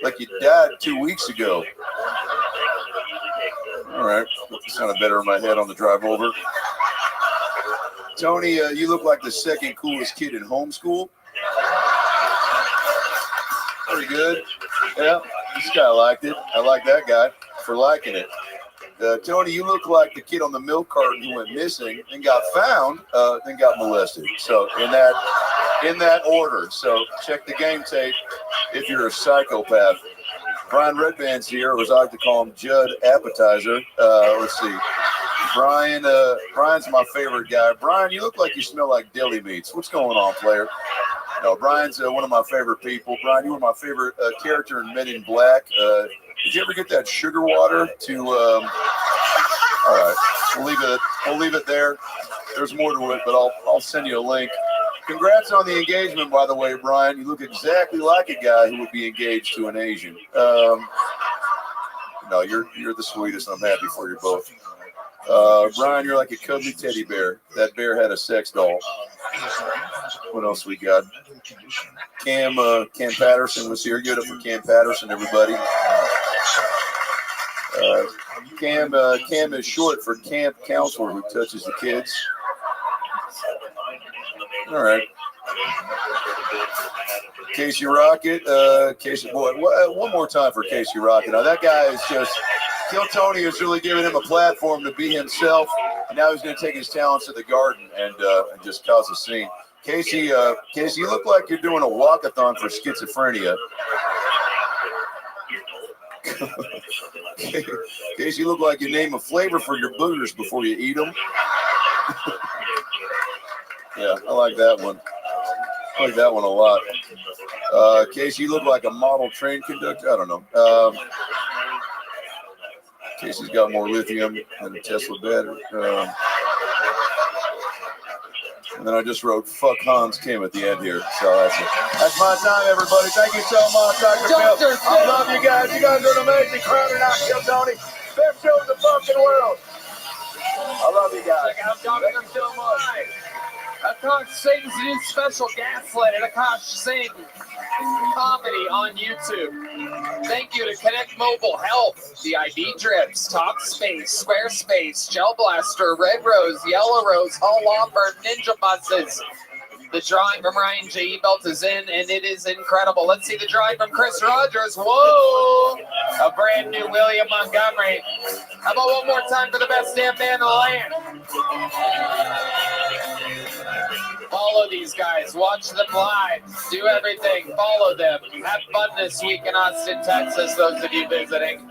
like you died 2 weeks ago. All right, it sounded better in my head on the drive over. Tony, you look like the second coolest kid in homeschool. Pretty good. Yeah, this guy liked it. I like that guy for liking it. Tony, you look like the kid on the milk carton who went missing and got found, then got molested. So in that order. So check the game tape if you're a psychopath. Brian Redband's here, or as I like to call him, Judd Appetizer. Let's see. Brian's my favorite guy. Brian, you look like you smell like deli meats. What's going on, player? No, Brian's one of my favorite people. Brian, you were my favorite character in Men in Black. Did you ever get that sugar water to? All right, we'll leave it there. There's more to it, but I'll send you a link. Congrats on the engagement, by the way, Brian. You look exactly like a guy who would be engaged to an Asian. No, you're the sweetest. I'm happy for you both. Brian, you're like a cuddly teddy bear. That bear had a sex doll. What else we got? Cam Patterson was here. Give it up for Cam Patterson, everybody. Cam is short for camp counselor who touches the kids. All right. Casey Rocket. Casey, boy, one more time for Casey Rocket. Now that guy is just. Kill Tony is really giving him a platform to be himself, and now he's going to take his talents to the Garden and just cause a scene. Casey, you look like you're doing a walkathon for schizophrenia. Casey, you look like you name a flavor for your boogers before you eat them. Yeah, I like that one. I like that one a lot. Casey, you look like a model train conductor. I don't know. Casey's got more lithium than a Tesla battery. And then I just wrote "fuck Hans Kim" at the end here. So that's my time, everybody. Thank you so much, Dr. Phil. I love you guys. You guys are an amazing crowd tonight. Kill Tony. Best show in the fucking world. I love you guys. Thank you so much. Akash Singh's new special Gaslit at Akash Singh Comedy on YouTube. Thank you to Connect Mobile Health, the ID Drips, Talkspace, Squarespace, Gel Blaster, Red Rose, Yellow Rose, Hall Lombard, Ninja Buses. The drawing from Ryan J. Belt is in, and it is incredible. Let's see the drawing from Chris Rogers. Whoa! A brand new William Montgomery. How about one more time for the best damn band in the land? Follow these guys. Watch them live. Do everything. Follow them. Have fun this week in Austin, Texas, those of you visiting.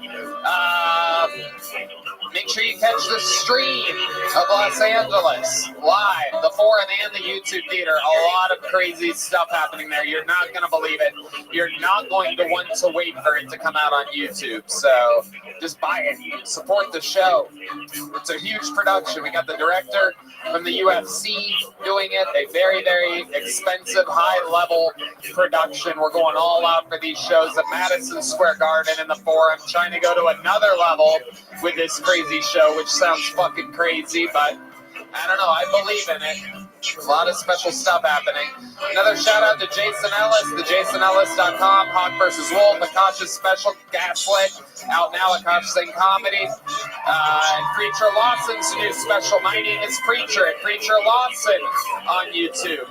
Make sure you catch the stream of Los Angeles live, the forum and the YouTube theater. A lot of crazy stuff happening there. You're not going to believe it. You're not going to want to wait for it to come out on YouTube. So just buy it. Support the show. It's a huge production. We got the director from the UFC doing it. A very, very expensive, high-level production. We're going all out for these shows at Madison Square Garden in the Forum, trying to go to another level with this crazy show, which sounds fucking crazy, but I don't know. I believe in it. A lot of special stuff happening. Another shout out to Jason Ellis, thejasonellis.com, Hawk vs. Wolf, Akash's special Gaslit, out now, Akash Sing Comedy, and Preacher Lawson's new special, My Name is Preacher, at Preacher Lawson on YouTube.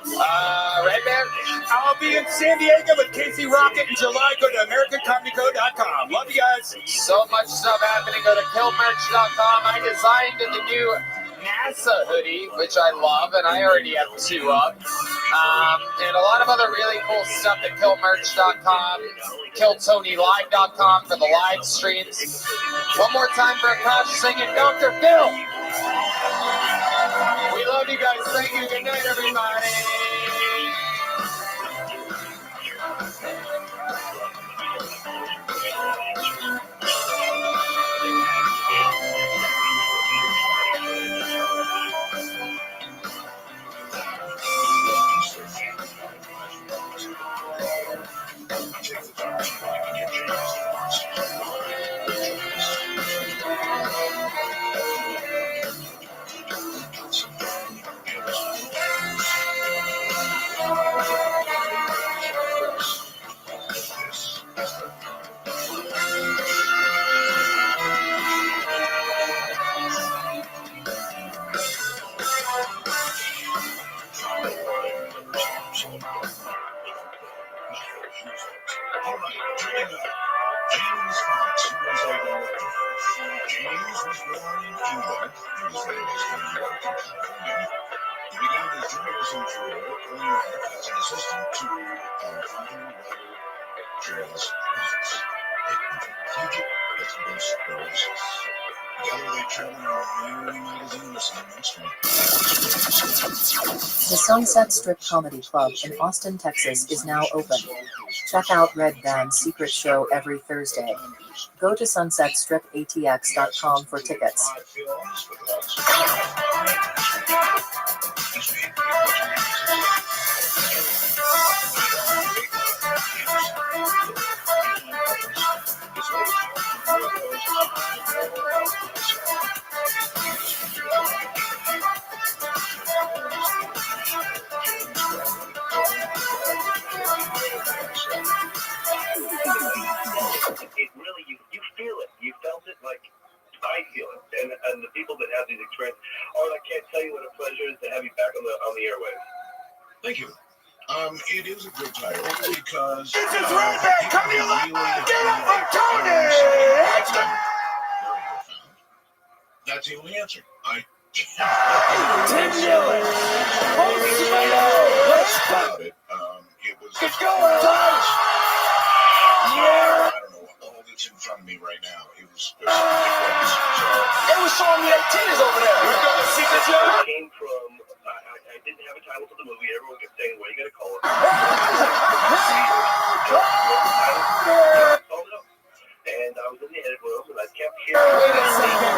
Redman? I'll be in San Diego with Casey Rocket in July. Go to AmericanComedyCo.com. Love you guys. So much stuff happening. Go to killmerch.com. I designed the new NASA hoodie, which I love, and I already have 2 up. And a lot of other really cool stuff at killmerch.com, killtonylive.com for the live streams. One more time for Akash singing Dr. Phil. We love you guys. Thank you. Good night, everybody. He began his journalism career early on as an assistant to author, writer Charles Potts. Collegiate ethnic oasis. Together they traveled on many magazine assignments from The Sunset Strip Comedy Club in Austin, Texas is now open. Check out Red Band's secret show every Thursday. Go to sunsetstripatx.com for tickets. It really, you feel it. You felt it like I feel it. And the people that have these experiences, I can't tell you what a pleasure it is to have you back on the airwaves. Thank you. It is a good title because This is Rabbi coming live. Get up for Tony. That's the only answer. Tim Dillon. Let's go. It was. Let's go. Yeah. I don't know all that's in front of me right now. It was. It was showing me 18s over there. We've got a secret show. It came from. I didn't have a title for the movie. Everyone kept saying, "What are you gonna call it?" And I was in the edit room, and I kept hearing. Wait a second.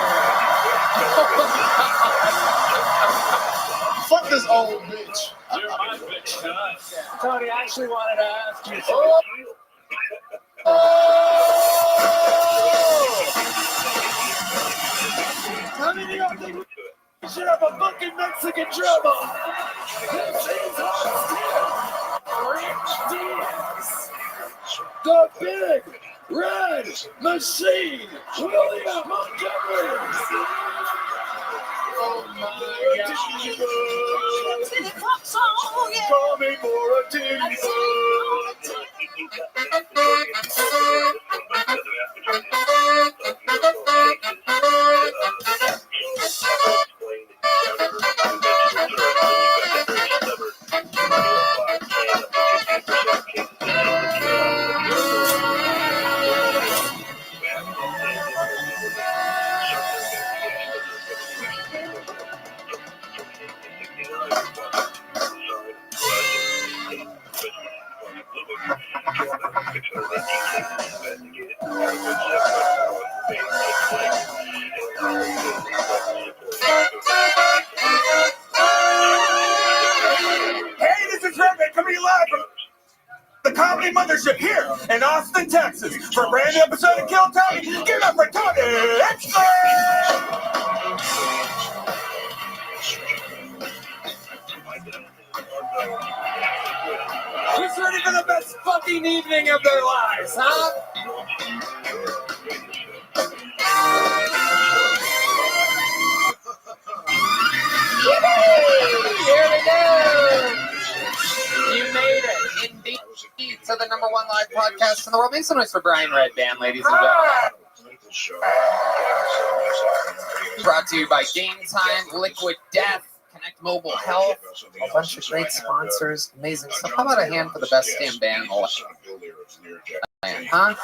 Fuck this old bitch. You're my bitch, huh? Tony, I actually wanted to ask you. Tony, you don't think we should have a fucking Mexican drummer? This is Rich Diaz. The Big Red Machine, William Montgomery. Oh my God. Call me for a titty Hey, this is Rabbi coming live from the Comedy Mothership here in Austin, Texas for a brand new episode of Kill Tony. Give it up for Tony Extra! Who's ready for the best fucking evening of their lives, huh? Here we go. You made it, indeed, to the number one live podcast in the world. Make some noise for Brian Red Band, ladies and gentlemen. Brought to you by Game Time, Liquid Death, Connect Mobile Health, a bunch of great sponsors, amazing stuff. How about a hand for the best damn band in the land, huh?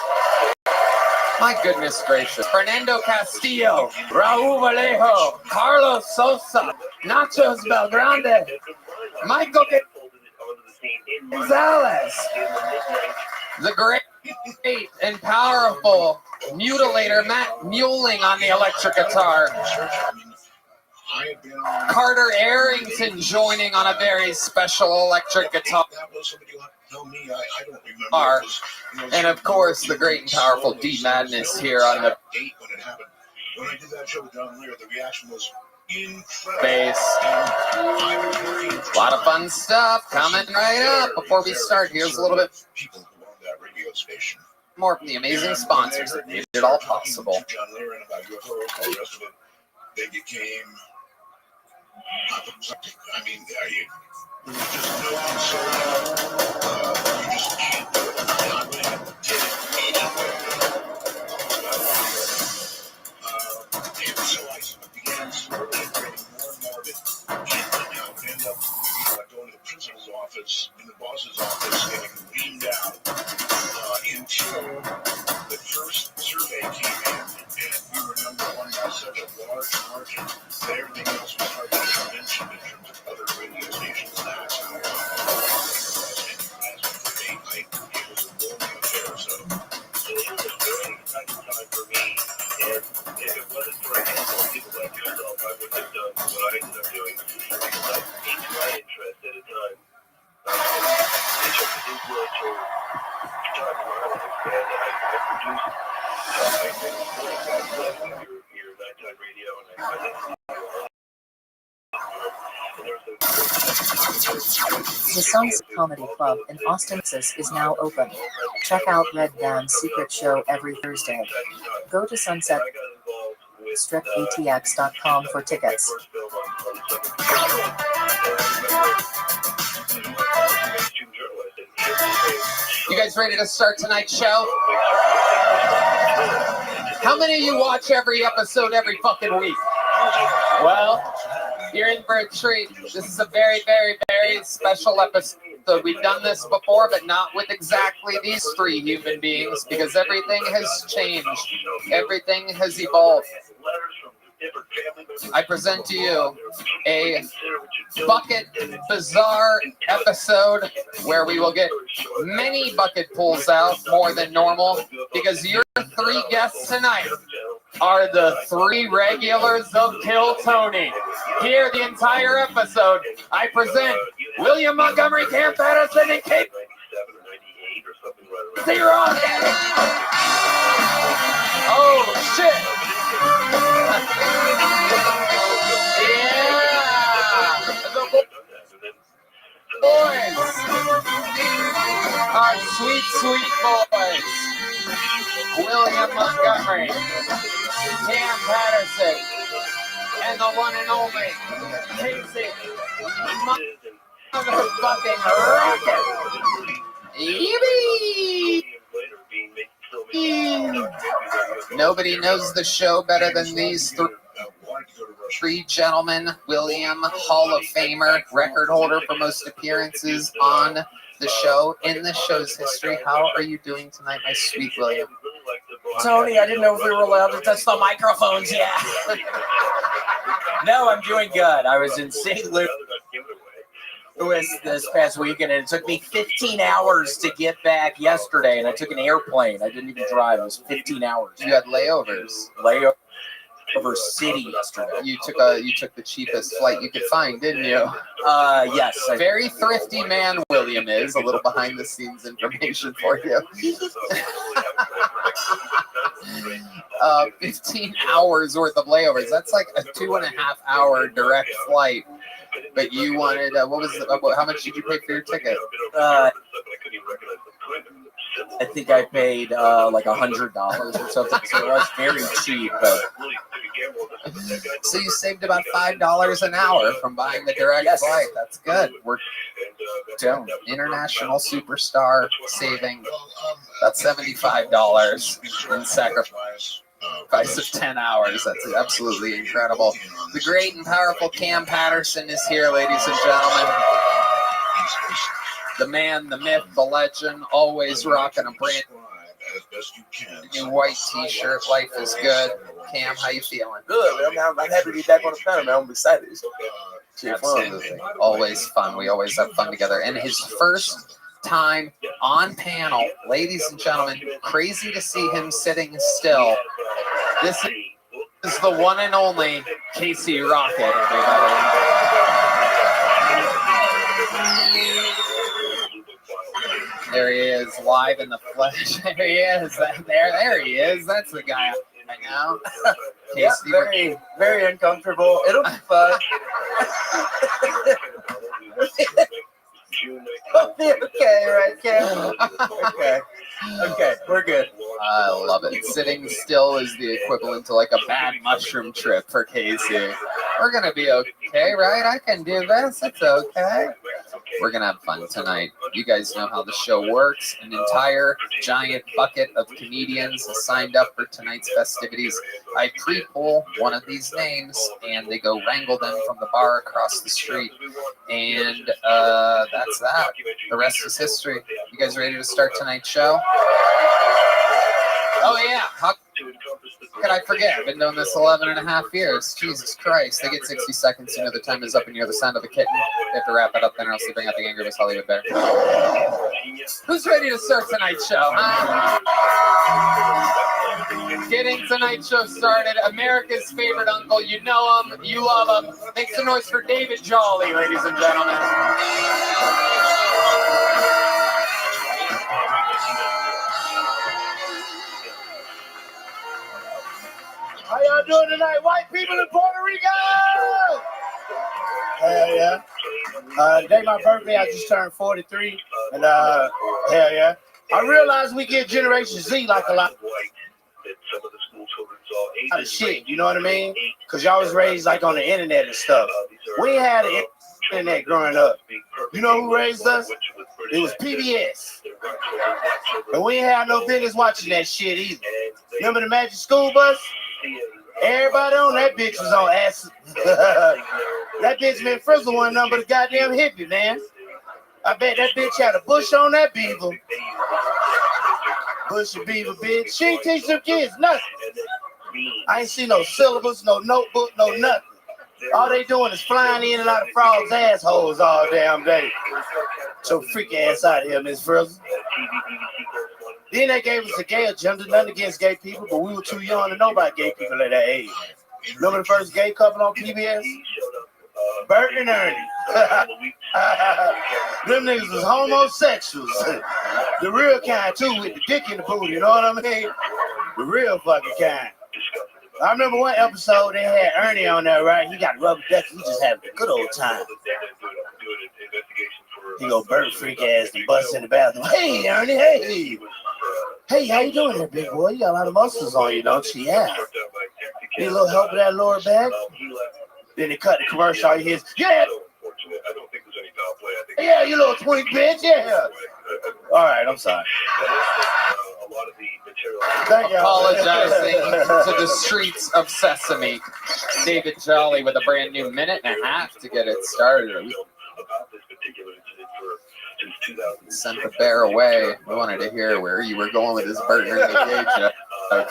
My goodness gracious. Fernando Castillo, Raul Vallejo, Carlos Sosa, Nachos Belgrande, Michael Gonzalez, the great and powerful mutilator Matt Muling on the electric guitar. Carter Arrington joining on a very special electric guitar. And of course, the great and powerful D Madness here on the bass. A lot of fun stuff coming right up. Before we start, here's a little bit more from the amazing sponsors that made it all possible. They became, I mean, you just know I'm so you just can't do it. I really did it anyway. And so I began slowly creating more and more of it. wouldn't have done what I ended up doing. Each my interest at a time. Interest is influential time in my life, and I produced your nighttime radio, and I listened to you. The Sunset Comedy Club in Austin, Texas is now open. Check out Red Band's secret show every Thursday. Go to sunsetstripatx.com for tickets. You guys ready to start tonight's show? How many of you watch every episode every fucking week? Well, you're in for a treat. This is a very, very, very special episode. We've done this before, but not with exactly these three human beings, because everything has changed. Everything has evolved. I present to you a bucket bizarre episode where we will get many bucket pulls out, more than normal, because your three guests tonight are the three regulars of Kill Tony. Here, the entire episode, I present William Montgomery, Cam Patterson, and Kate Zero. Oh, shit. Yeah. The boys. Our sweet, sweet boys. William Montgomery, Cam Patterson, and the one and only Casey motherfucking Rocket. Yippee! Nobody knows the show better than these three gentlemen. William, Hall of Famer, record holder for most appearances on the show in the show's history. How are you doing tonight, my sweet William? Tony, I didn't know if we were allowed to touch the microphones yet. No, I'm doing good. I was in St. Louis this past weekend, and it took me 15 hours to get back yesterday, and I took an airplane. I didn't even drive. It was 15 hours. You had layovers. Over city yesterday. You took the cheapest flight you could find, didn't you? Yes. Very thrifty man William is. A little behind the scenes information for you. 15 hours worth of layovers. That's like a 2.5 hour direct flight. But you wanted how much did you pay for your ticket? I think I paid like $100 or something, so it was very cheap. But so you saved about $5 an hour from buying the direct flight. That's good. We're down. International superstar saving about $75 in sacrifice of 10 hours. That's absolutely incredible. The great and powerful Cam Patterson is here, ladies and gentlemen. The man, the myth, the legend, always rocking a brand new white t-shirt. Life is good. Cam, how you feeling? Good, man. I'm happy to be back on the panel, man. I'm excited. Absolutely. Always fun. We always have fun together. And his first time on panel, ladies and gentlemen, crazy to see him sitting still. This is the one and only Casey Rocket, everybody. There he is, live in the flesh. There he is. There he is. That's the guy I know. Yeah, very, very uncomfortable. It'll be fun. Okay, right, Cam? Okay, we're good. I love it. Sitting still is the equivalent to like a bad mushroom trip for Casey. We're going to be okay, right? I can do this. It's okay. We're going to have fun tonight. You guys know how the show works. An entire giant bucket of comedians has signed up for tonight's festivities. I pre-pull one of these names, and they go wrangle them from the bar across the street. And that's that. The rest is history. You guys ready to start tonight's show? Oh, yeah. Could I forget? I've been doing this 11 and a half years. Jesus Christ. They get 60 seconds. You know the time is up and you hear the sound of the kitten. They have to wrap it up then or else they bring out the angry Miss Hollywood Bear. Who's ready to start tonight's show? Getting tonight's show started. America's favorite uncle. You know him. You love him. Make some noise for David Jolly, ladies and gentlemen. How y'all doing tonight, white people in Puerto Rico? Hell yeah. Today my birthday, I just turned 43. And hell yeah. I realize we get Generation Z like a lot of shit, you know what I mean? Because y'all was raised like on the internet and stuff. We ain't had the internet growing up. You know who raised us? It was PBS. And we ain't had no business watching that shit either. Remember the Magic School Bus? Everybody on that bitch was on acid. That bitch been frizzle one number the goddamn hippie, man. I bet that bitch had a bush on that beaver. Bush and beaver, bitch. She ain't teach them kids nothing. I ain't see no syllabus, no notebook, no nothing. All they doing is flying in and out of frogs' assholes all damn day. So freak ass out of here, Miss Frizzle. Then they gave us a gay agenda, nothing against gay people, but we were too young to know about gay people at that age. Remember the first gay couple on PBS? Bert and Ernie. Them niggas was homosexuals. The real kind, too, with the dick in the booty, you know what I mean? The real fucking kind. I remember one episode they had Ernie on there, right? He got rubber ducky. He just having a good old time. He go Bert freak ass and bust in the bathroom. Hey, Ernie, hey. Hey, how you doing there, big boy? You got a lot of muscles on you, don't you? Yeah. Need a little help with that lower back? Then they cut the commercial. All you hear is, yeah. Yeah, you little twink bitch, yeah. All right, I'm sorry. Apologizing to the streets of Sesame. David Jolly with a brand new minute and a half to get it started. Sent the bear away. We wanted to hear where you were going with this burger in the joke.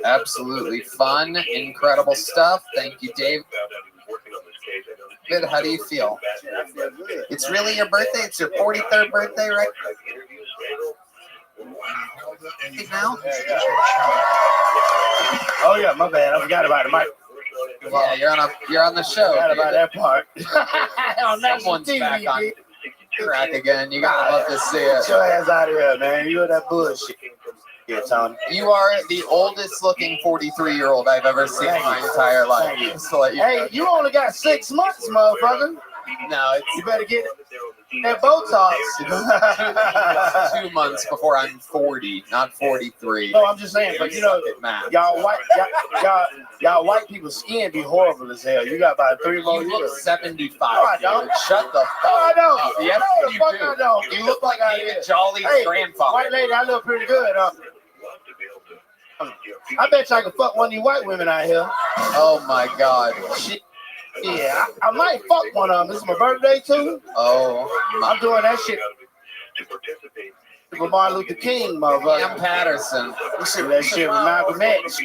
Absolutely fun, incredible stuff. Thank you, Dave. Good. How do you feel? It's really your birthday? It's your 43rd birthday, right? Now? Oh yeah, my bad. I forgot about it, Mike. Yeah, you're on the show. Forgot about that part. Someone's back on track again. You gotta love to see it. Get your ass out of here, man. You and that bullshit. Yeah, Tom. You are the oldest looking 43-year-old I've ever seen in my entire life. Just to let you hey, you only got 6 months, motherfucker. No, you better get that Botox. 2 months before I'm 40, not 43. No, I'm just saying, but you know, y'all white people's skin be horrible as hell. You got about 3 more years. You look 75. No, I don't. Shut the fuck up. No, I don't. Yes, no, the you fuck do. I don't. You look like David Jolly's grandfather. White lady, I look pretty good. I bet you I can fuck one of you white women out here. Oh my God. Yeah, I might fuck one of them. This is my birthday too. Oh, I'm doing that shit for Martin Luther King, motherfucker. Cam Patterson. That shit with Malcolm X.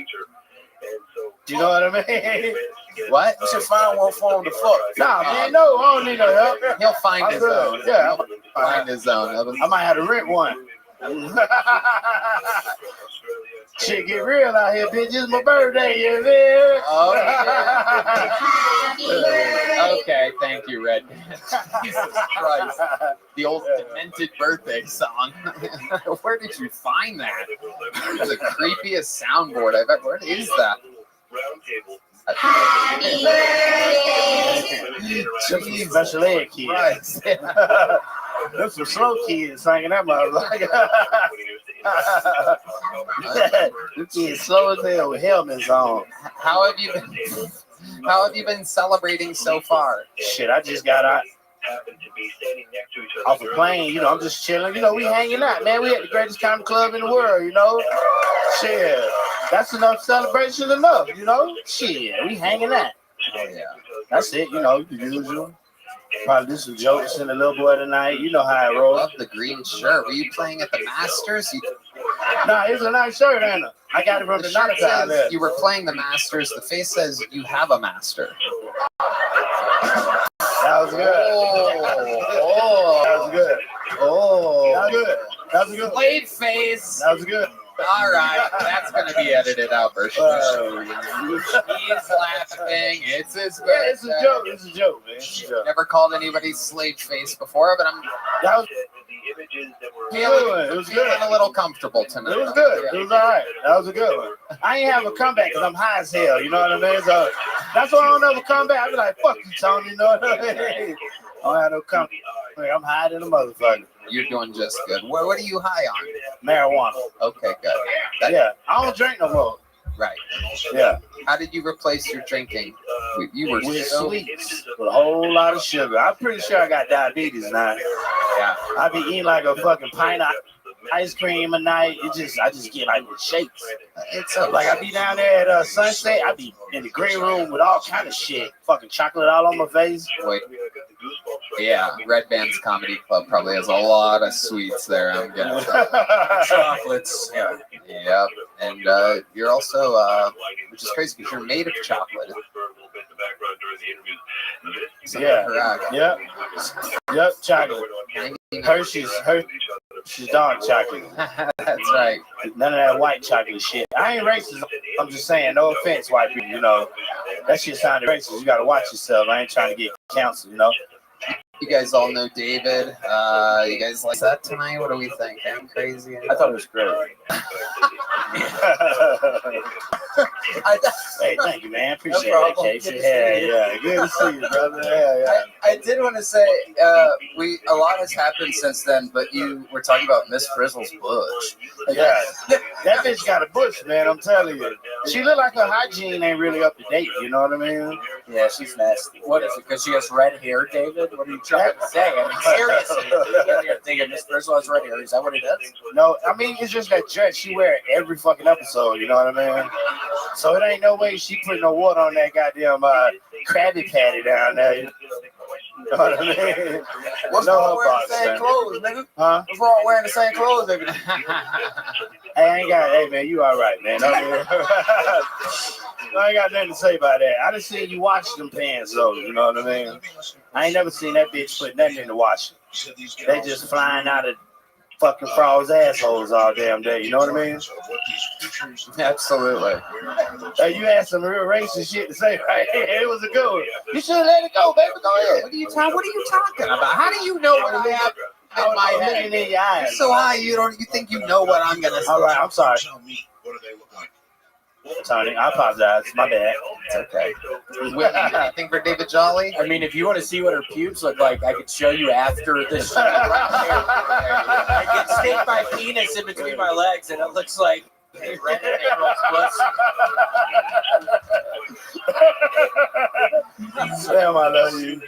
You know what I mean? What? You should find one for him to fuck. Nah, man, no, I don't need no help. He'll find his own. Yeah, He'll find his own. I might have to rent one. Shit get real out here, bitch. It's my birthday, you know? Oh, yeah. Okay, thank you, Red. Jesus Christ. The old demented birthday song. Where did you find that? The creepiest soundboard I've ever. What is that? Special ed kids. There's some slow kids singing that motherfucker. This kid's slow as hell with helmets on. How have you been celebrating so far? Shit, I just got out off a plane. You know, I'm just chilling. You know, we hanging out, man. We at the greatest comedy club in the world. You know, shit. That's enough celebration enough. You know, shit. We hanging out. Oh yeah. That's it. You know, the usual. Probably do some jokes in the little boy tonight. You know how I roll. Love the green shirt. Were you playing at the Masters? Nah, it's a nice shirt, ain't it? I got it from The the shirt knockout says there. you were playing the Masters. The face says you have a master. That was good. Oh, that was good. Oh, that was good. That was good. Blade face. That was good. All right, that's gonna be edited out for sure. He's laughing. It's his birthday. Yeah, it's a joke. It's a joke, man. It's a joke. Never called anybody slave face before, but I'm That was feeling, it was feeling good. a little comfortable tonight. It was good. It was all right. That was a good one. I ain't have a comeback because I'm high as hell. You know what I mean? So that's why I don't ever come back. I be like, fuck you, Tony. You know what I mean? I don't have no comeback. I'm high than a motherfucker. You're doing just good. What are you high on? Marijuana. Okay, good. Yeah. I don't drink no more. Right. Yeah. How did you replace your drinking? You were With so sweets. With a whole lot of sugar. I'm pretty sure I got diabetes now. Yeah. I be eating like a fucking pint of ice cream a night. I just get like shakes. It's like I be down there at Sunset. I be in the green room with all kind of shit. Fucking chocolate all on my face. Wait. Yeah, Red Band's Comedy Club probably has a lot of sweets there. I'm getting chocolates. Yeah. Yep. And you're also, which is crazy because you're made of chocolate. Yeah. Correct. Yep. Yep. Chocolate. Hershey's dark chocolate. That's right. None of that white chocolate shit. I ain't racist. I'm just saying, no offense, white people. You know, that shit sounded racist. You gotta watch yourself. I ain't trying to get canceled. You know. You guys all know David. You guys like that tonight? What do we think? Am crazy? I thought it was great. Hey, thank you, man. Appreciate No it, problem. Casey. Good to see Yeah, you. good to see you, brother. Yeah. I did want to say a lot has happened since then, but you were talking about Miss Frizzle's bush. Yeah, that bitch got a bush, man. I'm telling you. She look like her hygiene ain't really up to date. You know what I mean? Yeah, she's nasty. What is it? Because she has red hair, David? What are you trying to say? I mean, seriously. You're thinking Miss Frizzle has red hair. Is that what it does? No, I mean it's just that dress she wear every fucking episode. You know what I mean? So it ain't no way she put no water on that goddamn Krabby Patty down there. You know what I mean? What's wrong wearing the same clothes, nigga? Huh? What's wrong wearing the same clothes, nigga? Hey, I ain't got. Hey, man, you all right, man? I ain't got nothing to say about that. I just seen you wash them pants, though. You know what I mean? I ain't never seen that bitch put nothing in the washing. They just flying out of fucking frogs' assholes all damn day. You know what I mean? Absolutely. Hey, you had some real racist shit to say, right? It was a good one. You should have let it go, baby. Go ahead. What are you talking about? How do you know what I have in my I'm head? looking in your eyes. You're so high, you think you know what I'm gonna say. All right, I'm sorry. Tony, I apologize. My bad. It's okay. Anything for David Jolly? I mean, if you want to see what her pubes look like, I could show you after this. I can stick my penis in between my legs, and it looks like a red April's puss. Damn, I love you.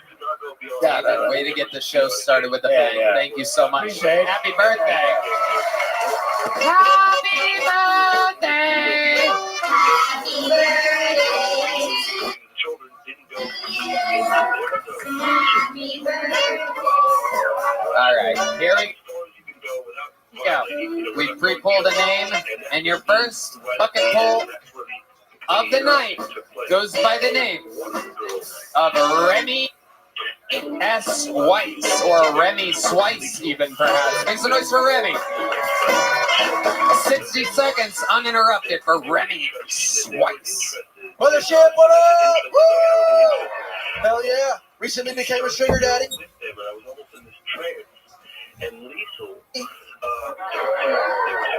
David, way to get the show started with a bang. Yeah. Thank you so much. Appreciate it. Happy birthday. Happy birthday. All right, here we go. We pre-pulled a name, and your first fucking pull of the night goes by the name of Remy S. Weiss, or Remy Swice, even perhaps. Make some noise for Remy. 60 seconds uninterrupted for Remy Swice. Mothership, what up? Woo! Hell yeah. Recently became a sugar daddy.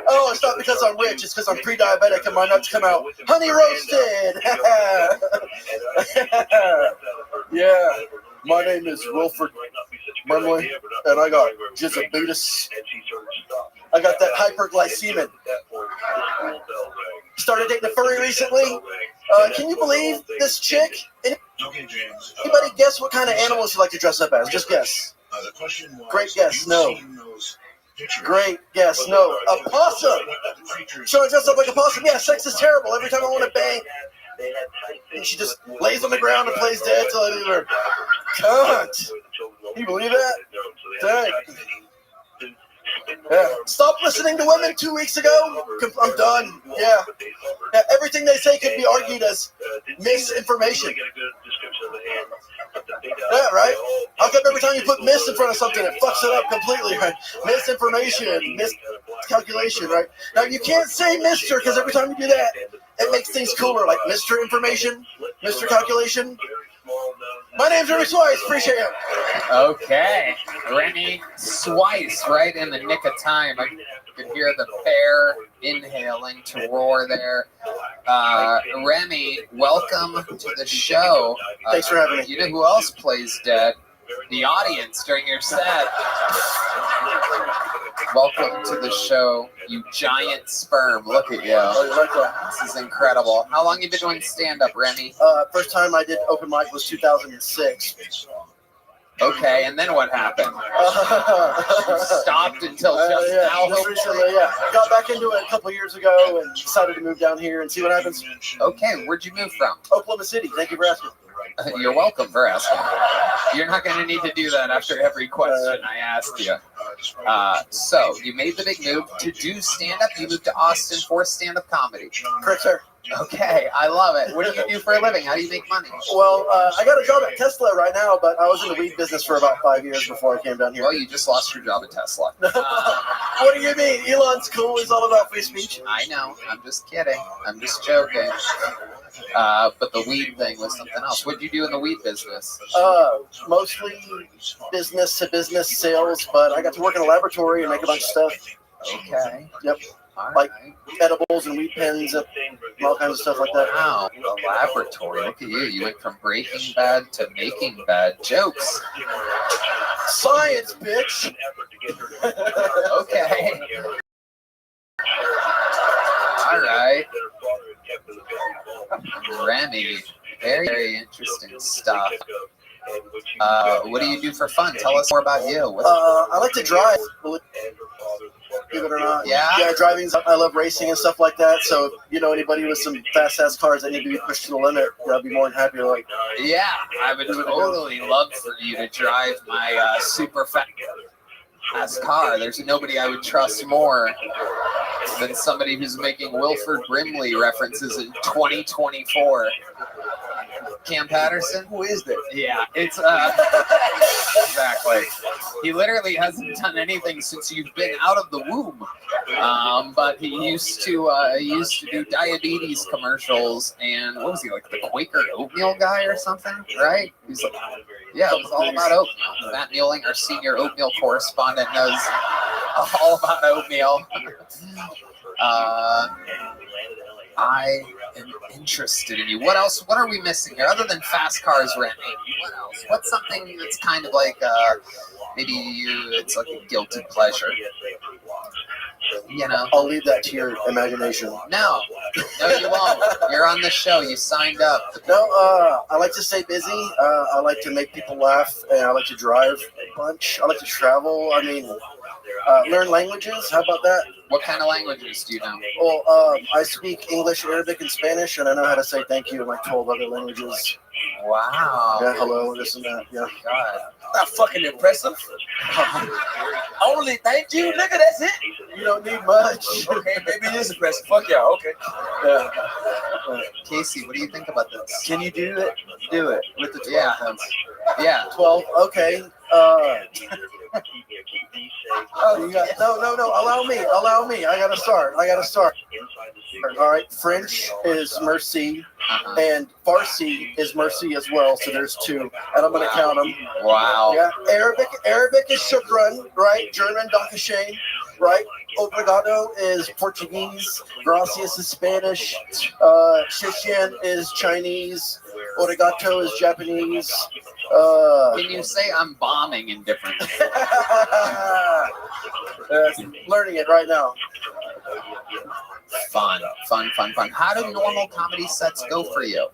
Oh, it's not because I'm rich. It's because I'm pre-diabetic and my nuts come out honey roasted. Yeah. My name is Wilford Murmley, and I got diabetes. I got that hyperglycemia. Started dating a furry recently. Can you believe this chick? Anybody guess what kind of animals you like to dress up as? Just guess. Great guess. No. Great guess. No. A possum. Should I dress up like a possum? Yeah, sex is terrible. Every time I want to bang, and she just lays on the ground and plays dead till I leave her. Cunt. Can you believe that? Dang. Yeah. Stopped listening to women 2 weeks ago. I'm done. Yeah. Everything they say could be argued as misinformation. Yeah, right? How come every time you put miss in front of something, it fucks it up completely, right? Misinformation, miscalculation, right? Now, you can't say Mr. because every time you do that, it makes things cooler, like Mr. Information, Mr. Calculation. My name's Remy Swice. Appreciate it. Okay. Remy Swice, right in the nick of time. I could hear the bear inhaling to roar there. Remy, welcome to the show. Thanks for having me. You know who else plays dead? The audience during your set. Welcome to the show, you giant sperm. Look at you. This is incredible. How long have you been doing stand-up, Remy? First time I did open mic was 2006. Okay, and then what happened? You stopped until just now? Just recently, yeah. Got back into it a couple years ago and decided to move down here and see what happens. Okay, where'd you move from? Oklahoma City. Thank you for asking. You're welcome for asking. You're not going to need to do that after every question I ask you. So, you made the big move to do stand-up. You moved to Austin for stand-up comedy. Correct, sir. Okay, I love it. What do you do for a living? How do you make money? Well, I got a job at Tesla right now, but I was in the weed business for about 5 years before I came down here. Well, you just lost your job at Tesla. What do you mean? Elon's cool. He's all about free speech. I know. I'm just kidding. I'm just joking. But the weed thing was something else. What did you do in the weed business? Mostly business-to-business sales, but I got to work in a laboratory and make a bunch of stuff. Okay. Yep. Like edibles and weed pens and all kinds of stuff like that. Wow, a laboratory. Look at you. You went from Breaking Bad to Making Bad. Jokes. Science, bitch. Okay. All right. Remy, very, very interesting stuff. What do you do for fun? Tell us more about you. I like to drive, believe it or not. Yeah? Yeah, driving. I love racing and stuff like that. So if you know anybody with some fast-ass cars that need to be pushed to the limit, I'd be more than happy to, like... Yeah, I would totally love for you to drive my super fast car. There's nobody I would trust more than somebody who's making Wilford Brimley references in 2024. Cam Patterson? Who is that? Yeah, it's exactly. He literally hasn't done anything since you've been out of the womb. But he used to do diabetes commercials, and what was he, like the Quaker oatmeal guy or something, right? He's like, yeah, it was all about oatmeal. Matt Muelling, our senior oatmeal correspondent, knows all about oatmeal. I am interested in you. What else? What are we missing here? Other than fast cars, Remy, what else? What's something that's kind of like maybe it's like a guilty pleasure? You know? I'll leave that to your imagination. No, you won't. You're on the show. You signed up. No, I like to stay busy. I like to make people laugh, and I like to drive a bunch. I like to travel. I mean, learn languages. How about that? What kind of languages do you know? Well, I speak English, Arabic, and Spanish, and I know how to say thank you in like 12 other languages. Wow. Yeah, hello, this and that. Yeah. God. Not fucking impressive. Only thank you, nigga. That's it. You don't need much. Okay, maybe it is impressive. Fuck yeah. Okay. Yeah. Casey, what do you think about this? Can you do it? Do it with the 12 ones. Yeah. 12. Okay. You got, no. Allow me. I gotta start. All right. French is merci, and Farsi is mercy as well. So there's two, and I'm gonna count them. Wow. Yeah. Arabic is shukran, right? German, dankeschön, right? Obrigado is Portuguese. Gracias is Spanish. Shishin is Chinese. Origato is Japanese. Can you say I'm bombing in different? Learning it right now. Fun. How do normal comedy sets go for you?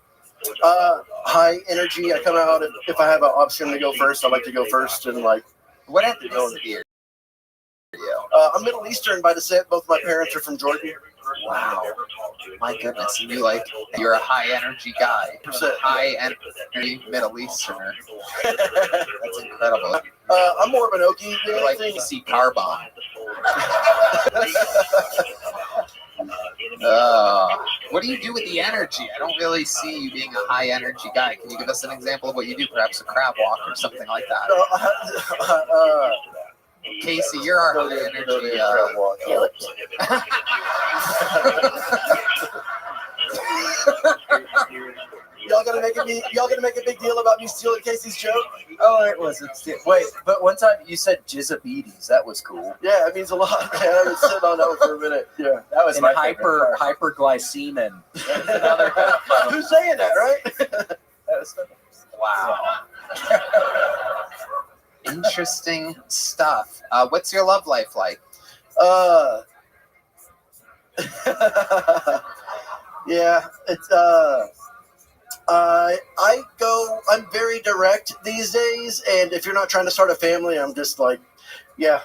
High energy. I come out if I have an option to go first. I like to go first and like. What ethnicity are you? I'm Middle Eastern by descent. Both my parents are from Jordan. Wow. My goodness. And you're a high energy guy. High energy Middle Easterner. That's incredible. I'm more of an Okie. You're like PC Carbon. What do you do with the energy? I don't really see you being a high energy guy. Can you give us an example of what you do? Perhaps a crab walk or something like that. Casey, you're our high energy. Y'all gonna make a big deal about me stealing Casey's joke? Oh, it wasn't. Wait, but one time you said jizzabetes. That was cool. Yeah, it means a lot. I've been sitting on that one for a minute. Yeah, that was my hyperglycemia. Who's saying that, right? Wow. Interesting stuff. What's your love life like? Yeah, it's I'm very direct these days, and if you're not trying to start a family, I'm just like, yeah,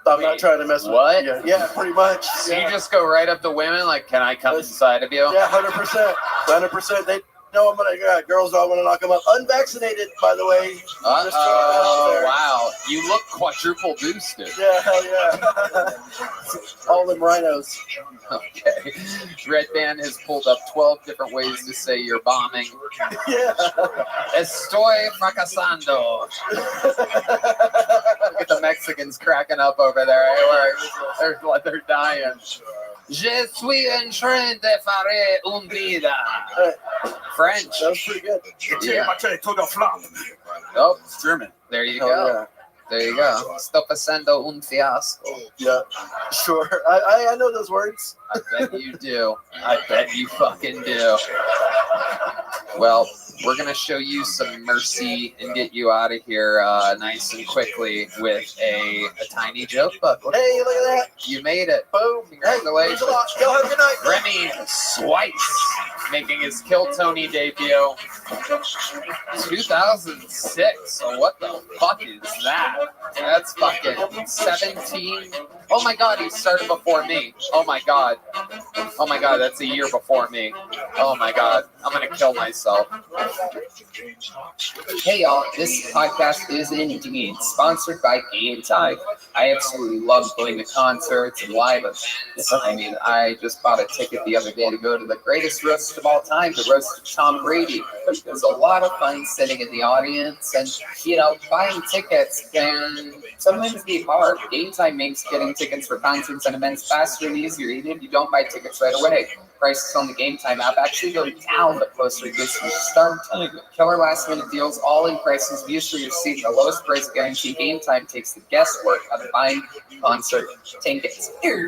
I'm not trying to mess with what? you. Yeah, pretty much. So you just go right up to women, like, can I come inside of you? Yeah, 100%. 100%. They know I'm gonna, girls know I want to knock them up. Unvaccinated, by the way. Oh, wow. You look quadruple boosted. Yeah, hell yeah. All them rhinos. Okay. Red Band has pulled up 12 different ways to say you're bombing. Yeah. Estoy fracasando. Look at the Mexicans cracking up over there. They're dying. Je suis en train de faire une vida. French. That was pretty good. Yeah. Oh, it's German. There you go. Yeah. There you go. Sto pasando un fiasco. Yeah, sure. I know those words. I bet you do. I bet you fucking do. Well, we're going to show you some mercy and get you out of here nice and quickly with a tiny joke book. Hey, look at that. You made it. Boom. Congratulations. Hey, thanks a lot. Y'all have a good night. Remy Swice making his Kill Tony debut. 2006. So what the fuck is that? That's fucking 17. Oh my god, he started before me. Oh my god. Oh my god, that's a year before me. Oh my god, I'm gonna kill myself. Hey y'all, this podcast is indeed sponsored by Game Time. I absolutely love going to concerts and live events. I mean, I just bought a ticket the other day to go to the greatest roast of all time, the roast of Tom Brady. There's a lot of fun sitting in the audience, and buying tickets can sometimes be hard. Game Time makes getting tickets for concerts and events faster and easier, even if you don't buy tickets right away. Prices on the Game Time app actually go down the closer it gets to the start time. Killer last minute deals, all in prices, usually receive the lowest price guarantee. Game Time takes the guesswork out of buying concert tickets. Tony,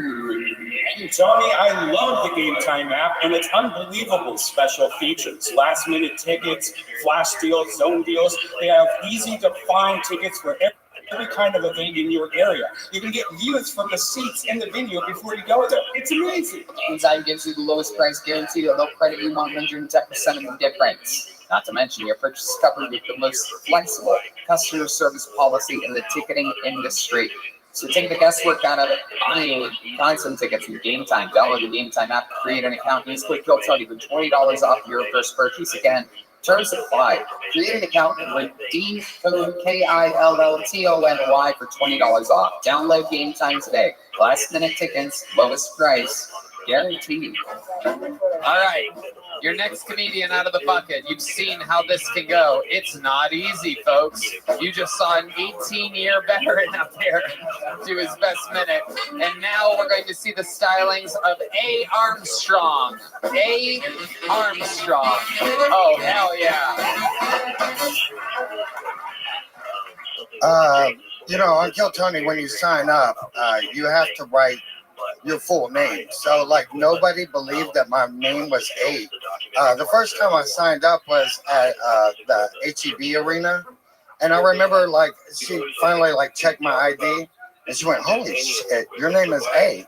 I love the Game Time app and its unbelievable special features. Last minute tickets, flash deals, zone deals. They have easy to find tickets for every kind of event in your area. You can get views from the seats in the venue before you go there. It's amazing. Game Time gives you the lowest price guarantee, they'll credit you 110% of the difference. Not to mention, your purchase is covered with the most flexible customer service policy in the ticketing industry. So take the guesswork out of buying concert tickets from Game Time. Download the Game Time app, create an account, use quick Kill Tony for $20 off your first purchase. Again, terms apply. Create an account and redeem code KILLTONY for $20 off. Download Game Time today. Last minute tickets, lowest price, guaranteed. All right. Your next comedian out of the bucket. You've seen how this can go. It's not easy, folks. You just saw an 18-year veteran up here do his best minute. And now we're going to see the stylings of A. Armstrong. A. Armstrong. Oh, hell yeah. On Kill Tony, when you sign up, you have to write your full name. So, nobody believed that my name was A. The first time I signed up was at the HEB arena. And I remember, she finally, checked my ID. And she went, holy shit, your name is A.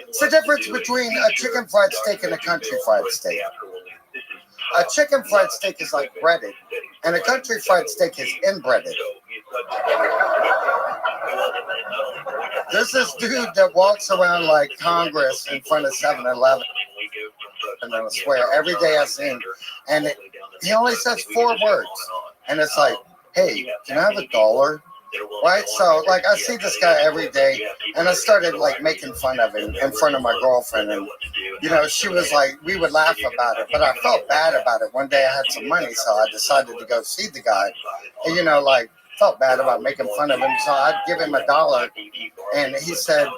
It's the difference between a chicken fried steak and a country fried steak. A chicken fried steak is breaded, and a country fried steak is inbreaded. There's this dude that walks around like Congress in front of 7-Eleven, and I swear every day I see him, and he only says 4 words, and it's like, hey, can I have $1? right? So like I see this guy every day, and I started like making fun of him in front of my girlfriend, and you know, she was like, we would laugh about it, but I felt bad about it. One day I had some money, so I decided to go see the guy, and you know, like felt bad about making fun of him, so I'd give him $1, and he said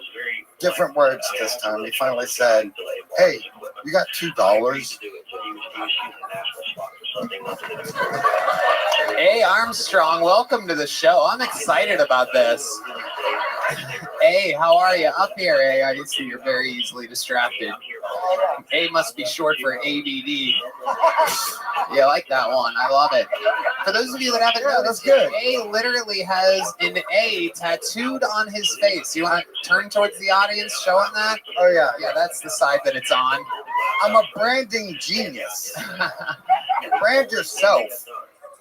different words this time. He finally said, "Hey, you got $2?" Hey, Armstrong, welcome to the show. I'm excited about this. Hey, how are you? Up here, A. I see you're very easily distracted. A must be short for ADD. Yeah, I like that one. I love it. For those of you that haven't noticed, good. A literally has an A tattooed on his face. You want to turn towards the audience, show him that? Oh, yeah. Yeah, that's the side that it's on. I'm a branding genius. Brand yourself.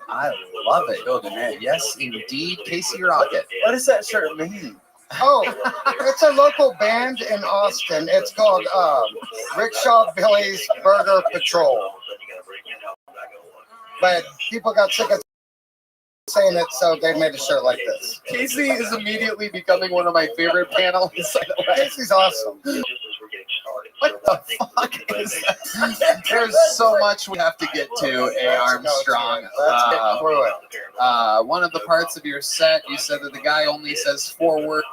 I love it. Building it. Yes, indeed. Casey Rocket. What does that shirt mean? Oh, it's a local band in Austin. It's called Rickshaw Billy's Burger Patrol. But people got sick of saying it, so they made a shirt like this. Casey is immediately becoming one of my favorite panelists. Casey's awesome. What the fuck is that? There's so much we have to get to, A. Armstrong. Let's get through it. One of the parts of your set, you said that the guy only says 4 words.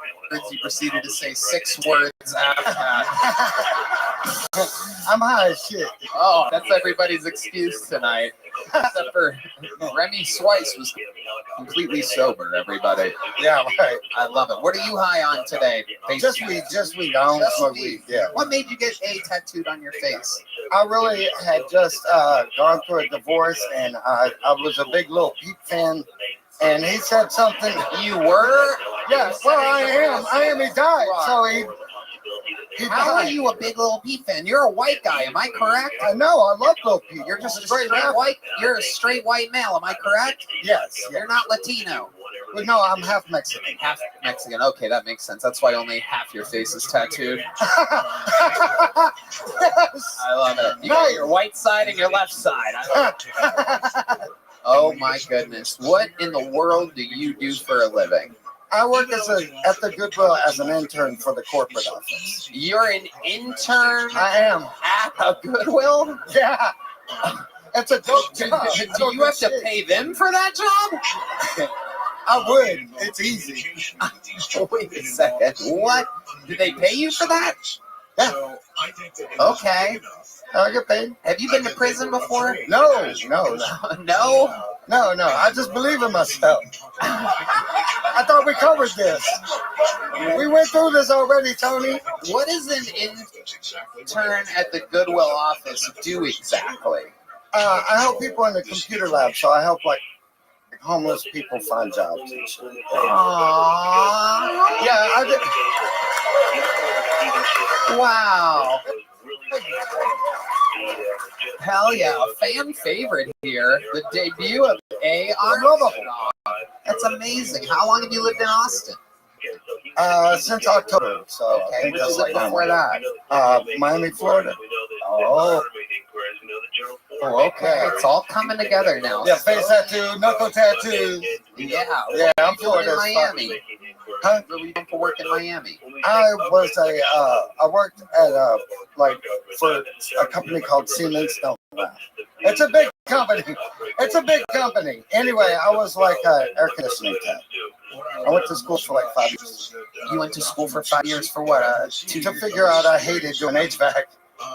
You proceeded to say 6 words after that. I'm high as shit. Oh, that's everybody's excuse tonight. Except for Remy Swice was completely sober, everybody. Yeah, right. I love it. What are you high on today? Just weed. I don't smoke weed. Yeah. What made you get A tattooed on your face? I really had just gone through a divorce, and I was a big Lil Peep fan. And he said something. You were? Yes. Well, I am. He died. So he How died. are you a big Lil Peep fan? You're a white guy, am I correct? I know. I love Lil Peep. You're just a straight white. You're a straight white male, am I correct? Yes. You're not Latino. Well, no, I'm half Mexican. Half Mexican. Okay, that makes sense. That's why only half your face is tattooed. I love it. You got your white side and your left side. Oh my goodness. What in the world do you do for a living? I work at the Goodwill as an intern for the corporate office. You're an intern I am. at a Goodwill? Yeah. It's a dope job. Do you have to pay them for that job? I would. It's easy. Wait a second. What? Do they pay you for that? Yeah. Okay. I get paid. Have you been to prison before? No. No? No. I just believe in myself. I thought we covered this. We went through this already, Tony. What does an intern at the Goodwill office do exactly? I help people in the computer lab, so I help like homeless people find jobs and shit. Aww. Yeah, I did. Wow. Hell yeah, a fan favorite here. The debut of A. Armstrong. That's amazing. How long have you lived in Austin? Since October. So Okay, where did you live before that? Miami, Florida. Oh, okay. It's all coming together now. Yeah, face tattoo, knuckle tattoo. Yeah. Yeah, I'm What were you doing Florida. in Miami? Huh? What were you doing for work in Miami? I worked at for a company called Siemens. It's a big company. Anyway, I was like an air conditioning tech. I went to school for like 5 years. You went to school for 5 years for what? To figure out I hated doing HVAC,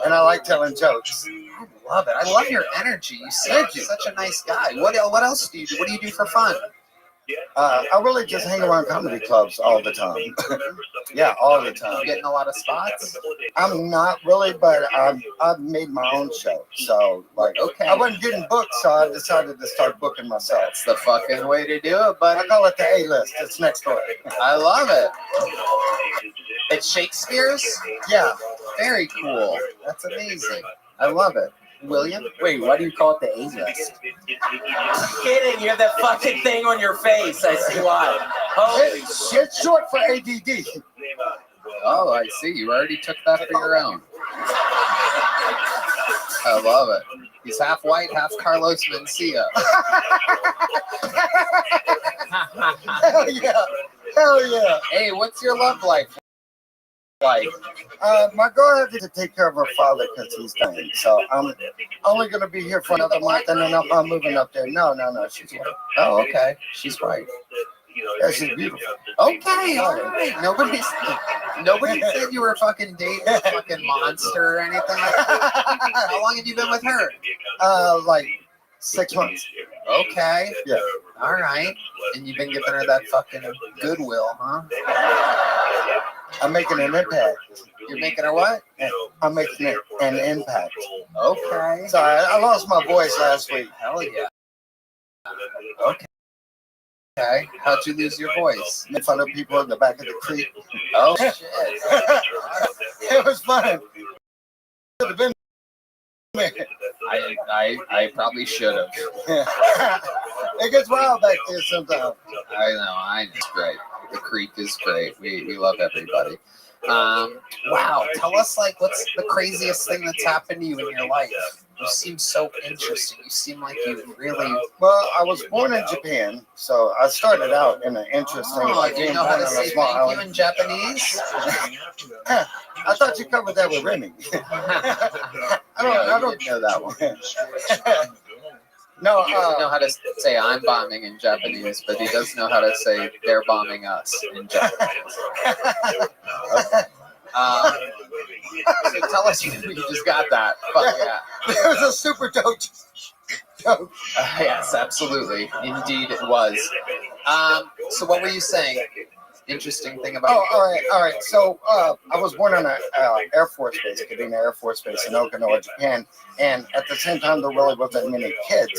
and I like telling jokes. I love it. I love your energy. You seem such a nice guy. What else do you do? What do you do for fun? I really just hang around comedy clubs all the time. Yeah, all the time. You getting a lot of spots? I'm not really, but I've made my own show. So, like, Okay. I wasn't getting booked, so I decided to start booking myself. That's the fucking way to do it, buddy. I call it the A-list. It's next door. I love it. It's Shakespeare's? Yeah. Very cool. That's amazing. I love it. William? Wait, why do you call it the A-list? Kidding, you have that fucking thing on your face. I see why. Holy It's short for ADD. Oh, I see. You already took that for your own. I love it. He's half white, half Carlos Mencia. Hell yeah. Hell yeah. Hey, what's your love life like? My girl had to take care of her father because he's dying. So I'm only going to be here for another month and then I'm moving up there. No, she's white. Oh, okay. She's right. Yeah, she's beautiful. Okay, all right. Nobody said you were fucking dating a fucking monster or anything like that. How long have you been with her? Like 6 months. Okay. Yeah. All right. And you've been giving her that fucking goodwill, huh? I'm making an impact. You're making her what? I'm making an impact. Okay. So I lost my voice last week. Hell yeah. Okay. Okay. How'd you lose your voice? Made fun of people in the back of the creek. Oh, shit. It was fun. Could have been me. I probably should have. It gets wild back there sometimes. I know. It's great. The creek is great. We love everybody. Wow. Tell us, like, what's the craziest thing that's happened to you in your life? You seem so interesting. You seem like you really... Well, I was born in Japan, so I started out in an interesting... Oh, do you know how to say thank you in Japanese? I thought you covered that with Remy. I don't know that one. No, he doesn't know how to say I'm bombing in Japanese, but he does know how to say they're bombing us in Japanese. Okay. So tell us you just got that. Fuck yeah. It was a super dope joke. Yes, absolutely. Indeed it was. So what were you saying? Interesting thing about... Oh, all right. So I was born on an Air Force base, Kadena Air Force Base in Okinawa, Japan. And at the same time, there really wasn't many kids.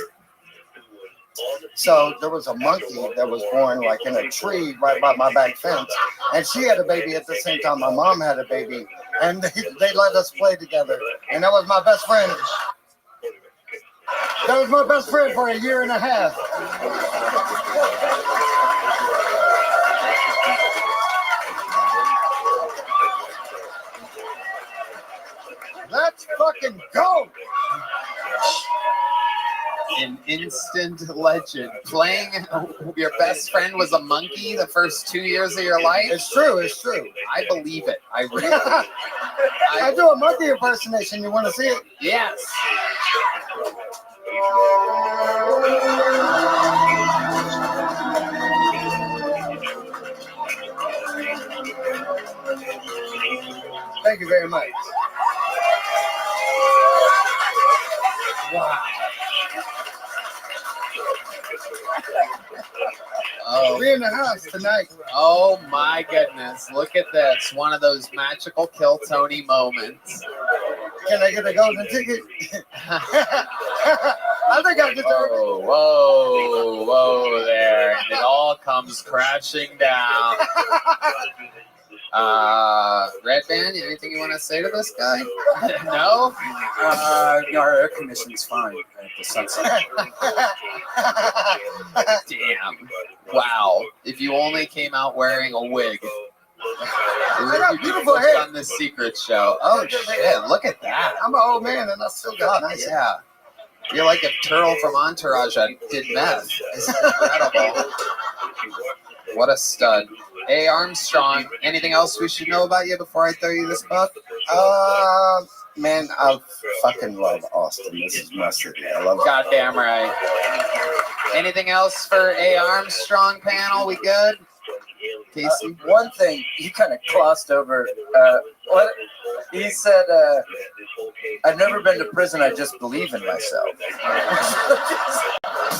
So there was a monkey that was born like in a tree right by my back fence. And she had a baby at the same time my mom had a baby. And they let us play together. And that was my best friend. That was my best friend for a year and a half. Let's fucking go! An instant legend. Playing your best friend was a monkey the first 2 years of your life? It's true. I believe it. I really I do a monkey impersonation. You want to see it? Yes. Thank you very much. Wow. Oh. We're in the house tonight. Oh my goodness. Look at this. One of those magical Kill Tony moments. Can I get a golden ticket? I think I deserve it. Whoa there. And it all comes crashing down. Red Band, anything you want to say to this guy? No? Our air conditioning's fine at the sunset. Damn. Wow. If you only came out wearing a wig. I got beautiful hair on the secret show. Oh shit, look at that. I'm an old man and I still got nice hair. Yeah. You're like if Turtle from Entourage did meth. It's incredible. What a stud. Hey Armstrong, anything else we should know about you before I throw you this book? Man, I fucking love Austin. This is my city. I love it. Goddamn right. Anything else for A Armstrong panel? We good? Casey? One thing, he kind of glossed over. What he said, I've never been to prison, I just believe in myself.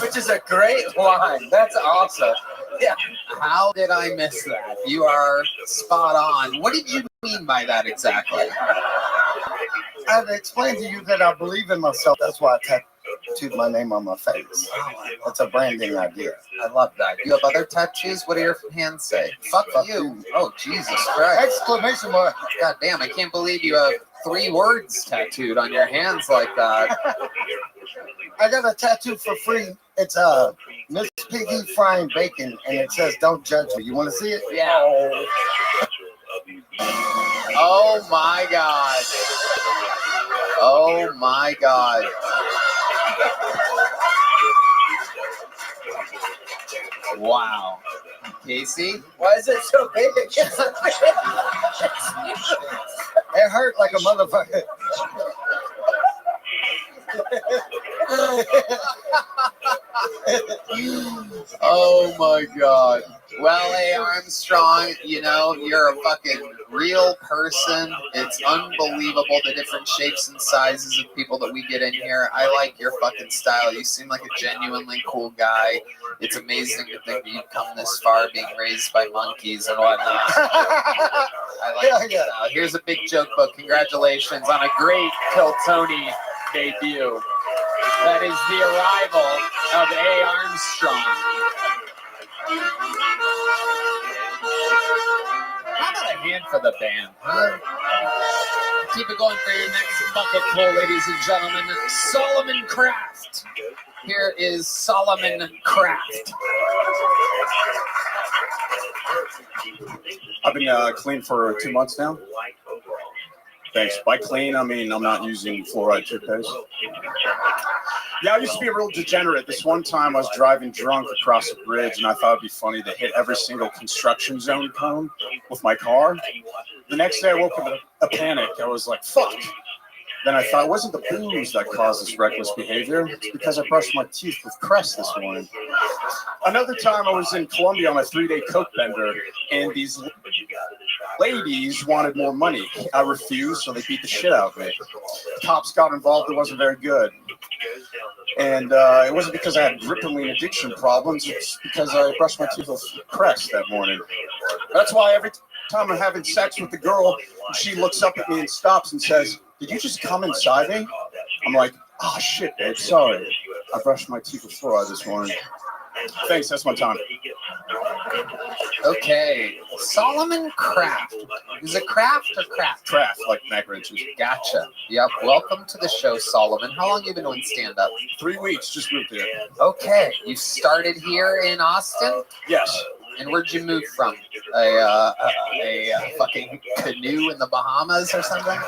Which is a great line. That's awesome. Yeah. How did I miss that? You are spot on. What did you mean by that exactly? I've explained to you that I believe in myself. That's why I tattooed my name on my face. That's a branding idea. I love that. You have other tattoos? What do your hands say? Fuck you. Oh, Jesus Christ. Exclamation mark. God damn, I can't believe you have 3 words tattooed on your hands like that. I got a tattoo for free. It's Miss Piggy frying bacon, and it says, "Don't judge me." You want to see it? Yeah. Oh my God. Oh my God. Wow. Casey? Why is it so big? It hurt like a motherfucker. Oh my God. Well, A. Armstrong, you know, you're a fucking real person. It's unbelievable the different shapes and sizes of people that we get in here. I like your fucking style. You seem like a genuinely cool guy. It's amazing to think that you've come this far being raised by monkeys and whatnot. I like your style. Here's a big joke book. Congratulations on a great Kill Tony debut. That is the arrival of A. Armstrong. How about a hand for the band, huh? Keep it going for your next bucket pull, ladies and gentlemen. Solomon Kraft. Here is Solomon Kraft. I've been clean for 2 months now. Thanks. By clean, I mean I'm not using fluoride toothpaste. Yeah, I used to be a real degenerate. This one time I was driving drunk across a bridge, and I thought it'd be funny to hit every single construction zone cone with my car. The next day I woke up in a panic. I was like, fuck. Then I thought, it wasn't the booze that caused this reckless behavior. It's because I brushed my teeth with Crest this morning. Another time I was in Colombia on a 3-day coke bender, and these ladies wanted more money. I refused, so they beat the shit out of me. Cops got involved. It wasn't very good. And it wasn't because I had Ritalin addiction problems. It's because I brushed my teeth with Crest that morning. That's why every time I'm having sex with the girl, she looks up at me and stops and says, "Did you just come inside me?" I'm like, "Oh shit, babe, sorry. I brushed my teeth with fluoride this morning." Thanks, that's my time. Okay, Solomon Kraft. Is it Kraft or Kraft? Kraft, like mac wrenches. Gotcha. Yep. Welcome to the show, Solomon. How long have you been doing stand-up? 3 weeks, just moved here. Okay, you started here in Austin? Yes. And where'd you move from? A fucking canoe in the Bahamas or something?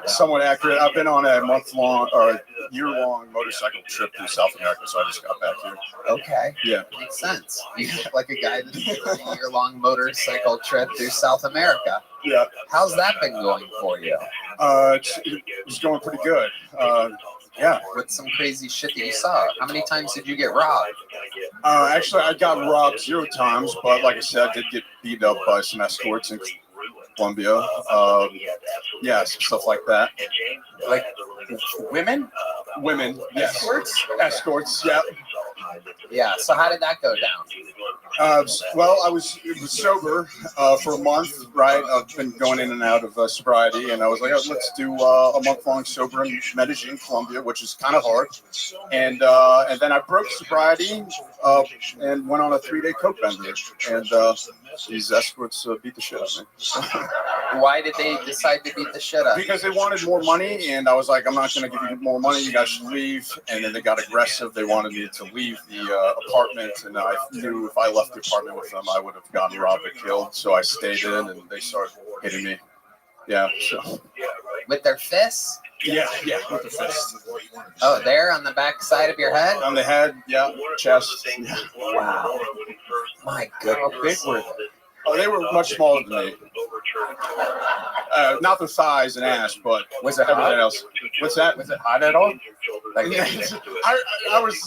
Somewhat accurate. I've been on a month-long or a year-long motorcycle trip through South America, so I just got back here. Okay. Yeah. Makes sense. You look like a guy that did a year-long motorcycle trip through South America. Yeah. How's that been going for you? It's going pretty good. Yeah. With some crazy shit that you saw. How many times did you get robbed? Actually, I got robbed 0 times, but like I said, I did get beat up by some escorts in Colombia. Yeah, some stuff like that. Like women? Women, yes. Escorts? Escorts, yeah. Yeah, so how did that go down? Well, I was sober for a month, right? I've been going in and out of sobriety, and I was like, oh, let's do a month-long sober in Medellin, Colombia, which is kind of hard. And then I broke sobriety and went on a 3-day coke bender, and these escorts beat the shit out of me. Why did they decide to beat the shit out? Because they wanted more money, and I was like, I'm not going to give you more money. You guys should leave. And then they got aggressive. They wanted me to leave the apartment, and I knew if I left the apartment with them, I would have gotten robbed or killed. So I stayed in, and they started hitting me. Yeah. So. With their fists? Yeah, with the fist. Oh, there on the back side of your head? On the head, yeah, chest. Yeah. Wow. My goodness. How big were they? Oh, they were much smaller than me. Not the thighs and ass, but was it everything hot? else. What's that? Was it hot at all? Like, I was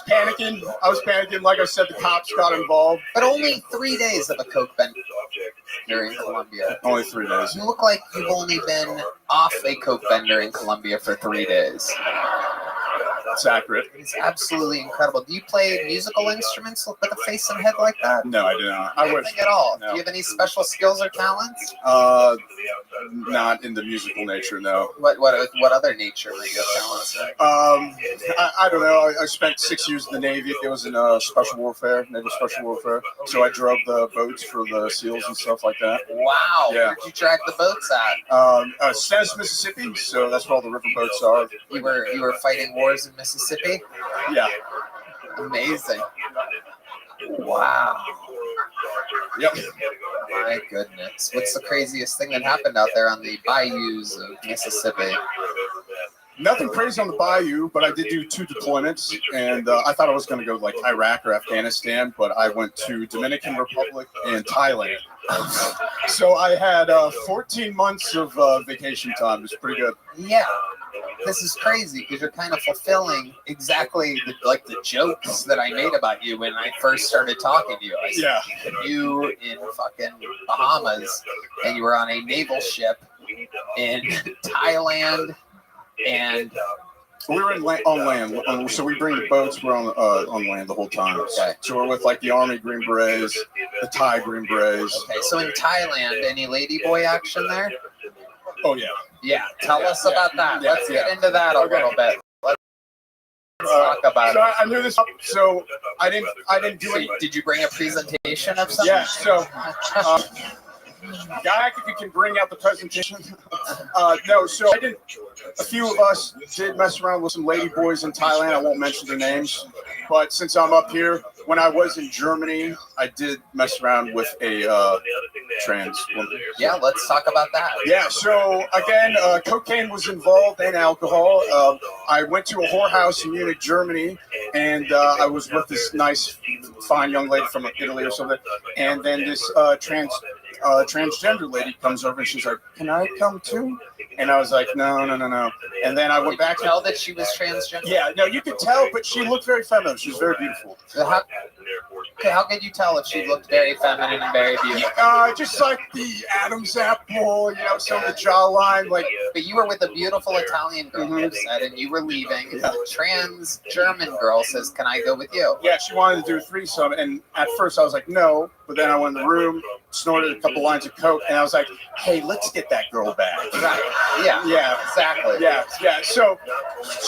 panicking. I was panicking. Like I said, the cops got involved. But only 3 days of a coke bender here in Colombia. Only 3 days. You look like you've only been off a coke bender in Colombia for 3 days. That's accurate. It's absolutely incredible. Do you play musical instruments with a face and head like that? No, I do not. I would. Nothing at all. No. Do you have any special skills or talents? Not in the musical nature, no. What other nature might you have talents in? I don't know. I spent 6 years in the Navy. It was in special warfare, naval special warfare. So I drove the boats for the SEALs and stuff like that. Wow. Yeah. Where'd you drag the boats at? Stennis, Mississippi. So that's where all the river boats are. You were fighting wars in Mississippi? Yeah. Amazing. Wow. Yep. My goodness. What's the craziest thing that happened out there on the bayous of Mississippi? Nothing crazy on the bayou, but I did do 2 deployments, and I thought I was going to go like Iraq or Afghanistan, but I went to Dominican Republic and Thailand. So I had 14 months of vacation time. It was pretty good. Yeah. This is crazy because you're kind of fulfilling exactly the jokes that I made about you when I first started talking to you. I said, you in fucking Bahamas, and you were on a naval ship in Thailand, and we were on land. So we bring the boats. We're on land the whole time. Okay. So we're with like the Army Green Berets, the Thai Green Berets. Okay. So in Thailand, any ladyboy action there? Oh yeah. Yeah, tell us about that. Yeah, Let's get into that a little bit. Let's talk about so it. I knew this. So I didn't do it. Did you bring a presentation of something? Yeah. So, Guy, if you can bring out the presentation. No. So I did. A few of us did mess around with some lady boys in Thailand. I won't mention their names, but since I'm up here, when I was in Germany, I did mess around with a trans woman. Yeah, let's talk about that. Yeah, so again, cocaine was involved and alcohol. I went to a whorehouse in Munich, Germany, and I was with this nice, fine young lady from Italy or something. And then this transgender lady comes over and she's like, "Can I come too?" And I was like, no. And then I went back to tell that she was transgender. Yeah, no, you could tell, but she looked very feminine. She was very beautiful. How could you tell if she looked very feminine and very beautiful? Just like the Adam's apple, some of the jawline, like. But you were with a beautiful Italian girl, you said, and you were leaving. And the trans German girl says, "Can I go with you?" Yeah, she wanted to do a threesome, and at first I was like, no. But then I went in the room, snorted a couple lines of coke, and I was like, "Hey, let's get that girl back." Right. Yeah. Exactly. Yeah. So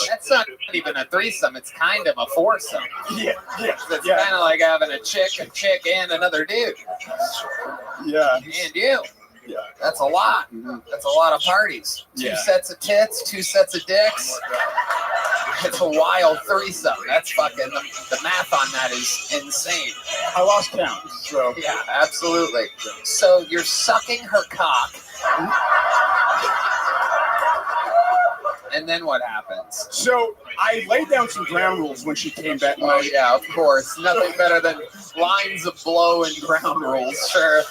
that's not even a threesome. It's kind of a foursome. Yeah. It's kind of like having a chick, and another dude. Yeah. And you. Yeah. That's a lot. That's a lot of parties. 2 sets of tits, 2 sets of dicks. It's a wild threesome. That's fucking, the math on that is insane. I lost count. So yeah, absolutely. So you're sucking her cock. And then what happens? So I laid down some ground rules when she came back. Oh yeah, of course. Nothing better than lines of blow and ground rules. Sure.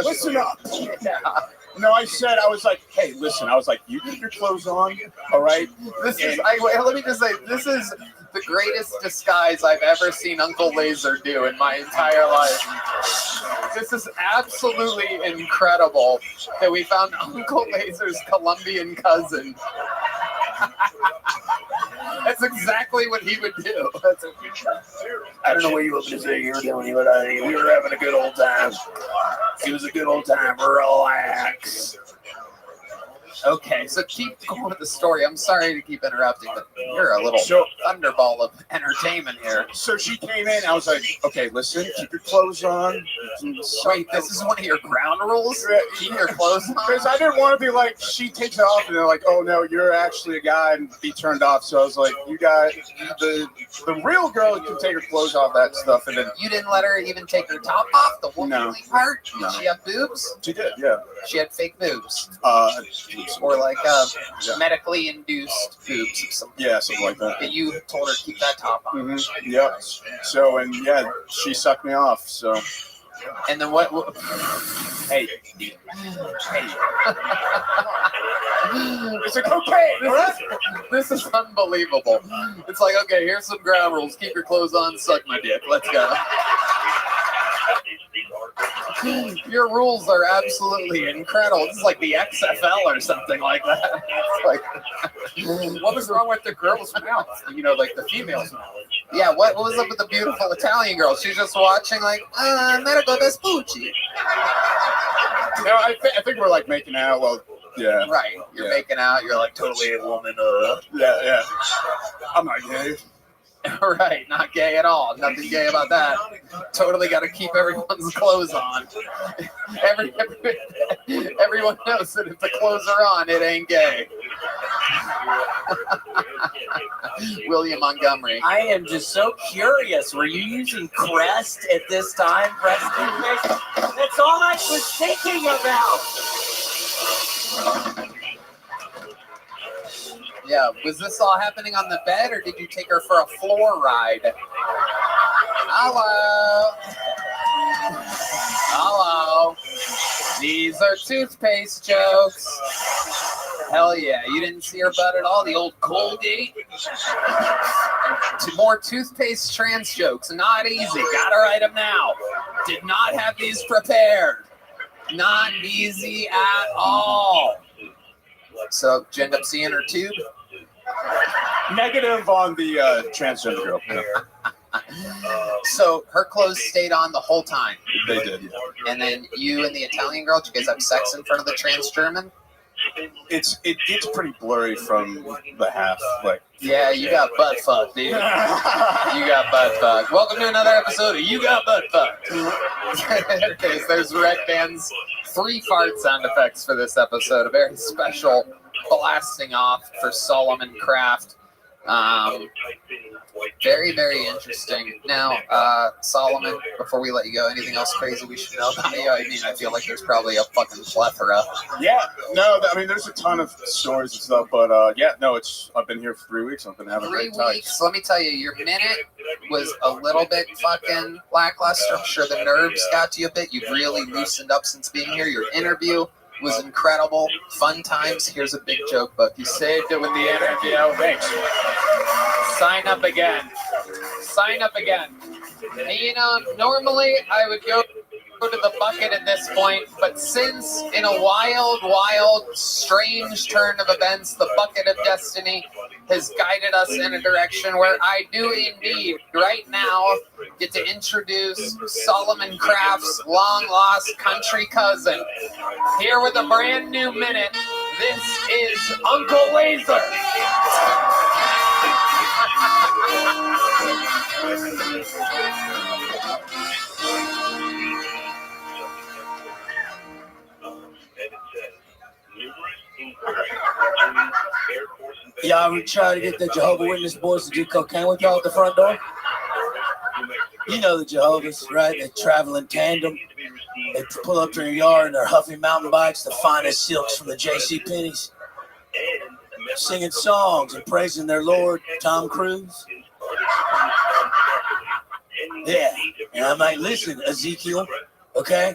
Listen up. Yeah. No, I was like, hey, listen. I was like, you keep your clothes on, all right? Let me just say, this is the greatest disguise I've ever seen Uncle Laser do in my entire life. This is absolutely incredible that we found Uncle Laser's Colombian cousin. That's exactly what he would do. I don't know what you want me to say here, Tony, but we were having a good old time. It was a good old time. Relax. Okay, so keep going with the story. I'm sorry to keep interrupting, but you're a little thunderball of entertainment here. So she came in. I was like, okay, listen, keep your clothes on. Wait, this is one of your ground rules? Keep your clothes on? Because I didn't want to be like, she takes it off, and they're like, oh, no, you're actually a guy, and be turned off. So I was like, you guys, the real girl can take her clothes off, that stuff. And then you didn't let her even take her top off, the womanly part? No. Did she have boobs? She did, yeah. She had fake boobs? Or like medically induced boobs. Yeah, something like that. But you told her to keep that top on. Mm-hmm. Yeah. So, and yeah, she sucked me off, so. And then what? Hey. It's a cocaine. This is unbelievable. It's like, okay, here's some ground rules. Keep your clothes on, suck my dick. Let's go. Your rules are absolutely incredible. It's like the XFL or something like that. Like, what was wrong with the girl's mouth? Like the female's mouth. Yeah, what was up with the beautiful Italian girl? She's just watching like, Medico Vespucci. No, I think we're like making out. Well, yeah. Right. You're making out. You're like totally a woman. Yeah. I'm not gay. Right, not gay at all. Nothing gay about that. Totally got to keep everyone's clothes on. Everyone knows that if the clothes are on, it ain't gay. William Montgomery. I am just so curious. Were you using Crest at this time? Crest toothpaste? That's all I was thinking about. Yeah, was this all happening on the bed, or did you take her for a floor ride? Hello. Hello. These are toothpaste jokes. Hell yeah, you didn't see her butt at all, the old Colgate? More toothpaste trans jokes, not easy, gotta write them now. Did not have these prepared. Not easy at all. So, did you end up seeing her tube? Negative on the transgender girl. So, her clothes stayed on the whole time. They did, yeah. And then you and the Italian girl, did you guys have sex in front of the trans German? It gets pretty blurry from the half, like. Yeah, you got butt fucked, dude. You got butt fucked. Welcome to another episode of You Got Butt Fucked. Okay, so there's Red Band's 3 fart sound effects for this episode. A very special blasting off for Solomon Kraft. Very, very interesting. Now, Solomon, before we let you go, anything else crazy we should know about you? I mean, I feel like there's probably a fucking plethora. Yeah, no, I mean, there's a ton of stories and stuff, but I've been here for 3 weeks. I've been having a great time. 3 weeks. Let me tell you, your minute was a little bit fucking lackluster. I'm sure the nerves got to you a bit. You've really loosened up since being here. Your interview was incredible. Fun times. Here's a big joke book. You saved it with the interview. Thanks. Sign up again. Sign up again. And, you know, normally I would go to the bucket at this point, but since in a wild, strange turn of events, the bucket of destiny has guided us in a direction where I do indeed right now get to introduce Solomon Kraft's long-lost country cousin. Here with a brand new minute, this is Uncle Laser. Y'all try to get the Jehovah's Witness boys to do cocaine with y'all at the front door? You know the Jehovah's, right? They travel in tandem. They pull up to your yard in their huffy mountain bikes, the finest silks from the J.C. Penney's, singing songs and praising their Lord, Tom Cruise. Yeah, and I'm like, listen, Ezekiel, okay?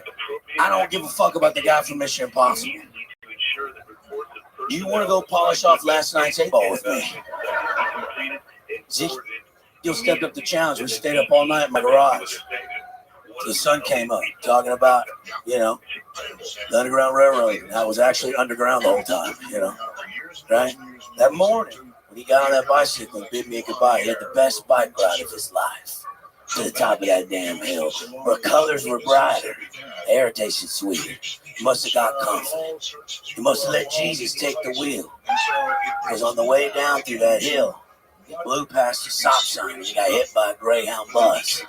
I don't give a fuck about the guy from Mission Impossible. You want to go polish off last night's 8-ball with me? Ezekiel stepped up the challenge. We stayed up all night in my garage. The sun came up, talking about, you know, the Underground Railroad. And I was actually underground the whole time, you know, right? That morning, when he got on that bicycle and bid me a goodbye, he had the best bike ride of his life. To the top of that damn hill, where colors were brighter, air tasted sweeter. He must have got comfort. He must have let Jesus take the wheel. Because on the way down through that hill, he blew past the stop sign and he got hit by a Greyhound bus.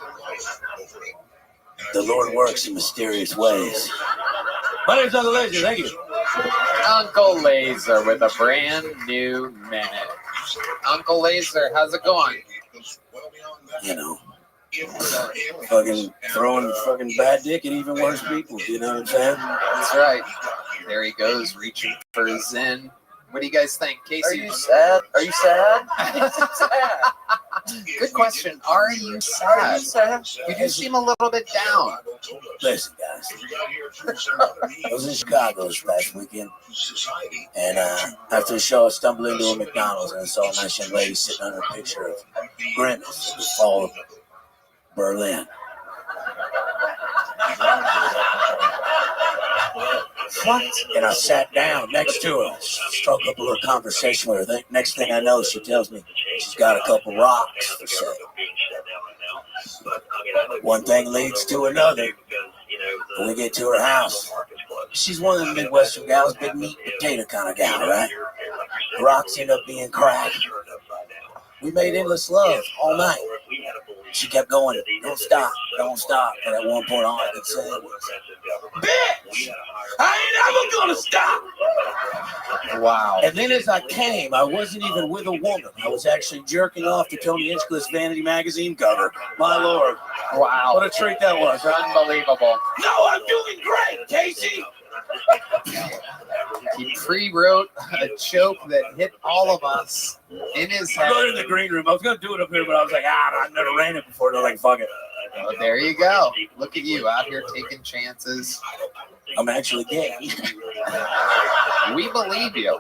The Lord works in mysterious ways. My name's Uncle Laser, thank you. Uncle Laser with a brand new minute. Uncle Laser, how's it going? You know, fucking throwing fucking bad dick at even worse people, you know what I'm saying? That's right. There he goes, reaching for his Zen. What do you guys think, Casey? Are you sad? Are you sad? Good question. Are you sad? You do seem a little bit down. Listen, guys. I was in Chicago this past weekend, and after the show, I stumbled into a McDonald's and I saw a nice young lady sitting under a picture of Grimace in the fall of Berlin. What? And I sat down next to her, struck up a little conversation with her. Next thing I know, she tells me she's got a couple rocks for sale. One thing leads to another. When we get to her house, she's one of the Midwestern gals, big meat potato kind of gal, right? The rocks end up being crack. We made endless love all night. She kept going, don't stop, don't stop. And at one point, all I could say was, bitch, I ain't ever gonna stop. Wow. And then as I came, I wasn't even with a woman. I was actually jerking off to Tony Hinchcliffe's Vanity magazine cover. My Lord. Wow. What a treat that was, huh? Unbelievable. No, I'm doing great, Casey. He pre-wrote a joke that hit all of us in his I head. go to the green room. I was gonna do it up here, but I was like, I've never ran it before. They're like, fuck it. Oh, there you go. Look at you out here taking chances. I'm actually gay. We believe you.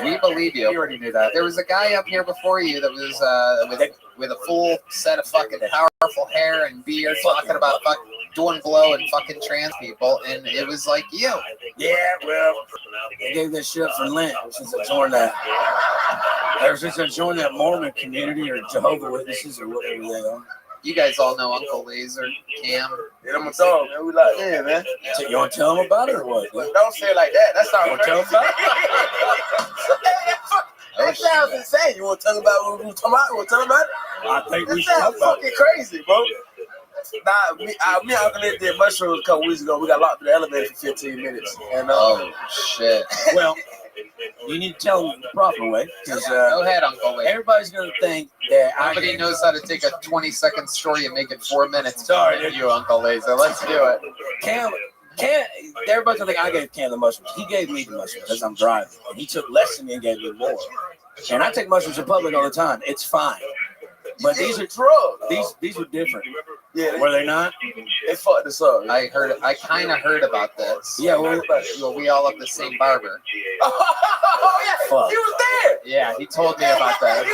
We believe you. You already knew that. There was a guy up here before you that was with a full set of fucking powerful hair and beard talking about doing blow and fucking trans people, and it was like you. Yeah, well, I gave that shit up for Lent since I joined that. Ever since I joined that Mormon community or Jehovah's Witnesses or whatever they are. You guys all know Uncle Laser, Cam. Yeah, I'm a dog, man. We like, yeah, man. So you want to tell them about it or what? Don't say it like that. That's not You want to tell them about it? That sounds insane. You want to tell them about what we were talking about? You want to tell them about it? I think we That should talk sounds about fucking crazy, bro. Nah, me and Uncle Ed did mushrooms a couple weeks ago. We got locked in the elevator for 15 minutes. And Oh shit. Well, you need to tell them the proper way. Because Go ahead, Uncle Laser. everybody's going to think that Nobody knows how to take a 20-second story and make it 4 minutes. Sorry, Than you, Uncle Laser. Let's do it. Cam, everybody's gonna think I gave Cam the mushrooms. He gave me the mushrooms because I'm driving. And he took less than me and gave me more. And I take mushrooms in public all the time. It's fine. But these are drugs. These were different. yeah, Were they not? they fucked us up. I kind of heard about this. Yeah, well, We all have the same barber. Oh, yeah. Fuck. He was there. Yeah, he told me about that.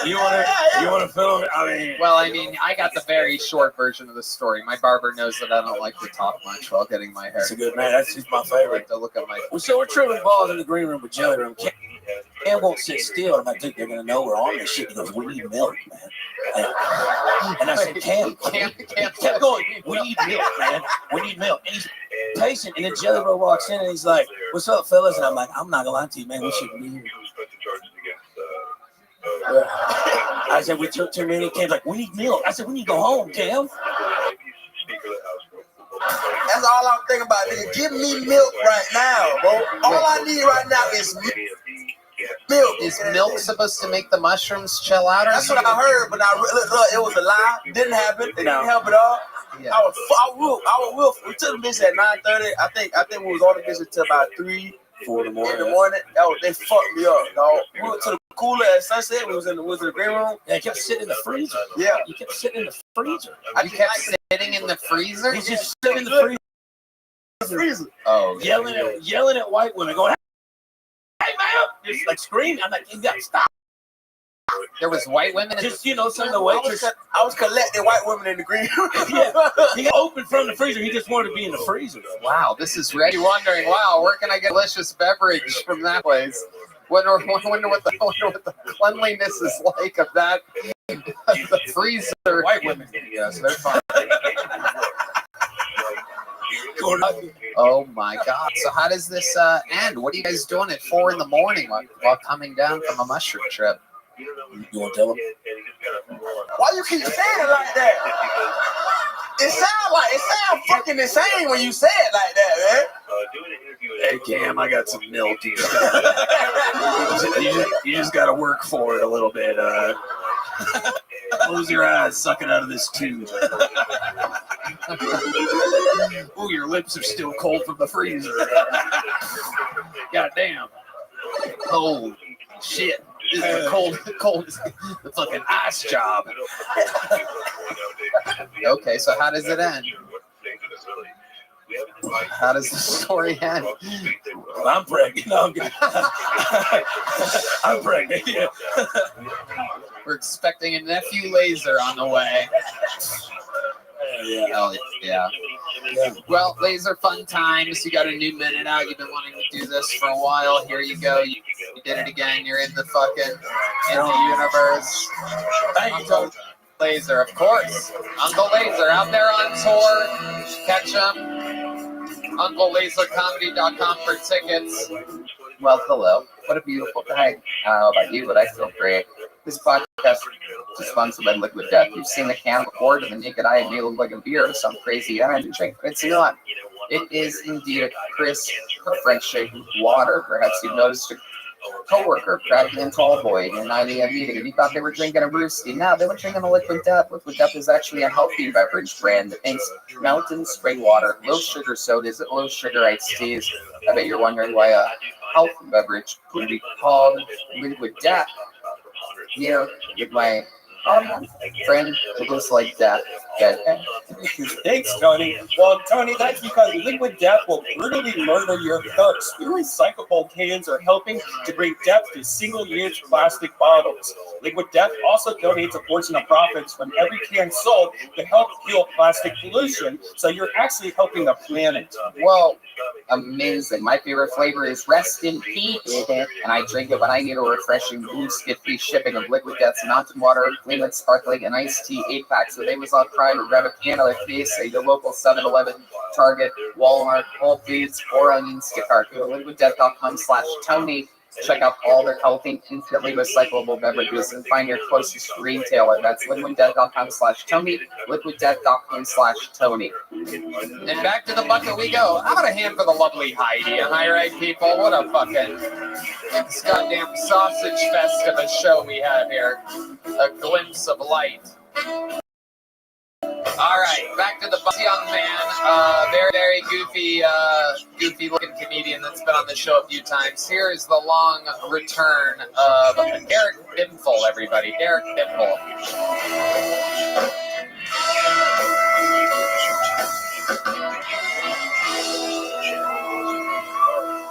You want to film it? I mean, I got the very short version of the story. My barber knows that I don't like to talk much while getting my hair. That's a good man. That's just my I favorite. like to look at my. So we're tripping balls in the green room with Jelly Room. Cam won't sit still. I'm like, dude, they're gonna know we're on this shit. He goes, we need milk, man. And I said, Cam kept going. We need milk, man. We need milk. And he's patient. And then Jelly Roll walks in and he's like, what's up, fellas? And I'm like, I'm not gonna lie to you, man. We shouldn't be here. I said, we took too many. Cam's like, we need milk. I said, we need to go home, Cam. That's all I'm thinking about, nigga. Give me milk right now, bro. All I need right now is milk. Is milk supposed to make the mushrooms chill out? Or That's what I heard, but look, it was a lie. Didn't happen. It didn't help at all. Yeah. We took the bitch at 9:30. I think we was on the bitch until about 3-4 in the morning. They fucked me up, dog. We went to the cooler at sunset. We was in the green room. Yeah, he kept sitting in the freezer. Yeah. You kept sitting in the freezer. You kept sitting in the freezer? He's just sitting in the freezer. Oh, yelling at white women, going, hey, man, just like screaming. I'm like, you gotta stop. There was white women. Just some of the waitress. I was collecting white women in the green room. Yeah, he got open from the freezer. He just wanted to be in the freezer. Wow, this is ready. Wondering, wow, where can I get delicious beverage from that place? Wonder what the cleanliness is like of that the freezer. White women, yes, they're fine. Oh my God! So how does this end? What are you guys doing at 4 in the morning while coming down from a mushroom trip? You want to tell him? Why you keep saying it like that? It sounds fucking insane when you say it like that, man. Hey Cam, I got some milk. You just got to work for it a little bit. Close your eyes, suck it out of this tube. Oh, your lips are still cold from the freezer. God damn. Cold shit. This is a cold the fucking ice job. Okay, so how does it end? How does the story end? Well, I'm pregnant. No, I'm pregnant. Yeah. We're expecting a nephew Laser on the way. Yeah. Hell yeah. Well, Laser, fun times. You got a new minute out. You've been wanting to do this for a while. Here you go. You did it again. You're in the universe. Uncle Laser, of course. Uncle Laser out there on tour. Catch him. UncleLaserComedy.com for tickets. Well, hello. What a beautiful day. I don't know about you, but I feel great. This podcast is sponsored by Liquid Death. You've seen the can before. To the naked eye, it may look like a beer or some crazy energy drink, but it's not. It is indeed a crisp, French-shaped water. Perhaps you've noticed a coworker cracking in tall boy in an IDM meeting, and you thought they were drinking a brewski. No, they were drinking a Liquid Death. Liquid Death is actually a healthy beverage brand that makes mountain spring water, low sugar sodas, low sugar iced teas, I bet you're wondering why a health beverage would be called Liquid Death. You know, with my friend, it looks like death. Thanks, Tony. Well, Tony, that's because Liquid Death will brutally murder your thirst. Your recyclable cans are helping to bring death to single-use plastic bottles. Liquid Death also donates a portion of profits from every can sold to help heal plastic pollution, so you're actually helping the planet. Well, amazing. My favorite flavor is Rest in Peace, and I drink it when I need a refreshing boost. Get free shipping of Liquid Death's mountain water, clean sparkling, and iced tea 8-packs with Amazon Prime or grab a can of case at your local 7-Eleven, Target, Walmart, Whole Foods, or Onion Skip Cart. Go to liquiddeath.com/Tony. Check out all their healthy, instantly recyclable beverages and find your closest retailer. That's liquiddeath.com/Tony, liquiddeath.com/Tony. And back to the bucket we go. How about a hand for the lovely Heidi? Am I right, people? What a fucking this goddamn sausage fest of a show we have here. A glimpse of light. All right, back to the young man, very, very goofy-looking comedian that's been on the show a few times. Here is the long return of Derek Dimple, everybody. Derek Dimple.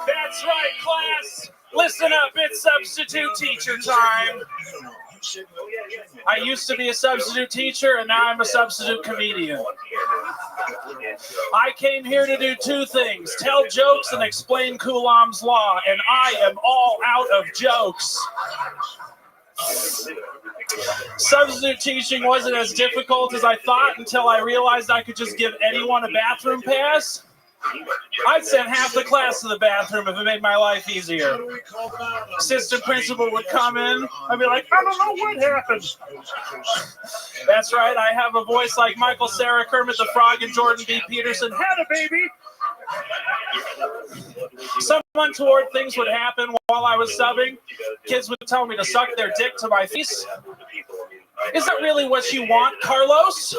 That's right, class. Listen up, it's substitute teacher time. I used to be a substitute teacher, and now I'm a substitute comedian. I came here to do two things, tell jokes and explain Coulomb's law, and I am all out of jokes. Substitute teaching wasn't as difficult as I thought until I realized I could just give anyone a bathroom pass. I'd send half the class to the bathroom if it made my life easier. Assistant principal would come in. I'd be like, I don't know what happened. That's right, I have a voice like Michael Cera, Kermit the Frog, and Jordan B. Peterson. Had a baby. Some untoward things would happen while I was subbing. Kids would tell me to suck their dick to my face. Is that really what you want, Carlos?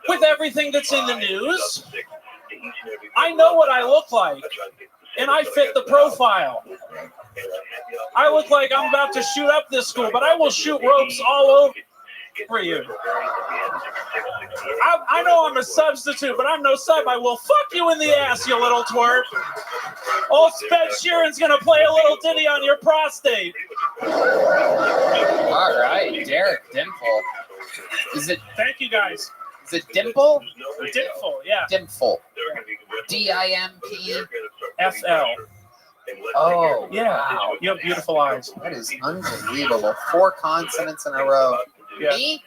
With everything that's in the news, I know what I look like, and I fit the profile. I look like I'm about to shoot up this school, but I will shoot ropes all over you. I know I'm a substitute, but I'm no sub. I will fuck you in the ass, you little twerp. Old Sped Sheeran's gonna play a little ditty on your prostate. All right, Derek Dimple. Is it? Thank you, guys. Is it Dimple? Dimple, yeah. Dimple. DIMPFL. Oh, yeah. Wow. You have beautiful eyes. That is unbelievable. 4 consonants in a row. Yeah. Me?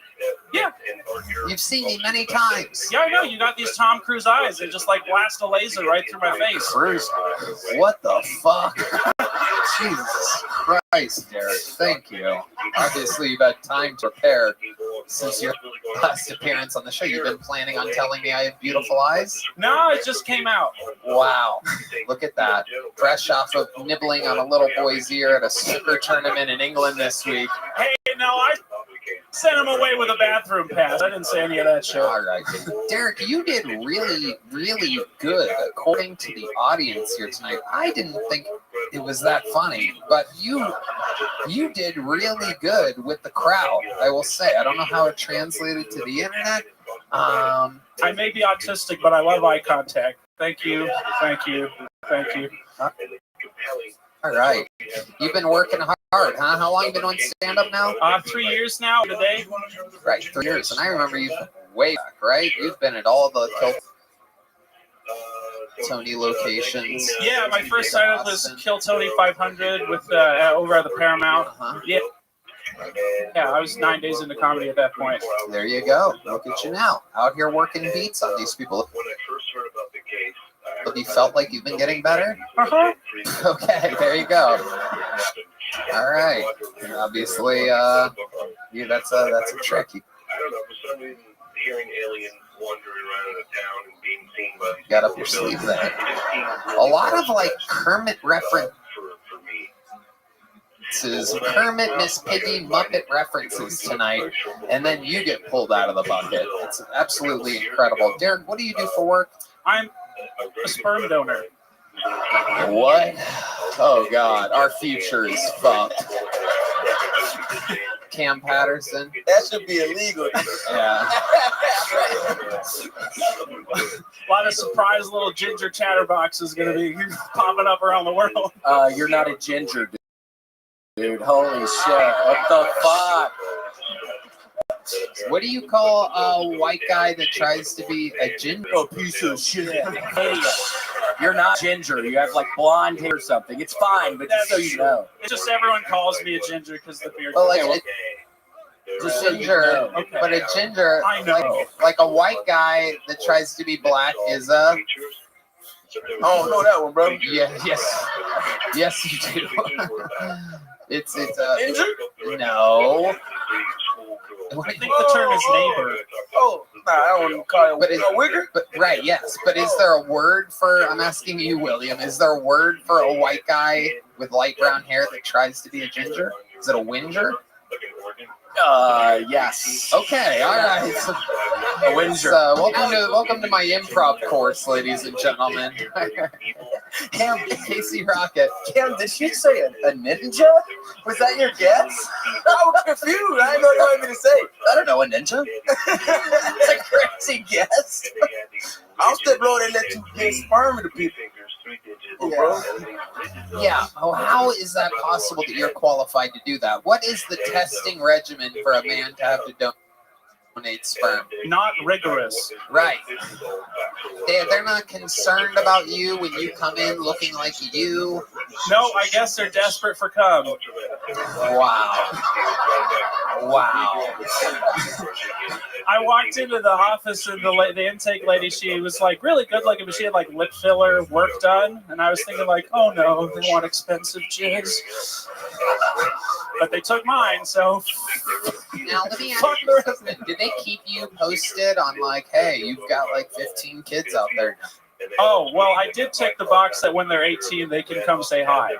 Yeah. You've seen me many times. Yeah, I know. You got these Tom Cruise eyes. They just like blast a laser right through my face. Cruise. What the fuck? Jesus Christ, Derek. Thank you. Obviously, you've had time to prepare since your last appearance on the show. You've been planning on telling me I have beautiful eyes? No, it just came out. Wow. Look at that. Fresh off of nibbling on a little boy's ear at a snooker tournament in England this week. Hey, no, I sent him away with a bathroom pass. I didn't say any of that shit. All right. Derek, you did really, really good according to the audience here tonight. I didn't think it was that funny, but you did really good with the crowd, I will say. I don't know how it translated to the internet. I may be autistic, but I love eye contact. Thank you. Thank you. Thank you. All right. You've been working hard, huh? How long have you been on stand-up now? 3 years now today. Right, 3 years. And I remember you way back, right? You've been at all the Tony locations. Yeah, my first sign-up was Kill Tony 500 with over at the Paramount. Yeah. Yeah, I was 9 days into comedy at that point. There you go. Look at you now. Out here working beats on these people. Have you felt like you've been getting better? Uh-huh. Okay, there you go. All right. And obviously, yeah, that's a trick. I don't know, for some reason, hearing aliens wandering around in a town and being seen by these got up your sleeve there. A lot of like Kermit references, Kermit, Miss Piggy, Muppet references tonight, and then you get pulled out of the bucket. It's absolutely incredible. Derek, what do you do for work? I'm A sperm donor. What? Oh God, our future is fucked. Cam Patterson. That should be illegal. Yeah. A lot of surprise little ginger chatterboxes going to be popping up around the world. You're not a ginger, dude. Holy shit. What the fuck? What do you call a white guy that tries to be a ginger? Oh, piece of shit. Hey, you're not ginger. You have like blonde hair or something. It's fine, but just so you know. It's just everyone calls me a ginger because the beard. But like Just a so you ginger, know. Okay. but a ginger, I know. like a white guy that tries to be black is a. Oh, no, that one, bro. Yeah, yes, you do. it's a Ginger? no. I think the term is neighbor. Oh, nah, I wouldn't call it But it's a wigger. But right, yes. But is there a word for? I'm asking you, William. Is there a word for a white guy with light brown hair that tries to be a ginger? Is it a whinger? Yes. Okay, all right. A whinger. Welcome to my improv course, ladies and gentlemen. Cam, Casey Rocket. Cam, did she say a ninja? Was that your guess? I was confused. I didn't know what you wanted me to say. I don't know, a ninja? That's a crazy guess. I'm still blowing and let you get sperm to people. Yeah. Yeah. Oh, how is that possible that you're qualified to do that? What is the testing regimen for a man to have to donate sperm? Not rigorous. Right. They're not concerned about you when you come in looking like you. No, I guess they're desperate for cum. Wow. I walked into the office and the intake lady, she was like really good looking, but she had like lip filler work done. And I was thinking like, oh no, they want expensive jizz. But they took mine, so. Now, let me ask you something. Did they keep you posted on like, hey, you've got like 15 kids out there now? Oh, well, I did tick the box that when they're 18, they can come say hi.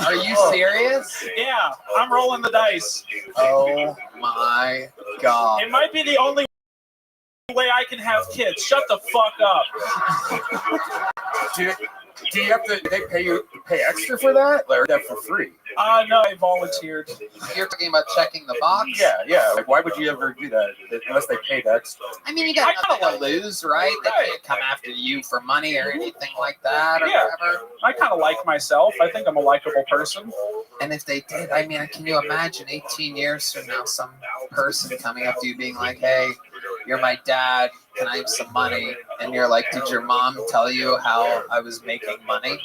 Are you serious? Yeah, I'm rolling the dice. Oh my God. It might be the only way I can have kids. Shut the fuck up. Do you have to? They pay extra for that, or that for free? No, I volunteered. You're talking about checking the box? Yeah. Like, why would you ever do that unless they paid extra? I mean, you got nothing to lose, right? They can't come after you for money or anything like that, or whatever. I kind of like myself. I think I'm a likable person. And if they did, I mean, can you imagine 18 years from now, some person coming up to you being like, hey, you're my dad, can I have some money? And you're like, did your mom tell you how I was making money?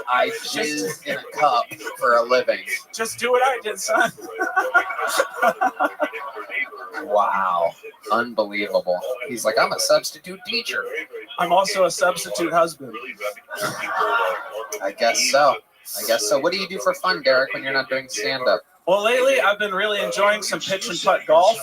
I jizzed in a cup for a living. Just do what I did, son. Wow. Unbelievable. He's like, I'm a substitute teacher. I'm also a substitute husband. I guess so. What do you do for fun, Derek, when you're not doing stand-up? Well, lately I've been really enjoying some pitch and putt golf.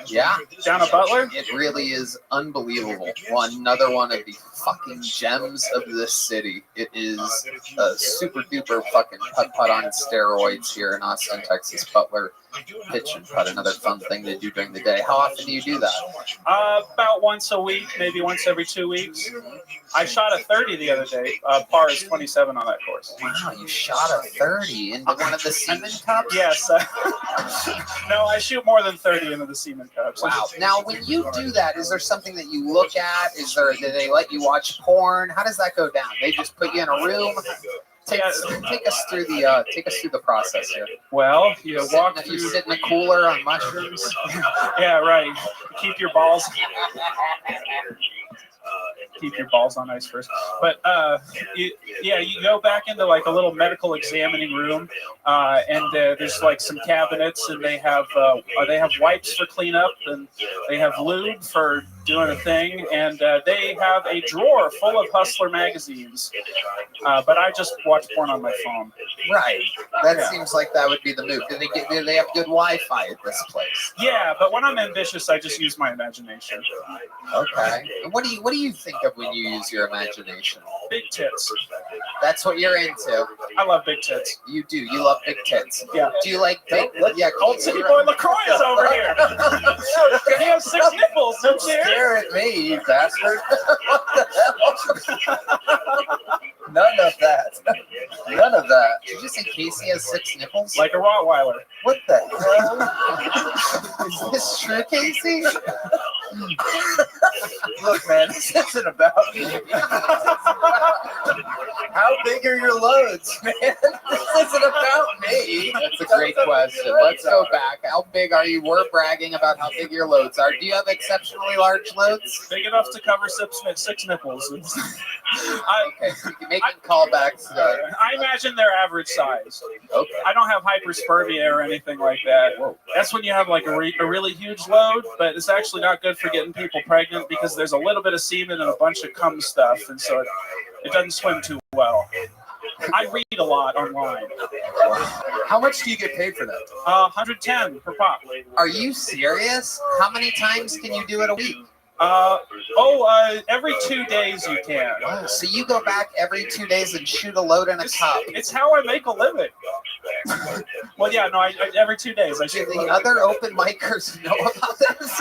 Yeah. Down at Butler. It really is unbelievable. Another one of the fucking gems of this city. It is a super duper fucking putt on steroids here in Austin, Texas. Butler pitch and putt, another fun thing to do during the day. How often do you do that? About once a week, maybe once every 2 weeks. I shot a 30 the other day. Par is 27 on that course. Wow, you shot a 30 into one of the Seaman Cups? Yes. No, I shoot more than 30 into the Seaman Cups. Wow. Now, when you do that, is there something that you look at? Do they let you watch porn? How does that go down? They just put you in a room? Take us through the process here. Well, you sit in a cooler on mushrooms. Yeah, right. Keep your balls on ice first. But you go back into like a little medical examining room, and there's like some cabinets, and they have wipes for cleanup, and they have lube for doing a thing, and they have a drawer full of Hustler magazines. But I just watch porn on my phone. Right. That seems like that would be the move. Do they have good Wi-Fi at this place? Yeah, but when I'm ambitious, I just use my imagination. Okay. And what do you think of when you use your imagination? Big tits. That's what you're into. I love big tits. You do. You love big tits. Yeah. Do you like big? Old City Boy LaCroix is over here. You have 6 nipples, don't you? stare at me, you bastard. What the hell? None of that. None of that. Did you just say Casey has 6 nipples? Like a Rottweiler. What the hell? Is this true, Casey? Look, man, this isn't about me. How big are your loads, man? This isn't about me. That's a great question. Let's go back. How big are you? We're bragging about how big your loads are. Do you have exceptionally large loads? Big enough to cover 6 nipples. Okay, so you making callbacks. I imagine they're average size. Okay. I don't have hyperspermia or anything like that. Whoa. That's when you have like a really huge load, but it's actually not good for getting people pregnant because there's a little bit of semen and a bunch of cum stuff, and so it doesn't swim too well. I read a lot online. How much do you get paid for that? 110 per pop. Are you serious? How many times can you do it a week? Every 2 days you can. Wow, so you go back every 2 days and shoot a load in a cup. It's how I make a living. Well, yeah, no, I every 2 days I shoot. Do the other open micers know about this?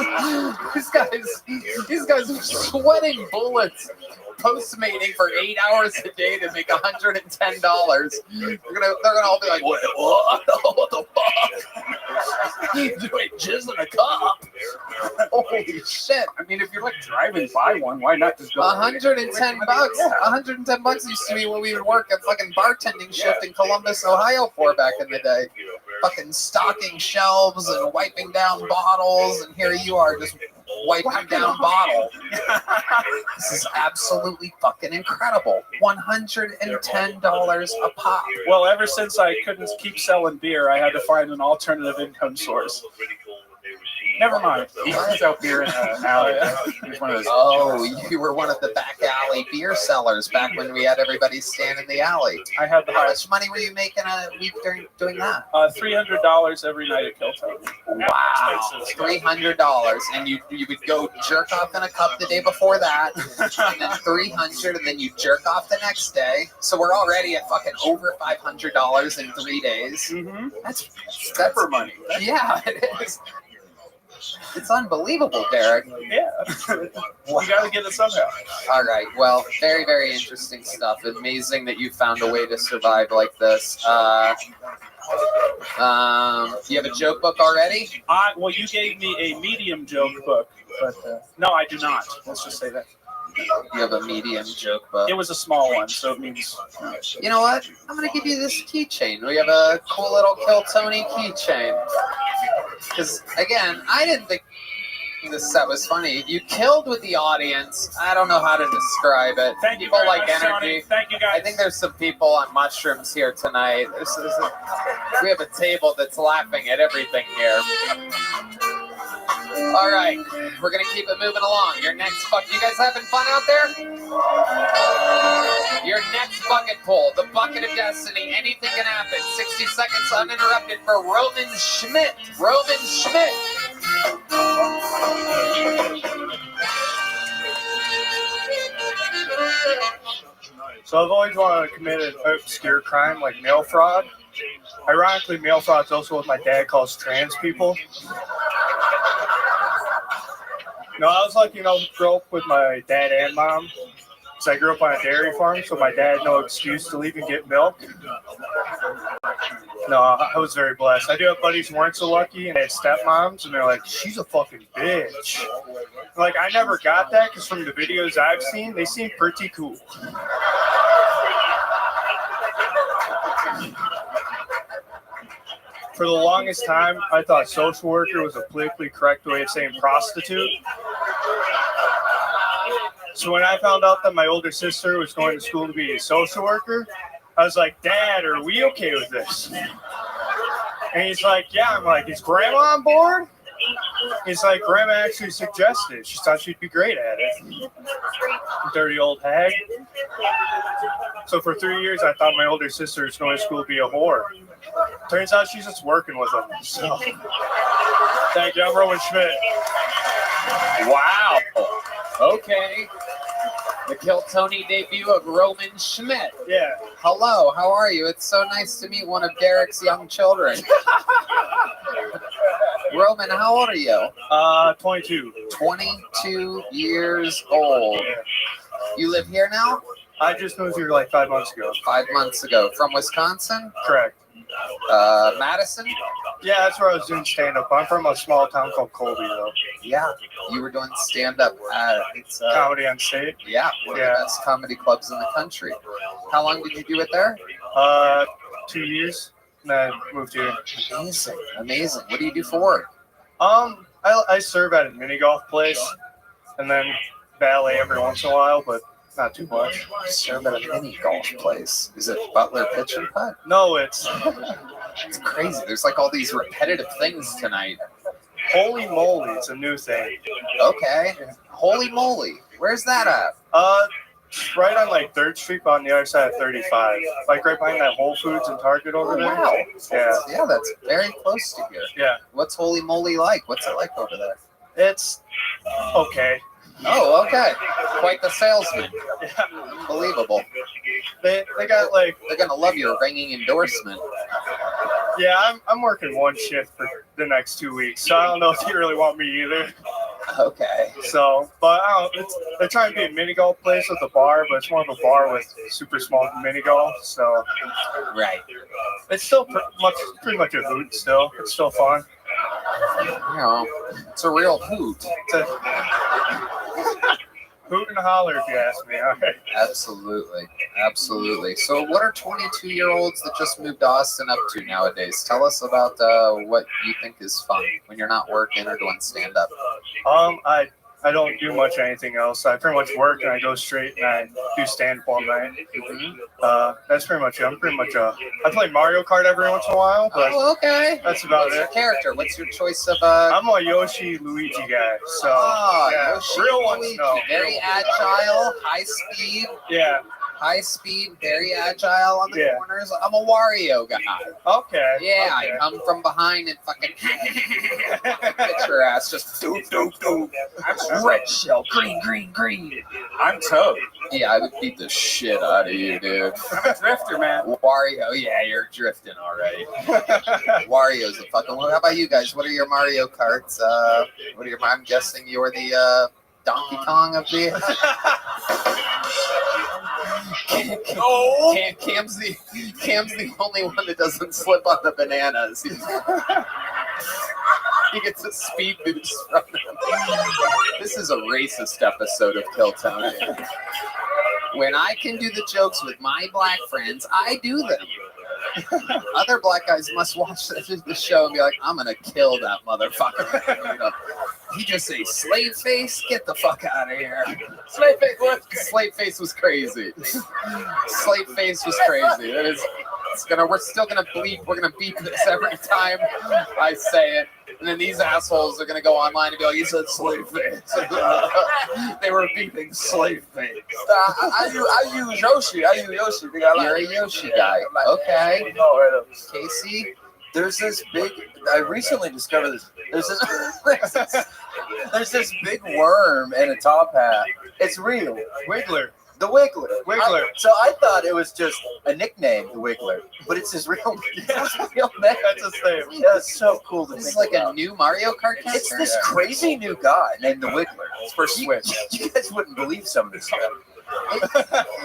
These guys are sweating bullets. Postmating for 8 hours a day to make $110. They're gonna all be like, what the fuck? Doing jizz in a cup. Holy shit. I mean, if you're like driving by one, why not just go? $110. $110 used to be what we would work at fucking bartending shift in Columbus, Ohio for back in the day. Fucking stocking shelves and wiping down bottles, and here you are just wiping down bottle. This is absolutely fucking incredible. $110 a pop. Well, ever since I couldn't keep selling beer, I had to find an alternative income source. Never mind. He was out beer in an alley. He was one of those. Oh, you were one of the back alley beer sellers back when we had everybody stand in the alley. I had the How much money were you making a week during doing that? $300 every night at Killtone. Wow, $300, and you would go jerk off in a cup the day before that, and then $300, and then you jerk off the next day. So we're already at fucking over $500 in 3 days. Mm-hmm. That's pepper money. Yeah, it is. It's unbelievable, Derek. Yeah. You gotta get it somehow. All right. Well, very, very interesting stuff. Amazing that you found a way to survive like this. You have a joke book already? Well, you gave me a medium joke book, but no, I do not. Let's just say that. You have a medium joke book. It was a small one, so it means. You know what? I'm gonna give you this keychain. We have a cool little Kill Tony keychain. Because again, I didn't think this set was funny. You killed with the audience. I don't know how to describe it. Thank you people very like much, energy. Tony. Thank you, guys. I think there's some people on mushrooms here tonight. We have a table that's laughing at everything here. All right, we're gonna keep it moving along. Your next you guys having fun out there? Your next bucket pull, the bucket of destiny. Anything can happen. 60 seconds uninterrupted for Roman Schmidt. Roman Schmidt. So I've always wanted to commit an obscure crime like mail fraud. Ironically, mail fraud is also what my dad calls trans people. No, I was lucky enough to grow up with my dad and mom. So I grew up on a dairy farm, so my dad had no excuse to leave and get milk. No, I was very blessed. I do have buddies who weren't so lucky, and they had stepmoms, and they're like, she's a fucking bitch. Like, I never got that, because from the videos I've seen, they seem pretty cool. For the longest time, I thought social worker was a politically correct way of saying prostitute. So when I found out that my older sister was going to school to be a social worker, I was like, Dad, are we okay with this? And he's like, yeah. I'm like, is Grandma on board? He's like, Grandma actually suggested. She thought she'd be great at it. Dirty old hag. So for 3 years, I thought my older sister was going to school to be a whore. Turns out she's just working with them. So, thank you. I'm Roman Schmidt. Wow. Okay. The Kill Tony debut of Roman Schmidt. Yeah. Hello, how are you? It's so nice to meet one of Derek's young children. Roman, how old are you? 22. 22 years old. You live here now? I just moved here like 5 months ago. 5 months ago. From Wisconsin? Correct. Madison? Yeah, that's where I was doing stand-up. I'm from a small town called Colby, though. Yeah. You were doing stand-up at Comedy on State. Yeah, one of the best comedy clubs in the country. How long did you do it there? 2 years. And I moved here. Amazing. Amazing. What do you do for work? I serve at a mini golf place, and then ballet every once in a while, but not too much. You serve at a mini golf place. Is it Butler Pitch and Putt? No, it's crazy. There's like all these repetitive things tonight. Holy moly, it's a new thing. Okay. Holy moly. Where's that at? Right on like 3rd Street, but on the other side of 35. Like right behind that Whole Foods and Target over there. Wow. Yeah. Yeah, that's very close to here. Yeah. What's Holy moly like? What's it like over there? It's okay. Oh, okay. Quite the salesman. Yeah. Unbelievable. They got like... They're going to love your ringing endorsement. Yeah, I'm working one shift for the next 2 weeks, so I don't know if you really want me either. Okay. So, but I don't, they're trying to be a mini golf place with a bar, but it's more of a bar with super small mini golf, so. Right. It's still pretty much a hoot still. It's still fun. You know, it's a real hoot. It's a hoot and holler, if you ask me. All right. Absolutely. Absolutely. So what are 22-year-olds that just moved to Austin up to nowadays? Tell us about what you think is fun when you're not working or doing stand-up. I don't do much anything else. I pretty much work and I go straight and I do stand-up all night. That's pretty much it. I'm pretty much I play Mario Kart every once in a while, but okay. That's about What's it. your character? What's your choice of I'm a Yoshi Luigi guy. So yeah, Yoshi real ones, Luigi. no. Very agile, high speed. Yeah. High speed, very agile on the Yeah. corners. I'm a Wario guy. Okay. Yeah, okay. I come from behind and fucking hit your ass. Just doop, doop, doop. I'm red shell, green, green, green. I'm Toad. Yeah, I would beat the shit out of you, dude. I'm a drifter, man. Wario, yeah, you're drifting already. Wario's a fucking. How about you guys? What are your Mario Karts? What are your? I'm guessing you're the Donkey Kong of the. Cam's the only one that doesn't slip on the bananas. He gets a speed boost from them. This is a racist episode of Kill Tony. When I can do the jokes with my black friends, I do them. Other black guys must watch the show and be like, I'm gonna kill that motherfucker. You know, he just say slave face, get the fuck out of here. Slave face, what? Slave face was crazy. Slave face was crazy. We're still gonna bleep. We're gonna beep this every time I say it. And then these assholes are gonna go online and be like, "You said slave face." They were beeping slave face. I use Yoshi. You're a Yoshi guy. Okay. Casey? There's this big. I recently discovered this. There's this big worm in a top hat. It's real. Wiggler. The Wiggler. Wiggler. So I thought it was just a nickname, the Wiggler, but it's his real name. That's his real name. That's his name. Yeah, it's so cool to This think is like about. a new Mario Kart character? It's this crazy new guy named the Wiggler. It's for Switch. You guys wouldn't believe some of this stuff.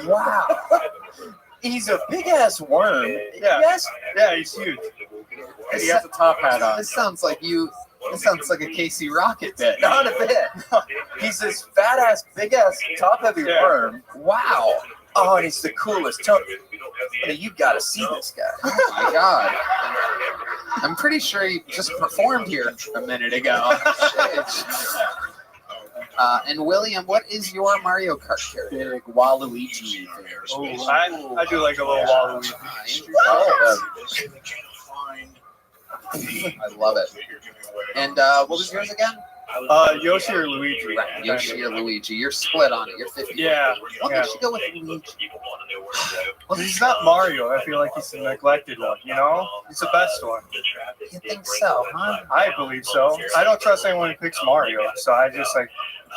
Wow. He's a big ass worm. Yeah. Yes. Yeah, he's huge. And he has a top hat on. This sounds like a Casey Rocket bit. Not a bit. He's this fat ass, big ass, top heavy worm. Wow. Oh, and he's the coolest. You gotta see this guy. Oh my god. I'm pretty sure he just performed here a minute ago. And William, what is your Mario Kart character? Big Waluigi. Oh, I do like a little Waluigi. I love it. And what was yours again? Yoshi or Luigi. Right, Yoshi or Luigi. You're split on it. You're 50. Yeah. Why don't you go with Luigi? Well, he's not Mario. I feel like he's the neglected one, you know? He's the best one. You think so, huh? I believe so. I don't trust anyone who picks Mario, so I just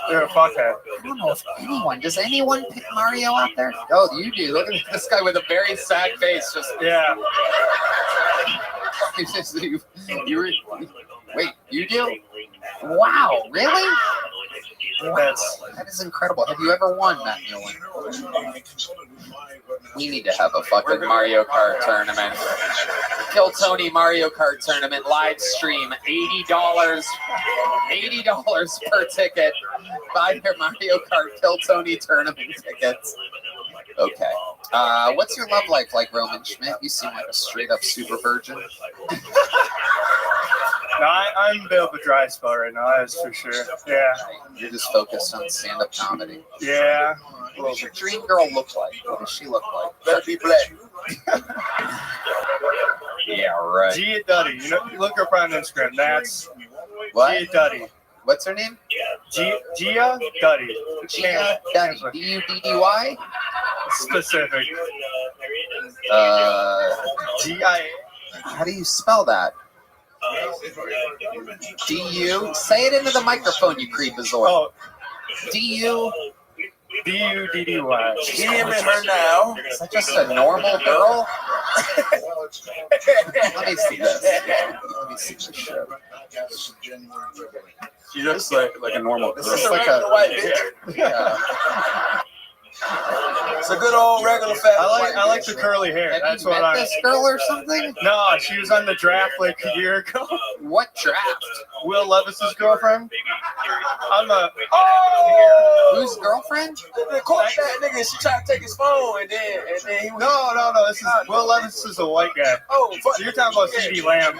they're a fuckhead. I don't know if anyone. Does anyone pick Mario out there? Oh, you do. Look at this guy with a very sad face. Just yeah. Wait, you do? Wow, really? That is incredible. Have you ever won, Matt Newland? We need to have a fucking Mario Kart tournament. Kill Tony Mario Kart tournament live stream. $80 per ticket. Buy your Mario Kart Kill Tony tournament tickets. Okay. What's your love life like, Roman Schmidt? You seem like a straight up super virgin. No, I'm a bit of a dry spell right now, that's for sure. Yeah. You're just focused on stand-up comedy. Yeah. What does your dream girl look like? What does she look like? Better be black. Yeah, right. Gia Duddy. You know, you look her up on Instagram. That's What? Gia Duddy. What's her name? Gia Duddy. Gia Duddy. D-U-D-D-Y? Specific. G-I-A. How do you spell that? D-U? Say it into the microphone, you creepazoid. Oh. D-U? D-U-D-D-Y. Him and her now. Is that just a normal girl? Let me see this. Let me see this shit. She looks like a normal girl. This is like a white bitch. Yeah. It's a good old regular fat. I like the curly hair. Have That's you what met I. this girl or something? No, she was on the draft like a year ago. What draft? Will Levis's girlfriend. I'm a. Whose girlfriend? They caught that nigga. She tried to take his phone, and then he was. No. This is Will Levis is a white guy. Oh, fuck. You're talking about CD Lamb.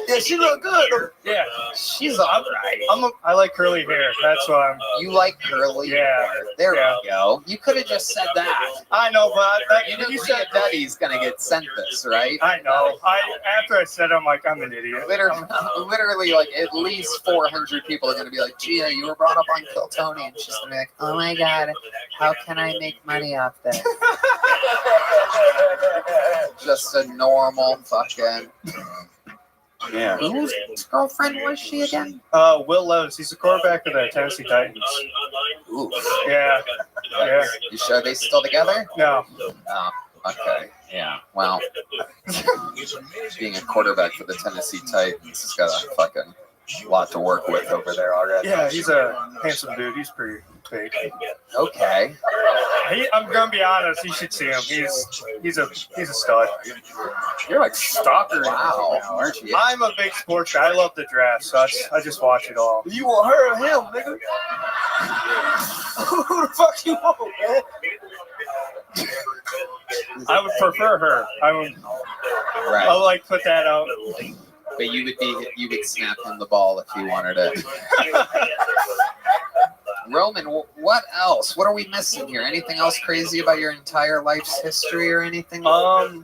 Yeah, she look good. Yeah, she's alright. I like curly hair. That's why I'm. You like curly Yeah. hair. There we go. You could have just said that. I know, but You know Gia Duddy's gonna get sent this, right? I know. After I said it, I'm like, I'm an idiot. Literally, like at least 400 people are gonna be like, Gia, you were brought up on Kill Tony, and she's gonna be like, oh my god, how can I make money off this? Just a normal fucking. Yeah. Whose girlfriend was she again? Will Levis. He's the quarterback of the Tennessee Titans. Ooh. Yeah. Yeah. You sure they still together? No. Oh, okay. Yeah. Well, being a quarterback for the Tennessee Titans has got a fucking lot to work with over there already. Yeah, he's a handsome dude. He's pretty big. Okay. I'm gonna be honest. You should see him. He's a stud. You're like stalker. Wow, aren't you? I'm a big sports guy. I love the draft, so I just watch it all. You want her or him, nigga? Who the fuck you want, man? I would prefer her. I would Right. like put that out. But you would snap him the ball if you wanted it. Roman, what else? What are we missing here? Anything else crazy about your entire life's history or anything? The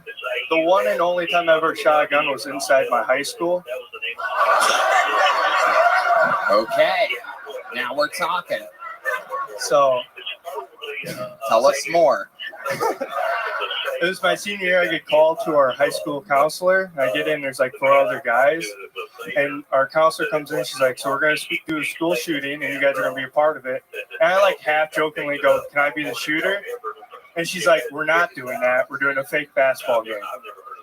one and only time I ever shot a gun was inside my high school. Okay, now we're talking. So, tell us more. It was my senior year. I get called to our high school counselor. I get in. There's like 4 other guys, and our counselor comes in. She's like, "So we're gonna do a school shooting, and you guys are gonna be a part of it." And I like half jokingly go, "Can I be the shooter?" And she's like, "We're not doing that. We're doing a fake basketball game."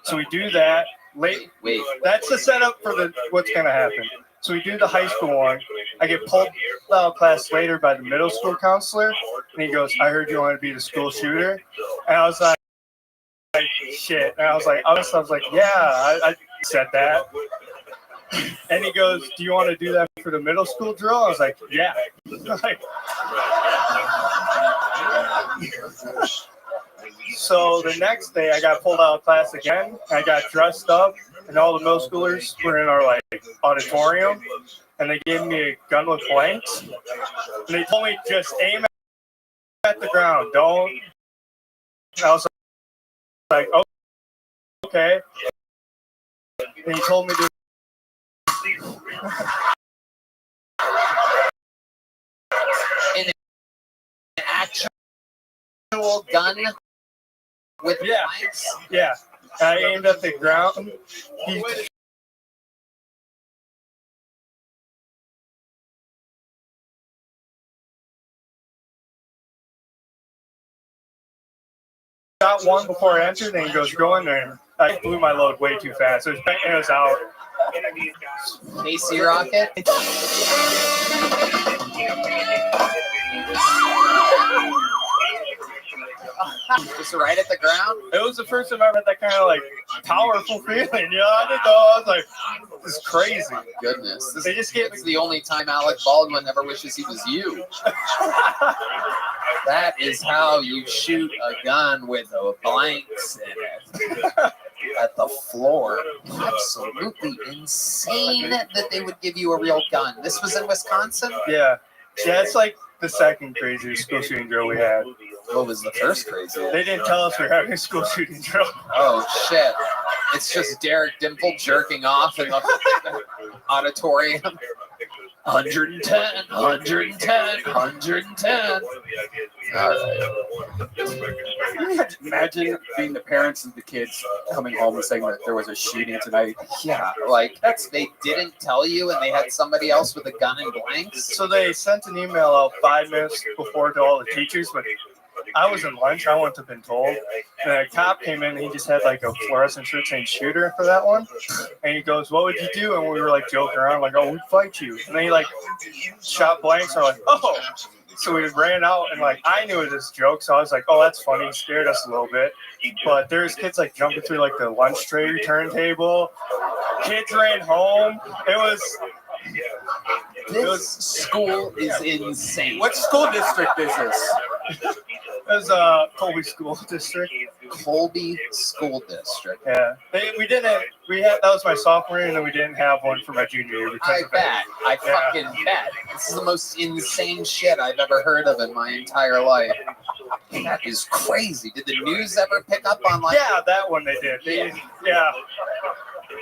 So we do that. Wait. That's the setup for what's gonna happen. So we do the high school one. I get pulled out of class later by the middle school counselor, and he goes, "I heard you want to be the school shooter," and I was like, shit. And I was like, yeah, I said that. And he goes, "Do you want to do that for the middle school drill?" I was like, yeah. So the next day I got pulled out of class again. I got dressed up, and all the middle schoolers were in our like auditorium, and they gave me a gun with blanks. And they told me, just aim at the ground, don't. And I was like, okay. And he told me to. An actual gun with blanks? Yeah. I aimed at the ground. He shot one before I entered, and he goes, "Go in there." I blew my load way too fast. It was out. Casey Rocket. Just right at the ground. It was the first time I ever had that kind of like powerful feeling. You know, I didn't know. I was like, this is crazy. Goodness. They just gave It's the only time Alec Baldwin ever wishes he was you. That is how you shoot a gun with blanks in it. At the floor. Absolutely insane that they would give you a real gun. This was in Wisconsin? Yeah. Yeah, it's like the second craziest school shooting drill we had. What was the first crazy? They didn't tell us we were having a school shooting drill. Oh, shit. It's just Derek Dimple jerking off in the auditorium. 110, 110, 110. All right. Imagine being the parents of the kids coming home and saying that there was a shooting tonight. Yeah, like they didn't tell you and they had somebody else with a gun and blanks. So they sent an email out 5 minutes before to all the teachers, but I was in lunch. I wouldn't have been told. And a cop came in and he just had like a fluorescent shirt saying shooter for that one. And he goes, what would you do? And we were like joking around, like, oh, we'd fight you. And then he like shot blanks. And we're like, oh. So we ran out and like I knew it was a joke. So I was like, oh, that's funny. He scared us a little bit. But there's kids like jumping through like the lunch tray turntable. Kids ran home. This school is insane. What school district is this? It was Colby School District. Colby School District. Yeah, we had that was my sophomore year, and then we didn't have one for my junior year. I bet. I fucking bet. This is the most insane shit I've ever heard of in my entire life. That is crazy. Did the news ever pick up on like? Yeah, that one they did. Yeah.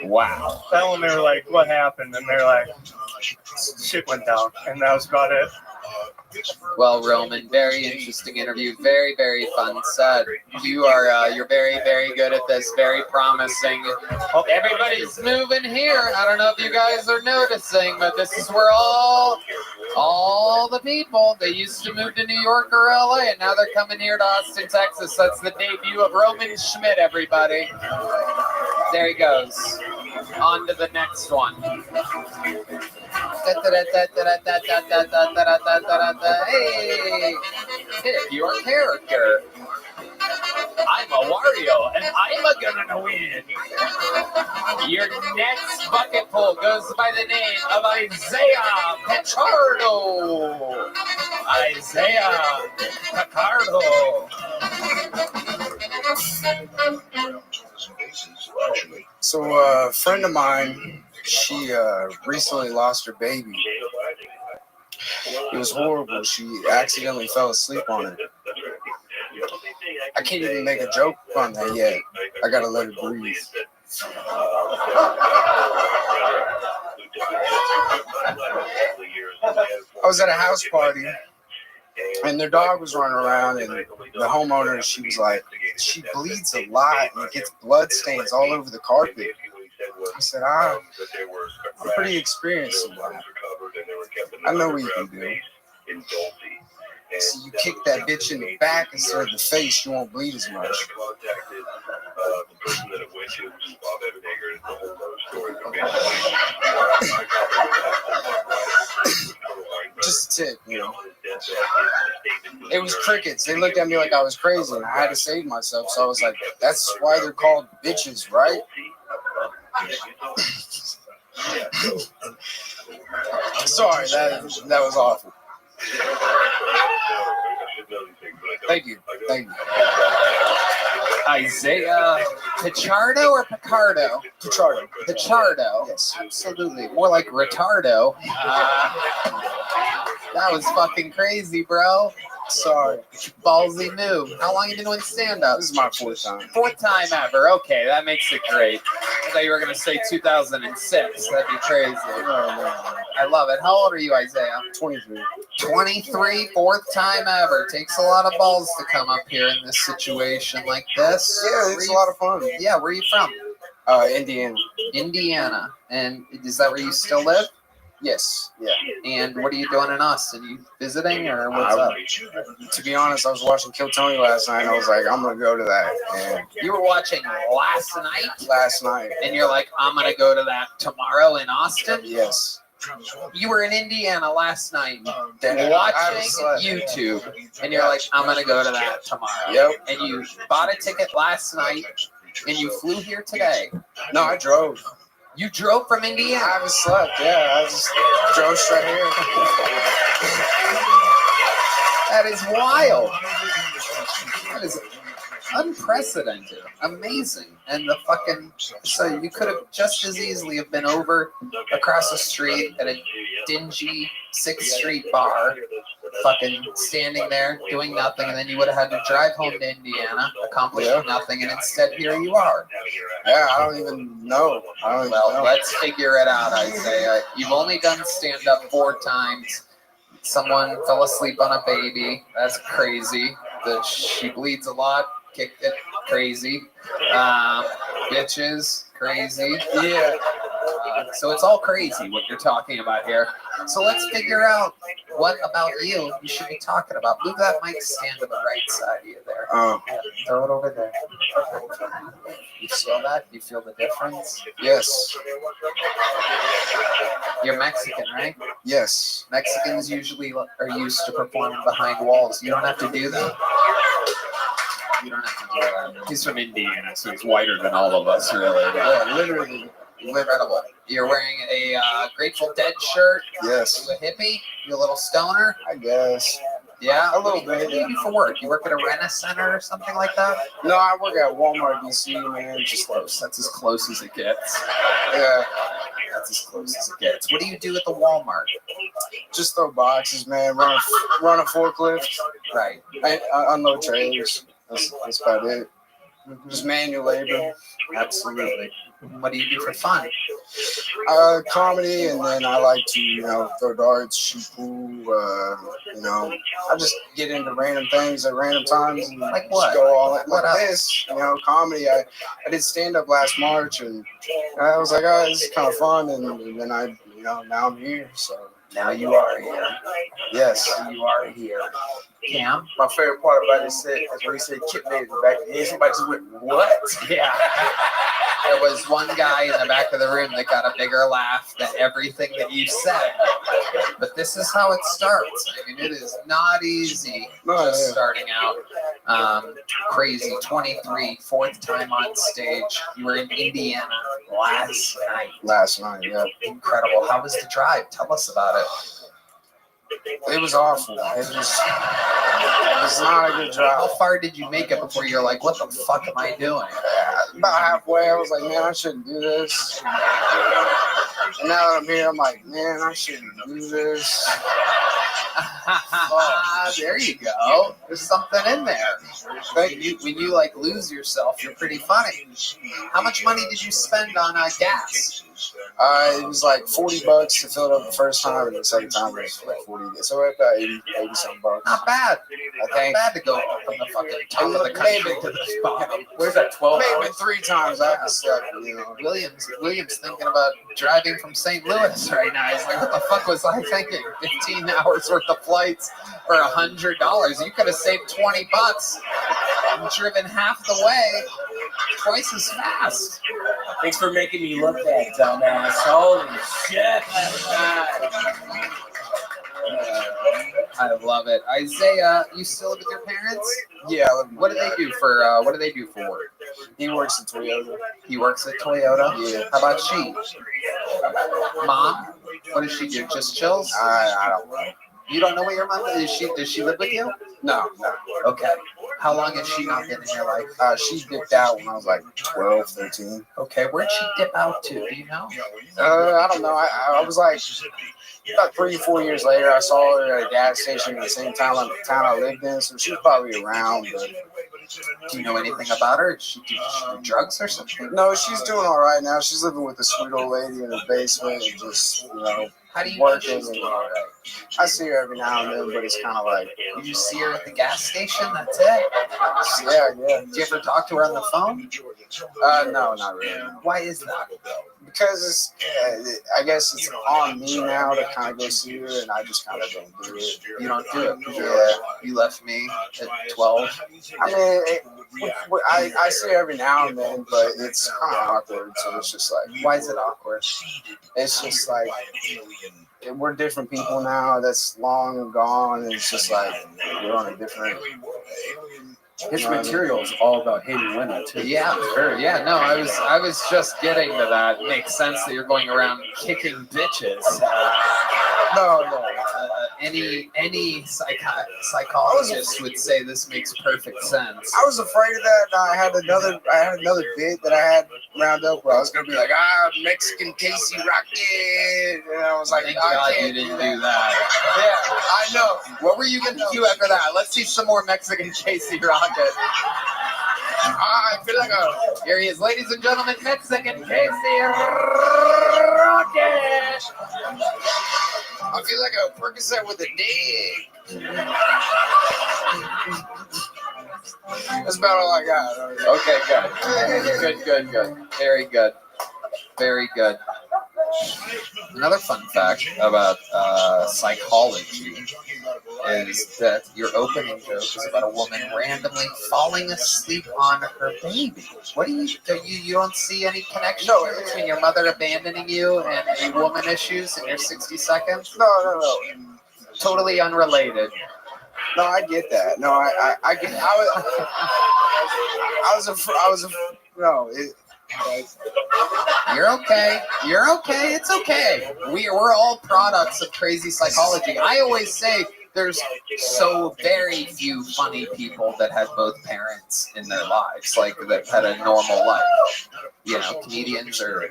Wow. That one they were like, what happened? And they're like, shit went down, and that was about it. Well, Roman, very interesting interview. Very, very fun set. You're very, very good at this. Very promising. Everybody's moving here. I don't know if you guys are noticing, but this is where all the people, they used to move to New York or LA, and now they're coming here to Austin, Texas. That's the debut of Roman Schmidt, everybody. There he goes. On to the next one. Hey, pick your character. I'm a Wario, and I'm gonna win. Your next bucket pull goes by the name of Isaiah Pichardo. Isaiah Picardo. So a friend of mine, she recently lost her baby. It was horrible. She accidentally fell asleep on it. I can't even make a joke on that yet. I gotta let her breathe. I was at a house party, and their dog was running around, and the homeowner, she was like, she bleeds a lot, and it gets blood stains all over the carpet. I said, I'm pretty experienced in that. I know what you can do. So you kick that bitch in the back instead of the face, you won't bleed as much. Just a tip, you know. It was crickets. They looked at me like I was crazy, and I had to save myself. So I was like, that's why they're called bitches, right? Sorry, that was awful. Thank you. Isaiah Pichardo or Picardo? Pichardo. Pichardo. Yes. Absolutely. More like retardo. That was fucking crazy, bro. Sorry. Ballsy move. How long you been doing stand-up? This is my fourth time. Fourth time ever. Okay, that makes it great. I thought you were going to say 2006. That'd be crazy. No. I love it. How old are you, Isaiah? 23. 23, fourth time ever. Takes a lot of balls to come up here in this situation like this. Yeah, it's a lot of fun. Yeah, where are you from? Indiana. Indiana. And is that where you still live? Yes. Yeah. And what are you doing in Austin? You visiting or what's up? To be honest, I was watching Kill Tony last night, and I was like, I'm gonna go to that. And You were watching last night? last night. And you're like, I'm going to go to that tomorrow in Austin? Yes. You were in Indiana last night I watching was, YouTube, and you're like, I'm going to go to that tomorrow. Yep. And you bought a ticket last night, and you flew here today. No, I drove. You drove from Indiana? I haven't slept. Yeah, I just drove straight here. That is wild. That is unprecedented. Amazing. And the fucking, so you could have just as easily have been over across the street at a dingy 6th Street bar, fucking standing there doing nothing, and then you would have had to drive home to Indiana, accomplishing nothing, and instead here you are. Yeah, I don't even know. Well, let's figure it out, Isaiah. You've only done stand-up 4 times. Someone fell asleep on a baby. That's crazy. She bleeds a lot. Kicked it. Crazy. Bitches. Crazy. Yeah. So it's all crazy what you're talking about here. So let's figure out what about you should be talking about. Move that mic stand to the right side of you there. Oh. Yeah, throw it over there. You feel that? You feel the difference? Yes. You're Mexican, right? Yes. Mexicans usually are used to performing behind walls. You don't have to do that. You don't have to do that. He's from Indiana, so he's whiter than all of us, really. Yeah, literally. Incredible. You're wearing a Grateful Dead shirt. Yes. You a hippie? You a little stoner? I guess. Yeah, a little bit. What do you do for work? You work at a rent-a-center or something like that? No, I work at Walmart, DC, man. Just close. That's as close as it gets. Yeah. That's as close as it gets. What do you do at the Walmart? Just throw boxes, man. Run a forklift. Right. I unload trailers. That's about it. Just manual labor. Absolutely. What do you do for fun? Comedy, and then I like to, throw darts, shoot pool. I just get into random things at random times and like just what? go all in. What like else? this, comedy. I did stand up last March, and I was like, oh, this is kind of fun, and then I, now I'm here. So now you are here. Yes, now you are here. Cam? My favorite part about this set is when he said Chip made it in the back of the head. Somebody just went, what? Yeah. There was one guy in the back of the room that got a bigger laugh than everything that you said. But this is how it starts. I mean, it is not easy just starting out. Crazy. 23, 4th time on stage. You were in Indiana last night. Last night, yeah. Incredible. How was the drive? Tell us about it. It was awful. It was not a good drive. How far did you make it before you're like, what the fuck am I doing? About halfway, I was like, man, I shouldn't do this. And now that I'm here, I'm like, man, I shouldn't do this. There you go. There's something in there. When you like lose yourself, you're pretty funny. How much money did you spend on gas? It was like $40 to fill it up the first time, and the second time it was like 40. So about 80 some bucks. Not bad. I think. Not bad to go from the fucking top of the country to the bottom. Where's that 12 Maybe hours? 3 times I have slept, William's thinking about driving from St. Louis right now. He's like, what the fuck was I thinking? 15 hours worth of flights for $100. You could have saved $20 and driven half the way, twice as fast. Thanks for making me look that dumbass. Holy shit. I love it. Isaiah, you still live with your parents? Yeah. What do they do for work? He works at Toyota. He works at Toyota? Yeah. How about she? Mom? What does she do? Just chills? I don't know. You don't know what your mom is? Does she live with you? No. Okay. How long has she not been in your life? She dipped out when I was like 12, 13. Okay. Where'd she dip out to? Do you know? I don't know. I was like, about 3 or 4 years later, I saw her at a gas station in the same town I lived in, so she was probably around. But do you know anything about her? Did she do drugs or something? No, she's doing all right now. She's living with a sweet old lady in the basement and just, how do you working. know she's doing all right? I see her every now and then, but it's kind of like... You see her at the gas station? That's it? Yeah. Do you ever talk to her on the phone? No, not really. Why is that? because it's, I guess it's on me now to kind of go see her, and I just kind of don't do it. You don't do it. Yeah. You left me at 12. I mean, I see her every now and then, but it's kind of awkward. So it's just like, Why is it awkward? it's just like we're different people now. That's long gone. And it's just like we're on a different. His material is all about hating women too. Yeah, sure. Yeah, no, I was just getting to that. Makes sense that you're going around kicking bitches. No. Any psychologist would say this makes perfect sense. I was afraid of that. I had another bit that I had round up where I was gonna be like, Mexican Casey Rocket, and I was like, Thank God you didn't do that. Yeah, I know. What were you gonna do after that? Let's see some more Mexican Casey Rocket. I feel like here he is, ladies and gentlemen, Mexican Casey Rocket. I feel like a Percocet with a dick. That's about all I got. Okay, good. Very good. Very good. Another fun fact about psychology is that your opening joke is about a woman randomly falling asleep on her baby. What do you don't see any connection between your mother abandoning you and woman issues in your 60 seconds? No. Totally unrelated. No, I get that. No, I get. You're okay. It's okay. We're all products of crazy psychology. I always say there's so very few funny people that had both parents in their lives, like that had a normal life. You know, comedians are,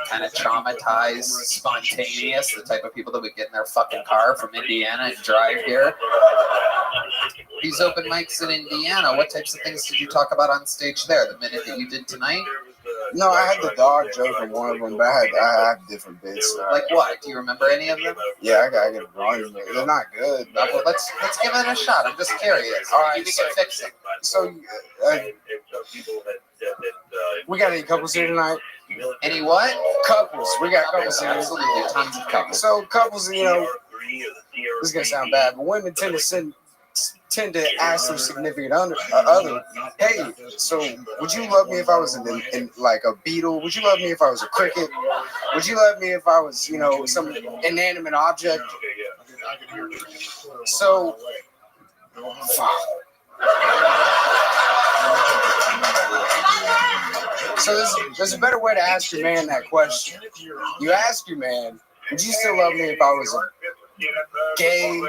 kind of traumatized, spontaneous, the type of people that would get in their fucking car from Indiana and drive here. These open mics in Indiana, what types of things did you talk about on stage there? The minute that you did tonight? No, I had the dog joke in one of them, but I have different bits. Like what? Do you remember any of them? Yeah, I gotta get wrong. They're not good. Well, let's give it a shot. I'm just curious. All right, we can fix it. So, we got any couples here tonight? Any what? Couples. We got couples here. Absolutely, tons of couples. So couples, this is gonna sound bad, but women tend to ask their significant other, hey, so would you love me if I was in like a beetle? Would you love me if I was a cricket? Would you love me if I was, some inanimate object? So, there's a better way to ask your man that question. You ask your man, would you still love me if I was a gay,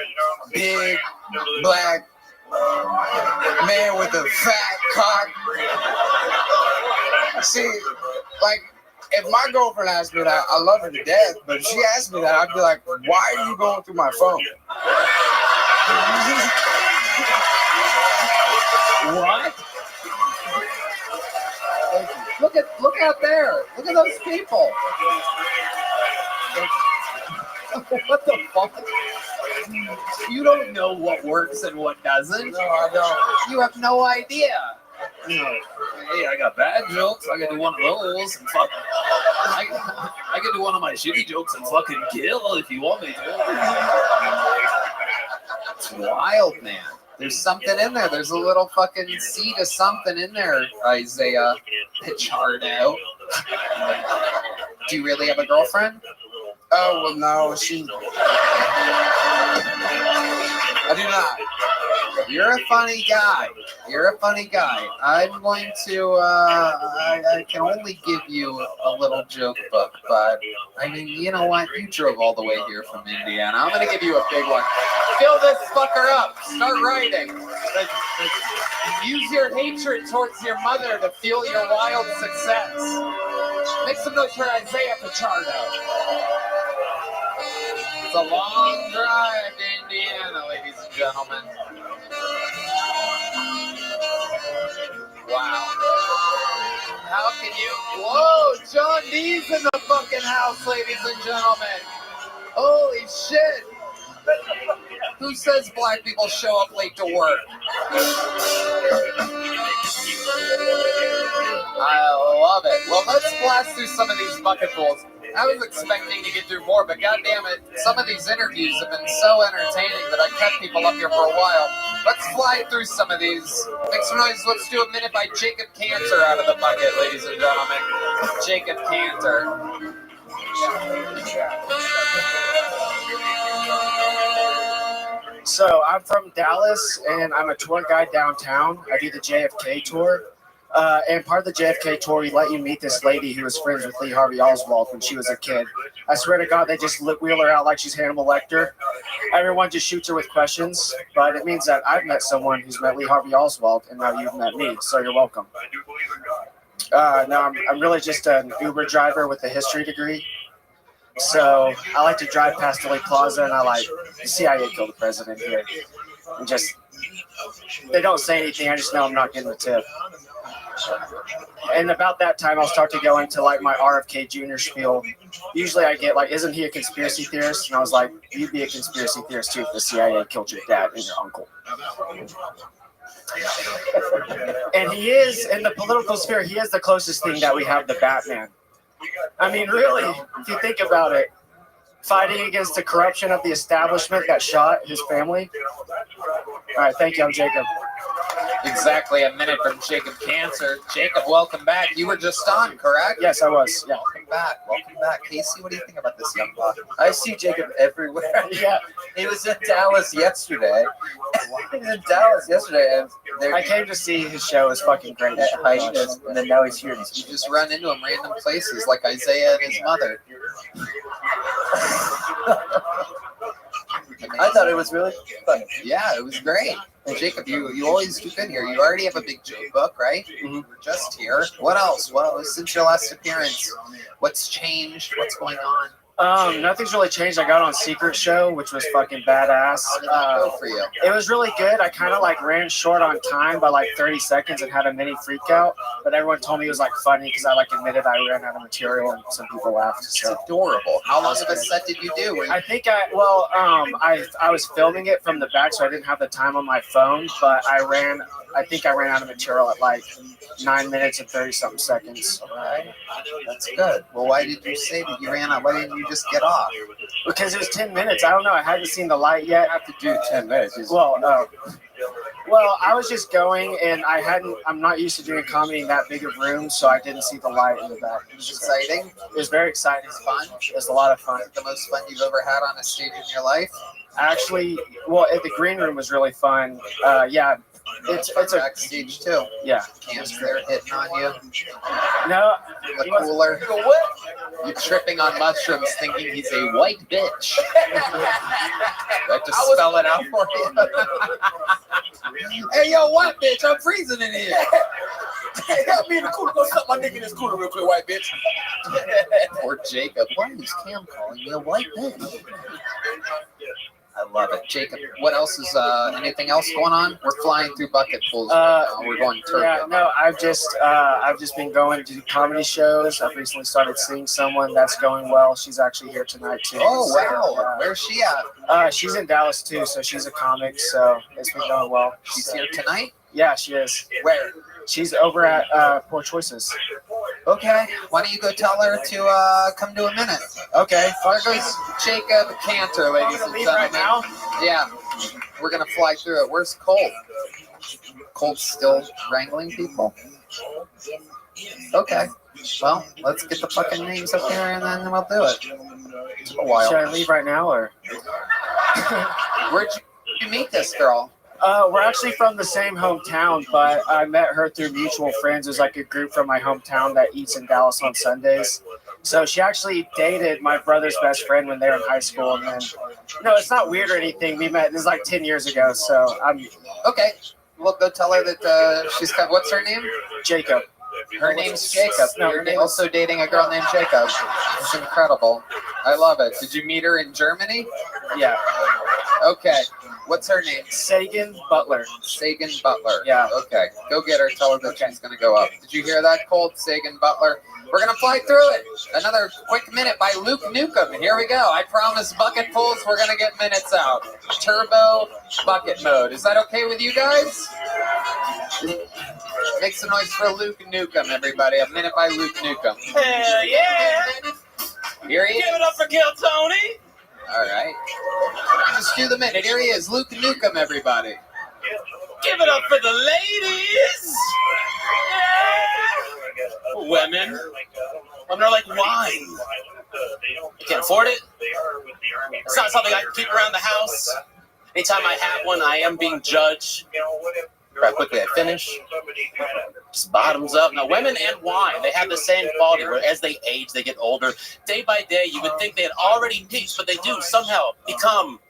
big, black man with a fat cock? See, like, if my girlfriend asked me that, I love her to death, but if she asked me that, I'd be like, why are you going through my phone? What? Look out there. Look at those people. What the fuck? You don't know what works and what doesn't. No, I don't. You have no idea. Hey, I got bad jokes. I can do one of those and fuck. I can do one of my shitty jokes and fucking kill if you want me to. It's wild, man. There's something in there. There's a little fucking seed of something in there, Isaiah Pichardo. Do you really have a girlfriend? Oh, well, no, I do not. You're a funny guy. I'm going to, I can only give you a little joke book, but, I mean, you know what? You drove all the way here from Indiana. I'm going to give you a big one. Fill this fucker up. Start writing. Use your hatred towards your mother to fuel your wild success. Make some noise for Isaiah Pichardo. It's a long drive to Indiana, ladies and gentlemen. Wow. How can you? Whoa, John D's in the fucking house, ladies and gentlemen. Holy shit. Who says black people show up late to work? I love it. Well, let's blast through some of these bucketfuls. I was expecting to get through more, but goddamn it, some of these interviews have been so entertaining that I kept people up here for a while. Let's fly through some of these. Make some noise. Let's do a minute by Jacob Cantor out of the bucket, ladies and gentlemen. Jacob Cantor. So I'm from Dallas, and I'm a tour guide downtown. I do the JFK tour. And part of the JFK tour, we let you meet this lady who was friends with Lee Harvey Oswald when she was a kid. I swear to God, they just wheel her out like she's Hannibal Lecter. Everyone just shoots her with questions, but it means that I've met someone who's met Lee Harvey Oswald, and now you've met me, so you're welcome. No, I'm really just an Uber driver with a history degree. So I like to drive past the Lake Plaza, and I like the CIA killed the president here. And just, they don't say anything, I just know I'm not getting the tip. And about that time, I'll start to go into like my RFK Jr. spiel. Usually I get like, isn't he a conspiracy theorist? And I was like, you'd be a conspiracy theorist too if the CIA killed your dad and your uncle. And he is, in the political sphere, he is the closest thing that we have to Batman. I mean, really, if you think about it, fighting against the corruption of the establishment that shot his family. All right, thank you, I'm Jacob. Exactly a minute from Jacob Cantor. Jacob, welcome back. You were just on, correct? Yes, I was. Yeah. Welcome back. Welcome back. Casey, what do you think about this young buck? I see Jacob everywhere. Yeah. He was in Dallas yesterday. And I came to see his show. It's fucking great. And then now he's here. You just run into him random places like Isaiah and his mother. I thought it was really fun. Yeah, it was great. And Jacob, you always do good here. You already have a big joke book, right? Mm-hmm. We're just here. What else? Well, since your last appearance, what's changed? What's going on? Nothing's really changed. I got on Secret Show, which was fucking badass. How did that go for you? It was really good. I kind of like ran short on time by like 30 seconds and had a mini freak out, but everyone told me it was like funny because I like admitted I ran out of material and some people laughed. So. It's adorable. How long of a set did you do? I think I was filming it from the back, so I didn't have the time on my phone, but I think I ran out of material at like 9 minutes and 30 something seconds. Right. That's good. Well, why did you say that you ran out? Why didn't you just get off? Because it was 10 minutes. I don't know. I hadn't seen the light yet. I have to do 10 minutes. Well, I was just going, and I'm not used to doing comedy in that big of rooms, so I didn't see the light in the back. It was exciting. It was very exciting. It was fun. It was a lot of fun. The most fun you've ever had on a stage in your life? Actually, well, the green room was really fun. Yeah. It's a backstage too. Yeah. Cam's there hitting on you. No. The cooler. You tripping on mushrooms thinking he's a white bitch. I have to spell it out for you. Hey, yo, white bitch, I'm freezing in here. Hey, help me in the cooler. Go suck my dick in this cooler real quick, white bitch. Poor Jacob. Why is Cam calling me a white bitch? I love it. Jacob, what else is, anything else going on? We're flying through bucketfuls right now. We're going turbo. Yeah, no, I've just been going to comedy shows. I've recently started seeing someone that's going well. She's actually here tonight, too. Oh, wow. Where's she at? She's in Dallas, too, so she's a comic, so it's been going well. She's here tonight? Yeah, she is. Where? She's over at Poor Choices. Okay. Why don't you go tell her to come to a minute? Okay. There goes Jacob Cantor, ladies and gentlemen. Right now? Yeah. We're going to fly through it. Where's Colt? Colt's still wrangling people? Okay. Well, let's get the fucking names up here and then we'll do it. It's a while. Should I leave right now, or? Where'd you meet this girl? We're actually from the same hometown, but I met her through mutual friends. There's like a group from my hometown that eats in Dallas on Sundays. So she actually dated my brother's best friend when they were in high school. And then, no, it's not weird or anything. We met, this is like 10 years ago. So I'm okay. We'll go tell her that she's got, what's her name? Jacob. Her name's Jacob. No, you're also dating a girl named Jacob. It's incredible. I love it. Did you meet her in Germany? Yeah. Okay. What's her name? Sagan Butler. Sagan Butler. Yeah. Okay. Go get her. Tell her that she's going to go up. Did you hear that, Colt? Sagan Butler. We're going to fly through it. Another quick minute by Luke Newcomb. Here we go. I promise bucketfuls, we're going to get minutes out. Turbo bucket mode. Is that okay with you guys? Make some noise for Luke Nukem, everybody. A minute by Luke Nukem. Hell yeah! Here he is. Give it up for Kill Tony. All right. Just do the minute. Here he is. Luke Nukem, everybody. Give it up for the ladies. Yeah. Women. When they're like wine. You can't afford it. It's not something I can keep around the house. Anytime I have one, I am being judged. How quickly I finish. Just bottoms up. Now, women and wine, they have the same quality where as they age, they get older. Day by day, you would think they had already peaked, but they do somehow become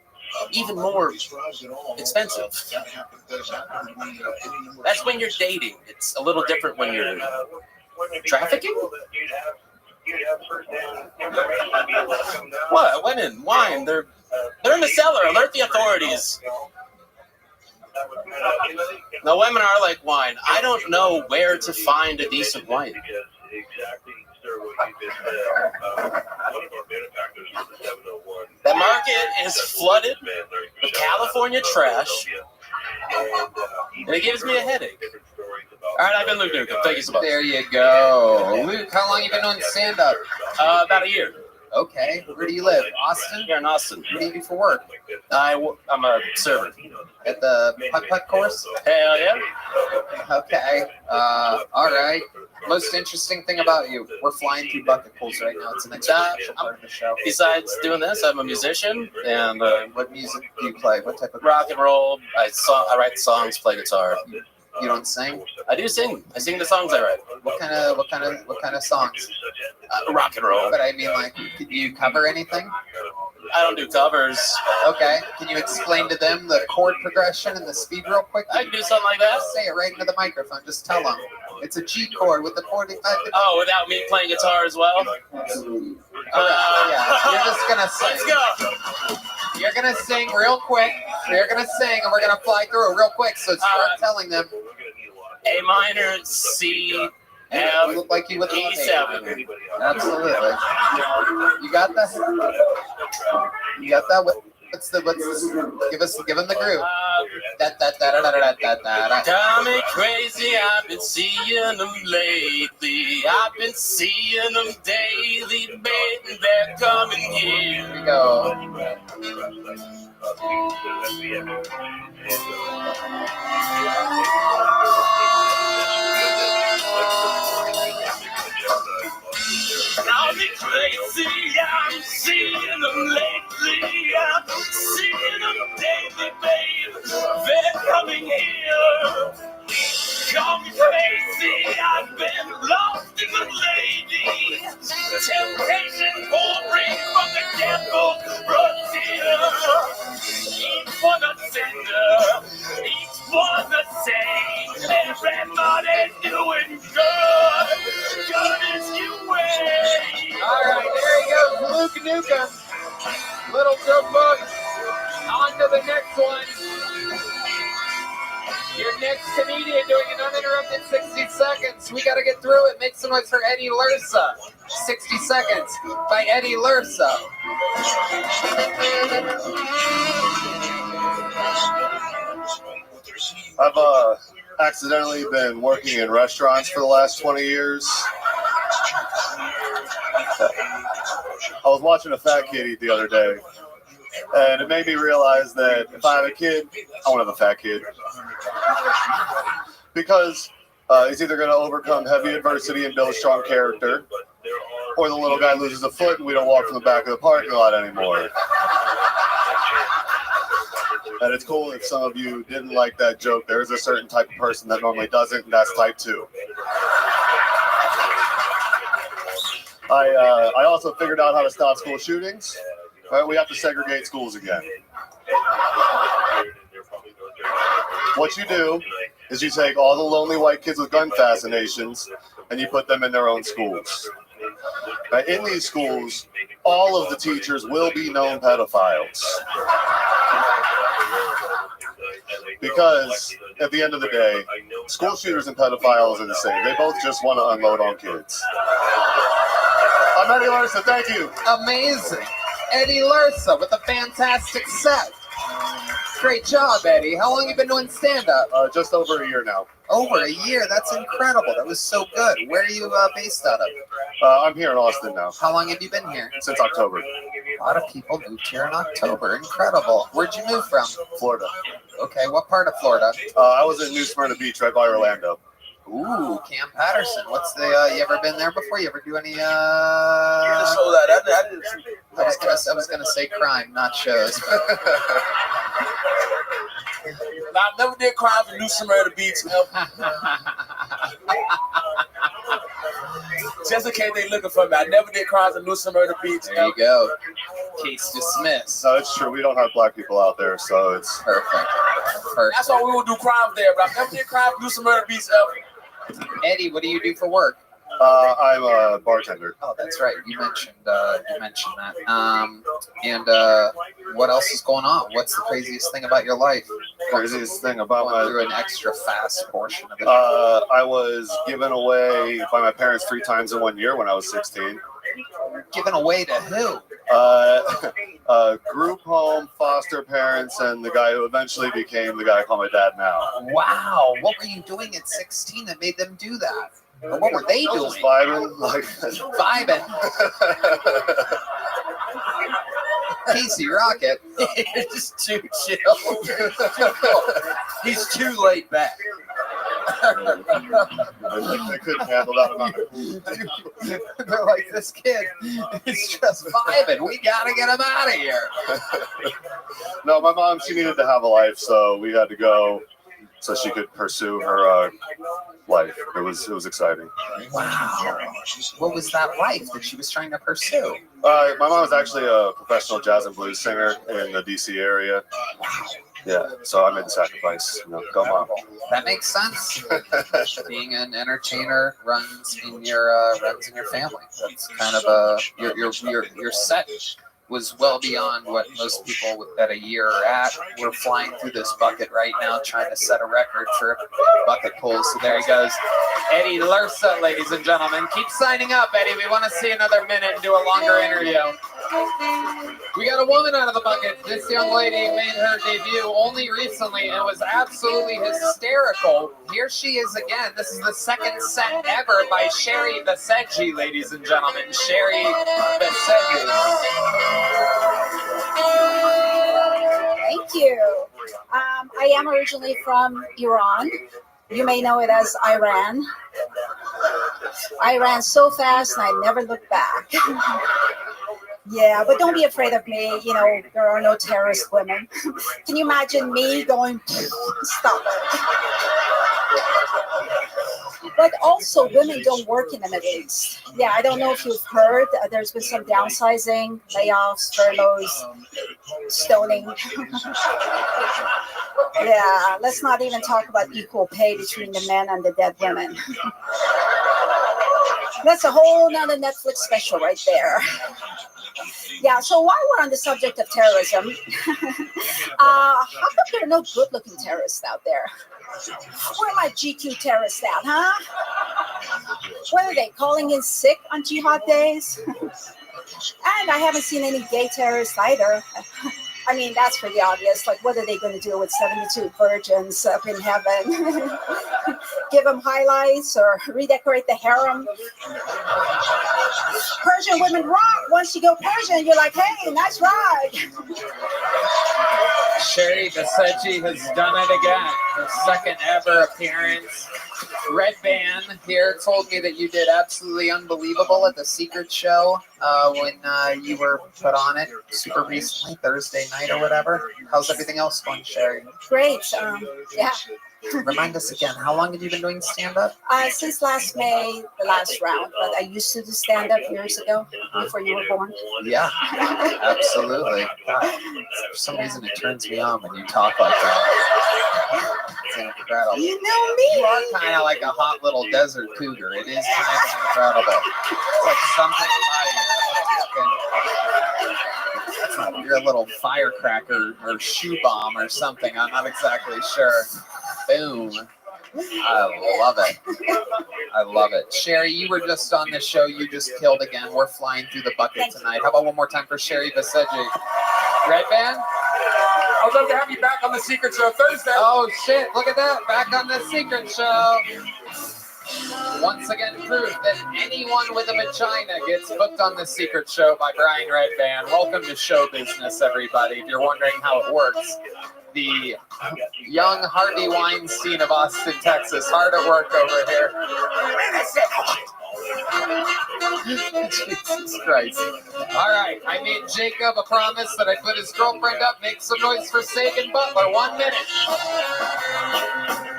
even more expensive. That's when you're dating. It's a little different when you're trafficking. What? Women, wine, they're in the cellar. Alert the authorities. Now, women are like wine. I don't know where to find a decent wine. The market is flooded with California trash, and it gives me a headache. All right, I've been Luke Nukem. Thank you so much. There you go. Luke, how long you been doing stand-up? About a year. Okay. Where do you live? Austin? Here in Austin. What do you do for work? I'm a server. At the putt-putt course? Hell yeah. Okay. All right. Most interesting thing about you, we're flying through bucket pools right now. It's an experiential part of the show. Besides doing this, I'm a musician, and what music do you play? What type of rock and roll? I write songs, play guitar. You don't sing? I do sing. I sing the songs I write. What kind of songs? Rock and roll. But I mean, like, could you cover anything? I don't do covers. Okay. Can you explain to them the chord progression and the speed real quick? I can do something like that. Say it right into the microphone. Just tell them. It's a G chord with the 45. Oh, without me playing guitar as well? Yeah, you're just going to sing. Let's go. You're going to sing real quick. You're going to sing, and we're going to fly through it real quick. So start telling them. A minor, C, F, you look like you with E7. Absolutely. You got that? You got that? What's give them the groove. Got me crazy, I've been seeing them lately. I've been seeing them daily, baby, they're coming here. Here we go. Got me crazy, I'm seeing them lately. I'm seeing them daily, babe. They're coming here. Got me crazy, I've been lost in the lady. Temptation pouring from the devil's frontier. Each one a sinner, each one the same. Everybody doing good. Good as you way. All right, there he goes, Luke Nukem. Little joke books. On to the next one. Your next comedian doing an uninterrupted 60 seconds. We got to get through it. Make some noise for Eddie Lursa. 60 seconds by Eddie Lursa. I've accidentally been working in restaurants for the last 20 years. I was watching a fat kid eat the other day, and it made me realize that if I have a kid, I want to have a fat kid. Because he's either going to overcome heavy adversity and build a strong character, or the little guy loses a foot and we don't walk from the back of the parking lot anymore. And it's cool if some of you didn't like that joke. There is a certain type of person that normally doesn't, and that's type 2. I also figured out how to stop school shootings. Right, we have to segregate schools again. What you do is you take all the lonely white kids with gun fascinations and you put them in their own schools. Right, in these schools, all of the teachers will be known pedophiles. Because at the end of the day, school shooters and pedophiles are the same. They both just want to unload on kids. I'm Eddie Larson. Thank you. Amazing. Eddie Lursa with a fantastic set. Great job, Eddie. How long have you been doing stand-up? Just over a year now. Over a year? That's incredible. That was so good. Where are you based out of? I'm here in Austin now. How long have you been here? Since October. A lot of people moved here in October. Incredible. Where'd you move from? Florida. Okay, what part of Florida? I was in New Smyrna Beach, right by Orlando. Ooh, Camp Patterson. What's the? You ever been there before? You ever do any? I was gonna say crime, not shows. I never did crime in New Smyrna Beach. Just in case they looking for me, I never did crimes in New Smyrna Beach. There you go. Case dismissed. No, it's true. We don't have black people out there, so it's perfect. That's why we will do crimes there, but I never did crime in New Smyrna Beach ever. Eddie, what do you do for work? I'm a bartender. Oh, that's right. You mentioned that. And what else is going on? What's the craziest thing about your life? Craziest thing about going through an extra fast portion of it. I was given away by my parents 3 times in 1 year when I was 16. Given away to who? Group home, foster parents, and the guy who eventually became the guy I call my dad now. Wow. What were you doing at 16 that made them do that? Or what were they doing? Just vibing. Vibing. Casey Rocket. Just too chill. He's too laid back. I couldn't handle that amount. They're like, this kid is just vibing. We gotta get him out of here. No, my mom, she needed to have a life, so we had to go so she could pursue her life. It was exciting. Wow. What was that life that she was trying to pursue? My mom was actually a professional jazz and blues singer in the DC area. Yeah, so I made the sacrifice. Go mom. That makes sense. Being an entertainer runs in your family. That's kind of your set was well beyond what most people at a year are at. We're flying through this bucket right now, trying to set a record for bucket pulls. So there he goes. Eddie Lursa, ladies and gentlemen. Keep signing up, Eddie. We want to see another minute and do a longer interview. We got a woman out of the bucket. This young lady made her debut only recently and was absolutely hysterical. Here she is again. This is the second set ever by Sherry Baseji, ladies and gentlemen. Sherry Baseji. Thank you. I am originally from Iran. You may know it as Iran. I ran so fast and I never looked back. Yeah, but don't be afraid of me. You know, there are no terrorist women. Can you imagine me going, stop it? But also, women don't work in the Middle East. Yeah, I don't know if you've heard. There's been some downsizing, layoffs, furloughs, stoning. Yeah, let's not even talk about equal pay between the men and the dead women. That's a whole nother Netflix special right there. Yeah, so while we're on the subject of terrorism, how come there are no good-looking terrorists out there? Where are my GQ terrorists at, huh? What are they, calling in sick on jihad days? And I haven't seen any gay terrorists either. I mean, that's pretty obvious. Like, what are they going to do with 72 virgins up in heaven? Give them highlights or redecorate the harem? Persian women rock. Once you go Persian, you're like, hey, nice ride. Sherry Baseji has done it again. Her second ever appearance. Red Band here told me that you did absolutely unbelievable at the Secret Show when you were put on it super recently, Thursday night or whatever. How's everything else going, Sherry? Great. Yeah. Remind us again, how long have you been doing stand-up? Since last May, the last round. But I used to do stand-up years ago before you were born. Yeah, absolutely. For some reason, it turns me on when you talk like that. It's incredible. You know me. You are kind of like a hot little desert cougar. It is kind of incredible. It's like something about you. You're a little firecracker or shoe bomb or something. I'm not exactly sure. Boom. I love it. I love it. Sherry, you were just on the show. You just killed again. We're flying through the bucket tonight. How about one more time for Sherry Baseji? Red Band? I'd love to have you back on the Secret Show Thursday. Oh shit, look at that. Back on the Secret Show. Once again proved that anyone with a vagina gets booked on the Secret Show by Brian Redband. Welcome to show business, everybody. If you're wondering how it works, the young Harvey Weinstein of Austin, Texas, hard at work over here. Jesus Christ. All right, I made Jacob a promise that I'd put his girlfriend up. Make some noise for Sagan Butler. 1 minute.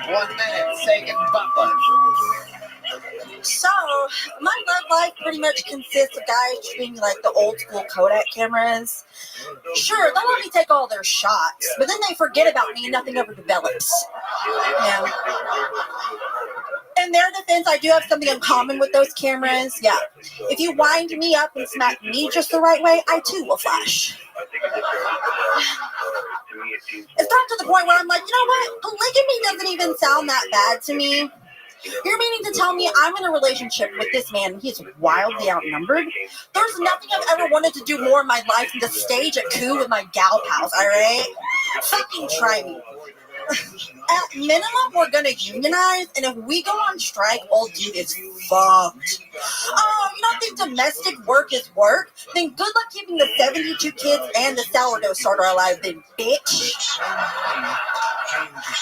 1 minute, Sagan Butler. So, my love life pretty much consists of guys shooting like the old school Kodak cameras. Sure, they'll let me take all their shots, but then they forget about me and nothing ever develops. Yeah. In their defense, I do have something in common with those cameras. Yeah. If you wind me up and smack me just the right way, I too will flash. It's not to the point where I'm like, you know what? Polygamy doesn't even sound that bad to me. You're meaning to tell me I'm in a relationship with this man and he's wildly outnumbered? There's nothing I've ever wanted to do more in my life than to stage a coup with my gal pals, alright? Fucking try me. At minimum, we're gonna unionize, and if we go on strike, old dude is fucked. Oh, you don't think domestic work is work? Then good luck keeping the 72 kids and the sourdough starter alive, then bitch.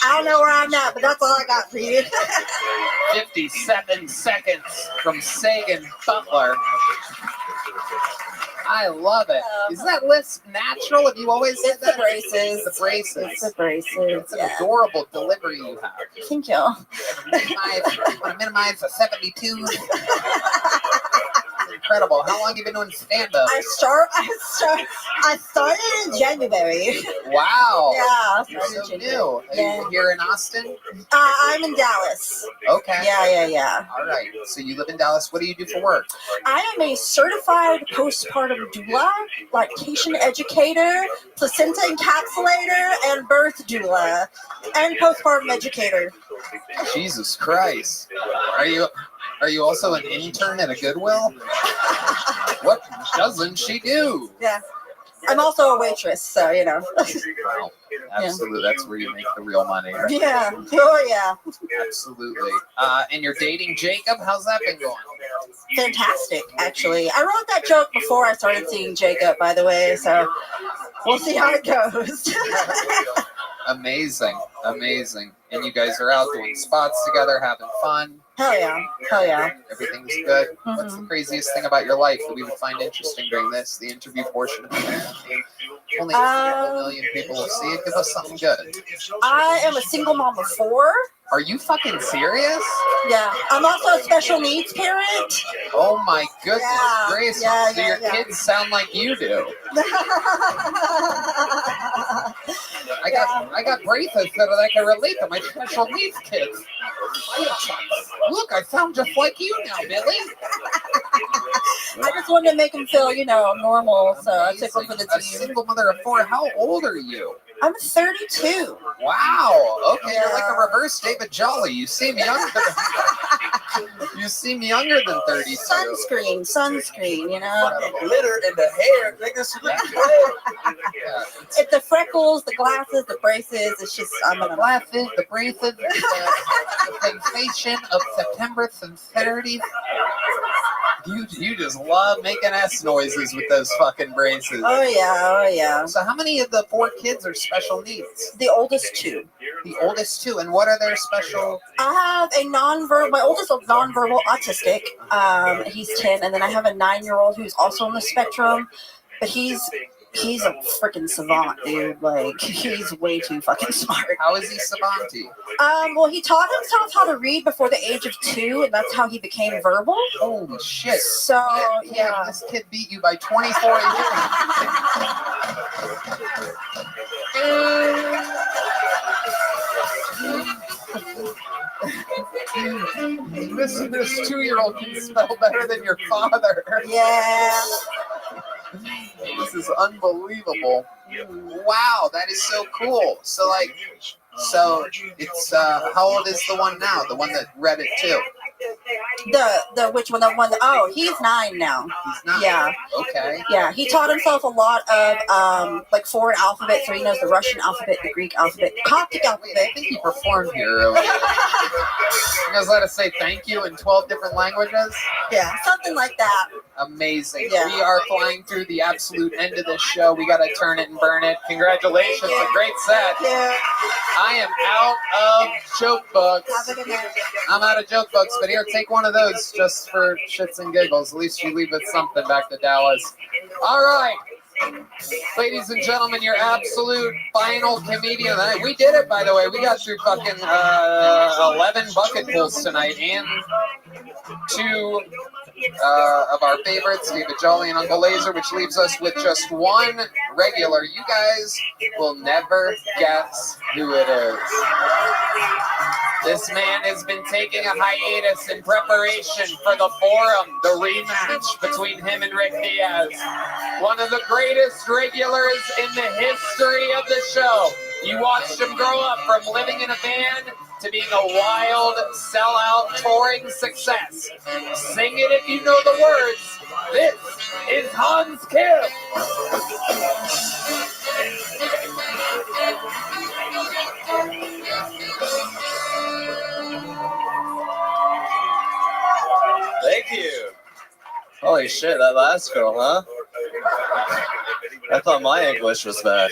I don't know where I'm at, but that's all I got for you. 57 seconds from Sagan Butler. I love it. Is that lisp natural? Have you always said that? The braces. The braces. It's the braces. It's an adorable delivery you have. Thank you. I want to minimize the 72. Incredible. How long have you been doing stand-up? I started in January. Wow. Yeah. You're so new. Are you here in Austin? I'm in Dallas. Okay. Yeah. All right. So you live in Dallas. What do you do for work? I am a certified postpartum doula, lactation educator, placenta encapsulator, and birth doula, and postpartum educator. Jesus Christ. Are you also an intern at a Goodwill? What doesn't she do? Yeah. I'm also a waitress, so, you know. Wow. Absolutely. Yeah. That's where you make the real money. Right? Yeah. Oh, yeah. Absolutely. And you're dating Jacob? How's that been going? Fantastic, actually. I wrote that joke before I started seeing Jacob, by the way, so we'll see how it goes. Amazing. And you guys are out doing spots together, having fun. Hell yeah. Everything's good. Mm-hmm. What's the craziest thing about your life that we would find interesting during the interview portion of the interview? Only a million people will see it. Give us something good. I am a single mom of 4. Are you fucking serious? Yeah. I'm also a special needs parent. Oh my goodness gracious. So your kids sound like you do. I got braces so that I can relate to my special needs kids. Look, I sound just like you now, Billy. I just wanted to make them feel, normal, so I took them for the team. A single mother of 4. How old are you? I'm 32. Wow. Okay, you're like a reverse David Jolly. You seem younger. You seem younger than 32. Sunscreen, The glitter in the hair. It's the freckles, the glasses, the braces. It's just, I'm gonna laugh it. The braces, the sensation of September sincerity. You just love making S noises with those fucking braces. Oh yeah. So how many of the 4 kids are special needs? The oldest 2. The oldest 2, and what are their special? I have a my oldest is nonverbal autistic. He's 10, and then I have a 9-year-old who's also on the spectrum, but he's a freaking savant, dude. Like, he's way too fucking smart. How is he savanty? Well, he taught himself how to read before the age of 2, and that's how he became verbal. Holy shit. So, yeah. This kid beat you by 24 This 2-year-old can spell better than your father. Yeah. This is unbelievable. Wow, that is so cool. So it's how old is the one now? The one that read it too? The which one? The one? Oh, he's 9 now. He's 9. Yeah. Okay. Yeah, he taught himself a lot of like foreign alphabet, so he knows the Russian alphabet, the Greek alphabet, Coptic alphabet. I think he performed here earlier. He knows how to say thank you in 12 different languages. Yeah, something like that. Amazing. Yeah. We are flying through the absolute end of this show. We got to turn it and burn it. Congratulations. A great set. Yeah. I am out of joke books. Have a good night. I'm out of joke books, but here, take one of those just for shits and giggles. At least you leave with something back to Dallas. All right. Ladies and gentlemen, your absolute final comedian of the night. We did it, by the way. We got through fucking 11 bucket pulls tonight and 2 of our favorites, David Jolly and Uncle Laser, which leaves us with just one regular. You guys will never guess who it is. This man has been taking a hiatus in preparation for the Forum, the rematch between him and Rick Diaz. One of the greatest regulars in the history of the show. You watched him grow up from living in a van to being a wild, sellout, touring success. Sing it if you know the words. This is Hans Kim. Thank you. Holy shit, that last girl, huh? I thought my English was bad.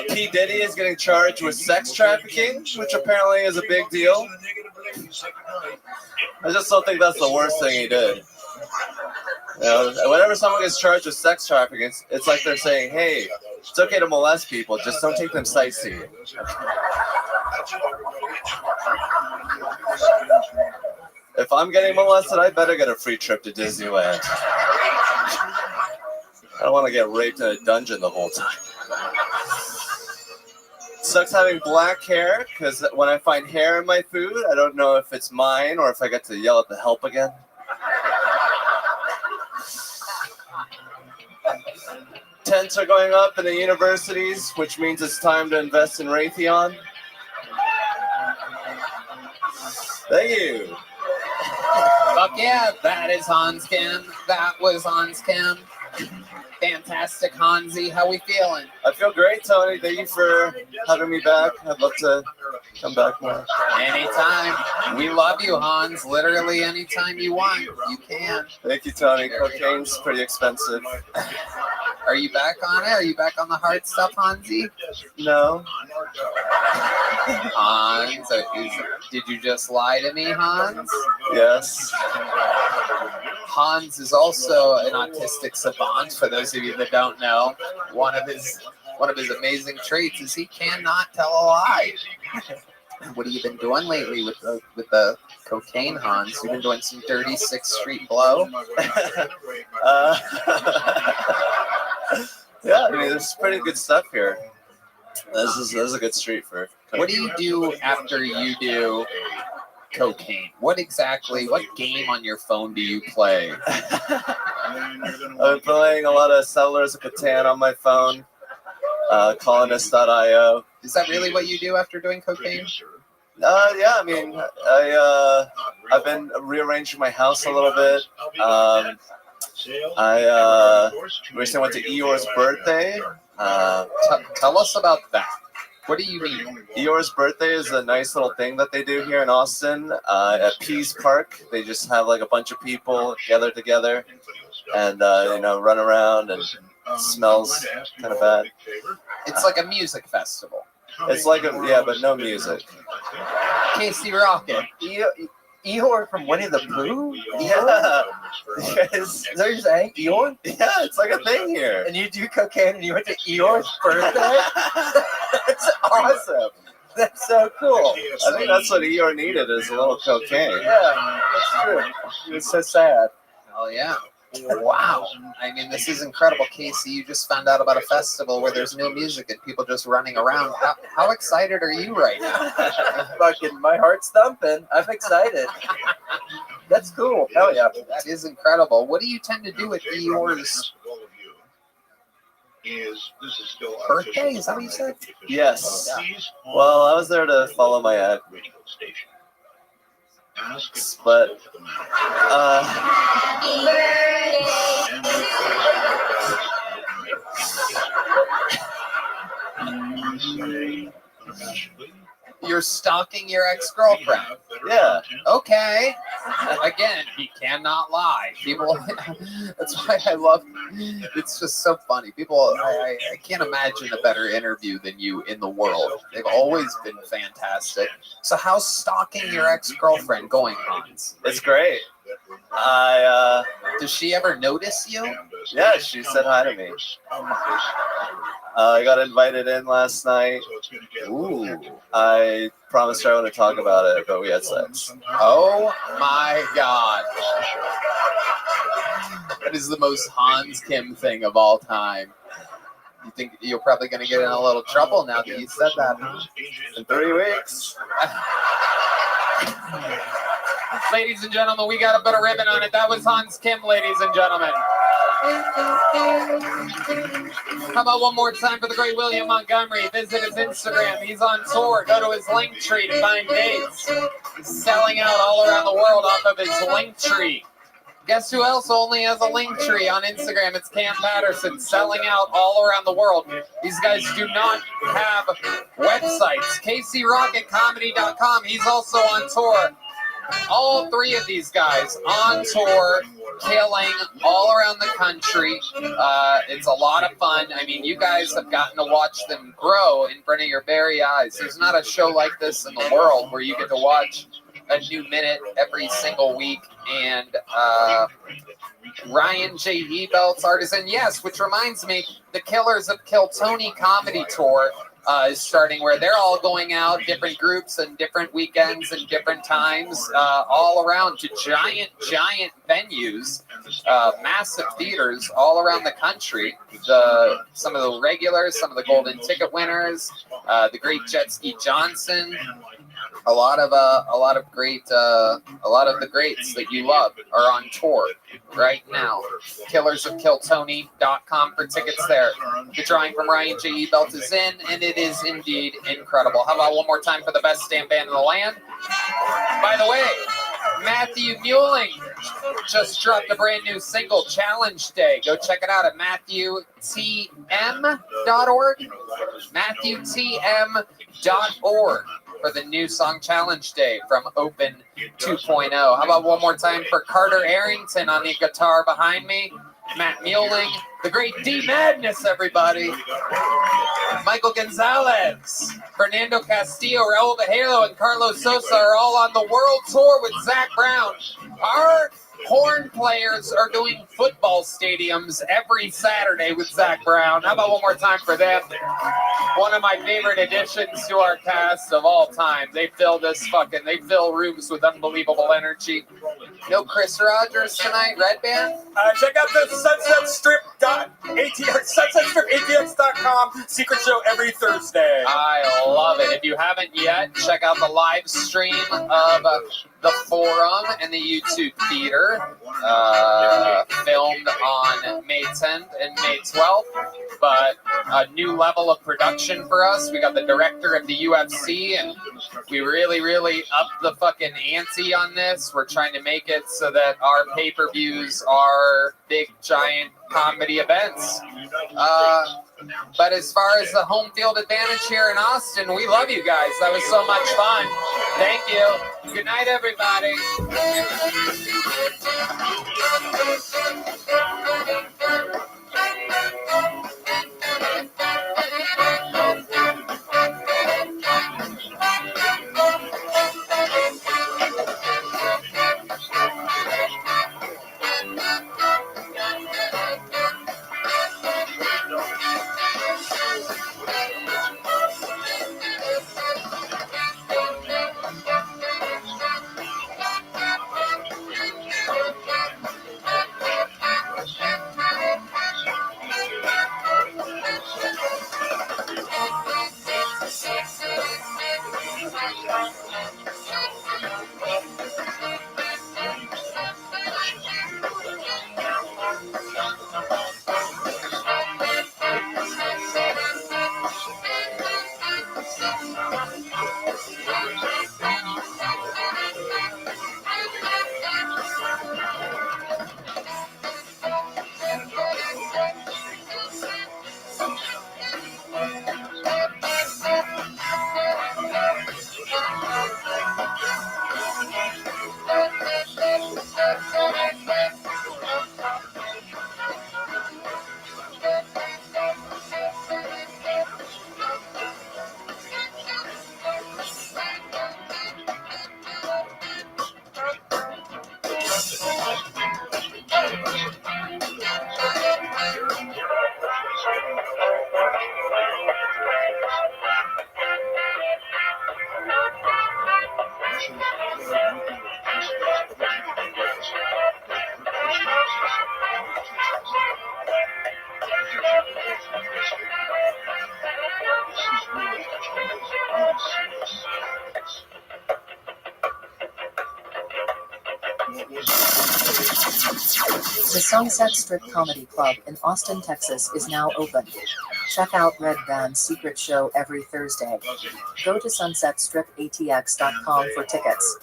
P. Diddy is getting charged with sex trafficking, which apparently is a big deal. I just don't think that's the worst thing he did. You know, whenever someone gets charged with sex trafficking, it's like they're saying, hey, it's okay to molest people, just don't take them sightseeing. If I'm getting molested, I better get a free trip to Disneyland. I don't want to get raped in a dungeon the whole time. Sucks having black hair, because when I find hair in my food, I don't know if it's mine or if I get to yell at the help again. Tents are going up in the universities, which means it's time to invest in Raytheon. Thank you. Fuck yeah, that is Hans Kim. That was Hans Kim. Fantastic, Hansi. How we feeling? I feel great, Tony. Thank you for having me back. I'd love to come back more. Anytime. We love you, Hans. Literally anytime you want, you can. Thank you, Tony. Cocaine's pretty expensive. Are you back on it? Are you back on the hard stuff, Hansi? No. Hans, did you just lie to me, Hans? Yes. Hans is also an autistic savant, for those of you that don't know. One of his amazing traits is he cannot tell a lie. What have you been doing lately with the cocaine, Hans? You've been doing some dirty 6th Street blow? Yeah, I mean, there's pretty good stuff here. This is a good street for cocaine. What do you do after you do cocaine? What game on your phone do you play? I've been playing a lot of Settlers of Catan on my phone, Colonist.io. Is that really what you do after doing cocaine? Yeah, I mean, I've been rearranging my house a little bit. I recently went to Eeyore's birthday. Tell us about that. What do you mean? Eeyore's birthday is a nice little thing that they do here in Austin at Pease Park. They just have like a bunch of people gathered together and run around, and it smells kind of bad. It's like a music festival. It's like but no music. Casey Rocket. Eeyore from Winnie the Pooh? Yeah. Is that what you're saying? Eeyore? Yeah, it's like a thing here. And you do cocaine and you went to Eeyore's birthday? That's awesome. That's so cool. I think that's what Eeyore needed, is a little cocaine. Yeah, that's true. It's so sad. Oh, yeah. Wow. I mean, this is incredible, Casey. You just found out about a festival where there's no music and people just running around. How excited are you right now? Fucking, my heart's thumping. I'm excited. That's cool. Hell yeah. That is incredible. What do you tend to do at Eeyore's Birthday? Is that what you said? Yes. Yeah. Well, I was there to follow my ad. But, You're stalking your ex-girlfriend. Yeah. Okay. Again, he cannot lie. People, that's why I love, it's just so funny. People, I can't imagine a better interview than you in the world. They've always been fantastic. So how's stalking your ex-girlfriend going, Hans? It's great. Does she ever notice you? Yeah, she said hi to me. I got invited in last night. Ooh. I promised her I wouldn't talk about it, but we had sex. Oh my God. That is the most Hans Kim thing of all time. You think you're probably going to get in a little trouble now that you said that, huh? In 3 weeks. Ladies and gentlemen, we got to put a ribbon on it. That was Hans Kim, ladies and gentlemen. How about one more time for the great William Montgomery? Visit his Instagram. He's on tour. Go to his link tree to find dates. He's selling out all around the world off of his link tree. Guess who else only has a link tree on Instagram? It's Cam Patterson, selling out all around the world. These guys do not have websites. KCRocketComedy.com. He's also on tour. All three of these guys on tour, killing all around the country. It's a lot of fun. I mean, you guys have gotten to watch them grow in front of your very eyes. There's not a show like this in the world where you get to watch a new minute every single week. And Ryan J. Ebelt's Artisan, yes, which reminds me, the Killers of Kill Tony comedy tour is starting, where they're all going out, different groups and different weekends and different times, all around to giant venues, massive theaters all around the country. Some of the regulars, some of the golden ticket winners, the great Jet Ski Johnson. A lot of the greats that you love are on tour right now. KillersofKillTony.com for tickets there. The drawing from Ryan J. Ebelt is in, and it is indeed incredible. How about one more time for the best stand band in the land? By the way, Matthew Muehling just dropped a brand new single, Challenge Day. Go check it out at MatthewTM.org. MatthewTM.org. For the new song Challenge Day from Open 2.0. How about one more time for Carter Arrington on the guitar behind me? Matt Muehling, the great D Madness, everybody. Michael Gonzalez, Fernando Castillo, Raul Bajero, and Carlos Sosa are all on the world tour with Zach Brown. Our horn players are doing football stadiums every Saturday with Zach Brown. How about one more time for them? One of my favorite additions to our cast of all time. They fill rooms with unbelievable energy. No Chris Rogers tonight, Red Band? Check out the sunsetstrip.atx.com. Secret show every Thursday. I love it. If you haven't yet, check out the live stream of the forum and the YouTube theater, filmed on May 10th and May 12th. But a new level of production for us. We got the director of the UFC, and we really upped the fucking ante on this. We're trying to make it so that our pay-per-views are big, giant comedy events. But as far as the home field advantage here in Austin, we love you guys. That was so much fun. Thank you. Good night, everybody. The Sunset Strip Comedy Club in Austin, Texas is now open. Check out Red Band's secret show every Thursday. Go to sunsetstripatx.com for tickets.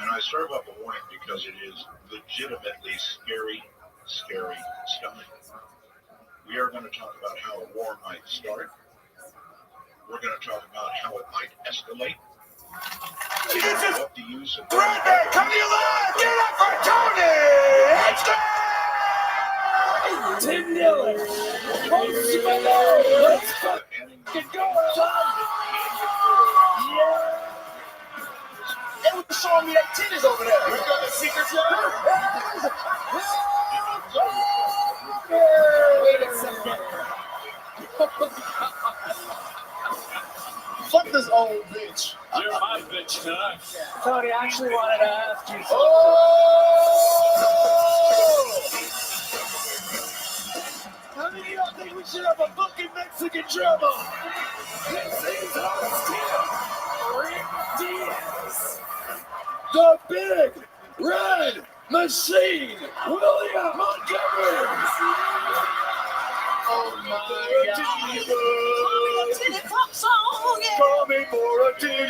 And I serve up a warning because it is legitimately scary, scary stuff. We are going to talk about how a war might start. We're going to talk about how it might escalate. What the use of Redneck, come to you live! Get up for Tony! Tim Dillon! Post below! Let's fucking go! Yeah! Hey, what's showing me that titties over there? We've got the secret Wait a second. Fuck this old bitch. You're my bitch tonight. Tony, I actually wanted to ask you something. How many of y'all think we should have a fucking Mexican drummer? This is Austin Diaz. The Big Red Machine, William Montgomery. Oh my God. Call me for a titty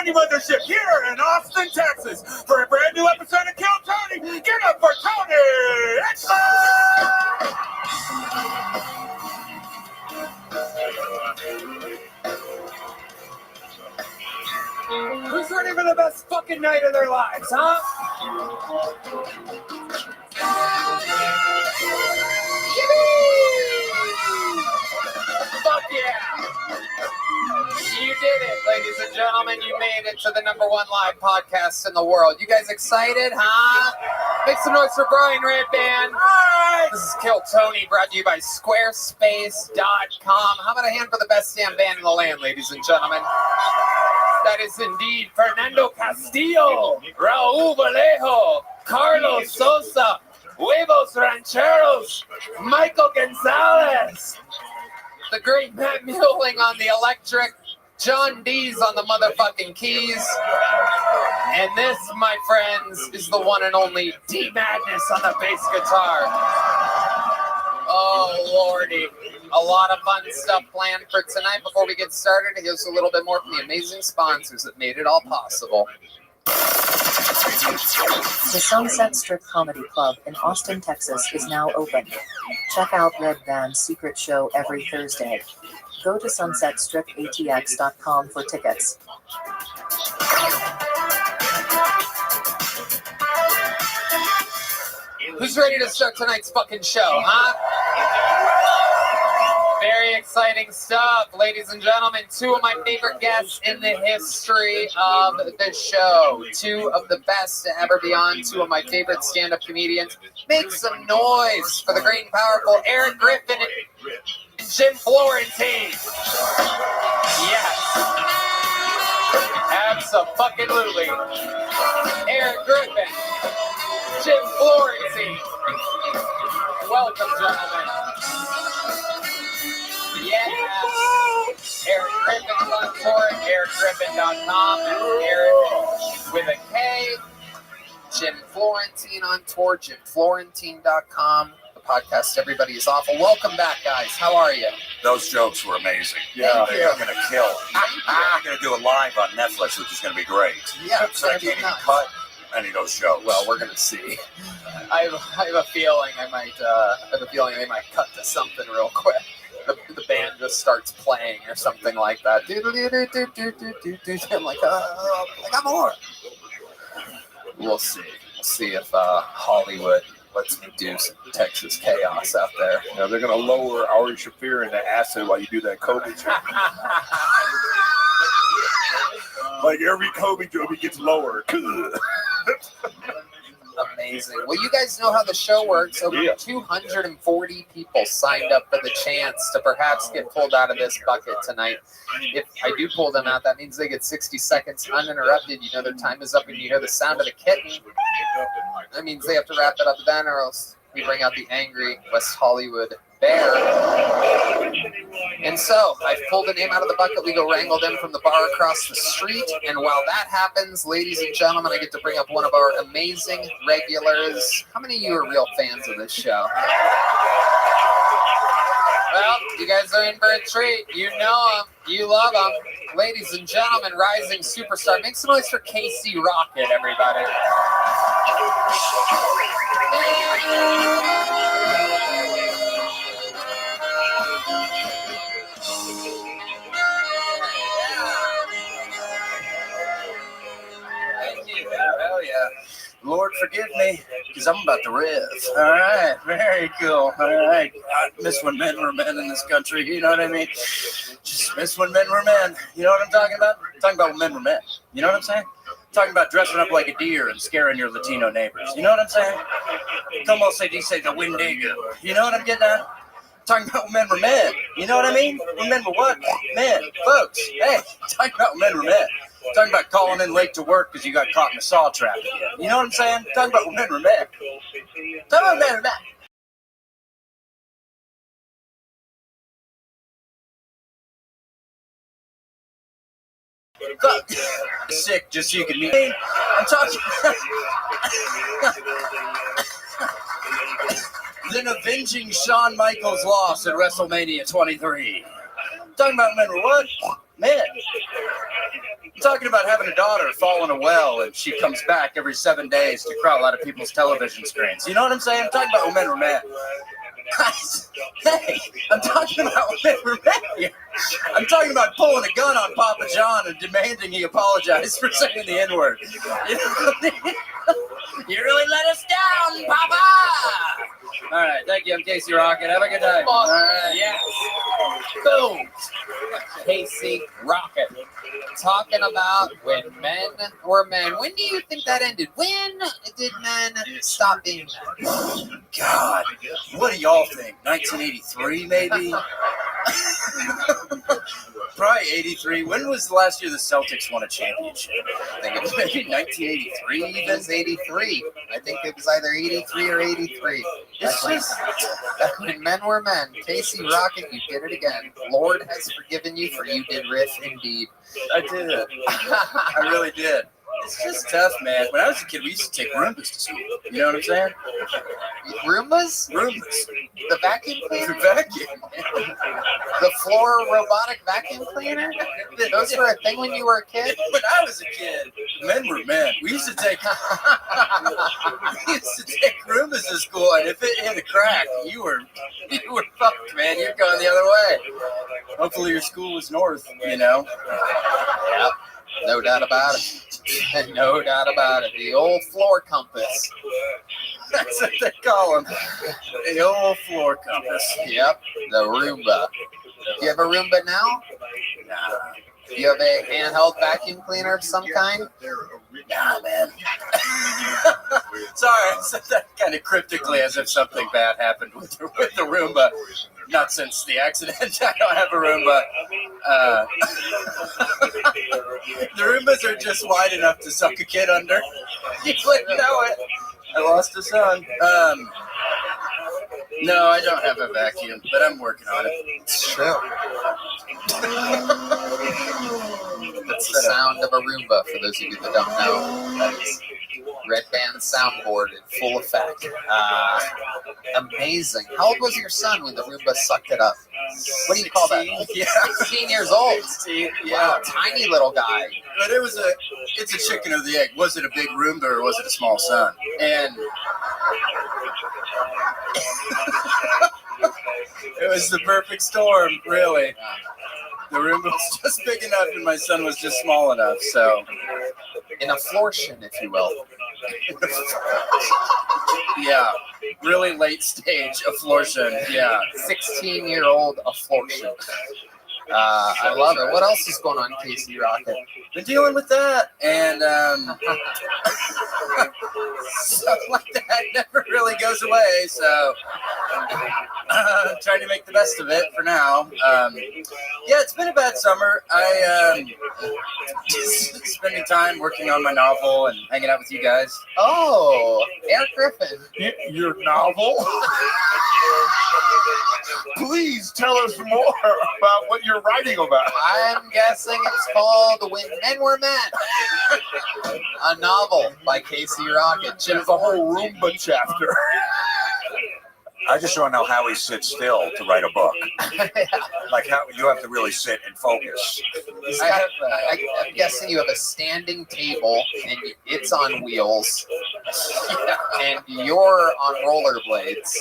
Mothership here in Austin, Texas, for a brand new episode of Kill Tony. Get up for Tony! Who's ready for the best fucking night of their lives, huh? Fuck yeah! You did it, ladies and gentlemen. You made it to the #1 live podcast in the world. You guys excited, huh? Make some noise for Brian Red Band. This is Kill Tony, brought to you by Squarespace.com. How about a hand for the best damn band in the land, ladies and gentlemen? That is indeed Fernando Castillo, Raul Vallejo, Carlos Sosa, Huevos Rancheros, Michael Gonzalez, the great Matt Muehling on the electric, John Dees on the motherfucking keys, and this, my friends, is the one and only D Madness on the bass guitar. Oh, Lordy. A lot of fun stuff planned for tonight. Before we get started, here's a little bit more from the amazing sponsors that made it all possible. The Sunset Strip Comedy Club in Austin, Texas is now open. Check out Red Band's secret show every Thursday. Go to sunsetstripatx.com for tickets. Who's ready to start tonight's fucking show, huh? Very exciting stuff, ladies and gentlemen. Two of my favorite guests in the history of the show. Two of the best to ever be on. Two of my favorite stand-up comedians. Make some noise for the great and powerful Eric Griffin and Jim Florentine. Yes. Abso-fucking-lutely. Eric Griffin, Jim Florentine. Welcome, gentlemen. Yes. Eric Griffin's on tour at ericgriffin.com. That's Eric with a K. Jim Florentine on tour, jimflorentine.com. The podcast, Everybody is Awful. Welcome back, guys. How are you? Those jokes were amazing. Yeah. They're going to kill. I'm going to do it live on Netflix, which is going to be great. Yeah, So I can't even cut any of those jokes. Well, we're going to see. I have a feeling they might cut to something real quick. The band just starts playing or something like that. I'm like, I got more. We'll see. We'll see if Hollywood lets me do some Texas chaos out there. Now they're going to lower Ari Shaffir into acid while you do that Kobe joke. Like every Kobe joke, he gets lower. Amazing. Well, you guys know how the show works. Over 240 people signed up for the chance to perhaps get pulled out of this bucket tonight. If I do pull them out, that means they get 60 seconds uninterrupted. You know their time is up and you hear the sound of the kitten. That means they have to wrap it up then, or else we bring out the angry West Hollywood bear. And so I've pulled a name out of the bucket. We go wrangle them from the bar across the street. And while that happens, ladies and gentlemen, I get to bring up one of our amazing regulars. How many of you are real fans of this show? Well, you guys are in for a treat. You know them. You love them. Ladies and gentlemen, rising superstar. Make some noise for Casey Rocket, everybody. Hell yeah. Lord, forgive me, because I'm about to riff. All right, very cool. All right, I miss when men were men in this country, you know what I mean? Just miss when men were men. You know what I'm talking about? I'm talking about when men were men. You know what I'm saying? I'm talking about dressing up like a deer and scaring your Latino neighbors. You know what I'm saying? Como se dice the Wendigo. You know what I'm getting at? Talking about when men were men. You know what I mean? When men were what? Men. Folks, hey, talking about when men were men. Talking about calling in late to work because you got caught in a saw trap again. You know what I'm saying? Talking about when men were men. Talking about when men were men. Sick just so you can meet. I'm talking. Then avenging Shawn Michaels' loss at WrestleMania 23. Talking about men were what? Men. I'm talking about having a daughter fall in a well and she comes back every 7 days to crowd out of people's television screens. You know what I'm saying? I'm talking about when men were men. Hey, I'm talking about when men were men here. I'm talking about pulling a gun on Papa John and demanding he apologize for saying the N-word. You really let us down, Papa! All right, thank you. I'm Casey Rocket. Have a good night. All right. Yes. Boom. Casey Rocket. Talking about when men were men. When do you think that ended? When did men stop being men? God, what do y'all think? 1983, maybe? Probably 83. When was the last year the Celtics won a championship? I think it was maybe 1983. It was 83. I think it was either 83 or 83. It's just back when men were men. Casey Rocket, you did it again. Lord has forgiven you, for you did riff indeed. I did. I really did. It's just tough, man. When I was a kid, we used to take Roombas to school. You know what I'm saying? Roombas? Roombas. The vacuum cleaner? The vacuum. The floor robotic vacuum cleaner? Those were a thing when you were a kid? When I was a kid, men were men. We used to take Roombas to school, and if it hit a crack, you were fucked, man. You're going the other way. Hopefully your school was north, you know? Yep. No doubt about it. No doubt about it. The old floor compass. That's what they call them. The old floor compass. Yep. The Roomba. Do you have a Roomba now? Do you have a handheld vacuum cleaner of some kind? Nah, man. Sorry, I said that kind of cryptically as if something bad happened with the Roomba. Not since the accident. I don't have a Roomba. The Roombas are just wide enough to suck a kid under. You wouldn't know it. I lost a son. No, I don't have a vacuum, but I'm working on it. It's true. That's the sound of a Roomba, for those of you that don't know. That is Red Band soundboard in full effect. Amazing. How old was your son when the Roomba sucked it up? What do you call that? 16 years old. Wow, tiny little guy. But it's a chicken or the egg. Was it a big Roomba or was it a small son? And it was the perfect storm, really. The Roomba was just big enough and my son was just small enough, so. In a florshin, if you will. Yeah, really late stage afflortion, yeah. 16-year-old afflortion. I love it. What else is going on, Casey Rocket? Been dealing with that, and stuff like that never really goes away, so trying to make the best of it for now. Yeah, it's been a bad summer. I just spending time working on my novel and hanging out with you guys. Oh, Eric Griffin. Your novel? Please tell us more about what you're writing about. I'm guessing it's called When Men Were Men. A novel by Casey Rocket. There's a whole Roomba chapter. I just want to know how he sits still to write a book. Like how you have to really sit and focus. I'm guessing you have a standing table and it's on wheels, and you're on rollerblades,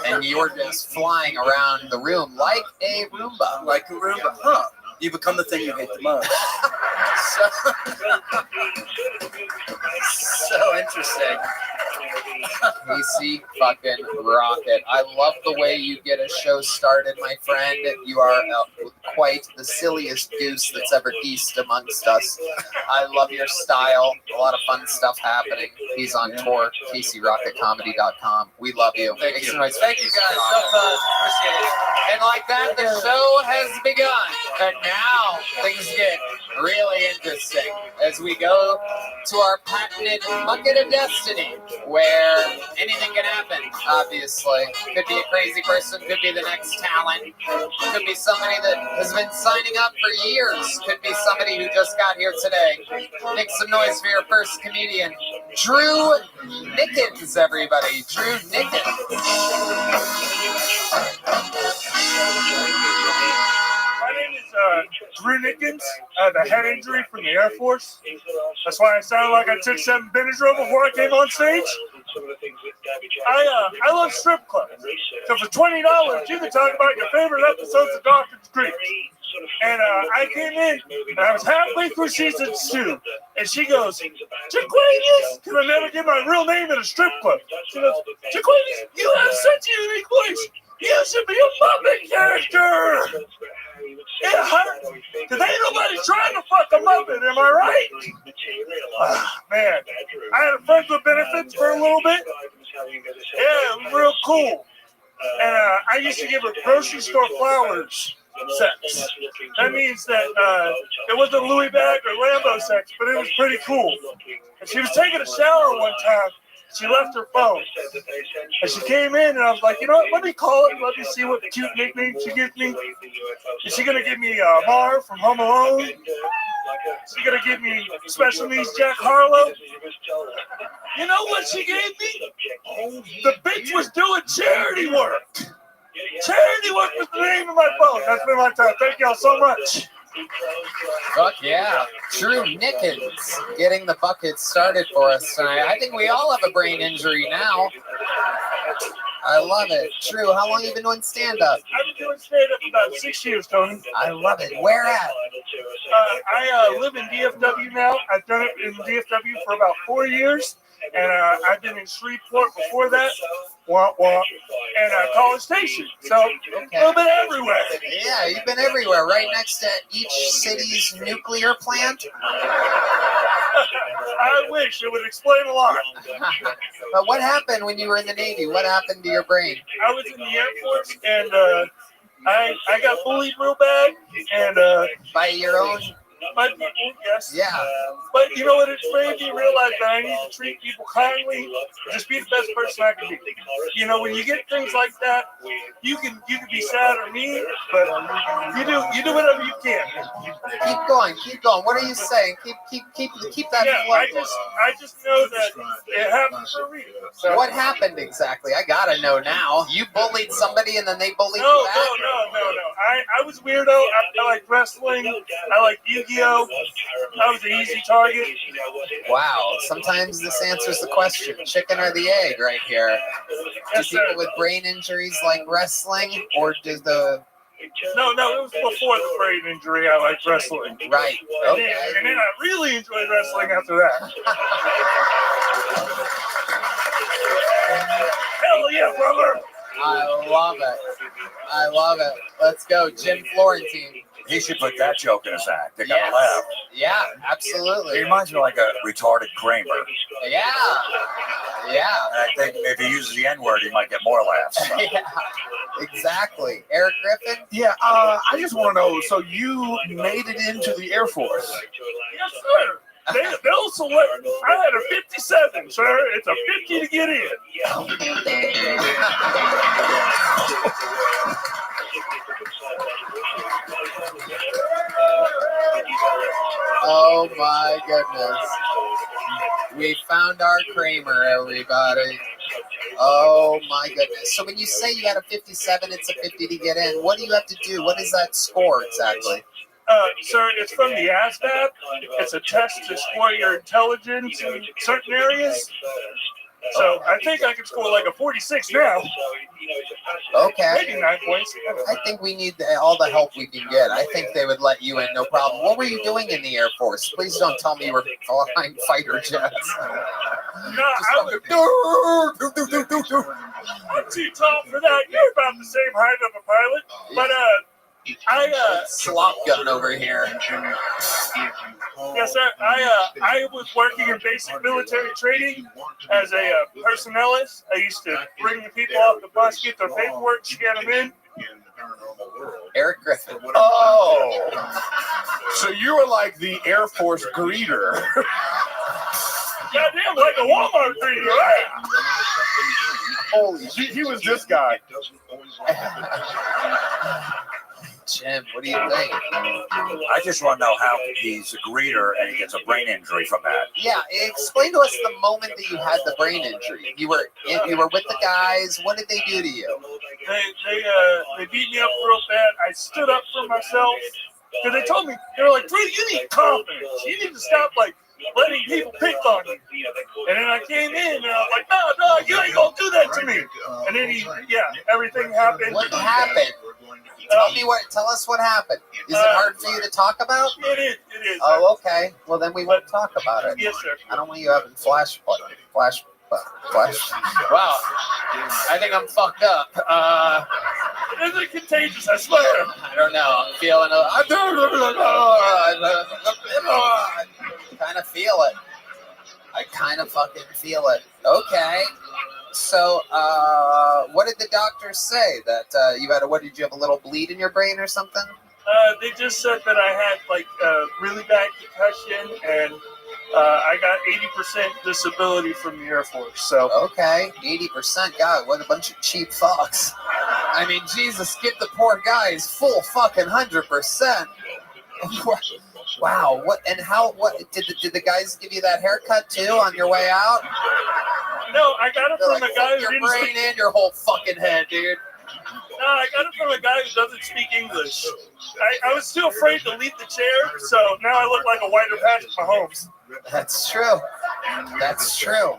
and you're just flying around the room like a Roomba. Like a Roomba, huh? You become the thing you hate the most. So interesting. Casey fucking Rocket. I love the way you get a show started, my friend. You are quite the silliest goose that's ever geesed amongst us. I love your style. A lot of fun stuff happening. He's on tour. CaseyRocketComedy.com. We love you. Thank you. Thank you guys so much. Appreciate it. And like that, the show has begun. And now things get really interesting as we go to our patented bucket of destiny, where anything can happen, obviously. Could be a crazy person, could be the next talent, could be somebody that has been signing up for years, could be somebody who just got here today. Make some noise for your first comedian, Drew Nickens, everybody. Drew Nickens. My name is Drew Nickens. I had a head injury from the Air Force. That's why I sounded like I took 7 Benadryl before I came on stage. I love strip clubs. So for $20, you can talk about your favorite episodes of Dawson's Creek. And I came in, and I was halfway through season 2, and she goes, Jaquavius, because I never get my real name at a strip club. She goes, Jaquavius, you have such a unique voice. You should be a Muppet character. It hurt, because ain't nobody trying to fuck a Muppet, am I right? Man, I had a friends with benefits for a little bit. Yeah, it was real cool. And I used to give her grocery store flowers sex. That means that it wasn't Louis bag or Lambo sex, but it was pretty cool. And she was taking a shower one time. She left her phone. And she came in, and I was like, you know what? Let me call it. Let me see what cute nickname she gives me. Is she going to give me Marv from Home Alone? Is she going to give me Special Needs Jack Harlow? You know what she gave me? The bitch was doing charity work. Charity work was the name of my phone. That's been my time. Thank y'all so much. Fuck yeah. Drew Nickens getting the bucket started for us tonight. I think we all have a brain injury now. I love it. Drew, how long have you been doing stand-up? I've been doing stand-up about 6 years, Tony. I love it. Where at? I live in DFW now. I've done it in DFW for about 4 years. And I've been in Shreveport before that, and College Station. So a little bit everywhere. Yeah, you've been everywhere, right next to each city's nuclear plant. I wish it would explain a lot. But what happened when you were in the Navy? What happened to your brain? I was in the Air Force, and I got bullied real bad, and by your own. My people, yes. Yeah. But you know what? It's made me realize that I need to treat people kindly, just be the best person I can be. You know, when you get things like that, you can be sad or mean, but you do whatever you can. Keep going. What are you saying? Keep that flow. I just know that it happened for a reason. So. What happened exactly? I gotta know now. You bullied somebody and then they bullied No, you back? No. I was weirdo. I like wrestling. I like Yu-Gi-Oh. I was an easy target. Wow. Sometimes this answers the question: chicken or the egg, right here. Yes, Do people sir. with brain injuries like wrestling, or does the No, it was before the brain injury. I liked wrestling. Right. Okay. And then I really enjoyed wrestling after that. Hell yeah, brother! I love it. Let's go, Jim Florentine. He should put that joke in his act. They Yes. gotta laugh. Yeah, absolutely. He reminds me like a retarded Kramer. Yeah. And I think if he uses the N-word, he might get more laughs. Yeah, exactly. Eric Griffin? Yeah, I just want to know, so you made it into the Air Force? Yes, sir. They'll select. I had a 57, sir. It's a 50 to get in. Oh my goodness. We found our Kramer, everybody. Oh my goodness. So when you say you had a 57, it's a 50 to get in. What do you have to do? What is that score exactly? Sir, it's from the ASVAB. It's a test to score your intelligence in certain areas. So I think I could score like a 46 now. Okay. Maybe 9 points. I think we need all the help we can get. I think they would let you in, no problem. What were you doing in the Air Force? Please don't tell me you were flying fighter jets. No, I'm too tall for that. You're about the same height of a pilot. But slop gun over here. Yes, sir. I was working in basic military training as a personnelist. I used to bring the people off the bus, get their paperwork, scan them in. Eric Griffin. Oh, so you were like the Air Force greeter. Goddamn, like a Walmart greeter, right? Holy shit, he was this guy. Jim, what do you think? I just want to know how he's a greeter and he gets a brain injury from that. Yeah, explain to us the moment that you had the brain injury. You were with the guys. What did they do to you? They beat me up real bad. I stood up for myself because they told me, they were like, "Dude, you need confidence. You need to stop letting people pick on you." And then I came in and I was like, "No, you ain't gonna do that to me." And then everything happened. What happened? Tell us what happened. Is it hard for you to talk about? It is. Oh, okay. Well, then we won't talk about it. Yes, sir. I don't want you having flash. Wow. I think I'm fucked up. Is it contagious? I swear. I don't know. I'm feeling I kind of feel it. I kind of fucking feel it. Okay. So, what did the doctors say? That you had did you have a little bleed in your brain or something? They just said that I had really bad concussion and I got 80% disability from the Air Force. So okay, 80%. God, what a bunch of cheap fucks. I mean, Jesus, give the poor guy his full fucking 100%. Wow. What did the guys give you that haircut too on your way out? No, I got it from a guy who your didn't brain speak. and your whole fucking head, dude. No, I got it from a guy who doesn't speak English. I was too afraid to leave the chair, so now I look like a whiter Patrick Mahomes. That's true. That's true.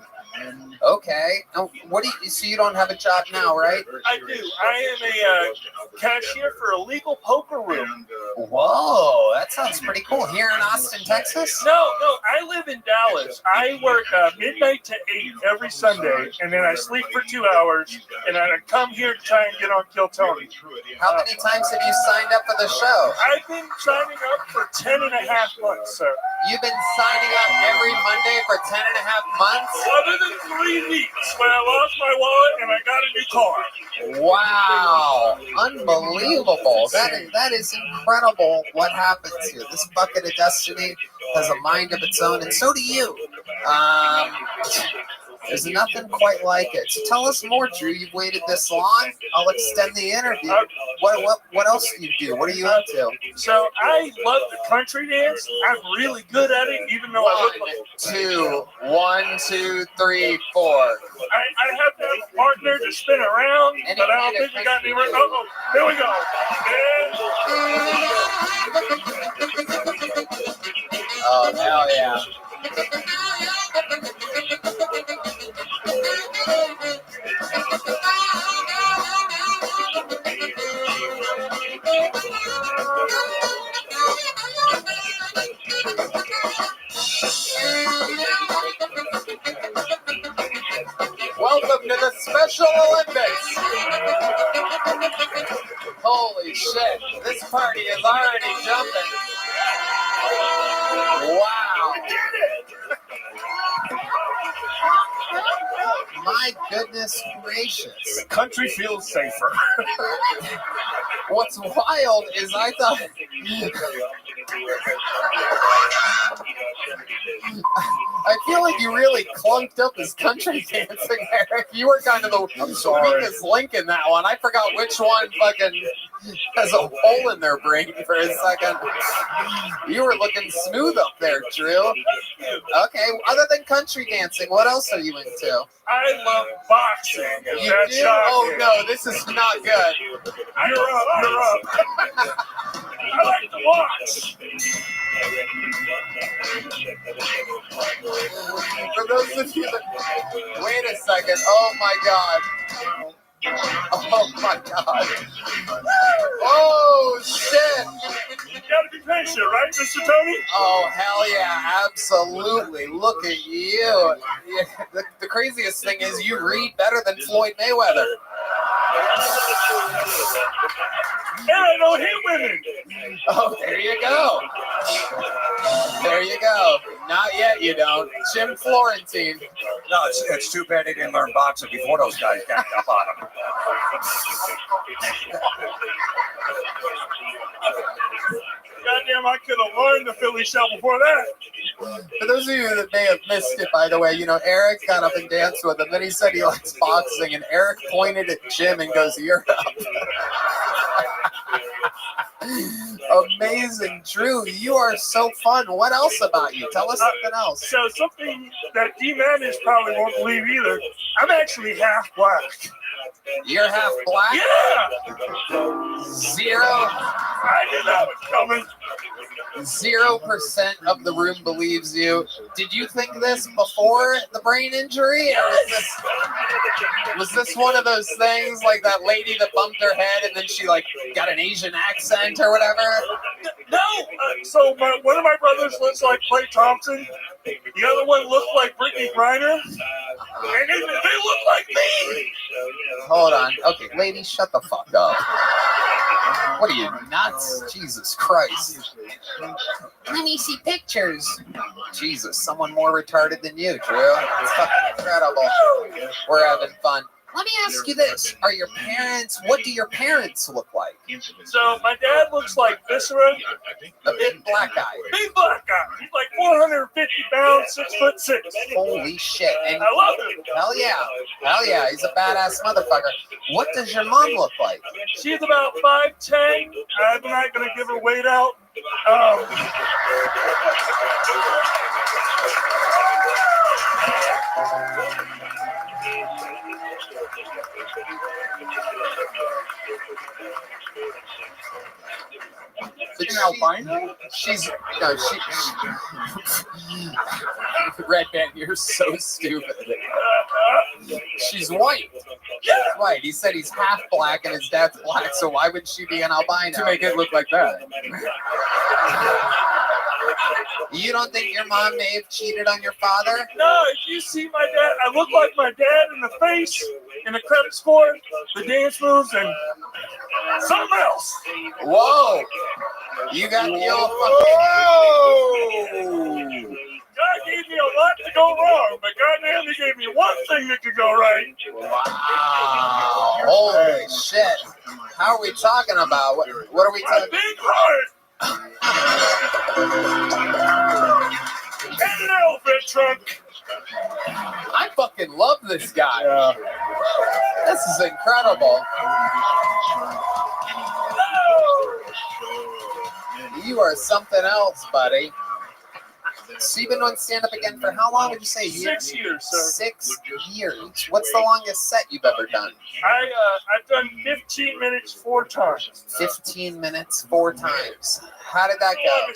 Okay. Oh, what do you? So you don't have a job now, right? I do. I am a cashier for a legal poker room. Whoa, that sounds pretty cool. Here in Austin, Texas? No, I live in Dallas. I work midnight to 8 every Sunday, and then I sleep for 2 hours, and then I come here to try and get on Kill Tony. How many times have you signed up for the show? I've been signing up for 10 and a half months, sir. You've been signing up every Monday for 10 and a half months? Other than 3 weeks when I lost my wallet and I got a new car. Wow, unbelievable. That is incredible what happens here. This bucket of destiny has a mind of its own, and so do you. There's nothing quite like it. So tell us more, Drew. You've waited this long. I'll extend the interview. What else do you do? What are you into? So I love the country dance. I'm really good at it, even though I look like... 1, 2, 3, 4. I have to have a partner to spin around, but I don't think we got any... Oh, here we go. Oh, hell yeah. Welcome to the Special Olympics. Holy shit, this party is already jumping. Wow. My goodness gracious. The country feels safer. What's wild is I thought... I feel like you really clunked up his country dancing, Eric. You were kind of the weakest link in that one. I forgot which one fucking has a hole in their brain for a second. You were looking smooth up there, Drew. Okay, other than country dancing, what else are you into? I love boxing. You do? Oh no, this is not good. You're up. I like to watch. For those of you that... Wait a second. Oh my god. Oh my god. Oh shit. You gotta be patient, right, Mr. Tony? Oh hell yeah, absolutely. Look at you. The craziest thing is you read better than Floyd Mayweather. And I don't hit women. Oh, there you go. There you go. Not yet, you don't. Jim Florentine. No, it's too bad they didn't learn boxing before those guys got up on him. Goddamn, I could have learned the Philly shell before that. For those of you that may have missed it, by the way, Eric got up and danced with him. Then he said he likes boxing, and Eric pointed at Jim and goes, "You're up." Amazing, Drew. You are so fun. What else about you? Tell us something else. So something that D-Madness probably won't believe either. I'm actually half black. You're half black? Yeah. 0. I did not was coming. 0% of the room believes you. Did you think this before the brain injury? Or was this one of those things like that lady that bumped her head and then she got an Asian accent or whatever? No. So one of my brothers looks like Klay Thompson. The other one looked like Brittany Griner. And they look like me. Hold on. Okay, lady, shut the fuck up. What are you, nuts? Jesus Christ. Let me see pictures. Jesus, someone more retarded than you, Drew. It's fucking incredible. We're having fun. Let me ask you this. What do your parents look like? So my dad looks like Viscera. A big black guy. Big black guy. He's like 450 pounds, 6'6". Holy shit. And I love him. Hell yeah. Hell yeah. He's a badass motherfucker. What does your mom look like? She's about 5'10". I'm not going to give her weight out. She's an albino? Red Band, you're so stupid. She's white. She's white. He said he's half black and his dad's black, so why would she be an albino? To make it look like that. You don't think your mom may have cheated on your father? No, if you see my dad, I look like my dad in the face, in the credit score, the dance moves, and something else. Whoa! You got the old fucking... God gave me a lot to go wrong, but goddamn, he gave me one thing that could go right. Wow! Holy shit! How are we talking about? What are we talking about? Big heart! And an elephant trunk. I fucking love this guy. This is incredible. You are something else, buddy. So you've been on stand-up again for how long would you say? 6 years, sir. 6 years. What's the longest set you've ever done? I've done 15 minutes 4 times. 15 minutes 4 times. How did that go?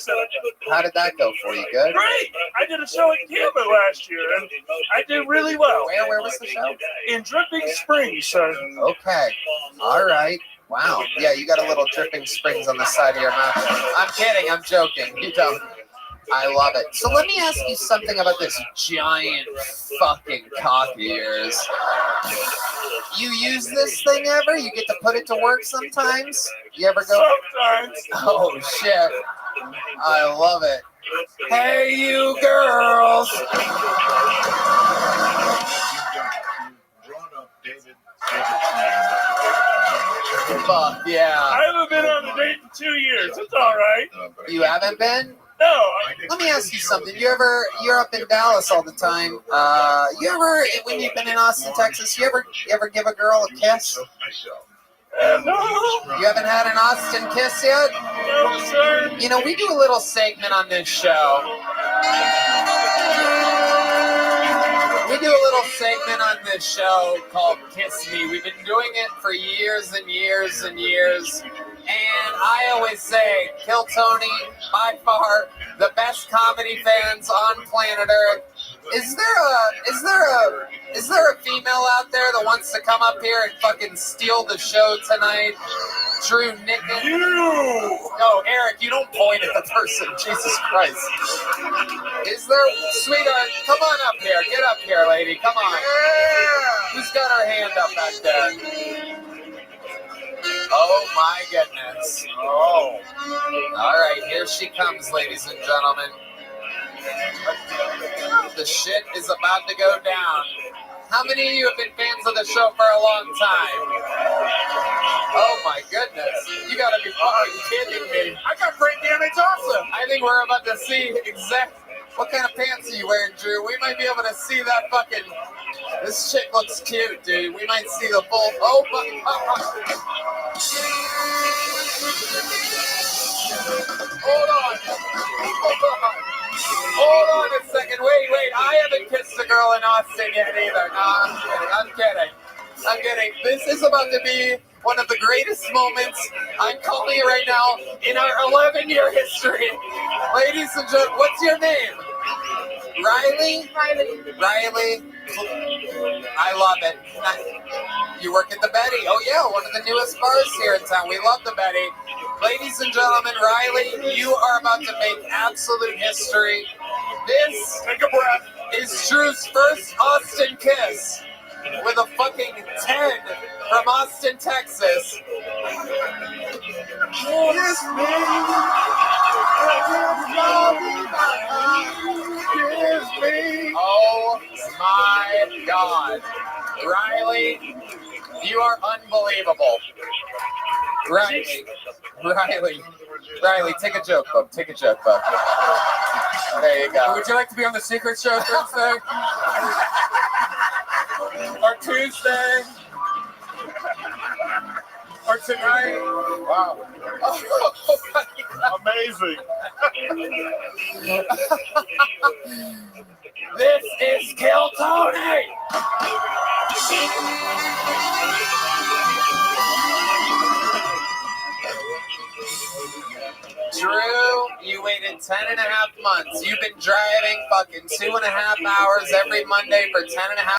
How did that go for you? Good? Great! I did a show in Cuba last year, and I did really well. Where was the show? In Dripping Springs, sir. Okay. All right. Wow. Yeah, you got a little Dripping Springs on the side of your mouth. I'm kidding. I'm joking. You don't. I love it. So let me ask you something about this giant fucking cock of yours. You use this thing ever? You get to put it to work sometimes? You ever go? Sometimes. Oh, shit. I love it. Hey, you girls. Fuck yeah. I haven't been on a date in 2 years. It's all right. You haven't been? No. Let me ask you something. You're up in Dallas all the time. You ever, when you've been in Austin, Texas, you ever give a girl a kiss? No. You haven't had an Austin kiss yet? No, sir. You know, we do a little segment on this show. We do a little segment on this show called Kiss Me. We've been doing it for years and years and years. And I always say, Kill Tony, by far, the best comedy fans on planet Earth. Is there a female out there that wants to come up here and fucking steal the show tonight? Drew Nickens? No, Eric, you don't point at the person. Jesus Christ. Is there, sweetheart, come on up here. Get up here, lady. Come on. Who's got her hand up back there? Oh my goodness. Oh. All right, here she comes, ladies and gentlemen. The shit is about to go down. How many of you have been fans of the show for a long time? Oh my goodness. You gotta be fucking kidding me. I got great damn, it's awesome. I think we're about to see what kind of pants are you wearing, Drew? We might be able to see that fucking... This chick looks cute, dude. We might see the full... Oh my God. Hold on. Hold on a second. Wait. I haven't kissed a girl in Austin yet either. No, I'm kidding. This is about to be one of the greatest moments, I'm calling it right now, in our 11-year history. Ladies and gentlemen, what's your name? Riley? Riley. I love it. You work at the Betty. Oh yeah, one of the newest bars here in town. We love the Betty. Ladies and gentlemen, Riley, you are about to make absolute history. This is Drew's first Austin kiss with a fucking 10 from Austin, Texas. Kiss me. Kiss me. Oh my God. Riley, you are unbelievable. Riley, take a joke, bub. There you go. Would you like to be on the Secret Show Thursday? Or Tuesday? Or tonight? Wow. Amazing. This is Kill Tony. Drew, you waited 10.5 months. You've been driving fucking 2.5 hours every Monday for 10.5